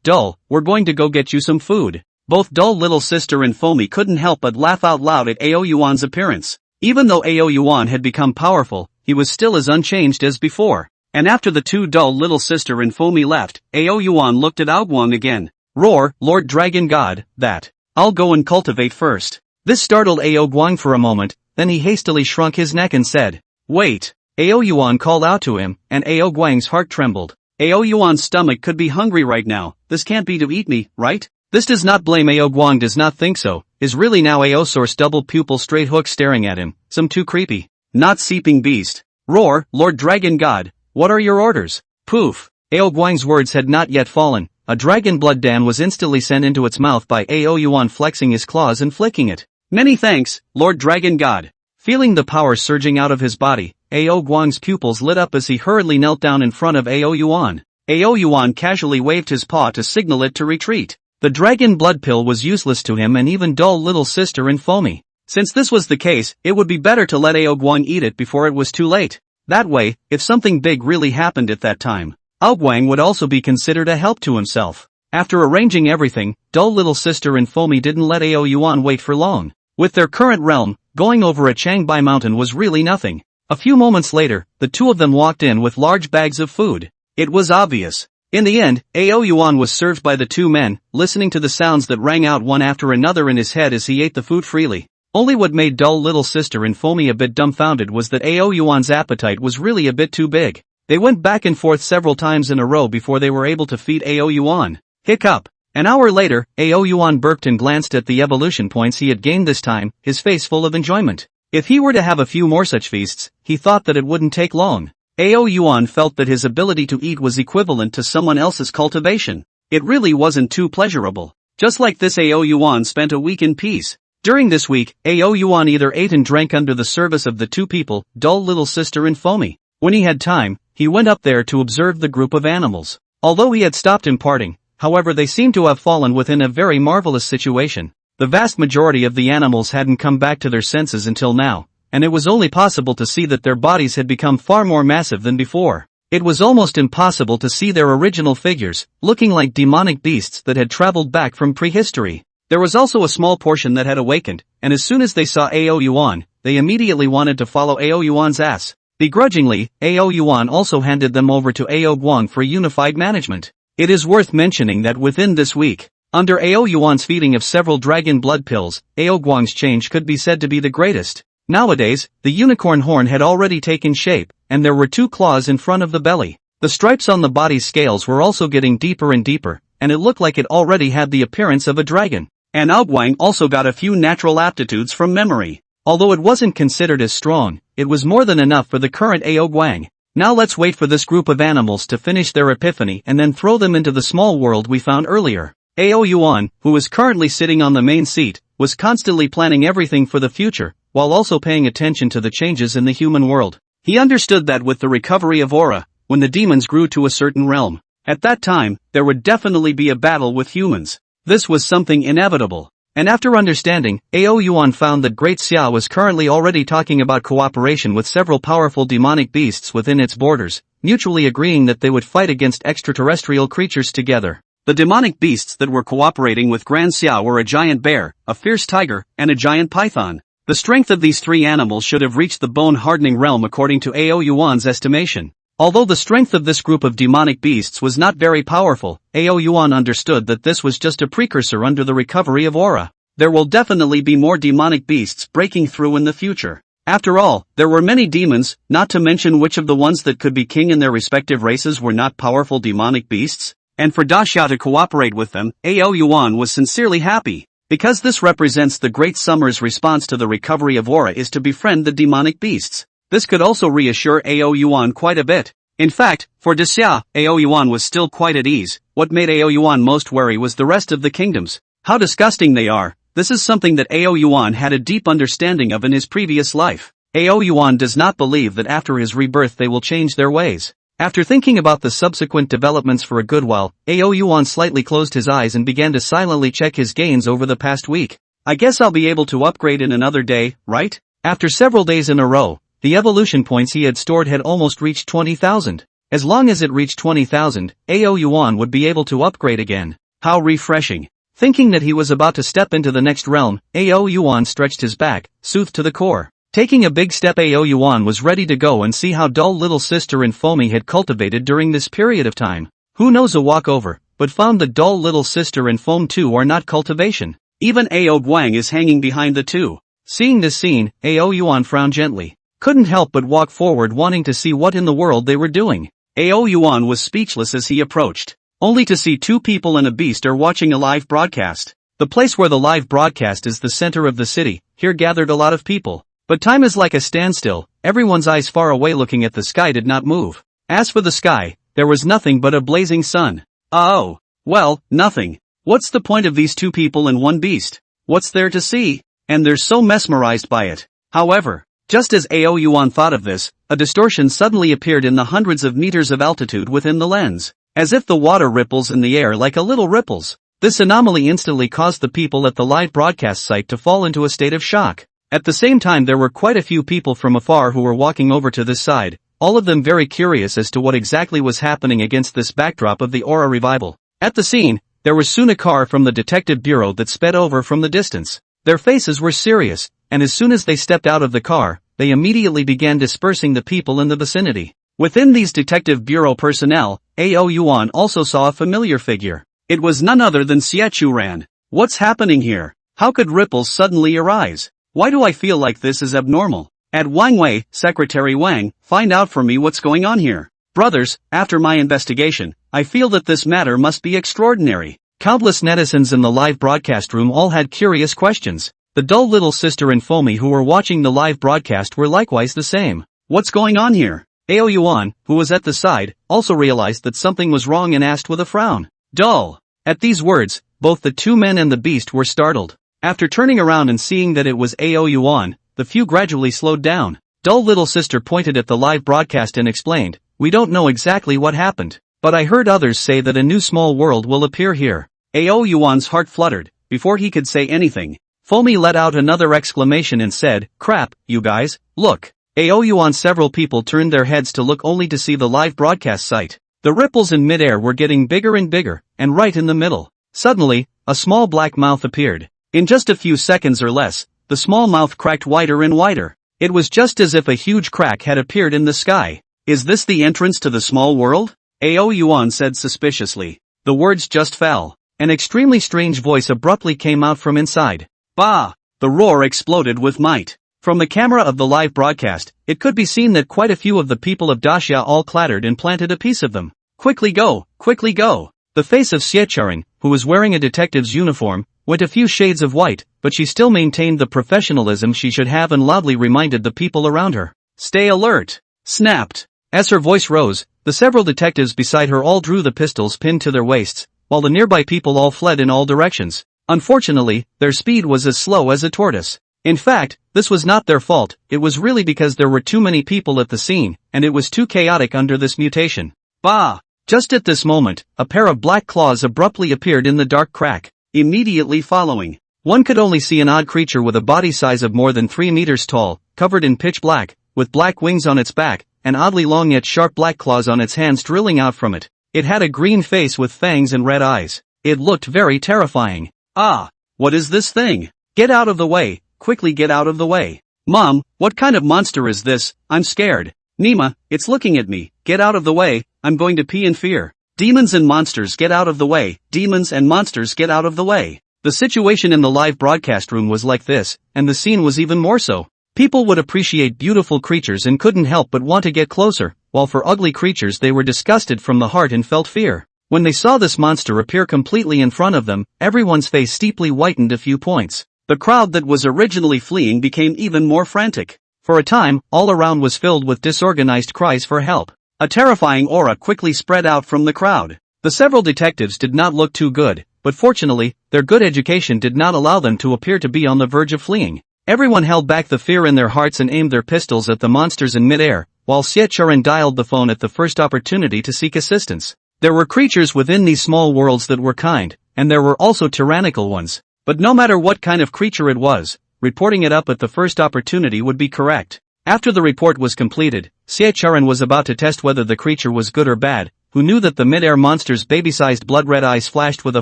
Dull, we're going to go get you some food." Both Dull little sister and Foamy couldn't help but laugh out loud at Yuan's appearance. Even though Yuan had become powerful, he was still as unchanged as before. And after the two Dull little sister and Foamy left, Yuan looked at Aogwang again. "Roar, Lord Dragon God, that. I'll go and cultivate first." This startled Aogwang for a moment, then he hastily shrunk his neck and said, "Wait." Yuan called out to him, and Aogwang's heart trembled. Yuan's stomach could be hungry right now. This can't be to eat me, right? This does not blame Aogwang, does not think so. Is really now Source double pupil straight hook staring at him, some too creepy. "Not seeping beast. Roar, Lord Dragon God, what are your orders?" Poof. Aogwang's words had not yet fallen. A dragon blood dam was instantly sent into its mouth by Yuan, flexing his claws and flicking it. "Many thanks, Lord Dragon God." Feeling the power surging out of his body, Aogwang's pupils lit up as he hurriedly knelt down in front of Yuan. Yuan casually waved his paw to signal it to retreat. The dragon blood pill was useless to him and even Dull little sister and Foamy. Since this was the case, it would be better to let Aogwang eat it before it was too late. That way, if something big really happened at that time, Aogwang would also be considered a help to himself. After arranging everything, Dull little sister and Foamy didn't let Yuan wait for long. With their current realm, going over a Changbai mountain was really nothing. A few moments later, the two of them walked in with large bags of food. It was obvious. In the end, Yuan was served by the two men, listening to the sounds that rang out one after another in his head as he ate the food freely. Only what made Dull little sister and Foamy a bit dumbfounded was that Yuan's appetite was really a bit too big. They went back and forth several times in a row before they were able to feed Yuan. Hiccup. An hour later, Yuan burped and glanced at the evolution points he had gained this time, his face full of enjoyment. If he were to have a few more such feasts, he thought that it wouldn't take long. Yuan felt that his ability to eat was equivalent to someone else's cultivation. It really wasn't too pleasurable. Just like this, Yuan spent a week in peace. During this week, Yuan either ate and drank under the service of the two people, Dull little sister and Foamy. When he had time, he went up there to observe the group of animals. Although he had stopped imparting, however, they seemed to have fallen within a very marvelous situation. The vast majority of the animals hadn't come back to their senses until now, and it was only possible to see that their bodies had become far more massive than before. It was almost impossible to see their original figures, looking like demonic beasts that had traveled back from prehistory. There was also a small portion that had awakened, and as soon as they saw Yuan, they immediately wanted to follow Yuan's ass. Begrudgingly, Yuan also handed them over to Aogwang for unified management. It is worth mentioning that within this week, under Yuan's feeding of several dragon blood pills, Aogwang's change could be said to be the greatest. Nowadays, the unicorn horn had already taken shape, and there were two claws in front of the belly. The stripes on the body's scales were also getting deeper and deeper, and it looked like it already had the appearance of a dragon. And Aogwang also got a few natural aptitudes from memory. Although it wasn't considered as strong, it was more than enough for the current Aogwang. Now let's wait for this group of animals to finish their epiphany and then throw them into the small world we found earlier. Yuan, who is currently sitting on the main seat, was constantly planning everything for the future, while also paying attention to the changes in the human world. He understood that with the recovery of aura, when the demons grew to a certain realm, at that time, there would definitely be a battle with humans. This was something inevitable. And after understanding, Yuan found that Great Xia was currently already talking about cooperation with several powerful demonic beasts within its borders, mutually agreeing that they would fight against extraterrestrial creatures together. The demonic beasts that were cooperating with Grand Xia were a giant bear, a fierce tiger, and a giant python. The strength of these three animals should have reached the bone-hardening realm according to Yuan's estimation. Although the strength of this group of demonic beasts was not very powerful, Yuan understood that this was just a precursor under the recovery of aura. There will definitely be more demonic beasts breaking through in the future. After all, there were many demons, not to mention which of the ones that could be king in their respective races were not powerful demonic beasts. And for Daxia to cooperate with them, Yuan was sincerely happy. Because this represents the Great Summer's response to the recovery of aura is to befriend the demonic beasts. This could also reassure Yuan quite a bit. In fact, for Daxia, Yuan was still quite at ease. What made Yuan most wary was the rest of the kingdoms. How disgusting they are. This is something that Yuan had a deep understanding of in his previous life. Yuan does not believe that after his rebirth they will change their ways. After thinking about the subsequent developments for a good while, Yuan slightly closed his eyes and began to silently check his gains over the past week. I guess I'll be able to upgrade in another day, right? After several days in a row, the evolution points he had stored had almost reached 20,000. As long as it reached 20,000, AO Yuan would be able to upgrade again. How refreshing. Thinking that he was about to step into the next realm, AO Yuan stretched his back, soothed to the core. Taking a big step, AO Yuan was ready to go and see how dull little sister and Foamy had cultivated during this period of time. Who knows a walkover, but found the dull little sister and Foam too are not cultivation. Even AO Guang is hanging behind the two. Seeing this scene, AO Yuan frowned gently. Couldn't help but walk forward wanting to see what in the world they were doing. AO Yuan was speechless as he approached. Only to see two people and a beast are watching a live broadcast. The place where the live broadcast is the center of the city, here gathered a lot of people. But time is like a standstill, everyone's eyes far away looking at the sky did not move. As for the sky, there was nothing but a blazing sun. Oh, well, nothing. What's the point of these two people and one beast? What's there to see? And they're so mesmerized by it. However, just as AO Yuan thought of this, a distortion suddenly appeared in the hundreds of meters of altitude within the lens, as if the water ripples in the air like a little ripples. This anomaly instantly caused the people at the live broadcast site to fall into a state of shock. At the same time, there were quite a few people from afar who were walking over to this side, all of them very curious as to what exactly was happening against this backdrop of the aura revival. At the scene, there was soon a car from the detective bureau that sped over from the distance. Their faces were serious, and as soon as they stepped out of the car, they immediately began dispersing the people in the vicinity. Within these detective bureau personnel, AO Yuan also saw a familiar figure. It was none other than Xie Churan. What's happening here? How could ripples suddenly arise? Why do I feel like this is abnormal? At Wang Wei, Secretary Wang, find out for me what's going on here. Brothers, after my investigation, I feel that this matter must be extraordinary. Countless netizens in the live broadcast room all had curious questions. The dull little sister and Foamy who were watching the live broadcast were likewise the same. What's going on here? AO Yuan, who was at the side, also realized that something was wrong and asked with a frown. Dull. At these words, both the two men and the beast were startled. After turning around and seeing that it was AO Yuan, the few gradually slowed down. Dull little sister pointed at the live broadcast and explained, "We don't know exactly what happened, but I heard others say that a new small world will appear here." AO Yuan's heart fluttered. Before he could say anything, Foamy let out another exclamation and said, "Crap, you guys, look." AO Yuan. Several people turned their heads to look only to see the live broadcast site. The ripples in midair were getting bigger and bigger, and right in the middle, suddenly, a small black mouth appeared. In just a few seconds or less, the small mouth cracked wider and wider. It was just as if a huge crack had appeared in the sky. "Is this the entrance to the small world?" AO Yuan said suspiciously. The words just fell. An extremely strange voice abruptly came out from inside. Bah! The roar exploded with might. From the camera of the live broadcast, it could be seen that quite a few of the people of Daxia all clattered and planted a piece of them. Quickly go! Quickly go! The face of Xiecharin, who was wearing a detective's uniform, went a few shades of white, but she still maintained the professionalism she should have and loudly reminded the people around her. Stay alert! Snapped! As her voice rose, the several detectives beside her all drew the pistols pinned to their waists, while the nearby people all fled in all directions. Unfortunately, their speed was as slow as a tortoise. In fact, this was not their fault, it was really because there were too many people at the scene, and it was too chaotic under this mutation. Bah! Just at this moment, a pair of black claws abruptly appeared in the dark crack. Immediately following, one could only see an odd creature with a body size of more than 3 meters tall, covered in pitch black, with black wings on its back, and oddly long yet sharp black claws on its hands drilling out from it. It had a green face with fangs and red eyes. It looked very terrifying. Ah! What is this thing? Get out of the way, quickly get out of the way. Mom, what kind of monster is this? I'm scared. Nima, it's looking at me, get out of the way, I'm going to pee in fear. Demons and monsters get out of the way, demons and monsters get out of the way. The situation in the live broadcast room was like this, and the scene was even more so. People would appreciate beautiful creatures and couldn't help but want to get closer, while for ugly creatures they were disgusted from the heart and felt fear. When they saw this monster appear completely in front of them, everyone's face steeply whitened a few points. The crowd that was originally fleeing became even more frantic. For a time, all around was filled with disorganized cries for help. A terrifying aura quickly spread out from the crowd. The several detectives did not look too good, but fortunately, their good education did not allow them to appear to be on the verge of fleeing. Everyone held back the fear in their hearts and aimed their pistols at the monsters in midair, while Xiecharin dialed the phone at the first opportunity to seek assistance. There were creatures within these small worlds that were kind, and there were also tyrannical ones. But no matter what kind of creature it was, reporting it up at the first opportunity would be correct. After the report was completed, Siecharan was about to test whether the creature was good or bad, who knew that the mid-air monster's baby-sized blood-red eyes flashed with a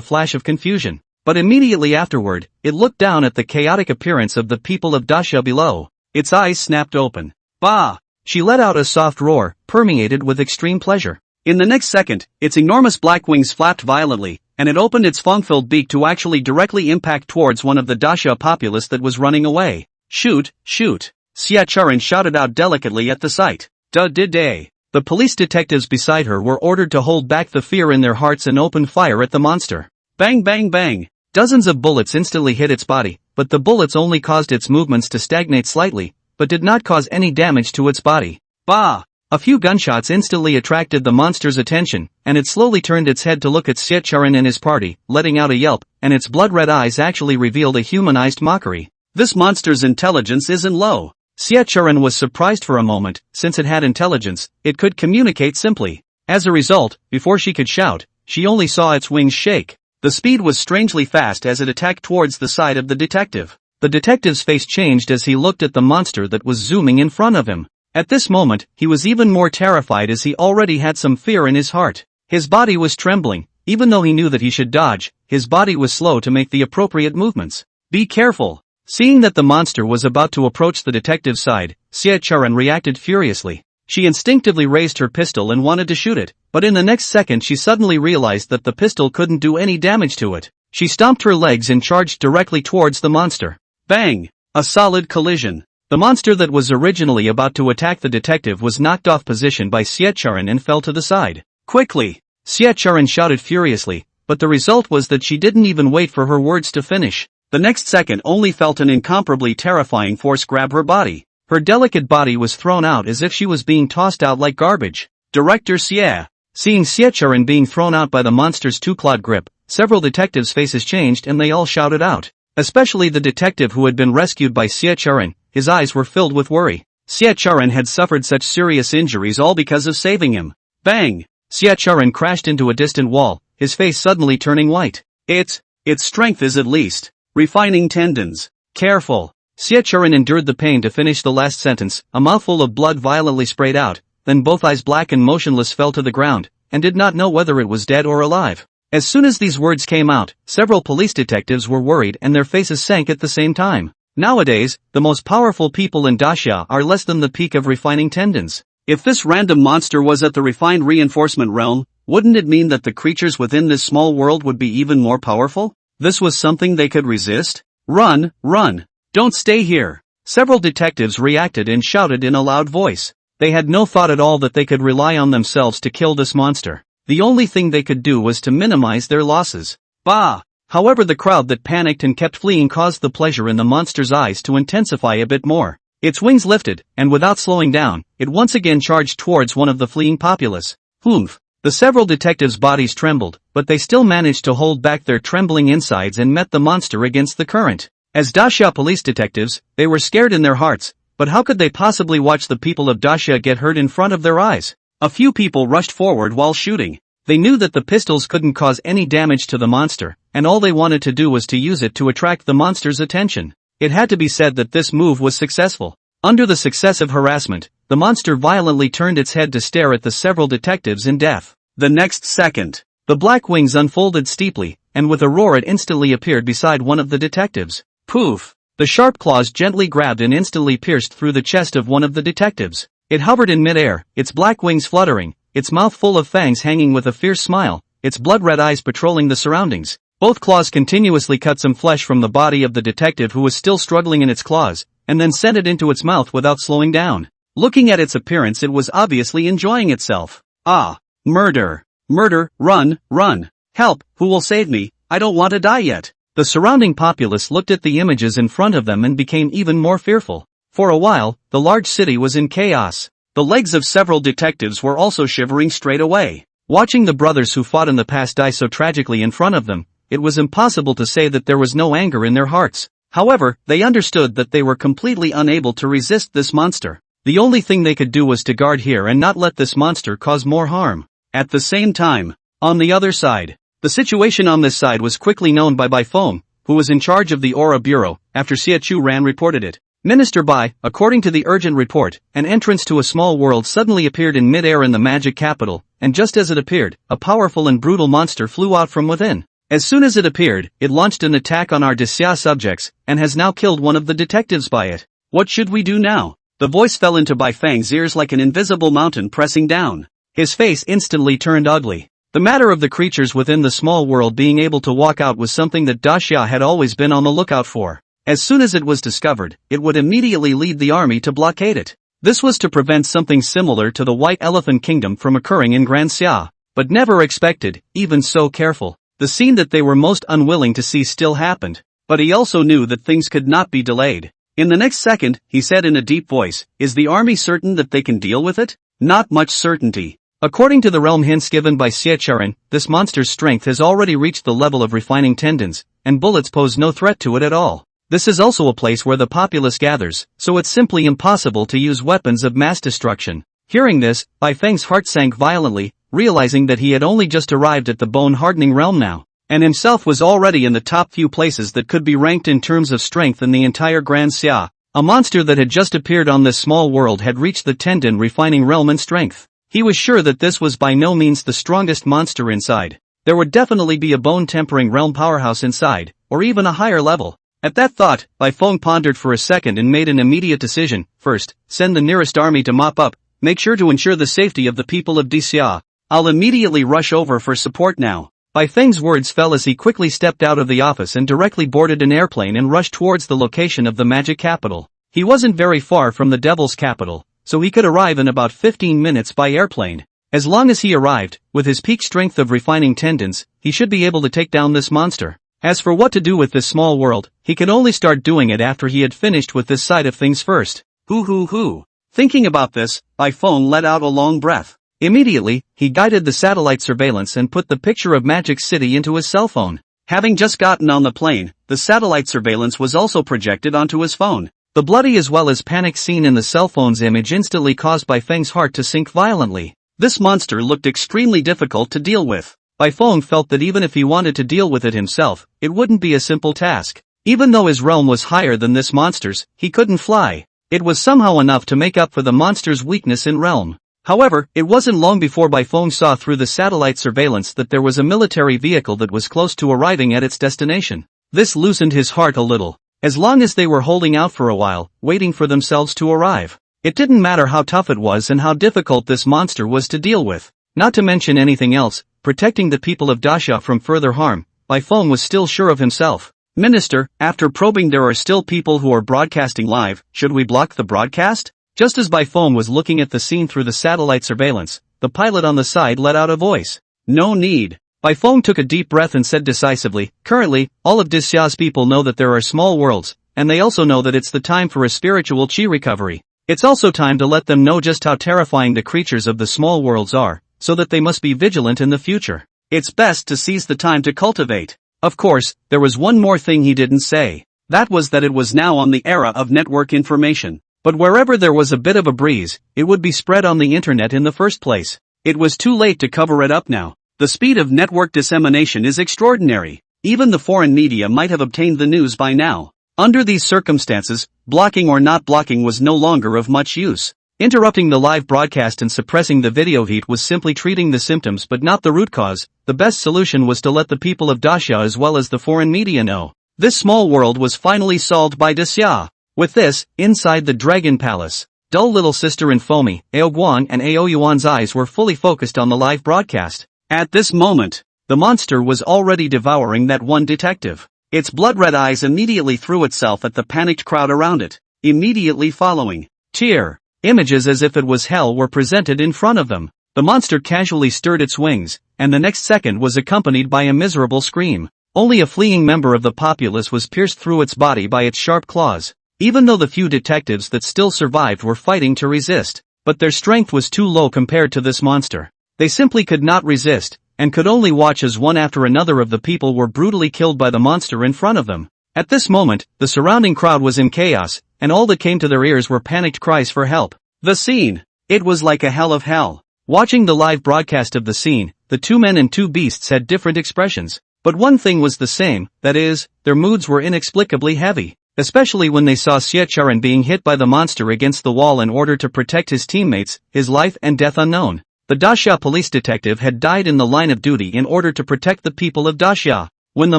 flash of confusion. But immediately afterward, it looked down at the chaotic appearance of the people of Daxia below. Its eyes snapped open. Bah! She let out a soft roar, permeated with extreme pleasure. In the next second, its enormous black wings flapped violently, and it opened its fang-filled beak to actually directly impact towards one of the Daxia populace that was running away. Shoot, shoot! Siecharan shouted out delicately at the sight. Duh-did-day. The police detectives beside her were ordered to hold back the fear in their hearts and open fire at the monster. Bang bang bang! Dozens of bullets instantly hit its body, but the bullets only caused its movements to stagnate slightly, but did not cause any damage to its body. Bah! A few gunshots instantly attracted the monster's attention, and it slowly turned its head to look at Siecharan and his party, letting out a yelp, and its blood-red eyes actually revealed a humanized mockery. This monster's intelligence isn't low. Siecharan was surprised for a moment, since it had intelligence, it could communicate simply. As a result, before she could shout, she only saw its wings shake. The speed was strangely fast as it attacked towards the side of the detective. The detective's face changed as he looked at the monster that was zooming in front of him. At this moment, he was even more terrified as he already had some fear in his heart. His body was trembling, even though he knew that he should dodge, his body was slow to make the appropriate movements. Be careful! Seeing that the monster was about to approach the detective's side, Siecharan reacted furiously. She instinctively raised her pistol and wanted to shoot it, but in the next second she suddenly realized that the pistol couldn't do any damage to it. She stomped her legs and charged directly towards the monster. Bang! A solid collision. The monster that was originally about to attack the detective was knocked off position by Siecharan and fell to the side. Quickly! Siecharan shouted furiously, but the result was that she didn't even wait for her words to finish. The next second only felt an incomparably terrifying force grab her body. Her delicate body was thrown out as if she was being tossed out like garbage. Director Xie. Seeing Siecharan being thrown out by the monster's two-clawed grip, several detectives' faces changed and they all shouted out. Especially the detective who had been rescued by Siecharan, his eyes were filled with worry. Siecharan had suffered such serious injuries all because of saving him. Bang! Siecharan crashed into a distant wall, his face suddenly turning white. Its strength is at least. Refining tendons. Careful. Siecharan endured the pain to finish the last sentence, a mouthful of blood violently sprayed out, then both eyes black and motionless fell to the ground, and did not know whether it was dead or alive. As soon as these words came out, several police detectives were worried and their faces sank at the same time. Nowadays, the most powerful people in Daxia are less than the peak of refining tendons. If this random monster was at the refined reinforcement realm, wouldn't it mean that the creatures within this small world would be even more powerful? This was something they could resist? Run, run! Don't stay here! Several detectives reacted and shouted in a loud voice. They had no thought at all that they could rely on themselves to kill this monster. The only thing they could do was to minimize their losses. Bah! However, the crowd that panicked and kept fleeing caused the pleasure in the monster's eyes to intensify a bit more. Its wings lifted, and without slowing down, it once again charged towards one of the fleeing populace. Humph! The several detectives' bodies trembled, but they still managed to hold back their trembling insides and met the monster against the current. As Daxia police detectives, they were scared in their hearts, but how could they possibly watch the people of Daxia get hurt in front of their eyes? A few people rushed forward while shooting. They knew that the pistols couldn't cause any damage to the monster, and all they wanted to do was to use it to attract the monster's attention. It had to be said that this move was successful. Under the successive harassment, the monster violently turned its head to stare at the several detectives in death. The next second, the black wings unfolded steeply, and with a roar it instantly appeared beside one of the detectives. Poof! The sharp claws gently grabbed and instantly pierced through the chest of one of the detectives. It hovered in midair, its black wings fluttering, its mouth full of fangs hanging with a fierce smile, its blood-red eyes patrolling the surroundings. Both claws continuously cut some flesh from the body of the detective who was still struggling in its claws, and then sent it into its mouth without slowing down. Looking at its appearance, it was obviously enjoying itself. Ah! Murder! Murder! Run! Run! Help! Who will save me? I don't want to die yet! The surrounding populace looked at the images in front of them and became even more fearful. For a while, the large city was in chaos. The legs of several detectives were also shivering straight away. Watching the brothers who fought in the past die so tragically in front of them, it was impossible to say that there was no anger in their hearts. However, they understood that they were completely unable to resist this monster. The only thing they could do was to guard here and not let this monster cause more harm. At the same time, on the other side, the situation on this side was quickly known by Foam, who was in charge of the Aura Bureau. after Xie Chu Ran reported it. Minister Bai, according to the urgent report, an entrance to a small world suddenly appeared in mid-air in the magic capital, and just as it appeared, a powerful and brutal monster flew out from within. As soon as it appeared, it launched an attack on our Daxia subjects, and has now killed one of the detectives by it. What should we do now? The voice fell into Bai Feng's ears like an invisible mountain pressing down. His face instantly turned ugly. The matter of the creatures within the small world being able to walk out was something that Daxia had always been on the lookout for. As soon as it was discovered, it would immediately lead the army to blockade it. This was to prevent something similar to the White Elephant Kingdom from occurring in Grand Xia, but never expected, even so careful. The scene that they were most unwilling to see still happened, but he also knew that things could not be delayed. In the next second, he said in a deep voice, "Is the army certain that they can deal with it?" Not much certainty. According to the realm hints given by Xie Charan, this monster's strength has already reached the level of refining tendons, and bullets pose no threat to it at all. This is also a place where the populace gathers, so it's simply impossible to use weapons of mass destruction. Hearing this, Bai Feng's heart sank violently, realizing that he had only just arrived at the bone-hardening realm now, and himself was already in the top few places that could be ranked in terms of strength in the entire Grand Xia. A monster that had just appeared on this small world had reached the tendon-refining realm in strength. He was sure that this was by no means the strongest monster inside. There would definitely be a bone-tempering realm powerhouse inside, or even a higher level. At that thought, Bai Feng pondered for a second and made an immediate decision. First, send the nearest army to mop up, make sure to ensure the safety of the people of Daxia. I'll immediately rush over for support now. Bai Feng's words fell as he quickly stepped out of the office and directly boarded an airplane and rushed towards the location of the magic capital. He wasn't very far from the devil's capital, so he could arrive in about 15 minutes by airplane. As long as he arrived, with his peak strength of refining tendons, he should be able to take down this monster. As for what to do with this small world, he could only start doing it after he had finished with this side of things first. Hoo. Thinking about this, Bai Feng let out a long breath. Immediately, he guided the satellite surveillance and put the picture of Magic City into his cell phone. Having just gotten on the plane, the satellite surveillance was also projected onto his phone. The bloody as well as panic scene in the cell phone's image instantly caused Bai Feng's heart to sink violently. This monster looked extremely difficult to deal with. Bai Feng felt that even if he wanted to deal with it himself, it wouldn't be a simple task. Even though his realm was higher than this monster's, he couldn't fly. It was somehow enough to make up for the monster's weakness in realm. However, it wasn't long before Bai Feng saw through the satellite surveillance that there was a military vehicle that was close to arriving at its destination. This loosened his heart a little. As long as they were holding out for a while, waiting for themselves to arrive. It didn't matter how tough it was and how difficult this monster was to deal with. Not to mention anything else, protecting the people of Daxia from further harm, Bai Feng was still sure of himself. Minister, after probing there are still people who are broadcasting live, should we block the broadcast? Just as Bai Feng was looking at the scene through the satellite surveillance, the pilot on the side let out a voice. No need. Bai Feng took a deep breath and said decisively, currently, all of Daxia's people know that there are small worlds, and they also know that it's the time for a spiritual chi recovery. It's also time to let them know just how terrifying the creatures of the small worlds are, so that they must be vigilant in the future. It's best to seize the time to cultivate. Of course, there was one more thing he didn't say. That was that it was now on the era of network information. But wherever there was a bit of a breeze, it would be spread on the internet in the first place. It was too late to cover it up now. The speed of network dissemination is extraordinary. Even the foreign media might have obtained the news by now. Under these circumstances, blocking or not blocking was no longer of much use. Interrupting the live broadcast and suppressing the video heat was simply treating the symptoms but not the root cause. The best solution was to let the people of Daxia as well as the foreign media know. This small world was finally solved by Daxia. With this, inside the Dragon Palace, dull little sister and Foamy, Ao Guang and Ao Yuan's eyes were fully focused on the live broadcast. At this moment, the monster was already devouring that one detective. Its blood-red eyes immediately threw itself at the panicked crowd around it. Immediately following, tear images as if it was hell were presented in front of them. The monster casually stirred its wings, and the next second was accompanied by a miserable scream. Only a fleeing member of the populace was pierced through its body by its sharp claws. Even though the few detectives that still survived were fighting to resist, but their strength was too low compared to this monster. They simply could not resist, and could only watch as one after another of the people were brutally killed by the monster in front of them. At this moment, the surrounding crowd was in chaos, and all that came to their ears were panicked cries for help. The scene. It was like a hell of hell. Watching the live broadcast of the scene, the two men and two beasts had different expressions. But one thing was the same, that is, their moods were inexplicably heavy. especially when they saw Xie being hit by the monster against the wall in order to protect his teammates, his life and death unknown. The Daxia police detective had died in the line of duty in order to protect the people of Daxia. When the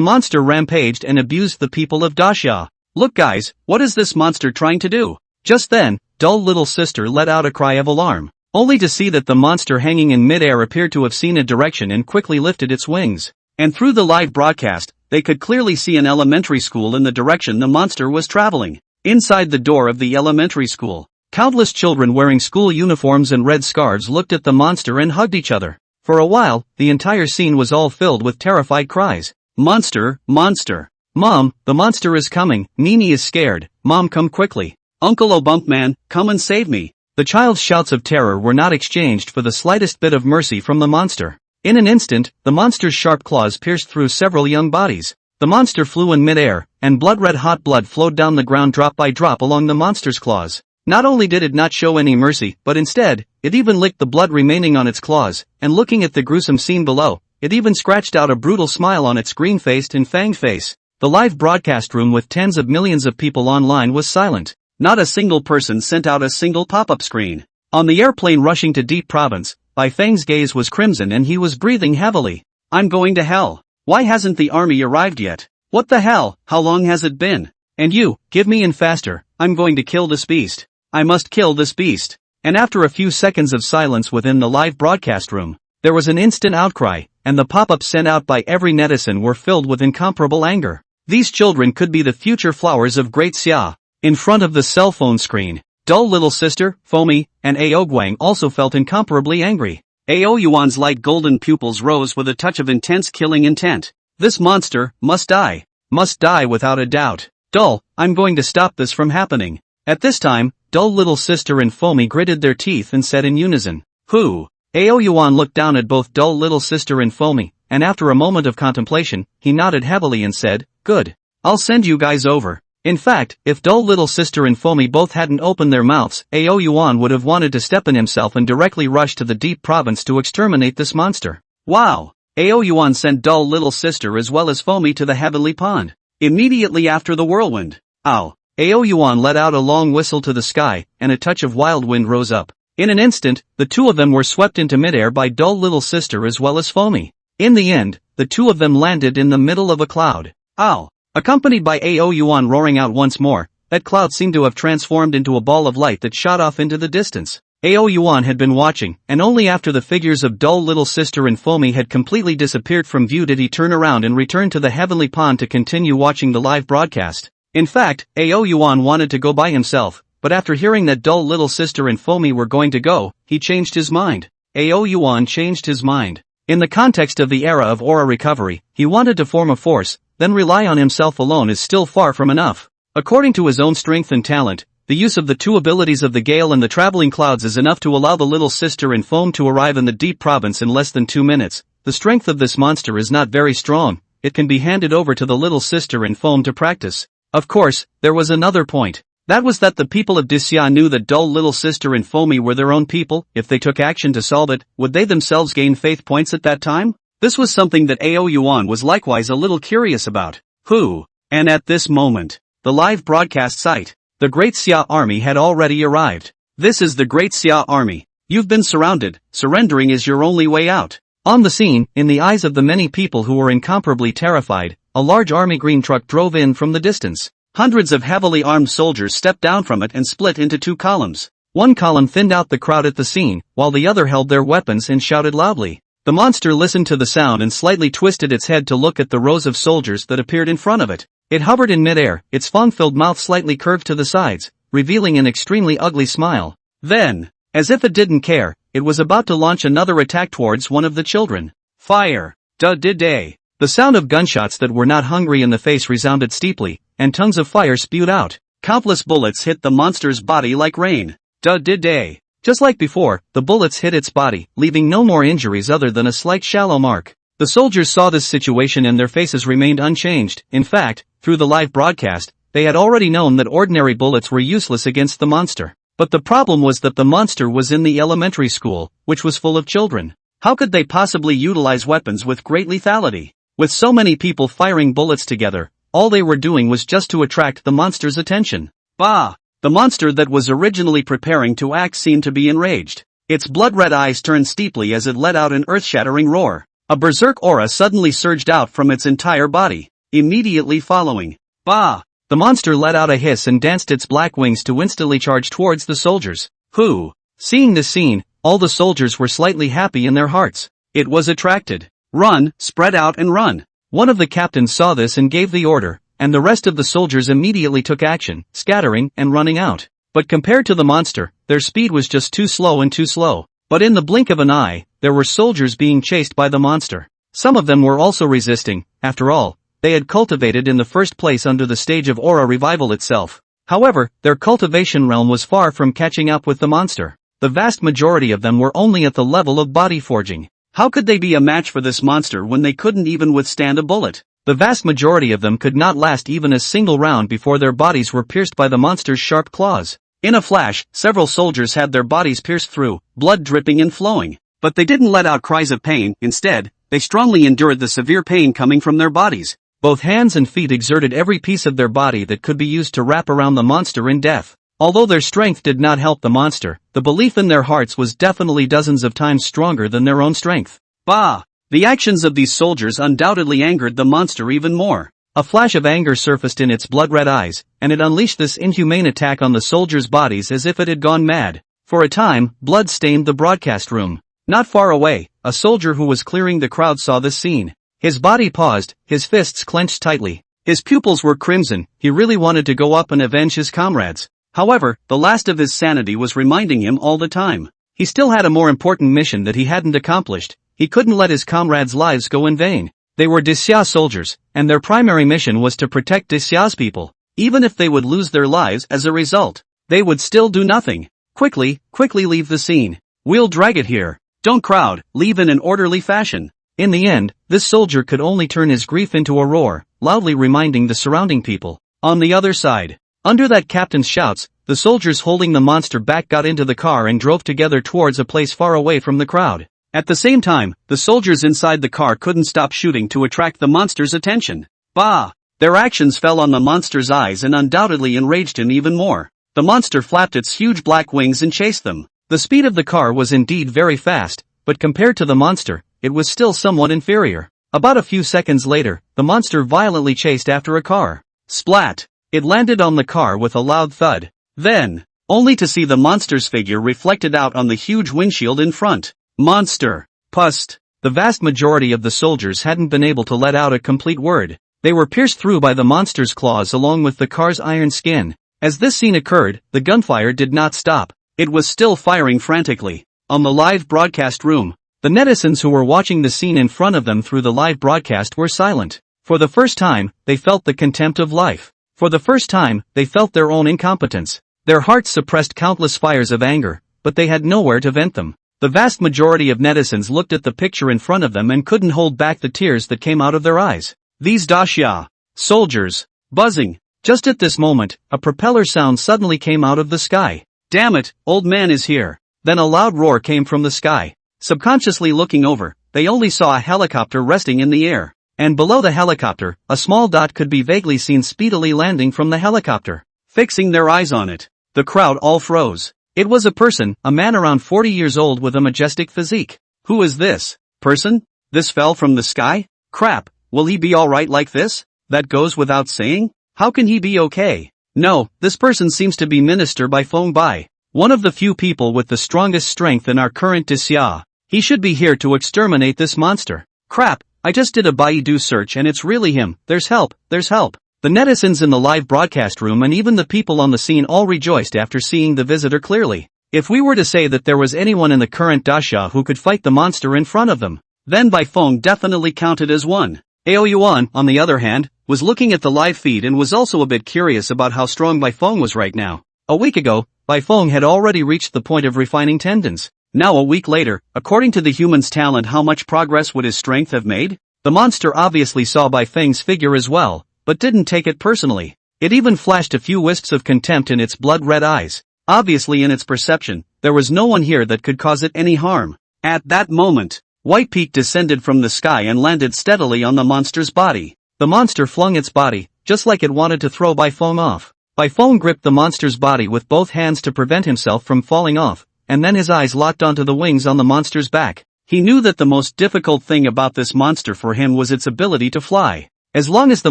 monster rampaged and abused the people of Daxia. Look guys, what is this monster trying to do? Just then, dull little sister let out a cry of alarm, only to see that the monster hanging in midair appeared to have seen a direction and quickly lifted its wings. And through the live broadcast, they could clearly see an elementary school in the direction the monster was traveling. Inside the door of the elementary school, countless children wearing school uniforms and red scarves looked at the monster and hugged each other. For a while, the entire scene was all filled with terrified cries. Monster, monster. Mom, the monster is coming, Nini is scared, Mom come quickly. Uncle Obumpman, come and save me. The child's shouts of terror were not exchanged for the slightest bit of mercy from the monster. In an instant, the monster's sharp claws pierced through several young bodies. The monster flew in midair, and blood-red hot blood flowed down the ground drop by drop along the monster's claws. Not only did it not show any mercy, but instead, it even licked the blood remaining on its claws, and looking at the gruesome scene below, it even scratched out a brutal smile on its green-faced and fanged face. The live broadcast room with tens of millions of people online was silent. Not a single person sent out a single pop-up screen. On the airplane rushing to Deep Province, Bai Feng's gaze was crimson and he was breathing heavily. I'm going to hell. Why hasn't the army arrived yet? What the hell, how long has it been? And you, give me in faster, I'm going to kill this beast. I must kill this beast. And after a few seconds of silence within the live broadcast room, there was an instant outcry, and the pop-ups sent out by every netizen were filled with incomparable anger. These children could be the future flowers of Great Xia. In front of the cell phone screen, dull little sister, Fomi, and Ao Guang also felt incomparably angry. Ao Yuan's light golden pupils rose with a touch of intense killing intent. This monster must die. Must die without a doubt. Dull, I'm going to stop this from happening. At this time, dull little sister and Fomi gritted their teeth and said in unison, Who? Ao Yuan looked down at both dull little sister and Fomi, and after a moment of contemplation, he nodded heavily and said, Good. I'll send you guys over. In fact, if dull little sister and Fomi both hadn't opened their mouths, Ao Yuan would have wanted to step in himself and directly rush to the Deep Province to exterminate this monster. Wow! Ao Yuan sent dull little sister as well as Fomi to the heavenly pond. Immediately after the whirlwind. Ow! Ao Yuan let out a long whistle to the sky, and a touch of wild wind rose up. In an instant, the two of them were swept into midair by dull little sister as well as Fomi. In the end, the two of them landed in the middle of a cloud. Ow! Accompanied by Ao Yuan roaring out once more, that cloud seemed to have transformed into a ball of light that shot off into the distance. Ao Yuan had been watching, and only after the figures of dull little sister and Fomi had completely disappeared from view did he turn around and return to the heavenly pond to continue watching the live broadcast. In fact, Ao Yuan wanted to go by himself, but after hearing that dull little sister and Fomi were going to go, he changed his mind. Ao Yuan changed his mind. In the context of the era of aura recovery, he wanted to form a force, then rely on himself alone is still far from enough. According to his own strength and talent, the use of the two abilities of the gale and the traveling clouds is enough to allow the little sister and Foam to arrive in the Deep Province in less than 2 minutes. The strength of this monster is not very strong, it can be handed over to the little sister and Foam to practice. Of course, there was another point. That was that the people of Daxia knew that dull little sister and Foamy were their own people. If they took action to solve it, would they themselves gain faith points at that time? This was something that Ao Yuan was likewise a little curious about. Who? And at this moment, the live broadcast site, the Great Xia army had already arrived. This is the Great Xia army. You've been surrounded, surrendering is your only way out. On the scene, in the eyes of the many people who were incomparably terrified, a large army green truck drove in from the distance. Hundreds of heavily armed soldiers stepped down from it and split into 2 columns. One column thinned out the crowd at the scene, while the other held their weapons and shouted loudly. The monster listened to the sound and slightly twisted its head to look at the rows of soldiers that appeared in front of it. It hovered in midair, its fang-filled mouth slightly curved to the sides, revealing an extremely ugly smile. Then, as if it didn't care, it was about to launch another attack towards one of the children. Fire! Da-did-day! The sound of gunshots that were not hungry in the face resounded steeply, and tongues of fire spewed out. Countless bullets hit the monster's body like rain. Da-did-day! Just like before, the bullets hit its body, leaving no more injuries other than a slight shallow mark. The soldiers saw this situation and their faces remained unchanged. In fact, through the live broadcast, they had already known that ordinary bullets were useless against the monster. But the problem was that the monster was in the elementary school, which was full of children. How could they possibly utilize weapons with great lethality? With so many people firing bullets together, all they were doing was just to attract the monster's attention. Bah! The monster that was originally preparing to act seemed to be enraged. Its blood-red eyes turned steeply as it let out an earth-shattering roar. A berserk aura suddenly surged out from its entire body, immediately following. Bah! The monster let out a hiss and danced its black wings to instantly charge towards the soldiers, who, seeing this scene, all the soldiers were slightly happy in their hearts. It was attracted. Run, spread out and run. One of the captains saw this and gave the order, and the rest of the soldiers immediately took action, scattering and running out. But compared to the monster, their speed was just too slow. But in the blink of an eye, there were soldiers being chased by the monster. Some of them were also resisting. After all, they had cultivated in the first place under the stage of aura revival itself. However, their cultivation realm was far from catching up with the monster. The vast majority of them were only at the level of body forging. How could they be a match for this monster when they couldn't even withstand a bullet? The vast majority of them could not last even a single round before their bodies were pierced by the monster's sharp claws. In a flash, several soldiers had their bodies pierced through, blood dripping and flowing. But they didn't let out cries of pain. Instead, they strongly endured the severe pain coming from their bodies. Both hands and feet exerted every piece of their body that could be used to wrap around the monster in death. Although their strength did not help the monster, the belief in their hearts was definitely dozens of times stronger than their own strength. Bah! The actions of these soldiers undoubtedly angered the monster even more. A flash of anger surfaced in its blood-red eyes, and it unleashed this inhumane attack on the soldiers' bodies as if it had gone mad. For a time, blood stained the broadcast room. Not far away, a soldier who was clearing the crowd saw this scene. His body paused, his fists clenched tightly. His pupils were crimson. He really wanted to go up and avenge his comrades. However, the last of his sanity was reminding him all the time. He still had a more important mission that he hadn't accomplished. He couldn't let his comrades' lives go in vain. They were Daxia soldiers, and their primary mission was to protect Daxia's people. Even if they would lose their lives as a result, they would still do nothing. Quickly leave the scene. We'll drag it here. Don't crowd, leave in an orderly fashion. In the end, this soldier could only turn his grief into a roar, loudly reminding the surrounding people. On the other side, under that captain's shouts, the soldiers holding the monster back got into the car and drove together towards a place far away from the crowd. At the same time, the soldiers inside the car couldn't stop shooting to attract the monster's attention. Bah! Their actions fell on the monster's eyes and undoubtedly enraged him even more. The monster flapped its huge black wings and chased them. The speed of the car was indeed very fast, but compared to the monster, it was still somewhat inferior. About a few seconds later, the monster violently chased after a car. Splat! It landed on the car with a loud thud. Then, only to see the monster's figure reflected out on the huge windshield in front. Monster! Pust! The vast majority of the soldiers hadn't been able to let out a complete word. They were pierced through by the monster's claws along with the car's iron skin. As this scene occurred, the gunfire did not stop. It was still firing frantically. On the live broadcast room, the netizens who were watching the scene in front of them through the live broadcast were silent. For the first time, they felt the contempt of life. For the first time, they felt their own incompetence. Their hearts suppressed countless fires of anger, but they had nowhere to vent them. The vast majority of netizens looked at the picture in front of them and couldn't hold back the tears that came out of their eyes. These Daxia soldiers, buzzing. Just at this moment, a propeller sound suddenly came out of the sky. Damn it, old man is here. Then a loud roar came from the sky. Subconsciously looking over, they only saw a helicopter resting in the air. And below the helicopter, a small dot could be vaguely seen speedily landing from the helicopter. Fixing their eyes on it, the crowd all froze. It was a person, a man around 40 years old with a majestic physique. Who is this person? This fell from the sky? Crap, will he be alright like this? That goes without saying? How can he be okay? No, this person seems to be Minister Bai Feng Bai, one of the few people with the strongest strength in our current Daxia. He should be here to exterminate this monster. Crap, I just did a Baidu search and it's really him. There's help, there's help. The netizens in the live broadcast room and even the people on the scene all rejoiced after seeing the visitor clearly. If we were to say that there was anyone in the current Daxia who could fight the monster in front of them, then Bai Feng definitely counted as one. Yuan, on the other hand, was looking at the live feed and was also a bit curious about how strong Bai Feng was right now. A week ago, Bai Feng had already reached the point of refining tendons. Now a week later, according to the human's talent, how much progress would his strength have made? The monster obviously saw Bai Feng's figure as well, but didn't take it personally. It even flashed a few wisps of contempt in its blood-red eyes. Obviously in its perception, there was no one here that could cause it any harm. At that moment, White Peak descended from the sky and landed steadily on the monster's body. The monster flung its body, just like it wanted to throw Bai Feng off. Bai Feng gripped the monster's body with both hands to prevent himself from falling off, and then his eyes locked onto the wings on the monster's back. He knew that the most difficult thing about this monster for him was its ability to fly. As long as the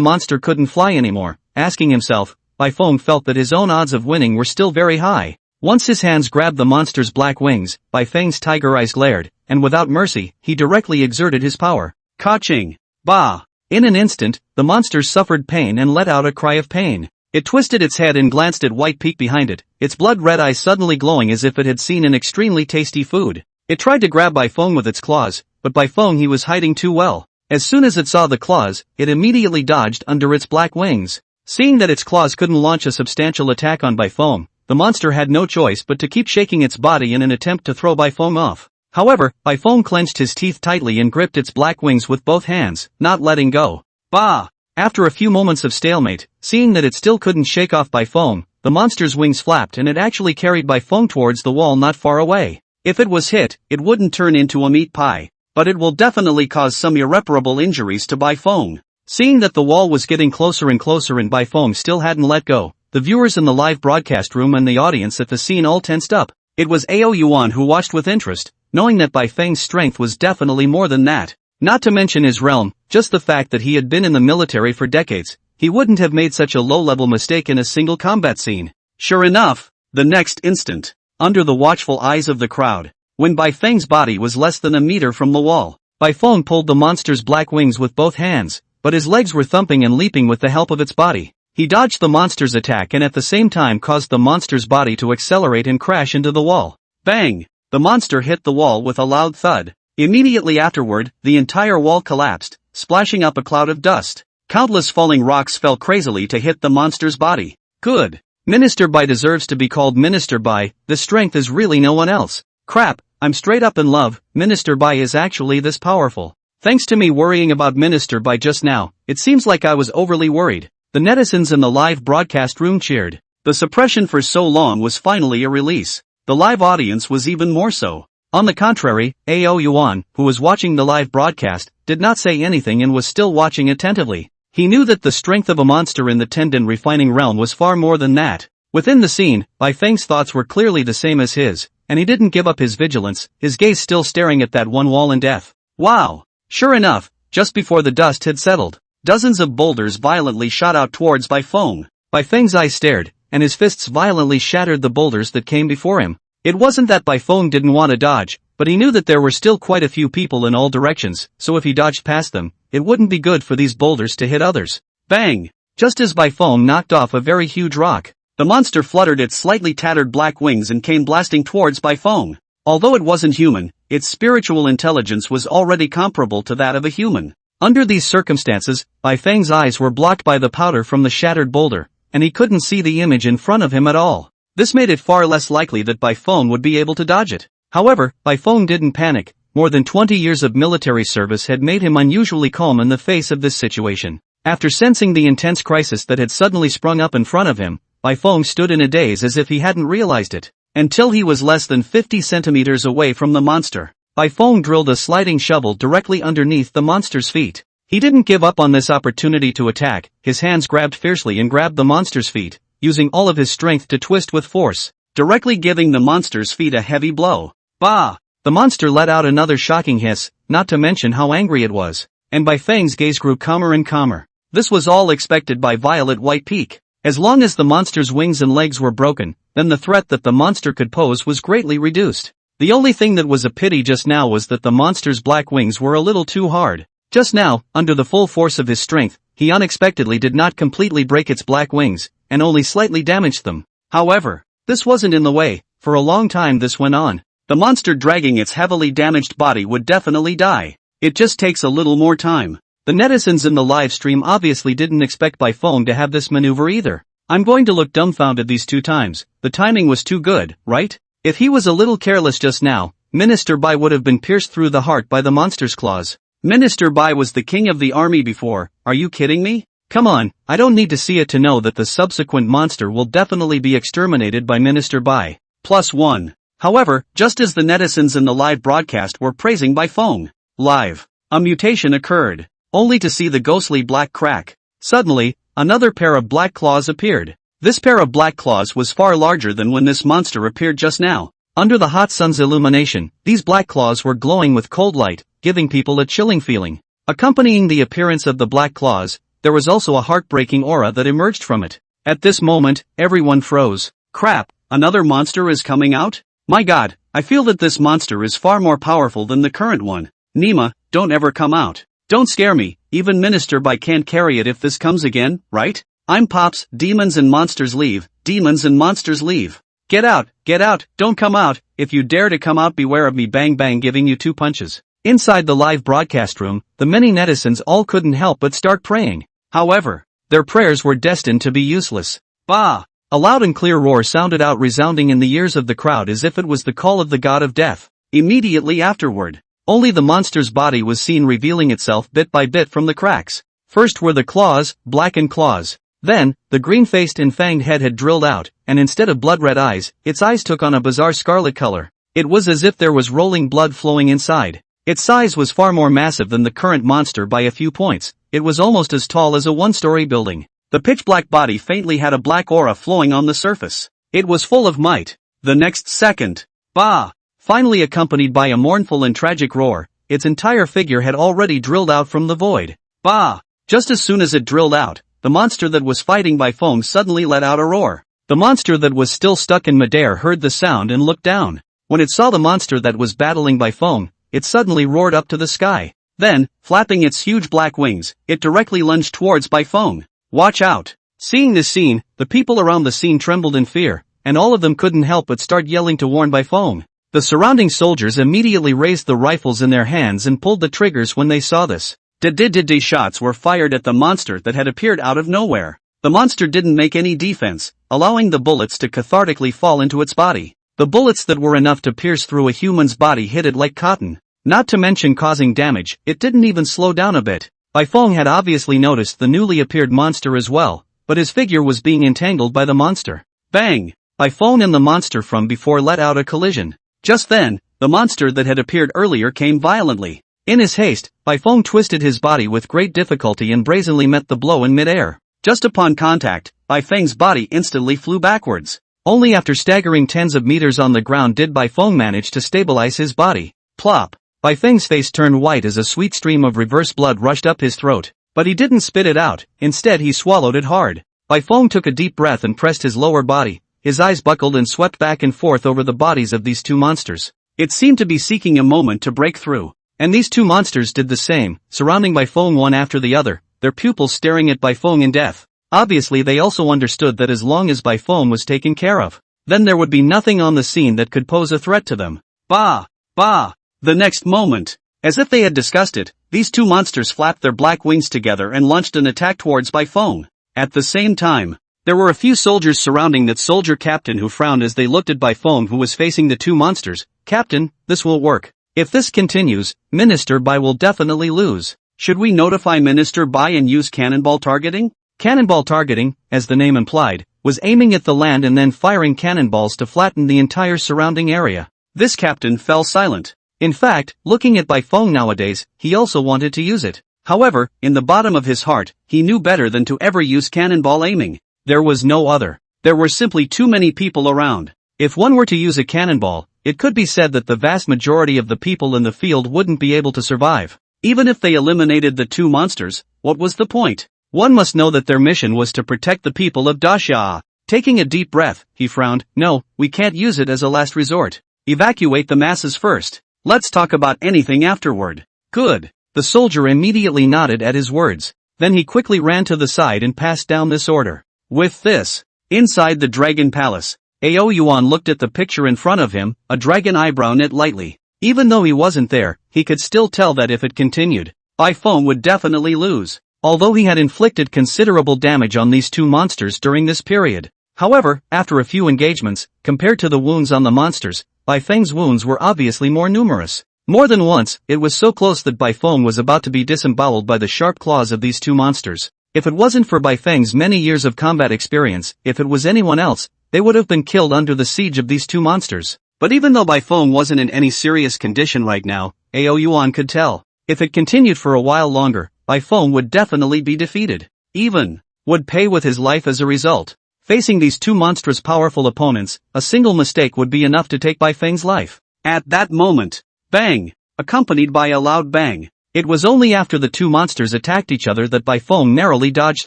monster couldn't fly anymore, asking himself, Bai Feng felt that his own odds of winning were still very high. Once his hands grabbed the monster's black wings, Bai Feng's tiger eyes glared, and without mercy, he directly exerted his power. Ka-ching! Bah! In an instant, the monster suffered pain and let out a cry of pain. It twisted its head and glanced at White Peak behind it, its blood-red eyes suddenly glowing as if it had seen an extremely tasty food. It tried to grab Bai Feng with its claws, but Bai Feng he was hiding too well. As soon as it saw the claws, it immediately dodged under its black wings. Seeing that its claws couldn't launch a substantial attack on Bai Feng, the monster had no choice but to keep shaking its body in an attempt to throw Bai Feng off. However, Bai Feng clenched his teeth tightly and gripped its black wings with both hands, not letting go. Bah! After a few moments of stalemate, seeing that it still couldn't shake off Bai Feng, the monster's wings flapped and it actually carried Bai Feng towards the wall not far away. If it was hit, it wouldn't turn into a meat pie, but it will definitely cause some irreparable injuries to Bai Feng. Seeing that the wall was getting closer and closer and Bai Feng still hadn't let go, the viewers in the live broadcast room and the audience at the scene all tensed up. It was Yuan who watched with interest, knowing that Bai Feng's strength was definitely more than that. Not to mention his realm, just the fact that he had been in the military for decades, he wouldn't have made such a low-level mistake in a single combat scene. Sure enough, the next instant, under the watchful eyes of the crowd, when Bai Feng's body was less than a meter from the wall, Bai Feng pulled the monster's black wings with both hands, but his legs were thumping and leaping with the help of its body. He dodged the monster's attack and at the same time caused the monster's body to accelerate and crash into the wall. Bang! The monster hit the wall with a loud thud. Immediately afterward, the entire wall collapsed, splashing up a cloud of dust. Countless falling rocks fell crazily to hit the monster's body. Good. Minister Bai deserves to be called Minister Bai, the strength is really no one else. Crap, I'm straight up in love, Minister Bai is actually this powerful. Thanks to me worrying about Minister Bai just now, it seems like I was overly worried. The netizens in the live broadcast room cheered. The suppression for so long was finally a release. The live audience was even more so. On the contrary, Yuan, who was watching the live broadcast, did not say anything and was still watching attentively. He knew that the strength of a monster in the tendon refining realm was far more than that. Within the scene, Bai Feng's thoughts were clearly the same as his, and he didn't give up his vigilance, his gaze still staring at that one wall in death. Wow! Sure enough, just before the dust had settled, dozens of boulders violently shot out towards Bai Feng. Bai Feng's eyes stared, and his fists violently shattered the boulders that came before him. It wasn't that Bai Feng didn't want to dodge, but he knew that there were still quite a few people in all directions, so if he dodged past them, it wouldn't be good for these boulders to hit others. Bang! Just as Bai Feng knocked off a very huge rock, the monster fluttered its slightly tattered black wings and came blasting towards Bai Feng. Although it wasn't human, its spiritual intelligence was already comparable to that of a human. Under these circumstances, Bai Feng's eyes were blocked by the powder from the shattered boulder, and he couldn't see the image in front of him at all. This made it far less likely that Bai Feng would be able to dodge it. However, Bai Feng didn't panic. More than 20 years of military service had made him unusually calm in the face of this situation. After sensing the intense crisis that had suddenly sprung up in front of him, Bai Feng stood in a daze as if he hadn't realized it. Until he was less than 50 centimeters away from the monster, Bai Feng drilled a sliding shovel directly underneath the monster's feet. He didn't give up on this opportunity to attack. His hands grabbed fiercely and grabbed the monster's feet, using all of his strength to twist with force, directly giving the monster's feet a heavy blow. Bah! The monster let out another shocking hiss, not to mention how angry it was, and Bai Feng's gaze grew calmer and calmer. This was all expected by Violet White Peak. As long as the monster's wings and legs were broken, then the threat that the monster could pose was greatly reduced. The only thing that was a pity just now was that the monster's black wings were a little too hard. Just now, under the full force of his strength, he unexpectedly did not completely break its black wings, and only slightly damaged them. However, this wasn't in the way. For a long time this went on. The monster dragging its heavily damaged body would definitely die. It just takes a little more time. The netizens in the live stream obviously didn't expect Bai Feng to have this maneuver either. I'm going to look dumbfounded these two times. The timing was too good, right? If he was a little careless just now, Minister Bai would have been pierced through the heart by the monster's claws. Minister Bai was the king of the army before, are you kidding me? Come on, I don't need to see it to know that the subsequent monster will definitely be exterminated by Minister Bai. +1. However, just as the netizens in the live broadcast were praising Bai Feng, live, a mutation occurred, only to see the ghostly black crack. Suddenly, another pair of black claws appeared. This pair of black claws was far larger than when this monster appeared just now. Under the hot sun's illumination, these black claws were glowing with cold light, giving people a chilling feeling. Accompanying the appearance of the black claws, there was also a heartbreaking aura that emerged from it. At this moment, everyone froze. Crap, another monster is coming out? My god, I feel that this monster is far more powerful than the current one. Nima, don't ever come out. Don't scare me, even Minister Bai can't carry it if this comes again, right? I'm Pops, demons and monsters leave, demons and monsters leave. Get out, don't come out, if you dare to come out beware of me bang bang giving you 2 punches. Inside the live broadcast room, the many netizens all couldn't help but start praying. However, their prayers were destined to be useless. Bah! A loud and clear roar sounded out resounding in the ears of the crowd as if it was the call of the god of death. Immediately afterward, only the monster's body was seen revealing itself bit by bit from the cracks. First were the claws, blackened claws. Then, the green-faced and fanged head had drilled out, and instead of blood-red eyes, its eyes took on a bizarre scarlet color. It was as if there was rolling blood flowing inside. Its size was far more massive than the current monster by a few points. It was almost as tall as a 1-story building. The pitch-black body faintly had a black aura flowing on the surface. It was full of might. The next second, bah! Finally accompanied by a mournful and tragic roar, its entire figure had already drilled out from the void. Bah! Just as soon as it drilled out, the monster that was fighting Bai Feng suddenly let out a roar. The monster that was still stuck in midair heard the sound and looked down. When it saw the monster that was battling Bai Feng, it suddenly roared up to the sky. Then, flapping its huge black wings, it directly lunged towards Bai Feng. Watch out! Seeing this scene, the people around the scene trembled in fear, and all of them couldn't help but start yelling to warn Bai Feng. The surrounding soldiers immediately raised the rifles in their hands and pulled the triggers when they saw this. Shots were fired at the monster that had appeared out of nowhere. The monster didn't make any defense, allowing the bullets to cathartically fall into its body. The bullets that were enough to pierce through a human's body hit it like cotton. Not to mention causing damage, it didn't even slow down a bit. Bai Feng had obviously noticed the newly appeared monster as well, but his figure was being entangled by the monster. Bang! Bai Feng and the monster from before let out a collision. Just then, the monster that had appeared earlier came violently. In his haste, Bai Feng twisted his body with great difficulty and brazenly met the blow in midair. Just upon contact, Bai Feng's body instantly flew backwards. Only after staggering tens of meters on the ground did Bai Feng manage to stabilize his body. Plop! Bai Feng's face turned white as a sweet stream of reverse blood rushed up his throat. But he didn't spit it out, instead he swallowed it hard. Bai Feng took a deep breath and pressed his lower body. His eyes buckled and swept back and forth over the bodies of these 2 monsters. It seemed to be seeking a moment to break through. And these 2 monsters did the same, surrounding Bai Feng one after the other, their pupils staring at Bai Feng in death. Obviously they also understood that as long as Bai Feng was taken care of, then there would be nothing on the scene that could pose a threat to them. Bah! Bah! The next moment, as if they had discussed it, these 2 monsters flapped their black wings together and launched an attack towards Bai Feng. At the same time, there were a few soldiers surrounding that soldier captain who frowned as they looked at Bai Feng who was facing the 2 monsters. Captain, this will work. If this continues, Minister Bai will definitely lose. Should we notify Minister Bai and use cannonball targeting? Cannonball targeting, as the name implied, was aiming at the land and then firing cannonballs to flatten the entire surrounding area. This captain fell silent. In fact, looking at Bai Feng nowadays, he also wanted to use it. However, in the bottom of his heart, he knew better than to ever use cannonball aiming. There was no other. There were simply too many people around. If one were to use a cannonball, it could be said that the vast majority of the people in the field wouldn't be able to survive. Even if they eliminated the 2 monsters, what was the point? One must know that their mission was to protect the people of Daxia. Taking a deep breath, he frowned. No, we can't use it as a last resort. Evacuate the masses first. Let's talk about anything afterward. Good. The soldier immediately nodded at his words. Then he quickly ran to the side and passed down this order. With this, inside the dragon palace, Yuan looked at the picture in front of him, a dragon eyebrow knit lightly. Even though he wasn't there, he could still tell that if it continued, Bai Feng would definitely lose. Although he had inflicted considerable damage on these 2 monsters during this period. However, after a few engagements, compared to the wounds on the monsters, Bai Feng's wounds were obviously more numerous. More than once, it was so close that Bai Feng was about to be disemboweled by the sharp claws of these 2 monsters. If it wasn't for Bai Feng's many years of combat experience, if it was anyone else, they would have been killed under the siege of these 2 monsters. But even though Bai Feng wasn't in any serious condition right now, Yuan could tell. If it continued for a while longer, Bai Feng would definitely be defeated. Even would pay with his life as a result. Facing these two monstrous powerful opponents, a single mistake would be enough to take Bai Feng's life. At that moment, bang! Accompanied by a loud bang. It was only after the two monsters attacked each other that Bai Feng narrowly dodged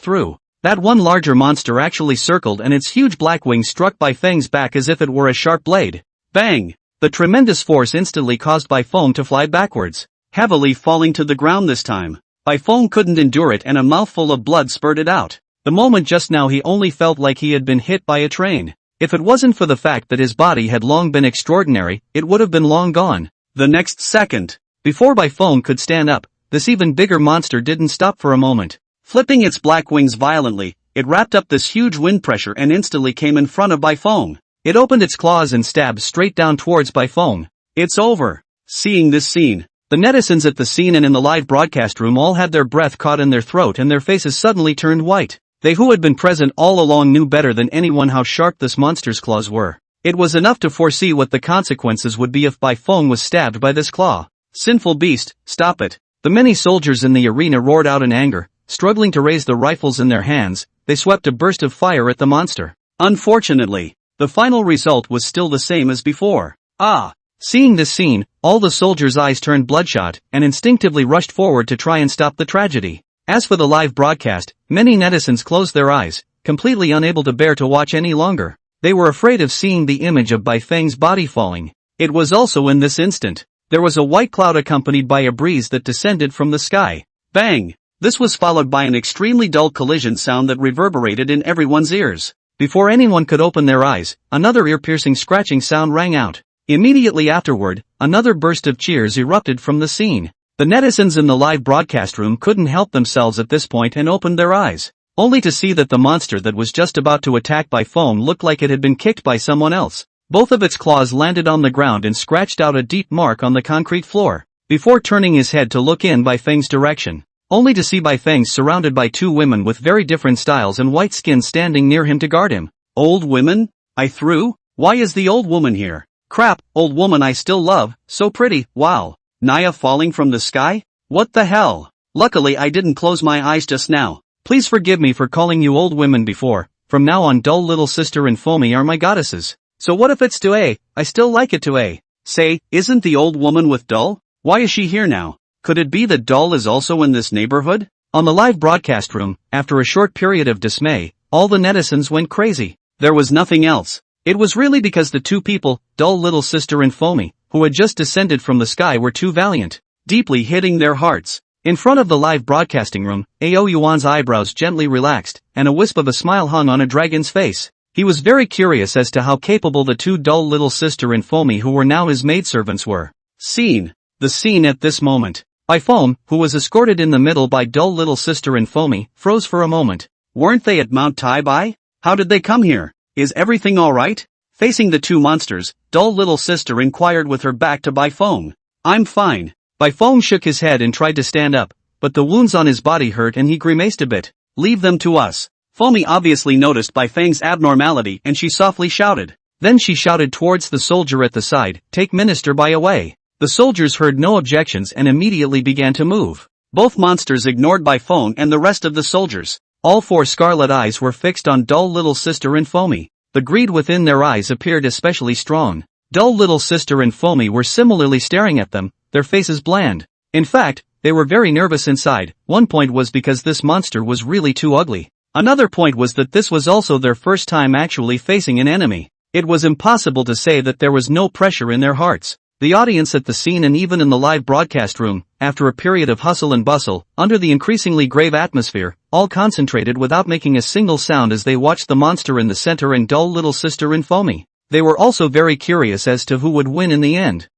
through. That one larger monster actually circled and its huge black wing struck Bai Feng's back as if it were a sharp blade. Bang! The tremendous force instantly caused Bai Feng to fly backwards, heavily falling to the ground this time. Bai Feng couldn't endure it and a mouthful of blood spurted out. The moment just now he only felt like he had been hit by a train. If it wasn't for the fact that his body had long been extraordinary, it would have been long gone. The next second, before Bai Feng could stand up, this even bigger monster didn't stop for a moment. Flipping its black wings violently, it wrapped up this huge wind pressure and instantly came in front of Bai Feng. It opened its claws and stabbed straight down towards Bai Feng. It's over. Seeing this scene, the netizens at the scene and in the live broadcast room all had their breath caught in their throat and their faces suddenly turned white. They who had been present all along knew better than anyone how sharp this monster's claws were. It was enough to foresee what the consequences would be if Bai Feng was stabbed by this claw. Sinful beast, stop it. The many soldiers in the arena roared out in anger. Struggling to raise the rifles in their hands, they swept a burst of fire at the monster. Unfortunately, the final result was still the same as before. Seeing this scene, all the soldiers' eyes turned bloodshot and instinctively rushed forward to try and stop the tragedy. As for the live broadcast, many netizens closed their eyes, completely unable to bear to watch any longer. They were afraid of seeing the image of Bai Feng's body falling. It was also in this instant. There was a white cloud accompanied by a breeze that descended from the sky. Bang! This was followed by an extremely dull collision sound that reverberated in everyone's ears. Before anyone could open their eyes, another ear-piercing scratching sound rang out. Immediately afterward, another burst of cheers erupted from the scene. The netizens in the live broadcast room couldn't help themselves at this point and opened their eyes, only to see that the monster that was just about to attack Bai Feng looked like it had been kicked by someone else. Both of its claws landed on the ground and scratched out a deep mark on the concrete floor, before turning his head to look in Bai Feng's direction, only to see Bai Feng surrounded by two women with very different styles and white skin standing near him to guard him. Old women? I threw? Why is the old woman here? Crap, old woman I still love, so pretty, wow. Naya falling from the sky? What the hell? Luckily I didn't close my eyes just now. Please forgive me for calling you old women before. From now on dull little sister and Foamy are my goddesses. So what if it's Due? I still like it Due. Say, isn't the old woman with Dull? Why is she here now? Could it be that Dull is also in this neighborhood? On the live broadcast room, after a short period of dismay, all the netizens went crazy. There was nothing else. It was really because the two people, Dull little sister and Foamy, who had just descended from the sky were too valiant, deeply hitting their hearts. In front of the live broadcasting room, Yuan's eyebrows gently relaxed, and a wisp of a smile hung on a dragon's face. He was very curious as to how capable the two Dull little sister and Foamy who were now his maidservants were. The scene at this moment. Bai Feng, who was escorted in the middle by Dull little sister and Foamy, froze for a moment. Weren't they at Mount Tai Bai? How did they come here? Is everything alright? Facing the two monsters, Dull little sister inquired with her back to Bai Feng. I'm fine. Bai Feng shook his head and tried to stand up, but the wounds on his body hurt and he grimaced a bit. Leave them to us. Foamy obviously noticed Bai Feng's abnormality and she softly shouted. Then she shouted towards the soldier at the side, take Minister Bai away. The soldiers heard no objections and immediately began to move. Both monsters ignored Bai Feng and the rest of the soldiers. All four scarlet eyes were fixed on Dull little sister and Foamy. The greed within their eyes appeared especially strong. Dull little sister and Foamy were similarly staring at them, their faces bland. In fact, they were very nervous inside. One point was because this monster was really too ugly. Another point was that this was also their first time actually facing an enemy. It was impossible to say that there was no pressure in their hearts. The audience at the scene and even in the live broadcast room, after a period of hustle and bustle, under the increasingly grave atmosphere, all concentrated without making a single sound as they watched the monster in the center and Dull little sister and Foamy. They were also very curious as to who would win in the end.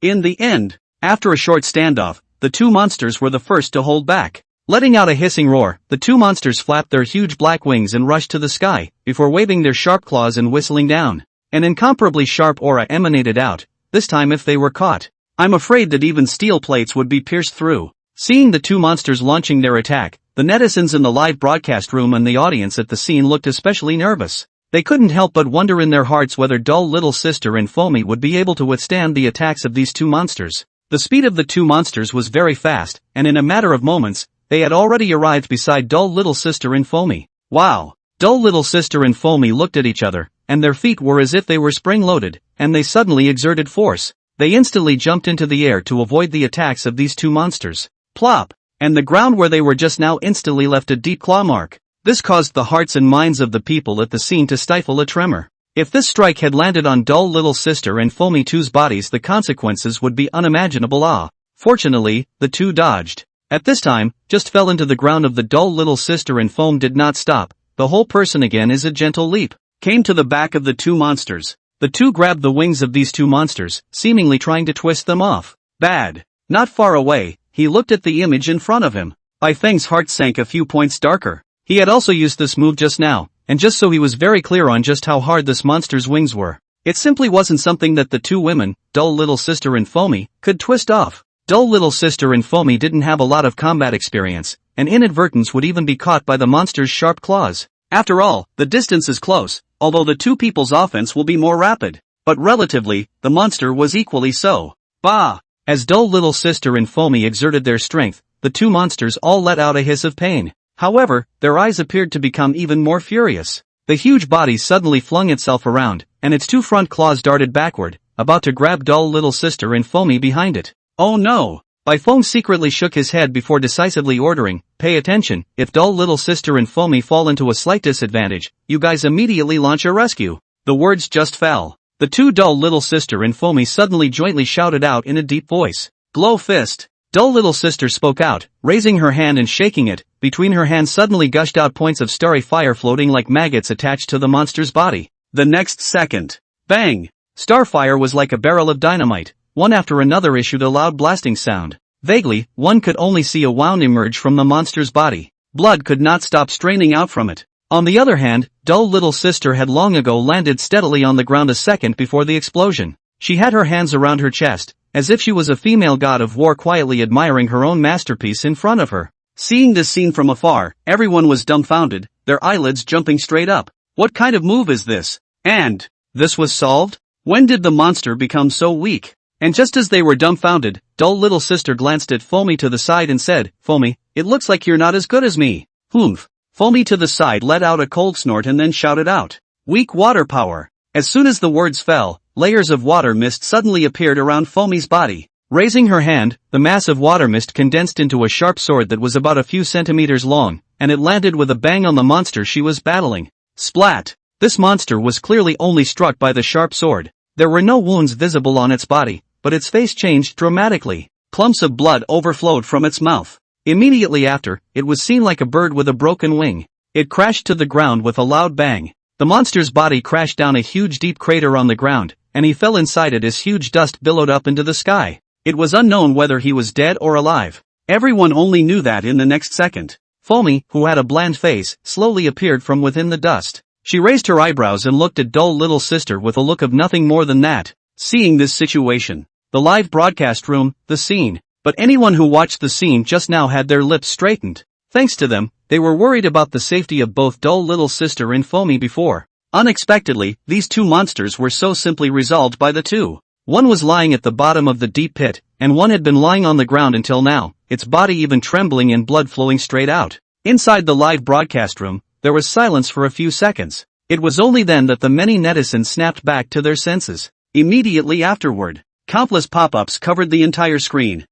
In the end, after a short standoff, the two monsters were the first to hold back. Letting out a hissing roar, the two monsters flapped their huge black wings and rushed to the sky, before waving their sharp claws and whistling down. An incomparably sharp aura emanated out, this time if they were caught. I'm afraid that even steel plates would be pierced through. Seeing the two monsters launching their attack, the netizens in the live broadcast room and the audience at the scene looked especially nervous. They couldn't help but wonder in their hearts whether Dull little sister and Foamy would be able to withstand the attacks of these two monsters. The speed of the two monsters was very fast, and in a matter of moments, they had already arrived beside dull little sister and Foamy. Wow! Dull little sister and Foamy looked at each other, and their feet were as if they were spring-loaded, and they suddenly exerted force. They instantly jumped into the air to avoid the attacks of these two monsters. Plop! And the ground where they were just now instantly left a deep claw mark. This caused the hearts and minds of the people at the scene to stifle a tremor. If this strike had landed on dull little sister and Foamy 2's bodies, the consequences would be unimaginable. Fortunately, the two dodged. At this time, just fell into the ground of the dull little sister and Foam did not stop. The whole person again is a gentle leap. Came to the back of the two monsters. The two grabbed the wings of these two monsters, seemingly trying to twist them off. Bad. Not far away, he looked at the image in front of him. Bai Feng's heart sank a few points darker. He had also used this move just now, and just so he was very clear on just how hard this monster's wings were. It simply wasn't something that the two women, dull little sister and Foamy, could twist off. Dull little sister and Foamy didn't have a lot of combat experience, and inadvertence would even be caught by the monster's sharp claws. After all, the distance is close, although the two people's offense will be more rapid. But relatively, the monster was equally so. Bah! As dull little sister and Foamy exerted their strength, the two monsters all let out a hiss of pain. However, their eyes appeared to become even more furious. The huge body suddenly flung itself around, and its two front claws darted backward, about to grab dull little sister and Foamy behind it. Oh no! Bai Feng secretly shook his head before decisively ordering, "Pay attention, if dull little sister and Foamy fall into a slight disadvantage, you guys immediately launch a rescue." The words just fell. The two dull little sister and Foamy suddenly jointly shouted out in a deep voice. "Glow fist!" Dull little sister spoke out, raising her hand and shaking it. Between her hands suddenly gushed out points of starry fire floating like maggots attached to the monster's body. The next second, bang! Starfire was like a barrel of dynamite. One after another issued a loud blasting sound. Vaguely, one could only see a wound emerge from the monster's body. Blood could not stop straining out from it. On the other hand, dull little sister had long ago landed steadily on the ground a second before the explosion. She had her hands around her chest, as if she was a female god of war quietly admiring her own masterpiece in front of her. Seeing this scene from afar, everyone was dumbfounded, their eyelids jumping straight up. What kind of move is this? And this was solved? When did the monster become so weak? And just as they were dumbfounded, dull little sister glanced at Foamy to the side and said, "Foamy, it looks like you're not as good as me." Humph. Foamy to the side let out a cold snort and then shouted out, "Weak water power." As soon as the words fell, layers of water mist suddenly appeared around Foamy's body. Raising her hand, the mass of water mist condensed into a sharp sword that was about a few centimeters long, and it landed with a bang on the monster she was battling. Splat! This monster was clearly only struck by the sharp sword. There were no wounds visible on its body, but its face changed dramatically. Clumps of blood overflowed from its mouth. Immediately after, it was seen like a bird with a broken wing. It crashed to the ground with a loud bang. The monster's body crashed down a huge deep crater on the ground, and he fell inside it as huge dust billowed up into the sky. It was unknown whether he was dead or alive. Everyone only knew that in the next second. Foamy, who had a bland face, slowly appeared from within the dust. She raised her eyebrows and looked at dull little sister with a look of nothing more than that. Seeing this situation, the live broadcast room, the scene, but anyone who watched the scene just now had their lips straightened. Thanks to them, they were worried about the safety of both dull little sister and Foamy before. Unexpectedly, these two monsters were so simply resolved by the two. One was lying at the bottom of the deep pit, and one had been lying on the ground until now, its body even trembling and blood flowing straight out. Inside the live broadcast room, there was silence for a few seconds. It was only then that the many netizens snapped back to their senses. Immediately afterward, countless pop-ups covered the entire screen.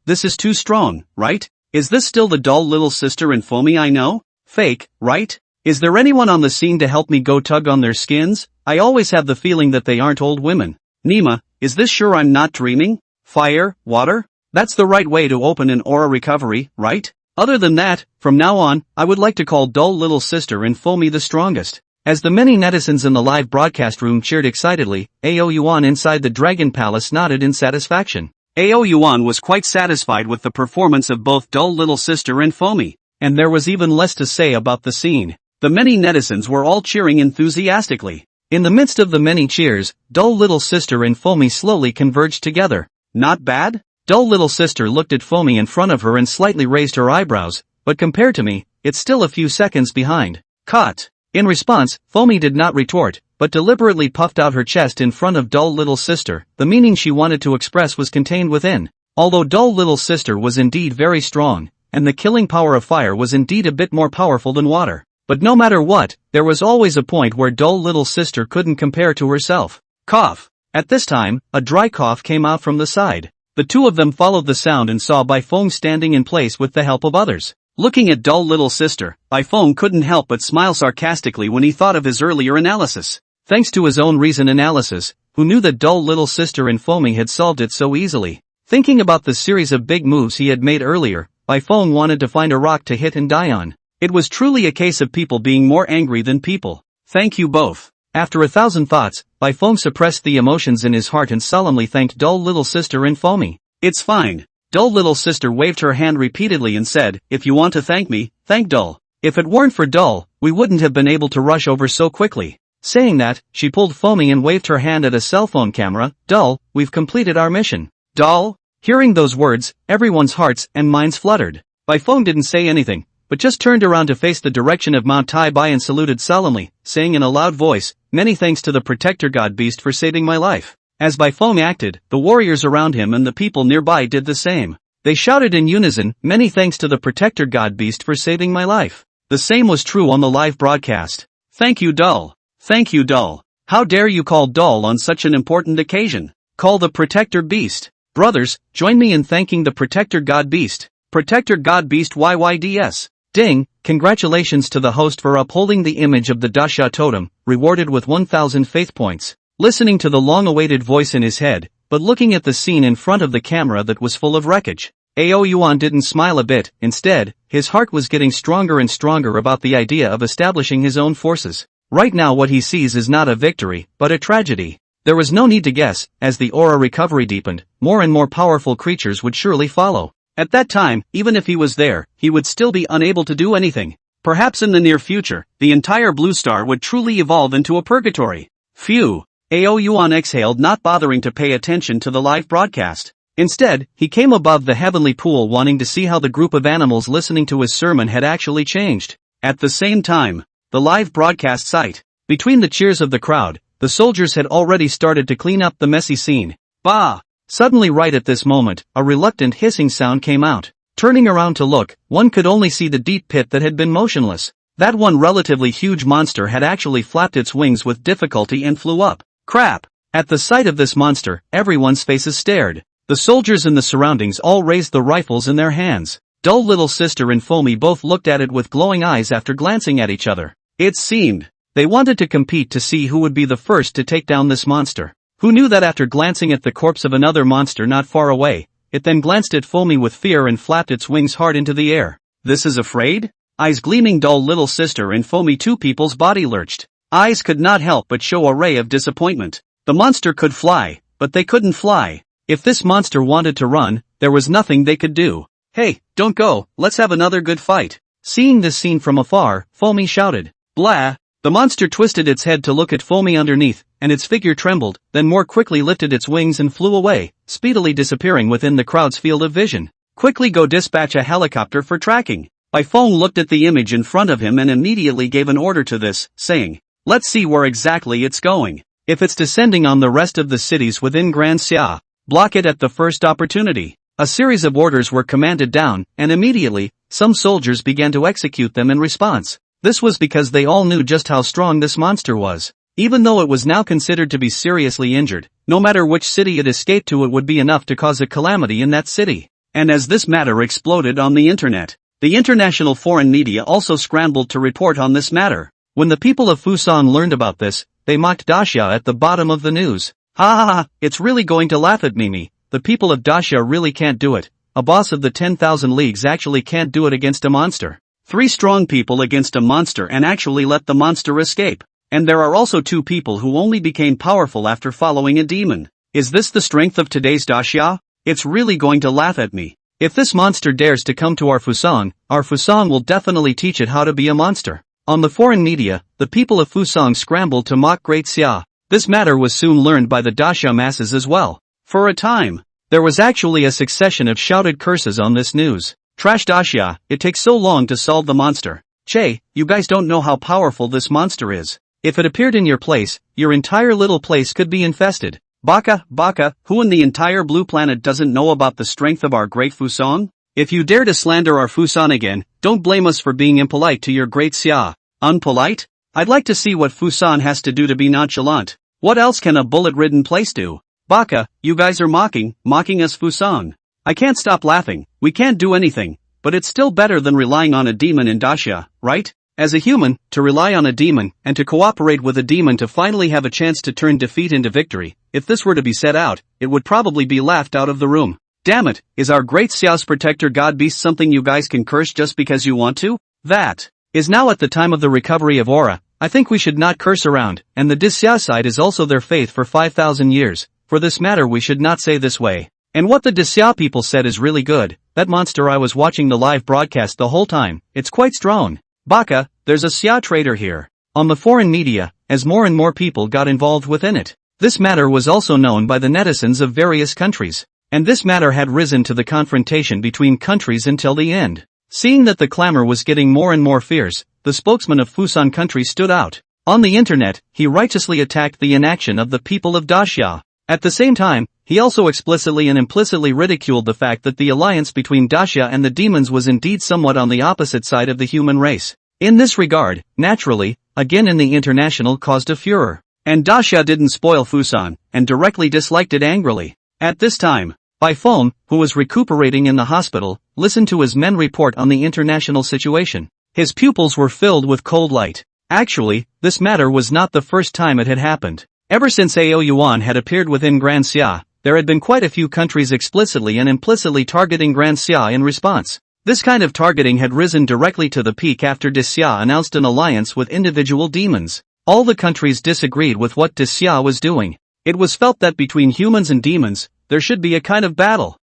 This is too strong, right? Is this still the dull little sister and Foamy I know? Fake, right? Is there anyone on the scene to help me go tug on their skins? I always have the feeling that they aren't old women. Nima, is this sure I'm not dreaming? Fire, water? That's the right way to open an aura recovery, right? Other than that, from now on, I would like to call dull little sister and Foamy the strongest. As the many netizens in the live broadcast room cheered excitedly, Ao Yuan inside the Dragon Palace nodded in satisfaction. Ao Yuan was quite satisfied with the performance of both dull little sister and Foamy, and there was even less to say about the scene. The many netizens were all cheering enthusiastically. In the midst of the many cheers, dull little sister and Foamy slowly converged together. Not bad? Dull little sister looked at Foamy in front of her and slightly raised her eyebrows, but compared to me, it's still a few seconds behind. Cut. In response, Foamy did not retort, but deliberately puffed out her chest in front of dull little sister. The meaning she wanted to express was contained within. Although dull little sister was indeed very strong, and the killing power of fire was indeed a bit more powerful than water. But no matter what, there was always a point where dull little sister couldn't compare to herself. Cough. At this time, a dry cough came out from the side. The two of them followed the sound and saw Baifeng standing in place with the help of others. Looking at dull little sister, Baifeng couldn't help but smile sarcastically when he thought of his earlier analysis. Thanks to his own reason analysis, who knew that dull little sister and Foamy had solved it so easily. Thinking about the series of big moves he had made earlier, Baifeng wanted to find a rock to hit and die on. It was truly a case of people being more angry than people. Thank you both. After 1,000 thoughts, Baifeng suppressed the emotions in his heart and solemnly thanked dull little sister and Foamy. It's fine. Dull little sister waved her hand repeatedly and said, if you want to thank me, thank Dull. If it weren't for Dull, we wouldn't have been able to rush over so quickly. Saying that, she pulled Foamy and waved her hand at a cell phone camera. Dull, we've completed our mission. Dull? Hearing those words, everyone's hearts and minds fluttered. Baifeng didn't say anything, but just turned around to face the direction of Mount Tai Bai and saluted solemnly, saying in a loud voice, many thanks to the protector god beast for saving my life. As Baifeng acted, the warriors around him and the people nearby did the same. They shouted in unison, many thanks to the protector god beast for saving my life. The same was true on the live broadcast. Thank you Dull. Thank you Dull. How dare you call Dull on such an important occasion? Call the protector beast. Brothers, join me in thanking the protector god beast. Protector god beast YYDS. Ding, congratulations to the host for upholding the image of the Daxia totem, rewarded with 1,000 faith points. Listening to the long-awaited voice in his head, but looking at the scene in front of the camera that was full of wreckage. Yuan didn't smile a bit, instead, his heart was getting stronger and stronger about the idea of establishing his own forces. Right now what he sees is not a victory, but a tragedy. There was no need to guess, as the aura recovery deepened, more and more powerful creatures would surely follow. At that time, even if he was there, he would still be unable to do anything. Perhaps in the near future, the entire blue star would truly evolve into a purgatory. Phew. Yuan exhaled, not bothering to pay attention to the live broadcast. Instead, he came above the heavenly pool wanting to see how the group of animals listening to his sermon had actually changed. At the same time, the live broadcast site. Between the cheers of the crowd, the soldiers had already started to clean up the messy scene. Bah! Suddenly right at this moment, a reluctant hissing sound came out. Turning around to look, one could only see the deep pit that had been motionless. That one relatively huge monster had actually flapped its wings with difficulty and flew up. Crap! At the sight of this monster, everyone's faces stared. The soldiers in the surroundings all raised the rifles in their hands. Dull little sister and Foamy both looked at it with glowing eyes after glancing at each other. It seemed they wanted to compete to see who would be the first to take down this monster. Who knew that after glancing at the corpse of another monster not far away, it then glanced at Foamy with fear and flapped its wings hard into the air. This is afraid? Eyes gleaming. Dull little sister and Foamy, two people's body lurched. Eyes could not help but show a ray of disappointment. The monster could fly, but they couldn't fly. If this monster wanted to run, there was nothing they could do. Hey, don't go, let's have another good fight. Seeing this scene from afar, Foamy shouted. Blah! The monster twisted its head to look at Foamy underneath, and its figure trembled, then more quickly lifted its wings and flew away, speedily disappearing within the crowd's field of vision. Quickly go dispatch a helicopter for tracking. Baifeng looked at the image in front of him and immediately gave an order to this, saying, let's see where exactly it's going. If it's descending on the rest of the cities within Grand Xia, block it at the first opportunity. A series of orders were commanded down, and immediately, some soldiers began to execute them in response. This was because they all knew just how strong this monster was. Even though it was now considered to be seriously injured, no matter which city it escaped to, it would be enough to cause a calamity in that city. And as this matter exploded on the internet, the international foreign media also scrambled to report on this matter. When the people of Fusang learned about this, they mocked Daxia at the bottom of the news. Ha ha ha, it's really going to laugh at me. The people of Daxia really can't do it. A boss of the 10,000 leagues actually can't do it against a monster. 3 strong people against a monster and actually let the monster escape. And there are also 2 people who only became powerful after following a demon. Is this the strength of today's Daxia? It's really going to laugh at me. If this monster dares to come to our Fusang will definitely teach it how to be a monster. On the foreign media, the people of Fusang scrambled to mock Great Xia. This matter was soon learned by the Daxia masses as well. For a time, there was actually a succession of shouted curses on this news. Trash Daxia, it takes so long to solve the monster. Che, you guys don't know how powerful this monster is. If it appeared in your place, your entire little place could be infested. Baka, who in the entire blue planet doesn't know about the strength of our great Fusang? If you dare to slander our Fusan again, don't blame us for being impolite to your great Xia. Unpolite? I'd like to see what Fusan has to do to be nonchalant. What else can a bullet-ridden place do? Baka, you guys are mocking us Fusan. I can't stop laughing. We can't do anything, but it's still better than relying on a demon in Daxia, right? As a human, to rely on a demon and to cooperate with a demon to finally have a chance to turn defeat into victory, if this were to be said out, it would probably be laughed out of the room. Damn it, is our great Xiao's protector god beast something you guys can curse just because you want to? That is now at the time of the recovery of aura. I think we should not curse around, and the Daxia side is also their faith for 5,000 years. For this matter we should not say this way. And what the Daxia people said is really good. That monster I was watching the live broadcast the whole time, it's quite strong. Baka, there's a Xia traitor here. On the foreign media, as more and more people got involved within it. This matter was also known by the netizens of various countries. And this matter had risen to the confrontation between countries until the end. Seeing that the clamor was getting more and more fierce, the spokesman of Fusan country stood out. On the internet, he righteously attacked the inaction of the people of Daxia. At the same time, he also explicitly and implicitly ridiculed the fact that the alliance between Daxia and the demons was indeed somewhat on the opposite side of the human race. In this regard, naturally, again in the international caused a furor. And Daxia didn't spoil Fusan, and directly disliked it angrily. At this time, Bai Feng, who was recuperating in the hospital, listened to his men report on the international situation. His pupils were filled with cold light. Actually, this matter was not the first time it had happened. Ever since AO Yuan had appeared within Grand Xia, there had been quite a few countries explicitly and implicitly targeting Grand Xia in response. This kind of targeting had risen directly to the peak after Daxia announced an alliance with individual demons. All the countries disagreed with what Daxia was doing. It was felt that between humans and demons, there should be a kind of battle.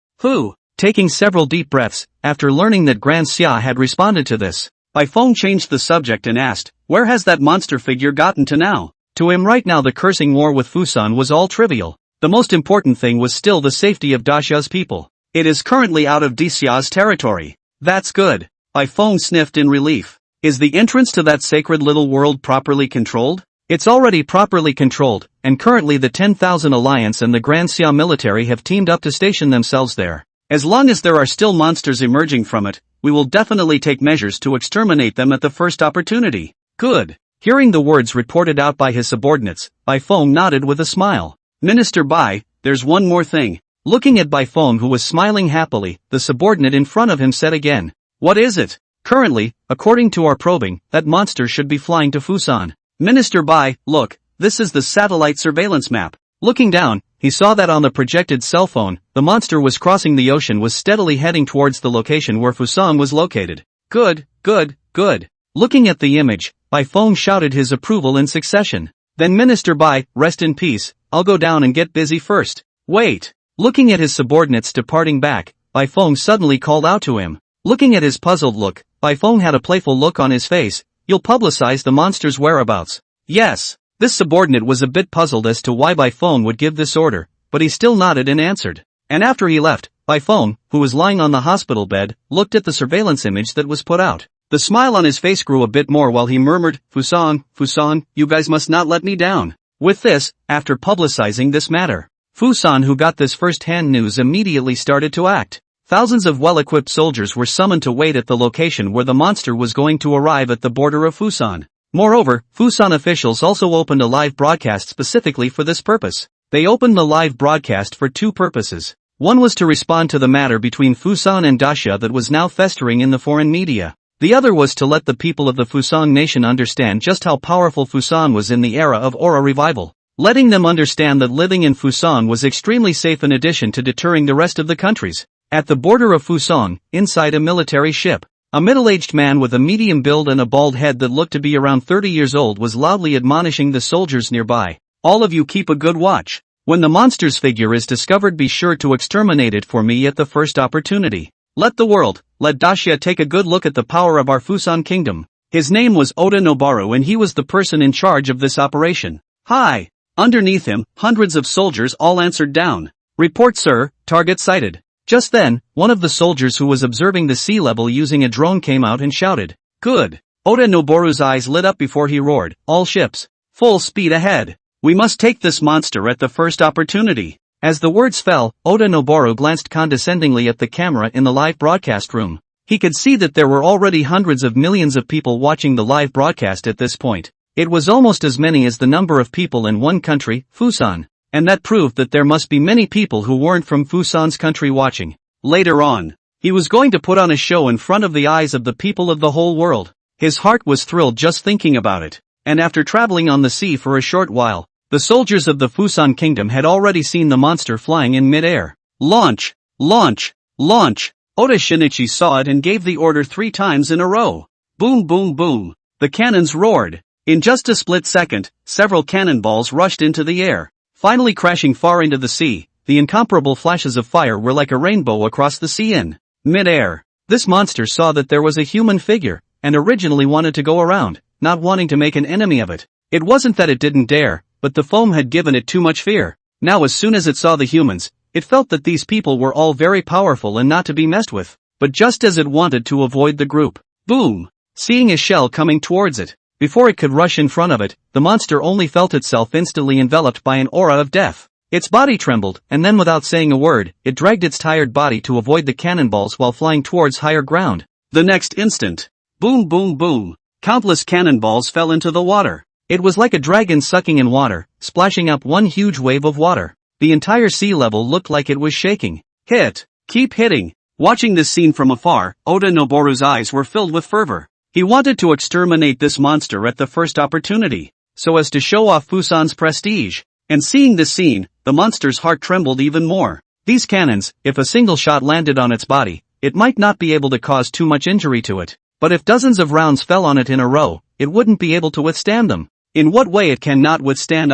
Taking several deep breaths, after learning that Grand Xia had responded to this, Bai Feng changed the subject and asked, where has that monster figure gotten to now? To him right now the cursing war with Fusan was all trivial. The most important thing was still the safety of Daxia's people. It is currently out of Daxia's territory. That's good. Bai Feng sniffed in relief. Is the entrance to that sacred little world properly controlled? It's already properly controlled, and currently the 10,000 Alliance and the Grand Xia military have teamed up to station themselves there. As long as there are still monsters emerging from it, we will definitely take measures to exterminate them at the first opportunity. Good. Hearing the words reported out by his subordinates, Bai Feng nodded with a smile. Minister Bai, there's one more thing. Looking at Bai Feng who was smiling happily, the subordinate in front of him said again. What is it? Currently, according to our probing, that monster should be flying to Fusan. Minister Bai, look, this is the satellite surveillance map. Looking down, he saw that on the projected cell phone, the monster was crossing the ocean was steadily heading towards the location where Fusan was located. Good, good, good. Looking at the image, Bai Feng shouted his approval in succession. Then Minister Bai, rest in peace, I'll go down and get busy first. Wait. Looking at his subordinates departing back, Bai Feng suddenly called out to him. Looking at his puzzled look, Bai Feng had a playful look on his face. You'll publicize the monster's whereabouts. Yes. This subordinate was a bit puzzled as to why Bai Feng would give this order, but he still nodded and answered. And after he left, Bai Feng, who was lying on the hospital bed, looked at the surveillance image that was put out. The smile on his face grew a bit more while he murmured, Fusan, Fusan, you guys must not let me down. With this, after publicizing this matter, Fusan who got this first-hand news immediately started to act. Thousands of well-equipped soldiers were summoned to wait at the location where the monster was going to arrive at the border of Fusan. Moreover, Fusan officials also opened a live broadcast specifically for this purpose. They opened the live broadcast for two purposes. One was to respond to the matter between Fusan and Daxia that was now festering in the foreign media. The other was to let the people of the Fusan nation understand just how powerful Fusan was in the era of aura revival. Letting them understand that living in Fusan was extremely safe in addition to deterring the rest of the countries. At the border of Fusan, inside a military ship, a middle-aged man with a medium build and a bald head that looked to be around 30 years old was loudly admonishing the soldiers nearby. All of you keep a good watch. When the monster's figure is discovered, be sure to exterminate it for me at the first opportunity. Let Daxia take a good look at the power of our Fusan kingdom. His name was Oda Noboru and he was the person in charge of this operation. Hi. Underneath him, hundreds of soldiers all answered down. Report sir, target sighted. Just then, one of the soldiers who was observing the sea level using a drone came out and shouted. Good. Oda Noboru's eyes lit up before he roared, all ships, full speed ahead. We must take this monster at the first opportunity. As the words fell, Oda Noboru glanced condescendingly at the camera in the live broadcast room. He could see that there were already hundreds of millions of people watching the live broadcast at this point. It was almost as many as the number of people in one country, Fusan. And that proved that there must be many people who weren't from Fusan's country watching. Later on, he was going to put on a show in front of the eyes of the people of the whole world. His heart was thrilled just thinking about it. And after traveling on the sea for a short while, the soldiers of the Fusan kingdom had already seen the monster flying in mid-air. Launch! Launch! Launch! Oda Shinichi saw it and gave the order 3 times in a row. Boom boom boom. The cannons roared. In just a split second, several cannonballs rushed into the air, finally crashing far into the sea. The incomparable flashes of fire were like a rainbow across the sea in mid-air. This monster saw that there was a human figure, and originally wanted to go around, not wanting to make an enemy of it. It wasn't that it didn't dare, but the foam had given it too much fear. Now as soon as it saw the humans, it felt that these people were all very powerful and not to be messed with. But just as it wanted to avoid the group, boom! Seeing a shell coming towards it, before it could rush in front of it, the monster only felt itself instantly enveloped by an aura of death. Its body trembled, and then without saying a word, it dragged its tired body to avoid the cannonballs while flying towards higher ground. The next instant, boom boom boom, countless cannonballs fell into the water. It was like a dragon sucking in water, splashing up one huge wave of water. The entire sea level looked like it was shaking. Hit! Keep hitting! Watching this scene from afar, Oda Noboru's eyes were filled with fervor. He wanted to exterminate this monster at the first opportunity, so as to show off Fusan's prestige. And seeing this scene, the monster's heart trembled even more. These cannons, if a single shot landed on its body, it might not be able to cause too much injury to it. But if dozens of rounds fell on it in a row, it wouldn't be able to withstand them. In what way it cannot withstand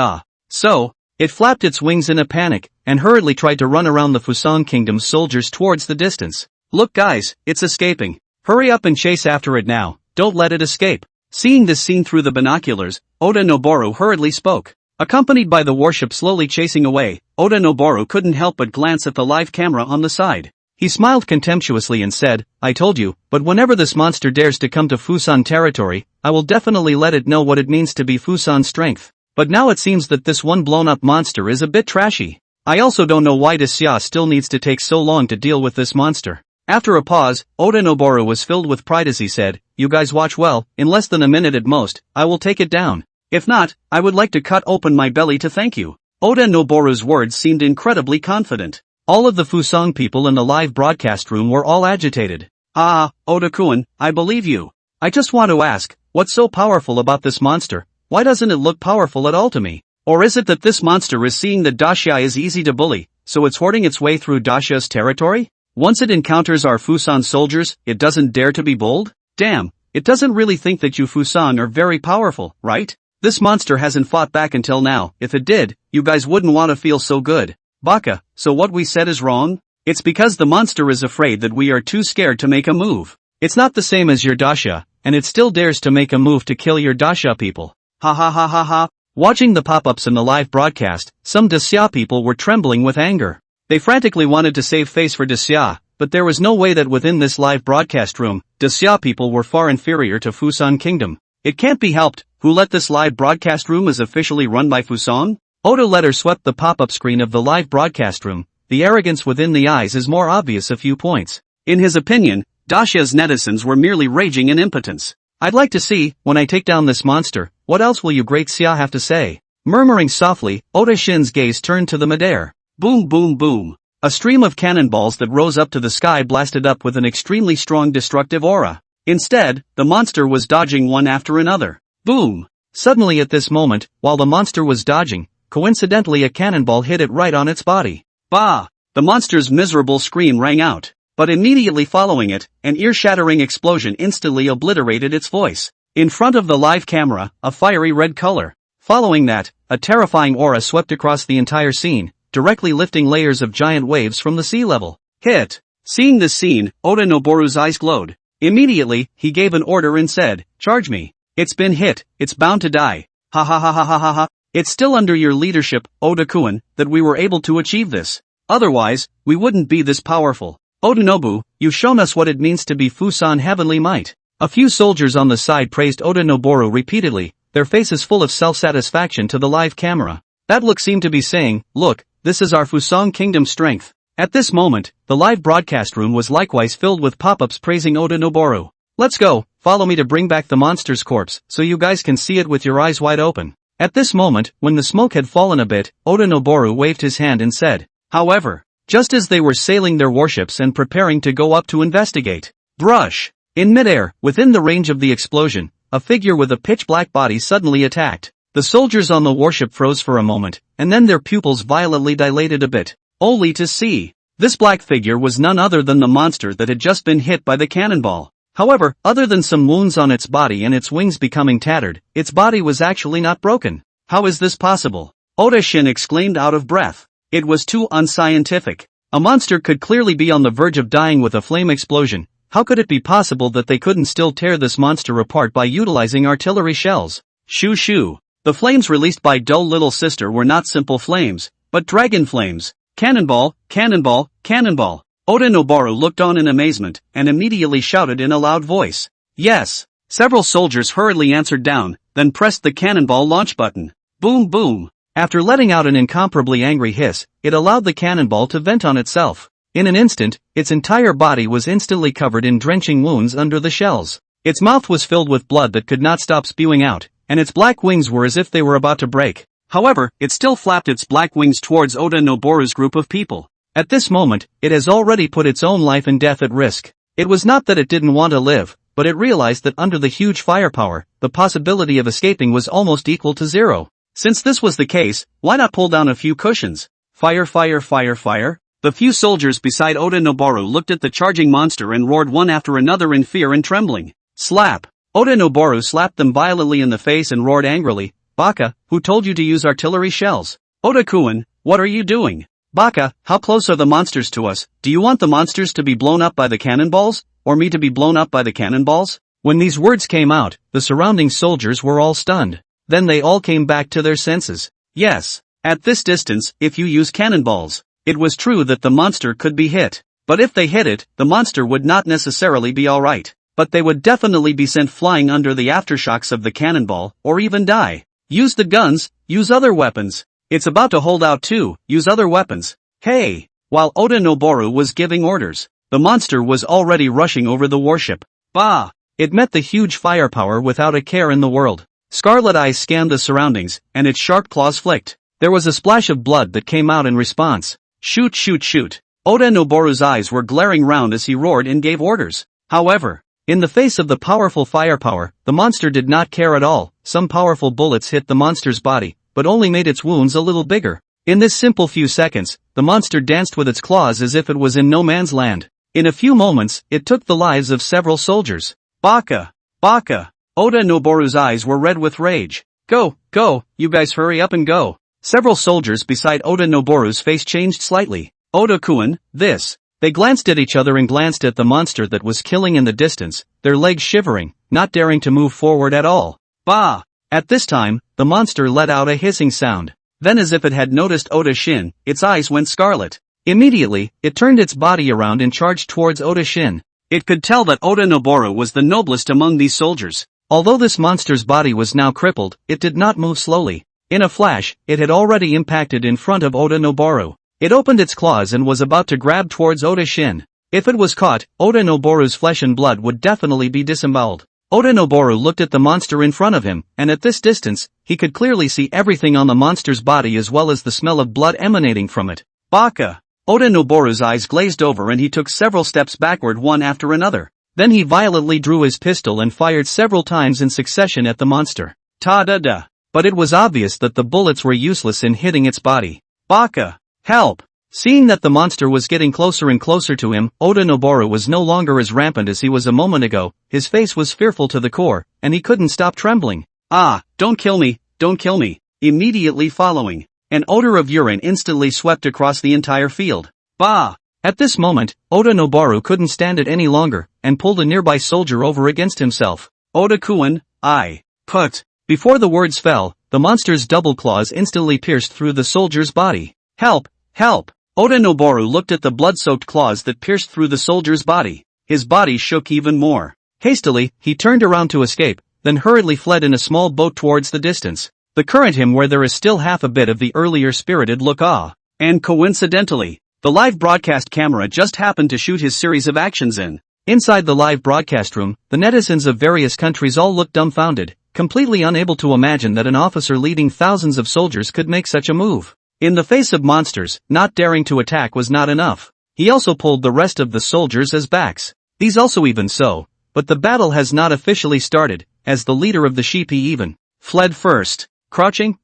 So, it flapped its wings in a panic, and hurriedly tried to run around the Fusan kingdom's soldiers towards the distance. Look guys, it's escaping. Hurry up and chase after it now, don't let it escape. Seeing this scene through the binoculars, Oda Noboru hurriedly spoke. Accompanied by the warship slowly chasing away, Oda Noboru couldn't help but glance at the live camera on the side. He smiled contemptuously and said, I told you, but whenever this monster dares to come to Fusan territory, I will definitely let it know what it means to be Fusan's strength. But now it seems that this one blown-up monster is a bit trashy. I also don't know why Daxia still needs to take so long to deal with this monster. After a pause, Oda Noboru was filled with pride as he said, you guys watch well, in less than a minute at most, I will take it down. If not, I would like to cut open my belly to thank you. Oda Noboru's words seemed incredibly confident. All of the Fusan people in the live broadcast room were all agitated. Oda-kun, I believe you. I just want to ask, what's so powerful about this monster? Why doesn't it look powerful at all to me? Or is it that this monster is seeing that Daxia is easy to bully, so it's hoarding its way through Daxia's territory? Once it encounters our Fusan soldiers, it doesn't dare to be bold? Damn, it doesn't really think that you Fusan are very powerful, right? This monster hasn't fought back until now. If it did, you guys wouldn't want to feel so good. Baka, so what we said is wrong? It's because the monster is afraid that we are too scared to make a move. It's not the same as your Daxia, and it still dares to make a move to kill your Daxia people. Ha ha ha ha ha. Watching the pop-ups in the live broadcast, some Daxia people were trembling with anger. They frantically wanted to save face for Daxia, but there was no way that within this live broadcast room, Daxia people were far inferior to Fusan Kingdom. It can't be helped. Who let this live broadcast room is officially run by Fusan? Oda letter swept the pop-up screen of the live broadcast room. The arrogance within the eyes is more obvious a few points. In his opinion, Daxia's netizens were merely raging in impotence. I'd like to see, when I take down this monster, what else will you great Xia have to say? Murmuring softly, Oda Shin's gaze turned to the midair. Boom boom boom. A stream of cannonballs that rose up to the sky blasted up with an extremely strong destructive aura. Instead, the monster was dodging one after another. Boom! Suddenly at this moment, while the monster was dodging, coincidentally a cannonball hit it right on its body. Bah! The monster's miserable scream rang out. But immediately following it, an ear-shattering explosion instantly obliterated its voice. In front of the live camera, a fiery red color. Following that, a terrifying aura swept across the entire scene, directly lifting layers of giant waves from the sea level. Hit! Seeing this scene, Oda Noboru's eyes glowed. Immediately, he gave an order and said, charge me. It's been hit, it's bound to die. Ha ha ha ha ha ha ha. It's still under your leadership, Oda-kun, that we were able to achieve this. Otherwise, we wouldn't be this powerful. Oda-nobu, you've shown us what it means to be Fusan heavenly might. A few soldiers on the side praised Oda Noboru repeatedly, their faces full of self-satisfaction to the live camera. That look seemed to be saying, look, this is our Fusong Kingdom strength. At this moment, the live broadcast room was likewise filled with pop-ups praising Oda Noboru. Let's go, follow me to bring back the monster's corpse, so you guys can see it with your eyes wide open. At this moment, when the smoke had fallen a bit, Oda Noboru waved his hand and said, however, just as they were sailing their warships and preparing to go up to investigate, brush! In midair, within the range of the explosion, a figure with a pitch-black body suddenly attacked. The soldiers on the warship froze for a moment, and then their pupils violently dilated a bit, only to see. This black figure was none other than the monster that had just been hit by the cannonball. However, other than some wounds on its body and its wings becoming tattered, its body was actually not broken. How is this possible? Oda Shin exclaimed out of breath. It was too unscientific. A monster could clearly be on the verge of dying with a flame explosion. How could it be possible that they couldn't still tear this monster apart by utilizing artillery shells? Shoo shoo. The flames released by dull little sister were not simple flames, but dragon flames. Cannonball, cannonball, cannonball. Oda Noboru looked on in amazement, and immediately shouted in a loud voice. Yes. Several soldiers hurriedly answered down, then pressed the cannonball launch button. Boom boom. After letting out an incomparably angry hiss, it allowed the cannonball to vent on itself. In an instant, its entire body was instantly covered in drenching wounds under the shells. Its mouth was filled with blood that could not stop spewing out, and its black wings were as if they were about to break. However, it still flapped its black wings towards Oda Noboru's group of people. At this moment, it has already put its own life and death at risk. It was not that it didn't want to live, but it realized that under the huge firepower, the possibility of escaping was almost equal to zero. Since this was the case, why not pull down a few cushions? Fire fire fire fire. The few soldiers beside Oda Noboru looked at the charging monster and roared one after another in fear and trembling. Slap! Oda Noboru slapped them violently in the face and roared angrily, Baka, who told you to use artillery shells? Oda-kun, what are you doing? Baka, how close are the monsters to us? Do you want the monsters to be blown up by the cannonballs, or me to be blown up by the cannonballs? When these words came out, the surrounding soldiers were all stunned. Then they all came back to their senses. Yes, at this distance, if you use cannonballs, it was true that the monster could be hit. But if they hit it, the monster would not necessarily be alright. But they would definitely be sent flying under the aftershocks of the cannonball, or even die. Use the guns, use other weapons. It's about to hold out too, use other weapons. Hey! While Oda Noboru was giving orders, the monster was already rushing over the warship. Bah! It met the huge firepower without a care in the world. Scarlet eyes scanned the surroundings, and its sharp claws flicked. There was a splash of blood that came out in response. Shoot shoot shoot. Oda Noboru's eyes were glaring round as he roared and gave orders. However, in the face of the powerful firepower, the monster did not care at all. Some powerful bullets hit the monster's body, but only made its wounds a little bigger. In this simple few seconds, the monster danced with its claws as if it was in no man's land. In a few moments, it took the lives of several soldiers. Baka! Baka! Oda Noboru's eyes were red with rage. Go, go, you guys hurry up and go. Several soldiers beside Oda Noboru's face changed slightly. Oda-kun, this. They glanced at each other and glanced at the monster that was killing in the distance, their legs shivering, not daring to move forward at all. Bah! At this time, the monster let out a hissing sound. Then as if it had noticed Oda Shin, its eyes went scarlet. Immediately, it turned its body around and charged towards Oda Shin. It could tell that Oda Noboru was the noblest among these soldiers. Although this monster's body was now crippled, it did not move slowly. In a flash, it had already impacted in front of Oda Noboru. It opened its claws and was about to grab towards Oda Shin. If it was caught, Oda Noboru's flesh and blood would definitely be disemboweled. Oda Noboru looked at the monster in front of him, and at this distance, he could clearly see everything on the monster's body as well as the smell of blood emanating from it. Baka! Oda Noboru's eyes glazed over and he took several steps backward one after another. Then he violently drew his pistol and fired several times in succession at the monster. Ta-da-da! But it was obvious that the bullets were useless in hitting its body. Baka! Help! Seeing that the monster was getting closer and closer to him, Oda Noboru was no longer as rampant as he was a moment ago. His face was fearful to the core, and he couldn't stop trembling. Ah, don't kill me, don't kill me. Immediately following, an odor of urine instantly swept across the entire field. Bah! At this moment, Oda Noboru couldn't stand it any longer, and pulled a nearby soldier over against himself. Oda-kun, I put. Before the words fell, the monster's double claws instantly pierced through the soldier's body. Help! Help! Oda Noboru looked at the blood-soaked claws that pierced through the soldier's body. His body shook even more. Hastily, he turned around to escape, then hurriedly fled in a small boat towards the distance. The current him where there is still half a bit of the earlier spirited look. Ah! And coincidentally, the live broadcast camera just happened to shoot his series of actions in. Inside the live broadcast room, the netizens of various countries all looked dumbfounded, completely unable to imagine that an officer leading thousands of soldiers could make such a move. In the face of monsters, not daring to attack was not enough. He also pulled the rest of the soldiers as backs. These also even so, but the battle has not officially started, as the leader of the sheep even fled first. Crouching,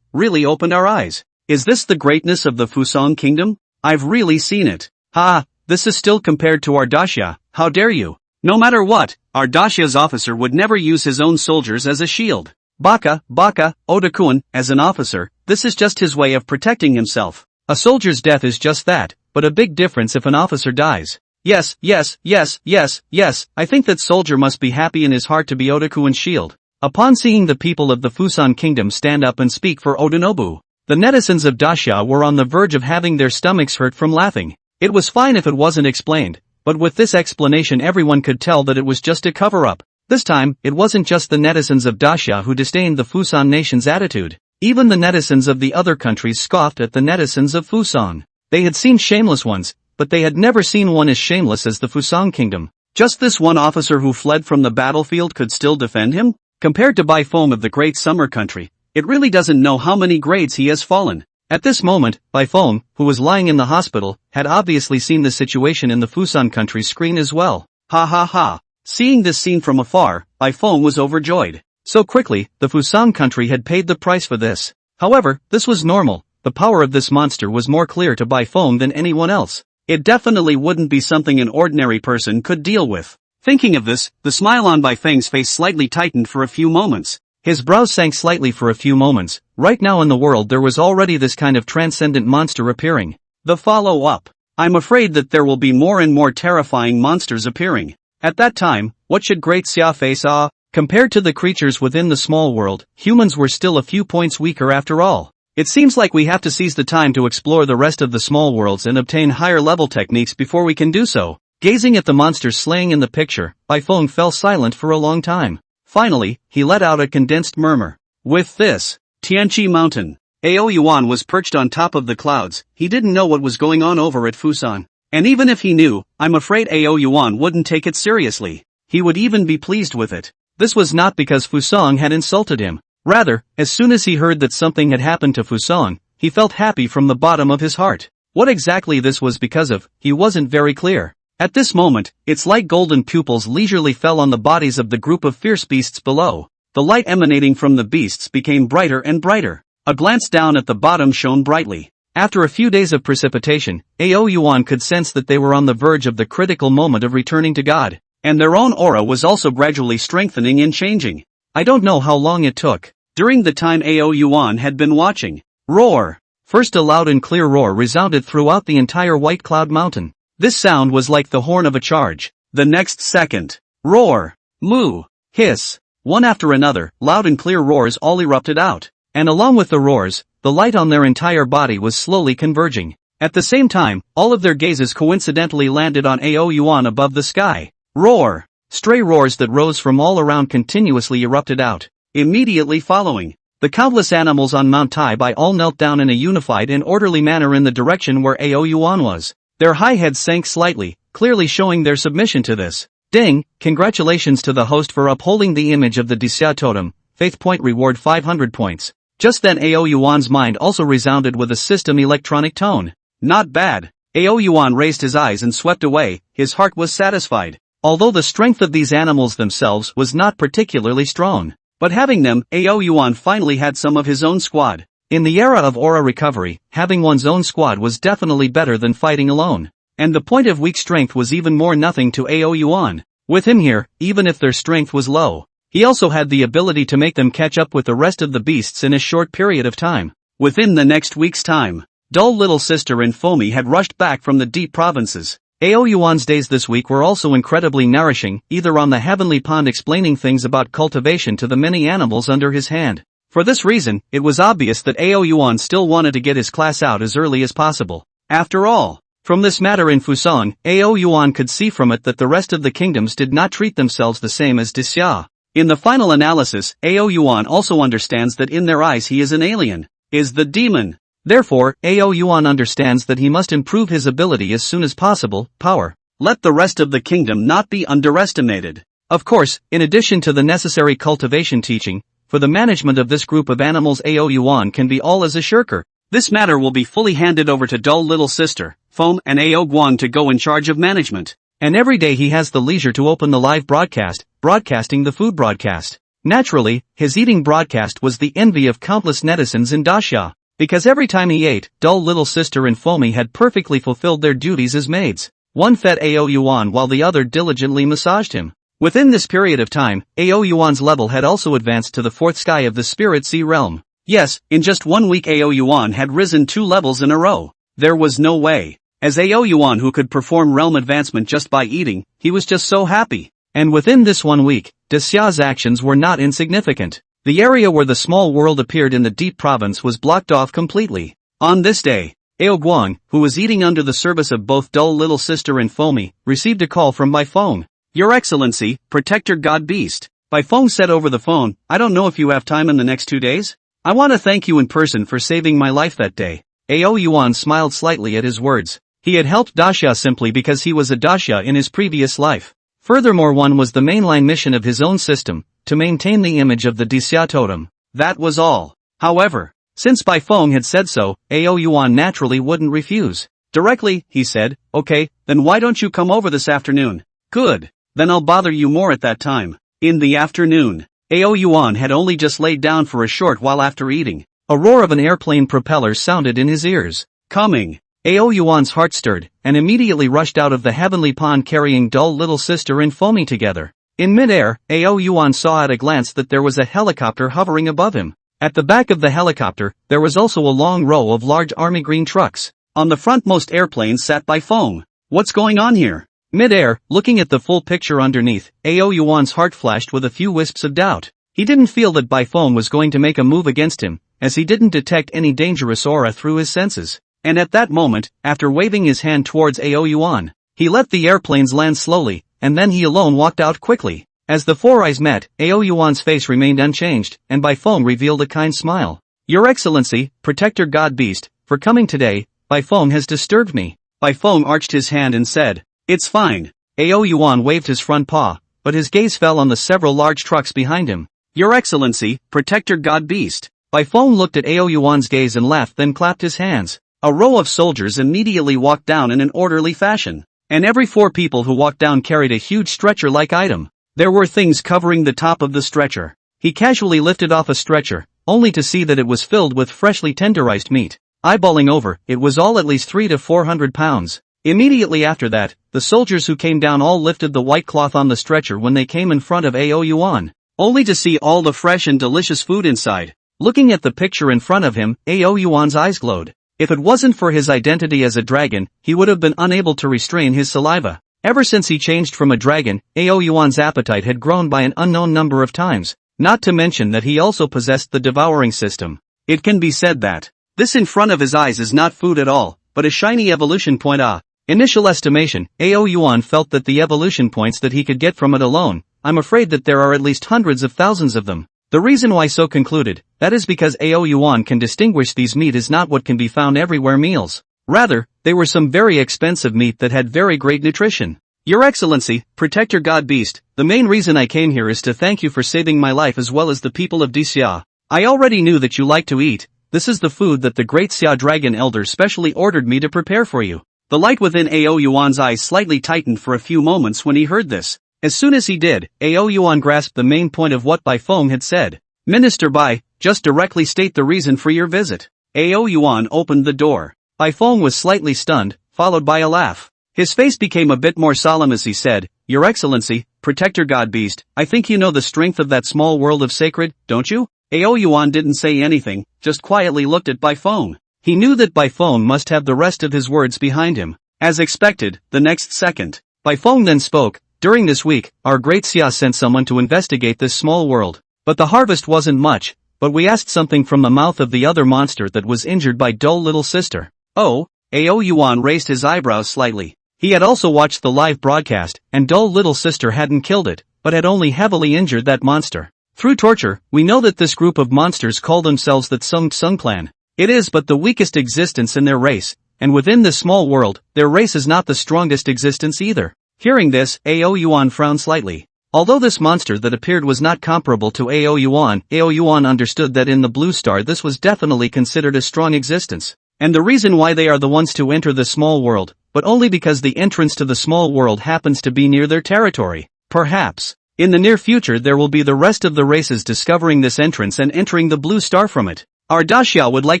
really opened our eyes. Is this the greatness of the Fusang kingdom? I've really seen it. Ha, this is still compared to our Daxia, how dare you? No matter what, our Daxia's officer would never use his own soldiers as a shield. Baka, Oda-kun, as an officer, this is just his way of protecting himself. A soldier's death is just that, but a big difference if an officer dies. Yes, I think that soldier must be happy in his heart to be Oda-kun's shield. Upon seeing the people of the Fusan kingdom stand up and speak for Oda-nobu, the netizens of Daxia were on the verge of having their stomachs hurt from laughing. It was fine if it wasn't explained, but with this explanation everyone could tell that it was just a cover-up. This time, it wasn't just the netizens of Daxia who disdained the Fusan nation's attitude. Even the netizens of the other countries scoffed at the netizens of Fusan. They had seen shameless ones, but they had never seen one as shameless as the Fusan kingdom. Just this one officer who fled from the battlefield could still defend him? Compared to Baifeng of the Great Summer Country, it really doesn't know how many grades he has fallen. At this moment, Baifeng, who was lying in the hospital, had obviously seen the situation in the Fusan country's screen as well. Ha. Seeing this scene from afar, Baifeng was overjoyed. So quickly, the Fusan country had paid the price for this. However, this was normal. The power of this monster was more clear to Baifeng than anyone else. It definitely wouldn't be something an ordinary person could deal with. Thinking of this, the smile on Baifeng's face slightly tightened for a few moments. His brows sank slightly for a few moments. Right now in the world there was already this kind of transcendent monster appearing. The follow-up. I'm afraid that there will be more and more terrifying monsters appearing. At that time, what should Great Xia face? Compared to the creatures within the small world, humans were still a few points weaker after all. It seems like we have to seize the time to explore the rest of the small worlds and obtain higher level techniques before we can do so. Gazing at the monsters slaying in the picture, Baifeng fell silent for a long time. Finally, he let out a condensed murmur. With this, Tianqi Mountain. Yuan was perched on top of the clouds. He didn't know what was going on over at Fusan. And even if he knew, I'm afraid Yuan wouldn't take it seriously. He would even be pleased with it. This was not because Fusang had insulted him. Rather, as soon as he heard that something had happened to Fusang, he felt happy from the bottom of his heart. What exactly this was because of, he wasn't very clear. At this moment, its light golden pupils leisurely fell on the bodies of the group of fierce beasts below. The light emanating from the beasts became brighter and brighter. A glance down at the bottom shone brightly. After a few days of precipitation, Yuan could sense that they were on the verge of the critical moment of returning to God. And their own aura was also gradually strengthening and changing. I don't know how long it took. During the time Yuan had been watching. Roar! First a loud and clear roar resounded throughout the entire White Cloud Mountain. This sound was like the horn of a charge. The next second. Roar! Moo! Hiss! One after another, loud and clear roars all erupted out. And along with the roars, the light on their entire body was slowly converging. At the same time, all of their gazes coincidentally landed on Yuan above the sky. Roar! Stray roars that rose from all around continuously erupted out. Immediately following, the countless animals on Mount Taibai all knelt down in a unified and orderly manner in the direction where Yuan was. Their high heads sank slightly, clearly showing their submission to this. Ding! Congratulations to the host for upholding the image of the Daxia totem. Faith point reward 500 points. Just then Yuan's mind also resounded with a system electronic tone. Not bad. Yuan raised his eyes and swept away. His heart was satisfied. Although the strength of these animals themselves was not particularly strong. But having them, Yuan finally had some of his own squad. In the era of aura recovery, having one's own squad was definitely better than fighting alone. And the point of weak strength was even more nothing to Yuan. With him here, even if their strength was low, he also had the ability to make them catch up with the rest of the beasts in a short period of time. Within the next week's time, dull little sister and Foamy had rushed back from the deep provinces. Yuan's days this week were also incredibly nourishing, either on the heavenly pond explaining things about cultivation to the many animals under his hand. For this reason, it was obvious that Yuan still wanted to get his class out as early as possible. After all, from this matter in Fusan, Yuan could see from it that the rest of the kingdoms did not treat themselves the same as Daxia. In the final analysis, Yuan also understands that in their eyes he is an alien, is the demon. Therefore, Ao Yuan understands that he must improve his ability as soon as possible. Power. Let the rest of the kingdom not be underestimated. Of course, in addition to the necessary cultivation teaching, for the management of this group of animals Ao Yuan can be all as a shirker. This matter will be fully handed over to dull little sister, Foam and Ao Guan to go in charge of management. And every day he has the leisure to open the live broadcast, broadcasting the food broadcast. Naturally, his eating broadcast was the envy of countless netizens in Daxia, because every time he ate, dull little sister and Foamy had perfectly fulfilled their duties as maids. One fed Ao Yuan while the other diligently massaged him. Within this period of time, Ao Yuan's level had also advanced to the fourth sky of the Spirit Sea realm. Yes, in just 1 week Ao Yuan had risen 2 levels in a row. There was no way. As Ao Yuan who could perform realm advancement just by eating, he was just so happy. And within this 1 week, Daxia's actions were not insignificant. The area where the small world appeared in the deep province was blocked off completely. On this day, Ao Guang, who was eating under the service of both dull little sister and Foamy, received a call from Bai Feng. Your Excellency, Protector God Beast. Bai Feng said over the phone, I don't know if you have time in the next 2 days? I want to thank you in person for saving my life that day. Ao Yuan smiled slightly at his words. He had helped Daxia simply because he was a Daxia in his previous life. Furthermore, one was the mainline mission of his own system, to maintain the image of the Daxia totem. That was all. However, since Bai Feng had said so, Ao Yuan naturally wouldn't refuse. Directly, he said, okay, then why don't you come over this afternoon? Good. Then I'll bother you more at that time. In the afternoon, Ao Yuan had only just laid down for a short while after eating. A roar of an airplane propeller sounded in his ears. Coming. Ao Yuan's heart stirred, and immediately rushed out of the heavenly pond carrying dull little sister and Foamy together. In mid-air, Ao Yuan saw at a glance that there was a helicopter hovering above him. At the back of the helicopter, there was also a long row of large army green trucks. On the frontmost airplane sat Bai Feng. What's going on here? Mid-air, looking at the full picture underneath, Ao Yuan's heart flashed with a few wisps of doubt. He didn't feel that Bai Feng was going to make a move against him, as he didn't detect any dangerous aura through his senses. And at that moment, after waving his hand towards Ao Yuan, he let the airplanes land slowly, and then he alone walked out quickly. As the four eyes met, Ao Yuan's face remained unchanged, and Bai Feng revealed a kind smile. Your Excellency, Protector God Beast, for coming today, Bai Feng has disturbed me. Bai Feng arched his hand and said, it's fine. Ao Yuan waved his front paw, but his gaze fell on the several large trucks behind him. Your Excellency, Protector God Beast. Bai Feng looked at Ao Yuan's gaze and laughed, then clapped his hands. A row of soldiers immediately walked down in an orderly fashion, and every 4 people who walked down carried a huge stretcher-like item. There were things covering the top of the stretcher. He casually lifted off a stretcher, only to see that it was filled with freshly tenderized meat. Eyeballing over, it was all at least 300 to 400 pounds. Immediately after that, the soldiers who came down all lifted the white cloth on the stretcher when they came in front of Ao Yuan, only to see all the fresh and delicious food inside. Looking at the picture in front of him, Ao Yuan's eyes glowed. If it wasn't for his identity as a dragon, he would have been unable to restrain his saliva. Ever since he changed from a dragon, Ao Yuan's appetite had grown by an unknown number of times, not to mention that he also possessed the devouring system. It can be said that this in front of his eyes is not food at all, but a shiny evolution point. Initial estimation, Ao Yuan felt that the evolution points that he could get from it alone, I'm afraid that there are at least hundreds of thousands of them. The reason why so concluded, that is because Ao Yuan can distinguish these meat is not what can be found everywhere meals. Rather, they were some very expensive meat that had very great nutrition. Your Excellency, Protector God Beast, the main reason I came here is to thank you for saving my life as well as the people of Daxia. I already knew that you like to eat. This is the food that the great Xia Dragon Elder specially ordered me to prepare for you. The light within Ao Yuan's eyes slightly tightened for a few moments when he heard this. As soon as he did, Ao Yuan grasped the main point of what Bai Feng had said. Minister Bai, just directly state the reason for your visit. Ao Yuan opened the door. Bai Feng was slightly stunned, followed by a laugh. His face became a bit more solemn as he said, Your Excellency, Protector God Beast, I think you know the strength of that small world of sacred, don't you? Ao Yuan didn't say anything, just quietly looked at Bai Feng. He knew that Bai Feng must have the rest of his words behind him. As expected, the next second, Bai Feng then spoke, during this week, our great Xia sent someone to investigate this small world. But the harvest wasn't much, but we asked something from the mouth of the other monster that was injured by dull little sister. Oh, Ao Yuan raised his eyebrows slightly. He had also watched the live broadcast, and dull little sister hadn't killed it, but had only heavily injured that monster. Through torture, we know that this group of monsters call themselves the Tsung Tsung clan. It is but the weakest existence in their race, and within this small world, their race is not the strongest existence either. Hearing this, Ao Yuan frowned slightly. Although this monster that appeared was not comparable to Ao Yuan understood that in the Blue Star this was definitely considered a strong existence. And the reason why they are the ones to enter the small world, but only because the entrance to the small world happens to be near their territory. Perhaps, in the near future there will be the rest of the races discovering this entrance and entering the Blue Star from it. Our Daxia would like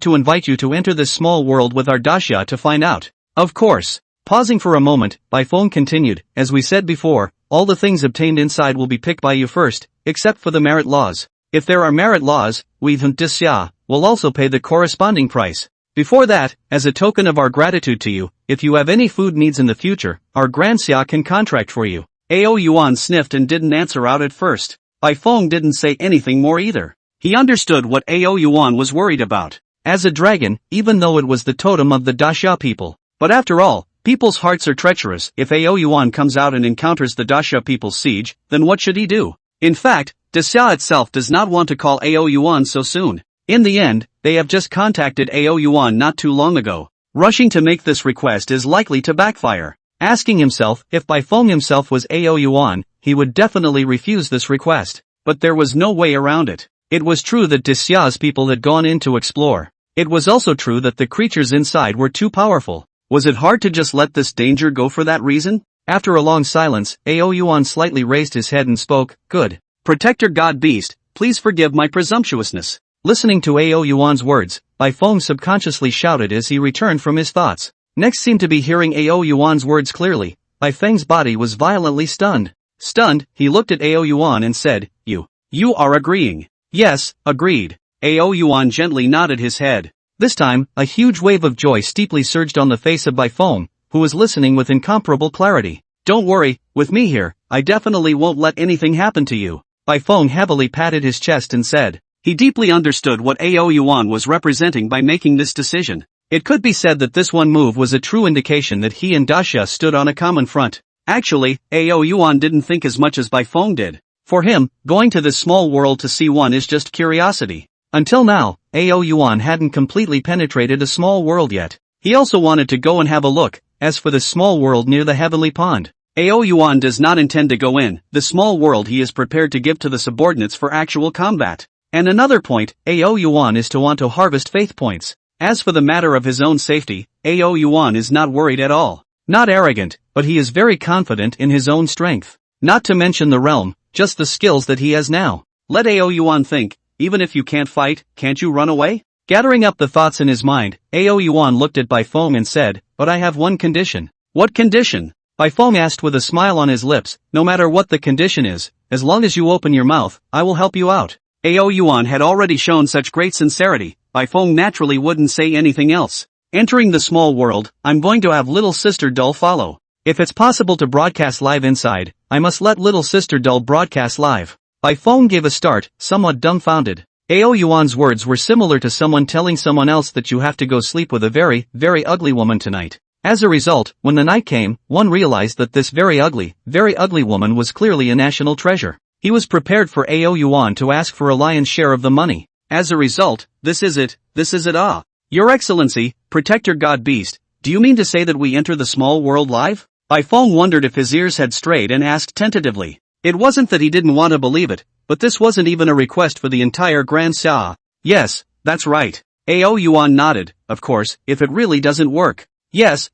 to invite you to enter this small world with our Daxia to find out. Of course. Pausing for a moment, Baifeng continued, as we said before, all the things obtained inside will be picked by you first, except for the merit laws. If there are merit laws, we Daxia will also pay the corresponding price. Before that, as a token of our gratitude to you, if you have any food needs in the future, our Grand Xia can contract for you. Ao Yuan sniffed and didn't answer out at first. Baifeng didn't say anything more either. He understood what Ao Yuan was worried about. As a dragon, even though it was the totem of the Daxia people. But after all, people's hearts are treacherous. If Ao Yuan comes out and encounters the Daxia people's siege, then what should he do? In fact, Daxia itself does not want to call Ao Yuan so soon. In the end, they have just contacted Ao Yuan not too long ago. Rushing to make this request is likely to backfire. Asking himself if Baifeng himself was Ao Yuan, he would definitely refuse this request. But there was no way around it. It was true that Daxia's people had gone in to explore. It was also true that the creatures inside were too powerful. Was it hard to just let this danger go for that reason? After a long silence, Ao Yuan slightly raised his head and spoke, "Good. Protector God Beast, please forgive my presumptuousness." Listening to Ao Yuan's words, Baifeng subconsciously shouted as he returned from his thoughts. Next seemed to be hearing Ao Yuan's words clearly. Baifeng's body was violently stunned. Stunned, he looked at Ao Yuan and said, You are agreeing." "Yes, agreed." Ao Yuan gently nodded his head. This time, a huge wave of joy steeply surged on the face of Baifeng, who was listening with incomparable clarity. "Don't worry, with me here, I definitely won't let anything happen to you." Baifeng heavily patted his chest and said. He deeply understood what Ao Yuan was representing by making this decision. It could be said that this one move was a true indication that he and Daxia stood on a common front. Actually, Ao Yuan didn't think as much as Baifeng did. For him, going to this small world to see one is just curiosity. Until now, Ao Yuan hadn't completely penetrated a small world yet. He also wanted to go and have a look. As for the small world near the heavenly pond, Ao Yuan does not intend to go in. The small world he is prepared to give to the subordinates for actual combat. And another point, Ao Yuan is to want to harvest faith points. As for the matter of his own safety, Ao Yuan is not worried at all. Not arrogant, but he is very confident in his own strength. Not to mention the realm, just the skills that he has now. Let Ao Yuan think, even if you can't fight, can't you run away? Gathering up the thoughts in his mind, Ao Yuan looked at Baifeng and said, "But I have one condition." "What condition?" Baifeng asked with a smile on his lips. "No matter what the condition is, as long as you open your mouth, I will help you out." Ao Yuan had already shown such great sincerity, Baifeng naturally wouldn't say anything else. "Entering the small world, I'm going to have little sister Dull follow. If it's possible to broadcast live inside, I must let little sister Dull broadcast live." Baifeng gave a start, somewhat dumbfounded. Ao Yuan's words were similar to someone telling someone else that you have to go sleep with a very, very ugly woman tonight. As a result, when the night came, one realized that this very ugly woman was clearly a national treasure. He was prepared for Ao Yuan to ask for a lion's share of the money. As a result, this is it, ah. "Your Excellency, Protector God Beast, do you mean to say that we enter the small world live?" Baifeng wondered if his ears had strayed and asked tentatively. It wasn't that he didn't want to believe it, but this wasn't even a request for the entire Grand Xia. "Yes, that's right." Ao Yuan nodded. "Of course, if it really doesn't work." Yes.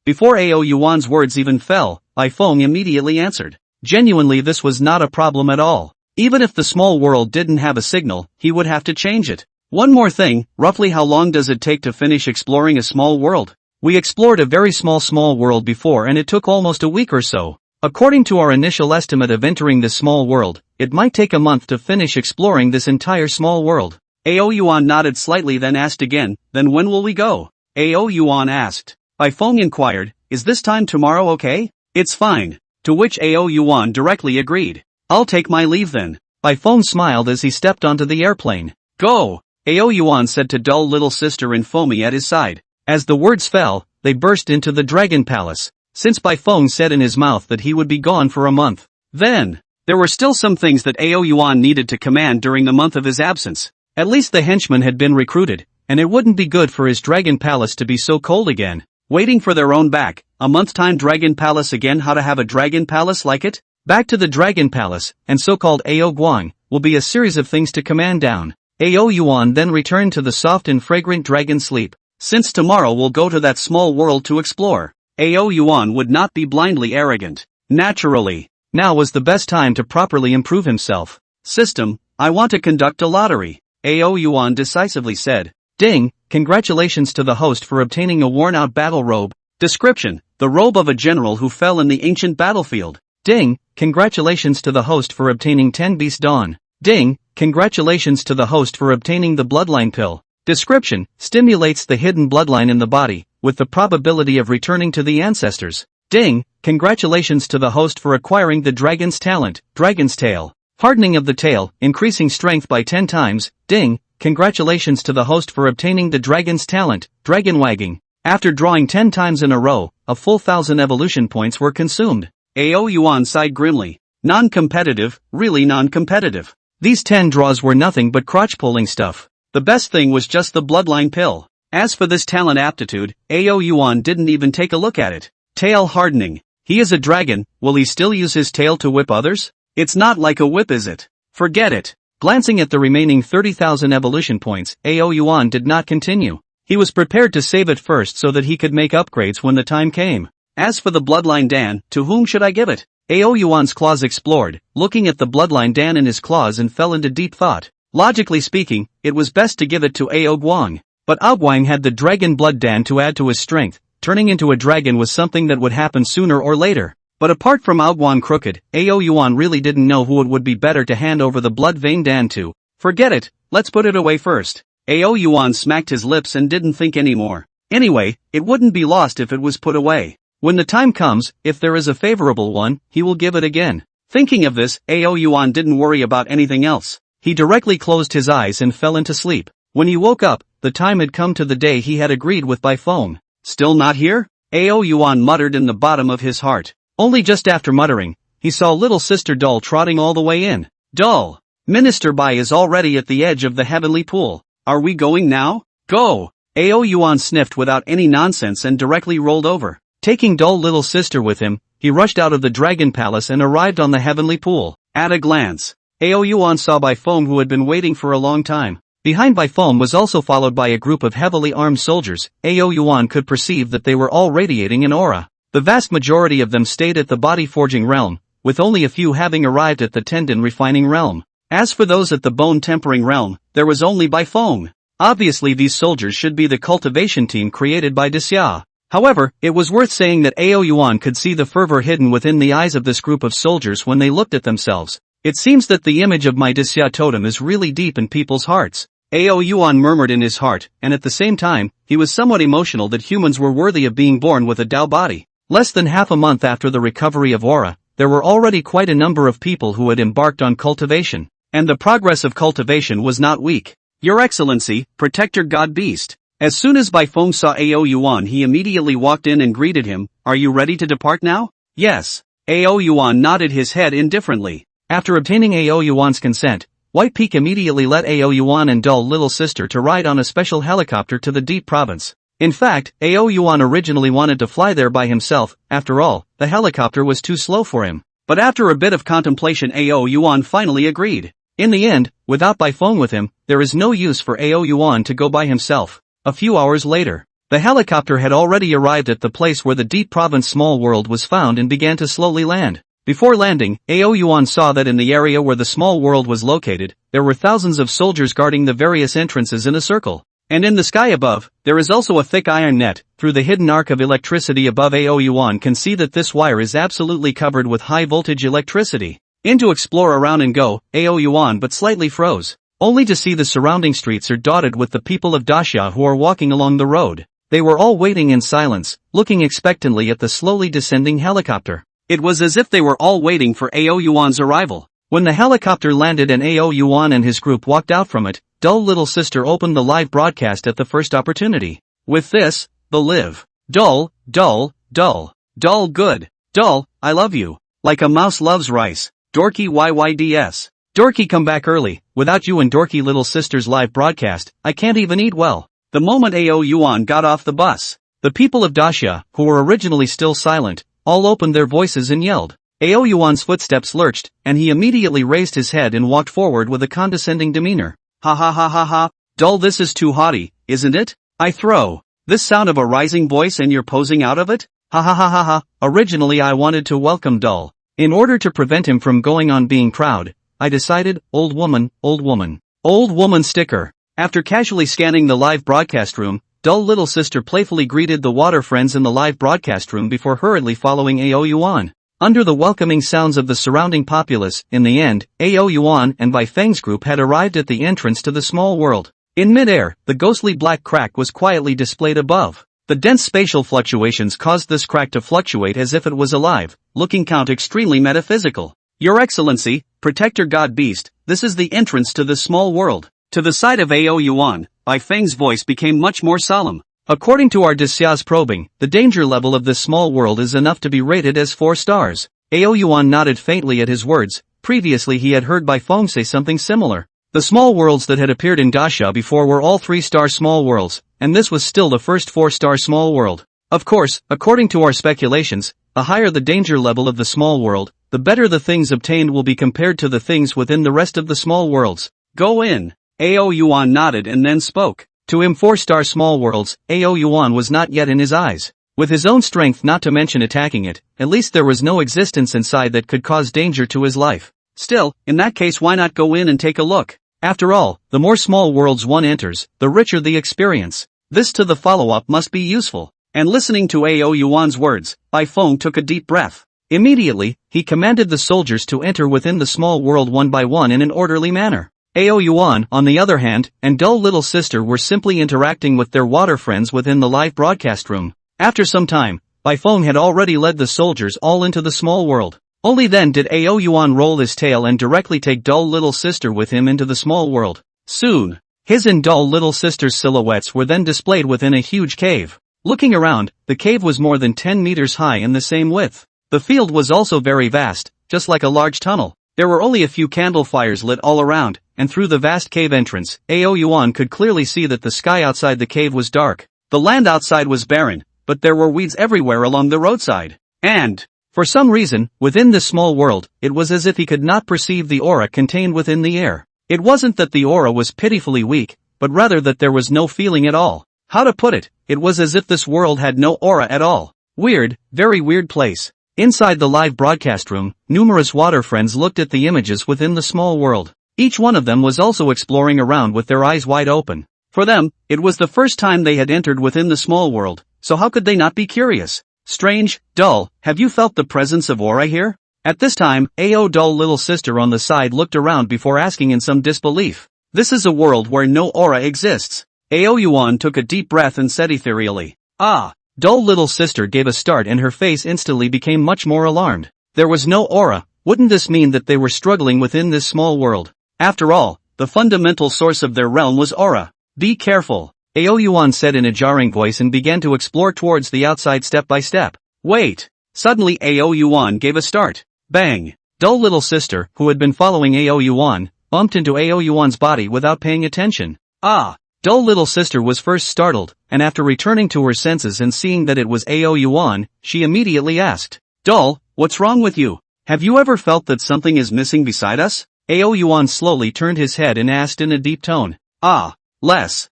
Before Ao Yuan's words even fell, Baifeng immediately answered. Genuinely, this was not a problem at all. Even if the small world didn't have a signal, he would have to change it. One more thing, roughly how long does it take to finish exploring a small world? We explored a very small world before and it took almost a week or so. According to our initial estimate of entering this small world, it might take a month to finish exploring this entire small world. Ao Yuan nodded slightly then asked again, "Then when will we go?" Ao Yuan asked. Baifeng inquired, "Is this time tomorrow okay?" "It's fine." To which Ao Yuan directly agreed. "I'll take my leave then." Baifeng smiled as he stepped onto the airplane. "Go!" Ao Yuan said to dull little sister in foamy at his side. As the words fell, they burst into the Dragon Palace. Since Baifeng said in his mouth that he would be gone for a month, then there were still some things that Ao Yuan needed to command during the month of his absence. At least the henchmen had been recruited, and it wouldn't be good for his dragon palace to be so cold again. Waiting for their own back, a month time dragon palace again. How to have a dragon palace like it? Back to the dragon palace, and so-called Ao Guang, will be a series of things to command down. Ao Yuan then returned to the soft and fragrant dragon sleep. Since tomorrow we'll go to that small world to explore. Ao Yuan would not be blindly arrogant. Naturally, now was the best time to properly improve himself. System, I want to conduct a lottery. Ao Yuan decisively said. Ding, congratulations to the host for obtaining a worn-out battle robe. Description, the robe of a general who fell in the ancient battlefield. Ding, congratulations to the host for obtaining 10 Beast Dawn. Ding, congratulations to the host for obtaining the bloodline pill. Description, stimulates the hidden bloodline in the body, with the probability of returning to the ancestors. Ding, congratulations to the host for acquiring the dragon's talent, dragon's tail. Hardening of the tail, increasing strength by 10 times. Ding, congratulations to the host for obtaining the dragon's talent, dragon wagging. After drawing 10 times in a row, a full 1,000 evolution points were consumed. Ao Yuan sighed grimly. Non-competitive, really non-competitive. These 10 draws were nothing but crotch-pulling stuff. The best thing was just the bloodline pill. As for this talent aptitude, Ao Yuan didn't even take a look at it. Tail hardening. He is a dragon, will he still use his tail to whip others? It's not like a whip, is it? Forget it. Glancing at the remaining 30,000 evolution points, Ao Yuan did not continue. He was prepared to save it first so that he could make upgrades when the time came. As for the bloodline Dan, to whom should I give it? Ao Yuan's claws explored, looking at the bloodline Dan in his claws, and fell into deep thought. Logically speaking, it was best to give it to Ao Guang. But Ao Guang had the dragon blood Dan to add to his strength. Turning into a dragon was something that would happen sooner or later. But apart from Ao Guang crooked, Ao Yuan really didn't know who it would be better to hand over the blood vein Dan to. Forget it, let's put it away first. Ao Yuan smacked his lips and didn't think anymore. Anyway, it wouldn't be lost if it was put away. When the time comes, if there is a favorable one, he will give it again. Thinking of this, Ao Yuan didn't worry about anything else. He directly closed his eyes and fell into sleep. When he woke up, the time had come to the day he had agreed with Bai Feng. Still not here? Ao Yuan muttered in the bottom of his heart. Only just after muttering, he saw little sister Doll trotting all the way in. Doll! Minister Bai is already at the edge of the heavenly pool. Are we going now? Go! Ao Yuan sniffed without any nonsense and directly rolled over. Taking Doll little sister with him, he rushed out of the dragon palace and arrived on the heavenly pool. At a glance, Ao Yuan saw Bai Feng, who had been waiting for a long time. Behind Bai Feng was also followed by a group of heavily armed soldiers. Ao Yuan could perceive that they were all radiating an aura. The vast majority of them stayed at the body forging realm, with only a few having arrived at the tendon refining realm. As for those at the bone tempering realm, there was only Bai Feng. Obviously these soldiers should be the cultivation team created by Daxia. However, it was worth saying that Ao Yuan could see the fervor hidden within the eyes of this group of soldiers when they looked at themselves. It seems that the image of my Daxia totem is really deep in people's hearts. Ao Yuan murmured in his heart, and at the same time, he was somewhat emotional that humans were worthy of being born with a Dao body. Less than half a month after the recovery of aura, there were already quite a number of people who had embarked on cultivation. And the progress of cultivation was not weak. Your Excellency, Protector God Beast. As soon as Bai Feng saw Ao Yuan, he immediately walked in and greeted him. Are you ready to depart now? Yes. Ao Yuan nodded his head indifferently. After obtaining Ao Yuan's consent, White Peak immediately let Ao Yuan and Dull little sister to ride on a special helicopter to the Deep Province. In fact, Ao Yuan originally wanted to fly there by himself. After all, the helicopter was too slow for him. But after a bit of contemplation, Ao Yuan finally agreed. In the end, without Bai Feng with him, there is no use for Ao Yuan to go by himself. A few hours later, the helicopter had already arrived at the place where the Deep Province small world was found and began to slowly land. Before landing, Ao Yuan saw that in the area where the small world was located, there were thousands of soldiers guarding the various entrances in a circle. And in the sky above, there is also a thick iron net. Through the hidden arc of electricity above, Ao Yuan can see that this wire is absolutely covered with high voltage electricity. In to explore around and go, Ao Yuan but slightly froze, only to see the surrounding streets are dotted with the people of Daxia who are walking along the road. They were all waiting in silence, looking expectantly at the slowly descending helicopter. It was as if they were all waiting for Ao Yuan's arrival. When the helicopter landed and Ao Yuan and his group walked out from it, Dull little sister opened the live broadcast at the first opportunity. With this, the live. Dull, dull, dull. Dull good. Dull, I love you. Like a mouse loves rice. Dorky YYDS. Dorky come back early. Without you and Dorky little sister's live broadcast, I can't even eat well. the moment Ao Yuan got off the bus. The people of Daxia, who were originally still silent, all opened their voices and yelled. Ao Yuan's footsteps lurched, and he immediately raised his head and walked forward with a condescending demeanor. Ha ha ha ha ha, dull, this is too haughty, isn't it? I throw. This sound of a rising voice and you're posing out of it? Ha ha ha ha ha, originally I wanted to welcome Dull. In order to prevent him from going on being proud, I decided, old woman, old woman. Old woman sticker. After casually scanning the live broadcast room, Dull little sister playfully greeted the water friends in the live broadcast room before hurriedly following Ao Yuan. Under the welcoming sounds of the surrounding populace, in the end, Ao Yuan and Bai Feng's group had arrived at the entrance to the small world. In mid-air, the ghostly black crack was quietly displayed above. The dense spatial fluctuations caused this crack to fluctuate as if it was alive, looking extremely metaphysical. Your Excellency, Protector God Beast, this is the entrance to this small world. To the side of Ao Yuan, Bai Feng's voice became much more solemn. According to our Daxia's probing, the danger level of this small world is enough to be rated as 4 stars. Ao Yuan nodded faintly at his words. Previously he had heard Bai Feng say something similar. The small worlds that had appeared in Daxia before were all 3-star small worlds, and this was still the first 4-star small world. Of course, according to our speculations, the higher the danger level of the small world, the better the things obtained will be compared to the things within the rest of the small worlds. Go in. Ao Yuan nodded and then spoke. To him 4-star small worlds, Ao Yuan was not yet in his eyes. With his own strength, not to mention attacking it, at least there was no existence inside that could cause danger to his life. Still, in that case why not go in and take a look? After all, the more small worlds one enters, the richer the experience. This to the follow-up must be useful. And listening to Ao Yuan's words, Bai Feng took a deep breath. Immediately, he commanded the soldiers to enter within the small world one by one in an orderly manner. Ao Yuan, on the other hand, and Dull little sister were simply interacting with their water friends within the live broadcast room. After some time, Bai Feng had already led the soldiers all into the small world. Only then did Ao Yuan roll his tail and directly take Dull little sister with him into the small world. Soon, his and Dull little sister's silhouettes were then displayed within a huge cave. Looking around, the cave was more than 10 meters high and the same width. The field was also very vast, just like a large tunnel. There were only a few candle fires lit all around, and through the vast cave entrance, Ao Yuan could clearly see that the sky outside the cave was dark. The land outside was barren, but there were weeds everywhere along the roadside. And, for some reason, within this small world, it was as if he could not perceive the aura contained within the air. It wasn't that the aura was pitifully weak, but rather that there was no feeling at all. How to put it, it was as if this world had no aura at all. Weird, very weird place. Inside the live broadcast room, numerous water friends looked at the images within the small world. Each one of them was also exploring around with their eyes wide open. For them, it was the first time they had entered within the small world, so how could they not be curious? Strange, Dull, have you felt the presence of aura here? At this time, Ao Dull little sister on the side looked around before asking in some disbelief. This is a world where no aura exists. Ao Yuan took a deep breath and said ethereally. Ah. Dull little sister gave a start and her face instantly became much more alarmed. There was no aura. Wouldn't this mean that they were struggling within this small world? After all, the fundamental source of their realm was aura. Be careful, Ao Yuan said in a jarring voice and began to explore towards the outside step by step. Wait! Suddenly Ao Yuan gave a start. Bang! Dull little sister, who had been following Ao Yuan, bumped into Ao Yuan's body without paying attention. Ah! Dull little sister was first startled, and after returning to her senses and seeing that it was Ao Yuan, she immediately asked, Dull, what's wrong with you? Have you ever felt that something is missing beside us? Ao Yuan slowly turned his head and asked in a deep tone. Ah, less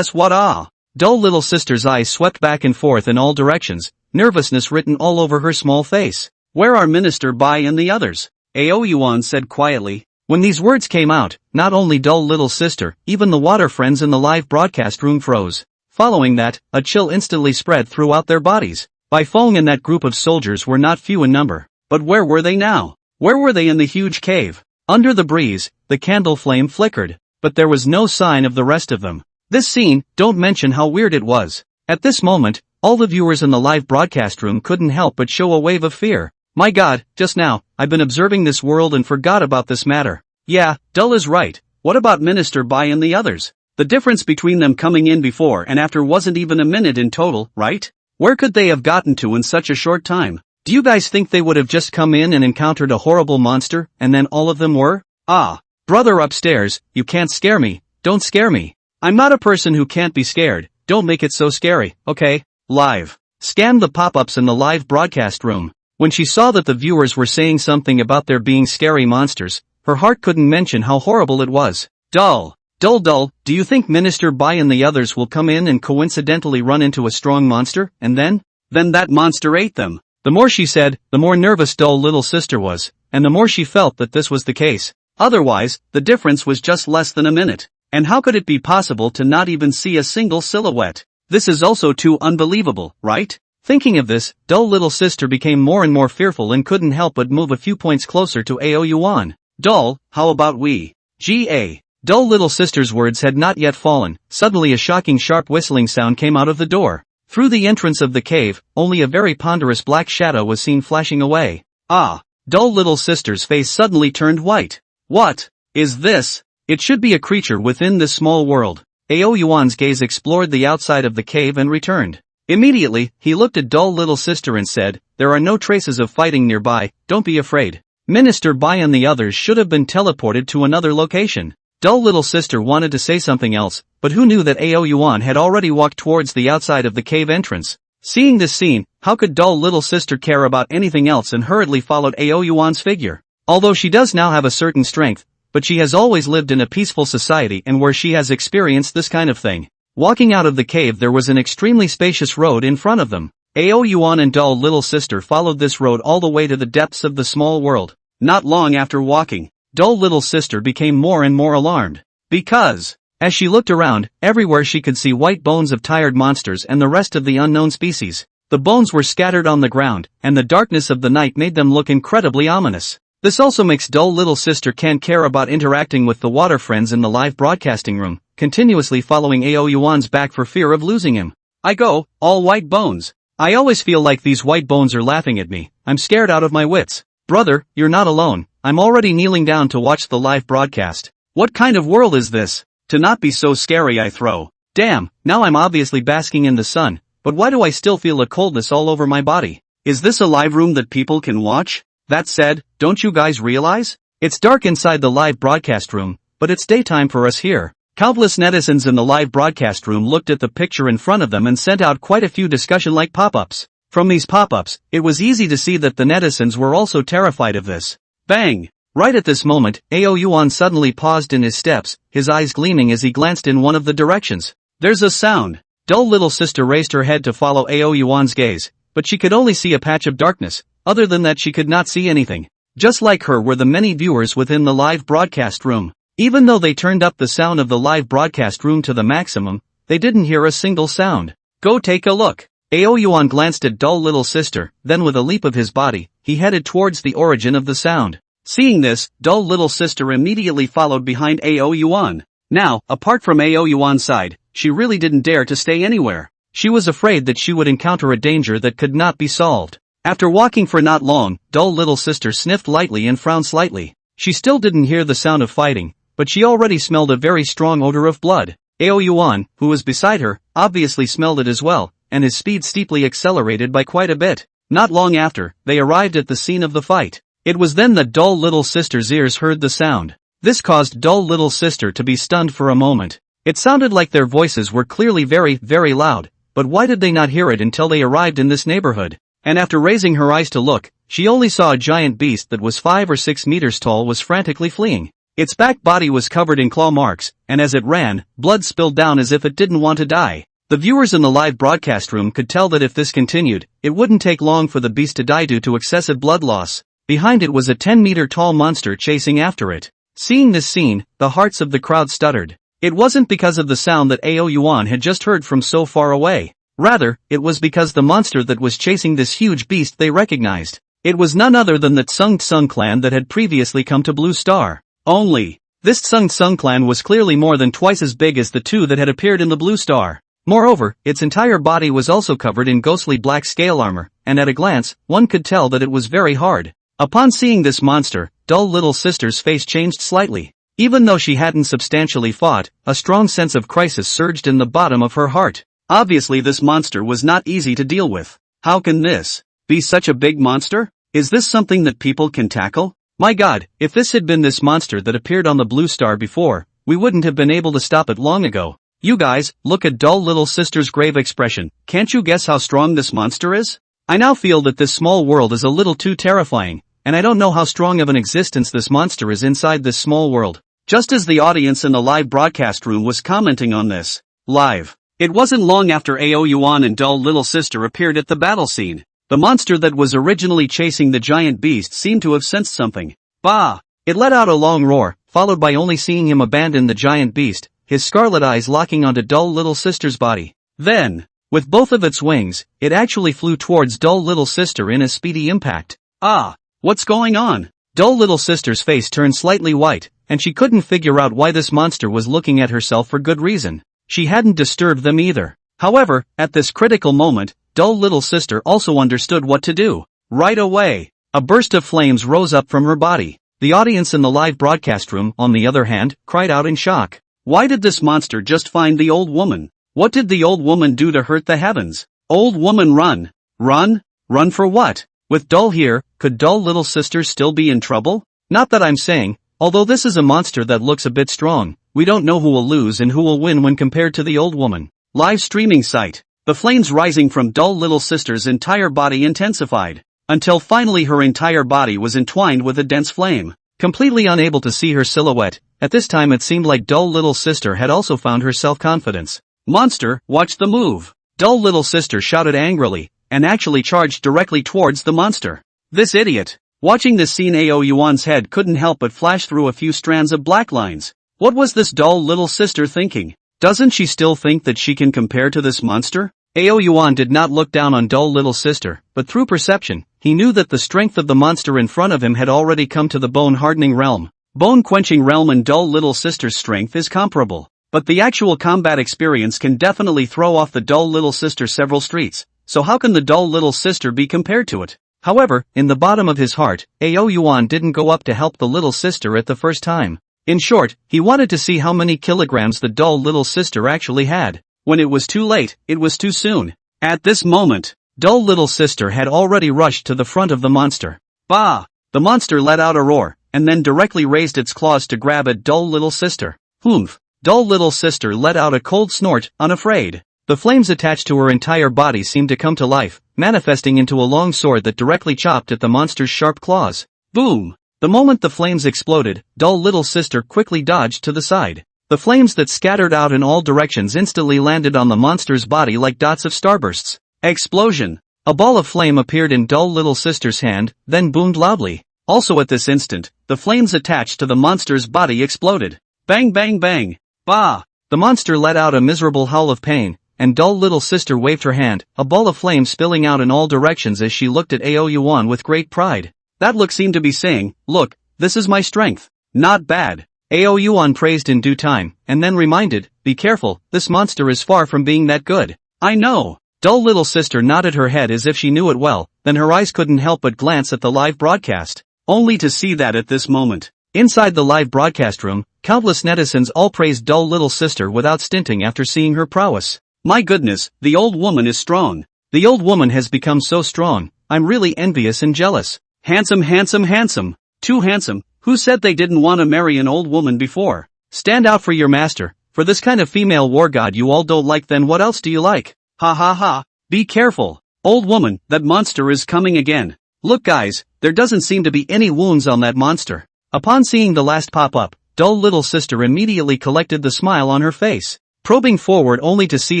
what ah? Dull little sister's eyes swept back and forth in all directions, nervousness written all over her small face. Where are Minister Bai and the others? Ao Yuan said quietly. When these words came out, not only Dull little sister, even the water friends in the live broadcast room froze. Following that, a chill instantly spread throughout their bodies. Bai Feng and that group of soldiers were not few in number. But where were they now? Where were they in the huge cave? Under the breeze, the candle flame flickered, but there was no sign of the rest of them. This scene, don't mention how weird it was. At this moment, all the viewers in the live broadcast room couldn't help but show a wave of fear. My God, just now, I've been observing this world and forgot about this matter. Yeah, Dull is right. What about Minister Bai and the others? The difference between them coming in before and after wasn't even a minute in total, right? Where could they have gotten to in such a short time? Do you guys think they would have just come in and encountered a horrible monster, and then all of them were? Ah, brother upstairs, you can't scare me, don't scare me. I'm not a person who can't be scared, don't make it so scary, okay? Live. Scanned the pop-ups in the live broadcast room. When she saw that the viewers were saying something about there being scary monsters, her heart couldn't mention how horrible it was. Dull. Dull, do you think Minister Bai and the others will come in and coincidentally run into a strong monster, and then that monster ate them? The more she said, the more nervous dull little sister was, and the more she felt that this was the case. Otherwise, the difference was just less than a minute. And how could it be possible to not even see a single silhouette? This is also too unbelievable, right? Thinking of this, dull little sister became more and more fearful and couldn't help but move a few points closer to Yuan. Dull, how about we? Ga. Dull little sister's words had not yet fallen. Suddenly a shocking sharp whistling sound came out of the door. Through the entrance of the cave, only a very ponderous black shadow was seen flashing away. Ah! Dull little sister's face suddenly turned white. What is this? It should be a creature within this small world. Yuan's gaze explored the outside of the cave and returned. Immediately, he looked at dull little sister and said, "There are no traces of fighting nearby, don't be afraid." Minister Bai and the others should have been teleported to another location. Dull little sister wanted to say something else, but who knew that Yuan had already walked towards the outside of the cave entrance. Seeing this scene, how could dull little sister care about anything else, and hurriedly followed Yuan's figure. Although she does now have a certain strength, but she has always lived in a peaceful society and where she has experienced this kind of thing. Walking out of the cave, there was an extremely spacious road in front of them. Yuan and dull little sister followed this road all the way to the depths of the small world. Not long after walking, dull little sister became more and more alarmed. Because, as she looked around, everywhere she could see white bones of tired monsters and the rest of the unknown species. The bones were scattered on the ground, and the darkness of the night made them look incredibly ominous. This also makes dull little sister can't care about interacting with the water friends in the live broadcasting room, continuously following Yuan's back for fear of losing him. I go, all white bones. I always feel like these white bones are laughing at me. I'm scared out of my wits. Brother, you're not alone. I'm already kneeling down to watch the live broadcast. What kind of world is this? To not be so scary, I throw. Damn, now I'm obviously basking in the sun, but why do I still feel a coldness all over my body? Is this a live room that people can watch? That said, don't you guys realize? It's dark inside the live broadcast room, but it's daytime for us here. Countless netizens in the live broadcast room looked at the picture in front of them and sent out quite a few discussion-like pop-ups. From these pop-ups, it was easy to see that the netizens were also terrified of this. Bang! Right at this moment, Yuan suddenly paused in his steps, his eyes gleaming as he glanced in one of the directions. There's a sound. Dull little sister raised her head to follow Yuan's gaze, but she could only see a patch of darkness. Other than that, she could not see anything. Just like her were the many viewers within the live broadcast room. Even though they turned up the sound of the live broadcast room to the maximum, they didn't hear a single sound. Go take a look. Yuan glanced at dull little sister, then with a leap of his body, he headed towards the origin of the sound. Seeing this, dull little sister immediately followed behind Yuan. Now, apart from Yuan's side, she really didn't dare to stay anywhere. She was afraid that she would encounter a danger that could not be solved. After walking for not long, dull little sister sniffed lightly and frowned slightly. She still didn't hear the sound of fighting, but she already smelled a very strong odor of blood. Yuan, who was beside her, obviously smelled it as well, and his speed steeply accelerated by quite a bit. Not long after, they arrived at the scene of the fight. It was then that dull little sister's ears heard the sound. This caused dull little sister to be stunned for a moment. It sounded like their voices were clearly very, very loud, but why did they not hear it until they arrived in this neighborhood? And after raising her eyes to look, she only saw a giant beast that was 5 or 6 meters tall was frantically fleeing. Its back body was covered in claw marks, and as it ran, blood spilled down as if it didn't want to die. The viewers in the live broadcast room could tell that if this continued, it wouldn't take long for the beast to die due to excessive blood loss. Behind it was a 10-meter-tall monster chasing after it. Seeing this scene, the hearts of the crowd stuttered. It wasn't because of the sound that Yuan had just heard from so far away. Rather, it was because the monster that was chasing this huge beast they recognized. It was none other than the Tsung clan that had previously come to Blue Star. Only, this Tsung clan was clearly more than twice as big as the two that had appeared in the Blue Star. Moreover, its entire body was also covered in ghostly black scale armor, and at a glance, one could tell that it was very hard. Upon seeing this monster, dull little sister's face changed slightly. Even though she hadn't substantially fought, a strong sense of crisis surged in the bottom of her heart. Obviously this monster was not easy to deal with. How can this be such a big monster? Is this something that people can tackle? My god, if this had been this monster that appeared on the Blue Star before, we wouldn't have been able to stop it long ago. You guys, look at dull little sister's grave expression. Can't you guess how strong this monster is? I now feel that this small world is a little too terrifying, and I don't know how strong of an existence this monster is inside this small world. Just as the audience in the live broadcast room was commenting on this, live, it wasn't long after Yuan and dull little sister appeared at the battle scene. The monster that was originally chasing the giant beast seemed to have sensed something. Bah! It let out a long roar, followed by only seeing him abandon the giant beast, his scarlet eyes locking onto dull little sister's body. Then, with both of its wings, it actually flew towards dull little sister in a speedy impact. Ah! What's going on? Dull little sister's face turned slightly white, and she couldn't figure out why this monster was looking at herself for good reason. She hadn't disturbed them either. However, at this critical moment, dull little sister also understood what to do. Right away, a burst of flames rose up from her body. The audience in the live broadcast room, on the other hand, cried out in shock. Why did this monster just find the old woman? What did the old woman do to hurt the heavens? Old woman, run! Run? Run for what? With dull here, could dull little sister still be in trouble? Not that I'm saying, although this is a monster that looks a bit strong, we don't know who will lose and who will win when compared to the old woman. Live streaming site. The flames rising from dull little sister's entire body intensified, until finally her entire body was entwined with a dense flame. Completely unable to see her silhouette, at this time it seemed like dull little sister had also found her self-confidence. Monster, watch the move! Dull little sister shouted angrily, and actually charged directly towards the monster. This idiot! Watching this scene, Yuan's head couldn't help but flash through a few strands of black lines. What was this dull little sister thinking? Doesn't she still think that she can compare to this monster? Yuan did not look down on dull little sister, but through perception, he knew that the strength of the monster in front of him had already come to the bone-hardening realm. Bone-quenching realm and dull little sister's strength is comparable, but the actual combat experience can definitely throw off the dull little sister several streets, so how can the dull little sister be compared to it? However, in the bottom of his heart, Yuan didn't go up to help the little sister at the first time. In short, he wanted to see how many kilograms the dull little sister actually had. When it was too late, it was too soon. At this moment, dull little sister had already rushed to the front of the monster. Bah! The monster let out a roar, and then directly raised its claws to grab at dull little sister. Humph! Dull little sister let out a cold snort, unafraid. The flames attached to her entire body seemed to come to life, manifesting into a long sword that directly chopped at the monster's sharp claws. Boom! The moment the flames exploded, dull little sister quickly dodged to the side. The flames that scattered out in all directions instantly landed on the monster's body like dots of starbursts. Explosion! A ball of flame appeared in dull little sister's hand, then boomed loudly. Also at this instant, the flames attached to the monster's body exploded. Bang bang bang! Bah! The monster let out a miserable howl of pain, and dull little sister waved her hand, a ball of flame spilling out in all directions as she looked at Yuan with great pride. That look seemed to be saying, look, this is my strength. Not bad. Yuan praised in due time, and then reminded, be careful, this monster is far from being that good. I know. Dull little sister nodded her head as if she knew it well, then her eyes couldn't help but glance at the live broadcast. Only to see that at this moment, inside the live broadcast room, countless netizens all praised dull little sister without stinting after seeing her prowess. My goodness, the old woman is strong. The old woman has become so strong, I'm really envious and jealous. Handsome, handsome, handsome. Too handsome. Who said they didn't want to marry an old woman before? Stand out for your master. For this kind of female war god you all don't like, then what else do you like? Ha ha ha. Be careful. Old woman, that monster is coming again. Look guys, there doesn't seem to be any wounds on that monster. Upon seeing the last pop up, dull little sister immediately collected the smile on her face, probing forward only to see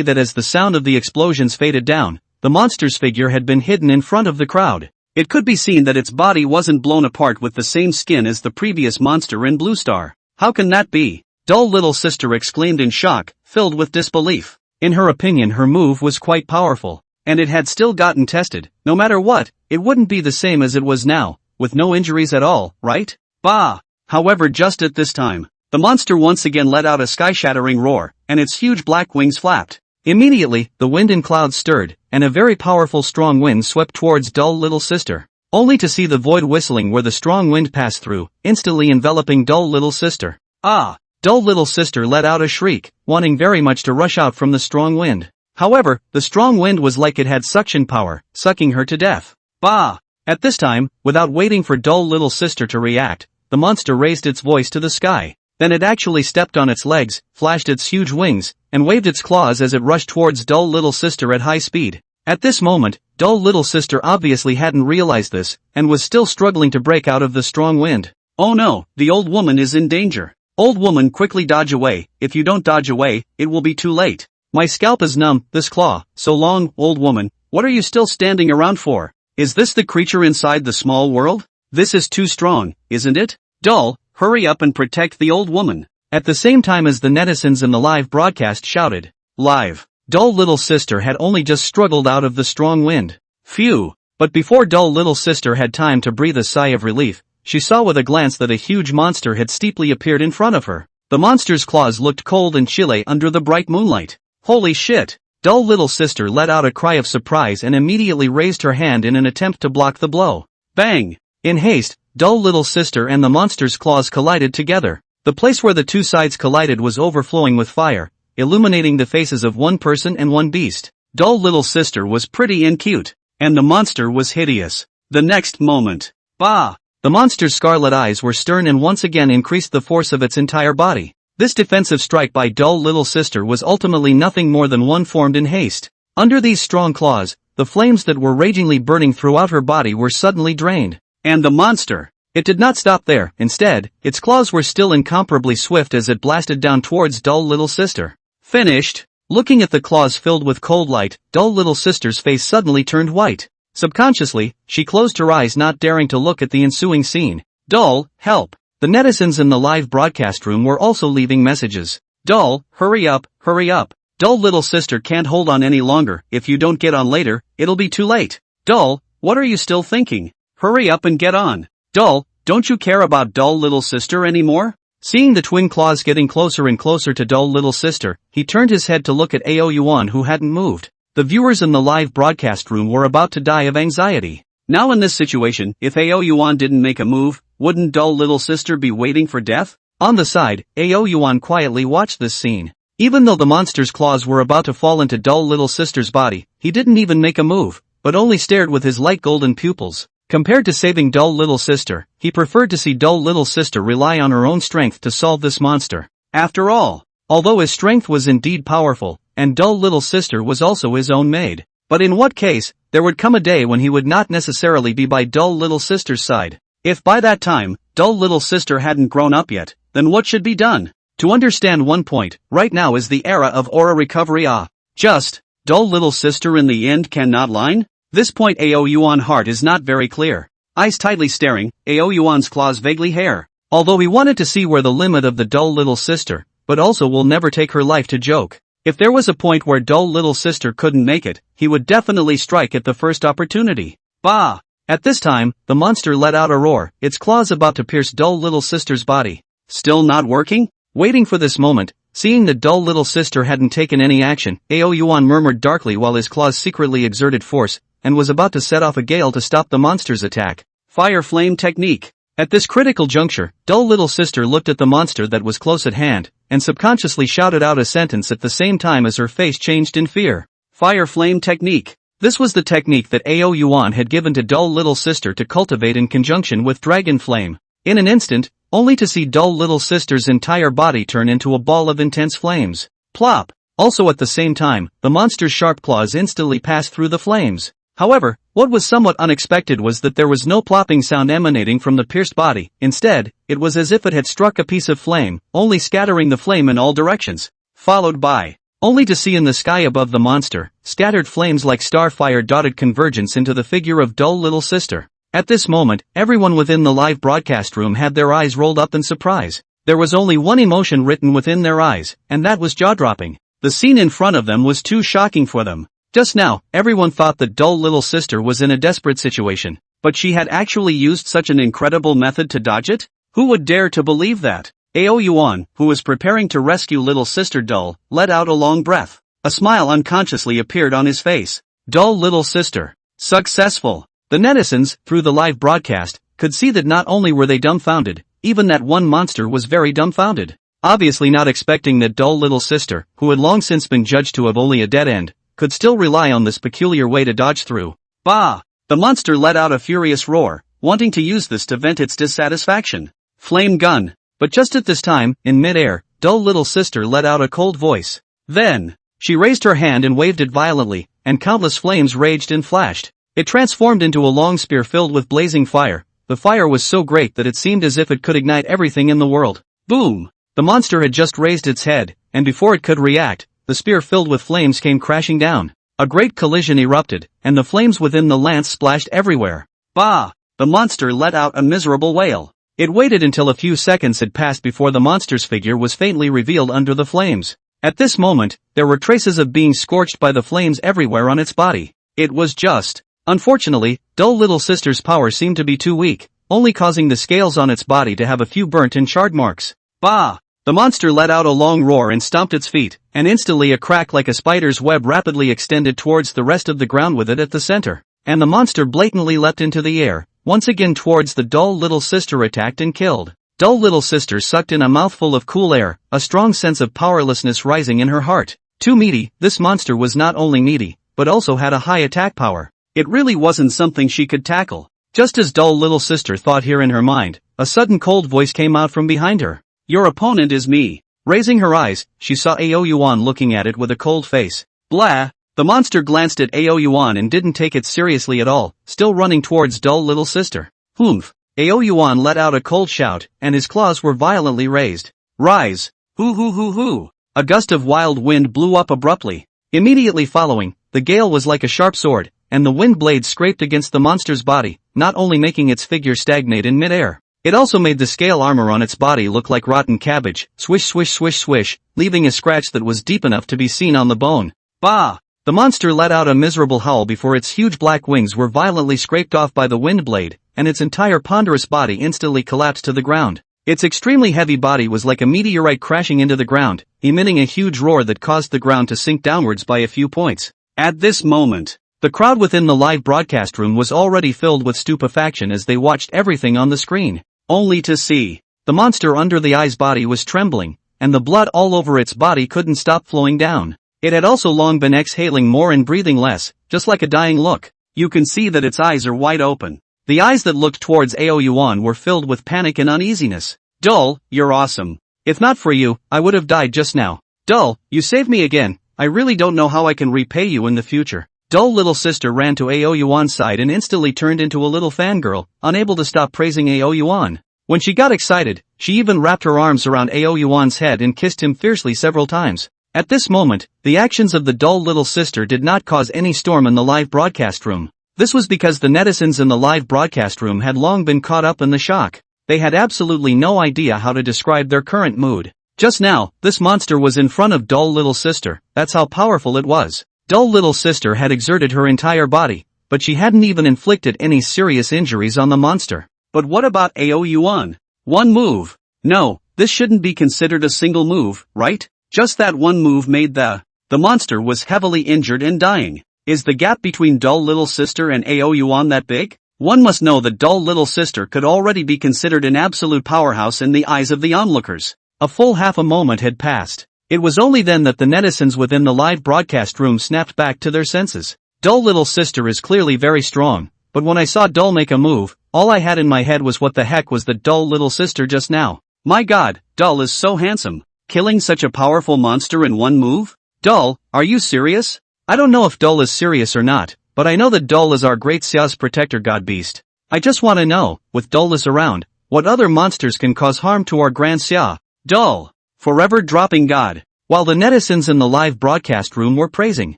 that as the sound of the explosions faded down, the monster's figure had been hidden in front of the crowd. It could be seen that its body wasn't blown apart with the same skin as the previous monster in Blue Star. How can that be? Dull little sister exclaimed in shock, filled with disbelief. In her opinion, her move was quite powerful, and it had still gotten tested. No matter what, it wouldn't be the same as it was now, with no injuries at all, right? Bah! However, just at this time, the monster once again let out a sky-shattering roar, and its huge black wings flapped. Immediately, the wind and clouds stirred, and a very powerful strong wind swept towards dull little sister, only to see the void whistling where the strong wind passed through, instantly enveloping dull little sister. Ah! Dull little sister let out a shriek, wanting very much to rush out from the strong wind. However, the strong wind was like it had suction power, sucking her to death. Bah! At this time, without waiting for dull little sister to react, the monster raised its voice to the sky. Then it actually stepped on its legs, flashed its huge wings, and waved its claws as it rushed towards dull little sister at high speed. At this moment, dull little sister obviously hadn't realized this, and was still struggling to break out of the strong wind. Oh no, the old woman is in danger. Old woman, quickly dodge away. If you don't dodge away, it will be too late. My scalp is numb, this claw. So long, old woman, what are you still standing around for? Is this the creature inside the small world? This is too strong, isn't it? Dull, hurry up and protect the old woman. At the same time as the netizens in the live broadcast shouted, live. Dull little sister had only just struggled out of the strong wind. Phew. But before dull little sister had time to breathe a sigh of relief, she saw with a glance that a huge monster had steeply appeared in front of her. The monster's claws looked cold and chilly under the bright moonlight. Holy shit! Dull little sister let out a cry of surprise and immediately raised her hand in an attempt to block the blow. Bang! In haste, dull little sister and the monster's claws collided together. The place where the two sides collided was overflowing with fire, illuminating the faces of one person and one beast. Dull little sister was pretty and cute, and the monster was hideous. The next moment, bah! The monster's scarlet eyes were stern and once again increased the force of its entire body. This defensive strike by dull little sister was ultimately nothing more than one formed in haste. Under these strong claws, the flames that were ragingly burning throughout her body were suddenly drained. And the monster! It did not stop there. Instead, its claws were still incomparably swift as it blasted down towards dull little sister. Finished! Looking at the claws filled with cold light, dull little sister's face suddenly turned white. Subconsciously, she closed her eyes, not daring to look at the ensuing scene. Dull, help! The netizens in the live broadcast room were also leaving messages. Dull, hurry up, hurry up. Dull little sister can't hold on any longer. If you don't get on later, it'll be too late. Dull, what are you still thinking? Hurry up and get on. Dull, don't you care about dull little sister anymore? Seeing the twin claws getting closer and closer to dull little sister, he turned his head to look at Yuan, who hadn't moved. The viewers in the live broadcast room were about to die of anxiety. Now in this situation, if Yuan didn't make a move, wouldn't dull little sister be waiting for death? On the side, Yuan quietly watched this scene. Even though the monster's claws were about to fall into dull little sister's body, he didn't even make a move, but only stared with his light golden pupils. Compared to saving dull little sister, he preferred to see dull little sister rely on her own strength to solve this monster. After all, although his strength was indeed powerful, and dull little sister was also his own maid. But in what case, there would come a day when he would not necessarily be by dull little sister's side. If by that time, dull little sister hadn't grown up yet, then what should be done? To understand one point, right now is the era of aura recovery. Just, dull little sister in the end cannot lie? This point Yuan's heart is not very clear. Eyes tightly staring, Yuan's claws vaguely hair. Although he wanted to see where the limit of the dull little sister, but also will never take her life to joke. If there was a point where dull little sister couldn't make it, he would definitely strike at the first opportunity. Bah! At this time, the monster let out a roar, its claws about to pierce dull little sister's body. Still not working? Waiting for this moment, seeing that dull little sister hadn't taken any action, Yuan murmured darkly while his claws secretly exerted force, and was about to set off a gale to stop the monster's attack. Fire flame technique. At this critical juncture, dull little sister looked at the monster that was close at hand, and subconsciously shouted out a sentence at the same time as her face changed in fear. Fire flame technique. This was the technique that Yuan had given to dull little sister to cultivate in conjunction with dragon flame. In an instant, only to see dull little sister's entire body turn into a ball of intense flames. Plop! Also at the same time, the monster's sharp claws instantly passed through the flames. However, what was somewhat unexpected was that there was no plopping sound emanating from the pierced body. Instead, it was as if it had struck a piece of flame, only scattering the flame in all directions. Followed by, only to see in the sky above the monster, scattered flames like starfire dotted convergence into the figure of dull little sister. At this moment, everyone within the live broadcast room had their eyes rolled up in surprise. There was only one emotion written within their eyes, and that was jaw-dropping. The scene in front of them was too shocking for them. Just now, everyone thought that dull little sister was in a desperate situation, but she had actually used such an incredible method to dodge it? Who would dare to believe that? Yuan, who was preparing to rescue little sister Dull, let out a long breath. A smile unconsciously appeared on his face. Dull little sister. Successful. The netizens, through the live broadcast, could see that not only were they dumbfounded, even that one monster was very dumbfounded. Obviously not expecting that dull little sister, who had long since been judged to have only a dead end, could still rely on this peculiar way to dodge through. Bah! The monster let out a furious roar, wanting to use this to vent its dissatisfaction. Flame gun. But just at this time, in mid-air, dull little sister let out a cold voice. Then, she raised her hand and waved it violently, and countless flames raged and flashed. It transformed into a long spear filled with blazing fire. The fire was so great that it seemed as if it could ignite everything in the world. Boom! The monster had just raised its head, and before it could react, the spear filled with flames came crashing down. A great collision erupted, and the flames within the lance splashed everywhere. Bah! The monster let out a miserable wail. It waited until a few seconds had passed before the monster's figure was faintly revealed under the flames. At this moment, there were traces of being scorched by the flames everywhere on its body. It was just. Unfortunately, dull little sister's power seemed to be too weak, only causing the scales on its body to have a few burnt and charred marks. Bah! The monster let out a long roar and stomped its feet, and instantly a crack like a spider's web rapidly extended towards the rest of the ground with it at the center. And the monster blatantly leapt into the air, once again towards the dull little sister attacked and killed. Dull little sister sucked in a mouthful of cool air, a strong sense of powerlessness rising in her heart. Too meaty, this monster was not only meaty, but also had a high attack power. It really wasn't something she could tackle. Just as dull little sister thought here in her mind, a sudden cold voice came out from behind her. Your opponent is me. Raising her eyes, she saw Yuan looking at it with a cold face. Blah! The monster glanced at Yuan and didn't take it seriously at all, still running towards dull little sister. Humph! Yuan let out a cold shout, and his claws were violently raised. Rise! Hoo hoo hoo hoo! A gust of wild wind blew up abruptly. Immediately following, the gale was like a sharp sword, and the wind blade scraped against the monster's body, not only making its figure stagnate in midair. It also made the scale armor on its body look like rotten cabbage, swish swish swish swish, leaving a scratch that was deep enough to be seen on the bone. Bah! The monster let out a miserable howl before its huge black wings were violently scraped off by the wind blade, and its entire ponderous body instantly collapsed to the ground. Its extremely heavy body was like a meteorite crashing into the ground, emitting a huge roar that caused the ground to sink downwards by a few points. At this moment, the crowd within the live broadcast room was already filled with stupefaction as they watched everything on the screen. Only to see. The monster under the eye's body was trembling, and the blood all over its body couldn't stop flowing down. It had also long been exhaling more and breathing less, just like a dying look. You can see that its eyes are wide open. The eyes that looked towards Yuan were filled with panic and uneasiness. Dull, you're awesome. If not for you, I would have died just now. Dull, you saved me again. I really don't know how I can repay you in the future. Dull little sister ran to Yuan's side and instantly turned into a little fangirl, unable to stop praising Yuan. When she got excited, she even wrapped her arms around Yuan's head and kissed him fiercely several times. At this moment, the actions of the dull little sister did not cause any storm in the live broadcast room. This was because the netizens in the live broadcast room had long been caught up in the shock. They had absolutely no idea how to describe their current mood. Just now, this monster was in front of dull little sister, that's how powerful it was. Dull little sister had exerted her entire body, but she hadn't even inflicted any serious injuries on the monster. But what about Yuan? One move. No, this shouldn't be considered a single move, right? Just that one move made the monster was heavily injured and dying. Is the gap between dull little sister and Yuan that big? One must know that dull little sister could already be considered an absolute powerhouse in the eyes of the onlookers. A full half a moment had passed. It was only then that the netizens within the live broadcast room snapped back to their senses. Dull little sister is clearly very strong, but when I saw Dull make a move, all I had in my head was what the heck was the dull little sister just now? My god, Dull is so handsome. Killing such a powerful monster in one move? Dull, are you serious? I don't know if Dull is serious or not, but I know that Dull is our great Xia's protector god beast. I just want to know, with Dullness around, what other monsters can cause harm to our grand Xia? Dull, forever dropping god. While the netizens in the live broadcast room were praising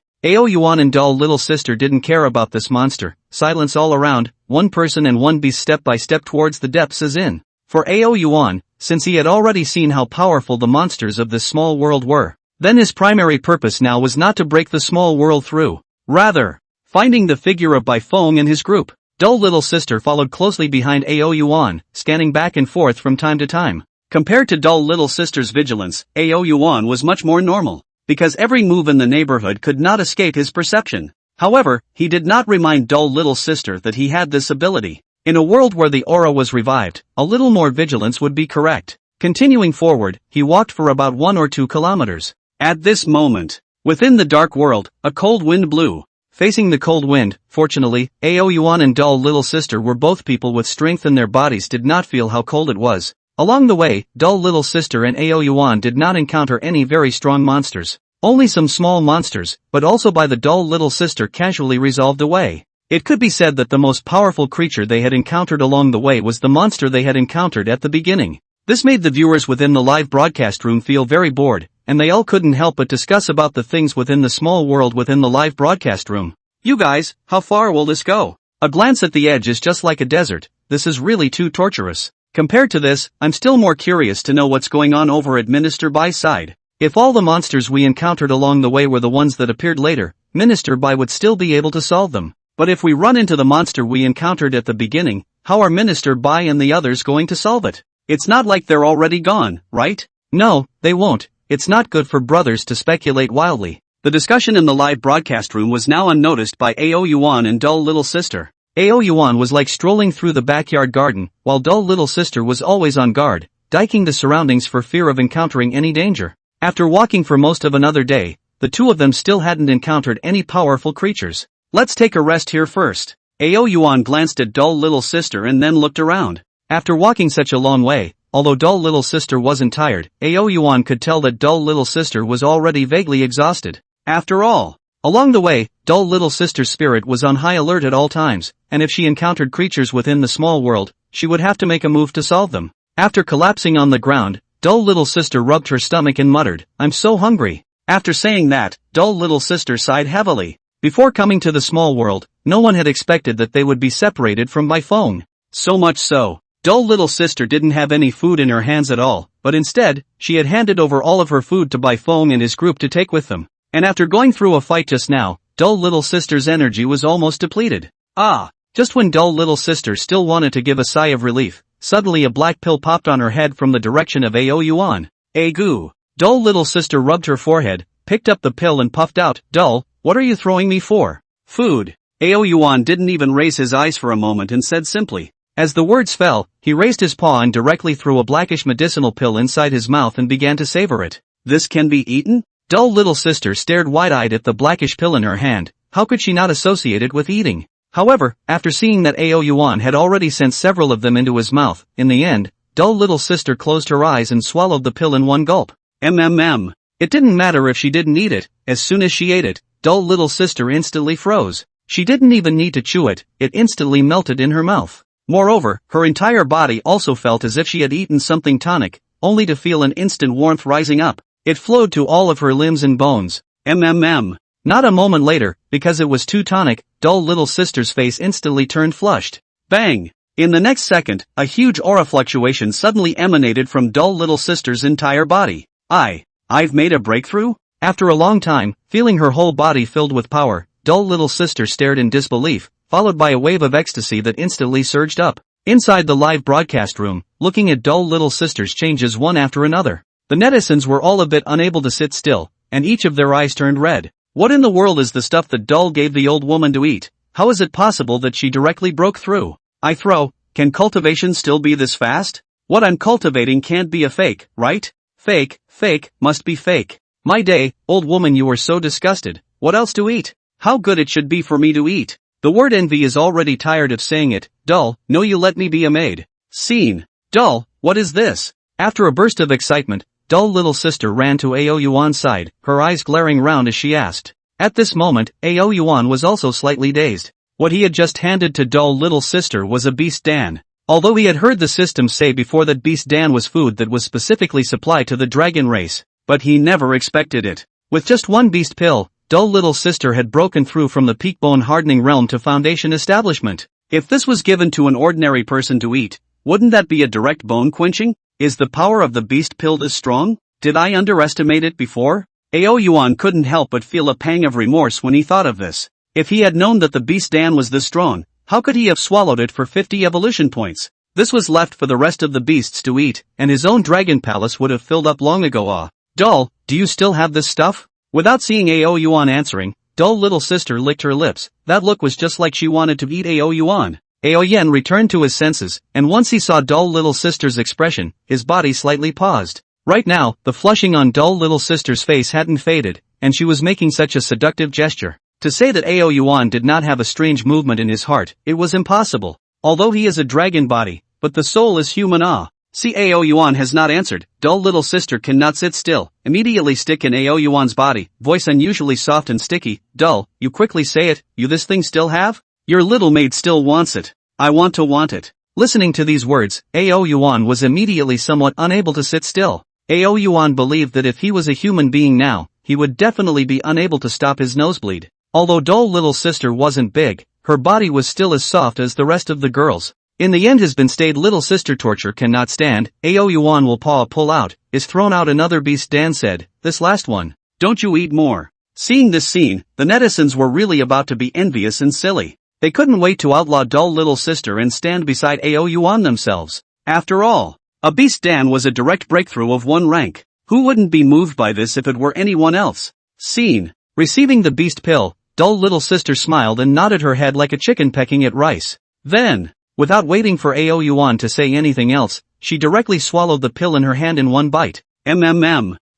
Yuan and Dull little sister didn't care about this monster. Silence all around, one person and one beast step by step towards the depths as in. For Yuan, since he had already seen how powerful the monsters of this small world were, then his primary purpose now was not to break the small world through. Rather, finding the figure of Bai Feng and his group. Dull little sister followed closely behind Yuan, scanning back and forth from time to time. Compared to dull little sister's vigilance, Yuan was much more normal, because every move in the neighborhood could not escape his perception. However, he did not remind dull little sister that he had this ability. In a world where the aura was revived, a little more vigilance would be correct. Continuing forward, he walked for about 1 or 2 kilometers. At this moment, within the dark world, a cold wind blew. Facing the cold wind, fortunately, Yuan and dull little sister were both people with strength and their bodies did not feel how cold it was. Along the way, dull little sister and Ao Yuan did not encounter any very strong monsters. Only some small monsters, but also by the dull little sister casually resolved away. It could be said that the most powerful creature they had encountered along the way was the monster they had encountered at the beginning. This made the viewers within the live broadcast room feel very bored, and they all couldn't help but discuss about the things within the small world within the live broadcast room. You guys, how far will this go? A glance at the edge is just like a desert. This is really too torturous. Compared to this, I'm still more curious to know what's going on over at Minister Bai's side. If all the monsters we encountered along the way were the ones that appeared later, Minister Bai would still be able to solve them. But if we run into the monster we encountered at the beginning, how are Minister Bai and the others going to solve it? It's not like they're already gone, right? No, they won't. It's not good for brothers to speculate wildly. The discussion in the live broadcast room was now unnoticed by Ao Yuan and dull little sister. Ao Yuan was like strolling through the backyard garden, while dull little sister was always on guard, diking the surroundings for fear of encountering any danger. After walking for most of another day, the two of them still hadn't encountered any powerful creatures. Let's take a rest here first. Ao Yuan glanced at dull little sister and then looked around. After walking such a long way, although dull little sister wasn't tired, Ao Yuan could tell that dull little sister was already vaguely exhausted. After all, along the way, dull little sister's spirit was on high alert at all times, and if she encountered creatures within the small world, she would have to make a move to solve them. After collapsing on the ground, dull little sister rubbed her stomach and muttered, "I'm so hungry." After saying that, dull little sister sighed heavily. Before coming to the small world, no one had expected that they would be separated from by phone. So much so, dull little sister didn't have any food in her hands at all, but instead, she had handed over all of her food to Bai Fong and his group to take with them. And after going through a fight just now, dull little sister's energy was almost depleted. Just when dull little sister still wanted to give a sigh of relief, suddenly a black pill popped on her head from the direction of Ao Yuan. Goo. Dull little sister rubbed her forehead, picked up the pill and puffed out, "Dull, what are you throwing me for?" "Food." Ao Yuan didn't even raise his eyes for a moment and said simply. As the words fell, he raised his paw and directly threw a blackish medicinal pill inside his mouth and began to savor it. "This can be eaten?" Dull little sister stared wide-eyed at the blackish pill in her hand. How could she not associate it with eating? However, after seeing that Ao Yuan had already sent several of them into his mouth, in the end, dull little sister closed her eyes and swallowed the pill in one gulp. It didn't matter if she didn't eat it. As soon as she ate it, dull little sister instantly froze. She didn't even need to chew it, it instantly melted in her mouth. Moreover, her entire body also felt as if she had eaten something tonic, only to feel an instant warmth rising up. It flowed to all of her limbs and bones. Not a moment later, because it was too tonic, dull little sister's face instantly turned flushed. Bang! In the next second, a huge aura fluctuation suddenly emanated from dull little sister's entire body. I've made a breakthrough? After a long time, feeling her whole body filled with power, dull little sister stared in disbelief, followed by a wave of ecstasy that instantly surged up. Inside the live broadcast room, looking at dull little sister's changes one after another. The netizens were all a bit unable to sit still, and each of their eyes turned red. What in the world is the stuff that Dull gave the old woman to eat? How is it possible that she directly broke through? Can cultivation still be this fast? What I'm cultivating can't be a fake, right? Fake, must be fake. My day, old woman, you were so disgusted. What else to eat? How good it should be for me to eat. The word envy is already tired of saying it. Dull, no, you let me be a maid. Scene. Dull, what is this? After a burst of excitement, dull little sister ran to Ao Yuan's side, her eyes glaring round as she asked. At this moment, Ao Yuan was also slightly dazed. What he had just handed to dull little sister was a beast dan. Although he had heard the system say before that beast dan was food that was specifically supplied to the dragon race, but he never expected it. With just one beast pill, dull little sister had broken through from the peak bone hardening realm to foundation establishment. If this was given to an ordinary person to eat, wouldn't that be a direct bone quenching? Is the power of the beast pill as strong? Did I underestimate it before? Ao Yuan couldn't help but feel a pang of remorse when he thought of this. If he had known that the beast dan was this strong, how could he have swallowed it for 50 evolution points? This was left for the rest of the beasts to eat, and his own dragon palace would have filled up long ago. Dull, do you still have this stuff? Without seeing Ao Yuan answering, dull little sister licked her lips. That look was just like she wanted to eat Ao Yuan. Ao Yen returned to his senses, and once he saw dull little sister's expression, his body slightly paused. Right now, the flushing on dull little sister's face hadn't faded, and she was making such a seductive gesture. To say that Ao Yuan did not have a strange movement in his heart, it was impossible. Although he is a dragon body, but the soul is human. See, Ao Yuan has not answered. Dull little sister cannot sit still. Immediately stick in Ao Yuan's body, voice unusually soft and sticky. Dull, you quickly say it, you this thing still have? Your little maid still wants it. I want it. Listening to these words, Ao Yuan was immediately somewhat unable to sit still. Ao Yuan believed that if he was a human being now, he would definitely be unable to stop his nosebleed. Although dull little sister wasn't big, her body was still as soft as the rest of the girls. In the end has been stayed little sister torture cannot stand, Ao Yuan will pull out, is thrown out another beast. Dan said, this last one, don't you eat more. Seeing this scene, the netizens were really about to be envious and silly. They couldn't wait to outlaw dull little sister and stand beside Ao Yuan themselves. After all, a beast Dan was a direct breakthrough of one rank. Who wouldn't be moved by this if it were anyone else? Scene. Receiving the beast pill, dull little sister smiled and nodded her head like a chicken pecking at rice. Then, without waiting for Ao Yuan to say anything else, she directly swallowed the pill in her hand in one bite.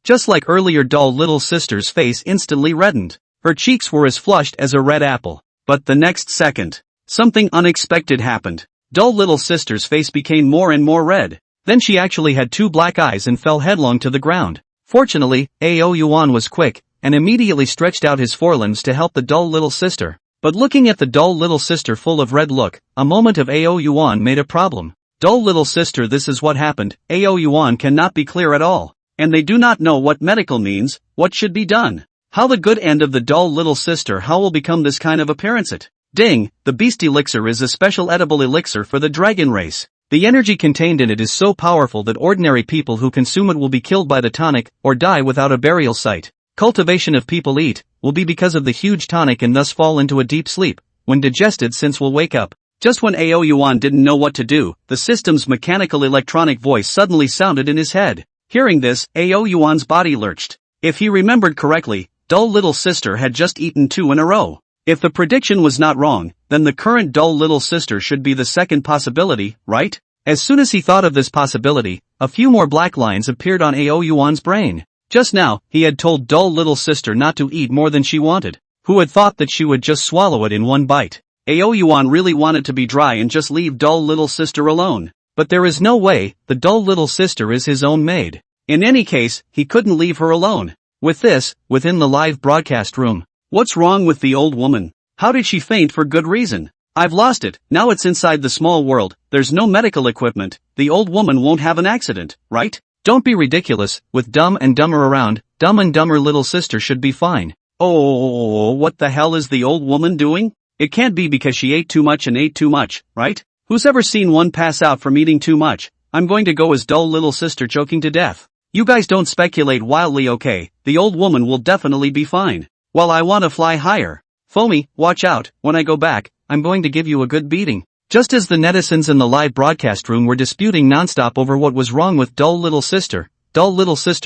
Just like earlier, dull little sister's face instantly reddened. Her cheeks were as flushed as a red apple. But the next second, something unexpected happened. Dull little sister's face became more and more red. Then she actually had two black eyes and fell headlong to the ground. Fortunately, Ao Yuan was quick, and immediately stretched out his forelimbs to help the dull little sister. But looking at the dull little sister full of red look, a moment of Ao Yuan made a problem. Dull little sister, this is what happened. Ao Yuan cannot be clear at all. And they do not know what medical means, what should be done. How the good end of the dull little sister how will become this kind of appearance it. Ding, the beast elixir is a special edible elixir for the dragon race. The energy contained in it is so powerful that ordinary people who consume it will be killed by the tonic, or die without a burial site. Cultivation of people eat, will be because of the huge tonic and thus fall into a deep sleep. When digested since will wake up. Just when Ao Yuan didn't know what to do, the system's mechanical electronic voice suddenly sounded in his head. Hearing this, Ao Yuan's body lurched. If he remembered correctly, dull little sister had just eaten 2 in a row. If the prediction was not wrong, then the current dull little sister should be the second possibility, right? As soon as he thought of this possibility, a few more black lines appeared on Ao Yuan's brain. Just now, he had told dull little sister not to eat more than she wanted. Who had thought that she would just swallow it in one bite? Ao Yuan really wanted to be dry and just leave dull little sister alone. But there is no way, the dull little sister is his own maid. In any case, he couldn't leave her alone. With this, within the live broadcast room. What's wrong with the old woman? How did she faint for good reason? I've lost it, now it's inside the small world, there's no medical equipment, the old woman won't have an accident, right? Don't be ridiculous, with Dumb and Dumber around, Dumb and Dumber little sister should be fine. Oh, what the hell is the old woman doing? It can't be because she ate too much and ate too much, right? Who's ever seen one pass out from eating too much? I'm going to go as dull little sister choking to death. You guys don't speculate wildly, okay? The old woman will definitely be fine. Well, I want to fly higher. Foamy, watch out, when I go back, I'm going to give you a good beating. Just as the netizens in the live broadcast room were disputing nonstop over what was wrong with dull little sister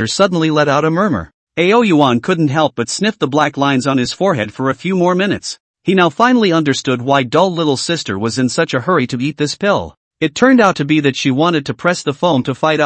suddenly let out a murmur. Ao Yuan couldn't help but sniff the black lines on his forehead for a few more minutes. He now finally understood why dull little sister was in such a hurry to eat this pill. It turned out to be that she wanted to press the foam to fight.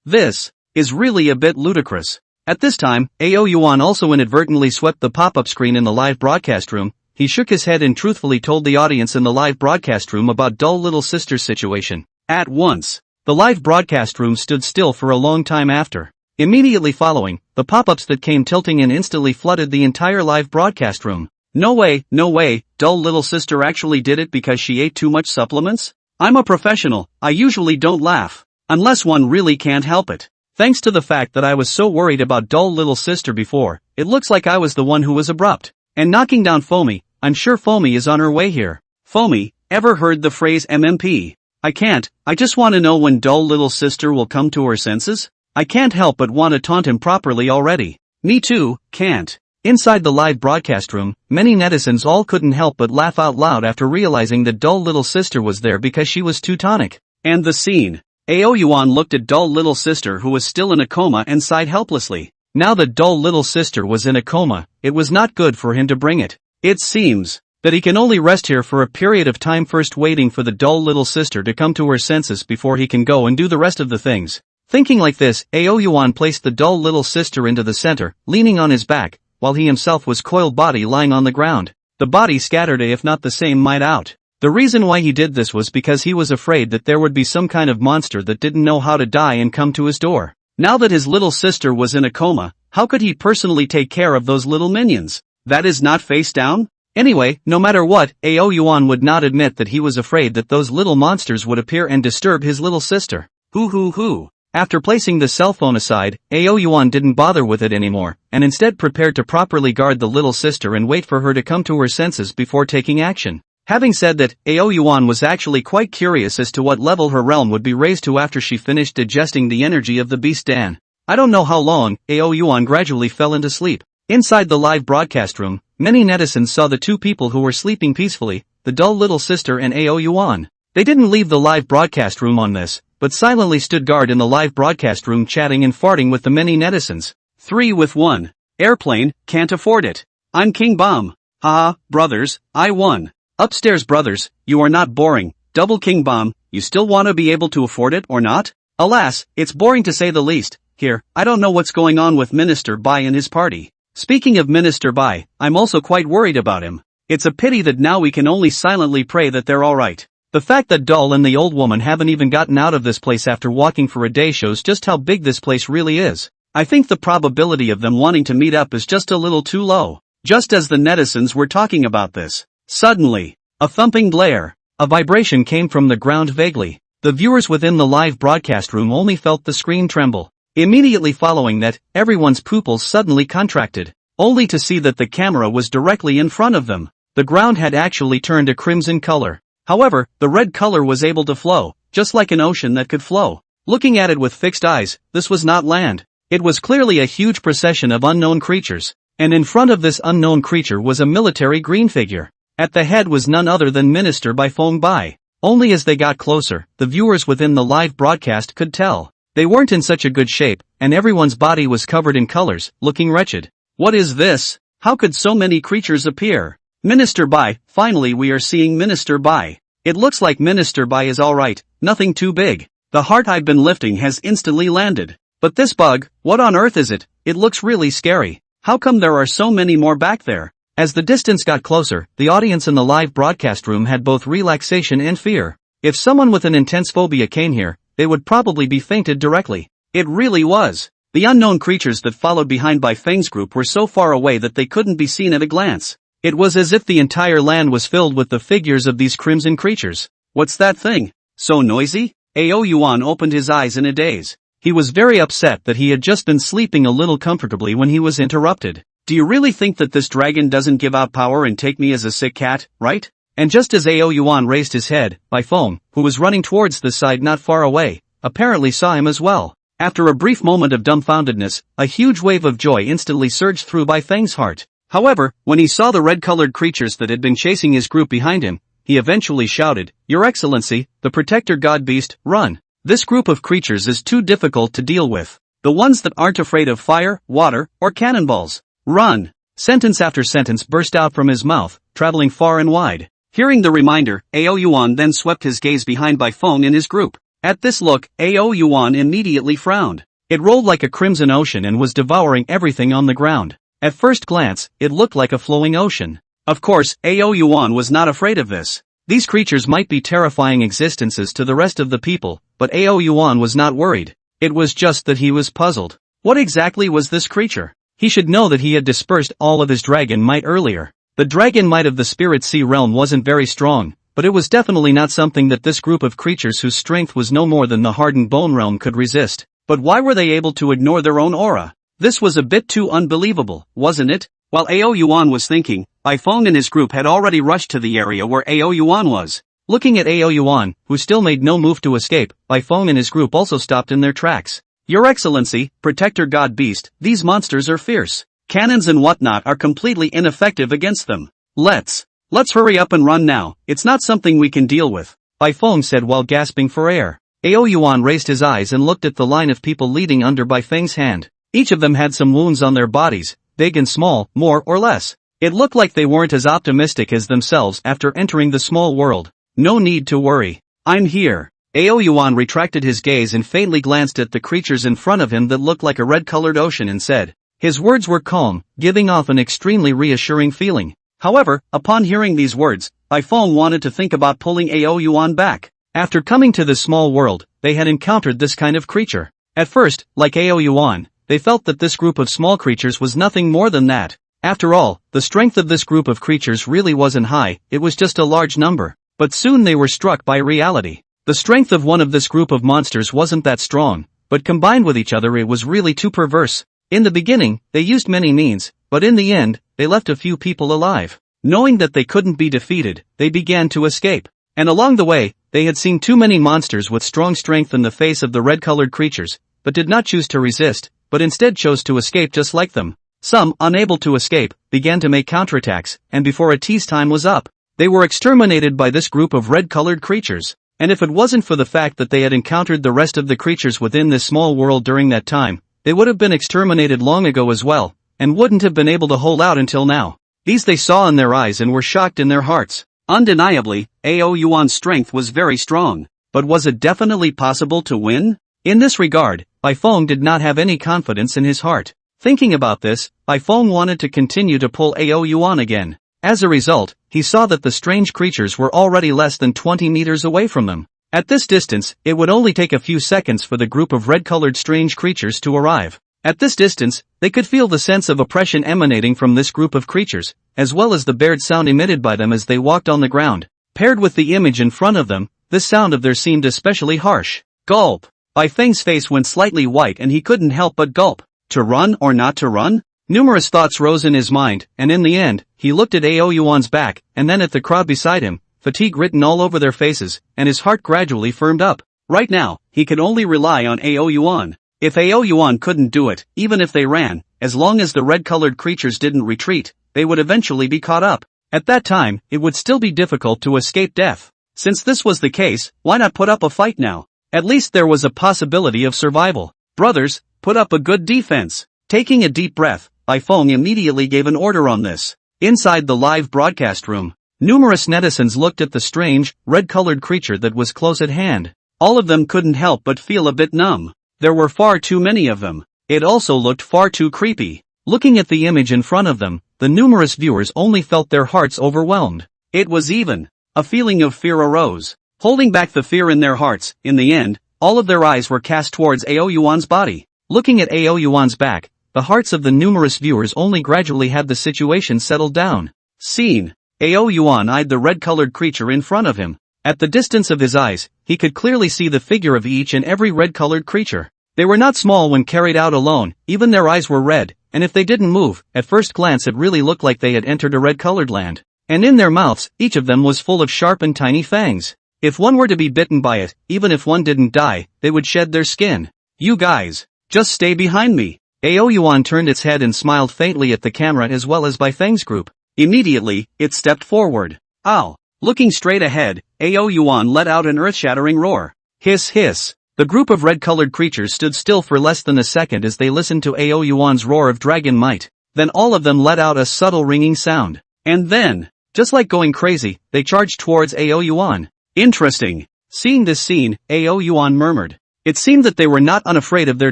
This is really a bit ludicrous. At this time, Ao Yuan also inadvertently swept the pop-up screen in the live broadcast room. He shook his head and truthfully told the audience in the live broadcast room about dull little sister's situation. At once, the live broadcast room stood still for a long time after. Immediately following, the pop-ups that came tilting and instantly flooded the entire live broadcast room. No way, dull little sister actually did it because she ate too much supplements? I'm a professional, I usually don't laugh. Unless one really can't help it. Thanks to the fact that I was so worried about dull little sister before, it looks like I was the one who was abrupt. And knocking down Foamy, I'm sure Foamy is on her way here. Foamy, ever heard the phrase MMP? I can't, I just want to know when dull little sister will come to her senses? I can't help but want to taunt him properly already. Me too, can't. Inside the live broadcast room, many netizens all couldn't help but laugh out loud after realizing that dull little sister was there because she was too tonic. And the scene. Ao Yuan looked at dull little sister who was still in a coma and sighed helplessly. Now that dull little sister was in a coma, it was not good for him to bring it. It seems that he can only rest here for a period of time, first waiting for the dull little sister to come to her senses before he can go and do the rest of the things. Thinking like this, Ao Yuan placed the dull little sister into the center, leaning on his back, while he himself was coiled body lying on the ground. The body scattered if not the same might out. The reason why he did this was because he was afraid that there would be some kind of monster that didn't know how to die and come to his door. Now that his little sister was in a coma, how could he personally take care of those little minions? That is not face down? Anyway, no matter what, Yuan would not admit that he was afraid that those little monsters would appear and disturb his little sister. Hoo. After placing the cell phone aside, Yuan didn't bother with it anymore, and instead prepared to properly guard the little sister and wait for her to come to her senses before taking action. Having said that, Yuan was actually quite curious as to what level her realm would be raised to after she finished digesting the energy of the beast Dan. I don't know how long, Yuan gradually fell into sleep. Inside the live broadcast room, many netizens saw the two people who were sleeping peacefully, the dull little sister and Yuan. They didn't leave the live broadcast room on this, but silently stood guard in the live broadcast room chatting and farting with the many netizens. 3 with 1. Airplane, can't afford it. I'm King Bomb. Haha, brothers, I won. Upstairs brothers, you are not boring. Double King Bomb, you still want to be able to afford it or not? Alas, it's boring to say the least. Here, I don't know what's going on with Minister Bai and his party. Speaking of Minister Bai, I'm also quite worried about him. It's a pity that now we can only silently pray that they're alright. The fact that Doll and the old woman haven't even gotten out of this place after walking for a day shows just how big this place really is. I think the probability of them wanting to meet up is just a little too low. Just as the netizens were talking about this, suddenly, a thumping blare, a vibration came from the ground vaguely. The viewers within the live broadcast room only felt the screen tremble. Immediately following that, everyone's pupils suddenly contracted, only to see that the camera was directly in front of them. The ground had actually turned a crimson color. However, the red color was able to flow, just like an ocean that could flow. Looking at it with fixed eyes, this was not land. It was clearly a huge procession of unknown creatures, and in front of this unknown creature was a military green figure. At the head was none other than Minister Bai. Only as they got closer, the viewers within the live broadcast could tell. They weren't in such a good shape, and everyone's body was covered in colors, looking wretched. What is this? How could so many creatures appear? Minister Bai, finally we are seeing Minister Bai. It looks like Minister Bai is alright, nothing too big. The heart I've been lifting has instantly landed. But this bug, what on earth is it? It looks really scary. How come there are so many more back there? As the distance got closer, the audience in the live broadcast room had both relaxation and fear. If someone with an intense phobia came here, they would probably be fainted directly. It really was. The unknown creatures that followed behind Bai Feng's group were so far away that they couldn't be seen at a glance. It was as if the entire land was filled with the figures of these crimson creatures. What's that thing? So noisy? Yuan opened his eyes in a daze. He was very upset that he had just been sleeping a little comfortably when he was interrupted. Do you really think that this dragon doesn't give out power and take me as a sick cat, right? And just as Yuan raised his head, Bai Feng, who was running towards the side not far away, apparently saw him as well. After a brief moment of dumbfoundedness, a huge wave of joy instantly surged through Bai Feng's heart. However, when he saw the red-colored creatures that had been chasing his group behind him, he eventually shouted, "Your Excellency, the Protector God Beast, run! This group of creatures is too difficult to deal with. The ones that aren't afraid of fire, water, or cannonballs. Run!" Sentence after sentence burst out from his mouth, traveling far and wide. Hearing the reminder, Yuan then swept his gaze behind Bai Feng and his group. At this look, Yuan immediately frowned. It rolled like a crimson ocean and was devouring everything on the ground. At first glance, it looked like a flowing ocean. Of course, Yuan was not afraid of this. These creatures might be terrifying existences to the rest of the people, but Yuan was not worried. It was just that he was puzzled. What exactly was this creature? He should know that he had dispersed all of his dragon might earlier. The dragon might of the spirit sea realm wasn't very strong, but it was definitely not something that this group of creatures whose strength was no more than the hardened bone realm could resist. But why were they able to ignore their own aura? This was a bit too unbelievable, wasn't it? While Yuan was thinking, Bai Feng and his group had already rushed to the area where Yuan was. Looking at Yuan, who still made no move to escape, Bai Feng and his group also stopped in their tracks. "Your Excellency, Protector God Beast, these monsters are fierce. Cannons and whatnot are completely ineffective against them. Let's hurry up and run now, it's not something we can deal with," Bai Feng said while gasping for air. Yuan raised his eyes and looked at the line of people leading under Bai Feng's hand. Each of them had some wounds on their bodies, big and small, more or less. It looked like they weren't as optimistic as themselves after entering the small world. "No need to worry. I'm here." Yuan retracted his gaze and faintly glanced at the creatures in front of him that looked like a red-colored ocean and said. His words were calm, giving off an extremely reassuring feeling. However, upon hearing these words, Baifeng wanted to think about pulling Ao Yuan back. After coming to this small world, they had encountered this kind of creature. At first, like Ao Yuan, they felt that this group of small creatures was nothing more than that. After all, the strength of this group of creatures really wasn't high, it was just a large number. But soon they were struck by reality. The strength of one of this group of monsters wasn't that strong, but combined with each other it was really too perverse. In the beginning, they used many means, but in the end, they left a few people alive. Knowing that they couldn't be defeated, they began to escape. And along the way, they had seen too many monsters with strong strength in the face of the red-colored creatures, but did not choose to resist, but instead chose to escape just like them. Some, unable to escape, began to make counterattacks, and before a tease time was up, they were exterminated by this group of red-colored creatures. And if it wasn't for the fact that they had encountered the rest of the creatures within this small world during that time, they would have been exterminated long ago as well, and wouldn't have been able to hold out until now. These they saw in their eyes and were shocked in their hearts. Undeniably, Ao Yuan's strength was very strong. But was it definitely possible to win? In this regard, Baifeng did not have any confidence in his heart. Thinking about this, Baifeng wanted to continue to pull Ao Yuan again. As a result, he saw that the strange creatures were already less than 20 meters away from them. At this distance, it would only take a few seconds for the group of red-colored strange creatures to arrive. At this distance, they could feel the sense of oppression emanating from this group of creatures, as well as the bared sound emitted by them as they walked on the ground. Paired with the image in front of them, this sound of theirs seemed especially harsh. Gulp! Baifeng's face went slightly white and he couldn't help but gulp. To run or not to run? Numerous thoughts rose in his mind, and in the end, he looked at Ao Yuan's back, and then at the crowd beside him, fatigue written all over their faces, and his heart gradually firmed up. Right now, he could only rely on Ao Yuan. If Ao Yuan couldn't do it, even if they ran, as long as the red-colored creatures didn't retreat, they would eventually be caught up. At that time, it would still be difficult to escape death. Since this was the case, why not put up a fight now? At least there was a possibility of survival. Brothers, put up a good defense. Taking a deep breath, Baifeng immediately gave an order on this. Inside the live broadcast room, numerous netizens looked at the strange, red-colored creature that was close at hand. All of them couldn't help but feel a bit numb. There were far too many of them. It also looked far too creepy. Looking at the image in front of them, the numerous viewers only felt their hearts overwhelmed. It was even. A feeling of fear arose. Holding back the fear in their hearts, in the end, all of their eyes were cast towards Ao Yuan's body. Looking at Ao Yuan's back, the hearts of the numerous viewers only gradually had the situation settled down. Scene. Ao Yuan eyed the red-colored creature in front of him. At the distance of his eyes, he could clearly see the figure of each and every red-colored creature. They were not small when carried out alone, even their eyes were red, and if they didn't move, at first glance it really looked like they had entered a red-colored land. And in their mouths, each of them was full of sharp and tiny fangs. If one were to be bitten by it, even if one didn't die, they would shed their skin. You guys, just stay behind me. Ao Yuan turned its head and smiled faintly at the camera as well as Baifeng's group. Immediately, it stepped forward. Ow! Looking straight ahead, Ao Yuan let out an earth-shattering roar. Hiss hiss. The group of red-colored creatures stood still for less than a second as they listened to Ao Yuan's roar of dragon might. Then all of them let out a subtle ringing sound. And then, just like going crazy, they charged towards Ao Yuan. Interesting. Seeing this scene, Ao Yuan murmured. It seemed that they were not unafraid of their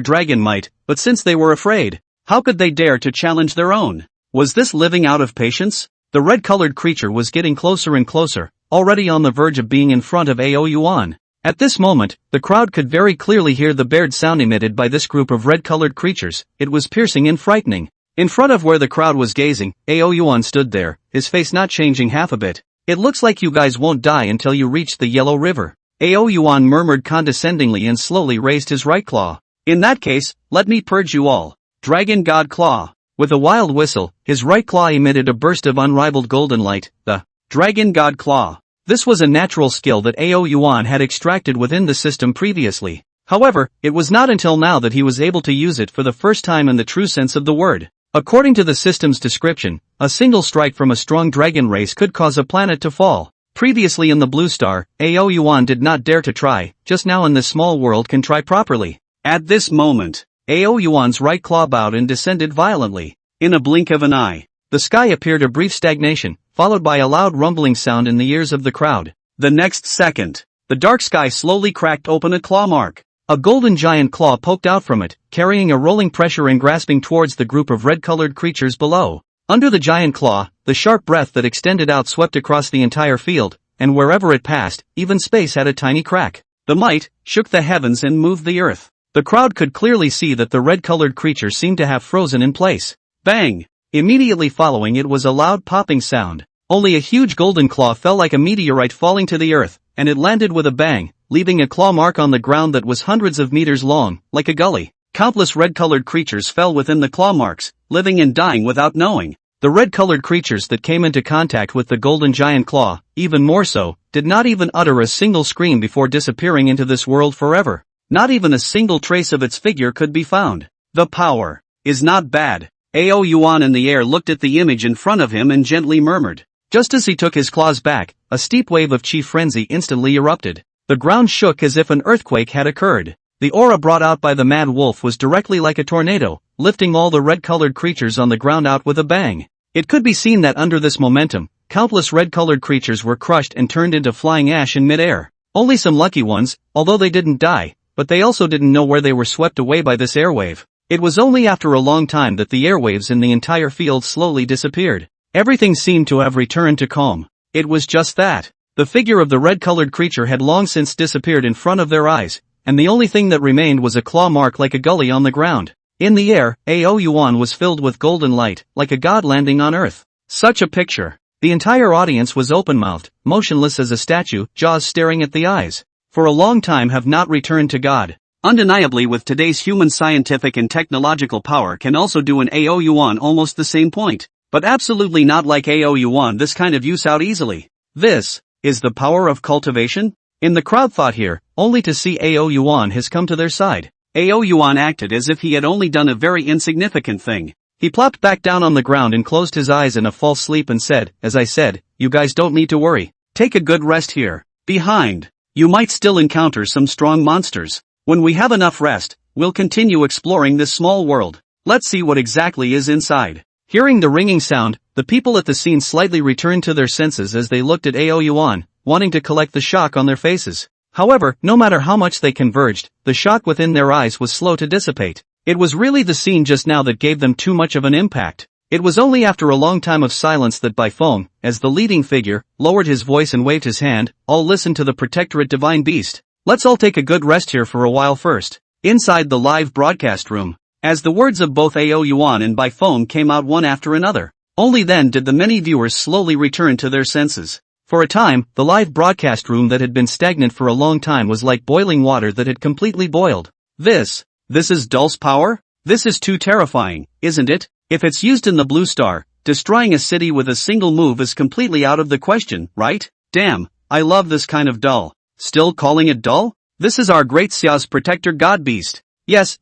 dragon might, but since they were afraid, how could they dare to challenge their own? Was this living out of patience? The red-colored creature was getting closer and closer, already on the verge of being in front of Ao Yuan. At this moment, the crowd could very clearly hear the bared sound emitted by this group of red-colored creatures. It was piercing and frightening. In front of where the crowd was gazing, Ao Yuan stood there, his face not changing half a bit. It looks like you guys won't die until you reach the Yellow River. Ao Yuan murmured condescendingly and slowly raised his right claw. In that case, let me purge you all. Dragon God Claw. With a wild whistle, his right claw emitted a burst of unrivaled golden light, the Dragon God Claw. This was a natural skill that Ao Yuan had extracted within the system previously. However, it was not until now that he was able to use it for the first time in the true sense of the word. According to the system's description, a single strike from a strong dragon race could cause a planet to fall. Previously in the Blue Star, Ao Yuan did not dare to try, just now in this small world can try properly. At this moment, Ao Yuan's right claw bowed and descended violently. In a blink of an eye, the sky appeared a brief stagnation, followed by a loud rumbling sound in the ears of the crowd. The next second, the dark sky slowly cracked open a claw mark. A golden giant claw poked out from it, carrying a rolling pressure and grasping towards the group of red-colored creatures below. Under the giant claw, the sharp breath that extended out swept across the entire field, and wherever it passed, even space had a tiny crack. The might shook the heavens and moved the earth. The crowd could clearly see that the red-colored creature seemed to have frozen in place. Bang! Immediately following it was a loud popping sound. Only a huge golden claw fell like a meteorite falling to the earth, and it landed with a bang, leaving a claw mark on the ground that was hundreds of meters long, like a gully. Countless red-colored creatures fell within the claw marks, living and dying without knowing. The red-colored creatures that came into contact with the golden giant claw, even more so, did not even utter a single scream before disappearing into this world forever. Not even a single trace of its figure could be found. The power is not bad. Yuan in the air looked at the image in front of him and gently murmured. Just as he took his claws back, a steep wave of chi frenzy instantly erupted. The ground shook as if an earthquake had occurred. The aura brought out by the mad wolf was directly like a tornado, lifting all the red-colored creatures on the ground out with a bang. It could be seen that under this momentum, countless red-colored creatures were crushed and turned into flying ash in mid-air. Only some lucky ones, although they didn't die, but they also didn't know where they were swept away by this airwave. It was only after a long time that the airwaves in the entire field slowly disappeared. Everything seemed to have returned to calm. It was just that. The figure of the red-colored creature had long since disappeared in front of their eyes, and the only thing that remained was a claw mark like a gully on the ground. In the air, Yuan was filled with golden light, like a god landing on earth. Such a picture. The entire audience was open-mouthed, motionless as a statue, jaws staring at the eyes. For a long time have not returned to God. Undeniably, with today's human scientific and technological power can also do an Yuan almost the same point. But absolutely not like Yuan, this kind of use out easily. This is the power of cultivation? In the crowd thought here, only to see Yuan has come to their side. Yuan acted as if he had only done a very insignificant thing. He plopped back down on the ground and closed his eyes in a false sleep and said, as I said, you guys don't need to worry. Take a good rest here. Behind, you might still encounter some strong monsters. When we have enough rest, we'll continue exploring this small world. Let's see what exactly is inside. Hearing the ringing sound, the people at the scene slightly returned to their senses as they looked at Yuan, wanting to collect the shock on their faces. However, no matter how much they converged, the shock within their eyes was slow to dissipate. It was really the scene just now that gave them too much of an impact. It was only after a long time of silence that by phone, as the leading figure, lowered his voice and waved his hand, all listened to the protectorate divine beast. Let's all take a good rest here for a while first. Inside the live broadcast room. As the words of both Yuan and by phone came out one after another, only then did the many viewers slowly return to their senses. For a time, the live broadcast room that had been stagnant for a long time was like boiling water that had completely boiled. This is Dul's power? This is too terrifying, isn't it? If it's used in the Blue Star, destroying a city with a single move is completely out of the question, right? Damn, I love this kind of Dul. Still calling it Dul? This is our great Xia's protector god beast. Yes,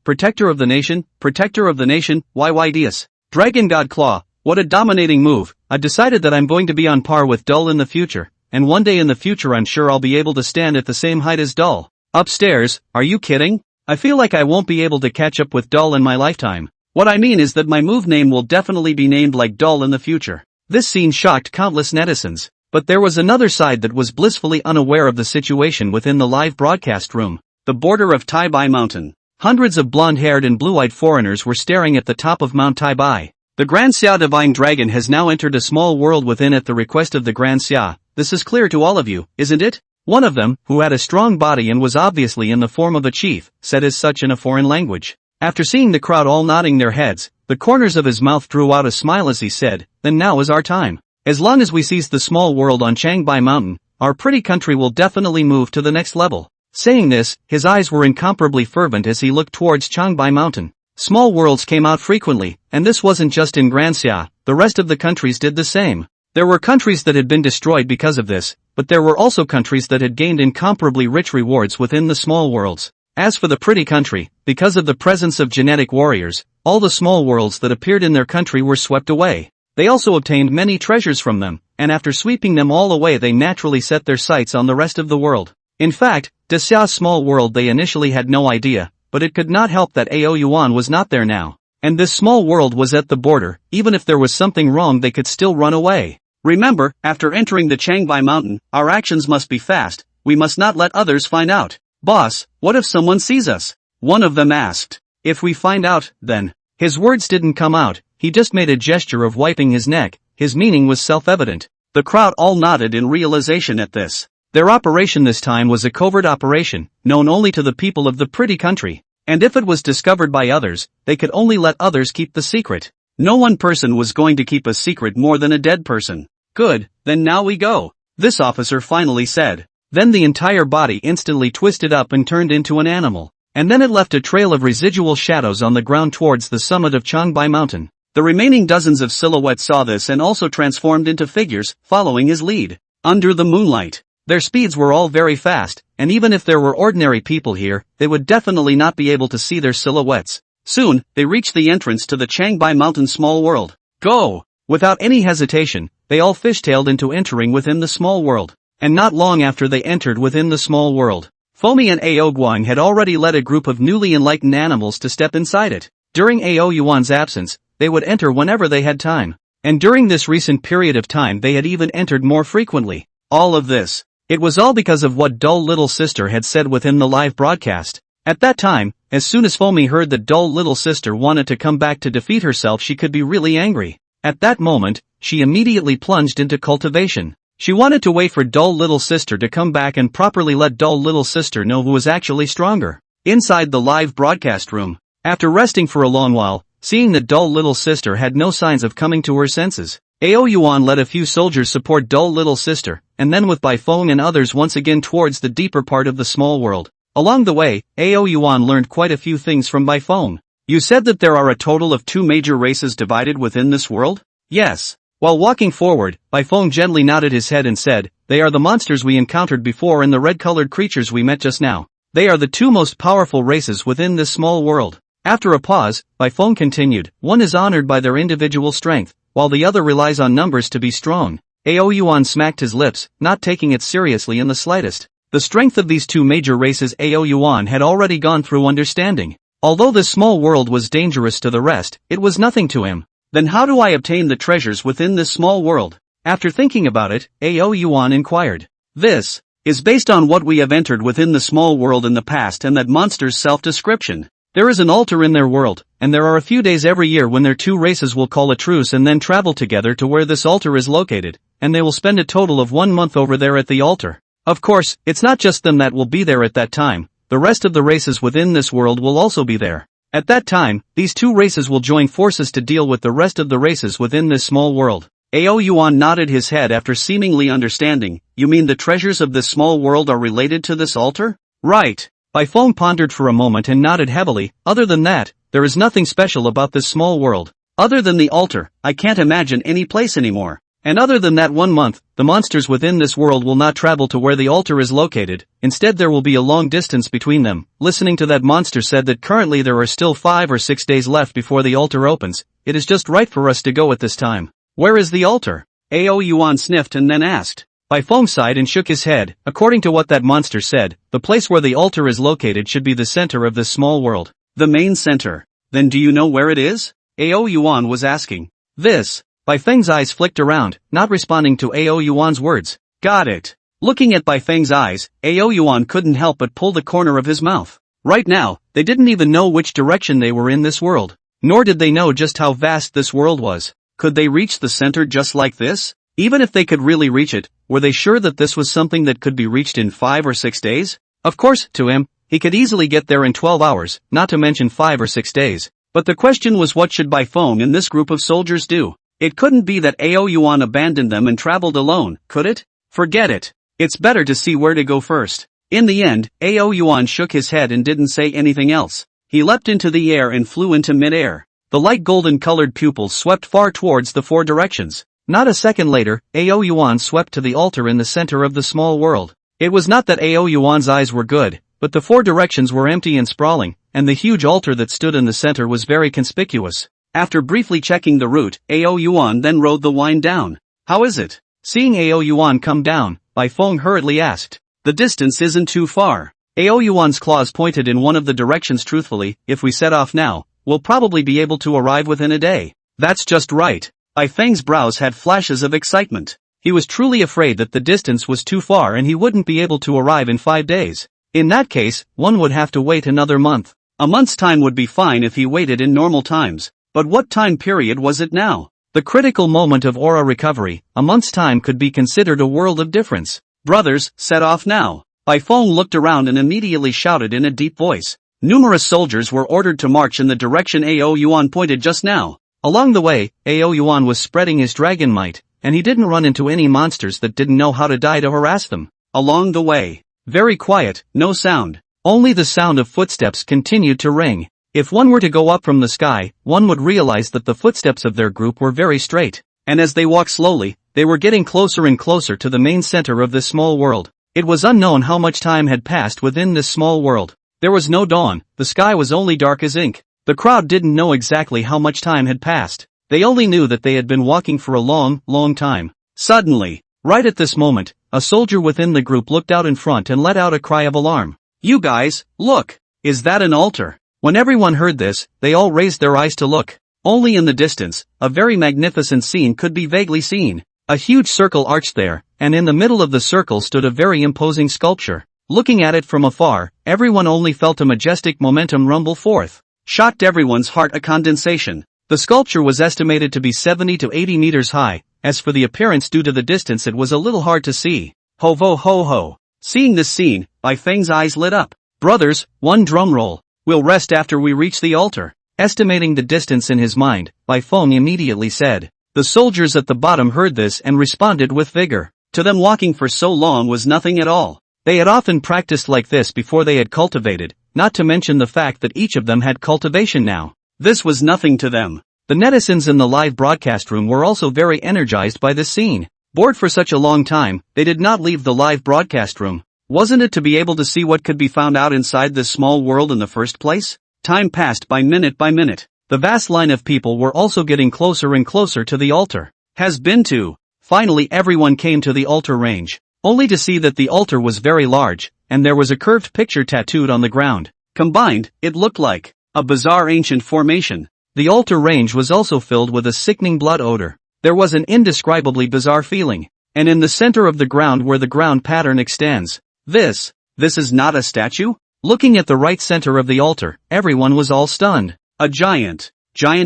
protector of the nation, YYDS. Dragon God Claw, what a dominating move. I've decided that I'm going to be on par with Dul in the future, and one day in the future I'm sure I'll be able to stand at the same height as Dul. Upstairs, are you kidding? I feel like I won't be able to catch up with Dul in my lifetime. What I mean is that my move name will definitely be named like Dul in the future. This scene shocked countless netizens, but there was another side that was blissfully unaware of the situation within the live broadcast room. The border of Taibai Mountain. Hundreds of blonde-haired and blue-eyed foreigners were staring at the top of Mount Taibai. The Grand Xia Divine Dragon has now entered a small world within at the request of the Grand Xia. This is clear to all of you, isn't it? One of them, who had a strong body and was obviously in the form of a chief, said as such in a foreign language. After seeing the crowd all nodding their heads, the corners of his mouth drew out a smile as he said, then now is our time. As long as we seize the small world on Changbai Mountain, our pretty country will definitely move to the next level. Saying this, his eyes were incomparably fervent as he looked towards Changbai Mountain. Small worlds came out frequently, and this wasn't just in Grand Xia, the rest of the countries did the same. There were countries that had been destroyed because of this, but there were also countries that had gained incomparably rich rewards within the small worlds. As for the pretty country, because of the presence of genetic warriors, all the small worlds that appeared in their country were swept away. They also obtained many treasures from them, and after sweeping them all away they naturally set their sights on the rest of the world. In fact, Daxia's small world they initially had no idea, but it could not help that Yuan was not there now. And this small world was at the border, even if there was something wrong they could still run away. Remember, after entering the Changbai Mountain, our actions must be fast, we must not let others find out. Boss, what if someone sees us? One of them asked. If we find out, then. His words didn't come out, he just made a gesture of wiping his neck. His meaning was self-evident. The crowd all nodded in realization at this. Their operation this time was a covert operation, known only to the people of the pretty country. And if it was discovered by others, they could only let others keep the secret. No one person was going to keep a secret more than a dead person. Good, then now we go, this officer finally said. Then the entire body instantly twisted up and turned into an animal. And then it left a trail of residual shadows on the ground towards the summit of Changbai Mountain. The remaining dozens of silhouettes saw this and also transformed into figures, following his lead. Under the moonlight, their speeds were all very fast, and even if there were ordinary people here, they would definitely not be able to see their silhouettes. Soon, they reached the entrance to the Changbai Mountain small world. Go! Without any hesitation, they all fishtailed into entering within the small world. And not long after they entered within the small world, Fomi and Aoguang had already led a group of newly enlightened animals to step inside it. During Aoyuan's absence, they would enter whenever they had time. And during this recent period of time they had even entered more frequently. All of this, it was all because of what Dull Little Sister had said within the live broadcast. At that time, as soon as Fomi heard that Dull Little Sister wanted to come back to defeat herself, she could be really angry. At that moment, she immediately plunged into cultivation. She wanted to wait for Dull Little Sister to come back and properly let Dull Little Sister know who was actually stronger. Inside the live broadcast room, after resting for a long while, seeing that Dull Little Sister had no signs of coming to her senses, Aoyuan led a few soldiers support Dull Little Sister, and then with Baifeng and others once again towards the deeper part of the small world. Along the way, Aoyuan learned quite a few things from Baifeng. You said that there are a total of 2 major races divided within this world? Yes. While walking forward, Baifeng gently nodded his head and said, they are the monsters we encountered before and the red-colored creatures we met just now. They are the 2 most powerful races within this small world. After a pause, Baifeng continued, one is honored by their individual strength, while the other relies on numbers to be strong. Aoyuan smacked his lips, not taking it seriously in the slightest. The strength of these 2 major races Aoyuan had already gone through understanding. Although this small world was dangerous to the rest, it was nothing to him. Then how do I obtain the treasures within this small world? After thinking about it, Aoyuan inquired. This is based on what we have entered within the small world in the past and that monster's self-description. There is an altar in their world, and there are a few days every year when their 2 races will call a truce and then travel together to where this altar is located, and they will spend a total of 1 month over there at the altar. Of course, it's not just them that will be there at that time, the rest of the races within this world will also be there. At that time, these 2 races will join forces to deal with the rest of the races within this small world. Aoyuan nodded his head after seemingly understanding. You mean the treasures of this small world are related to this altar? Right. Baifeng pondered for a moment and nodded heavily. Other than that, there is nothing special about this small world. Other than the altar, I can't imagine any place anymore. And other than that 1 month, the monsters within this world will not travel to where the altar is located, instead there will be a long distance between them. Listening to that monster said that currently there are still 5 or 6 days left before the altar opens. It is just right for us to go at this time. Where is the altar? Aoyuan sniffed and then asked. Baifeng sighed and shook his head. According to what that monster said, the place where the altar is located should be the center of this small world. The main center. Then do you know where it is? Aoyuan was asking. This. Baifeng's eyes flicked around, not responding to Aoyuan's words. Got it. Looking at Baifeng's eyes, Aoyuan couldn't help but pull the corner of his mouth. Right now, they didn't even know which direction they were in this world. Nor did they know just how vast this world was. Could they reach the center just like this? Even if they could really reach it, were they sure that this was something that could be reached in 5 or 6 days? Of course, to him, he could easily get there in 12 hours, not to mention 5 or 6 days. But the question was, what should Baifeng and this group of soldiers do? It couldn't be that Aoyuan abandoned them and traveled alone, could it? Forget it. It's better to see where to go first. In the end, Aoyuan shook his head and didn't say anything else. He leapt into the air and flew into mid-air. The light golden-colored pupils swept far towards the 4 directions. Not a second later, Aoyuan swept to the altar in the center of the small world. It was not that Aoyuan's eyes were good, but the 4 directions were empty and sprawling, and the huge altar that stood in the center was very conspicuous. After briefly checking the route, Aoyuan then rode the wind down. How is it? Seeing Aoyuan come down, Baifeng hurriedly asked. The distance isn't too far. Aoyuan's claws pointed in one of the directions. Truthfully, if we set off now, we'll probably be able to arrive within a day. That's just right. Baifeng's brows had flashes of excitement. He was truly afraid that the distance was too far and he wouldn't be able to arrive in 5 days. In that case, one would have to wait another month. A month's time would be fine if he waited in normal times. But what time period was it now? The critical moment of aura recovery, a month's time could be considered a world of difference. Brothers, set off now. Baifeng looked around and immediately shouted in a deep voice. Numerous soldiers were ordered to march in the direction Ao Yuan pointed just now. Along the way, Ao Yuan was spreading his dragon might, and he didn't run into any monsters that didn't know how to die to harass them. Along the way, very quiet, no sound. Only the sound of footsteps continued to ring. If one were to go up from the sky, one would realize that the footsteps of their group were very straight, and as they walked slowly, they were getting closer and closer to the main center of this small world. It was unknown how much time had passed within this small world. There was no dawn, the sky was only dark as ink. The crowd didn't know exactly how much time had passed. They only knew that they had been walking for a long, long time. Suddenly, right at this moment, a soldier within the group looked out in front and let out a cry of alarm. "You guys, look! Is that an altar?" When everyone heard this, they all raised their eyes to look. Only in the distance, a very magnificent scene could be vaguely seen. A huge circle arched there, and in the middle of the circle stood a very imposing sculpture. Looking at it from afar, everyone only felt a majestic momentum rumble forth. Shocked everyone's heart a condensation. The sculpture was estimated to be 70 to 80 meters high. As for the appearance due to the distance, it was a little hard to see. Ho ho ho ho. Seeing this scene, Baifeng's eyes lit up. "Brothers, one drum roll. We'll rest after we reach the altar." Estimating the distance in his mind, Baifeng immediately said. The soldiers at the bottom heard this and responded with vigor. To them, walking for so long was nothing at all. They had often practiced like this before they had cultivated, not to mention the fact that each of them had cultivation now. This was nothing to them. The netizens in the live broadcast room were also very energized by this scene. Bored for such a long time, they did not leave the live broadcast room. Wasn't it to be able to see what could be found out inside this small world in the first place? Time passed by minute by minute. The vast line of people were also getting closer and closer to the altar. Has been to. Finally everyone came to the altar range, only to see that the altar was very large, and there was a curved picture tattooed on the ground. Combined, it looked like a bizarre ancient formation. The altar range was also filled with a sickening blood odor. There was an indescribably bizarre feeling. And in the center of the ground where the ground pattern extends, This is not a statue? Looking at the right center of the altar, everyone was all stunned. A giant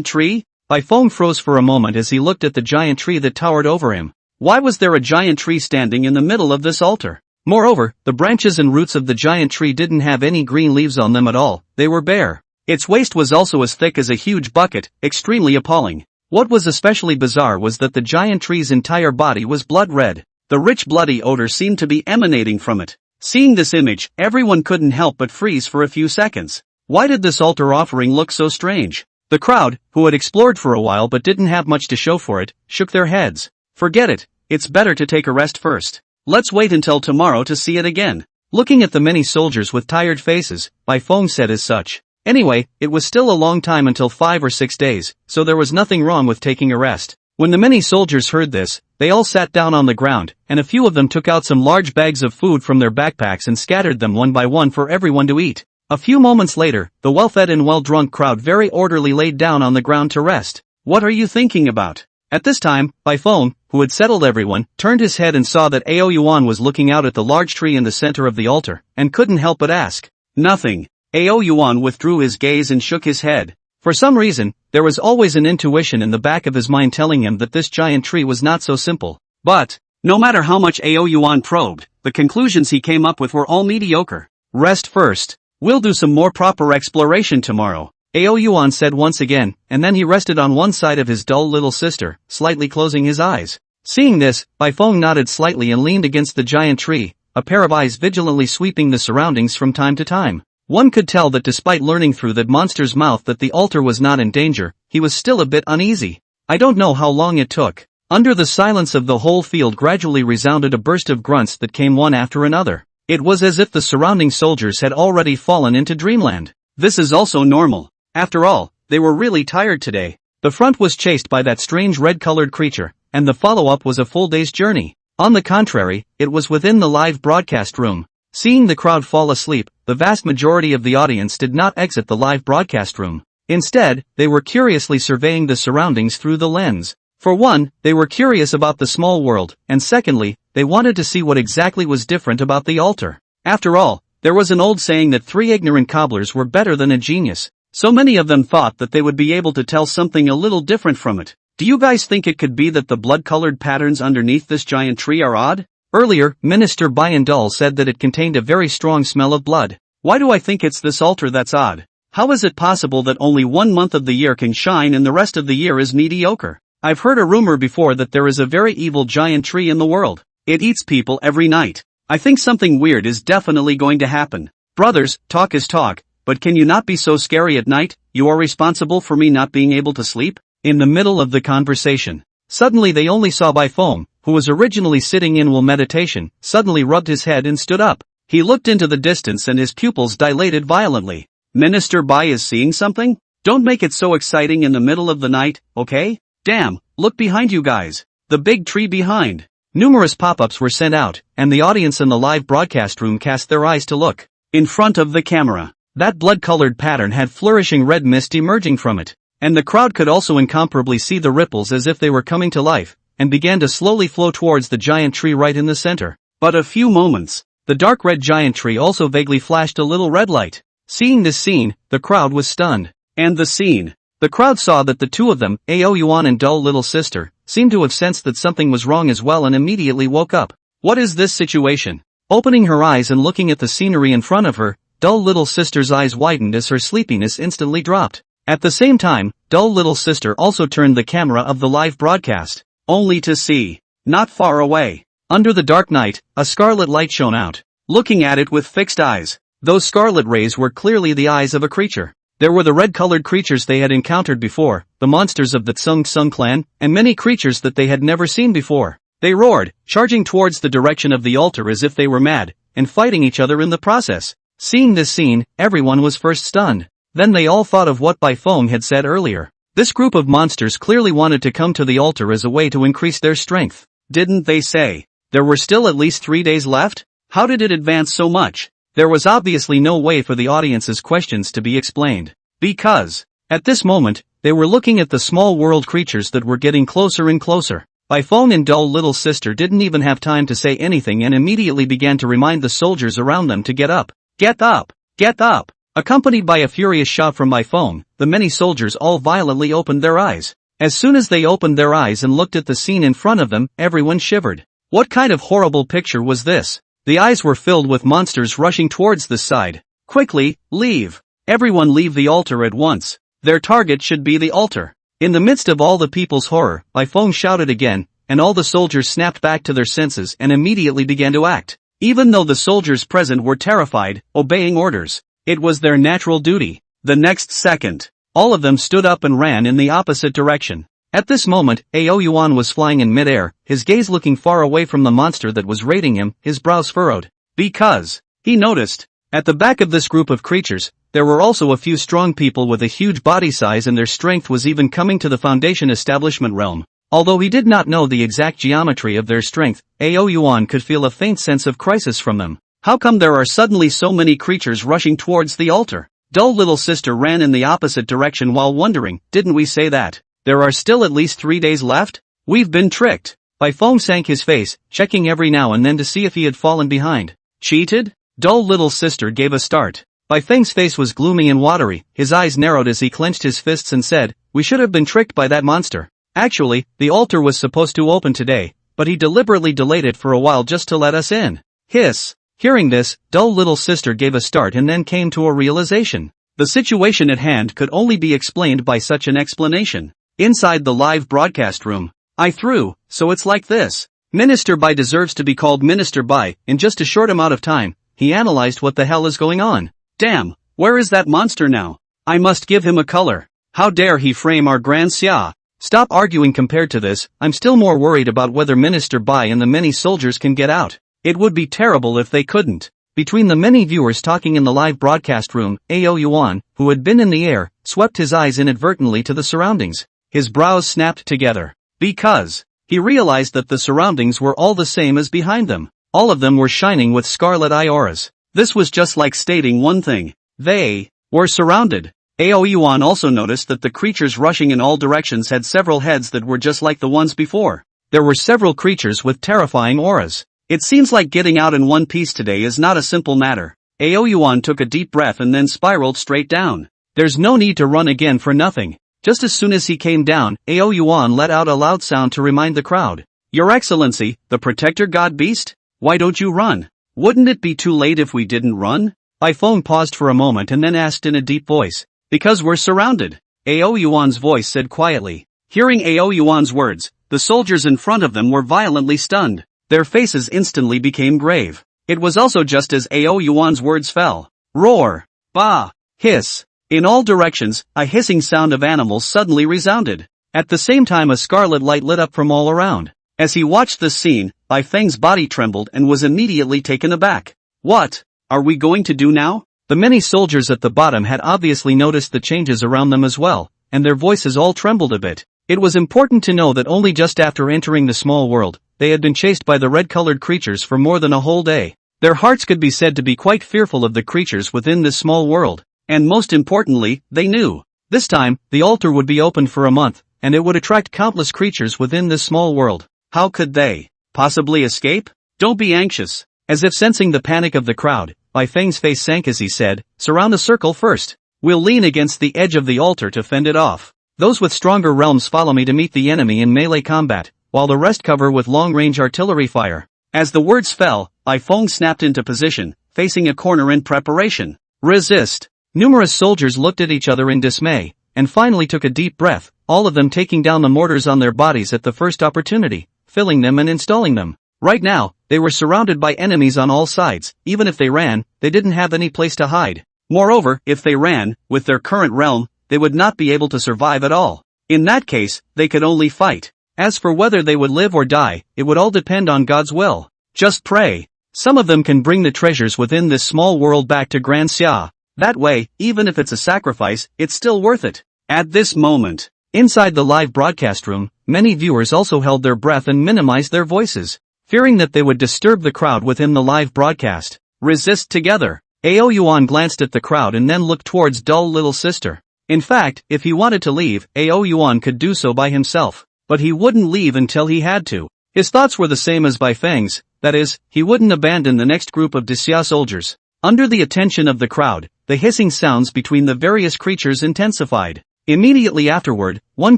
tree? Baifeng froze for a moment as he looked at the giant tree that towered over him. Why was there a giant tree standing in the middle of this altar? Moreover, the branches and roots of the giant tree didn't have any green leaves on them at all, they were bare. Its waist was also as thick as a huge bucket, extremely appalling. What was especially bizarre was that the giant tree's entire body was blood red. The rich bloody odor seemed to be emanating from it. Seeing this image, everyone couldn't help but freeze for a few seconds. Why did this altar offering look so strange? The crowd, who had explored for a while but didn't have much to show for it, shook their heads. Forget it, it's better to take a rest first. Let's wait until tomorrow to see it again. Looking at the many soldiers with tired faces, Baifeng said as such. Anyway, it was still a long time until 5 or 6 days, so there was nothing wrong with taking a rest. When the many soldiers heard this, they all sat down on the ground, and a few of them took out some large bags of food from their backpacks and scattered them one by one for everyone to eat. A few moments later, the well-fed and well-drunk crowd very orderly laid down on the ground to rest. What are you thinking about? At this time, Baifeng, who had settled everyone, turned his head and saw that Ao Yuan was looking out at the large tree in the center of the altar, and couldn't help but ask. Nothing. Ao Yuan withdrew his gaze and shook his head. For some reason, there was always an intuition in the back of his mind telling him that this giant tree was not so simple. But, no matter how much Ao Yuan probed, the conclusions he came up with were all mediocre. Rest first. We'll do some more proper exploration tomorrow, Ao Yuan said once again, and then he rested on one side of his dull little sister, slightly closing his eyes. Seeing this, Baifeng nodded slightly and leaned against the giant tree, a pair of eyes vigilantly sweeping the surroundings from time to time. One could tell that despite learning through that monster's mouth that the altar was not in danger, he was still a bit uneasy. I don't know how long it took. Under the silence of the whole field gradually resounded a burst of grunts that came one after another. It was as if the surrounding soldiers had already fallen into dreamland. This is also normal. After all, they were really tired today. The front was chased by that strange red-colored creature, and the follow-up was a full day's journey. On the contrary, it was within the live broadcast room. Seeing the crowd fall asleep, the vast majority of the audience did not exit the live broadcast room. Instead, they were curiously surveying the surroundings through the lens. For one, they were curious about the small world, and secondly, they wanted to see what exactly was different about the altar. After all, there was an old saying that 3 ignorant cobblers were better than a genius. So many of them thought that they would be able to tell something a little different from it. Do you guys think it could be that the blood-colored patterns underneath this giant tree are odd? Earlier, Minister Bayandul said that it contained a very strong smell of blood. Why do I think it's this altar that's odd? How is it possible that only 1 month of the year can shine and the rest of the year is mediocre? I've heard a rumor before that there is a very evil giant tree in the world. It eats people every night. I think something weird is definitely going to happen. Brothers, talk is talk, but can you not be so scary at night? You are responsible for me not being able to sleep? In the middle of the conversation, suddenly they only saw Bai Feng, who was originally sitting in meditation, suddenly rubbed his head and stood up. He looked into the distance and his pupils dilated violently. Minister Bai is seeing something? Don't make it so exciting in the middle of the night, okay? Damn, look behind you guys. The big tree behind. Numerous pop-ups were sent out, and the audience in the live broadcast room cast their eyes to look. In front of the camera, that blood-colored pattern had flourishing red mist emerging from it. And the crowd could also incomparably see the ripples as if they were coming to life, and began to slowly flow towards the giant tree right in the center. But a few moments, the dark red giant tree also vaguely flashed a little red light. Seeing this scene, the crowd was stunned. And the crowd saw that the two of them, Yuan and dull little sister, seemed to have sensed that something was wrong as well and immediately woke up. What is this situation? Opening her eyes and looking at the scenery in front of her, dull little sister's eyes widened as her sleepiness instantly dropped. At the same time, dull little sister also turned the camera of the live broadcast, only to see, not far away, under the dark night, a scarlet light shone out. Looking at it with fixed eyes, those scarlet rays were clearly the eyes of a creature. There were the red-colored creatures they had encountered before, the monsters of the Tsung clan, and many creatures that they had never seen before. They roared, charging towards the direction of the altar as if they were mad, and fighting each other in the process. Seeing this scene, everyone was first stunned. Then they all thought of what Bai Feng had said earlier. This group of monsters clearly wanted to come to the altar as a way to increase their strength. Didn't they say there were still at least 3 days left? How did it advance so much? There was obviously no way for the audience's questions to be explained. Because, at this moment, they were looking at the small world creatures that were getting closer and closer. Bai Feng and dull little sister didn't even have time to say anything and immediately began to remind the soldiers around them to get up. Get up! Get up! Accompanied by a furious shout from Bai Feng, the many soldiers all violently opened their eyes. As soon as they opened their eyes and looked at the scene in front of them, everyone shivered. What kind of horrible picture was this? The eyes were filled with monsters rushing towards the side. Quickly, leave! Everyone leave the altar at once. Their target should be the altar. In the midst of all the people's horror, Bai Feng shouted again, and all the soldiers snapped back to their senses and immediately began to act. Even though the soldiers present were terrified, obeying orders. It was their natural duty. The next second, all of them stood up and ran in the opposite direction. At this moment, Yuan was flying in midair, his gaze looking far away from the monster that was raiding him, his brows furrowed. Because, he noticed, at the back of this group of creatures, there were also a few strong people with a huge body size and their strength was even coming to the Foundation establishment realm. Although he did not know the exact geometry of their strength, Yuan could feel a faint sense of crisis from them. How come there are suddenly so many creatures rushing towards the altar? Dull little sister ran in the opposite direction while wondering, didn't we say that there are still at least 3 days left? We've been tricked. Bai Feng sank his face, checking every now and then to see if he had fallen behind. Cheated? Dull little sister gave a start. Bai Feng's face was gloomy and watery, his eyes narrowed as he clenched his fists and said, we should have been tricked by that monster. Actually, the altar was supposed to open today, but he deliberately delayed it for a while just to let us in. Hiss. Hearing this, dull little sister gave a start and then came to a realization. The situation at hand could only be explained by such an explanation. Inside the live broadcast room, so it's like this. Minister Bai deserves to be called Minister Bai. In just a short amount of time, he analyzed what the hell is going on. Damn, where is that monster now? I must give him a color. How dare he frame our Grand Xia? Stop arguing. Compared to this, I'm still more worried about whether Minister Bai and the many soldiers can get out. It would be terrible if they couldn't. Between the many viewers talking in the live broadcast room, Yuan, who had been in the air, swept his eyes inadvertently to the surroundings. His brows snapped together. Because he realized that the surroundings were all the same as behind them. All of them were shining with scarlet eye auras. This was just like stating one thing. They were surrounded. Yuan also noticed that the creatures rushing in all directions had several heads that were just like the ones before. There were several creatures with terrifying auras. It seems like getting out in one piece today is not a simple matter. Yuan took a deep breath and then spiraled straight down. There's no need to run again for nothing. Just as soon as he came down, Yuan let out a loud sound to remind the crowd. Your Excellency, the Protector God Beast? Why don't you run? Wouldn't it be too late if we didn't run? Baifeng paused for a moment and then asked in a deep voice. Because we're surrounded. Yuan's voice said quietly. Hearing Yuan's words, the soldiers in front of them were violently stunned. Their faces instantly became grave. It was also just as Yuan's words fell. Roar! Bah! Hiss! In all directions, a hissing sound of animals suddenly resounded. At the same time a scarlet light lit up from all around. As he watched this scene, Baifeng's body trembled and was immediately taken aback. What are we going to do now? The many soldiers at the bottom had obviously noticed the changes around them as well, and their voices all trembled a bit. It was important to know that only just after entering the small world, they had been chased by the red-colored creatures for more than a whole day. Their hearts could be said to be quite fearful of the creatures within this small world, and most importantly, they knew. This time, the altar would be open for a month, and it would attract countless creatures within this small world. How could they possibly escape? Don't be anxious. As if sensing the panic of the crowd, Baifeng's face sank as he said, surround the circle first. We'll lean against the edge of the altar to fend it off. Those with stronger realms follow me to meet the enemy in melee combat, while the rest cover with long-range artillery fire. As the words fell, Baifeng snapped into position, facing a corner in preparation. Resist! Numerous soldiers looked at each other in dismay, and finally took a deep breath, all of them taking down the mortars on their bodies at the first opportunity, filling them and installing them. Right now, they were surrounded by enemies on all sides. Even if they ran, they didn't have any place to hide. Moreover, if they ran, with their current realm, they would not be able to survive at all. In that case, they could only fight. As for whether they would live or die, it would all depend on God's will. Just pray. Some of them can bring the treasures within this small world back to Grand Xia. That way, even if it's a sacrifice, it's still worth it. At this moment, inside the live broadcast room, many viewers also held their breath and minimized their voices, fearing that they would disturb the crowd within the live broadcast. Resist together. Yuan glanced at the crowd and then looked towards dull little sister. In fact, if he wanted to leave, Yuan could do so by himself. But he wouldn't leave until he had to. His thoughts were the same as Baifeng's, that is, he wouldn't abandon the next group of Daxia soldiers. Under the attention of the crowd, the hissing sounds between the various creatures intensified. Immediately afterward, one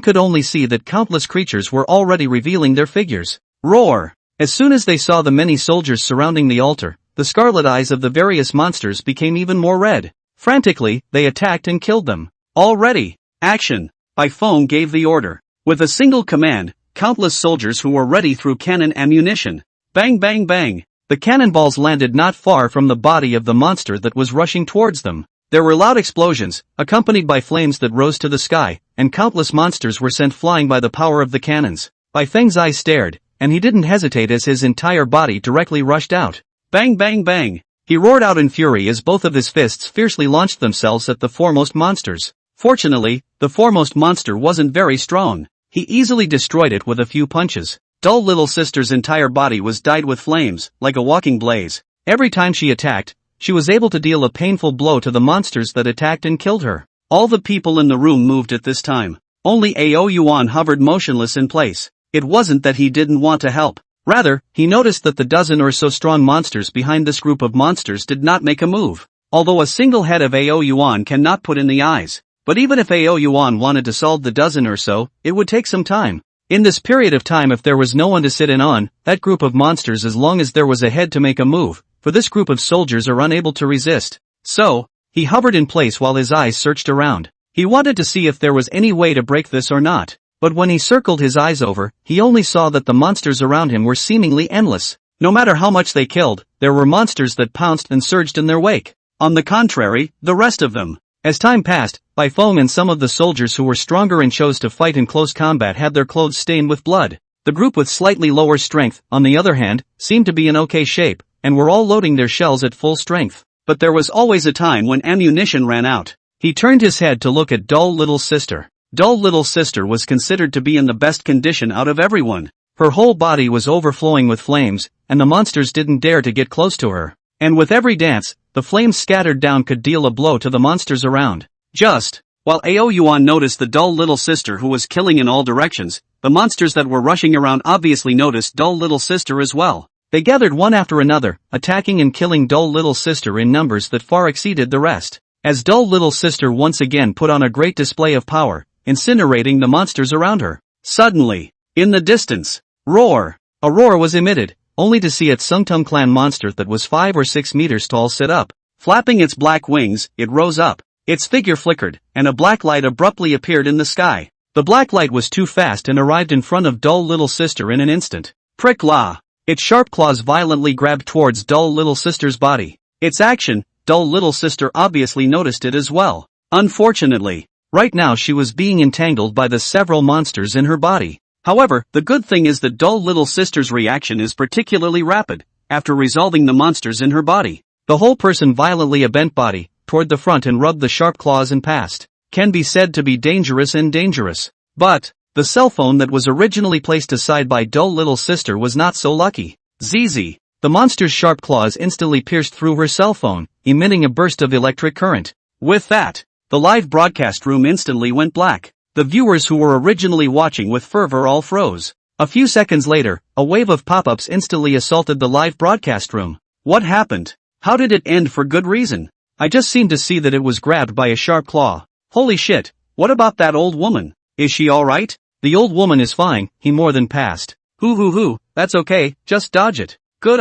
could only see that countless creatures were already revealing their figures. Roar! As soon as they saw the many soldiers surrounding the altar, the scarlet eyes of the various monsters became even more red. Frantically, they attacked and killed them. All ready! Action! Baifeng gave the order. With a single command, countless soldiers who were ready threw cannon ammunition. Bang bang bang! The cannonballs landed not far from the body of the monster that was rushing towards them. There were loud explosions, accompanied by flames that rose to the sky, and countless monsters were sent flying by the power of the cannons. Baifeng's eyes stared, and he didn't hesitate as his entire body directly rushed out. Bang bang bang! He roared out in fury as both of his fists fiercely launched themselves at the foremost monsters. Fortunately, the foremost monster wasn't very strong. He easily destroyed it with a few punches. Dull little sister's entire body was dyed with flames, like a walking blaze. Every time she attacked, she was able to deal a painful blow to the monsters that attacked and killed her. All the people in the room moved at this time. Only Yuan hovered motionless in place. It wasn't that he didn't want to help. Rather, he noticed that the dozen or so strong monsters behind this group of monsters did not make a move. Although a single head of Yuan cannot put in the eyes. But even if Yuan wanted to solve the dozen or so, it would take some time. In this period of time, if there was no one to sit in on that group of monsters, as long as there was a head to make a move, for this group of soldiers are unable to resist. So, he hovered in place while his eyes searched around. He wanted to see if there was any way to break this or not. But when he circled his eyes over, he only saw that the monsters around him were seemingly endless. No matter how much they killed, there were monsters that pounced and surged in their wake. On the contrary, the rest of them. As time passed, Baifeng and some of the soldiers who were stronger and chose to fight in close combat had their clothes stained with blood. The group with slightly lower strength, on the other hand, seemed to be in okay shape, and were all loading their shells at full strength. But there was always a time when ammunition ran out. He turned his head to look at dull little sister. Dull little sister was considered to be in the best condition out of everyone. Her whole body was overflowing with flames, and the monsters didn't dare to get close to her. And with every dance, the flames scattered down could deal a blow to the monsters around. Just while Yuan noticed the dull little sister who was killing in all directions, the monsters that were rushing around obviously noticed dull little sister as well. They gathered one after another, attacking and killing dull little sister in numbers that far exceeded the rest. as dull little sister once again put on a great display of power, incinerating the monsters around her. Suddenly, in the distance, roar! A roar was emitted, only to see its Sungtung clan monster that was 5 or 6 meters tall sit up. Flapping its black wings, it rose up. Its figure flickered, and a black light abruptly appeared in the sky. The black light was too fast and arrived in front of dull little sister in an instant. Prick la! Its sharp claws violently grabbed towards dull little sister's body. Its action, dull little sister obviously noticed it as well. Unfortunately, right now she was being entangled by the several monsters in her body. However, the good thing is that dull little sister's reaction is particularly rapid. After resolving the monsters in her body, the whole person violently bent body toward the front and rubbed the sharp claws and passed. Can be said to be dangerous and dangerous. But the cell phone that was originally placed aside by dull little sister was not so lucky. ZZ. The monster's sharp claws instantly pierced through her cell phone, emitting a burst of electric current. With that, the live broadcast room instantly went black. The viewers who were originally watching with fervor all froze. A few seconds later, a wave of pop-ups instantly assaulted the live broadcast room. What happened? How did it end for good reason? I just seemed to see that it was grabbed by a sharp claw. Holy shit, what about that old woman? Is she alright? The old woman is fine, he more than passed. Hoo, that's okay, just dodge it. Good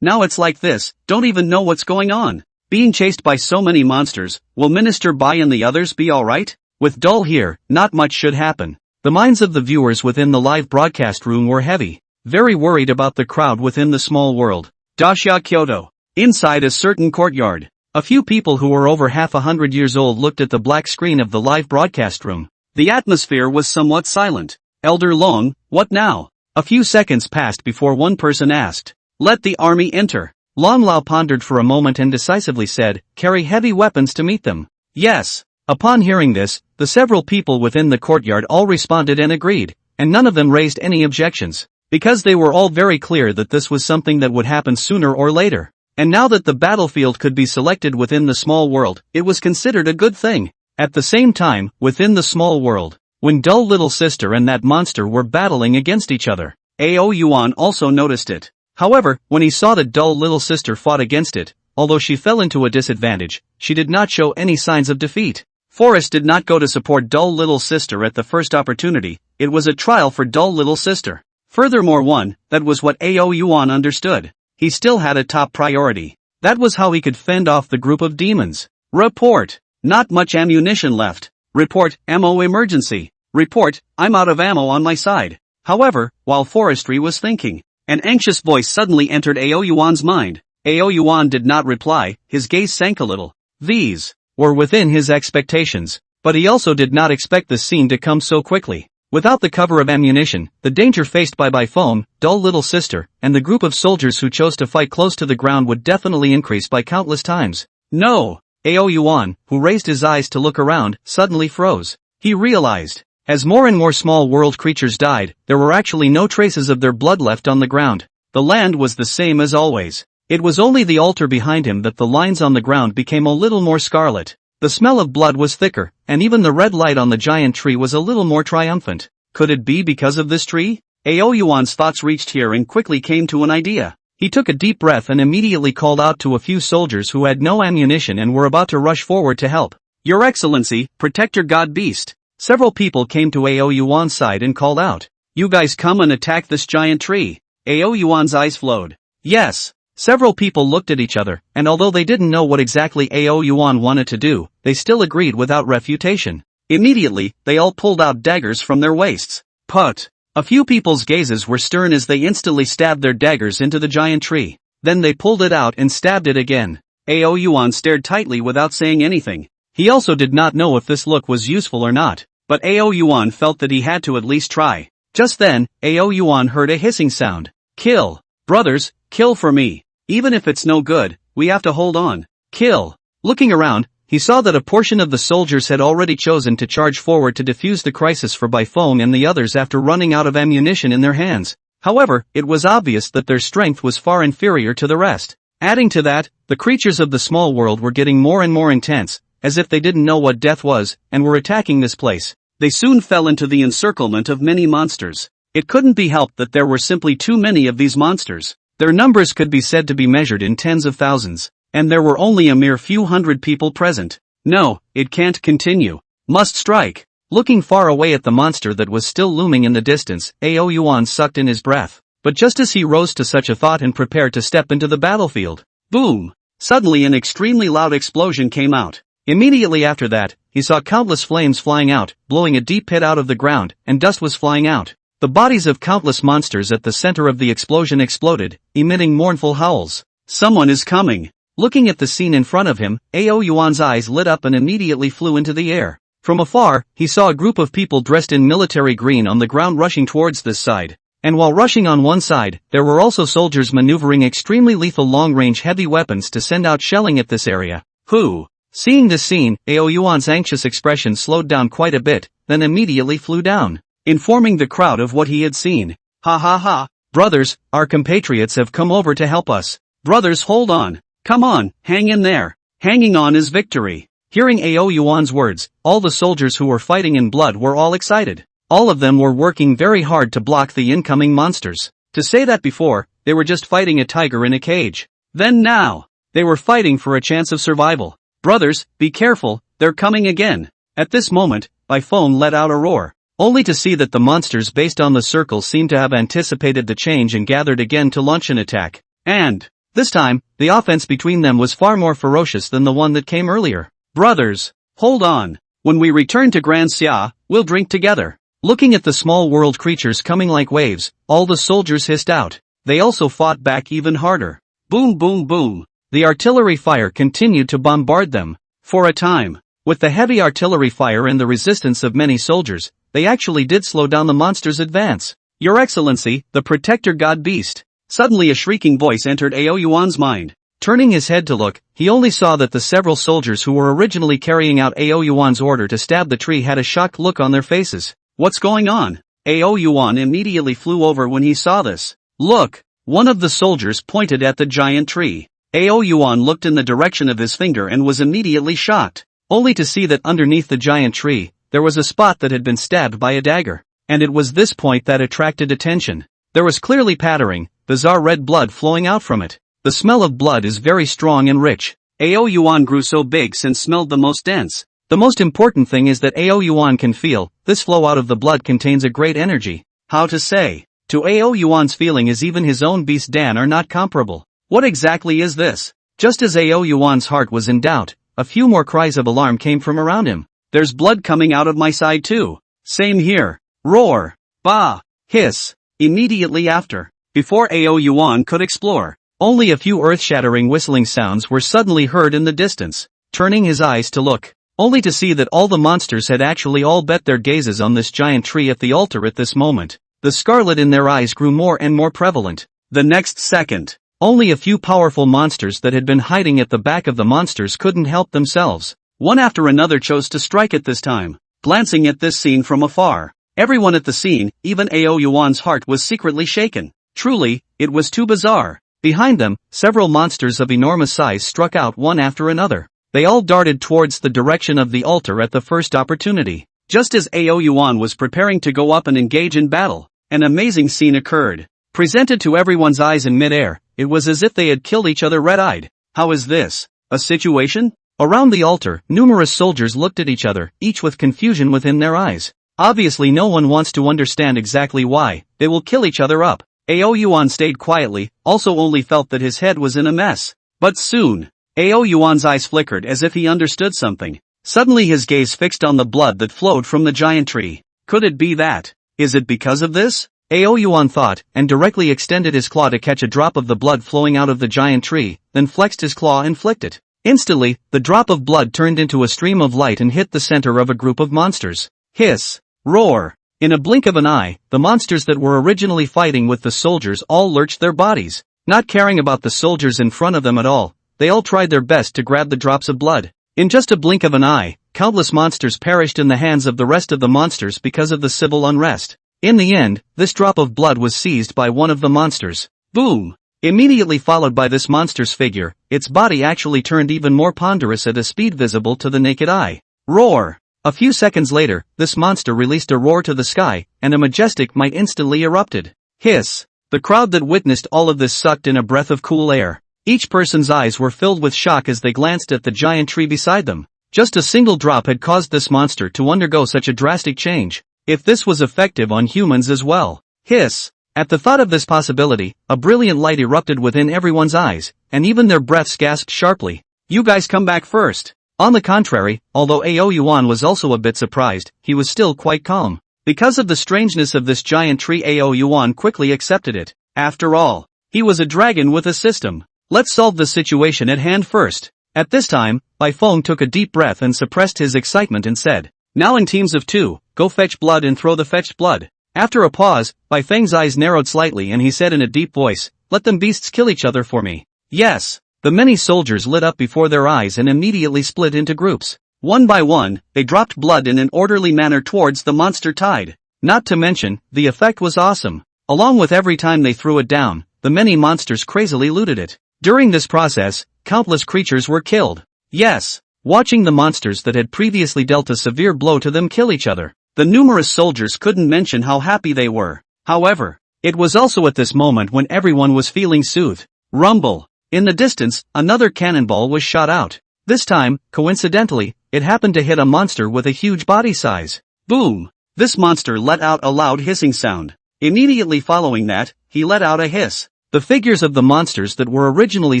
now it's like this, don't even know what's going on. Being chased by so many monsters, will Minister Bai and the others be alright? With dull here, not much should happen. The minds of the viewers within the live broadcast room were heavy, very worried about the crowd within the small world. Daxia Kyoto. Inside a certain courtyard, a few people who were over 100 years old looked at the black screen of the live broadcast room. The atmosphere was somewhat silent. Elder Long, what now? A few seconds passed before one person asked, "Let the army enter." Long Lao pondered for a moment and decisively said, "Carry heavy weapons to meet them." Yes. Upon hearing this, the several people within the courtyard all responded and agreed, and none of them raised any objections, because they were all very clear that this was something that would happen sooner or later. And now that the battlefield could be selected within the small world, it was considered a good thing. At the same time, within the small world, when dull little sister and that monster were battling against each other, Ao Yuan also noticed it. However, when he saw that dull little sister fought against it, although she fell into a disadvantage, she did not show any signs of defeat. Forrest did not go to support dull little sister at the first opportunity. It was a trial for dull little sister. Furthermore, that was what Ao Yuan understood. He still had a top priority. That was how he could fend off the group of demons. Report. Not much ammunition left. Report, ammo emergency. Report, I'm out of ammo on my side. However, while Forestry was thinking, an anxious voice suddenly entered Ao Yuan's mind. Ao Yuan did not reply, his gaze sank a little. These were within his expectations, but he also did not expect the scene to come so quickly. Without the cover of ammunition, the danger faced by Foam, dull little sister, and the group of soldiers who chose to fight close to the ground would definitely increase by countless times. No! Ao Yuan, who raised his eyes to look around, suddenly froze. He realized, as more and more small world creatures died, there were actually no traces of their blood left on the ground. The land was the same as always. It was only the altar behind him that the lines on the ground became a little more scarlet. The smell of blood was thicker, and even the red light on the giant tree was a little more triumphant. Could it be because of this tree? Ao Yuan's thoughts reached here and quickly came to an idea. He took a deep breath and immediately called out to a few soldiers who had no ammunition and were about to rush forward to help. Your Excellency, protect your god beast. Several people came to Ao Yuan's side and called out. You guys come and attack this giant tree. Ao Yuan's eyes flowed. Yes. Several people looked at each other, and although they didn't know what exactly Ao Yuan wanted to do, they still agreed without refutation. Immediately, they all pulled out daggers from their waists. Put. A few people's gazes were stern as they instantly stabbed their daggers into the giant tree. Then they pulled it out and stabbed it again. Ao Yuan stared tightly without saying anything. He also did not know if this look was useful or not, but Ao Yuan felt that he had to at least try. Just then, Ao Yuan heard a hissing sound. Kill. Brothers, kill for me. Even if it's no good, we have to hold on. Kill. Looking around, he saw that a portion of the soldiers had already chosen to charge forward to defuse the crisis for Baifeng and the others after running out of ammunition in their hands. However, it was obvious that their strength was far inferior to the rest. Adding to that, the creatures of the small world were getting more and more intense, as if they didn't know what death was, and were attacking this place. They soon fell into the encirclement of many monsters. It couldn't be helped that there were simply too many of these monsters. Their numbers could be said to be measured in tens of thousands, and there were only a mere few hundred people present. No, it can't continue. Must strike. Looking far away at the monster that was still looming in the distance, Yuan sucked in his breath. But just as he rose to such a thought and prepared to step into the battlefield, boom! Suddenly an extremely loud explosion came out. Immediately after that, he saw countless flames flying out, blowing a deep pit out of the ground, and dust was flying out. The bodies of countless monsters at the center of the explosion exploded, emitting mournful howls. Someone is coming. Looking at the scene in front of him, Yuan's eyes lit up and immediately flew into the air. From afar, he saw a group of people dressed in military green on the ground rushing towards this side. And while rushing on one side, there were also soldiers maneuvering extremely lethal long-range heavy weapons to send out shelling at this area. Who? Seeing this scene, Yuan's anxious expression slowed down quite a bit, then immediately flew down, informing the crowd of what he had seen. Ha ha ha! Brothers, our compatriots have come over to help us. Brothers, hold on. Come on, hang in there. Hanging on is victory. Hearing Yuan's words, all the soldiers who were fighting in blood were all excited. All of them were working very hard to block the incoming monsters. To say that before, they were just fighting a tiger in a cage. Then now, they were fighting for a chance of survival. Brothers, be careful, they're coming again. At this moment, Bifone let out a roar, only to see that the monsters based on the circle seemed to have anticipated the change and gathered again to launch an attack. And, this time, the offense between them was far more ferocious than the one that came earlier. Brothers, hold on. When we return to Grand Xia, we'll drink together. Looking at the small world creatures coming like waves, all the soldiers hissed out. They also fought back even harder. Boom boom boom. The artillery fire continued to bombard them. For a time, with the heavy artillery fire and the resistance of many soldiers, they actually did slow down the monster's advance. Your Excellency, the Protector God Beast. Suddenly a shrieking voice entered Yuan's mind. Turning his head to look, he only saw that the several soldiers who were originally carrying out Yuan's order to stab the tree had a shocked look on their faces. What's going on? Yuan immediately flew over when he saw this. Look! One of the soldiers pointed at the giant tree. Yuan looked in the direction of his finger and was immediately shocked, only to see that underneath the giant tree, there was a spot that had been stabbed by a dagger. And it was this point that attracted attention. There was clearly pattering, bizarre red blood flowing out from it. The smell of blood is very strong and rich. Yuan grew so big and smelled the most dense. The most important thing is that Yuan can feel, this flow out of the blood contains a great energy. How to say? To Yuan's feeling is even his own beast Dan are not comparable. What exactly is this? Just as Yuan's heart was in doubt, a few more cries of alarm came from around him. There's blood coming out of my side too. Same here. Roar. Bah. Hiss. Immediately after, before Yuan could explore, only a few earth-shattering whistling sounds were suddenly heard in the distance. Turning his eyes to look, only to see that all the monsters had actually all bet their gazes on this giant tree at the altar at this moment. The scarlet in their eyes grew more and more prevalent. The next second, only a few powerful monsters that had been hiding at the back of the monsters couldn't help themselves. One after another chose to strike at this time. Glancing at this scene from afar, everyone at the scene, even Yuan's heart was secretly shaken. Truly, it was too bizarre. Behind them, several monsters of enormous size struck out one after another. They all darted towards the direction of the altar at the first opportunity. Just as Yuan was preparing to go up and engage in battle, an amazing scene occurred. Presented to everyone's eyes in midair, it was as if they had killed each other red-eyed. How is this? A situation? Around the altar, numerous soldiers looked at each other, each with confusion within their eyes. Obviously no one wants to understand exactly why. They will kill each other up. Yuan stayed quietly, also only felt that his head was in a mess. But soon, Yuan's eyes flickered as if he understood something. Suddenly his gaze fixed on the blood that flowed from the giant tree. Could it be that? Is it because of this? Yuan thought, and directly extended his claw to catch a drop of the blood flowing out of the giant tree, then flexed his claw and flicked it. Instantly, the drop of blood turned into a stream of light and hit the center of a group of monsters. Hiss. Roar. In a blink of an eye, the monsters that were originally fighting with the soldiers all lurched their bodies. Not caring about the soldiers in front of them at all, they all tried their best to grab the drops of blood. In just a blink of an eye, countless monsters perished in the hands of the rest of the monsters because of the civil unrest. In the end, this drop of blood was seized by one of the monsters. Boom! Immediately followed by this monster's figure, its body actually turned even more ponderous at a speed visible to the naked eye. Roar! A few seconds later, this monster released a roar to the sky, and a majestic might instantly erupted. Hiss! The crowd that witnessed all of this sucked in a breath of cool air. Each person's eyes were filled with shock as they glanced at the giant tree beside them. Just a single drop had caused this monster to undergo such a drastic change. If this was effective on humans as well. Hiss! At the thought of this possibility, a brilliant light erupted within everyone's eyes, and even their breaths gasped sharply. You guys come back first. On the contrary, although Yuan was also a bit surprised, he was still quite calm. Because of the strangeness of this giant tree, Yuan quickly accepted it. After all, he was a dragon with a system. Let's solve the situation at hand first. At this time, Bai Feng took a deep breath and suppressed his excitement and said, now in teams of 2, go fetch blood and throw the fetched blood. After a pause, Bai Feng's eyes narrowed slightly and he said in a deep voice, let them beasts kill each other for me. Yes. The many soldiers lit up before their eyes and immediately split into groups. One by one, they dropped blood in an orderly manner towards the monster tide. Not to mention, the effect was awesome. Along with every time they threw it down, the many monsters crazily looted it. During this process, countless creatures were killed. Yes. Watching the monsters that had previously dealt a severe blow to them kill each other, the numerous soldiers couldn't mention how happy they were. However, it was also at this moment when everyone was feeling soothed. Rumble. In the distance, another cannonball was shot out. This time, coincidentally, it happened to hit a monster with a huge body size. Boom! This monster let out a loud hissing sound. Immediately following that, he let out a hiss. The figures of the monsters that were originally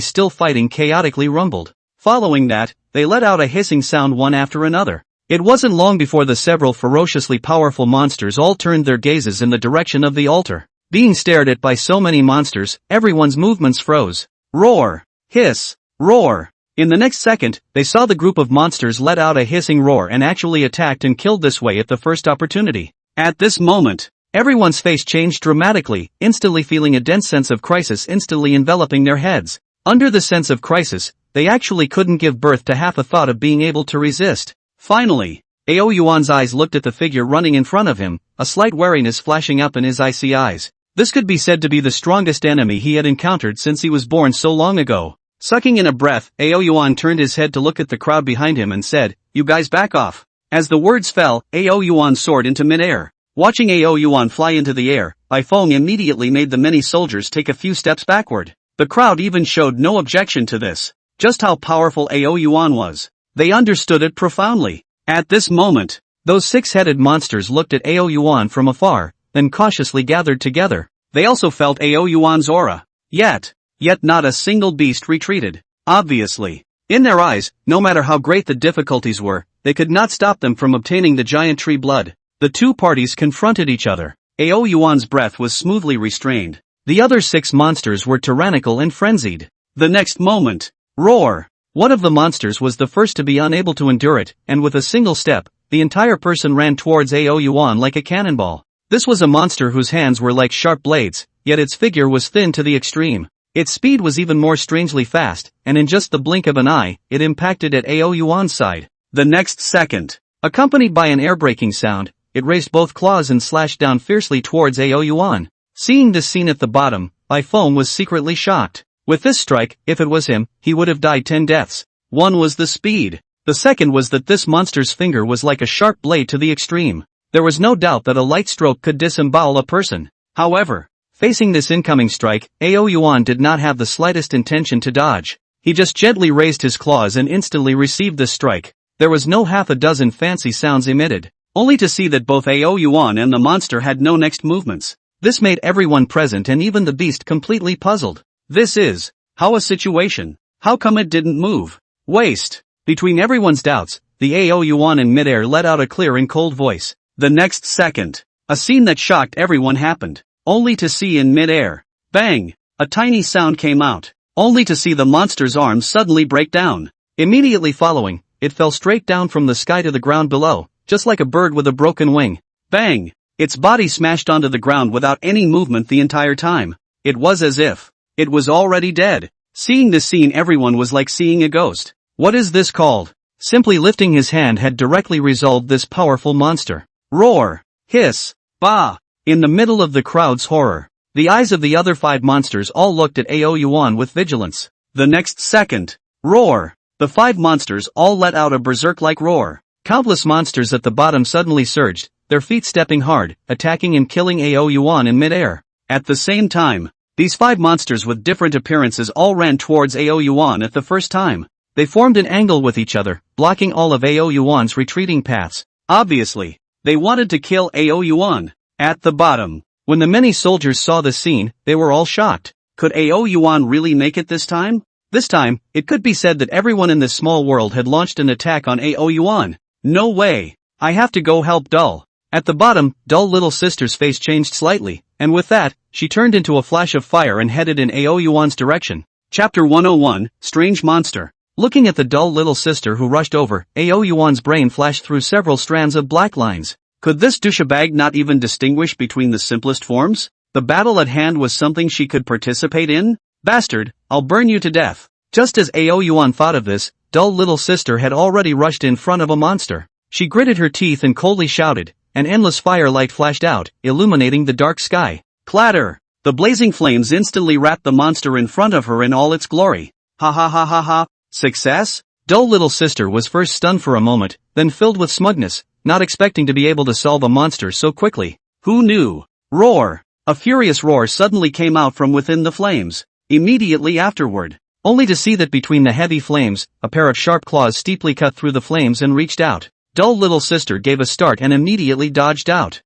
still fighting chaotically rumbled. Following that, they let out a hissing sound one after another. It wasn't long before the several ferociously powerful monsters all turned their gazes in the direction of the altar. Being stared at by so many monsters, everyone's movements froze. Roar! Hiss! Roar! In the next second, they saw the group of monsters let out a hissing roar and actually attacked and killed this way at the first opportunity. At this moment, everyone's face changed dramatically, instantly feeling a dense sense of crisis instantly enveloping their heads. Under the sense of crisis, they actually couldn't give birth to half a thought of being able to resist. Finally, Yuan's eyes looked at the figure running in front of him, a slight wariness flashing up in his icy eyes. This could be said to be the strongest enemy he had encountered since he was born so long ago. Sucking in a breath, Yuan turned his head to look at the crowd behind him and said, you guys back off. As the words fell, Yuan soared into midair. Watching Yuan fly into the air, Bai Feng immediately made the many soldiers take a few steps backward. The crowd even showed no objection to this. Just how powerful Yuan was. They understood it profoundly. At this moment, those six-headed monsters looked at Yuan from afar, then cautiously gathered together. They also felt Yuan's aura. Yet not a single beast retreated. Obviously. In their eyes, no matter how great the difficulties were, they could not stop them from obtaining the giant tree blood. The two parties confronted each other. Yuan's breath was smoothly restrained. The other 6 monsters were tyrannical and frenzied. The next moment, roar! One of the monsters was the first to be unable to endure it, and with a single step, the entire person ran towards Yuan like a cannonball. This was a monster whose hands were like sharp blades, yet its figure was thin to the extreme. Its speed was even more strangely fast, and in just the blink of an eye, it impacted at Yuan's side. The next second, accompanied by an air-breaking sound, it raised both claws and slashed down fiercely towards Yuan. Seeing this scene at the bottom, Bai Feng was secretly shocked. With this strike, if it was him, he would have died 10 deaths. One was the speed. The second was that this monster's finger was like a sharp blade to the extreme. There was no doubt that a light stroke could disembowel a person. However, facing this incoming strike, Yuan did not have the slightest intention to dodge. He just gently raised his claws and instantly received this strike. There was no half a dozen fancy sounds emitted, only to see that both Yuan and the monster had no next movements. This made everyone present and even the beast completely puzzled. This is, how a situation? How come it didn't move? Waste. Between everyone's doubts, the Yuan in midair let out a clear and cold voice. The next second, a scene that shocked everyone happened, only to see in midair. Bang! A tiny sound came out, only to see the monster's arms suddenly break down. Immediately following, it fell straight down from the sky to the ground below, just like a bird with a broken wing. Bang! Its body smashed onto the ground without any movement the entire time. It was as if it was already dead. Seeing this scene, everyone was like seeing a ghost. What is this called? Simply lifting his hand had directly resolved this powerful monster. Roar! Hiss! Bah! In the middle of the crowd's horror, the eyes of the other 5 monsters all looked at Yuan with vigilance. The next second, roar! The 5 monsters all let out a berserk-like roar. Countless monsters at the bottom suddenly surged, their feet stepping hard, attacking and killing Yuan in midair. At the same time, these 5 monsters with different appearances all ran towards Yuan at the first time. They formed an angle with each other, blocking all of Ao Yuan's retreating paths. Obviously, they wanted to kill Ao Yuan. At the bottom, when the many soldiers saw the scene, they were all shocked. Could Ao Yuan really make it this time? This time, it could be said that everyone in this small world had launched an attack on Ao Yuan. No way! I have to go help Dull. At the bottom, Dull little sister's face changed slightly, and with that, she turned into a flash of fire and headed in Ao Yuan's direction. Chapter 101, Strange Monster. Looking at the Dull little sister who rushed over, Ao Yuan's brain flashed through several strands of black lines. Could this douchebag not even distinguish between the simplest forms? The battle at hand was something she could participate in? Bastard, I'll burn you to death. Just as Ao Yuan thought of this, Dull little sister had already rushed in front of a monster. She gritted her teeth and coldly shouted. An endless firelight flashed out, illuminating the dark sky. Clatter! The blazing flames instantly wrapped the monster in front of her in all its glory. Ha ha ha ha ha! Success? Dull little sister was first stunned for a moment, then filled with smugness, not expecting to be able to solve a monster so quickly. Who knew? Roar! A furious roar suddenly came out from within the flames. Immediately afterward, only to see that between the heavy flames, a pair of sharp claws steeply cut through the flames and reached out. Dull little sister gave a start and immediately dodged out.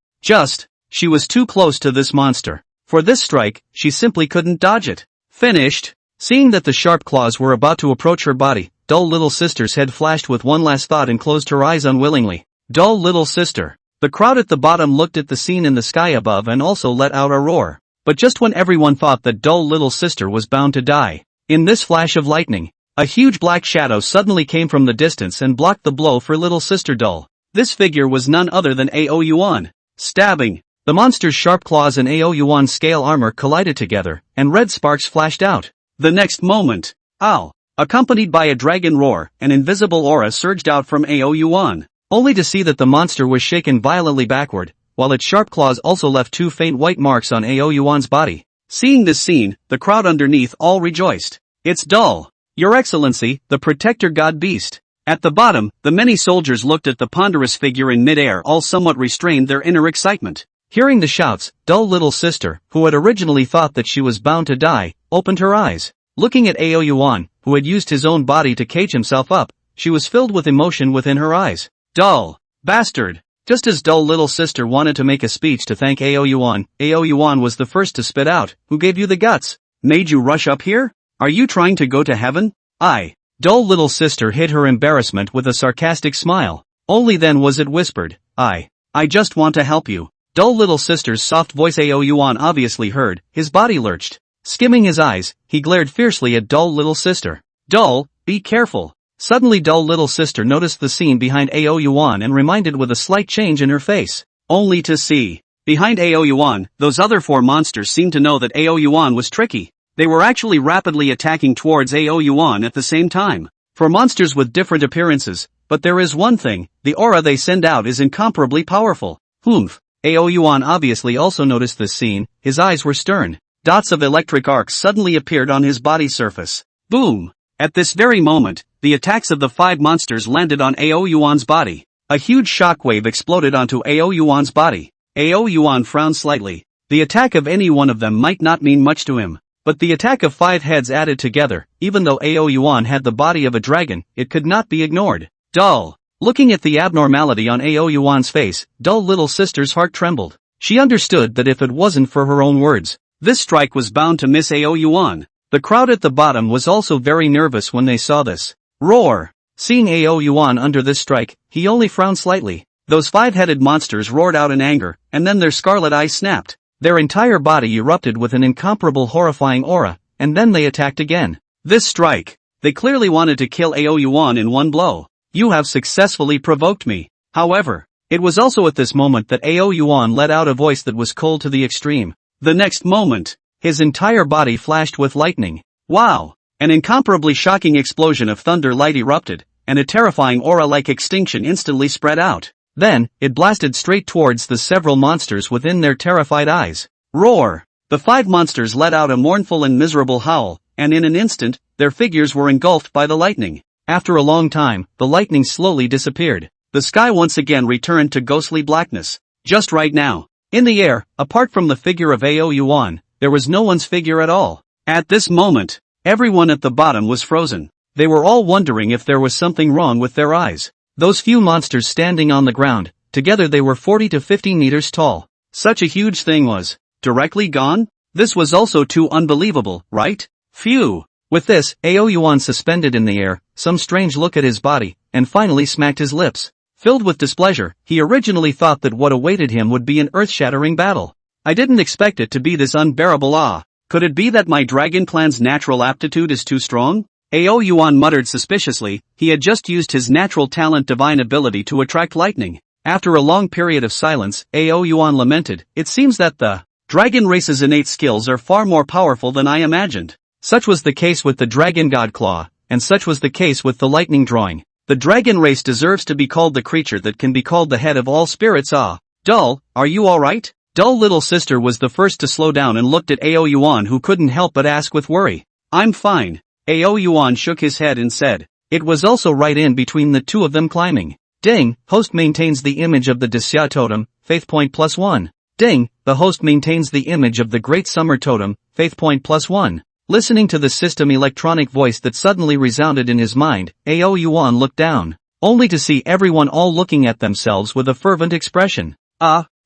She was too close to this monster. For this strike, she simply couldn't dodge it. Finished! Seeing that the sharp claws were about to approach her body, Dull little sister's head flashed with one last thought and closed her eyes unwillingly. Dull little sister. The crowd at the bottom looked at the scene in the sky above and also let out a roar. But just when everyone thought that Dull little sister was bound to die, in this flash of lightning, a huge black shadow suddenly came from the distance and blocked the blow for little sister Dull. This figure was none other than Ao Yuan. Stabbing! The monster's sharp claws and Ao Yuan's scale armor collided together, and red sparks flashed out. The next moment, ow! Accompanied by a dragon roar, an invisible aura surged out from Ao Yuan, only to see that the monster was shaken violently backward, while its sharp claws also left two faint white marks on Ao Yuan's body. Seeing this scene, the crowd underneath all rejoiced. It's Dull! Your Excellency, the Protector God Beast. At the bottom, the many soldiers looked at the ponderous figure in mid-air, all somewhat restrained their inner excitement. Hearing the shouts, Dull little sister, who had originally thought that she was bound to die, opened her eyes. Looking at Ao Yuan, who had used his own body to cage himself up, she was filled with emotion within her eyes. Dull! Bastard! Just as Dull little sister wanted to make a speech to thank Ao Yuan was the first to spit out. Who gave you the guts? Made you rush up here? Are you trying to go to heaven? Dull little sister hid her embarrassment with a sarcastic smile. Only then was it whispered. I just want to help you. Dull little sister's soft voice Ao Yuan obviously heard, his body lurched. Skimming his eyes, he glared fiercely at Dull little sister. Dull, be careful. Suddenly Dull little sister noticed the scene behind Ao Yuan and reminded with a slight change in her face. Only to see. Behind Ao Yuan, those other four monsters seemed to know that Ao Yuan was tricky. They were actually rapidly attacking towards Ao Yuan at the same time. For monsters with different appearances, but there is one thing, the aura they send out is incomparably powerful. Humph. Ao Yuan obviously also noticed this scene, his eyes were stern. Dots of electric arcs suddenly appeared on his body surface. Boom! At this very moment, the attacks of the five monsters landed on Ao Yuan's body. A huge shockwave exploded onto Ao Yuan's body. Ao Yuan frowned slightly. The attack of any one of them might not mean much to him. But the attack of five heads added together, even though Ao Yuan had the body of a dragon, it could not be ignored. Dull! Looking at the abnormality on Ao Yuan's face, Dull little sister's heart trembled. She understood that if it wasn't for her own words, this strike was bound to miss Ao Yuan. The crowd at the bottom was also very nervous when they saw this. Roar! Seeing Ao Yuan under this strike, he only frowned slightly. Those five-headed monsters roared out in anger, and then their scarlet eyes snapped. Their entire body erupted with an incomparable horrifying aura, and then they attacked again. This strike! They clearly wanted to kill Ao Yuan in one blow. You have successfully provoked me. However, it was also at this moment that Ao Yuan let out a voice that was cold to the extreme. The next moment, his entire body flashed with lightning. Wow! An incomparably shocking explosion of thunder light erupted, and a terrifying aura-like extinction instantly spread out. Then, it blasted straight towards the several monsters within their terrified eyes. Roar! The five monsters let out a mournful and miserable howl, and in an instant, their figures were engulfed by the lightning. After a long time, the lightning slowly disappeared. The sky once again returned to ghostly blackness. Just right now, in the air, apart from the figure of Ao Yuan, there was no one's figure at all. At this moment, everyone at the bottom was frozen. They were all wondering if there was something wrong with their eyes. Those few monsters standing on the ground, together they were 40 to 50 meters tall. Such a huge thing was directly gone? This was also too unbelievable, right? Phew. With this, Yuan suspended in the air, some strange look at his body, and finally smacked his lips. Filled with displeasure, he originally thought that what awaited him would be an earth-shattering battle. I didn't expect it to be this unbearable. Could it be that my dragon clan's natural aptitude is too strong? Yuan muttered suspiciously. He had just used his natural talent divine ability to attract lightning. After a long period of silence, Yuan lamented, "It seems that the dragon race's innate skills are far more powerful than I imagined." Such was the case with the dragon god claw, and such was the case with the lightning drawing. The dragon race deserves to be called the creature that can be called the head of all spirits. Dull, are you alright? Dull little sister was the first to slow down and looked at Yuan, who couldn't help but ask with worry. "I'm fine." Yuan shook his head and said. It was also right in between the two of them climbing. Ding, host maintains the image of the Daxia totem, faith point +1. Ding, the host maintains the image of the Great Summer totem, faith point +1. Listening to the system electronic voice that suddenly resounded in his mind, Yuan looked down, only to see everyone all looking at themselves with a fervent expression.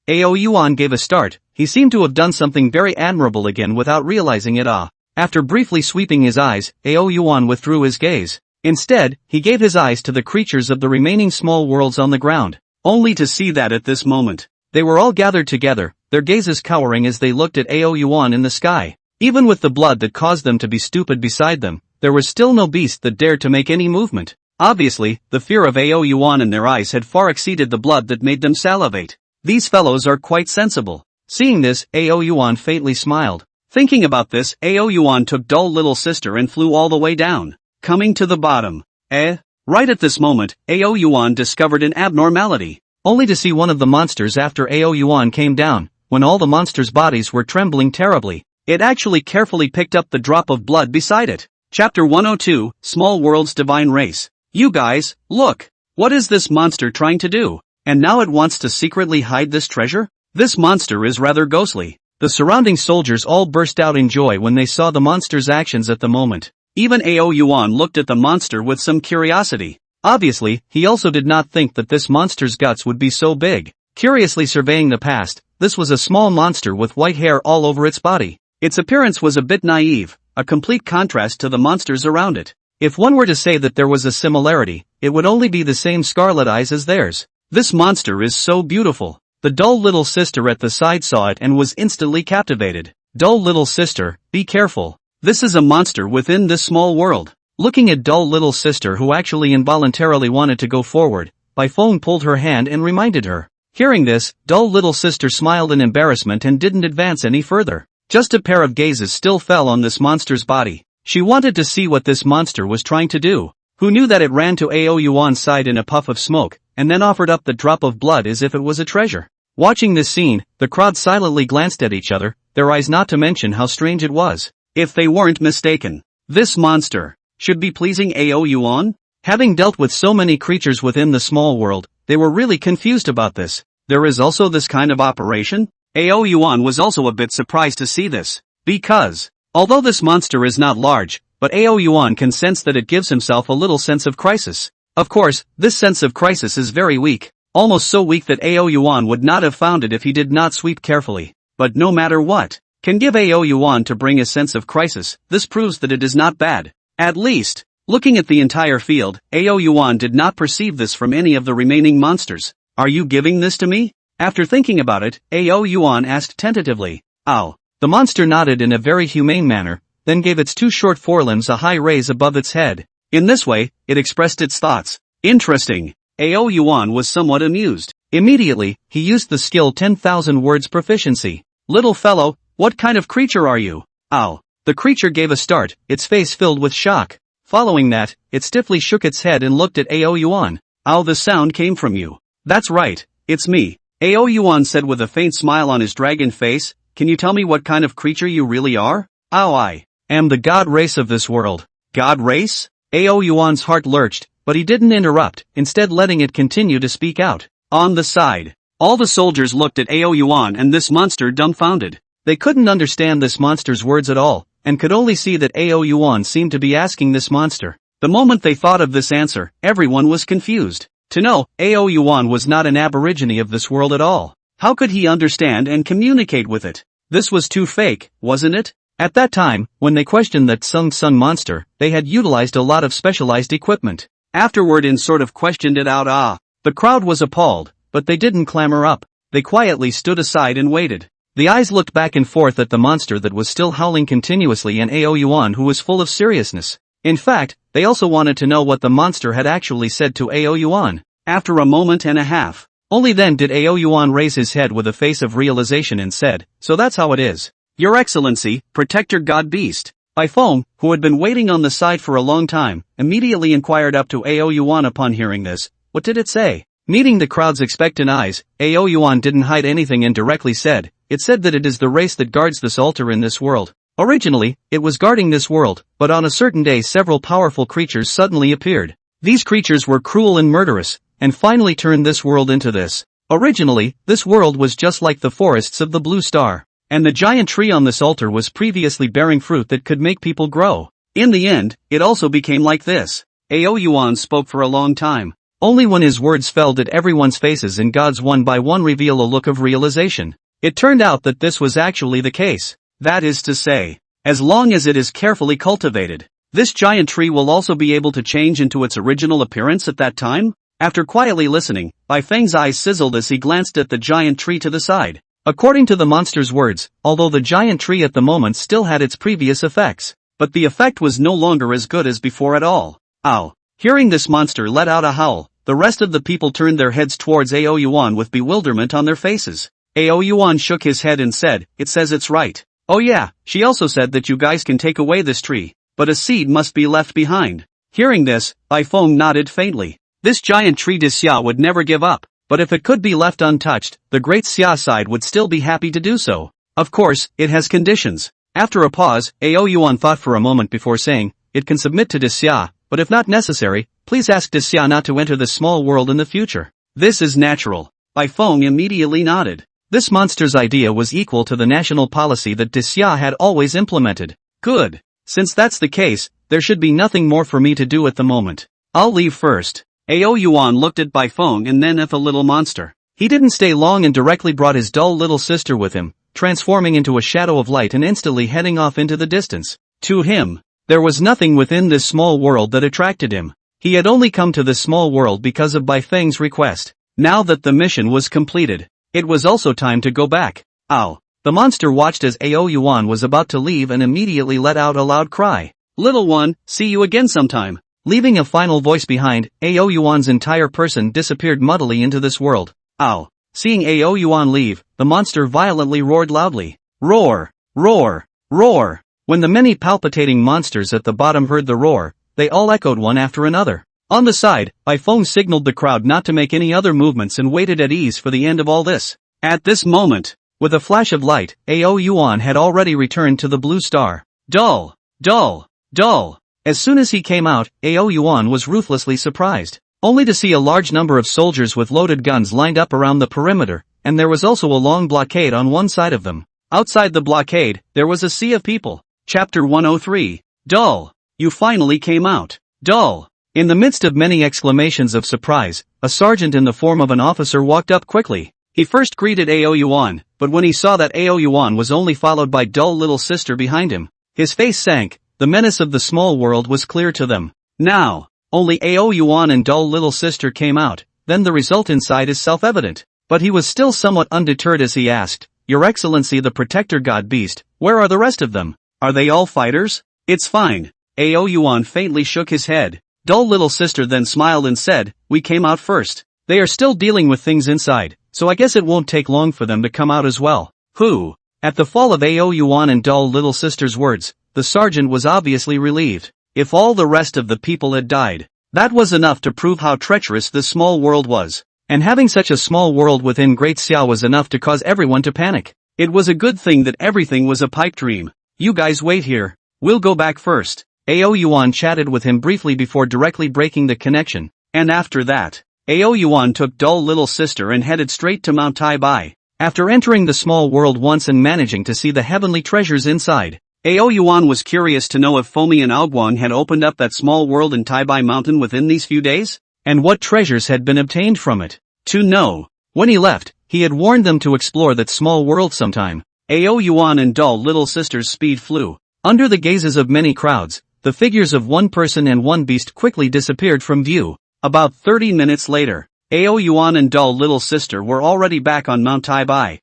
Yuan gave a start. He seemed to have done something very admirable again without realizing it. After briefly sweeping his eyes, Yuan withdrew his gaze. Instead, he gave his eyes to the creatures of the remaining small worlds on the ground, only to see that at this moment, they were all gathered together, their gazes cowering as they looked at Yuan in the sky. Even with the blood that caused them to be stupid beside them, there was still no beast that dared to make any movement. Obviously, the fear of Yuan in their eyes had far exceeded the blood that made them salivate. These fellows are quite sensible. Seeing this, Yuan faintly smiled. Thinking about this, Yuan took dull little sister and flew all the way down, coming to the bottom. Right at this moment, Yuan discovered an abnormality, only to see one of the monsters after Yuan came down, when all the monsters' bodies were trembling terribly. It actually carefully picked up the drop of blood beside it. Chapter 102, Small World's Divine Race. You guys, look! What is this monster trying to do? And now it wants to secretly hide this treasure? This monster is rather ghostly. The surrounding soldiers all burst out in joy when they saw the monster's actions at the moment. Even Yuan looked at the monster with some curiosity. Obviously, he also did not think that this monster's guts would be so big. Curiously surveying the past, this was a small monster with white hair all over its body. Its appearance was a bit naive, a complete contrast to the monsters around it. If one were to say that there was a similarity, it would only be the same scarlet eyes as theirs. This monster is so beautiful. The dull little sister at the side saw it and was instantly captivated. Dull little sister, be careful. This is a monster within this small world. Looking at dull little sister, who actually involuntarily wanted to go forward, Bifone pulled her hand and reminded her. Hearing this, dull little sister smiled in embarrassment and didn't advance any further. Just a pair of gazes still fell on this monster's body. She wanted to see what this monster was trying to do. Who knew that it ran to Yuan's side in a puff of smoke, and then offered up the drop of blood as if it was a treasure. Watching this scene, the crowd silently glanced at each other, their eyes not to mention how strange it was. If they weren't mistaken, this monster should be pleasing Yuan? Having dealt with so many creatures within the small world, they were really confused about this. There is also this kind of operation? Yuan was also a bit surprised to see this, because, although this monster is not large, but Yuan can sense that it gives himself a little sense of crisis. Of course, this sense of crisis is very weak, almost so weak that Yuan would not have found it if he did not sweep carefully. But no matter what can give Yuan to bring a sense of crisis, this proves that it is not bad. At least, looking at the entire field, Yuan did not perceive this from any of the remaining monsters. Are you giving this to me? After thinking about it, Yuan asked tentatively. Ow. The monster nodded in a very humane manner, then gave its two short forelimbs a high raise above its head. In this way, it expressed its thoughts. Interesting. Yuan was somewhat amused. Immediately, he used the skill 10,000 words proficiency. Little fellow, what kind of creature are you? Ow. The creature gave a start, its face filled with shock. Following that, it stiffly shook its head and looked at Yuan. Ow, the sound came from you. That's right, it's me. Yuan said with a faint smile on his dragon face. Can you tell me what kind of creature you really are? Ow, I am the god race of this world. God race? Yuan's heart lurched, but he didn't interrupt, instead letting it continue to speak out. On the side, all the soldiers looked at Yuan and this monster dumbfounded. They couldn't understand this monster's words at all, and could only see that Yuan seemed to be asking this monster The moment they thought of this answer, everyone was confused. To know, Yuan was not an aborigine of this world at all. How could he understand and communicate with it? This was too fake, wasn't it? At that time, when they questioned that Sung monster, they had utilized a lot of specialized equipment. Afterward sort of questioned it out. The crowd was appalled, but they didn't clamor up. They quietly stood aside and waited. The eyes looked back and forth at the monster that was still howling continuously and Yuan who was full of seriousness. In fact, they also wanted to know what the monster had actually said to Yuan. After a moment and a half, only then did Yuan raise his head with a face of realization and said, "So that's how it is. Your Excellency, Protector God Beast." Bai Feng, who had been waiting on the side for a long time, immediately inquired up to Yuan upon hearing this. What did it say? Meeting the crowd's expectant eyes, Yuan didn't hide anything and directly said, "It said that it is the race that guards this altar in this world. Originally, it was guarding this world, but on a certain day several powerful creatures suddenly appeared. These creatures were cruel and murderous, and finally turned this world into this. Originally, this world was just like the forests of the Blue Star. And the giant tree on this altar was previously bearing fruit that could make people grow. In the end, it also became like this." Yuan spoke for a long time. Only when his words fell did everyone's faces and gods one by one reveal a look of realization. It turned out that this was actually the case. That is to say, as long as it is carefully cultivated, this giant tree will also be able to change into its original appearance at that time? After quietly listening, Bai Feng's eyes sizzled as he glanced at the giant tree to the side. According to the monster's words, although the giant tree at the moment still had its previous effects, but the effect was no longer as good as before at all. Ow! Hearing this monster let out a howl, the rest of the people turned their heads towards Yuan with bewilderment on their faces. Yuan shook his head and said, "It says it's right. Oh yeah, she also said that you guys can take away this tree, but a seed must be left behind." Hearing this, Bai Feng nodded faintly. This giant tree Daxia would never give up. But if it could be left untouched, the great Xia side would still be happy to do so. Of course, it has conditions. After a pause, Yuan thought for a moment before saying, "It can submit to Daxia, but if not necessary, please ask Daxia not to enter this small world in the future." "This is natural." Bai Feng immediately nodded. This monster's idea was equal to the national policy that Daxia had always implemented. Good. Since that's the case, there should be nothing more for me to do at the moment. I'll leave first. Yuan looked at Bai Feng and then at the little monster. He didn't stay long and directly brought his dull little sister with him, transforming into a shadow of light and instantly heading off into the distance. To him, there was nothing within this small world that attracted him. He had only come to this small world because of Bai Feng's request. Now that the mission was completed, it was also time to go back. Ow! The monster watched as Yuan was about to leave and immediately let out a loud cry. "Little one, see you again sometime." Leaving a final voice behind, Yuan's entire person disappeared muddily into this world. Ow! Seeing Yuan leave, the monster violently roared loudly. Roar! Roar! Roar! When the many palpitating monsters at the bottom heard the roar, they all echoed one after another. On the side, Bai Feng signaled the crowd not to make any other movements and waited at ease for the end of all this. At this moment, with a flash of light, Yuan had already returned to the Blue Star. Dull! Dull! Dull! As soon as he came out, Yuan was ruthlessly surprised, only to see a large number of soldiers with loaded guns lined up around the perimeter, and there was also a long blockade on one side of them. Outside the blockade, there was a sea of people. Chapter 103. Dull! You finally came out. Dull! In the midst of many exclamations of surprise, a sergeant in the form of an officer walked up quickly. He first greeted Yuan, but when he saw that Yuan was only followed by dull little sister behind him, his face sank. The menace of the small world was clear to them. Now, only Yuan and dull little sister came out, then the result inside is self-evident. But he was still somewhat undeterred as he asked, "Your Excellency the Protector God Beast, where are the rest of them? Are they all fighters?" "It's fine." Yuan faintly shook his head. Dull little sister then smiled and said, "We came out first. They are still dealing with things inside, so I guess it won't take long for them to come out as well." Who? At the fall of Yuan and dull little sister's words, the sergeant was obviously relieved. If all the rest of the people had died, that was enough to prove how treacherous this small world was. And having such a small world within Great Xia was enough to cause everyone to panic. It was a good thing that everything was a pipe dream. "You guys wait here. We'll go back first." Yuan chatted with him briefly before directly breaking the connection. And after that, Yuan took dull little sister and headed straight to Mount Tai Bai. After entering the small world once and managing to see the heavenly treasures inside, Ao Yuan was curious to know if Fomi and Aoguang had opened up that small world in Taibai Mountain within these few days, and what treasures had been obtained from it. To know. When he left, he had warned them to explore that small world sometime. Ao Yuan and dull little sister's speed flew. Under the gazes of many crowds, the figures of one person and one beast quickly disappeared from view. About 30 minutes later, Ao Yuan and dull little sister were already back on Mount Taibai.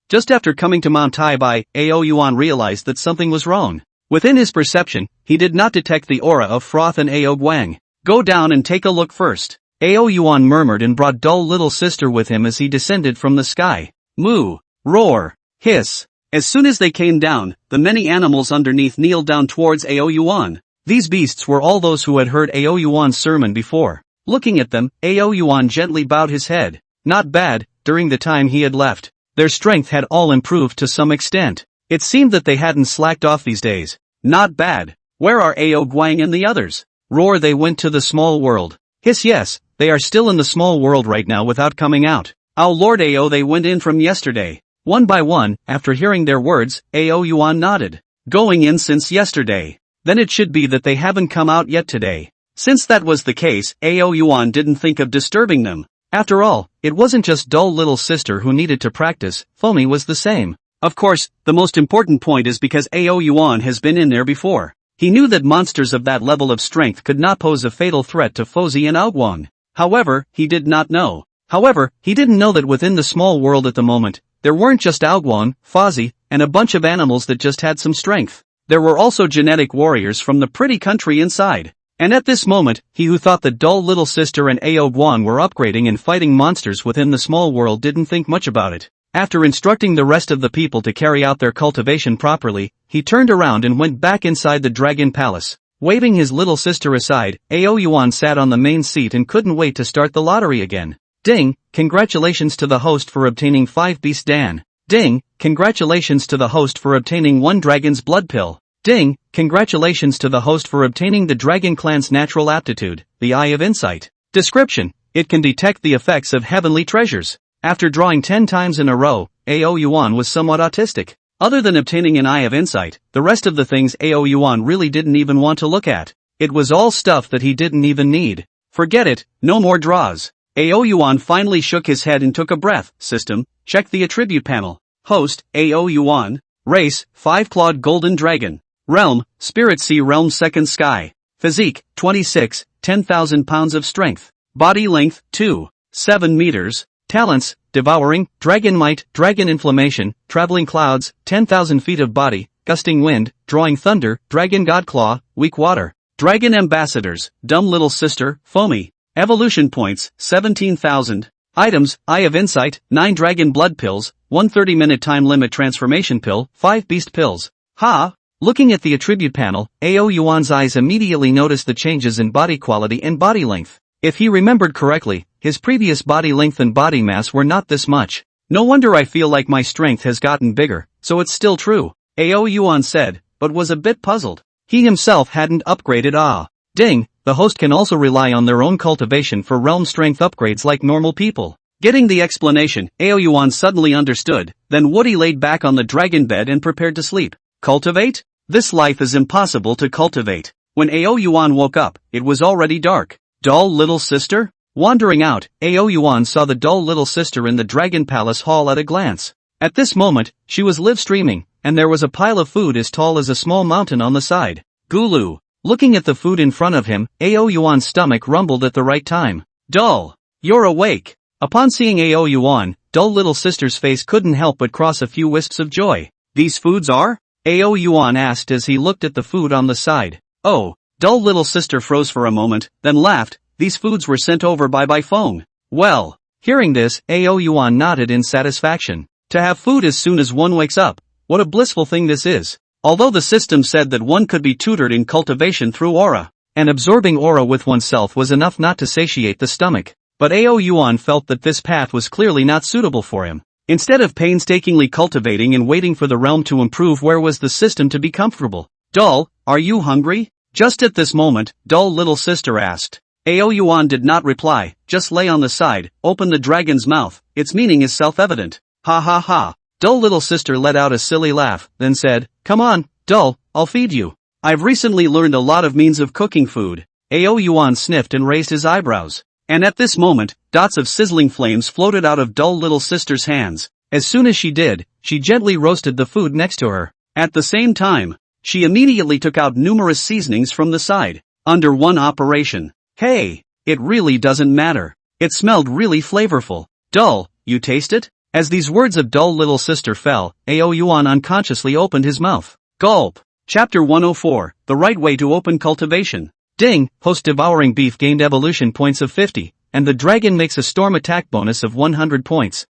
Just after coming to Mount Taibai, Ao Yuan realized that something was wrong. Within his perception, he did not detect the aura of froth and Ao Guang. Go down and take a look first. Ao Yuan murmured and brought dull little sister with him as he descended from the sky. Moo, roar, hiss. As soon as they came down, the many animals underneath kneeled down towards Ao Yuan. These beasts were all those who had heard Ao Yuan's sermon before. Looking at them, Ao Yuan gently bowed his head. Not bad, during the time he had left. Their strength had all improved to some extent. It seemed that they hadn't slacked off these days. Not bad. Where are Ao Guang and the others? Roar, they went to the small world. Hiss, yes, they are still in the small world right now without coming out. Our Lord Ao, they went in from yesterday. One by one, after hearing their words, Ao Yuan nodded. Going in since yesterday. Then it should be that they haven't come out yet today. Since that was the case, Ao Yuan didn't think of disturbing them. After all, it wasn't just dull little sister who needed to practice, Fomi was the same. Of course, the most important point is because Ao Yuan has been in there before. He knew that monsters of that level of strength could not pose a fatal threat to Fozi and Aoguang. However, he didn't know that within the small world at the moment, there weren't just Aoguang, Fozi, and a bunch of animals that just had some strength. There were also genetic warriors from the pretty country inside. And at this moment, he who thought that dull little sister and Ao Guang were upgrading and fighting monsters within the small world didn't think much about it. After instructing the rest of the people to carry out their cultivation properly, he turned around and went back inside the dragon palace. Waving his little sister aside, Ao Yuan sat on the main seat and couldn't wait to start the lottery again. Ding, congratulations to the host for obtaining 5 beast Dan. Ding, congratulations to the host for obtaining 1 dragon's blood pill. Ding, congratulations to the host for obtaining the Dragon Clan's natural aptitude, the Eye of Insight. Description: it can detect the effects of heavenly treasures. After drawing 10 times in a row, Ao Yuan was somewhat autistic. Other than obtaining an Eye of Insight, the rest of the things Ao Yuan really didn't even want to look at. It was all stuff that he didn't even need. Forget it, no more draws. Ao Yuan finally shook his head and took a breath. System, check the attribute panel. Host, Ao Yuan. Race, 5-clawed golden dragon. Realm, Spirit Sea Realm Second Sky. Physique, 26, 10,000 pounds of strength. Body length, 2.7 meters. Talents, Devouring, Dragon Might, Dragon Inflammation, Traveling Clouds, 10,000 feet of body, Gusting Wind, Drawing Thunder, Dragon God Claw, Weak Water. Dragon Ambassadors, Dumb Little Sister, Fomi. Evolution Points, 17,000. Items, Eye of Insight, 9 Dragon Blood Pills, 1 30-minute time limit transformation pill, 5 Beast Pills. Ha! Looking at the attribute panel, Ao Yuan's eyes immediately noticed the changes in body quality and body length. If he remembered correctly, his previous body length and body mass were not this much. No wonder I feel like my strength has gotten bigger, so it's still true, Ao Yuan said, but was a bit puzzled. He himself hadn't upgraded. Ding, the host can also rely on their own cultivation for realm strength upgrades like normal people. Getting the explanation, Ao Yuan suddenly understood, then Woody laid back on the dragon bed and prepared to sleep. Cultivate? This life is impossible to cultivate. When Ao Yuan woke up, it was already dark. Dull little sister? Wandering out, Ao Yuan saw the dull little sister in the Dragon Palace hall at a glance. At this moment, she was live streaming, and there was a pile of food as tall as a small mountain on the side. Gulu. Looking at the food in front of him, Ao Yuan's stomach rumbled at the right time. Dull. You're awake. Upon seeing Ao Yuan, dull little sister's face couldn't help but cross a few wisps of joy. These foods are? Ao Yuan asked as he looked at the food on the side. Oh, dull little sister froze for a moment, then laughed. These foods were sent over by phone. Well, hearing this, Ao Yuan nodded in satisfaction. To have food as soon as one wakes up, what a blissful thing this is. Although the system said that one could be tutored in cultivation through aura, and absorbing aura with oneself was enough not to satiate the stomach, but Ao Yuan felt that this path was clearly not suitable for him. Instead of painstakingly cultivating and waiting for the realm to improve, where was the system to be comfortable? Dull, are you hungry? Just at this moment, dull little sister asked. Ao Yuan did not reply, just lay on the side, open the dragon's mouth, its meaning is self-evident. Ha ha ha. Dull little sister let out a silly laugh, then said, Come on, Dull, I'll feed you. I've recently learned a lot of means of cooking food. Yuan sniffed and raised his eyebrows. And at this moment, dots of sizzling flames floated out of dull little sister's hands. As soon as she did, she gently roasted the food next to her. At the same time, she immediately took out numerous seasonings from the side, under one operation. Hey, it really doesn't matter. It smelled really flavorful. Dull, you taste it? As these words of dull little sister fell, Yuan unconsciously opened his mouth. Gulp. Chapter 104, The Right Way to Open Cultivation. Ding, host devouring beef gained evolution points of 50, and the dragon makes a storm attack bonus of 100 points.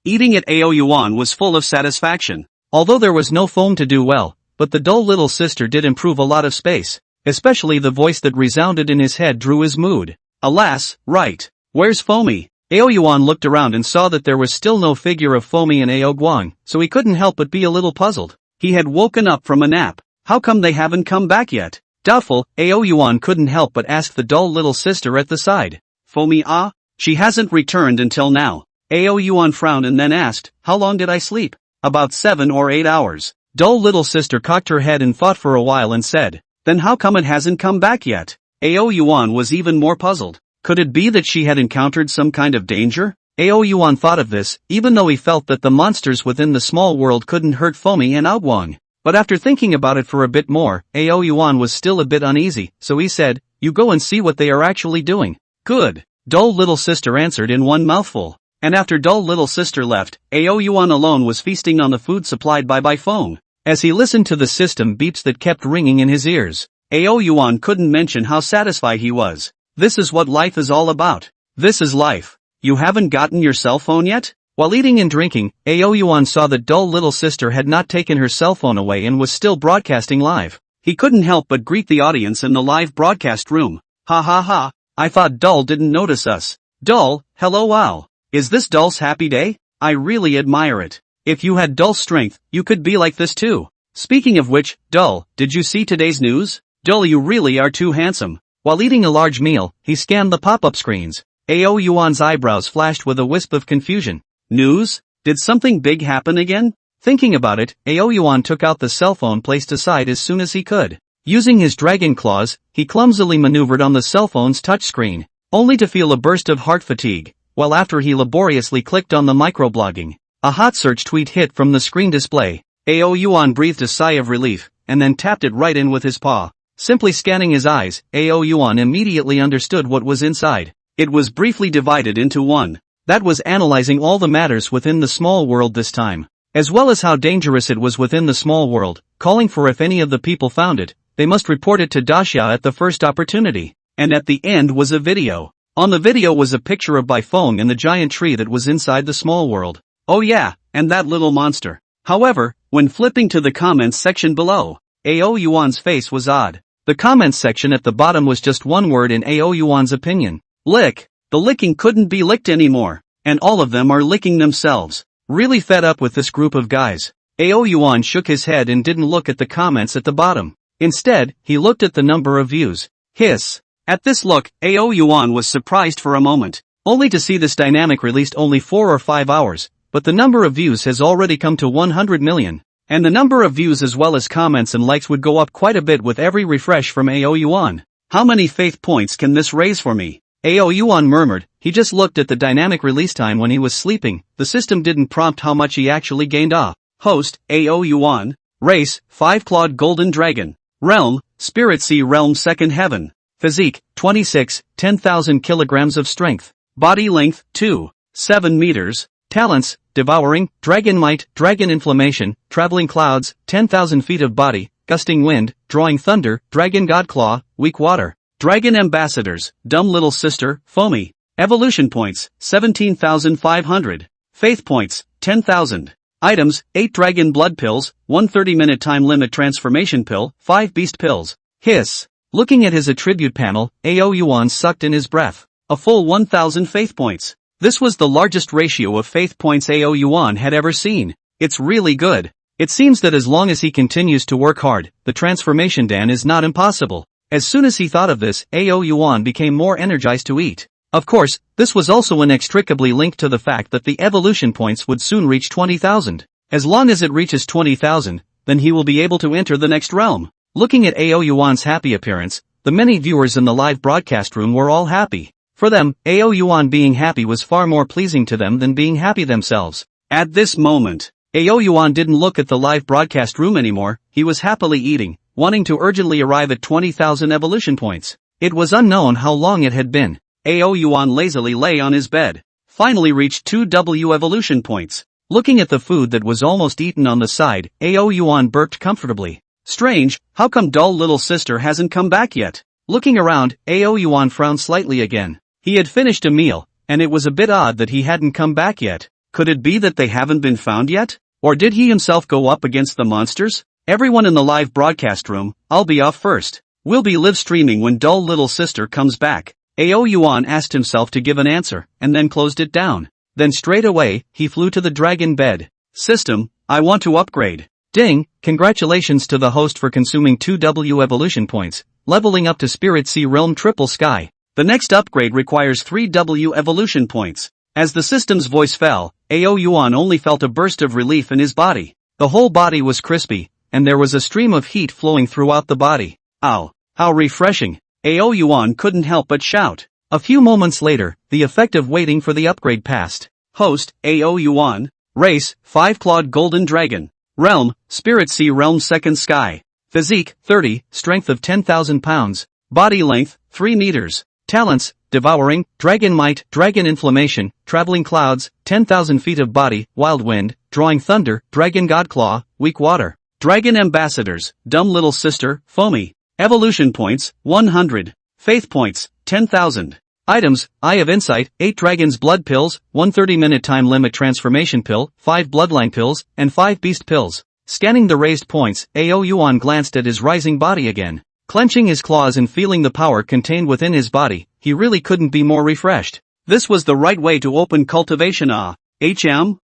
Eating at Yuan was full of satisfaction. Although there was no foam to do well, but the dull little sister did improve a lot of space. Especially the voice that resounded in his head drew his mood. Alas, right. Where's Foamy? Yuan looked around and saw that there was still no figure of Foamy and Guang, so he couldn't help but be a little puzzled. He had woken up from a nap. How come they haven't come back yet? Doubtful, Yuan couldn't help but ask the dull little sister at the side. Foamy ah? She hasn't returned until now. Yuan frowned and then asked, how long did I sleep? About 7 or 8 hours. Dull little sister cocked her head and thought for a while and said, then how come it hasn't come back yet? Yuan was even more puzzled. Could it be that she had encountered some kind of danger? Yuan thought of this, even though he felt that the monsters within the small world couldn't hurt Foamy and Guang. But after thinking about it for a bit more, Yuan was still a bit uneasy, so he said, you go and see what they are actually doing. Good. Dull little sister answered in one mouthful. And after dull little sister left, Yuan alone was feasting on the food supplied by Fong. As he listened to the system beeps that kept ringing in his ears, Yuan couldn't mention how satisfied he was. This is what life is all about. This is life. You haven't gotten your cell phone yet? While eating and drinking, Yuan saw that dull little sister had not taken her cell phone away and was still broadcasting live. He couldn't help but greet the audience in the live broadcast room. Ha ha ha, I thought Dull didn't notice us. Dull, hello wow. Is this Dull's happy day? I really admire it. If you had Dull's strength, you could be like this too. Speaking of which, Dull, did you see today's news? Dull, you really are too handsome. While eating a large meal, he scanned the pop-up screens. Yuan's eyebrows flashed with a wisp of confusion. News? Did something big happen again? Thinking about it, Yuan took out the cell phone placed aside as soon as he could. Using his dragon claws, he clumsily maneuvered on the cell phone's touchscreen, only to feel a burst of heart fatigue, while after he laboriously clicked on the microblogging. A hot search tweet hit from the screen display. Yuan breathed a sigh of relief, and then tapped it right in with his paw. Simply scanning his eyes, Yuan immediately understood what was inside. It was briefly divided into one. That was analyzing all the matters within the small world this time, as well as how dangerous it was within the small world, calling for if any of the people found it, they must report it to Daxia at the first opportunity. And at the end was a video. On the video was a picture of Baifeng and the giant tree that was inside the small world. Oh yeah, and that little monster. However, when flipping to the comments section below, Yuan's face was odd. The comments section at the bottom was just one word in Yuan's opinion. Lick. The licking couldn't be licked anymore, and all of them are licking themselves. Really fed up with this group of guys. Yuan shook his head and didn't look at the comments at the bottom. Instead, he looked at the number of views. Hiss. At this look, Yuan was surprised for a moment, only to see this dynamic released only 4 or 5 hours, but the number of views has already come to 100 million. And the number of views as well as comments and likes would go up quite a bit with every refresh from Yuan. How many faith points can this raise for me? Yuan murmured. He just looked at the dynamic release time when he was sleeping. The system didn't prompt how much he actually gained off. Host, Yuan. Race, 5-clawed golden dragon. Realm, Spirit Sea Realm 2nd Heaven. Physique, 26, 10,000 kilograms of strength. Body length, 2, 7 meters. Talents, devouring, dragon might, dragon inflammation, traveling clouds, 10,000 feet of body, gusting wind, drawing thunder, dragon god claw, weak water. Dragon ambassadors, dumb little sister, Foamy. Evolution points, 17,500. Faith points, 10,000. Items, 8 dragon blood pills, 1 30-minute time limit transformation pill, 5 beast pills. Hiss. Looking at his attribute panel, Yuan sucked in his breath. A full 1,000 faith points. This was the largest ratio of faith points Yuan had ever seen. It's really good. It seems that as long as he continues to work hard, the transformation Dan is not impossible. As soon as he thought of this, Yuan became more energized to eat. Of course, this was also inextricably linked to the fact that the evolution points would soon reach 20,000. As long as it reaches 20,000, then he will be able to enter the next realm. Looking at Ao Yuan's happy appearance, the many viewers in the live broadcast room were all happy. For them, Ao Yuan being happy was far more pleasing to them than being happy themselves. At this moment, Ao Yuan didn't look at the live broadcast room anymore, he was happily eating, wanting to urgently arrive at 20,000 evolution points. It was unknown how long it had been. Ao Yuan lazily lay on his bed. Finally reached 2W evolution points. Looking at the food that was almost eaten on the side, Ao Yuan burped comfortably. Strange, how come dull little sister hasn't come back yet? Looking around, Ao Yuan frowned slightly again. He had finished a meal, and it was a bit odd that he hadn't come back yet. Could it be that they haven't been found yet? Or did he himself go up against the monsters? Everyone in the live broadcast room, I'll be off first. We'll be live streaming when dull little sister comes back. Ao Yuan asked himself to give an answer, and then closed it down. Then straight away, he flew to the dragon bed. System, I want to upgrade. Ding, congratulations to the host for consuming 2W evolution points, leveling up to Spirit Sea Realm Triple Sky. The next upgrade requires 3W evolution points. As the system's voice fell, Ao Yuan only felt a burst of relief in his body. The whole body was crispy, and there was a stream of heat flowing throughout the body. Ow, how refreshing. Ao Yuan couldn't help but shout. A few moments later, the effect of waiting for the upgrade passed. Host, Ao Yuan. Race, 5-clawed golden dragon. Realm, Spirit Sea Realm Second Sky. Physique, 30, strength of 10,000 pounds. Body length, 3 meters. Talents, devouring, dragon might, dragon inflammation, traveling clouds, 10,000 feet of body, wild wind, drawing thunder, dragon god claw, weak water. Dragon ambassadors, dumb little sister, foamy. Evolution points, 100. Faith points, 10,000. Items, Eye of Insight, 8 Dragon's Blood Pills, 1 30-minute time limit transformation pill, 5 Bloodline pills, and 5 Beast pills. Scanning the raised points, Ao Yuan glanced at his rising body again. Clenching his claws and feeling the power contained within his body, he really couldn't be more refreshed. This was the right way to open cultivation.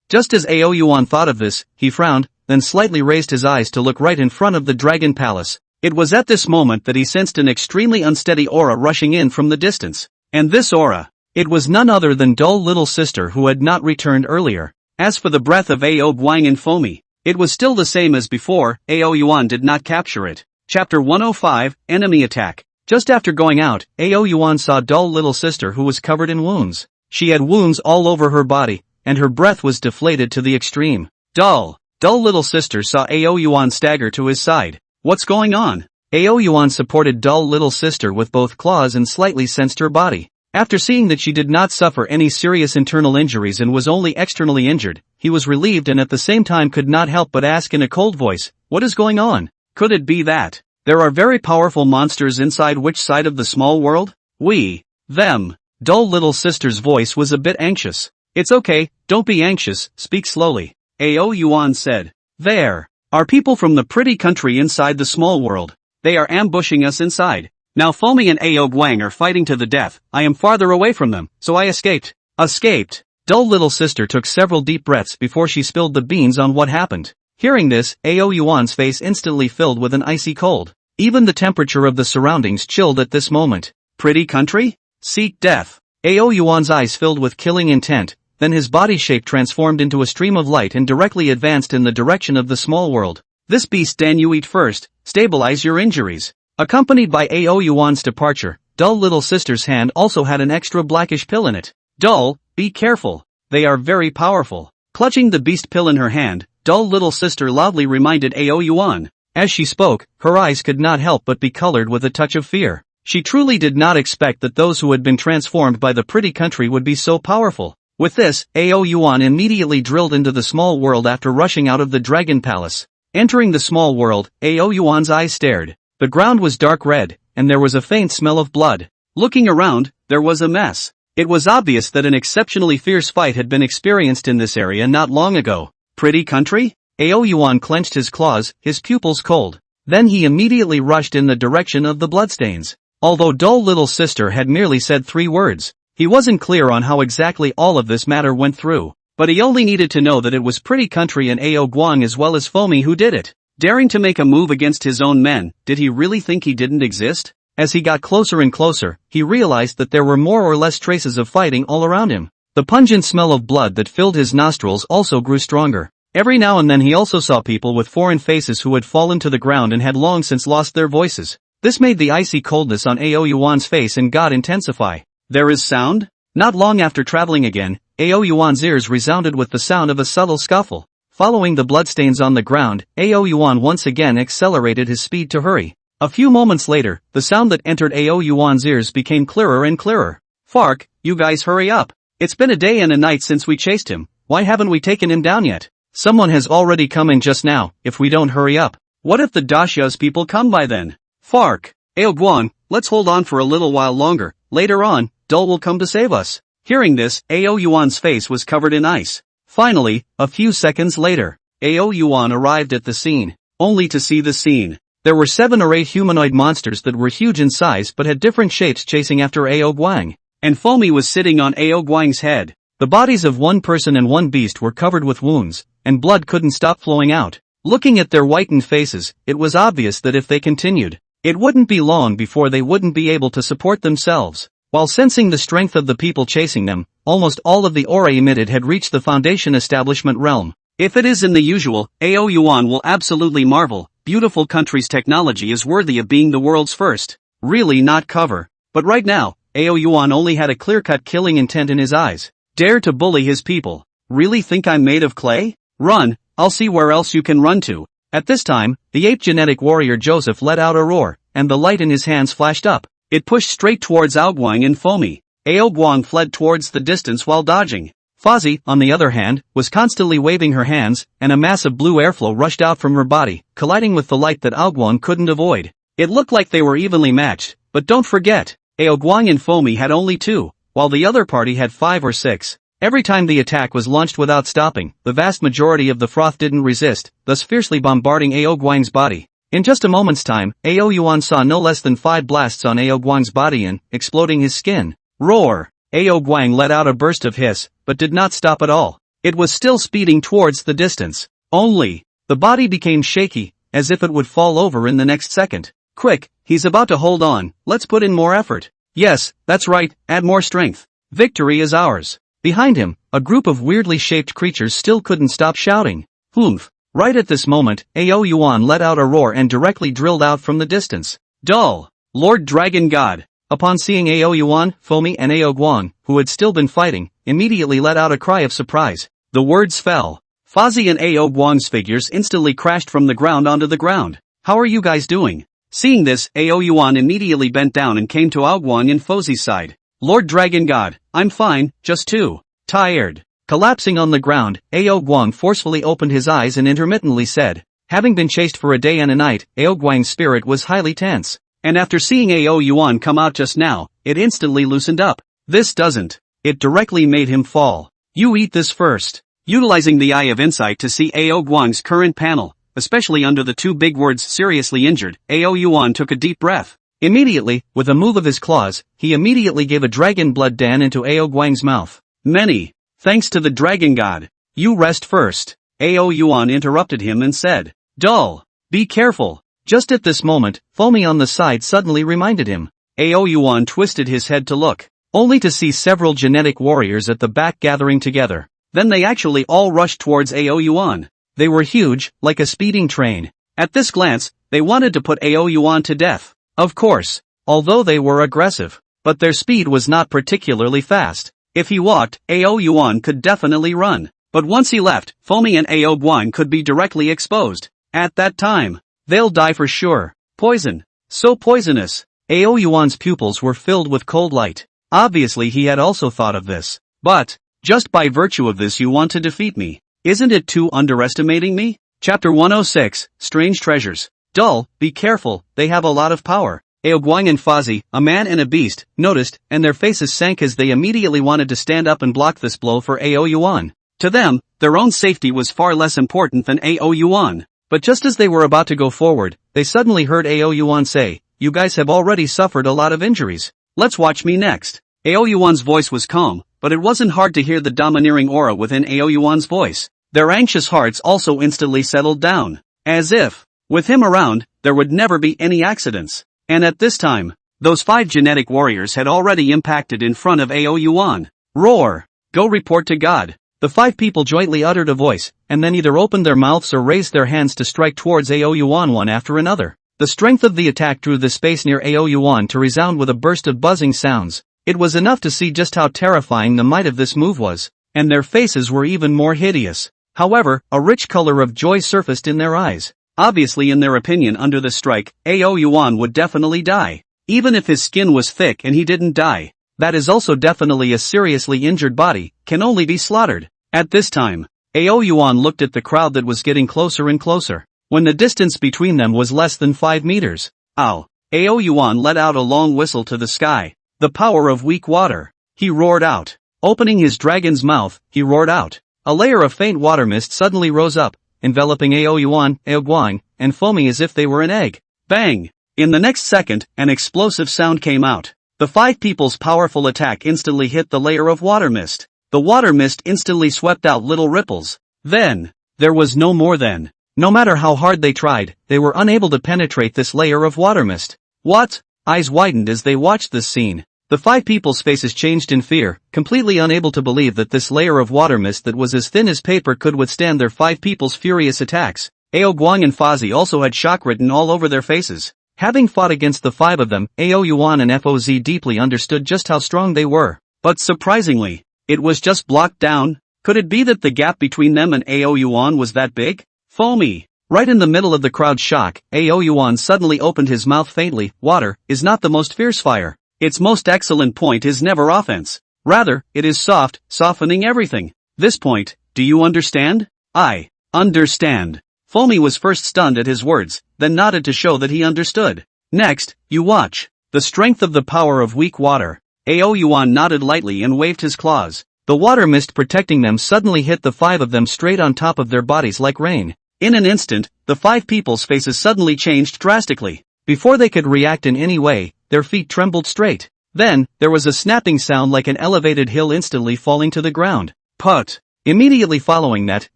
Just as Ao Yuan thought of this, he frowned, then slightly raised his eyes to look right in front of the dragon palace. It was at this moment that he sensed an extremely unsteady aura rushing in from the distance. And this aura, it was none other than dull little sister who had not returned earlier. As for the breath of Ao Guang and foamy, it was still the same as before. Ao Yuan did not capture it. Chapter 105, Enemy Attack. Just after going out, Ao Yuan saw dull little sister who was covered in wounds. She had wounds all over her body, and her breath was deflated to the extreme. Dull little sister saw Ao Yuan stagger to his side. What's going on? Ao Yuan supported dull little sister with both claws and slightly sensed her body. After seeing that she did not suffer any serious internal injuries and was only externally injured, he was relieved and at the same time could not help but ask in a cold voice, what is going on? Could it be that there are very powerful monsters inside which side of the small world? We, them. Dull little sister's voice was a bit anxious. It's okay, don't be anxious, speak slowly. Ao Yuan said. There are people from the pretty country inside the small world. They are ambushing us inside. Now Foamy and Ao Guang are fighting to the death. I am farther away from them, so I escaped. Escaped? Dull little sister took several deep breaths before she spilled the beans on what happened. Hearing this, Ao Yuan's face instantly filled with an icy cold. Even the temperature of the surroundings chilled at this moment. Pretty country? Seek death. Ao Yuan's eyes filled with killing intent, then his body shape transformed into a stream of light and directly advanced in the direction of the small world. This beast Dan you eat first, stabilize your injuries. Accompanied by Ao Yuan's departure, dull little sister's hand also had an extra blackish pill in it. Dull, be careful. They are very powerful. Clutching the beast pill in her hand, dull little sister loudly reminded Ao Yuan. As she spoke, her eyes could not help but be colored with a touch of fear. She truly did not expect that those who had been transformed by the pretty country would be so powerful. With this, Ao Yuan immediately drilled into the small world after rushing out of the dragon palace. Entering the small world, Ao Yuan's eyes stared. The ground was dark red, and there was a faint smell of blood. Looking around, there was a mess. It was obvious that an exceptionally fierce fight had been experienced in this area not long ago. Pretty country? Ao Yuan clenched his claws, his pupils cold. Then he immediately rushed in the direction of the bloodstains. Although dull little sister had merely said 3 words, he wasn't clear on how exactly all of this matter went through. But he only needed to know that it was pretty country and Ao Guang as well as Foamy who did it. Daring to make a move against his own men, did he really think he didn't exist? As he got closer and closer, he realized that there were more or less traces of fighting all around him. The pungent smell of blood that filled his nostrils also grew stronger. Every now and then he also saw people with foreign faces who had fallen to the ground and had long since lost their voices. This made the icy coldness on Ao Yuan's face and God intensify. There is sound? Not long after traveling again, Ao Yuan's ears resounded with the sound of a subtle scuffle. Following the bloodstains on the ground, Ao Yuan once again accelerated his speed to hurry. A few moments later, the sound that entered Ao Yuan's ears became clearer and clearer. "Fark, you guys hurry up. It's been a day and a night since we chased him. Why haven't we taken him down yet? Someone has already come in just now, if we don't hurry up. What if the Daxia's people come by then? Fark, Ao Guan, let's hold on for a little while longer. Later on, Dul will come to save us." Hearing this, Ao Yuan's face was covered in ice. Finally, a few seconds later, Ao Yuan arrived at the scene, only to see the scene. There were 7 or 8 humanoid monsters that were huge in size but had different shapes chasing after Ao Guang. And Foamy was sitting on Ao Guang's head. The bodies of one person and one beast were covered with wounds, and blood couldn't stop flowing out. Looking at their whitened faces, it was obvious that if they continued, it wouldn't be long before they wouldn't be able to support themselves. While sensing the strength of the people chasing them, almost all of the aura emitted had reached the Foundation establishment realm. If it is in the usual, Ao Yuan will absolutely marvel. Beautiful country's technology is worthy of being the world's first. Really not cover. But right now, Ao Yuan only had a clear-cut killing intent in his eyes. Dare to bully his people. Really think I'm made of clay? Run, I'll see where else you can run to. At this time, the ape genetic warrior Joseph let out a roar, and the light in his hands flashed up. It pushed straight towards Ao Guang and Foamy. Ao Guang fled towards the distance while dodging. Fozzie, on the other hand, was constantly waving her hands, and a mass of blue airflow rushed out from her body, colliding with the light that Ao Guang couldn't avoid. It looked like they were evenly matched, but don't forget, Ao Guang and Foamy had only 2, while the other party had 5 or 6. Every time the attack was launched without stopping, the vast majority of the froth didn't resist, thus fiercely bombarding Ao Guang's body. In just a moment's time, Ao Yuan saw no less than 5 blasts on Ao Guang's body and, exploding his skin. Roar! Ao Guang let out a burst of hiss, but did not stop at all. It was still speeding towards the distance. Only, the body became shaky, as if it would fall over in the next second. Quick, he's about to hold on, let's put in more effort. Yes, that's right, add more strength. Victory is ours. Behind him, a group of weirdly shaped creatures still couldn't stop shouting. Oomph! Right at this moment, Ao Yuan let out a roar and directly drilled out from the distance. Dull! Lord Dragon God! Upon seeing Ao Yuan, Foamy and Ao Guang, who had still been fighting, immediately let out a cry of surprise. The words fell. Fozzie and Ao Guang's figures instantly crashed from the ground onto the ground. How are you guys doing? Seeing this, Ao Yuan immediately bent down and came to Ao Guang and Fozzie's side. Lord Dragon God, I'm fine, just too tired. Collapsing on the ground, Ao Guang forcefully opened his eyes and intermittently said, having been chased for a day and a night, Ao Guang's spirit was highly tense. And after seeing Ao Yuan come out just now, it instantly loosened up. This doesn't. It directly made him fall. You eat this first. Utilizing the Eye of Insight to see Ao Guang's current panel, especially under the 2 big words seriously injured, Ao Yuan took a deep breath. Immediately, with a move of his claws, he immediately gave a dragon blood dan into Ao Guang's mouth. Many thanks to the dragon god. You rest first. Ao Yuan interrupted him and said, Dull. Be careful. Just at this moment, Foamy on the side suddenly reminded him. Ao Yuan twisted his head to look, only to see several genetic warriors at the back gathering together. Then they actually all rushed towards Ao Yuan. They were huge, like a speeding train. At this glance, they wanted to put Ao Yuan to death. Of course, although they were aggressive, but their speed was not particularly fast. If he walked, Ao Yuan could definitely run. But once he left, Foamy and Ao Guang could be directly exposed. At that time, they'll die for sure. Poison. So poisonous. Ao Yuan's pupils were filled with cold light. Obviously he had also thought of this. But, just by virtue of this you want to defeat me. Isn't it too underestimating me? Chapter 106, Strange Treasures. Dull, be careful, they have a lot of power. Ao Guang and Fozzie, a man and a beast, noticed, and their faces sank as they immediately wanted to stand up and block this blow for Ao Yuan. To them, their own safety was far less important than Ao Yuan. But just as they were about to go forward, they suddenly heard Ao Yuan say, You guys have already suffered a lot of injuries. Let's watch me next. Ao Yuan's voice was calm, but it wasn't hard to hear the domineering aura within Ao Yuan's voice. Their anxious hearts also instantly settled down. As if, with him around, there would never be any accidents. And at this time, those 5 genetic warriors had already impacted in front of Ao Yuan. Roar! Go report to God. The 5 people jointly uttered a voice, and then either opened their mouths or raised their hands to strike towards Ao Yuan one after another. The strength of the attack drew the space near Ao Yuan to resound with a burst of buzzing sounds. It was enough to see just how terrifying the might of this move was, and their faces were even more hideous. However, a rich color of joy surfaced in their eyes. Obviously, in their opinion, under the strike, Ao Yuan would definitely die. Even if his skin was thick and he didn't die, that is also definitely a seriously injured body, can only be slaughtered. At this time, Ao Yuan looked at the crowd that was getting closer and closer. When the distance between them was less than 5 meters. Ow! Ao Yuan let out a long whistle to the sky. The power of weak water. He roared out. Opening his dragon's mouth, he roared out. A layer of faint water mist suddenly rose up, enveloping Ao Yuan, Ao Guang, and foaming as if they were an egg. Bang! In the next second, an explosive sound came out. The 5 people's powerful attack instantly hit the layer of water mist. The water mist instantly swept out little ripples. Then, there was no more then. No matter how hard they tried, they were unable to penetrate this layer of water mist. What? Eyes widened as they watched this scene. The 5 people's faces changed in fear, completely unable to believe that this layer of water mist that was as thin as paper could withstand their 5 people's furious attacks. Ao Guang and Fazi also had shock written all over their faces. Having fought against the 5 of them, Ao Yuan and Foz deeply understood just how strong they were. But surprisingly, it was just blocked down. Could it be that the gap between them and Ao Yuan was that big? Foamy. Right in the middle of the crowd's shock, Ao Yuan suddenly opened his mouth faintly. Water is not the most fierce fire. Its most excellent point is never offense. Rather, it is soft, softening everything. This point, do you understand? I understand. Foamy was first stunned at his words, then nodded to show that he understood. Next, you watch. The strength of the power of weak water. Ao Yuan nodded lightly and waved his claws. The water mist protecting them suddenly hit the 5 of them straight on top of their bodies like rain. In an instant, the 5 people's faces suddenly changed drastically. Before they could react in any way, their feet trembled straight. Then, there was a snapping sound like an elevated hill instantly falling to the ground. Put. Immediately following that,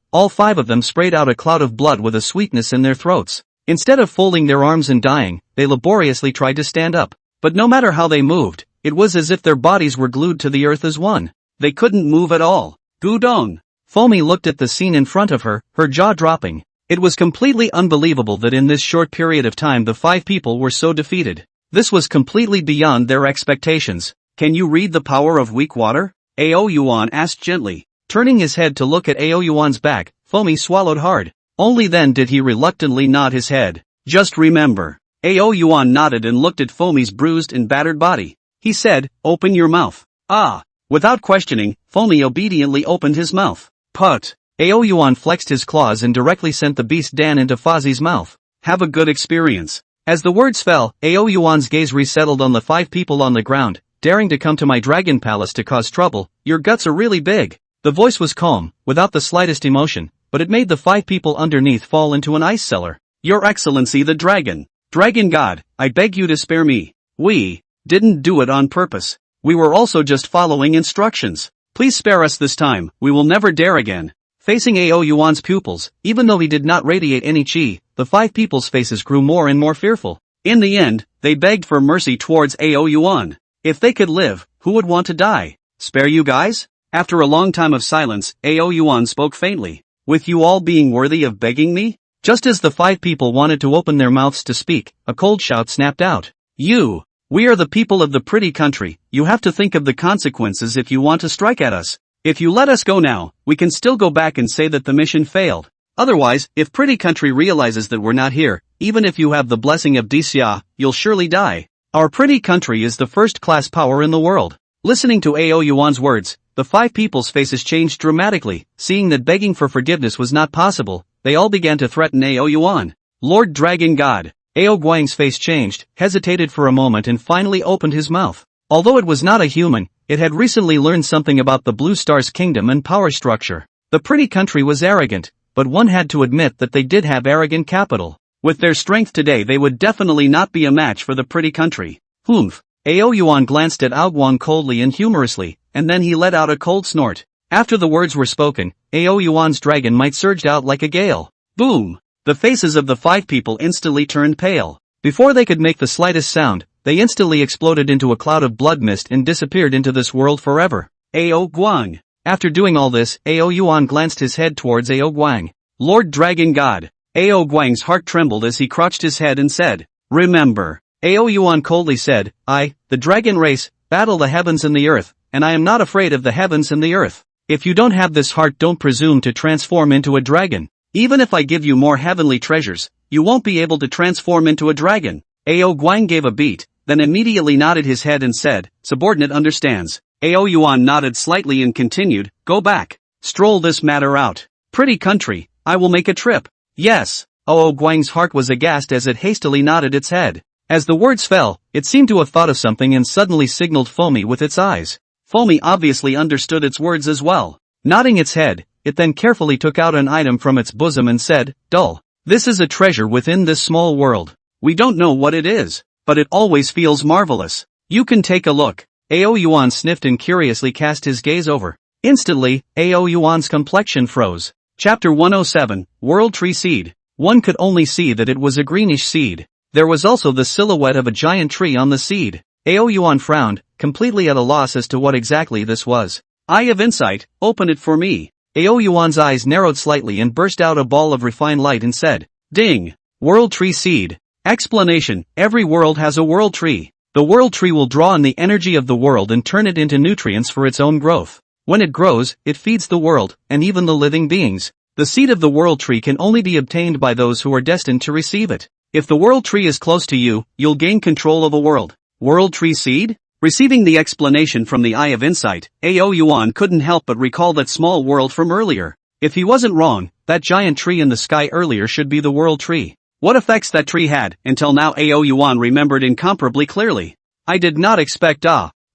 all 5 of them sprayed out a cloud of blood with a sweetness in their throats. Instead of folding their arms and dying, they laboriously tried to stand up. But no matter how they moved, it was as if their bodies were glued to the earth as one. They couldn't move at all. Gudong. Foamy looked at the scene in front of her, her jaw dropping. It was completely unbelievable that in this short period of time the 5 people were so defeated. This was completely beyond their expectations. Can you read the power of weak water? Ao Yuan asked gently. Turning his head to look at Ao Yuan's back, Foamy swallowed hard. Only then did he reluctantly nod his head. Just remember. Ao Yuan nodded and looked at Foamy's bruised and battered body. He said, open your mouth. Ah. Without questioning, Foamy obediently opened his mouth. Put. Ao Yuan flexed his claws and directly sent the beast Dan into Fazi's mouth. Have a good experience. As the words fell, Ao Yuan's gaze resettled on the 5 people on the ground. Daring to come to my dragon palace to cause trouble, your guts are really big. The voice was calm, without the slightest emotion, but it made the 5 people underneath fall into an ice cellar. Your Excellency the Dragon. Dragon God, I beg you to spare me. We didn't do it on purpose. We were also just following instructions. Please spare us this time, we will never dare again. Facing Ao Yuan's pupils, even though he did not radiate any chi, the 5 people's faces grew more and more fearful. In the end, they begged for mercy towards Ao Yuan. If they could live, who would want to die? Spare you guys? After a long time of silence, Ao Yuan spoke faintly. With you all being worthy of begging me? Just as the 5 people wanted to open their mouths to speak, a cold shout snapped out. We are the people of the pretty country, you have to think of the consequences if you want to strike at us. If you let us go now, we can still go back and say that the mission failed. Otherwise, if pretty country realizes that we're not here, even if you have the blessing of Daxia, you'll surely die. Our pretty country is the first-class power in the world. Listening to Ao Yuan's words, the 5 people's faces changed dramatically. Seeing that begging for forgiveness was not possible, they all began to threaten Ao Yuan. Lord Dragon God. Ao Guang's face changed, hesitated for a moment and finally opened his mouth. Although it was not a human, it had recently learned something about the Blue Star's kingdom and power structure. The pretty country was arrogant, but one had to admit that they did have arrogant capital. With their strength today they would definitely not be a match for the pretty country. Humph. Ao Yuan glanced at Ao Guang coldly and humorously, and then he let out a cold snort. After the words were spoken, Ao Yuan's dragon might surged out like a gale. Boom! The faces of the 5 people instantly turned pale. Before they could make the slightest sound, they instantly exploded into a cloud of blood mist and disappeared into this world forever. Ao Guang. After doing all this, Ao Yuan glanced his head towards Ao Guang. Lord Dragon God. Ao Guang's heart trembled as he crouched his head and said, "Remember." Ao Yuan coldly said, "I, the dragon race, battle the heavens and the earth, and I am not afraid of the heavens and the earth. If you don't have this heart, don't presume to transform into a dragon. Even if I give you more heavenly treasures, you won't be able to transform into a dragon." Ao Guang gave a beat, then immediately nodded his head and said, "Subordinate understands." Ao Yuan nodded slightly and continued, "Go back. Stroll this matter out. Pretty country, I will make a trip." "Yes." Ao Guang's heart was aghast as it hastily nodded its head. As the words fell, it seemed to have thought of something and suddenly signaled Foamy with its eyes. Foamy obviously understood its words as well. Nodding its head, it then carefully took out an item from its bosom and said, "Dull. This is a treasure within this small world. We don't know what it is, but it always feels marvelous. You can take a look." Ao Yuan sniffed and curiously cast his gaze over. Instantly, Ao Yuan's complexion froze. Chapter 107, World Tree Seed. One could only see that it was a greenish seed. There was also the silhouette of a giant tree on the seed. Ao Yuan frowned, completely at a loss as to what exactly this was. "Eye of insight, open it for me." Ao Yuan's eyes narrowed slightly and burst out a ball of refined light and said, "Ding! World Tree Seed. Explanation: every world has a world tree. The world tree will draw in the energy of the world and turn it into nutrients for its own growth. When it grows, it feeds the world, and even the living beings. The seed of the world tree can only be obtained by those who are destined to receive it. If the world tree is close to you, you'll gain control of a world." World Tree Seed? Receiving the explanation from the Eye of Insight, Ao Yuan couldn't help but recall that small world from earlier. If he wasn't wrong, that giant tree in the sky earlier should be the world tree. What effects that tree had, until now Ao Yuan remembered incomparably clearly. I did not expect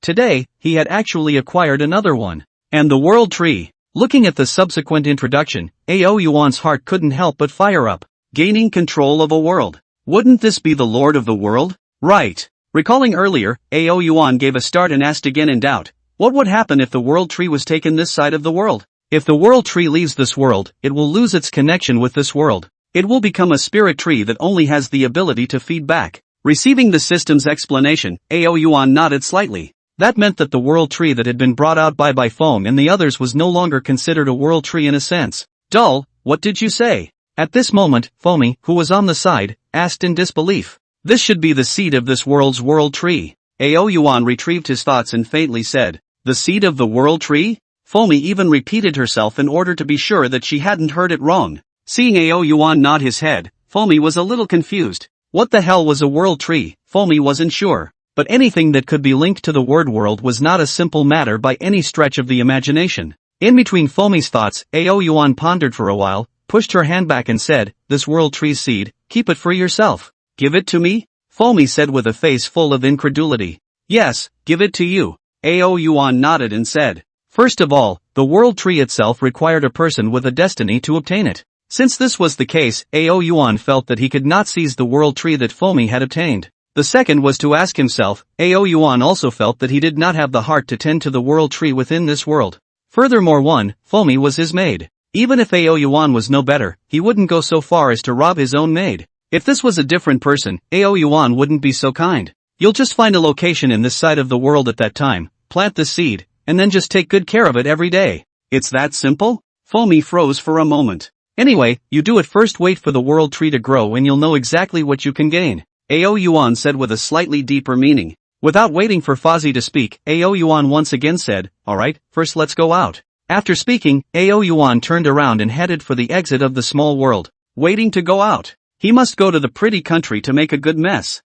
today, he had actually acquired another one. And the world tree. Looking at the subsequent introduction, Ao Yuan's heart couldn't help but fire up. Gaining control of a world. Wouldn't this be the Lord of the World? Right. Recalling earlier, Ao Yuan gave a start and asked again in doubt, what would happen if the world tree was taken this side of the world? If the world tree leaves this world, it will lose its connection with this world. It will become a spirit tree that only has the ability to feed back. Receiving the system's explanation, Ao Yuan nodded slightly. That meant that the world tree that had been brought out by Foam and the others was no longer considered a world tree in a sense. "Dull, what did you say?" At this moment, Foamy, who was on the side, asked in disbelief. "This should be the seed of this world's world tree." Ao Yuan retrieved his thoughts and faintly said, "The seed of the world tree?" Foamy even repeated herself in order to be sure that she hadn't heard it wrong. Seeing Ao Yuan nod his head, Foamy was a little confused. What the hell was a world tree? Foamy wasn't sure. But anything that could be linked to the word world was not a simple matter by any stretch of the imagination. In between Foamy's thoughts, Ao Yuan pondered for a while, pushed her hand back and said, "This world tree seed, keep it for yourself." "Give it to me?" Foamy said with a face full of incredulity. "Yes, give it to you." Ao Yuan nodded and said, "First of all, the world tree itself required a person with a destiny to obtain it. Since this was the case, Ao Yuan felt that he could not seize the world tree that Foamy had obtained. The second was to ask himself. Ao Yuan also felt that he did not have the heart to tend to the world tree within this world. Furthermore, Foamy was his maid. Even if Ao Yuan was no better, he wouldn't go so far as to rob his own maid. If this was a different person, Ao Yuan wouldn't be so kind. You'll just find a location in this side of the world at that time, plant the seed, and then just take good care of it every day. It's that simple? Foamy froze for a moment. Anyway, you do it first, wait for the world tree to grow and you'll know exactly what you can gain. Ao Yuan said with a slightly deeper meaning. Without waiting for Fozzie to speak, Ao Yuan once again said, "Alright, first let's go out." After speaking, Ao Yuan turned around and headed for the exit of the small world. Waiting to go out. He must go to the pretty country to make a good mess.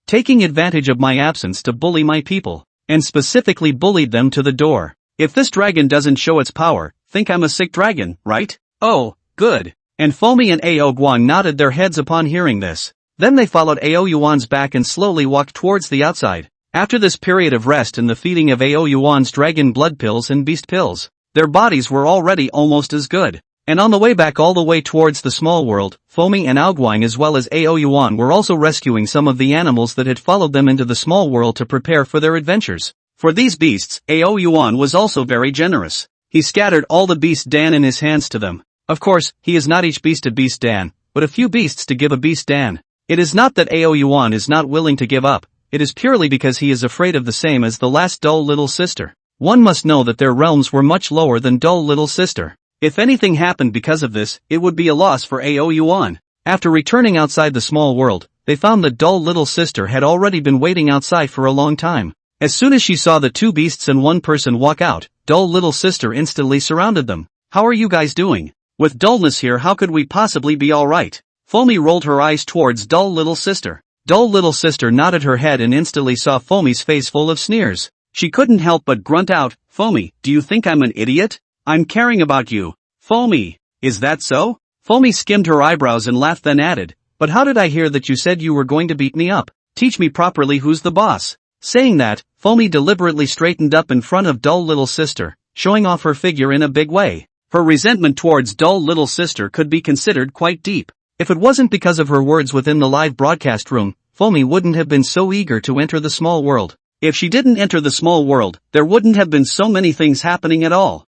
Taking advantage of my absence to bully my people. And specifically bullied them to the door. If this dragon doesn't show its power, think I'm a sick dragon, right? Oh, good. And Foamy and Ao Guang nodded their heads upon hearing this. Then they followed Ao Yuan's back and slowly walked towards the outside. After this period of rest and the feeding of Ao Yuan's dragon blood pills and beast pills, their bodies were already almost as good. And on the way back all the way towards the small world, Foamy and Ao Guang as well as Ao Yuan were also rescuing some of the animals that had followed them into the small world to prepare for their adventures. For these beasts, Ao Yuan was also very generous. He scattered all the beast Dan in his hands to them. Of course, he is not each beast a beast Dan, but a few beasts to give a beast Dan. It is not that Ao Yuan is not willing to give up, it is purely because he is afraid of the same as the last dull little sister. one must know that their realms were much lower than dull little sister. If anything happened because of this, it would be a loss for Ao Yuan. After returning outside the small world, they found that dull little sister had already been waiting outside for a long time. As soon as she saw the two beasts and one person walk out, dull little sister instantly surrounded them. How are you guys doing? With dullness here, how could we possibly be alright? Foamy rolled her eyes towards dull little sister. Dull little sister nodded her head and instantly saw Foamy's face full of sneers. She couldn't help but grunt out, Foamy, do you think I'm an idiot? I'm caring about you. Foamy, is that so? Foamy skimmed her eyebrows and laughed, then added, but how did I hear that you said you were going to beat me up? Teach me properly who's the boss. Saying that, Foamy deliberately straightened up in front of dull little sister, showing off her figure in a big way. Her resentment towards dull little sister could be considered quite deep. If it wasn't because of her words within the live broadcast room, Foamy wouldn't have been so eager to enter the small world. If she didn't enter the small world, there wouldn't have been so many things happening at all.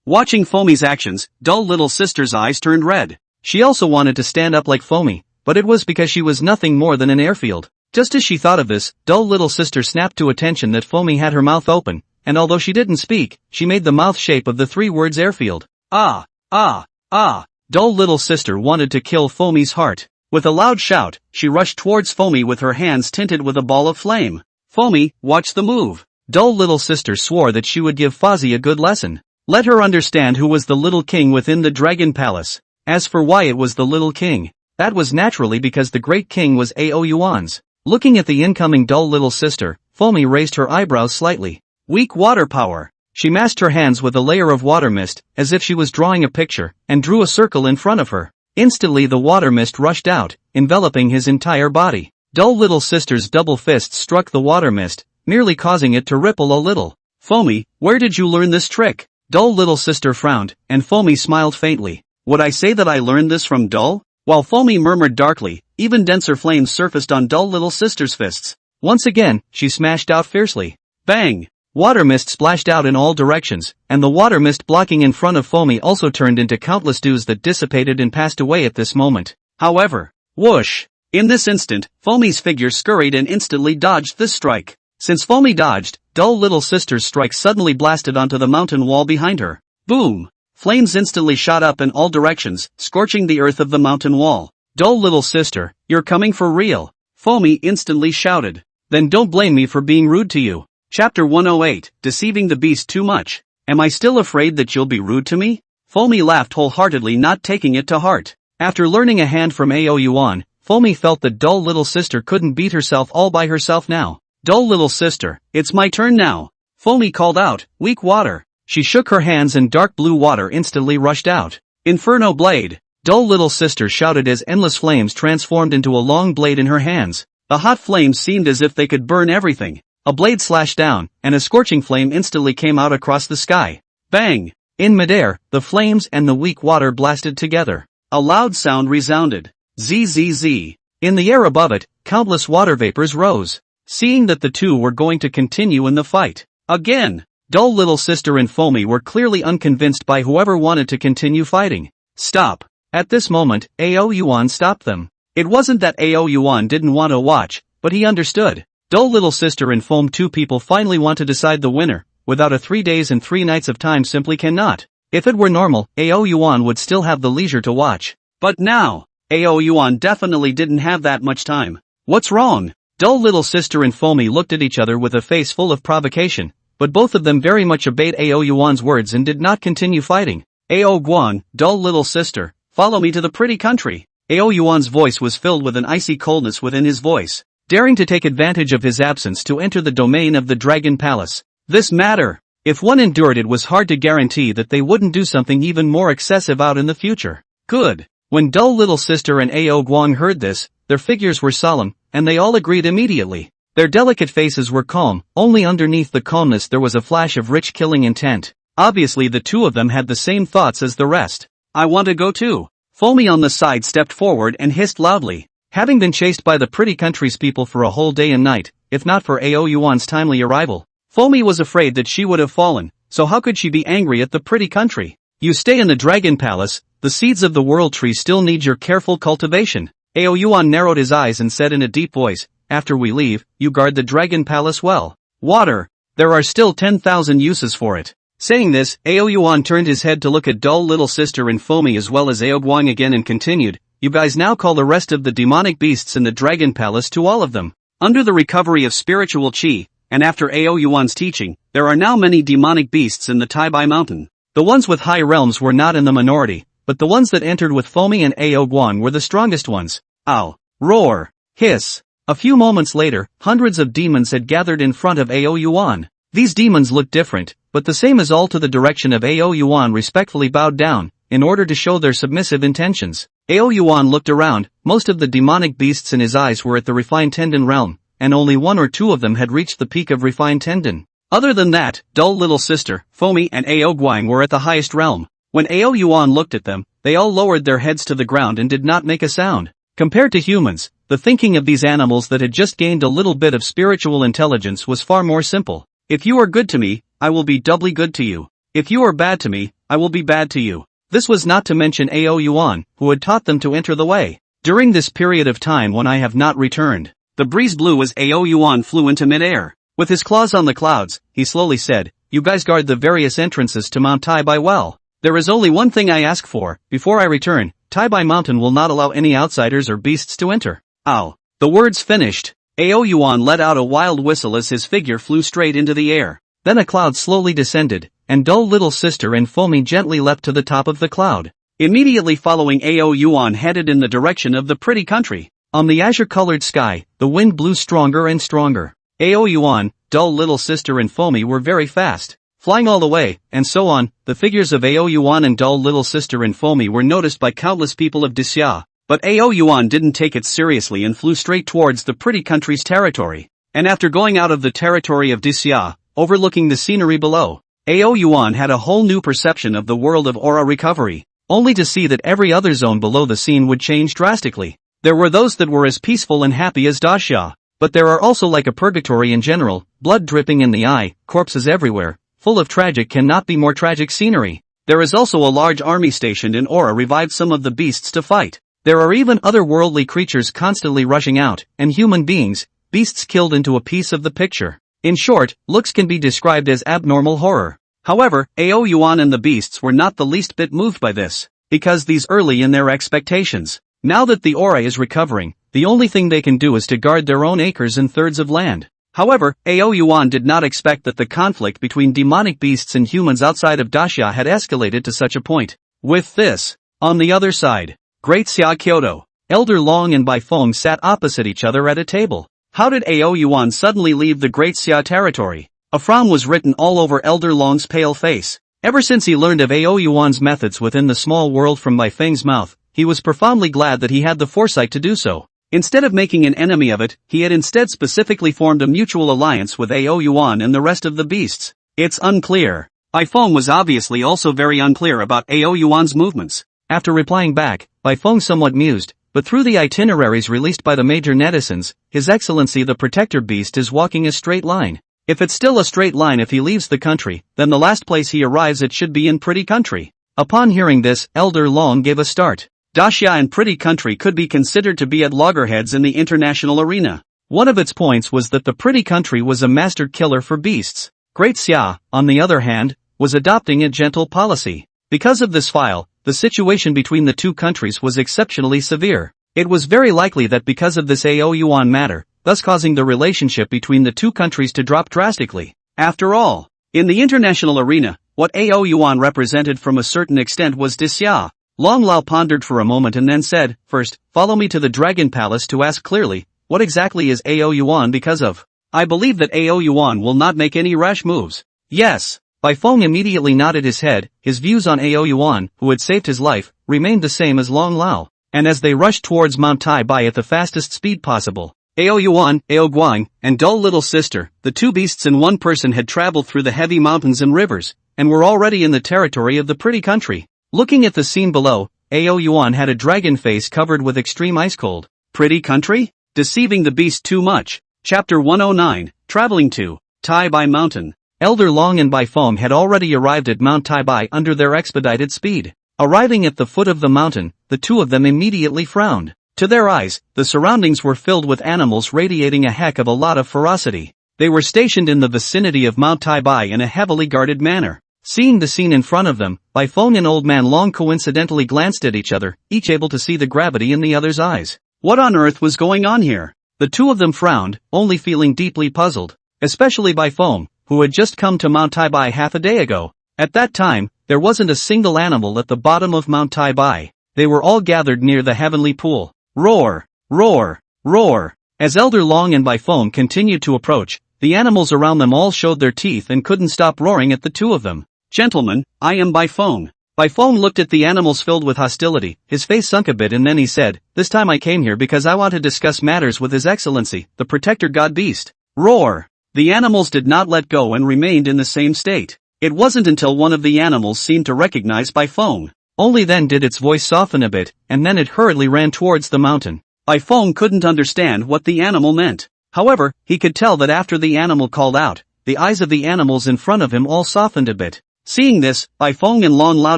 Watching Foamy's actions, dull little sister's eyes turned red. She also wanted to stand up like Foamy, but it was because she was nothing more than an airfield. Just as she thought of this, dull little sister snapped to attention that Foamy had her mouth open, and although she didn't speak, she made the mouth shape of the three words airfield. Dull little sister wanted to kill Foamy's heart. With a loud shout, she rushed towards Foamy with her hands tinted with a ball of flame. Foamy, watch the move. Dull little sister swore that she would give Fozzie a good lesson. Let her understand who was the little king within the dragon palace. As for why it was the little king, that was naturally because the great king was Ao Yuan's. Looking at the incoming dull little sister, Foamy raised her eyebrows slightly. Weak water power. She masked her hands with a layer of water mist, as if she was drawing a picture, and drew a circle in front of her. Instantly the water mist rushed out, enveloping his entire body. Dull little sister's double fist struck the water mist, merely causing it to ripple a little. Foamy, where did you learn this trick? Dull little sister frowned, and Foamy smiled faintly. Would I say that I learned this from Dull? While Foamy murmured darkly, even denser flames surfaced on dull little sister's fists. Once again, she smashed out fiercely. Bang! Water mist splashed out in all directions, and the water mist blocking in front of Foamy also turned into countless dews that dissipated and passed away at this moment. However, whoosh! In this instant, Foamy's figure scurried and instantly dodged this strike. Since Foamy dodged, dull little sister's strike suddenly blasted onto the mountain wall behind her. Boom! Flames instantly shot up in all directions, scorching the earth of the mountain wall. Dull little sister, you're coming for real. Foamy instantly shouted. Then don't blame me for being rude to you. Chapter 108, Deceiving the Beast Too Much. Am I still afraid that you'll be rude to me? Foamy laughed wholeheartedly, not taking it to heart. After learning a hand from Ao Yuan, Foamy felt that dull little sister couldn't beat herself all by herself now. Dull little sister, it's my turn now. Foamy called out, weak water. She shook her hands and dark blue water instantly rushed out. Inferno blade. Dull little sister shouted as endless flames transformed into a long blade in her hands. The hot flames seemed as if they could burn everything. A blade slashed down, and a scorching flame instantly came out across the sky. Bang! In midair, the flames and the weak water blasted together. A loud sound resounded. Zzz. In the air above it, countless water vapors rose. Seeing that the two were going to continue in the fight again, dull little sister and Foamy were clearly unconvinced by whoever wanted to continue fighting. Stop! At this moment, Ao Yuan stopped them. It wasn't that Ao Yuan didn't want to watch, but he understood. Dull little sister and Foam, two people finally want to decide the winner, without a 3 days and 3 nights of time simply cannot. If it were normal, Ao Yuan would still have the leisure to watch. But now, Ao Yuan definitely didn't have that much time. What's wrong? Dull little sister and Foamy looked at each other with a face full of provocation, but both of them very much obeyed Ao Yuan's words and did not continue fighting. Ao Guan, dull little sister, follow me to the pretty country. Ao Yuan's voice was filled with an icy coldness within his voice, daring to take advantage of his absence to enter the domain of the Dragon Palace. This matter, if one endured, it was hard to guarantee that they wouldn't do something even more excessive out in the future. Good. When dull little sister and Ao Guang heard this, their figures were solemn, and they all agreed immediately. Their delicate faces were calm, only underneath the calmness there was a flash of rich killing intent. Obviously the two of them had the same thoughts as the rest. I want to go too. Foamy on the side stepped forward and hissed loudly. Having been chased by the pretty country's people for a whole day and night, if not for Ao Yuan's timely arrival, Foamy was afraid that she would have fallen, so how could she be angry at the pretty country? You stay in the Dragon Palace, the seeds of the World Tree still need your careful cultivation. Ao Yuan narrowed his eyes and said in a deep voice, after we leave, you guard the Dragon Palace well. Water. There are still 10,000 uses for it. Saying this, Yuan turned his head to look at dull little sister and Foamy as well as Guang again and continued, you guys now call the rest of the demonic beasts in the Dragon Palace to all of them. Under the recovery of spiritual qi, and after Yuan's teaching, there are now many demonic beasts in the Taibai Mountain. The ones with high realms were not in the minority, but the ones that entered with Foamy and Guang were the strongest ones. Ow! Roar! Hiss! A few moments later, hundreds of demons had gathered in front of Yuan. These demons looked different, but the same as all to the direction of Yuan respectfully bowed down, in order to show their submissive intentions. Yuan looked around, most of the demonic beasts in his eyes were at the refined tendon realm, and only one or two of them had reached the peak of refined tendon. Other than that, dull little sister, Foamy and Guang were at the highest realm. When Yuan looked at them, they all lowered their heads to the ground and did not make a sound. Compared to humans, the thinking of these animals that had just gained a little bit of spiritual intelligence was far more simple. If you are good to me, I will be doubly good to you. If you are bad to me, I will be bad to you. This was not to mention Yuan, who had taught them to enter the way. During this period of time when I have not returned, the breeze blew as Yuan flew into midair. With his claws on the clouds, he slowly said, you guys guard the various entrances to Mount Taibai well. There is only one thing I ask for, before I return, Taibai Mountain will not allow any outsiders or beasts to enter. Ow. The words finished. Yuan let out a wild whistle as his figure flew straight into the air. Then a cloud slowly descended, and dull little sister and Foamy gently leapt to the top of the cloud. Immediately following Yuan headed in the direction of the pretty country. On the azure-colored sky, the wind blew stronger and stronger. Yuan, dull little sister and Foamy were very fast, flying all the way, and so on. The figures of Yuan and dull little sister and Foamy were noticed by countless people of Daxia, but Yuan didn't take it seriously and flew straight towards the pretty country's territory. And after going out of the territory of Daxia, overlooking the scenery below, Yuan had a whole new perception of the world of aura recovery, only to see that every other zone below the scene would change drastically. There were those that were as peaceful and happy as Daxia, but there are also like a purgatory in general, blood dripping in the eye, corpses everywhere, full of tragic cannot be more tragic scenery. There is also a large army stationed in aura revived some of the beasts to fight. There are even otherworldly creatures constantly rushing out, and human beings, beasts killed into a piece of the picture. In short, looks can be described as abnormal horror. However, Yuan and the beasts were not the least bit moved by this, because these early in their expectations. Now that the aura is recovering, the only thing they can do is to guard their own acres and thirds of land. However, Yuan did not expect that the conflict between demonic beasts and humans outside of Daxia had escalated to such a point. With this, on the other side, Great Xia Kyoto, Elder Long and Bai Feng sat opposite each other at a table. How did Yuan suddenly leave the Great Xia territory? A frown was written all over Elder Long's pale face. Ever since he learned of Yuan's methods within the small world from Bai Feng's mouth, he was profoundly glad that he had the foresight to do so. Instead of making an enemy of it, he had instead specifically formed a mutual alliance with Yuan and the rest of the beasts. It's unclear. Bai Feng was obviously also very unclear about Yuan's movements. After replying back, Bai Feng somewhat mused, but through the itineraries released by the major netizens, His Excellency the Protector Beast is walking a straight line. If it's still a straight line if he leaves the country, then the last place he arrives at should be in Pretty Country. Upon hearing this, Elder Long gave a start. Daxia and Pretty Country could be considered to be at loggerheads in the international arena. One of its points was that the Pretty Country was a master killer for beasts. Great Xia, on the other hand, was adopting a gentle policy. Because of this file, the situation between the two countries was exceptionally severe. It was very likely that because of this Yuan matter, thus causing the relationship between the two countries to drop drastically. After all, in the international arena, what Yuan represented from a certain extent was Daxia. Long Lao pondered for a moment and then said, first, follow me to the Dragon Palace to ask clearly, what exactly is Yuan because of? I believe that Yuan will not make any rash moves. Yes. Bai Feng immediately nodded his head. His views on Yuan, who had saved his life, remained the same as Long Lao. And as they rushed towards Mount Taibai at the fastest speed possible, Yuan, Guang, and dull little sister, the two beasts in one person had traveled through the heavy mountains and rivers, and were already in the territory of the Pretty Country. Looking at the scene below, Yuan had a dragon face covered with extreme ice cold. Pretty Country? Deceiving the beast too much. Chapter 109, Traveling to Taibai Mountain. Elder Long and Bai Feng had already arrived at Mount Taibai under their expedited speed. Arriving at the foot of the mountain, the two of them immediately frowned. To their eyes, the surroundings were filled with animals radiating a heck of a lot of ferocity. They were stationed in the vicinity of Mount Taibai in a heavily guarded manner. Seeing the scene in front of them, Baifeng and Old Man Long coincidentally glanced at each other, each able to see the gravity in the other's eyes. What on earth was going on here? The two of them frowned, only feeling deeply puzzled. Especially Baifeng, who had just come to Mount Taibai half a day ago. At that time, there wasn't a single animal at the bottom of Mount Taibai. They were all gathered near the heavenly pool. Roar! Roar! Roar! As Elder Long and Baifeng continued to approach, the animals around them all showed their teeth and couldn't stop roaring at the two of them. Gentlemen, I am Baifeng. Baifeng looked at the animals filled with hostility, his face sunk a bit, and then he said, "This time I came here because I want to discuss matters with His Excellency, the Protector God Beast." Roar! The animals did not let go and remained in the same state. It wasn't until one of the animals seemed to recognize Baifeng. Only then did its voice soften a bit, and then it hurriedly ran towards the mountain. Baifeng couldn't understand what the animal meant. However, he could tell that after the animal called out, the eyes of the animals in front of him all softened a bit. Seeing this, Baifeng and Long Lao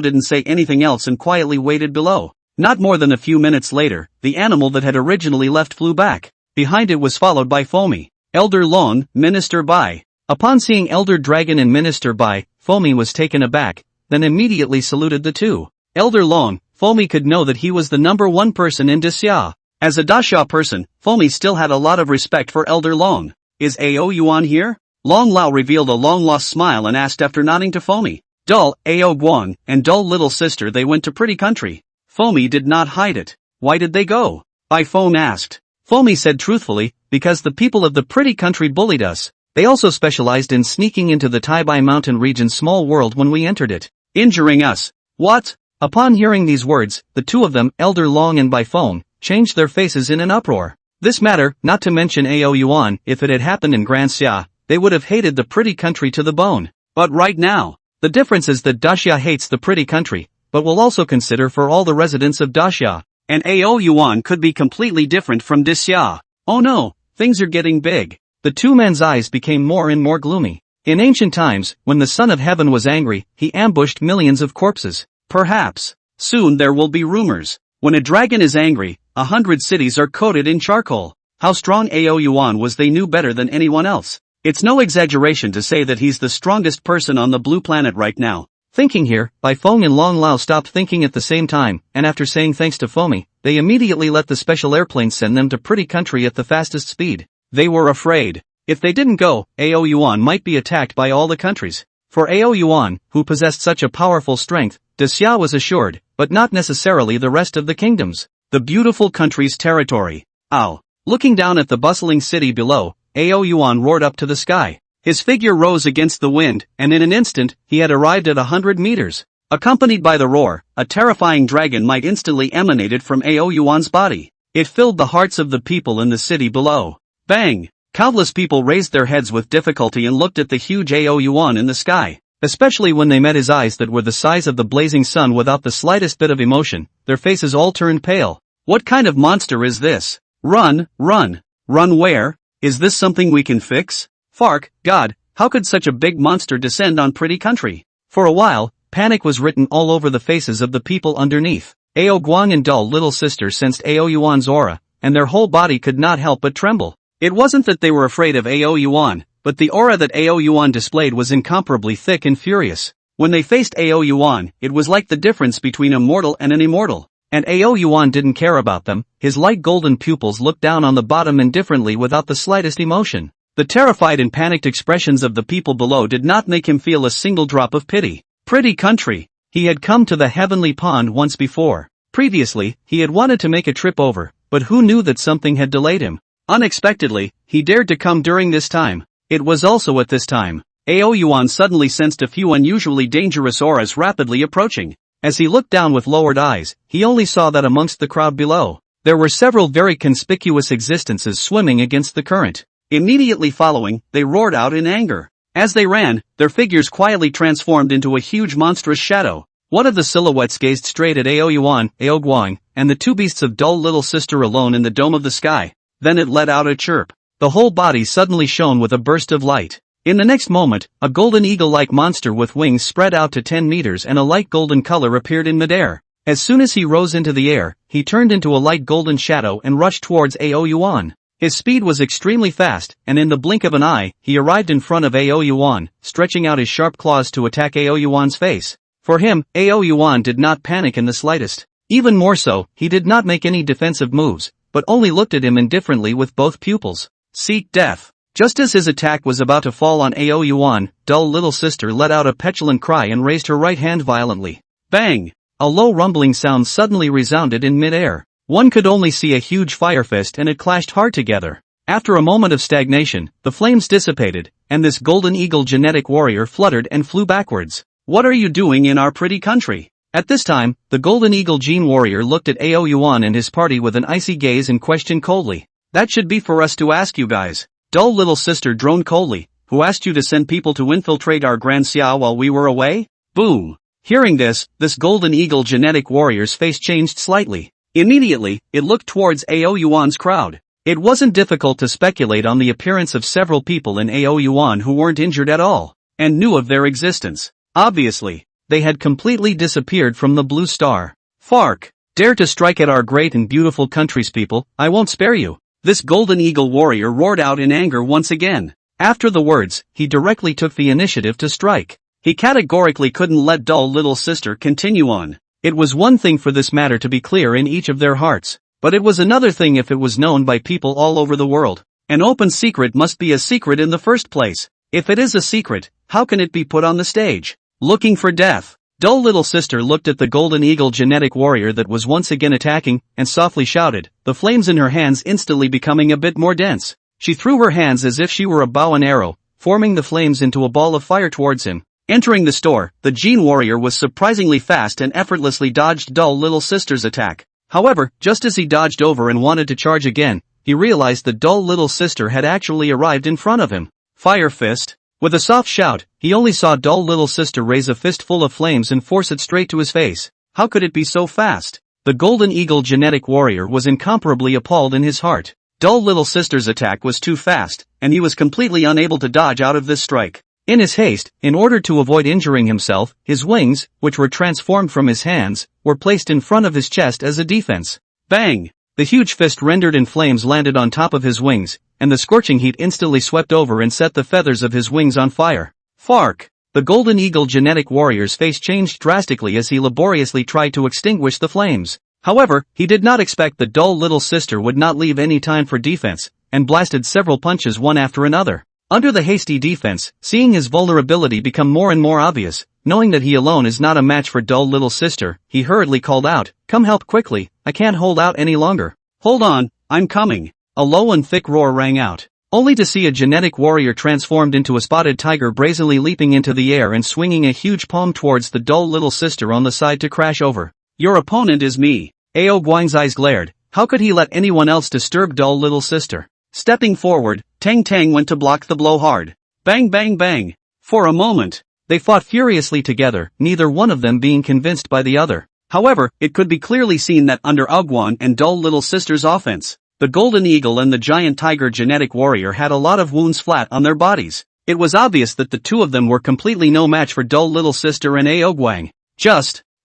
didn't say anything else and quietly waited below. Not more than a few minutes later, the animal that had originally left flew back. Behind it was followed by Fomi. Elder Long, Minister Bai. Upon seeing Elder Dragon and Minister Bai, Fomi was taken aback, then immediately saluted the two. Elder Long, Fomi could know that he was the number one person in Daxia. As a Daxia person, Fomi still had a lot of respect for Elder Long. Is Ao Yuan here? Long Lao revealed a long-lost smile and asked after nodding to Fomi. Dull, Ao Guang, and Dull little sister, they went to Pretty Country. Fomi did not hide it. Why did they go? Baifeng asked. Fomi said truthfully, because the people of the Pretty Country bullied us. They also specialized in sneaking into the Taibai mountain region's small world when we entered it, injuring us. What? Upon hearing these words, the two of them, Elder Long and Baifeng, changed their faces in an uproar. This matter, not to mention Ao Yuan, if it had happened in Grand Xia, they would have hated the Pretty Country to the bone. But right now, the difference is that Daxia hates the Pretty Country, but will also consider for all the residents of Daxia. And Ao Yuan could be completely different from Daxia. Oh no, things are getting big. The two men's eyes became more and more gloomy. In ancient times, when the Son of Heaven was angry, he ambushed millions of corpses. Perhaps, soon there will be rumors. When a dragon is angry, 100 cities are coated in charcoal. How strong Ao Yuan was they knew better than anyone else. It's no exaggeration to say that he's the strongest person on the blue planet right now. Thinking here, Baifeng and Long Lao stopped thinking at the same time, and after saying thanks to Fomi, they immediately let the special airplane send them to Pretty Country at the fastest speed. They were afraid. If they didn't go, Ao Yuan might be attacked by all the countries. For Ao Yuan, who possessed such a powerful strength, Daxia was assured, but not necessarily the rest of the kingdoms. The beautiful country's territory. Ow. Looking down at the bustling city below, Ao Yuan roared up to the sky. His figure rose against the wind, and in an instant, he had arrived at 100 meters. Accompanied by the roar, a terrifying dragon might instantly emanated from Ao Yuan's body. It filled the hearts of the people in the city below. Bang! Countless people raised their heads with difficulty and looked at the huge Ao Yuan in the sky. Especially when they met his eyes that were the size of the blazing sun without the slightest bit of emotion, their faces all turned pale. What kind of monster is this? Run, run. Run where? Is this something we can fix? Fark, God, how could such a big monster descend on Pretty Country? For a while, panic was written all over the faces of the people underneath. Ao Guang and Dull little sister sensed Ao Yuan's aura, and their whole body could not help but tremble. It wasn't that they were afraid of Ao Yuan, but the aura that Ao Yuan displayed was incomparably thick and furious. When they faced Ao Yuan, it was like the difference between a mortal and an immortal. And Ao Yuan didn't care about them, his light golden pupils looked down on the bottom indifferently without the slightest emotion. The terrified and panicked expressions of the people below did not make him feel a single drop of pity. Pretty Country. He had come to the heavenly pond once before. Previously, he had wanted to make a trip over, but who knew that something had delayed him? Unexpectedly, he dared to come during this time. It was also at this time. Ao Yuan suddenly sensed a few unusually dangerous auras rapidly approaching. As he looked down with lowered eyes, he only saw that amongst the crowd below, there were several very conspicuous existences swimming against the current. Immediately following, they roared out in anger. As they ran, their figures quietly transformed into a huge monstrous shadow. One of the silhouettes gazed straight at Ao Yuan, Ao Guang, and the two beasts of Dull little sister alone in the dome of the sky. Then it let out a chirp. The whole body suddenly shone with a burst of light. In the next moment, a golden eagle-like monster with wings spread out to 10 meters and a light golden color appeared in midair. As soon as he rose into the air, he turned into a light golden shadow and rushed towards Ao Yuan. His speed was extremely fast, and in the blink of an eye, he arrived in front of Ao Yuan, stretching out his sharp claws to attack Ao Yuan's face. For him, Ao Yuan did not panic in the slightest. Even more so, he did not make any defensive moves, but only looked at him indifferently with both pupils. Seek death. Just as his attack was about to fall on Ao Yuan, dull little sister let out a petulant cry and raised her right hand violently. Bang! A low rumbling sound suddenly resounded in mid-air. One could only see a huge fire fist and it clashed hard together. After a moment of stagnation, the flames dissipated, and this golden eagle genetic warrior fluttered and flew backwards. What are you doing in our pretty country? At this time, the golden eagle gene warrior looked at Ao Yuan and his party with an icy gaze and questioned coldly. That should be for us to ask you guys. Dull little sister droned coldly. Who asked you to send people to infiltrate our Grand Xia while we were away? Boom. Hearing this golden eagle genetic warrior's face changed slightly. Immediately, it looked towards Ao Yuan's crowd. It wasn't difficult to speculate on the appearance of several people in Ao Yuan who weren't injured at all, and knew of their existence. Obviously, they had completely disappeared from the blue star. Fark! Dare to strike at our great and beautiful country's people, I won't spare you. This golden eagle warrior roared out in anger once again. After the words, he directly took the initiative to strike. He categorically couldn't let dull little sister continue on. It was one thing for this matter to be clear in each of their hearts, but it was another thing if it was known by people all over the world. An open secret must be a secret in the first place. If it is a secret, how can it be put on the stage? Looking for death. Dull little sister looked at the golden eagle genetic warrior that was once again attacking, and softly shouted, the flames in her hands instantly becoming a bit more dense. She threw her hands as if she were a bow and arrow, forming the flames into a ball of fire towards him. Entering the store, the gene warrior was surprisingly fast and effortlessly dodged dull little sister's attack. However, just as he dodged over and wanted to charge again, he realized the dull little sister had actually arrived in front of him. Fire fist. With a soft shout, he only saw dull little sister raise a fist full of flames and force it straight to his face. How could it be so fast? The golden eagle genetic warrior was incomparably appalled in his heart. Dull little sister's attack was too fast, and he was completely unable to dodge out of this strike. In his haste, in order to avoid injuring himself, his wings, which were transformed from his hands, were placed in front of his chest as a defense. Bang! The huge fist rendered in flames landed on top of his wings, and the scorching heat instantly swept over and set the feathers of his wings on fire. Fark! The golden eagle genetic warrior's face changed drastically as he laboriously tried to extinguish the flames. However, he did not expect the dull little sister would not leave any time for defense, and blasted several punches one after another. Under the hasty defense, seeing his vulnerability become more and more obvious, knowing that he alone is not a match for dull little sister, he hurriedly called out, "Come help quickly, I can't hold out any longer." "Hold on, I'm coming." A low and thick roar rang out, only to see a genetic warrior transformed into a spotted tiger brazenly leaping into the air and swinging a huge palm towards the dull little sister on the side to crash over. "Your opponent is me." Ao Guang's eyes glared. How could he let anyone else disturb dull little sister? Stepping forward, Tang Tang went to block the blow hard. Bang bang bang. For a moment, they fought furiously together, neither one of them being convinced by the other. However, it could be clearly seen that under Aoguan and dull little sister's offense, the golden eagle and the giant tiger genetic warrior had a lot of wounds flat on their bodies. It was obvious that the two of them were completely no match for dull little sister and Ao Guang.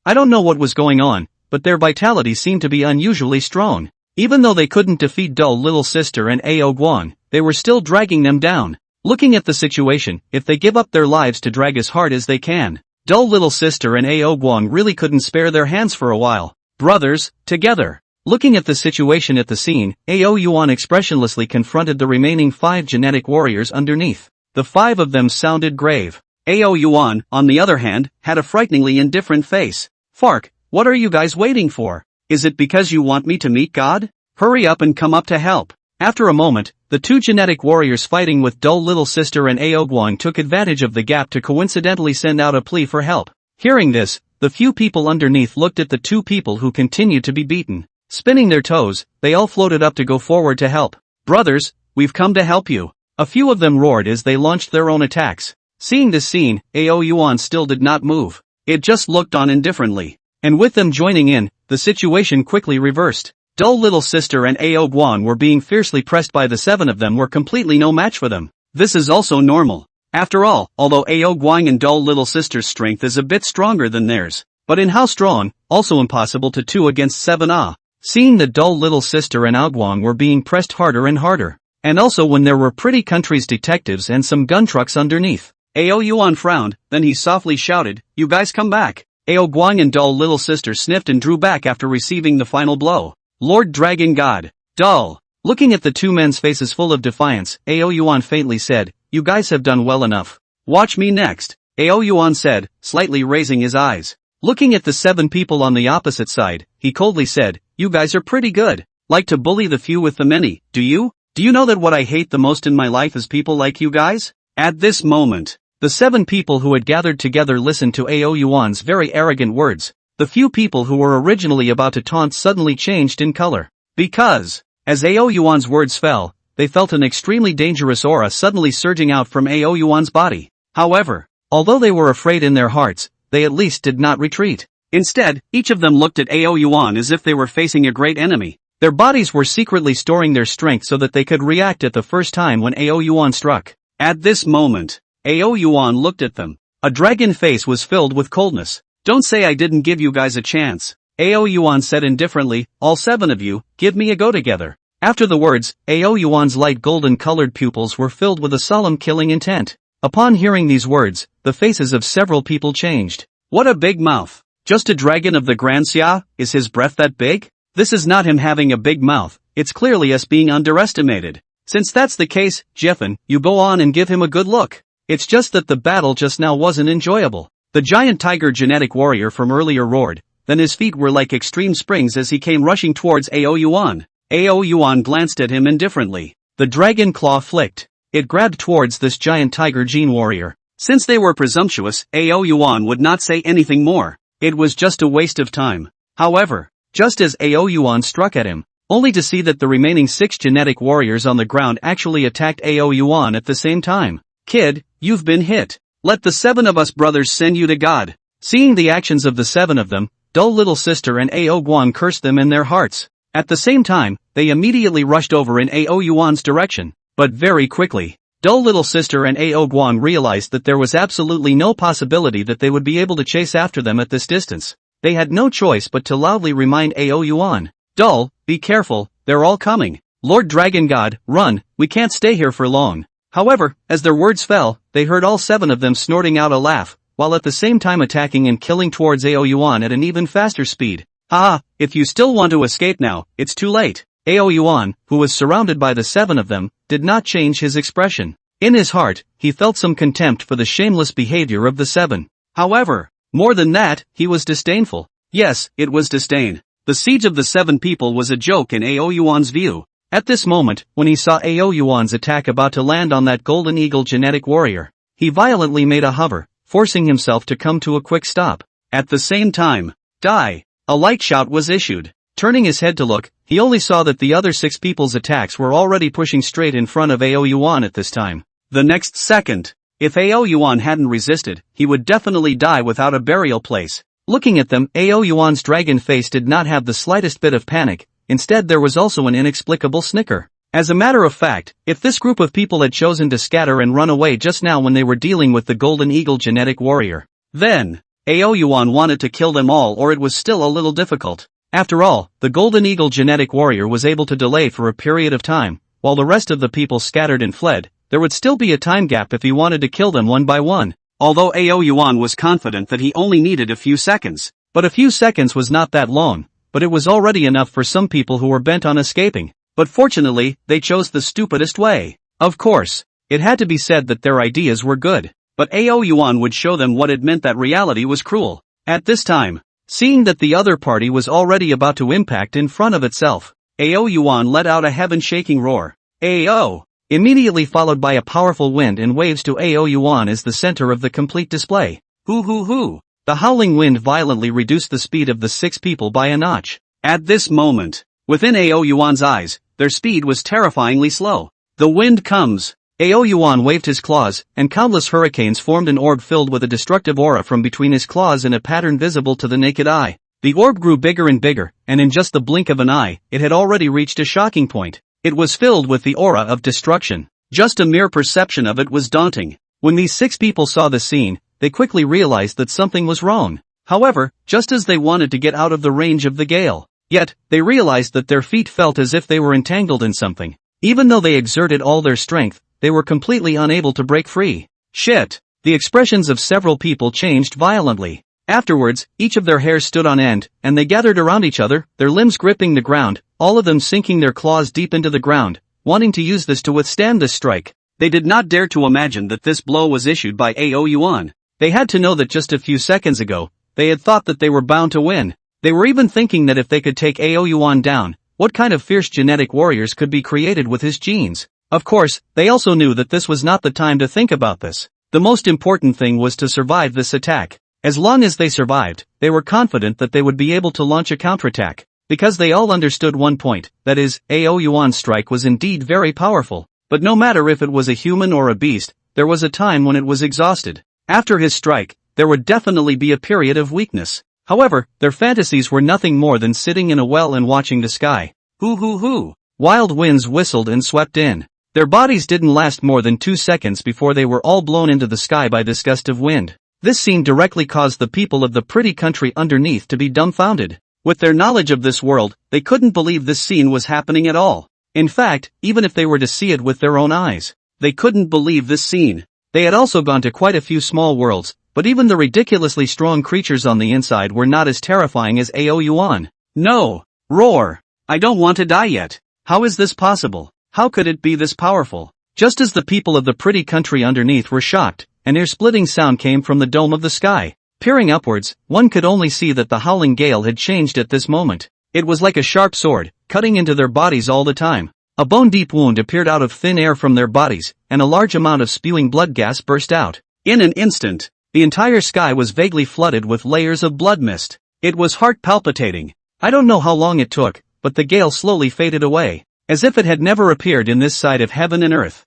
I don't know what was going on, but their vitality seemed to be unusually strong. Even though they couldn't defeat dull little sister and Ao Guang, they were still dragging them down. Looking at the situation, if they give up their lives to drag as hard as they can, dull little sister and Ao Guang really couldn't spare their hands for a while. Brothers, together. Looking at the situation at the scene, Ao Yuan expressionlessly confronted the remaining 5 genetic warriors underneath. The 5 of them sounded grave. Ao Yuan, on the other hand, had a frighteningly indifferent face. "Fark, what are you guys waiting for? Is it because you want me to meet God? Hurry up and come up to help." After a moment, the 2 genetic warriors fighting with dull little sister and Ao Guang took advantage of the gap to coincidentally send out a plea for help. Hearing this, the few people underneath looked at the 2 people who continued to be beaten. Spinning their toes, they all floated up to go forward to help. "Brothers, we've come to help you." A few of them roared as they launched their own attacks. Seeing this scene, Ao Yuan still did not move. It just looked on indifferently. And with them joining in, the situation quickly reversed. Dull little sister and Ao Guan were being fiercely pressed by the 7 of them were completely no match for them. This is also normal. After all, although Ao Guang and dull little sister's strength is a bit stronger than theirs, but in how strong, also impossible to 2 against 7. seeing the dull little sister and Aogwang were being pressed harder and harder. And also when there were pretty country's detectives and some gun trucks underneath. Ao Yuan frowned, then he softly shouted, "You guys come back." Ao Guang and dull little sister sniffed and drew back after receiving the final blow. Lord Dragon God. Dull. Looking at the two men's faces full of defiance, Ao Yuan faintly said, "You guys have done well enough. Watch me next." Ao Yuan said, slightly raising his eyes. Looking at the 7 people on the opposite side, he coldly said, "You guys are pretty good. Like to bully the few with the many, do you? Do you know that what I hate the most in my life is people like you guys?" At this moment, the 7 people who had gathered together listened to Ao Yuan's very arrogant words. The few people who were originally about to taunt suddenly changed in color. Because, as Ao Yuan's words fell, they felt an extremely dangerous aura suddenly surging out from Ao Yuan's body. However, although they were afraid in their hearts, they at least did not retreat. Instead, each of them looked at Ao Yuan as if they were facing a great enemy. Their bodies were secretly storing their strength so that they could react at the first time when Ao Yuan struck. At this moment, Ao Yuan looked at them. A dragon face was filled with coldness. "Don't say I didn't give you guys a chance." Ao Yuan said indifferently, "All 7 of you, give me a go together." After the words, Ao Yuan's light golden-colored pupils were filled with a solemn killing intent. Upon hearing these words, the faces of several people changed. What a big mouth. Just a dragon of the Grand Xia, is his breath that big? This is not him having a big mouth, it's clearly us being underestimated. Since that's the case, Jiffen, you go on and give him a good look. It's just that the battle just now wasn't enjoyable. The giant tiger genetic warrior from earlier roared, then his feet were like extreme springs as he came rushing towards Ao Yuan. Ao Yuan glanced at him indifferently. The dragon claw flicked. It grabbed towards this giant tiger gene warrior. Since they were presumptuous, Ao Yuan would not say anything more. It was just a waste of time. However, just as Ao Yuan struck at him, only to see that the remaining 6 genetic warriors on the ground actually attacked Ao Yuan at the same time. "Kid, you've been hit. Let the 7 of us brothers send you to God." Seeing the actions of the 7 of them, dull little sister and Ao Guan cursed them in their hearts. At the same time, they immediately rushed over in Ao Yuan's direction. But very quickly, dull little sister and Ao Guan realized that there was absolutely no possibility that they would be able to chase after them at this distance. They had no choice but to loudly remind Ao Yuan, "Dull, be careful, they're all coming. Lord Dragon God, run, we can't stay here for long." However, as their words fell, they heard all 7 of them snorting out a laugh, while at the same time attacking and killing towards Ao Yuan at an even faster speed. "Haha, if you still want to escape now, it's too late." Ao Yuan, who was surrounded by the 7 of them, did not change his expression. In his heart, he felt some contempt for the shameless behavior of the 7. However, more than that, he was disdainful. Yes, it was disdain. The siege of the 7 people was a joke in Ao Yuan's view. At this moment, when he saw Ao Yuan's attack about to land on that golden eagle genetic warrior, he violently made a hover, forcing himself to come to a quick stop. At the same time, "Die!" A light shout was issued. Turning his head to look, he only saw that the other 6 people's attacks were already pushing straight in front of Ao Yuan at this time. The next second, if Ao Yuan hadn't resisted, he would definitely die without a burial place. Looking at them, Ao Yuan's dragon face did not have the slightest bit of panic, instead there was also an inexplicable snicker. As a matter of fact, if this group of people had chosen to scatter and run away just now when they were dealing with the golden eagle genetic warrior, then Ao Yuan wanted to kill them all, or it was still a little difficult. After all, the golden eagle genetic warrior was able to delay for a period of time, while the rest of the people scattered and fled. There would still be a time gap if he wanted to kill them one by one. Although Ao Yuan was confident that he only needed a few seconds. But a few seconds was not that long, but it was already enough for some people who were bent on escaping. But fortunately, they chose the stupidest way. Of course, it had to be said that their ideas were good. But Ao Yuan would show them what it meant that reality was cruel. At this time, seeing that the other party was already about to impact in front of itself, Ao Yuan let out a heaven-shaking roar. Ao! Immediately followed by a powerful wind and waves to Ao Yuan as the center of the complete display. Hoo hoo hoo! The howling wind violently reduced the speed of the 6 people by a notch. At this moment, within Ao Yuan's eyes, their speed was terrifyingly slow. The wind comes! Ao Yuan waved his claws, and countless hurricanes formed an orb filled with a destructive aura from between his claws in a pattern visible to the naked eye. The orb grew bigger and bigger, and in just the blink of an eye, it had already reached a shocking point. It was filled with the aura of destruction. Just a mere perception of it was daunting. When these 6 people saw the scene, they quickly realized that something was wrong. However, just as they wanted to get out of the range of the gale, Yet, they realized that their feet felt as if they were entangled in something. Even though they exerted all their strength, they were completely unable to break free. Shit! The expressions of several people changed violently. Afterwards, each of their hairs stood on end, and they gathered around each other, their limbs gripping the ground, all of them sinking their claws deep into the ground, wanting to use this to withstand this strike. They did not dare to imagine that this blow was issued by Yuan. They had to know that just a few seconds ago, they had thought that they were bound to win. They were even thinking that if they could take Yuan down, what kind of fierce genetic warriors could be created with his genes? Of course, they also knew that this was not the time to think about this. The most important thing was to survive this attack. As long as they survived, they were confident that they would be able to launch a counterattack. Because they all understood one point, that is, Yuan's strike was indeed very powerful. But no matter if it was a human or a beast, there was a time when it was exhausted. After his strike, there would definitely be a period of weakness. However, their fantasies were nothing more than sitting in a well and watching the sky. Hoo hoo hoo! Wild winds whistled and swept in. Their bodies didn't last more than 2 seconds before they were all blown into the sky by this gust of wind. This scene directly caused the people of the pretty country underneath to be dumbfounded. With their knowledge of this world, they couldn't believe this scene was happening at all. In fact, even if they were to see it with their own eyes, they couldn't believe this scene. They had also gone to quite a few small worlds, but even the ridiculously strong creatures on the inside were not as terrifying as Yuan. No! Roar! I don't want to die yet. How is this possible? How could it be this powerful? Just as the people of the pretty country underneath were shocked, an ear-splitting sound came from the dome of the sky. Peering upwards, one could only see that the howling gale had changed at this moment. It was like a sharp sword, cutting into their bodies all the time. A bone-deep wound appeared out of thin air from their bodies, and a large amount of spewing blood gas burst out. In an instant, the entire sky was vaguely flooded with layers of blood mist. It was heart-palpitating. I don't know how long it took, but the gale slowly faded away, as if it had never appeared in this side of heaven and earth.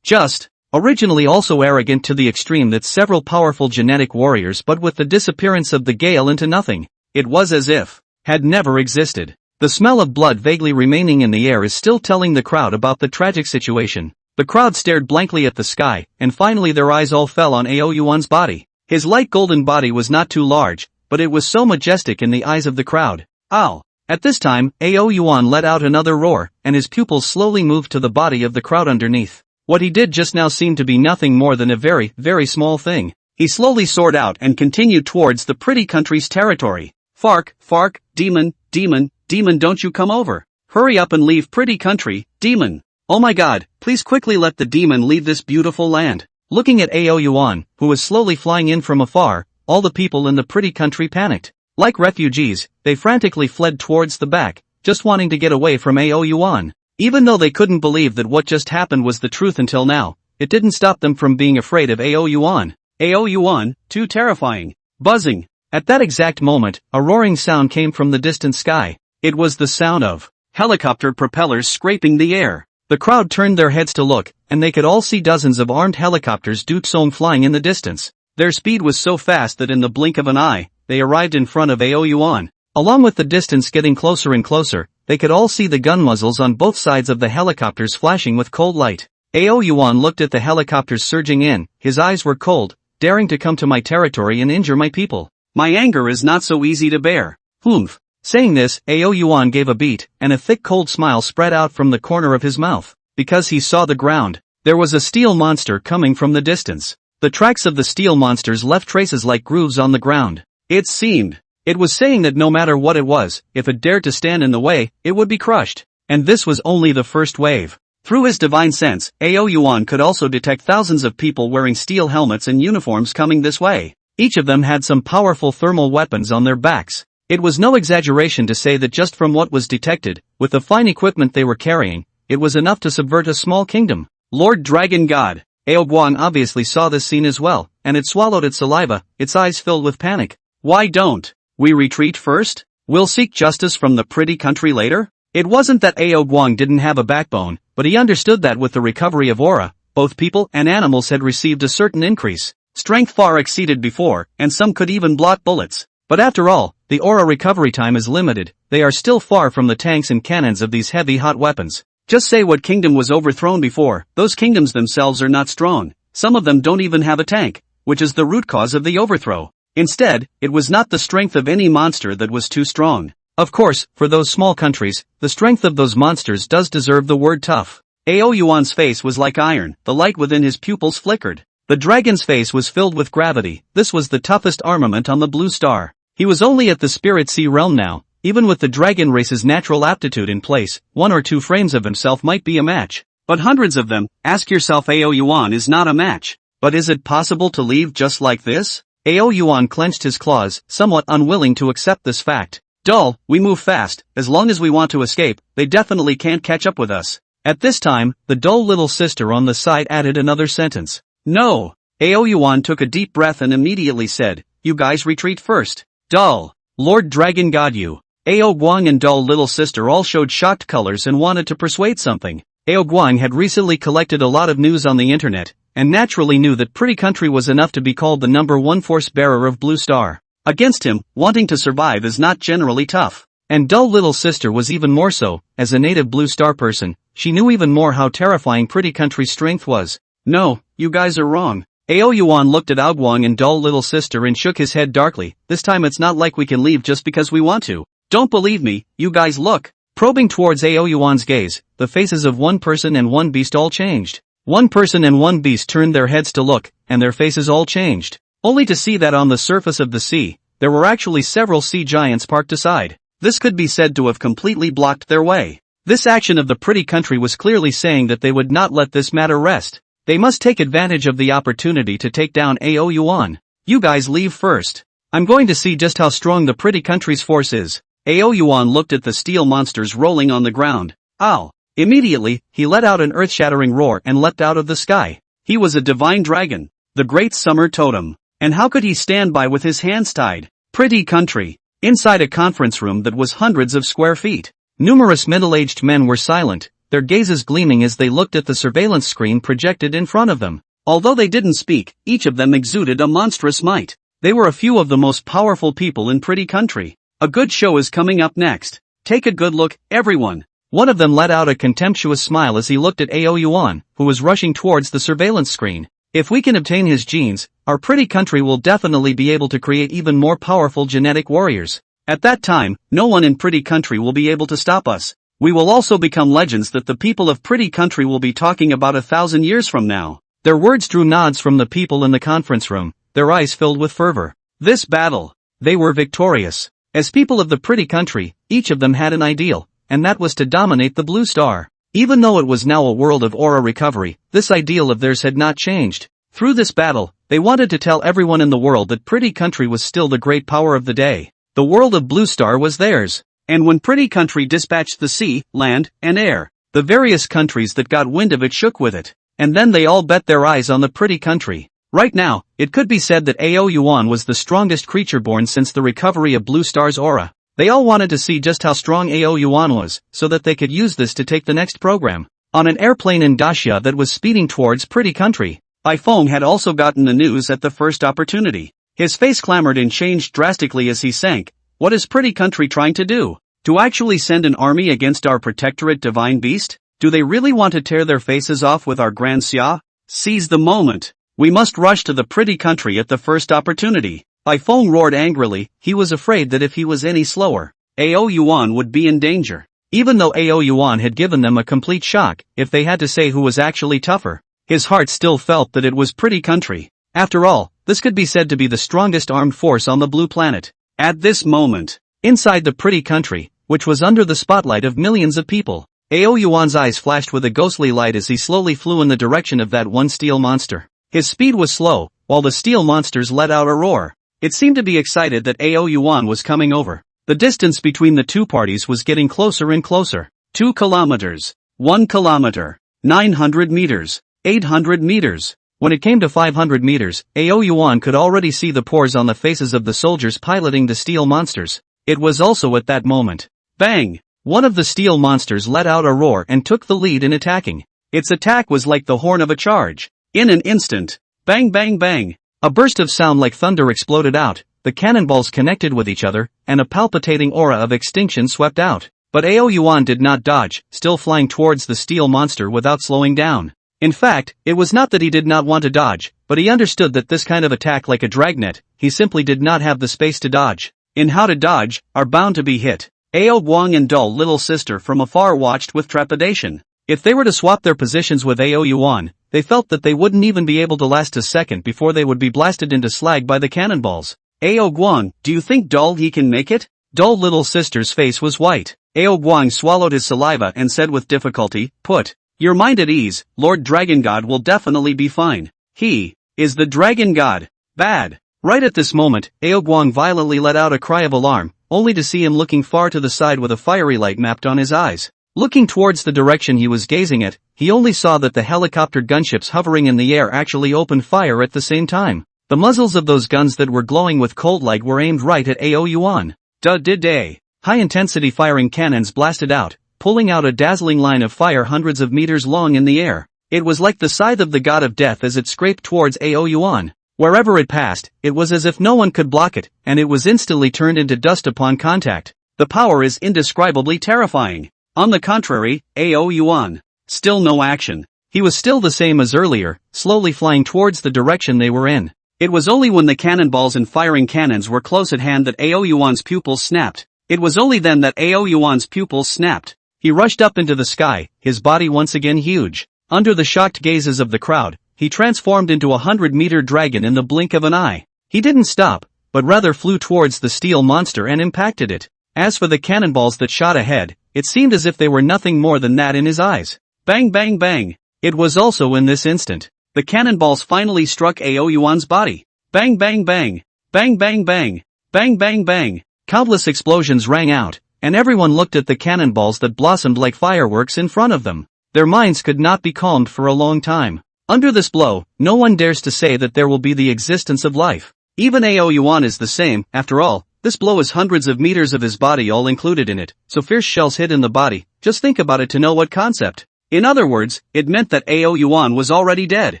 Originally also arrogant to the extreme that several powerful genetic warriors, but with the disappearance of the gale into nothing, it was as if had never existed. The smell of blood vaguely remaining in the air is still telling the crowd about the tragic situation. The crowd stared blankly at the sky, and finally their eyes all fell on Yuan's body. His light golden body was not too large, but it was so majestic in the eyes of the crowd. Ow! At this time, Yuan let out another roar, and his pupils slowly moved to the body of the crowd underneath. What he did just now seemed to be nothing more than a very, very small thing. He slowly soared out and continued towards the pretty country's territory. Fark, fark, demon, demon, demon, don't you come over. Hurry up and leave pretty country, demon. Oh my god, please quickly let the demon leave this beautiful land. Looking at Yuan, who was slowly flying in from afar, all the people in the pretty country panicked. Like refugees, they frantically fled towards the back, just wanting to get away from Yuan. Even though they couldn't believe that what just happened was the truth until now, it didn't stop them from being afraid of Yuan. Yuan, too terrifying. Buzzing. At that exact moment, a roaring sound came from the distant sky. It was the sound of helicopter propellers scraping the air. The crowd turned their heads to look, and they could all see dozens of armed helicopters Dukesong flying in the distance. Their speed was so fast that in the blink of an eye, they arrived in front of Yuan. Along with the distance getting closer and closer, they could all see the gun muzzles on both sides of the helicopters flashing with cold light. Yuan looked at the helicopters surging in, his eyes were cold, daring to come to my territory and injure my people. My anger is not so easy to bear. Humph. Saying this, Yuan gave a beat, and a thick cold smile spread out from the corner of his mouth. Because he saw the ground, there was a steel monster coming from the distance. The tracks of the steel monsters left traces like grooves on the ground. It seemed it was saying that no matter what it was, if it dared to stand in the way, it would be crushed. And this was only the first wave. Through his divine sense, Yuan could also detect thousands of people wearing steel helmets and uniforms coming this way. Each of them had some powerful thermal weapons on their backs. It was no exaggeration to say that just from what was detected, with the fine equipment they were carrying, it was enough to subvert a small kingdom. Lord Dragon God. Yuan obviously saw this scene as well, and it swallowed its saliva, its eyes filled with panic. Why don't we retreat first? We'll seek justice from the pretty country later? It wasn't that Yuan didn't have a backbone, but he understood that with the recovery of aura, both people and animals had received a certain increase. Strength far exceeded before, and some could even block bullets. But after all, the aura recovery time is limited. They are still far from the tanks and cannons of these heavy hot weapons. Just say what kingdom was overthrown before. Those kingdoms themselves are not strong. Some of them don't even have a tank, which is the root cause of the overthrow. Instead, it was not the strength of any monster that was too strong. Of course, for those small countries, the strength of those monsters does deserve the word tough. Ao Yuan's face was like iron, the light within his pupils flickered. The dragon's face was filled with gravity. This was the toughest armament on the blue star. He was only at the spirit sea realm now. Even with the dragon race's natural aptitude in place, 1 or 2 frames of himself might be a match. But hundreds of them, ask yourself. Ao Yuan is not a match. But is it possible to leave just like this? Ao Yuan clenched his claws, somewhat unwilling to accept this fact. Dull, we move fast. As long as we want to escape, they definitely can't catch up with us. At this time, the dull little sister on the side added another sentence. No. Ao Yuan took a deep breath and immediately said, you guys retreat first. Dull. Lord Dragon got you. Ao Guang and dull little sister all showed shocked colors and wanted to persuade something. Ao Guang had recently collected a lot of news on the internet, and naturally knew that Pretty Country was enough to be called the #1 force bearer of Blue Star. Against him, wanting to survive is not generally tough. And dull little sister was even more so. As a native Blue Star person, she knew even more how terrifying Pretty Country's strength was. No, you guys are wrong. Ao Yuan looked at Ao Guang and dull little sister and shook his head darkly. This time it's not like we can leave just because we want to. Don't believe me, you guys look. Probing towards Ao Yuan's gaze, the faces of one person and one beast all changed. One person and one beast turned their heads to look, and their faces all changed. Only to see that on the surface of the sea, there were actually several sea giants parked aside. This could be said to have completely blocked their way. This action of the Pretty Country was clearly saying that they would not let this matter rest. They must take advantage of the opportunity to take down Ao Yuan. You guys leave first. I'm going to see just how strong the Pretty Country's force is. Ao Yuan looked at the steel monsters rolling on the ground. Ow! Immediately, he let out an earth-shattering roar and leapt out of the sky. He was a divine dragon, the great summer totem. And how could he stand by with his hands tied? Pretty Country. Inside a conference room that was hundreds of square feet, numerous middle-aged men were silent, their gazes gleaming as they looked at the surveillance screen projected in front of them. Although they didn't speak, each of them exuded a monstrous might. They were a few of the most powerful people in Pretty Country. A good show is coming up next. Take a good look, everyone. One of them let out a contemptuous smile as he looked at Ao Yuan, who was rushing towards the surveillance screen. If we can obtain his genes, our Pretty Country will definitely be able to create even more powerful genetic warriors. At that time, no one in Pretty Country will be able to stop us. We will also become legends that the people of Pretty Country will be talking about 1,000 years from now. Their words drew nods from the people in the conference room, their eyes filled with fervor. This battle, they were victorious. As people of the Pretty Country, each of them had an ideal, and that was to dominate the Blue Star. Even though it was now a world of aura recovery, this ideal of theirs had not changed. Through this battle, they wanted to tell everyone in the world that Pretty Country was still the great power of the day. The world of Blue Star was theirs. And when Pretty Country dispatched the sea, land, and air, the various countries that got wind of it shook with it. And then they all bet their eyes on the Pretty Country. Right now, it could be said that Ao Yuan was the strongest creature born since the recovery of Blue Star's aura. They all wanted to see just how strong Ao Yuan was, so that they could use this to take the next program. On an airplane in Daxia that was speeding towards Pretty Country, Bai Feng had also gotten the news at the first opportunity. His face clamored and changed drastically as he sank. What is Pretty Country trying to do? To actually send an army against our protectorate divine beast? Do they really want to tear their faces off with our Grand Xia? Seize the moment. We must rush to the Pretty Country at the first opportunity. Bai Feng roared angrily. He was afraid that if he was any slower, Ao Yuan would be in danger. Even though Ao Yuan had given them a complete shock, if they had to say who was actually tougher, his heart still felt that it was Pretty Country. After all, this could be said to be the strongest armed force on the blue planet. At this moment, inside the Pretty Country, which was under the spotlight of millions of people, Ao Yuan's eyes flashed with a ghostly light as he slowly flew in the direction of that one steel monster. His speed was slow, while the steel monsters let out a roar. It seemed to be excited that Ao Yuan was coming over. The distance between the two parties was getting closer and closer. 2 kilometers, 1 kilometer, 900 meters, 800 meters. When it came to 500 meters, Ao Yuan could already see the pores on the faces of the soldiers piloting the steel monsters. It was also at that moment. Bang! One of the steel monsters let out a roar and took the lead in attacking. Its attack was like the horn of a charge. In an instant, bang bang bang, a burst of sound like thunder exploded out, the cannonballs connected with each other, and a palpitating aura of extinction swept out. But Ao Yuan did not dodge, still flying towards the steel monster without slowing down. In fact, it was not that he did not want to dodge, but he understood that this kind of attack like a dragnet, he simply did not have the space to dodge. In how to dodge, are bound to be hit. Ao Guang and dull little sister from afar watched with trepidation. If they were to swap their positions with Ao Yuan, they felt that they wouldn't even be able to last a second before they would be blasted into slag by the cannonballs. Ao Guang, do you think dull he can make it? Dull little sister's face was white. Ao Guang swallowed his saliva and said with difficulty, put your mind at ease, Lord Dragon God will definitely be fine. He is the Dragon God. Bad. Right at this moment, Ao Guang violently let out a cry of alarm, only to see him looking far to the side with a fiery light mapped on his eyes. Looking towards the direction he was gazing at, he only saw that the helicopter gunships hovering in the air actually opened fire at the same time. The muzzles of those guns that were glowing with cold light were aimed right at Ao Yuan. Day. High-intensity firing cannons blasted out, pulling out a dazzling line of fire hundreds of meters long in the air. It was like the scythe of the god of death as it scraped towards Ao Yuan. Wherever it passed, it was as if no one could block it, and it was instantly turned into dust upon contact. The power is indescribably terrifying. On the contrary, Ao Yuan. Still no action. He was still the same as earlier, slowly flying towards the direction they were in. It was only when the cannonballs and firing cannons were close at hand that Ao Yuan's pupils snapped. It was only then that Ao Yuan's pupils snapped. He rushed up into the sky, his body once again huge. Under the shocked gazes of the crowd, he transformed into a 100-meter dragon in the blink of an eye. He didn't stop, but rather flew towards the steel monster and impacted it. As for the cannonballs that shot ahead, it seemed as if they were nothing more than that in his eyes. Bang bang bang. It was also in this instant. The cannonballs finally struck Ao Yuan's body. Bang bang bang. Bang bang bang. Bang bang bang. Countless explosions rang out, and everyone looked at the cannonballs that blossomed like fireworks in front of them. Their minds could not be calmed for a long time. Under this blow, no one dares to say that there will be the existence of life. Even Ao Yuan is the same, after all, this blow is hundreds of meters of his body all included in it, so fierce shells hit in the body, just think about it to know what concept. In other words, it meant that Ao Yuan was already dead.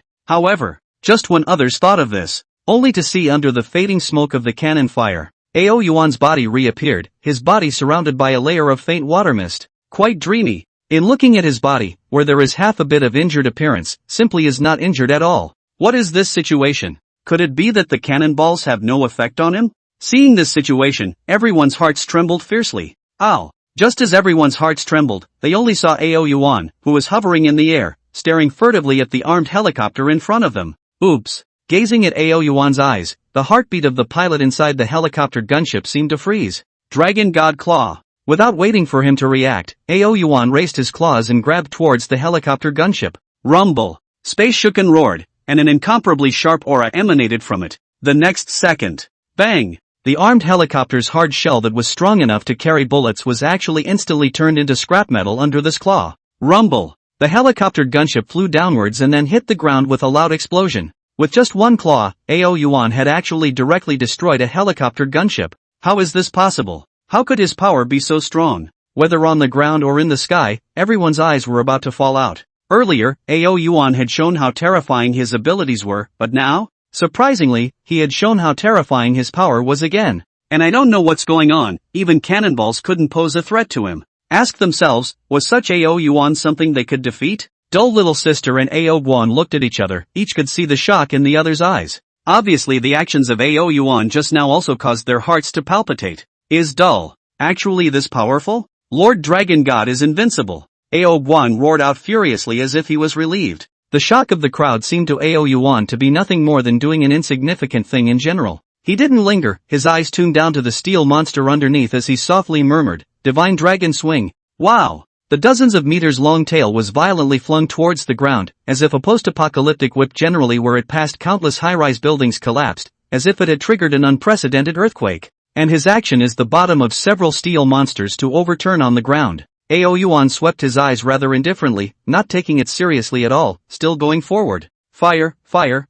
However, just when others thought of this, only to see under the fading smoke of the cannon fire, Ao Yuan's body reappeared, his body surrounded by a layer of faint water mist. Quite dreamy. In looking at his body, where there is half a bit of injured appearance, simply is not injured at all. What is this situation? Could it be that the cannonballs have no effect on him? Seeing this situation, everyone's hearts trembled fiercely. Ow! Just as everyone's hearts trembled, they only saw Ao Yuan, who was hovering in the air, staring furtively at the armed helicopter in front of them. Oops! Gazing at Ao Yuan's eyes, the heartbeat of the pilot inside the helicopter gunship seemed to freeze. Dragon God Claw. Without waiting for him to react, Ao Yuan raised his claws and grabbed towards the helicopter gunship. Rumble. Space shook and roared, and an incomparably sharp aura emanated from it. The next second. Bang! The armed helicopter's hard shell that was strong enough to carry bullets was actually instantly turned into scrap metal under this claw. Rumble. The helicopter gunship flew downwards and then hit the ground with a loud explosion. With just one claw, Ao Yuan had actually directly destroyed a helicopter gunship. How is this possible? How could his power be so strong? Whether on the ground or in the sky, everyone's eyes were about to fall out. Earlier, Ao Yuan had shown how terrifying his abilities were, but now? Surprisingly, he had shown how terrifying his power was again. And I don't know what's going on, even cannonballs couldn't pose a threat to him. Ask themselves, was such Ao Yuan something they could defeat? Dull little sister and Ao Guan looked at each other, each could see the shock in the other's eyes. Obviously the actions of Ao Yuan just now also caused their hearts to palpitate. Is Dull actually this powerful? Lord Dragon God is invincible. Ao Guan roared out furiously as if he was relieved. The shock of the crowd seemed to Ao Yuan to be nothing more than doing an insignificant thing in general. He didn't linger, his eyes tuned down to the steel monster underneath as he softly murmured, "Divine Dragon Swing." Wow! The dozens of meters long tail was violently flung towards the ground, as if a post-apocalyptic whip generally where it passed countless high-rise buildings collapsed, as if it had triggered an unprecedented earthquake. And his action is the bottom of several steel monsters to overturn on the ground. Ao Yuan swept his eyes rather indifferently, not taking it seriously at all, still going forward. Fire,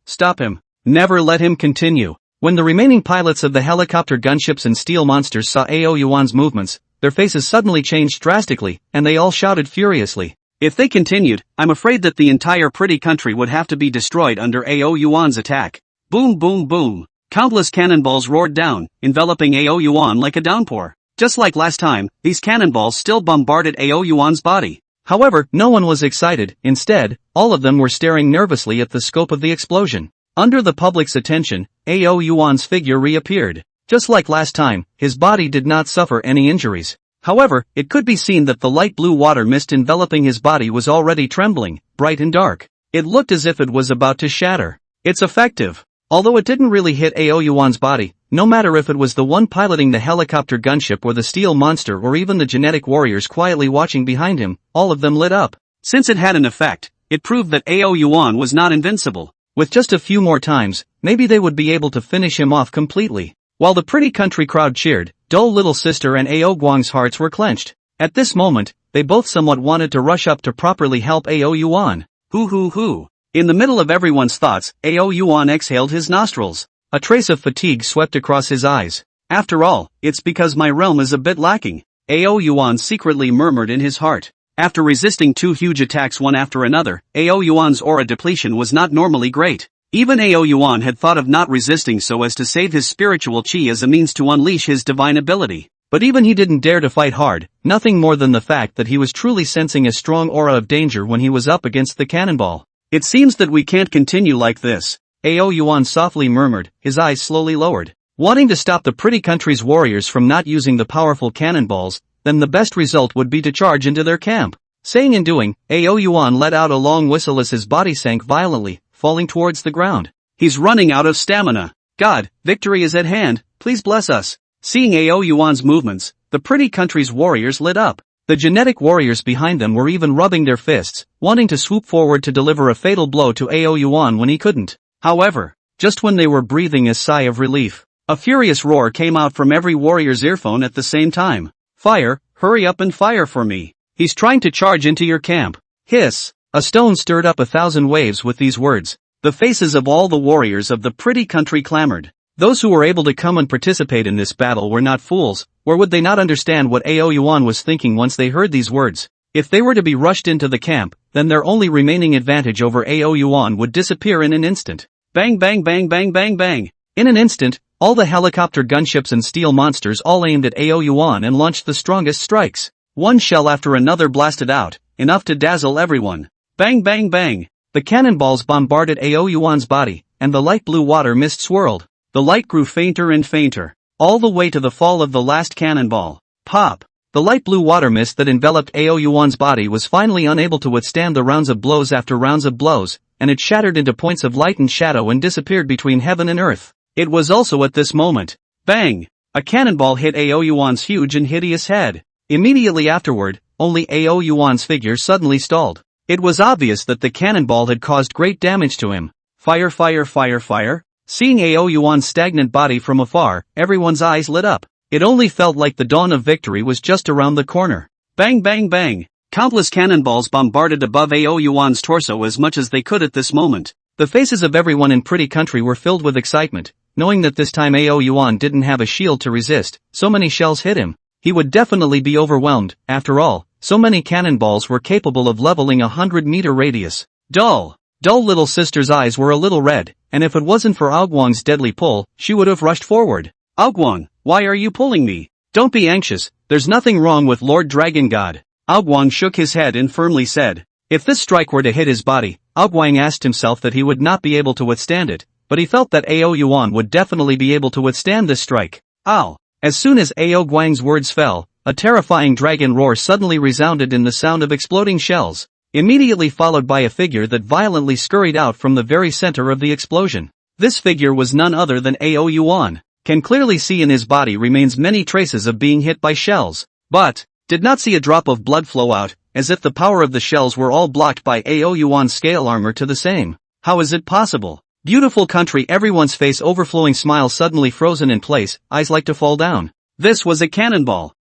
stop him. Never let him continue. When the remaining pilots of the helicopter gunships and steel monsters saw Ao Yuan's movements, their faces suddenly changed drastically, and they all shouted furiously. If they continued, I'm afraid that the entire pretty country would have to be destroyed under Ao Yuan's attack. Boom boom boom. Countless cannonballs roared down, enveloping Ao Yuan like a downpour. Just like last time, these cannonballs still bombarded Ao Yuan's body. However, no one was excited, instead, all of them were staring nervously at the scope of the explosion. Under the public's attention, Ao Yuan's figure reappeared. Just like last time, his body did not suffer any injuries. However, it could be seen that the light blue water mist enveloping his body was already trembling, bright and dark. It looked as if it was about to shatter. It's effective. Although it didn't really hit Yuan's body, no matter if it was the one piloting the helicopter gunship or the steel monster or even the genetic warriors quietly watching behind him, all of them lit up. Since it had an effect, it proved that Yuan was not invincible. With just a few more times, maybe they would be able to finish him off completely. While the pretty country crowd cheered, dull little sister and Guang's hearts were clenched. At this moment, they both somewhat wanted to rush up to properly help Yuan. Hoo. In the middle of everyone's thoughts, Yuan exhaled his nostrils. A trace of fatigue swept across his eyes. After all, it's because my realm is a bit lacking, Yuan secretly murmured in his heart. After resisting two huge attacks one after another, Yuan's aura depletion was not normally great. Even Yuan had thought of not resisting so as to save his spiritual chi as a means to unleash his divine ability. But even he didn't dare to fight hard, nothing more than the fact that he was truly sensing a strong aura of danger when he was up against the cannonball. It seems that we can't continue like this, Yuan softly murmured, his eyes slowly lowered. Wanting to stop the pretty country's warriors from not using the powerful cannonballs, then the best result would be to charge into their camp. Saying and doing, Yuan let out a long whistle as his body sank violently, falling towards the ground. He's running out of stamina. God, victory is at hand, please bless us. Seeing Yuan's movements, the pretty country's warriors lit up. The genetic warriors behind them were even rubbing their fists, wanting to swoop forward to deliver a fatal blow to Yuan when he couldn't. However, just when they were breathing a sigh of relief, a furious roar came out from every warrior's earphone at the same time. Fire, hurry up and fire for me. He's trying to charge into your camp. Hiss. A stone stirred up 1,000 waves with these words. The faces of all the warriors of the pretty country clamored. Those who were able to come and participate in this battle were not fools, or would they not understand what Yuan was thinking once they heard these words? If they were to be rushed into the camp, then their only remaining advantage over Yuan would disappear in an instant. Bang bang bang bang bang bang. In an instant, all the helicopter gunships and steel monsters all aimed at Yuan and launched the strongest strikes. One shell after another blasted out, enough to dazzle everyone. Bang bang bang. The cannonballs bombarded Yuan's body, and the light blue water mist swirled. The light grew fainter and fainter, all the way to the fall of the last cannonball. Pop! The light blue water mist that enveloped Yuan's body was finally unable to withstand the rounds of blows after rounds of blows, and it shattered into points of light and shadow and disappeared between heaven and earth. It was also at this moment. Bang! A cannonball hit Yuan's huge and hideous head. Immediately afterward, only Yuan's figure suddenly stalled. It was obvious that the cannonball had caused great damage to him. Fire fire fire fire. Seeing Yuan's stagnant body from afar, everyone's eyes lit up. It only felt like the dawn of victory was just around the corner. Bang bang bang. Countless cannonballs bombarded above Yuan's torso as much as they could at this moment. The faces of everyone in Pretty Country were filled with excitement, knowing that this time Yuan didn't have a shield to resist. So many shells hit him. He would definitely be overwhelmed. After all, so many cannonballs were capable of leveling a 100-meter radius. Dull little sister's eyes were a little red, and if it wasn't for Guang's deadly pull, she would have rushed forward. Guang, why are you pulling me? Don't be anxious, there's nothing wrong with Lord Dragon God. Guang shook his head and firmly said. If this strike were to hit his body, Guang asked himself that he would not be able to withstand it, but he felt that Yuan would definitely be able to withstand this strike. Ow! As soon as Guang's words fell, a terrifying dragon roar suddenly resounded in the sound of exploding shells, immediately followed by a figure that violently scurried out from the very center of the explosion. This figure was none other than Yuan. Can clearly see in his body remains many traces of being hit by shells, but did not see a drop of blood flow out, as if the power of the shells were all blocked by Yuan's scale armor to the same. How is it possible? Beautiful country, everyone's face overflowing smile suddenly frozen in place, eyes like to fall down. This was a cannonball.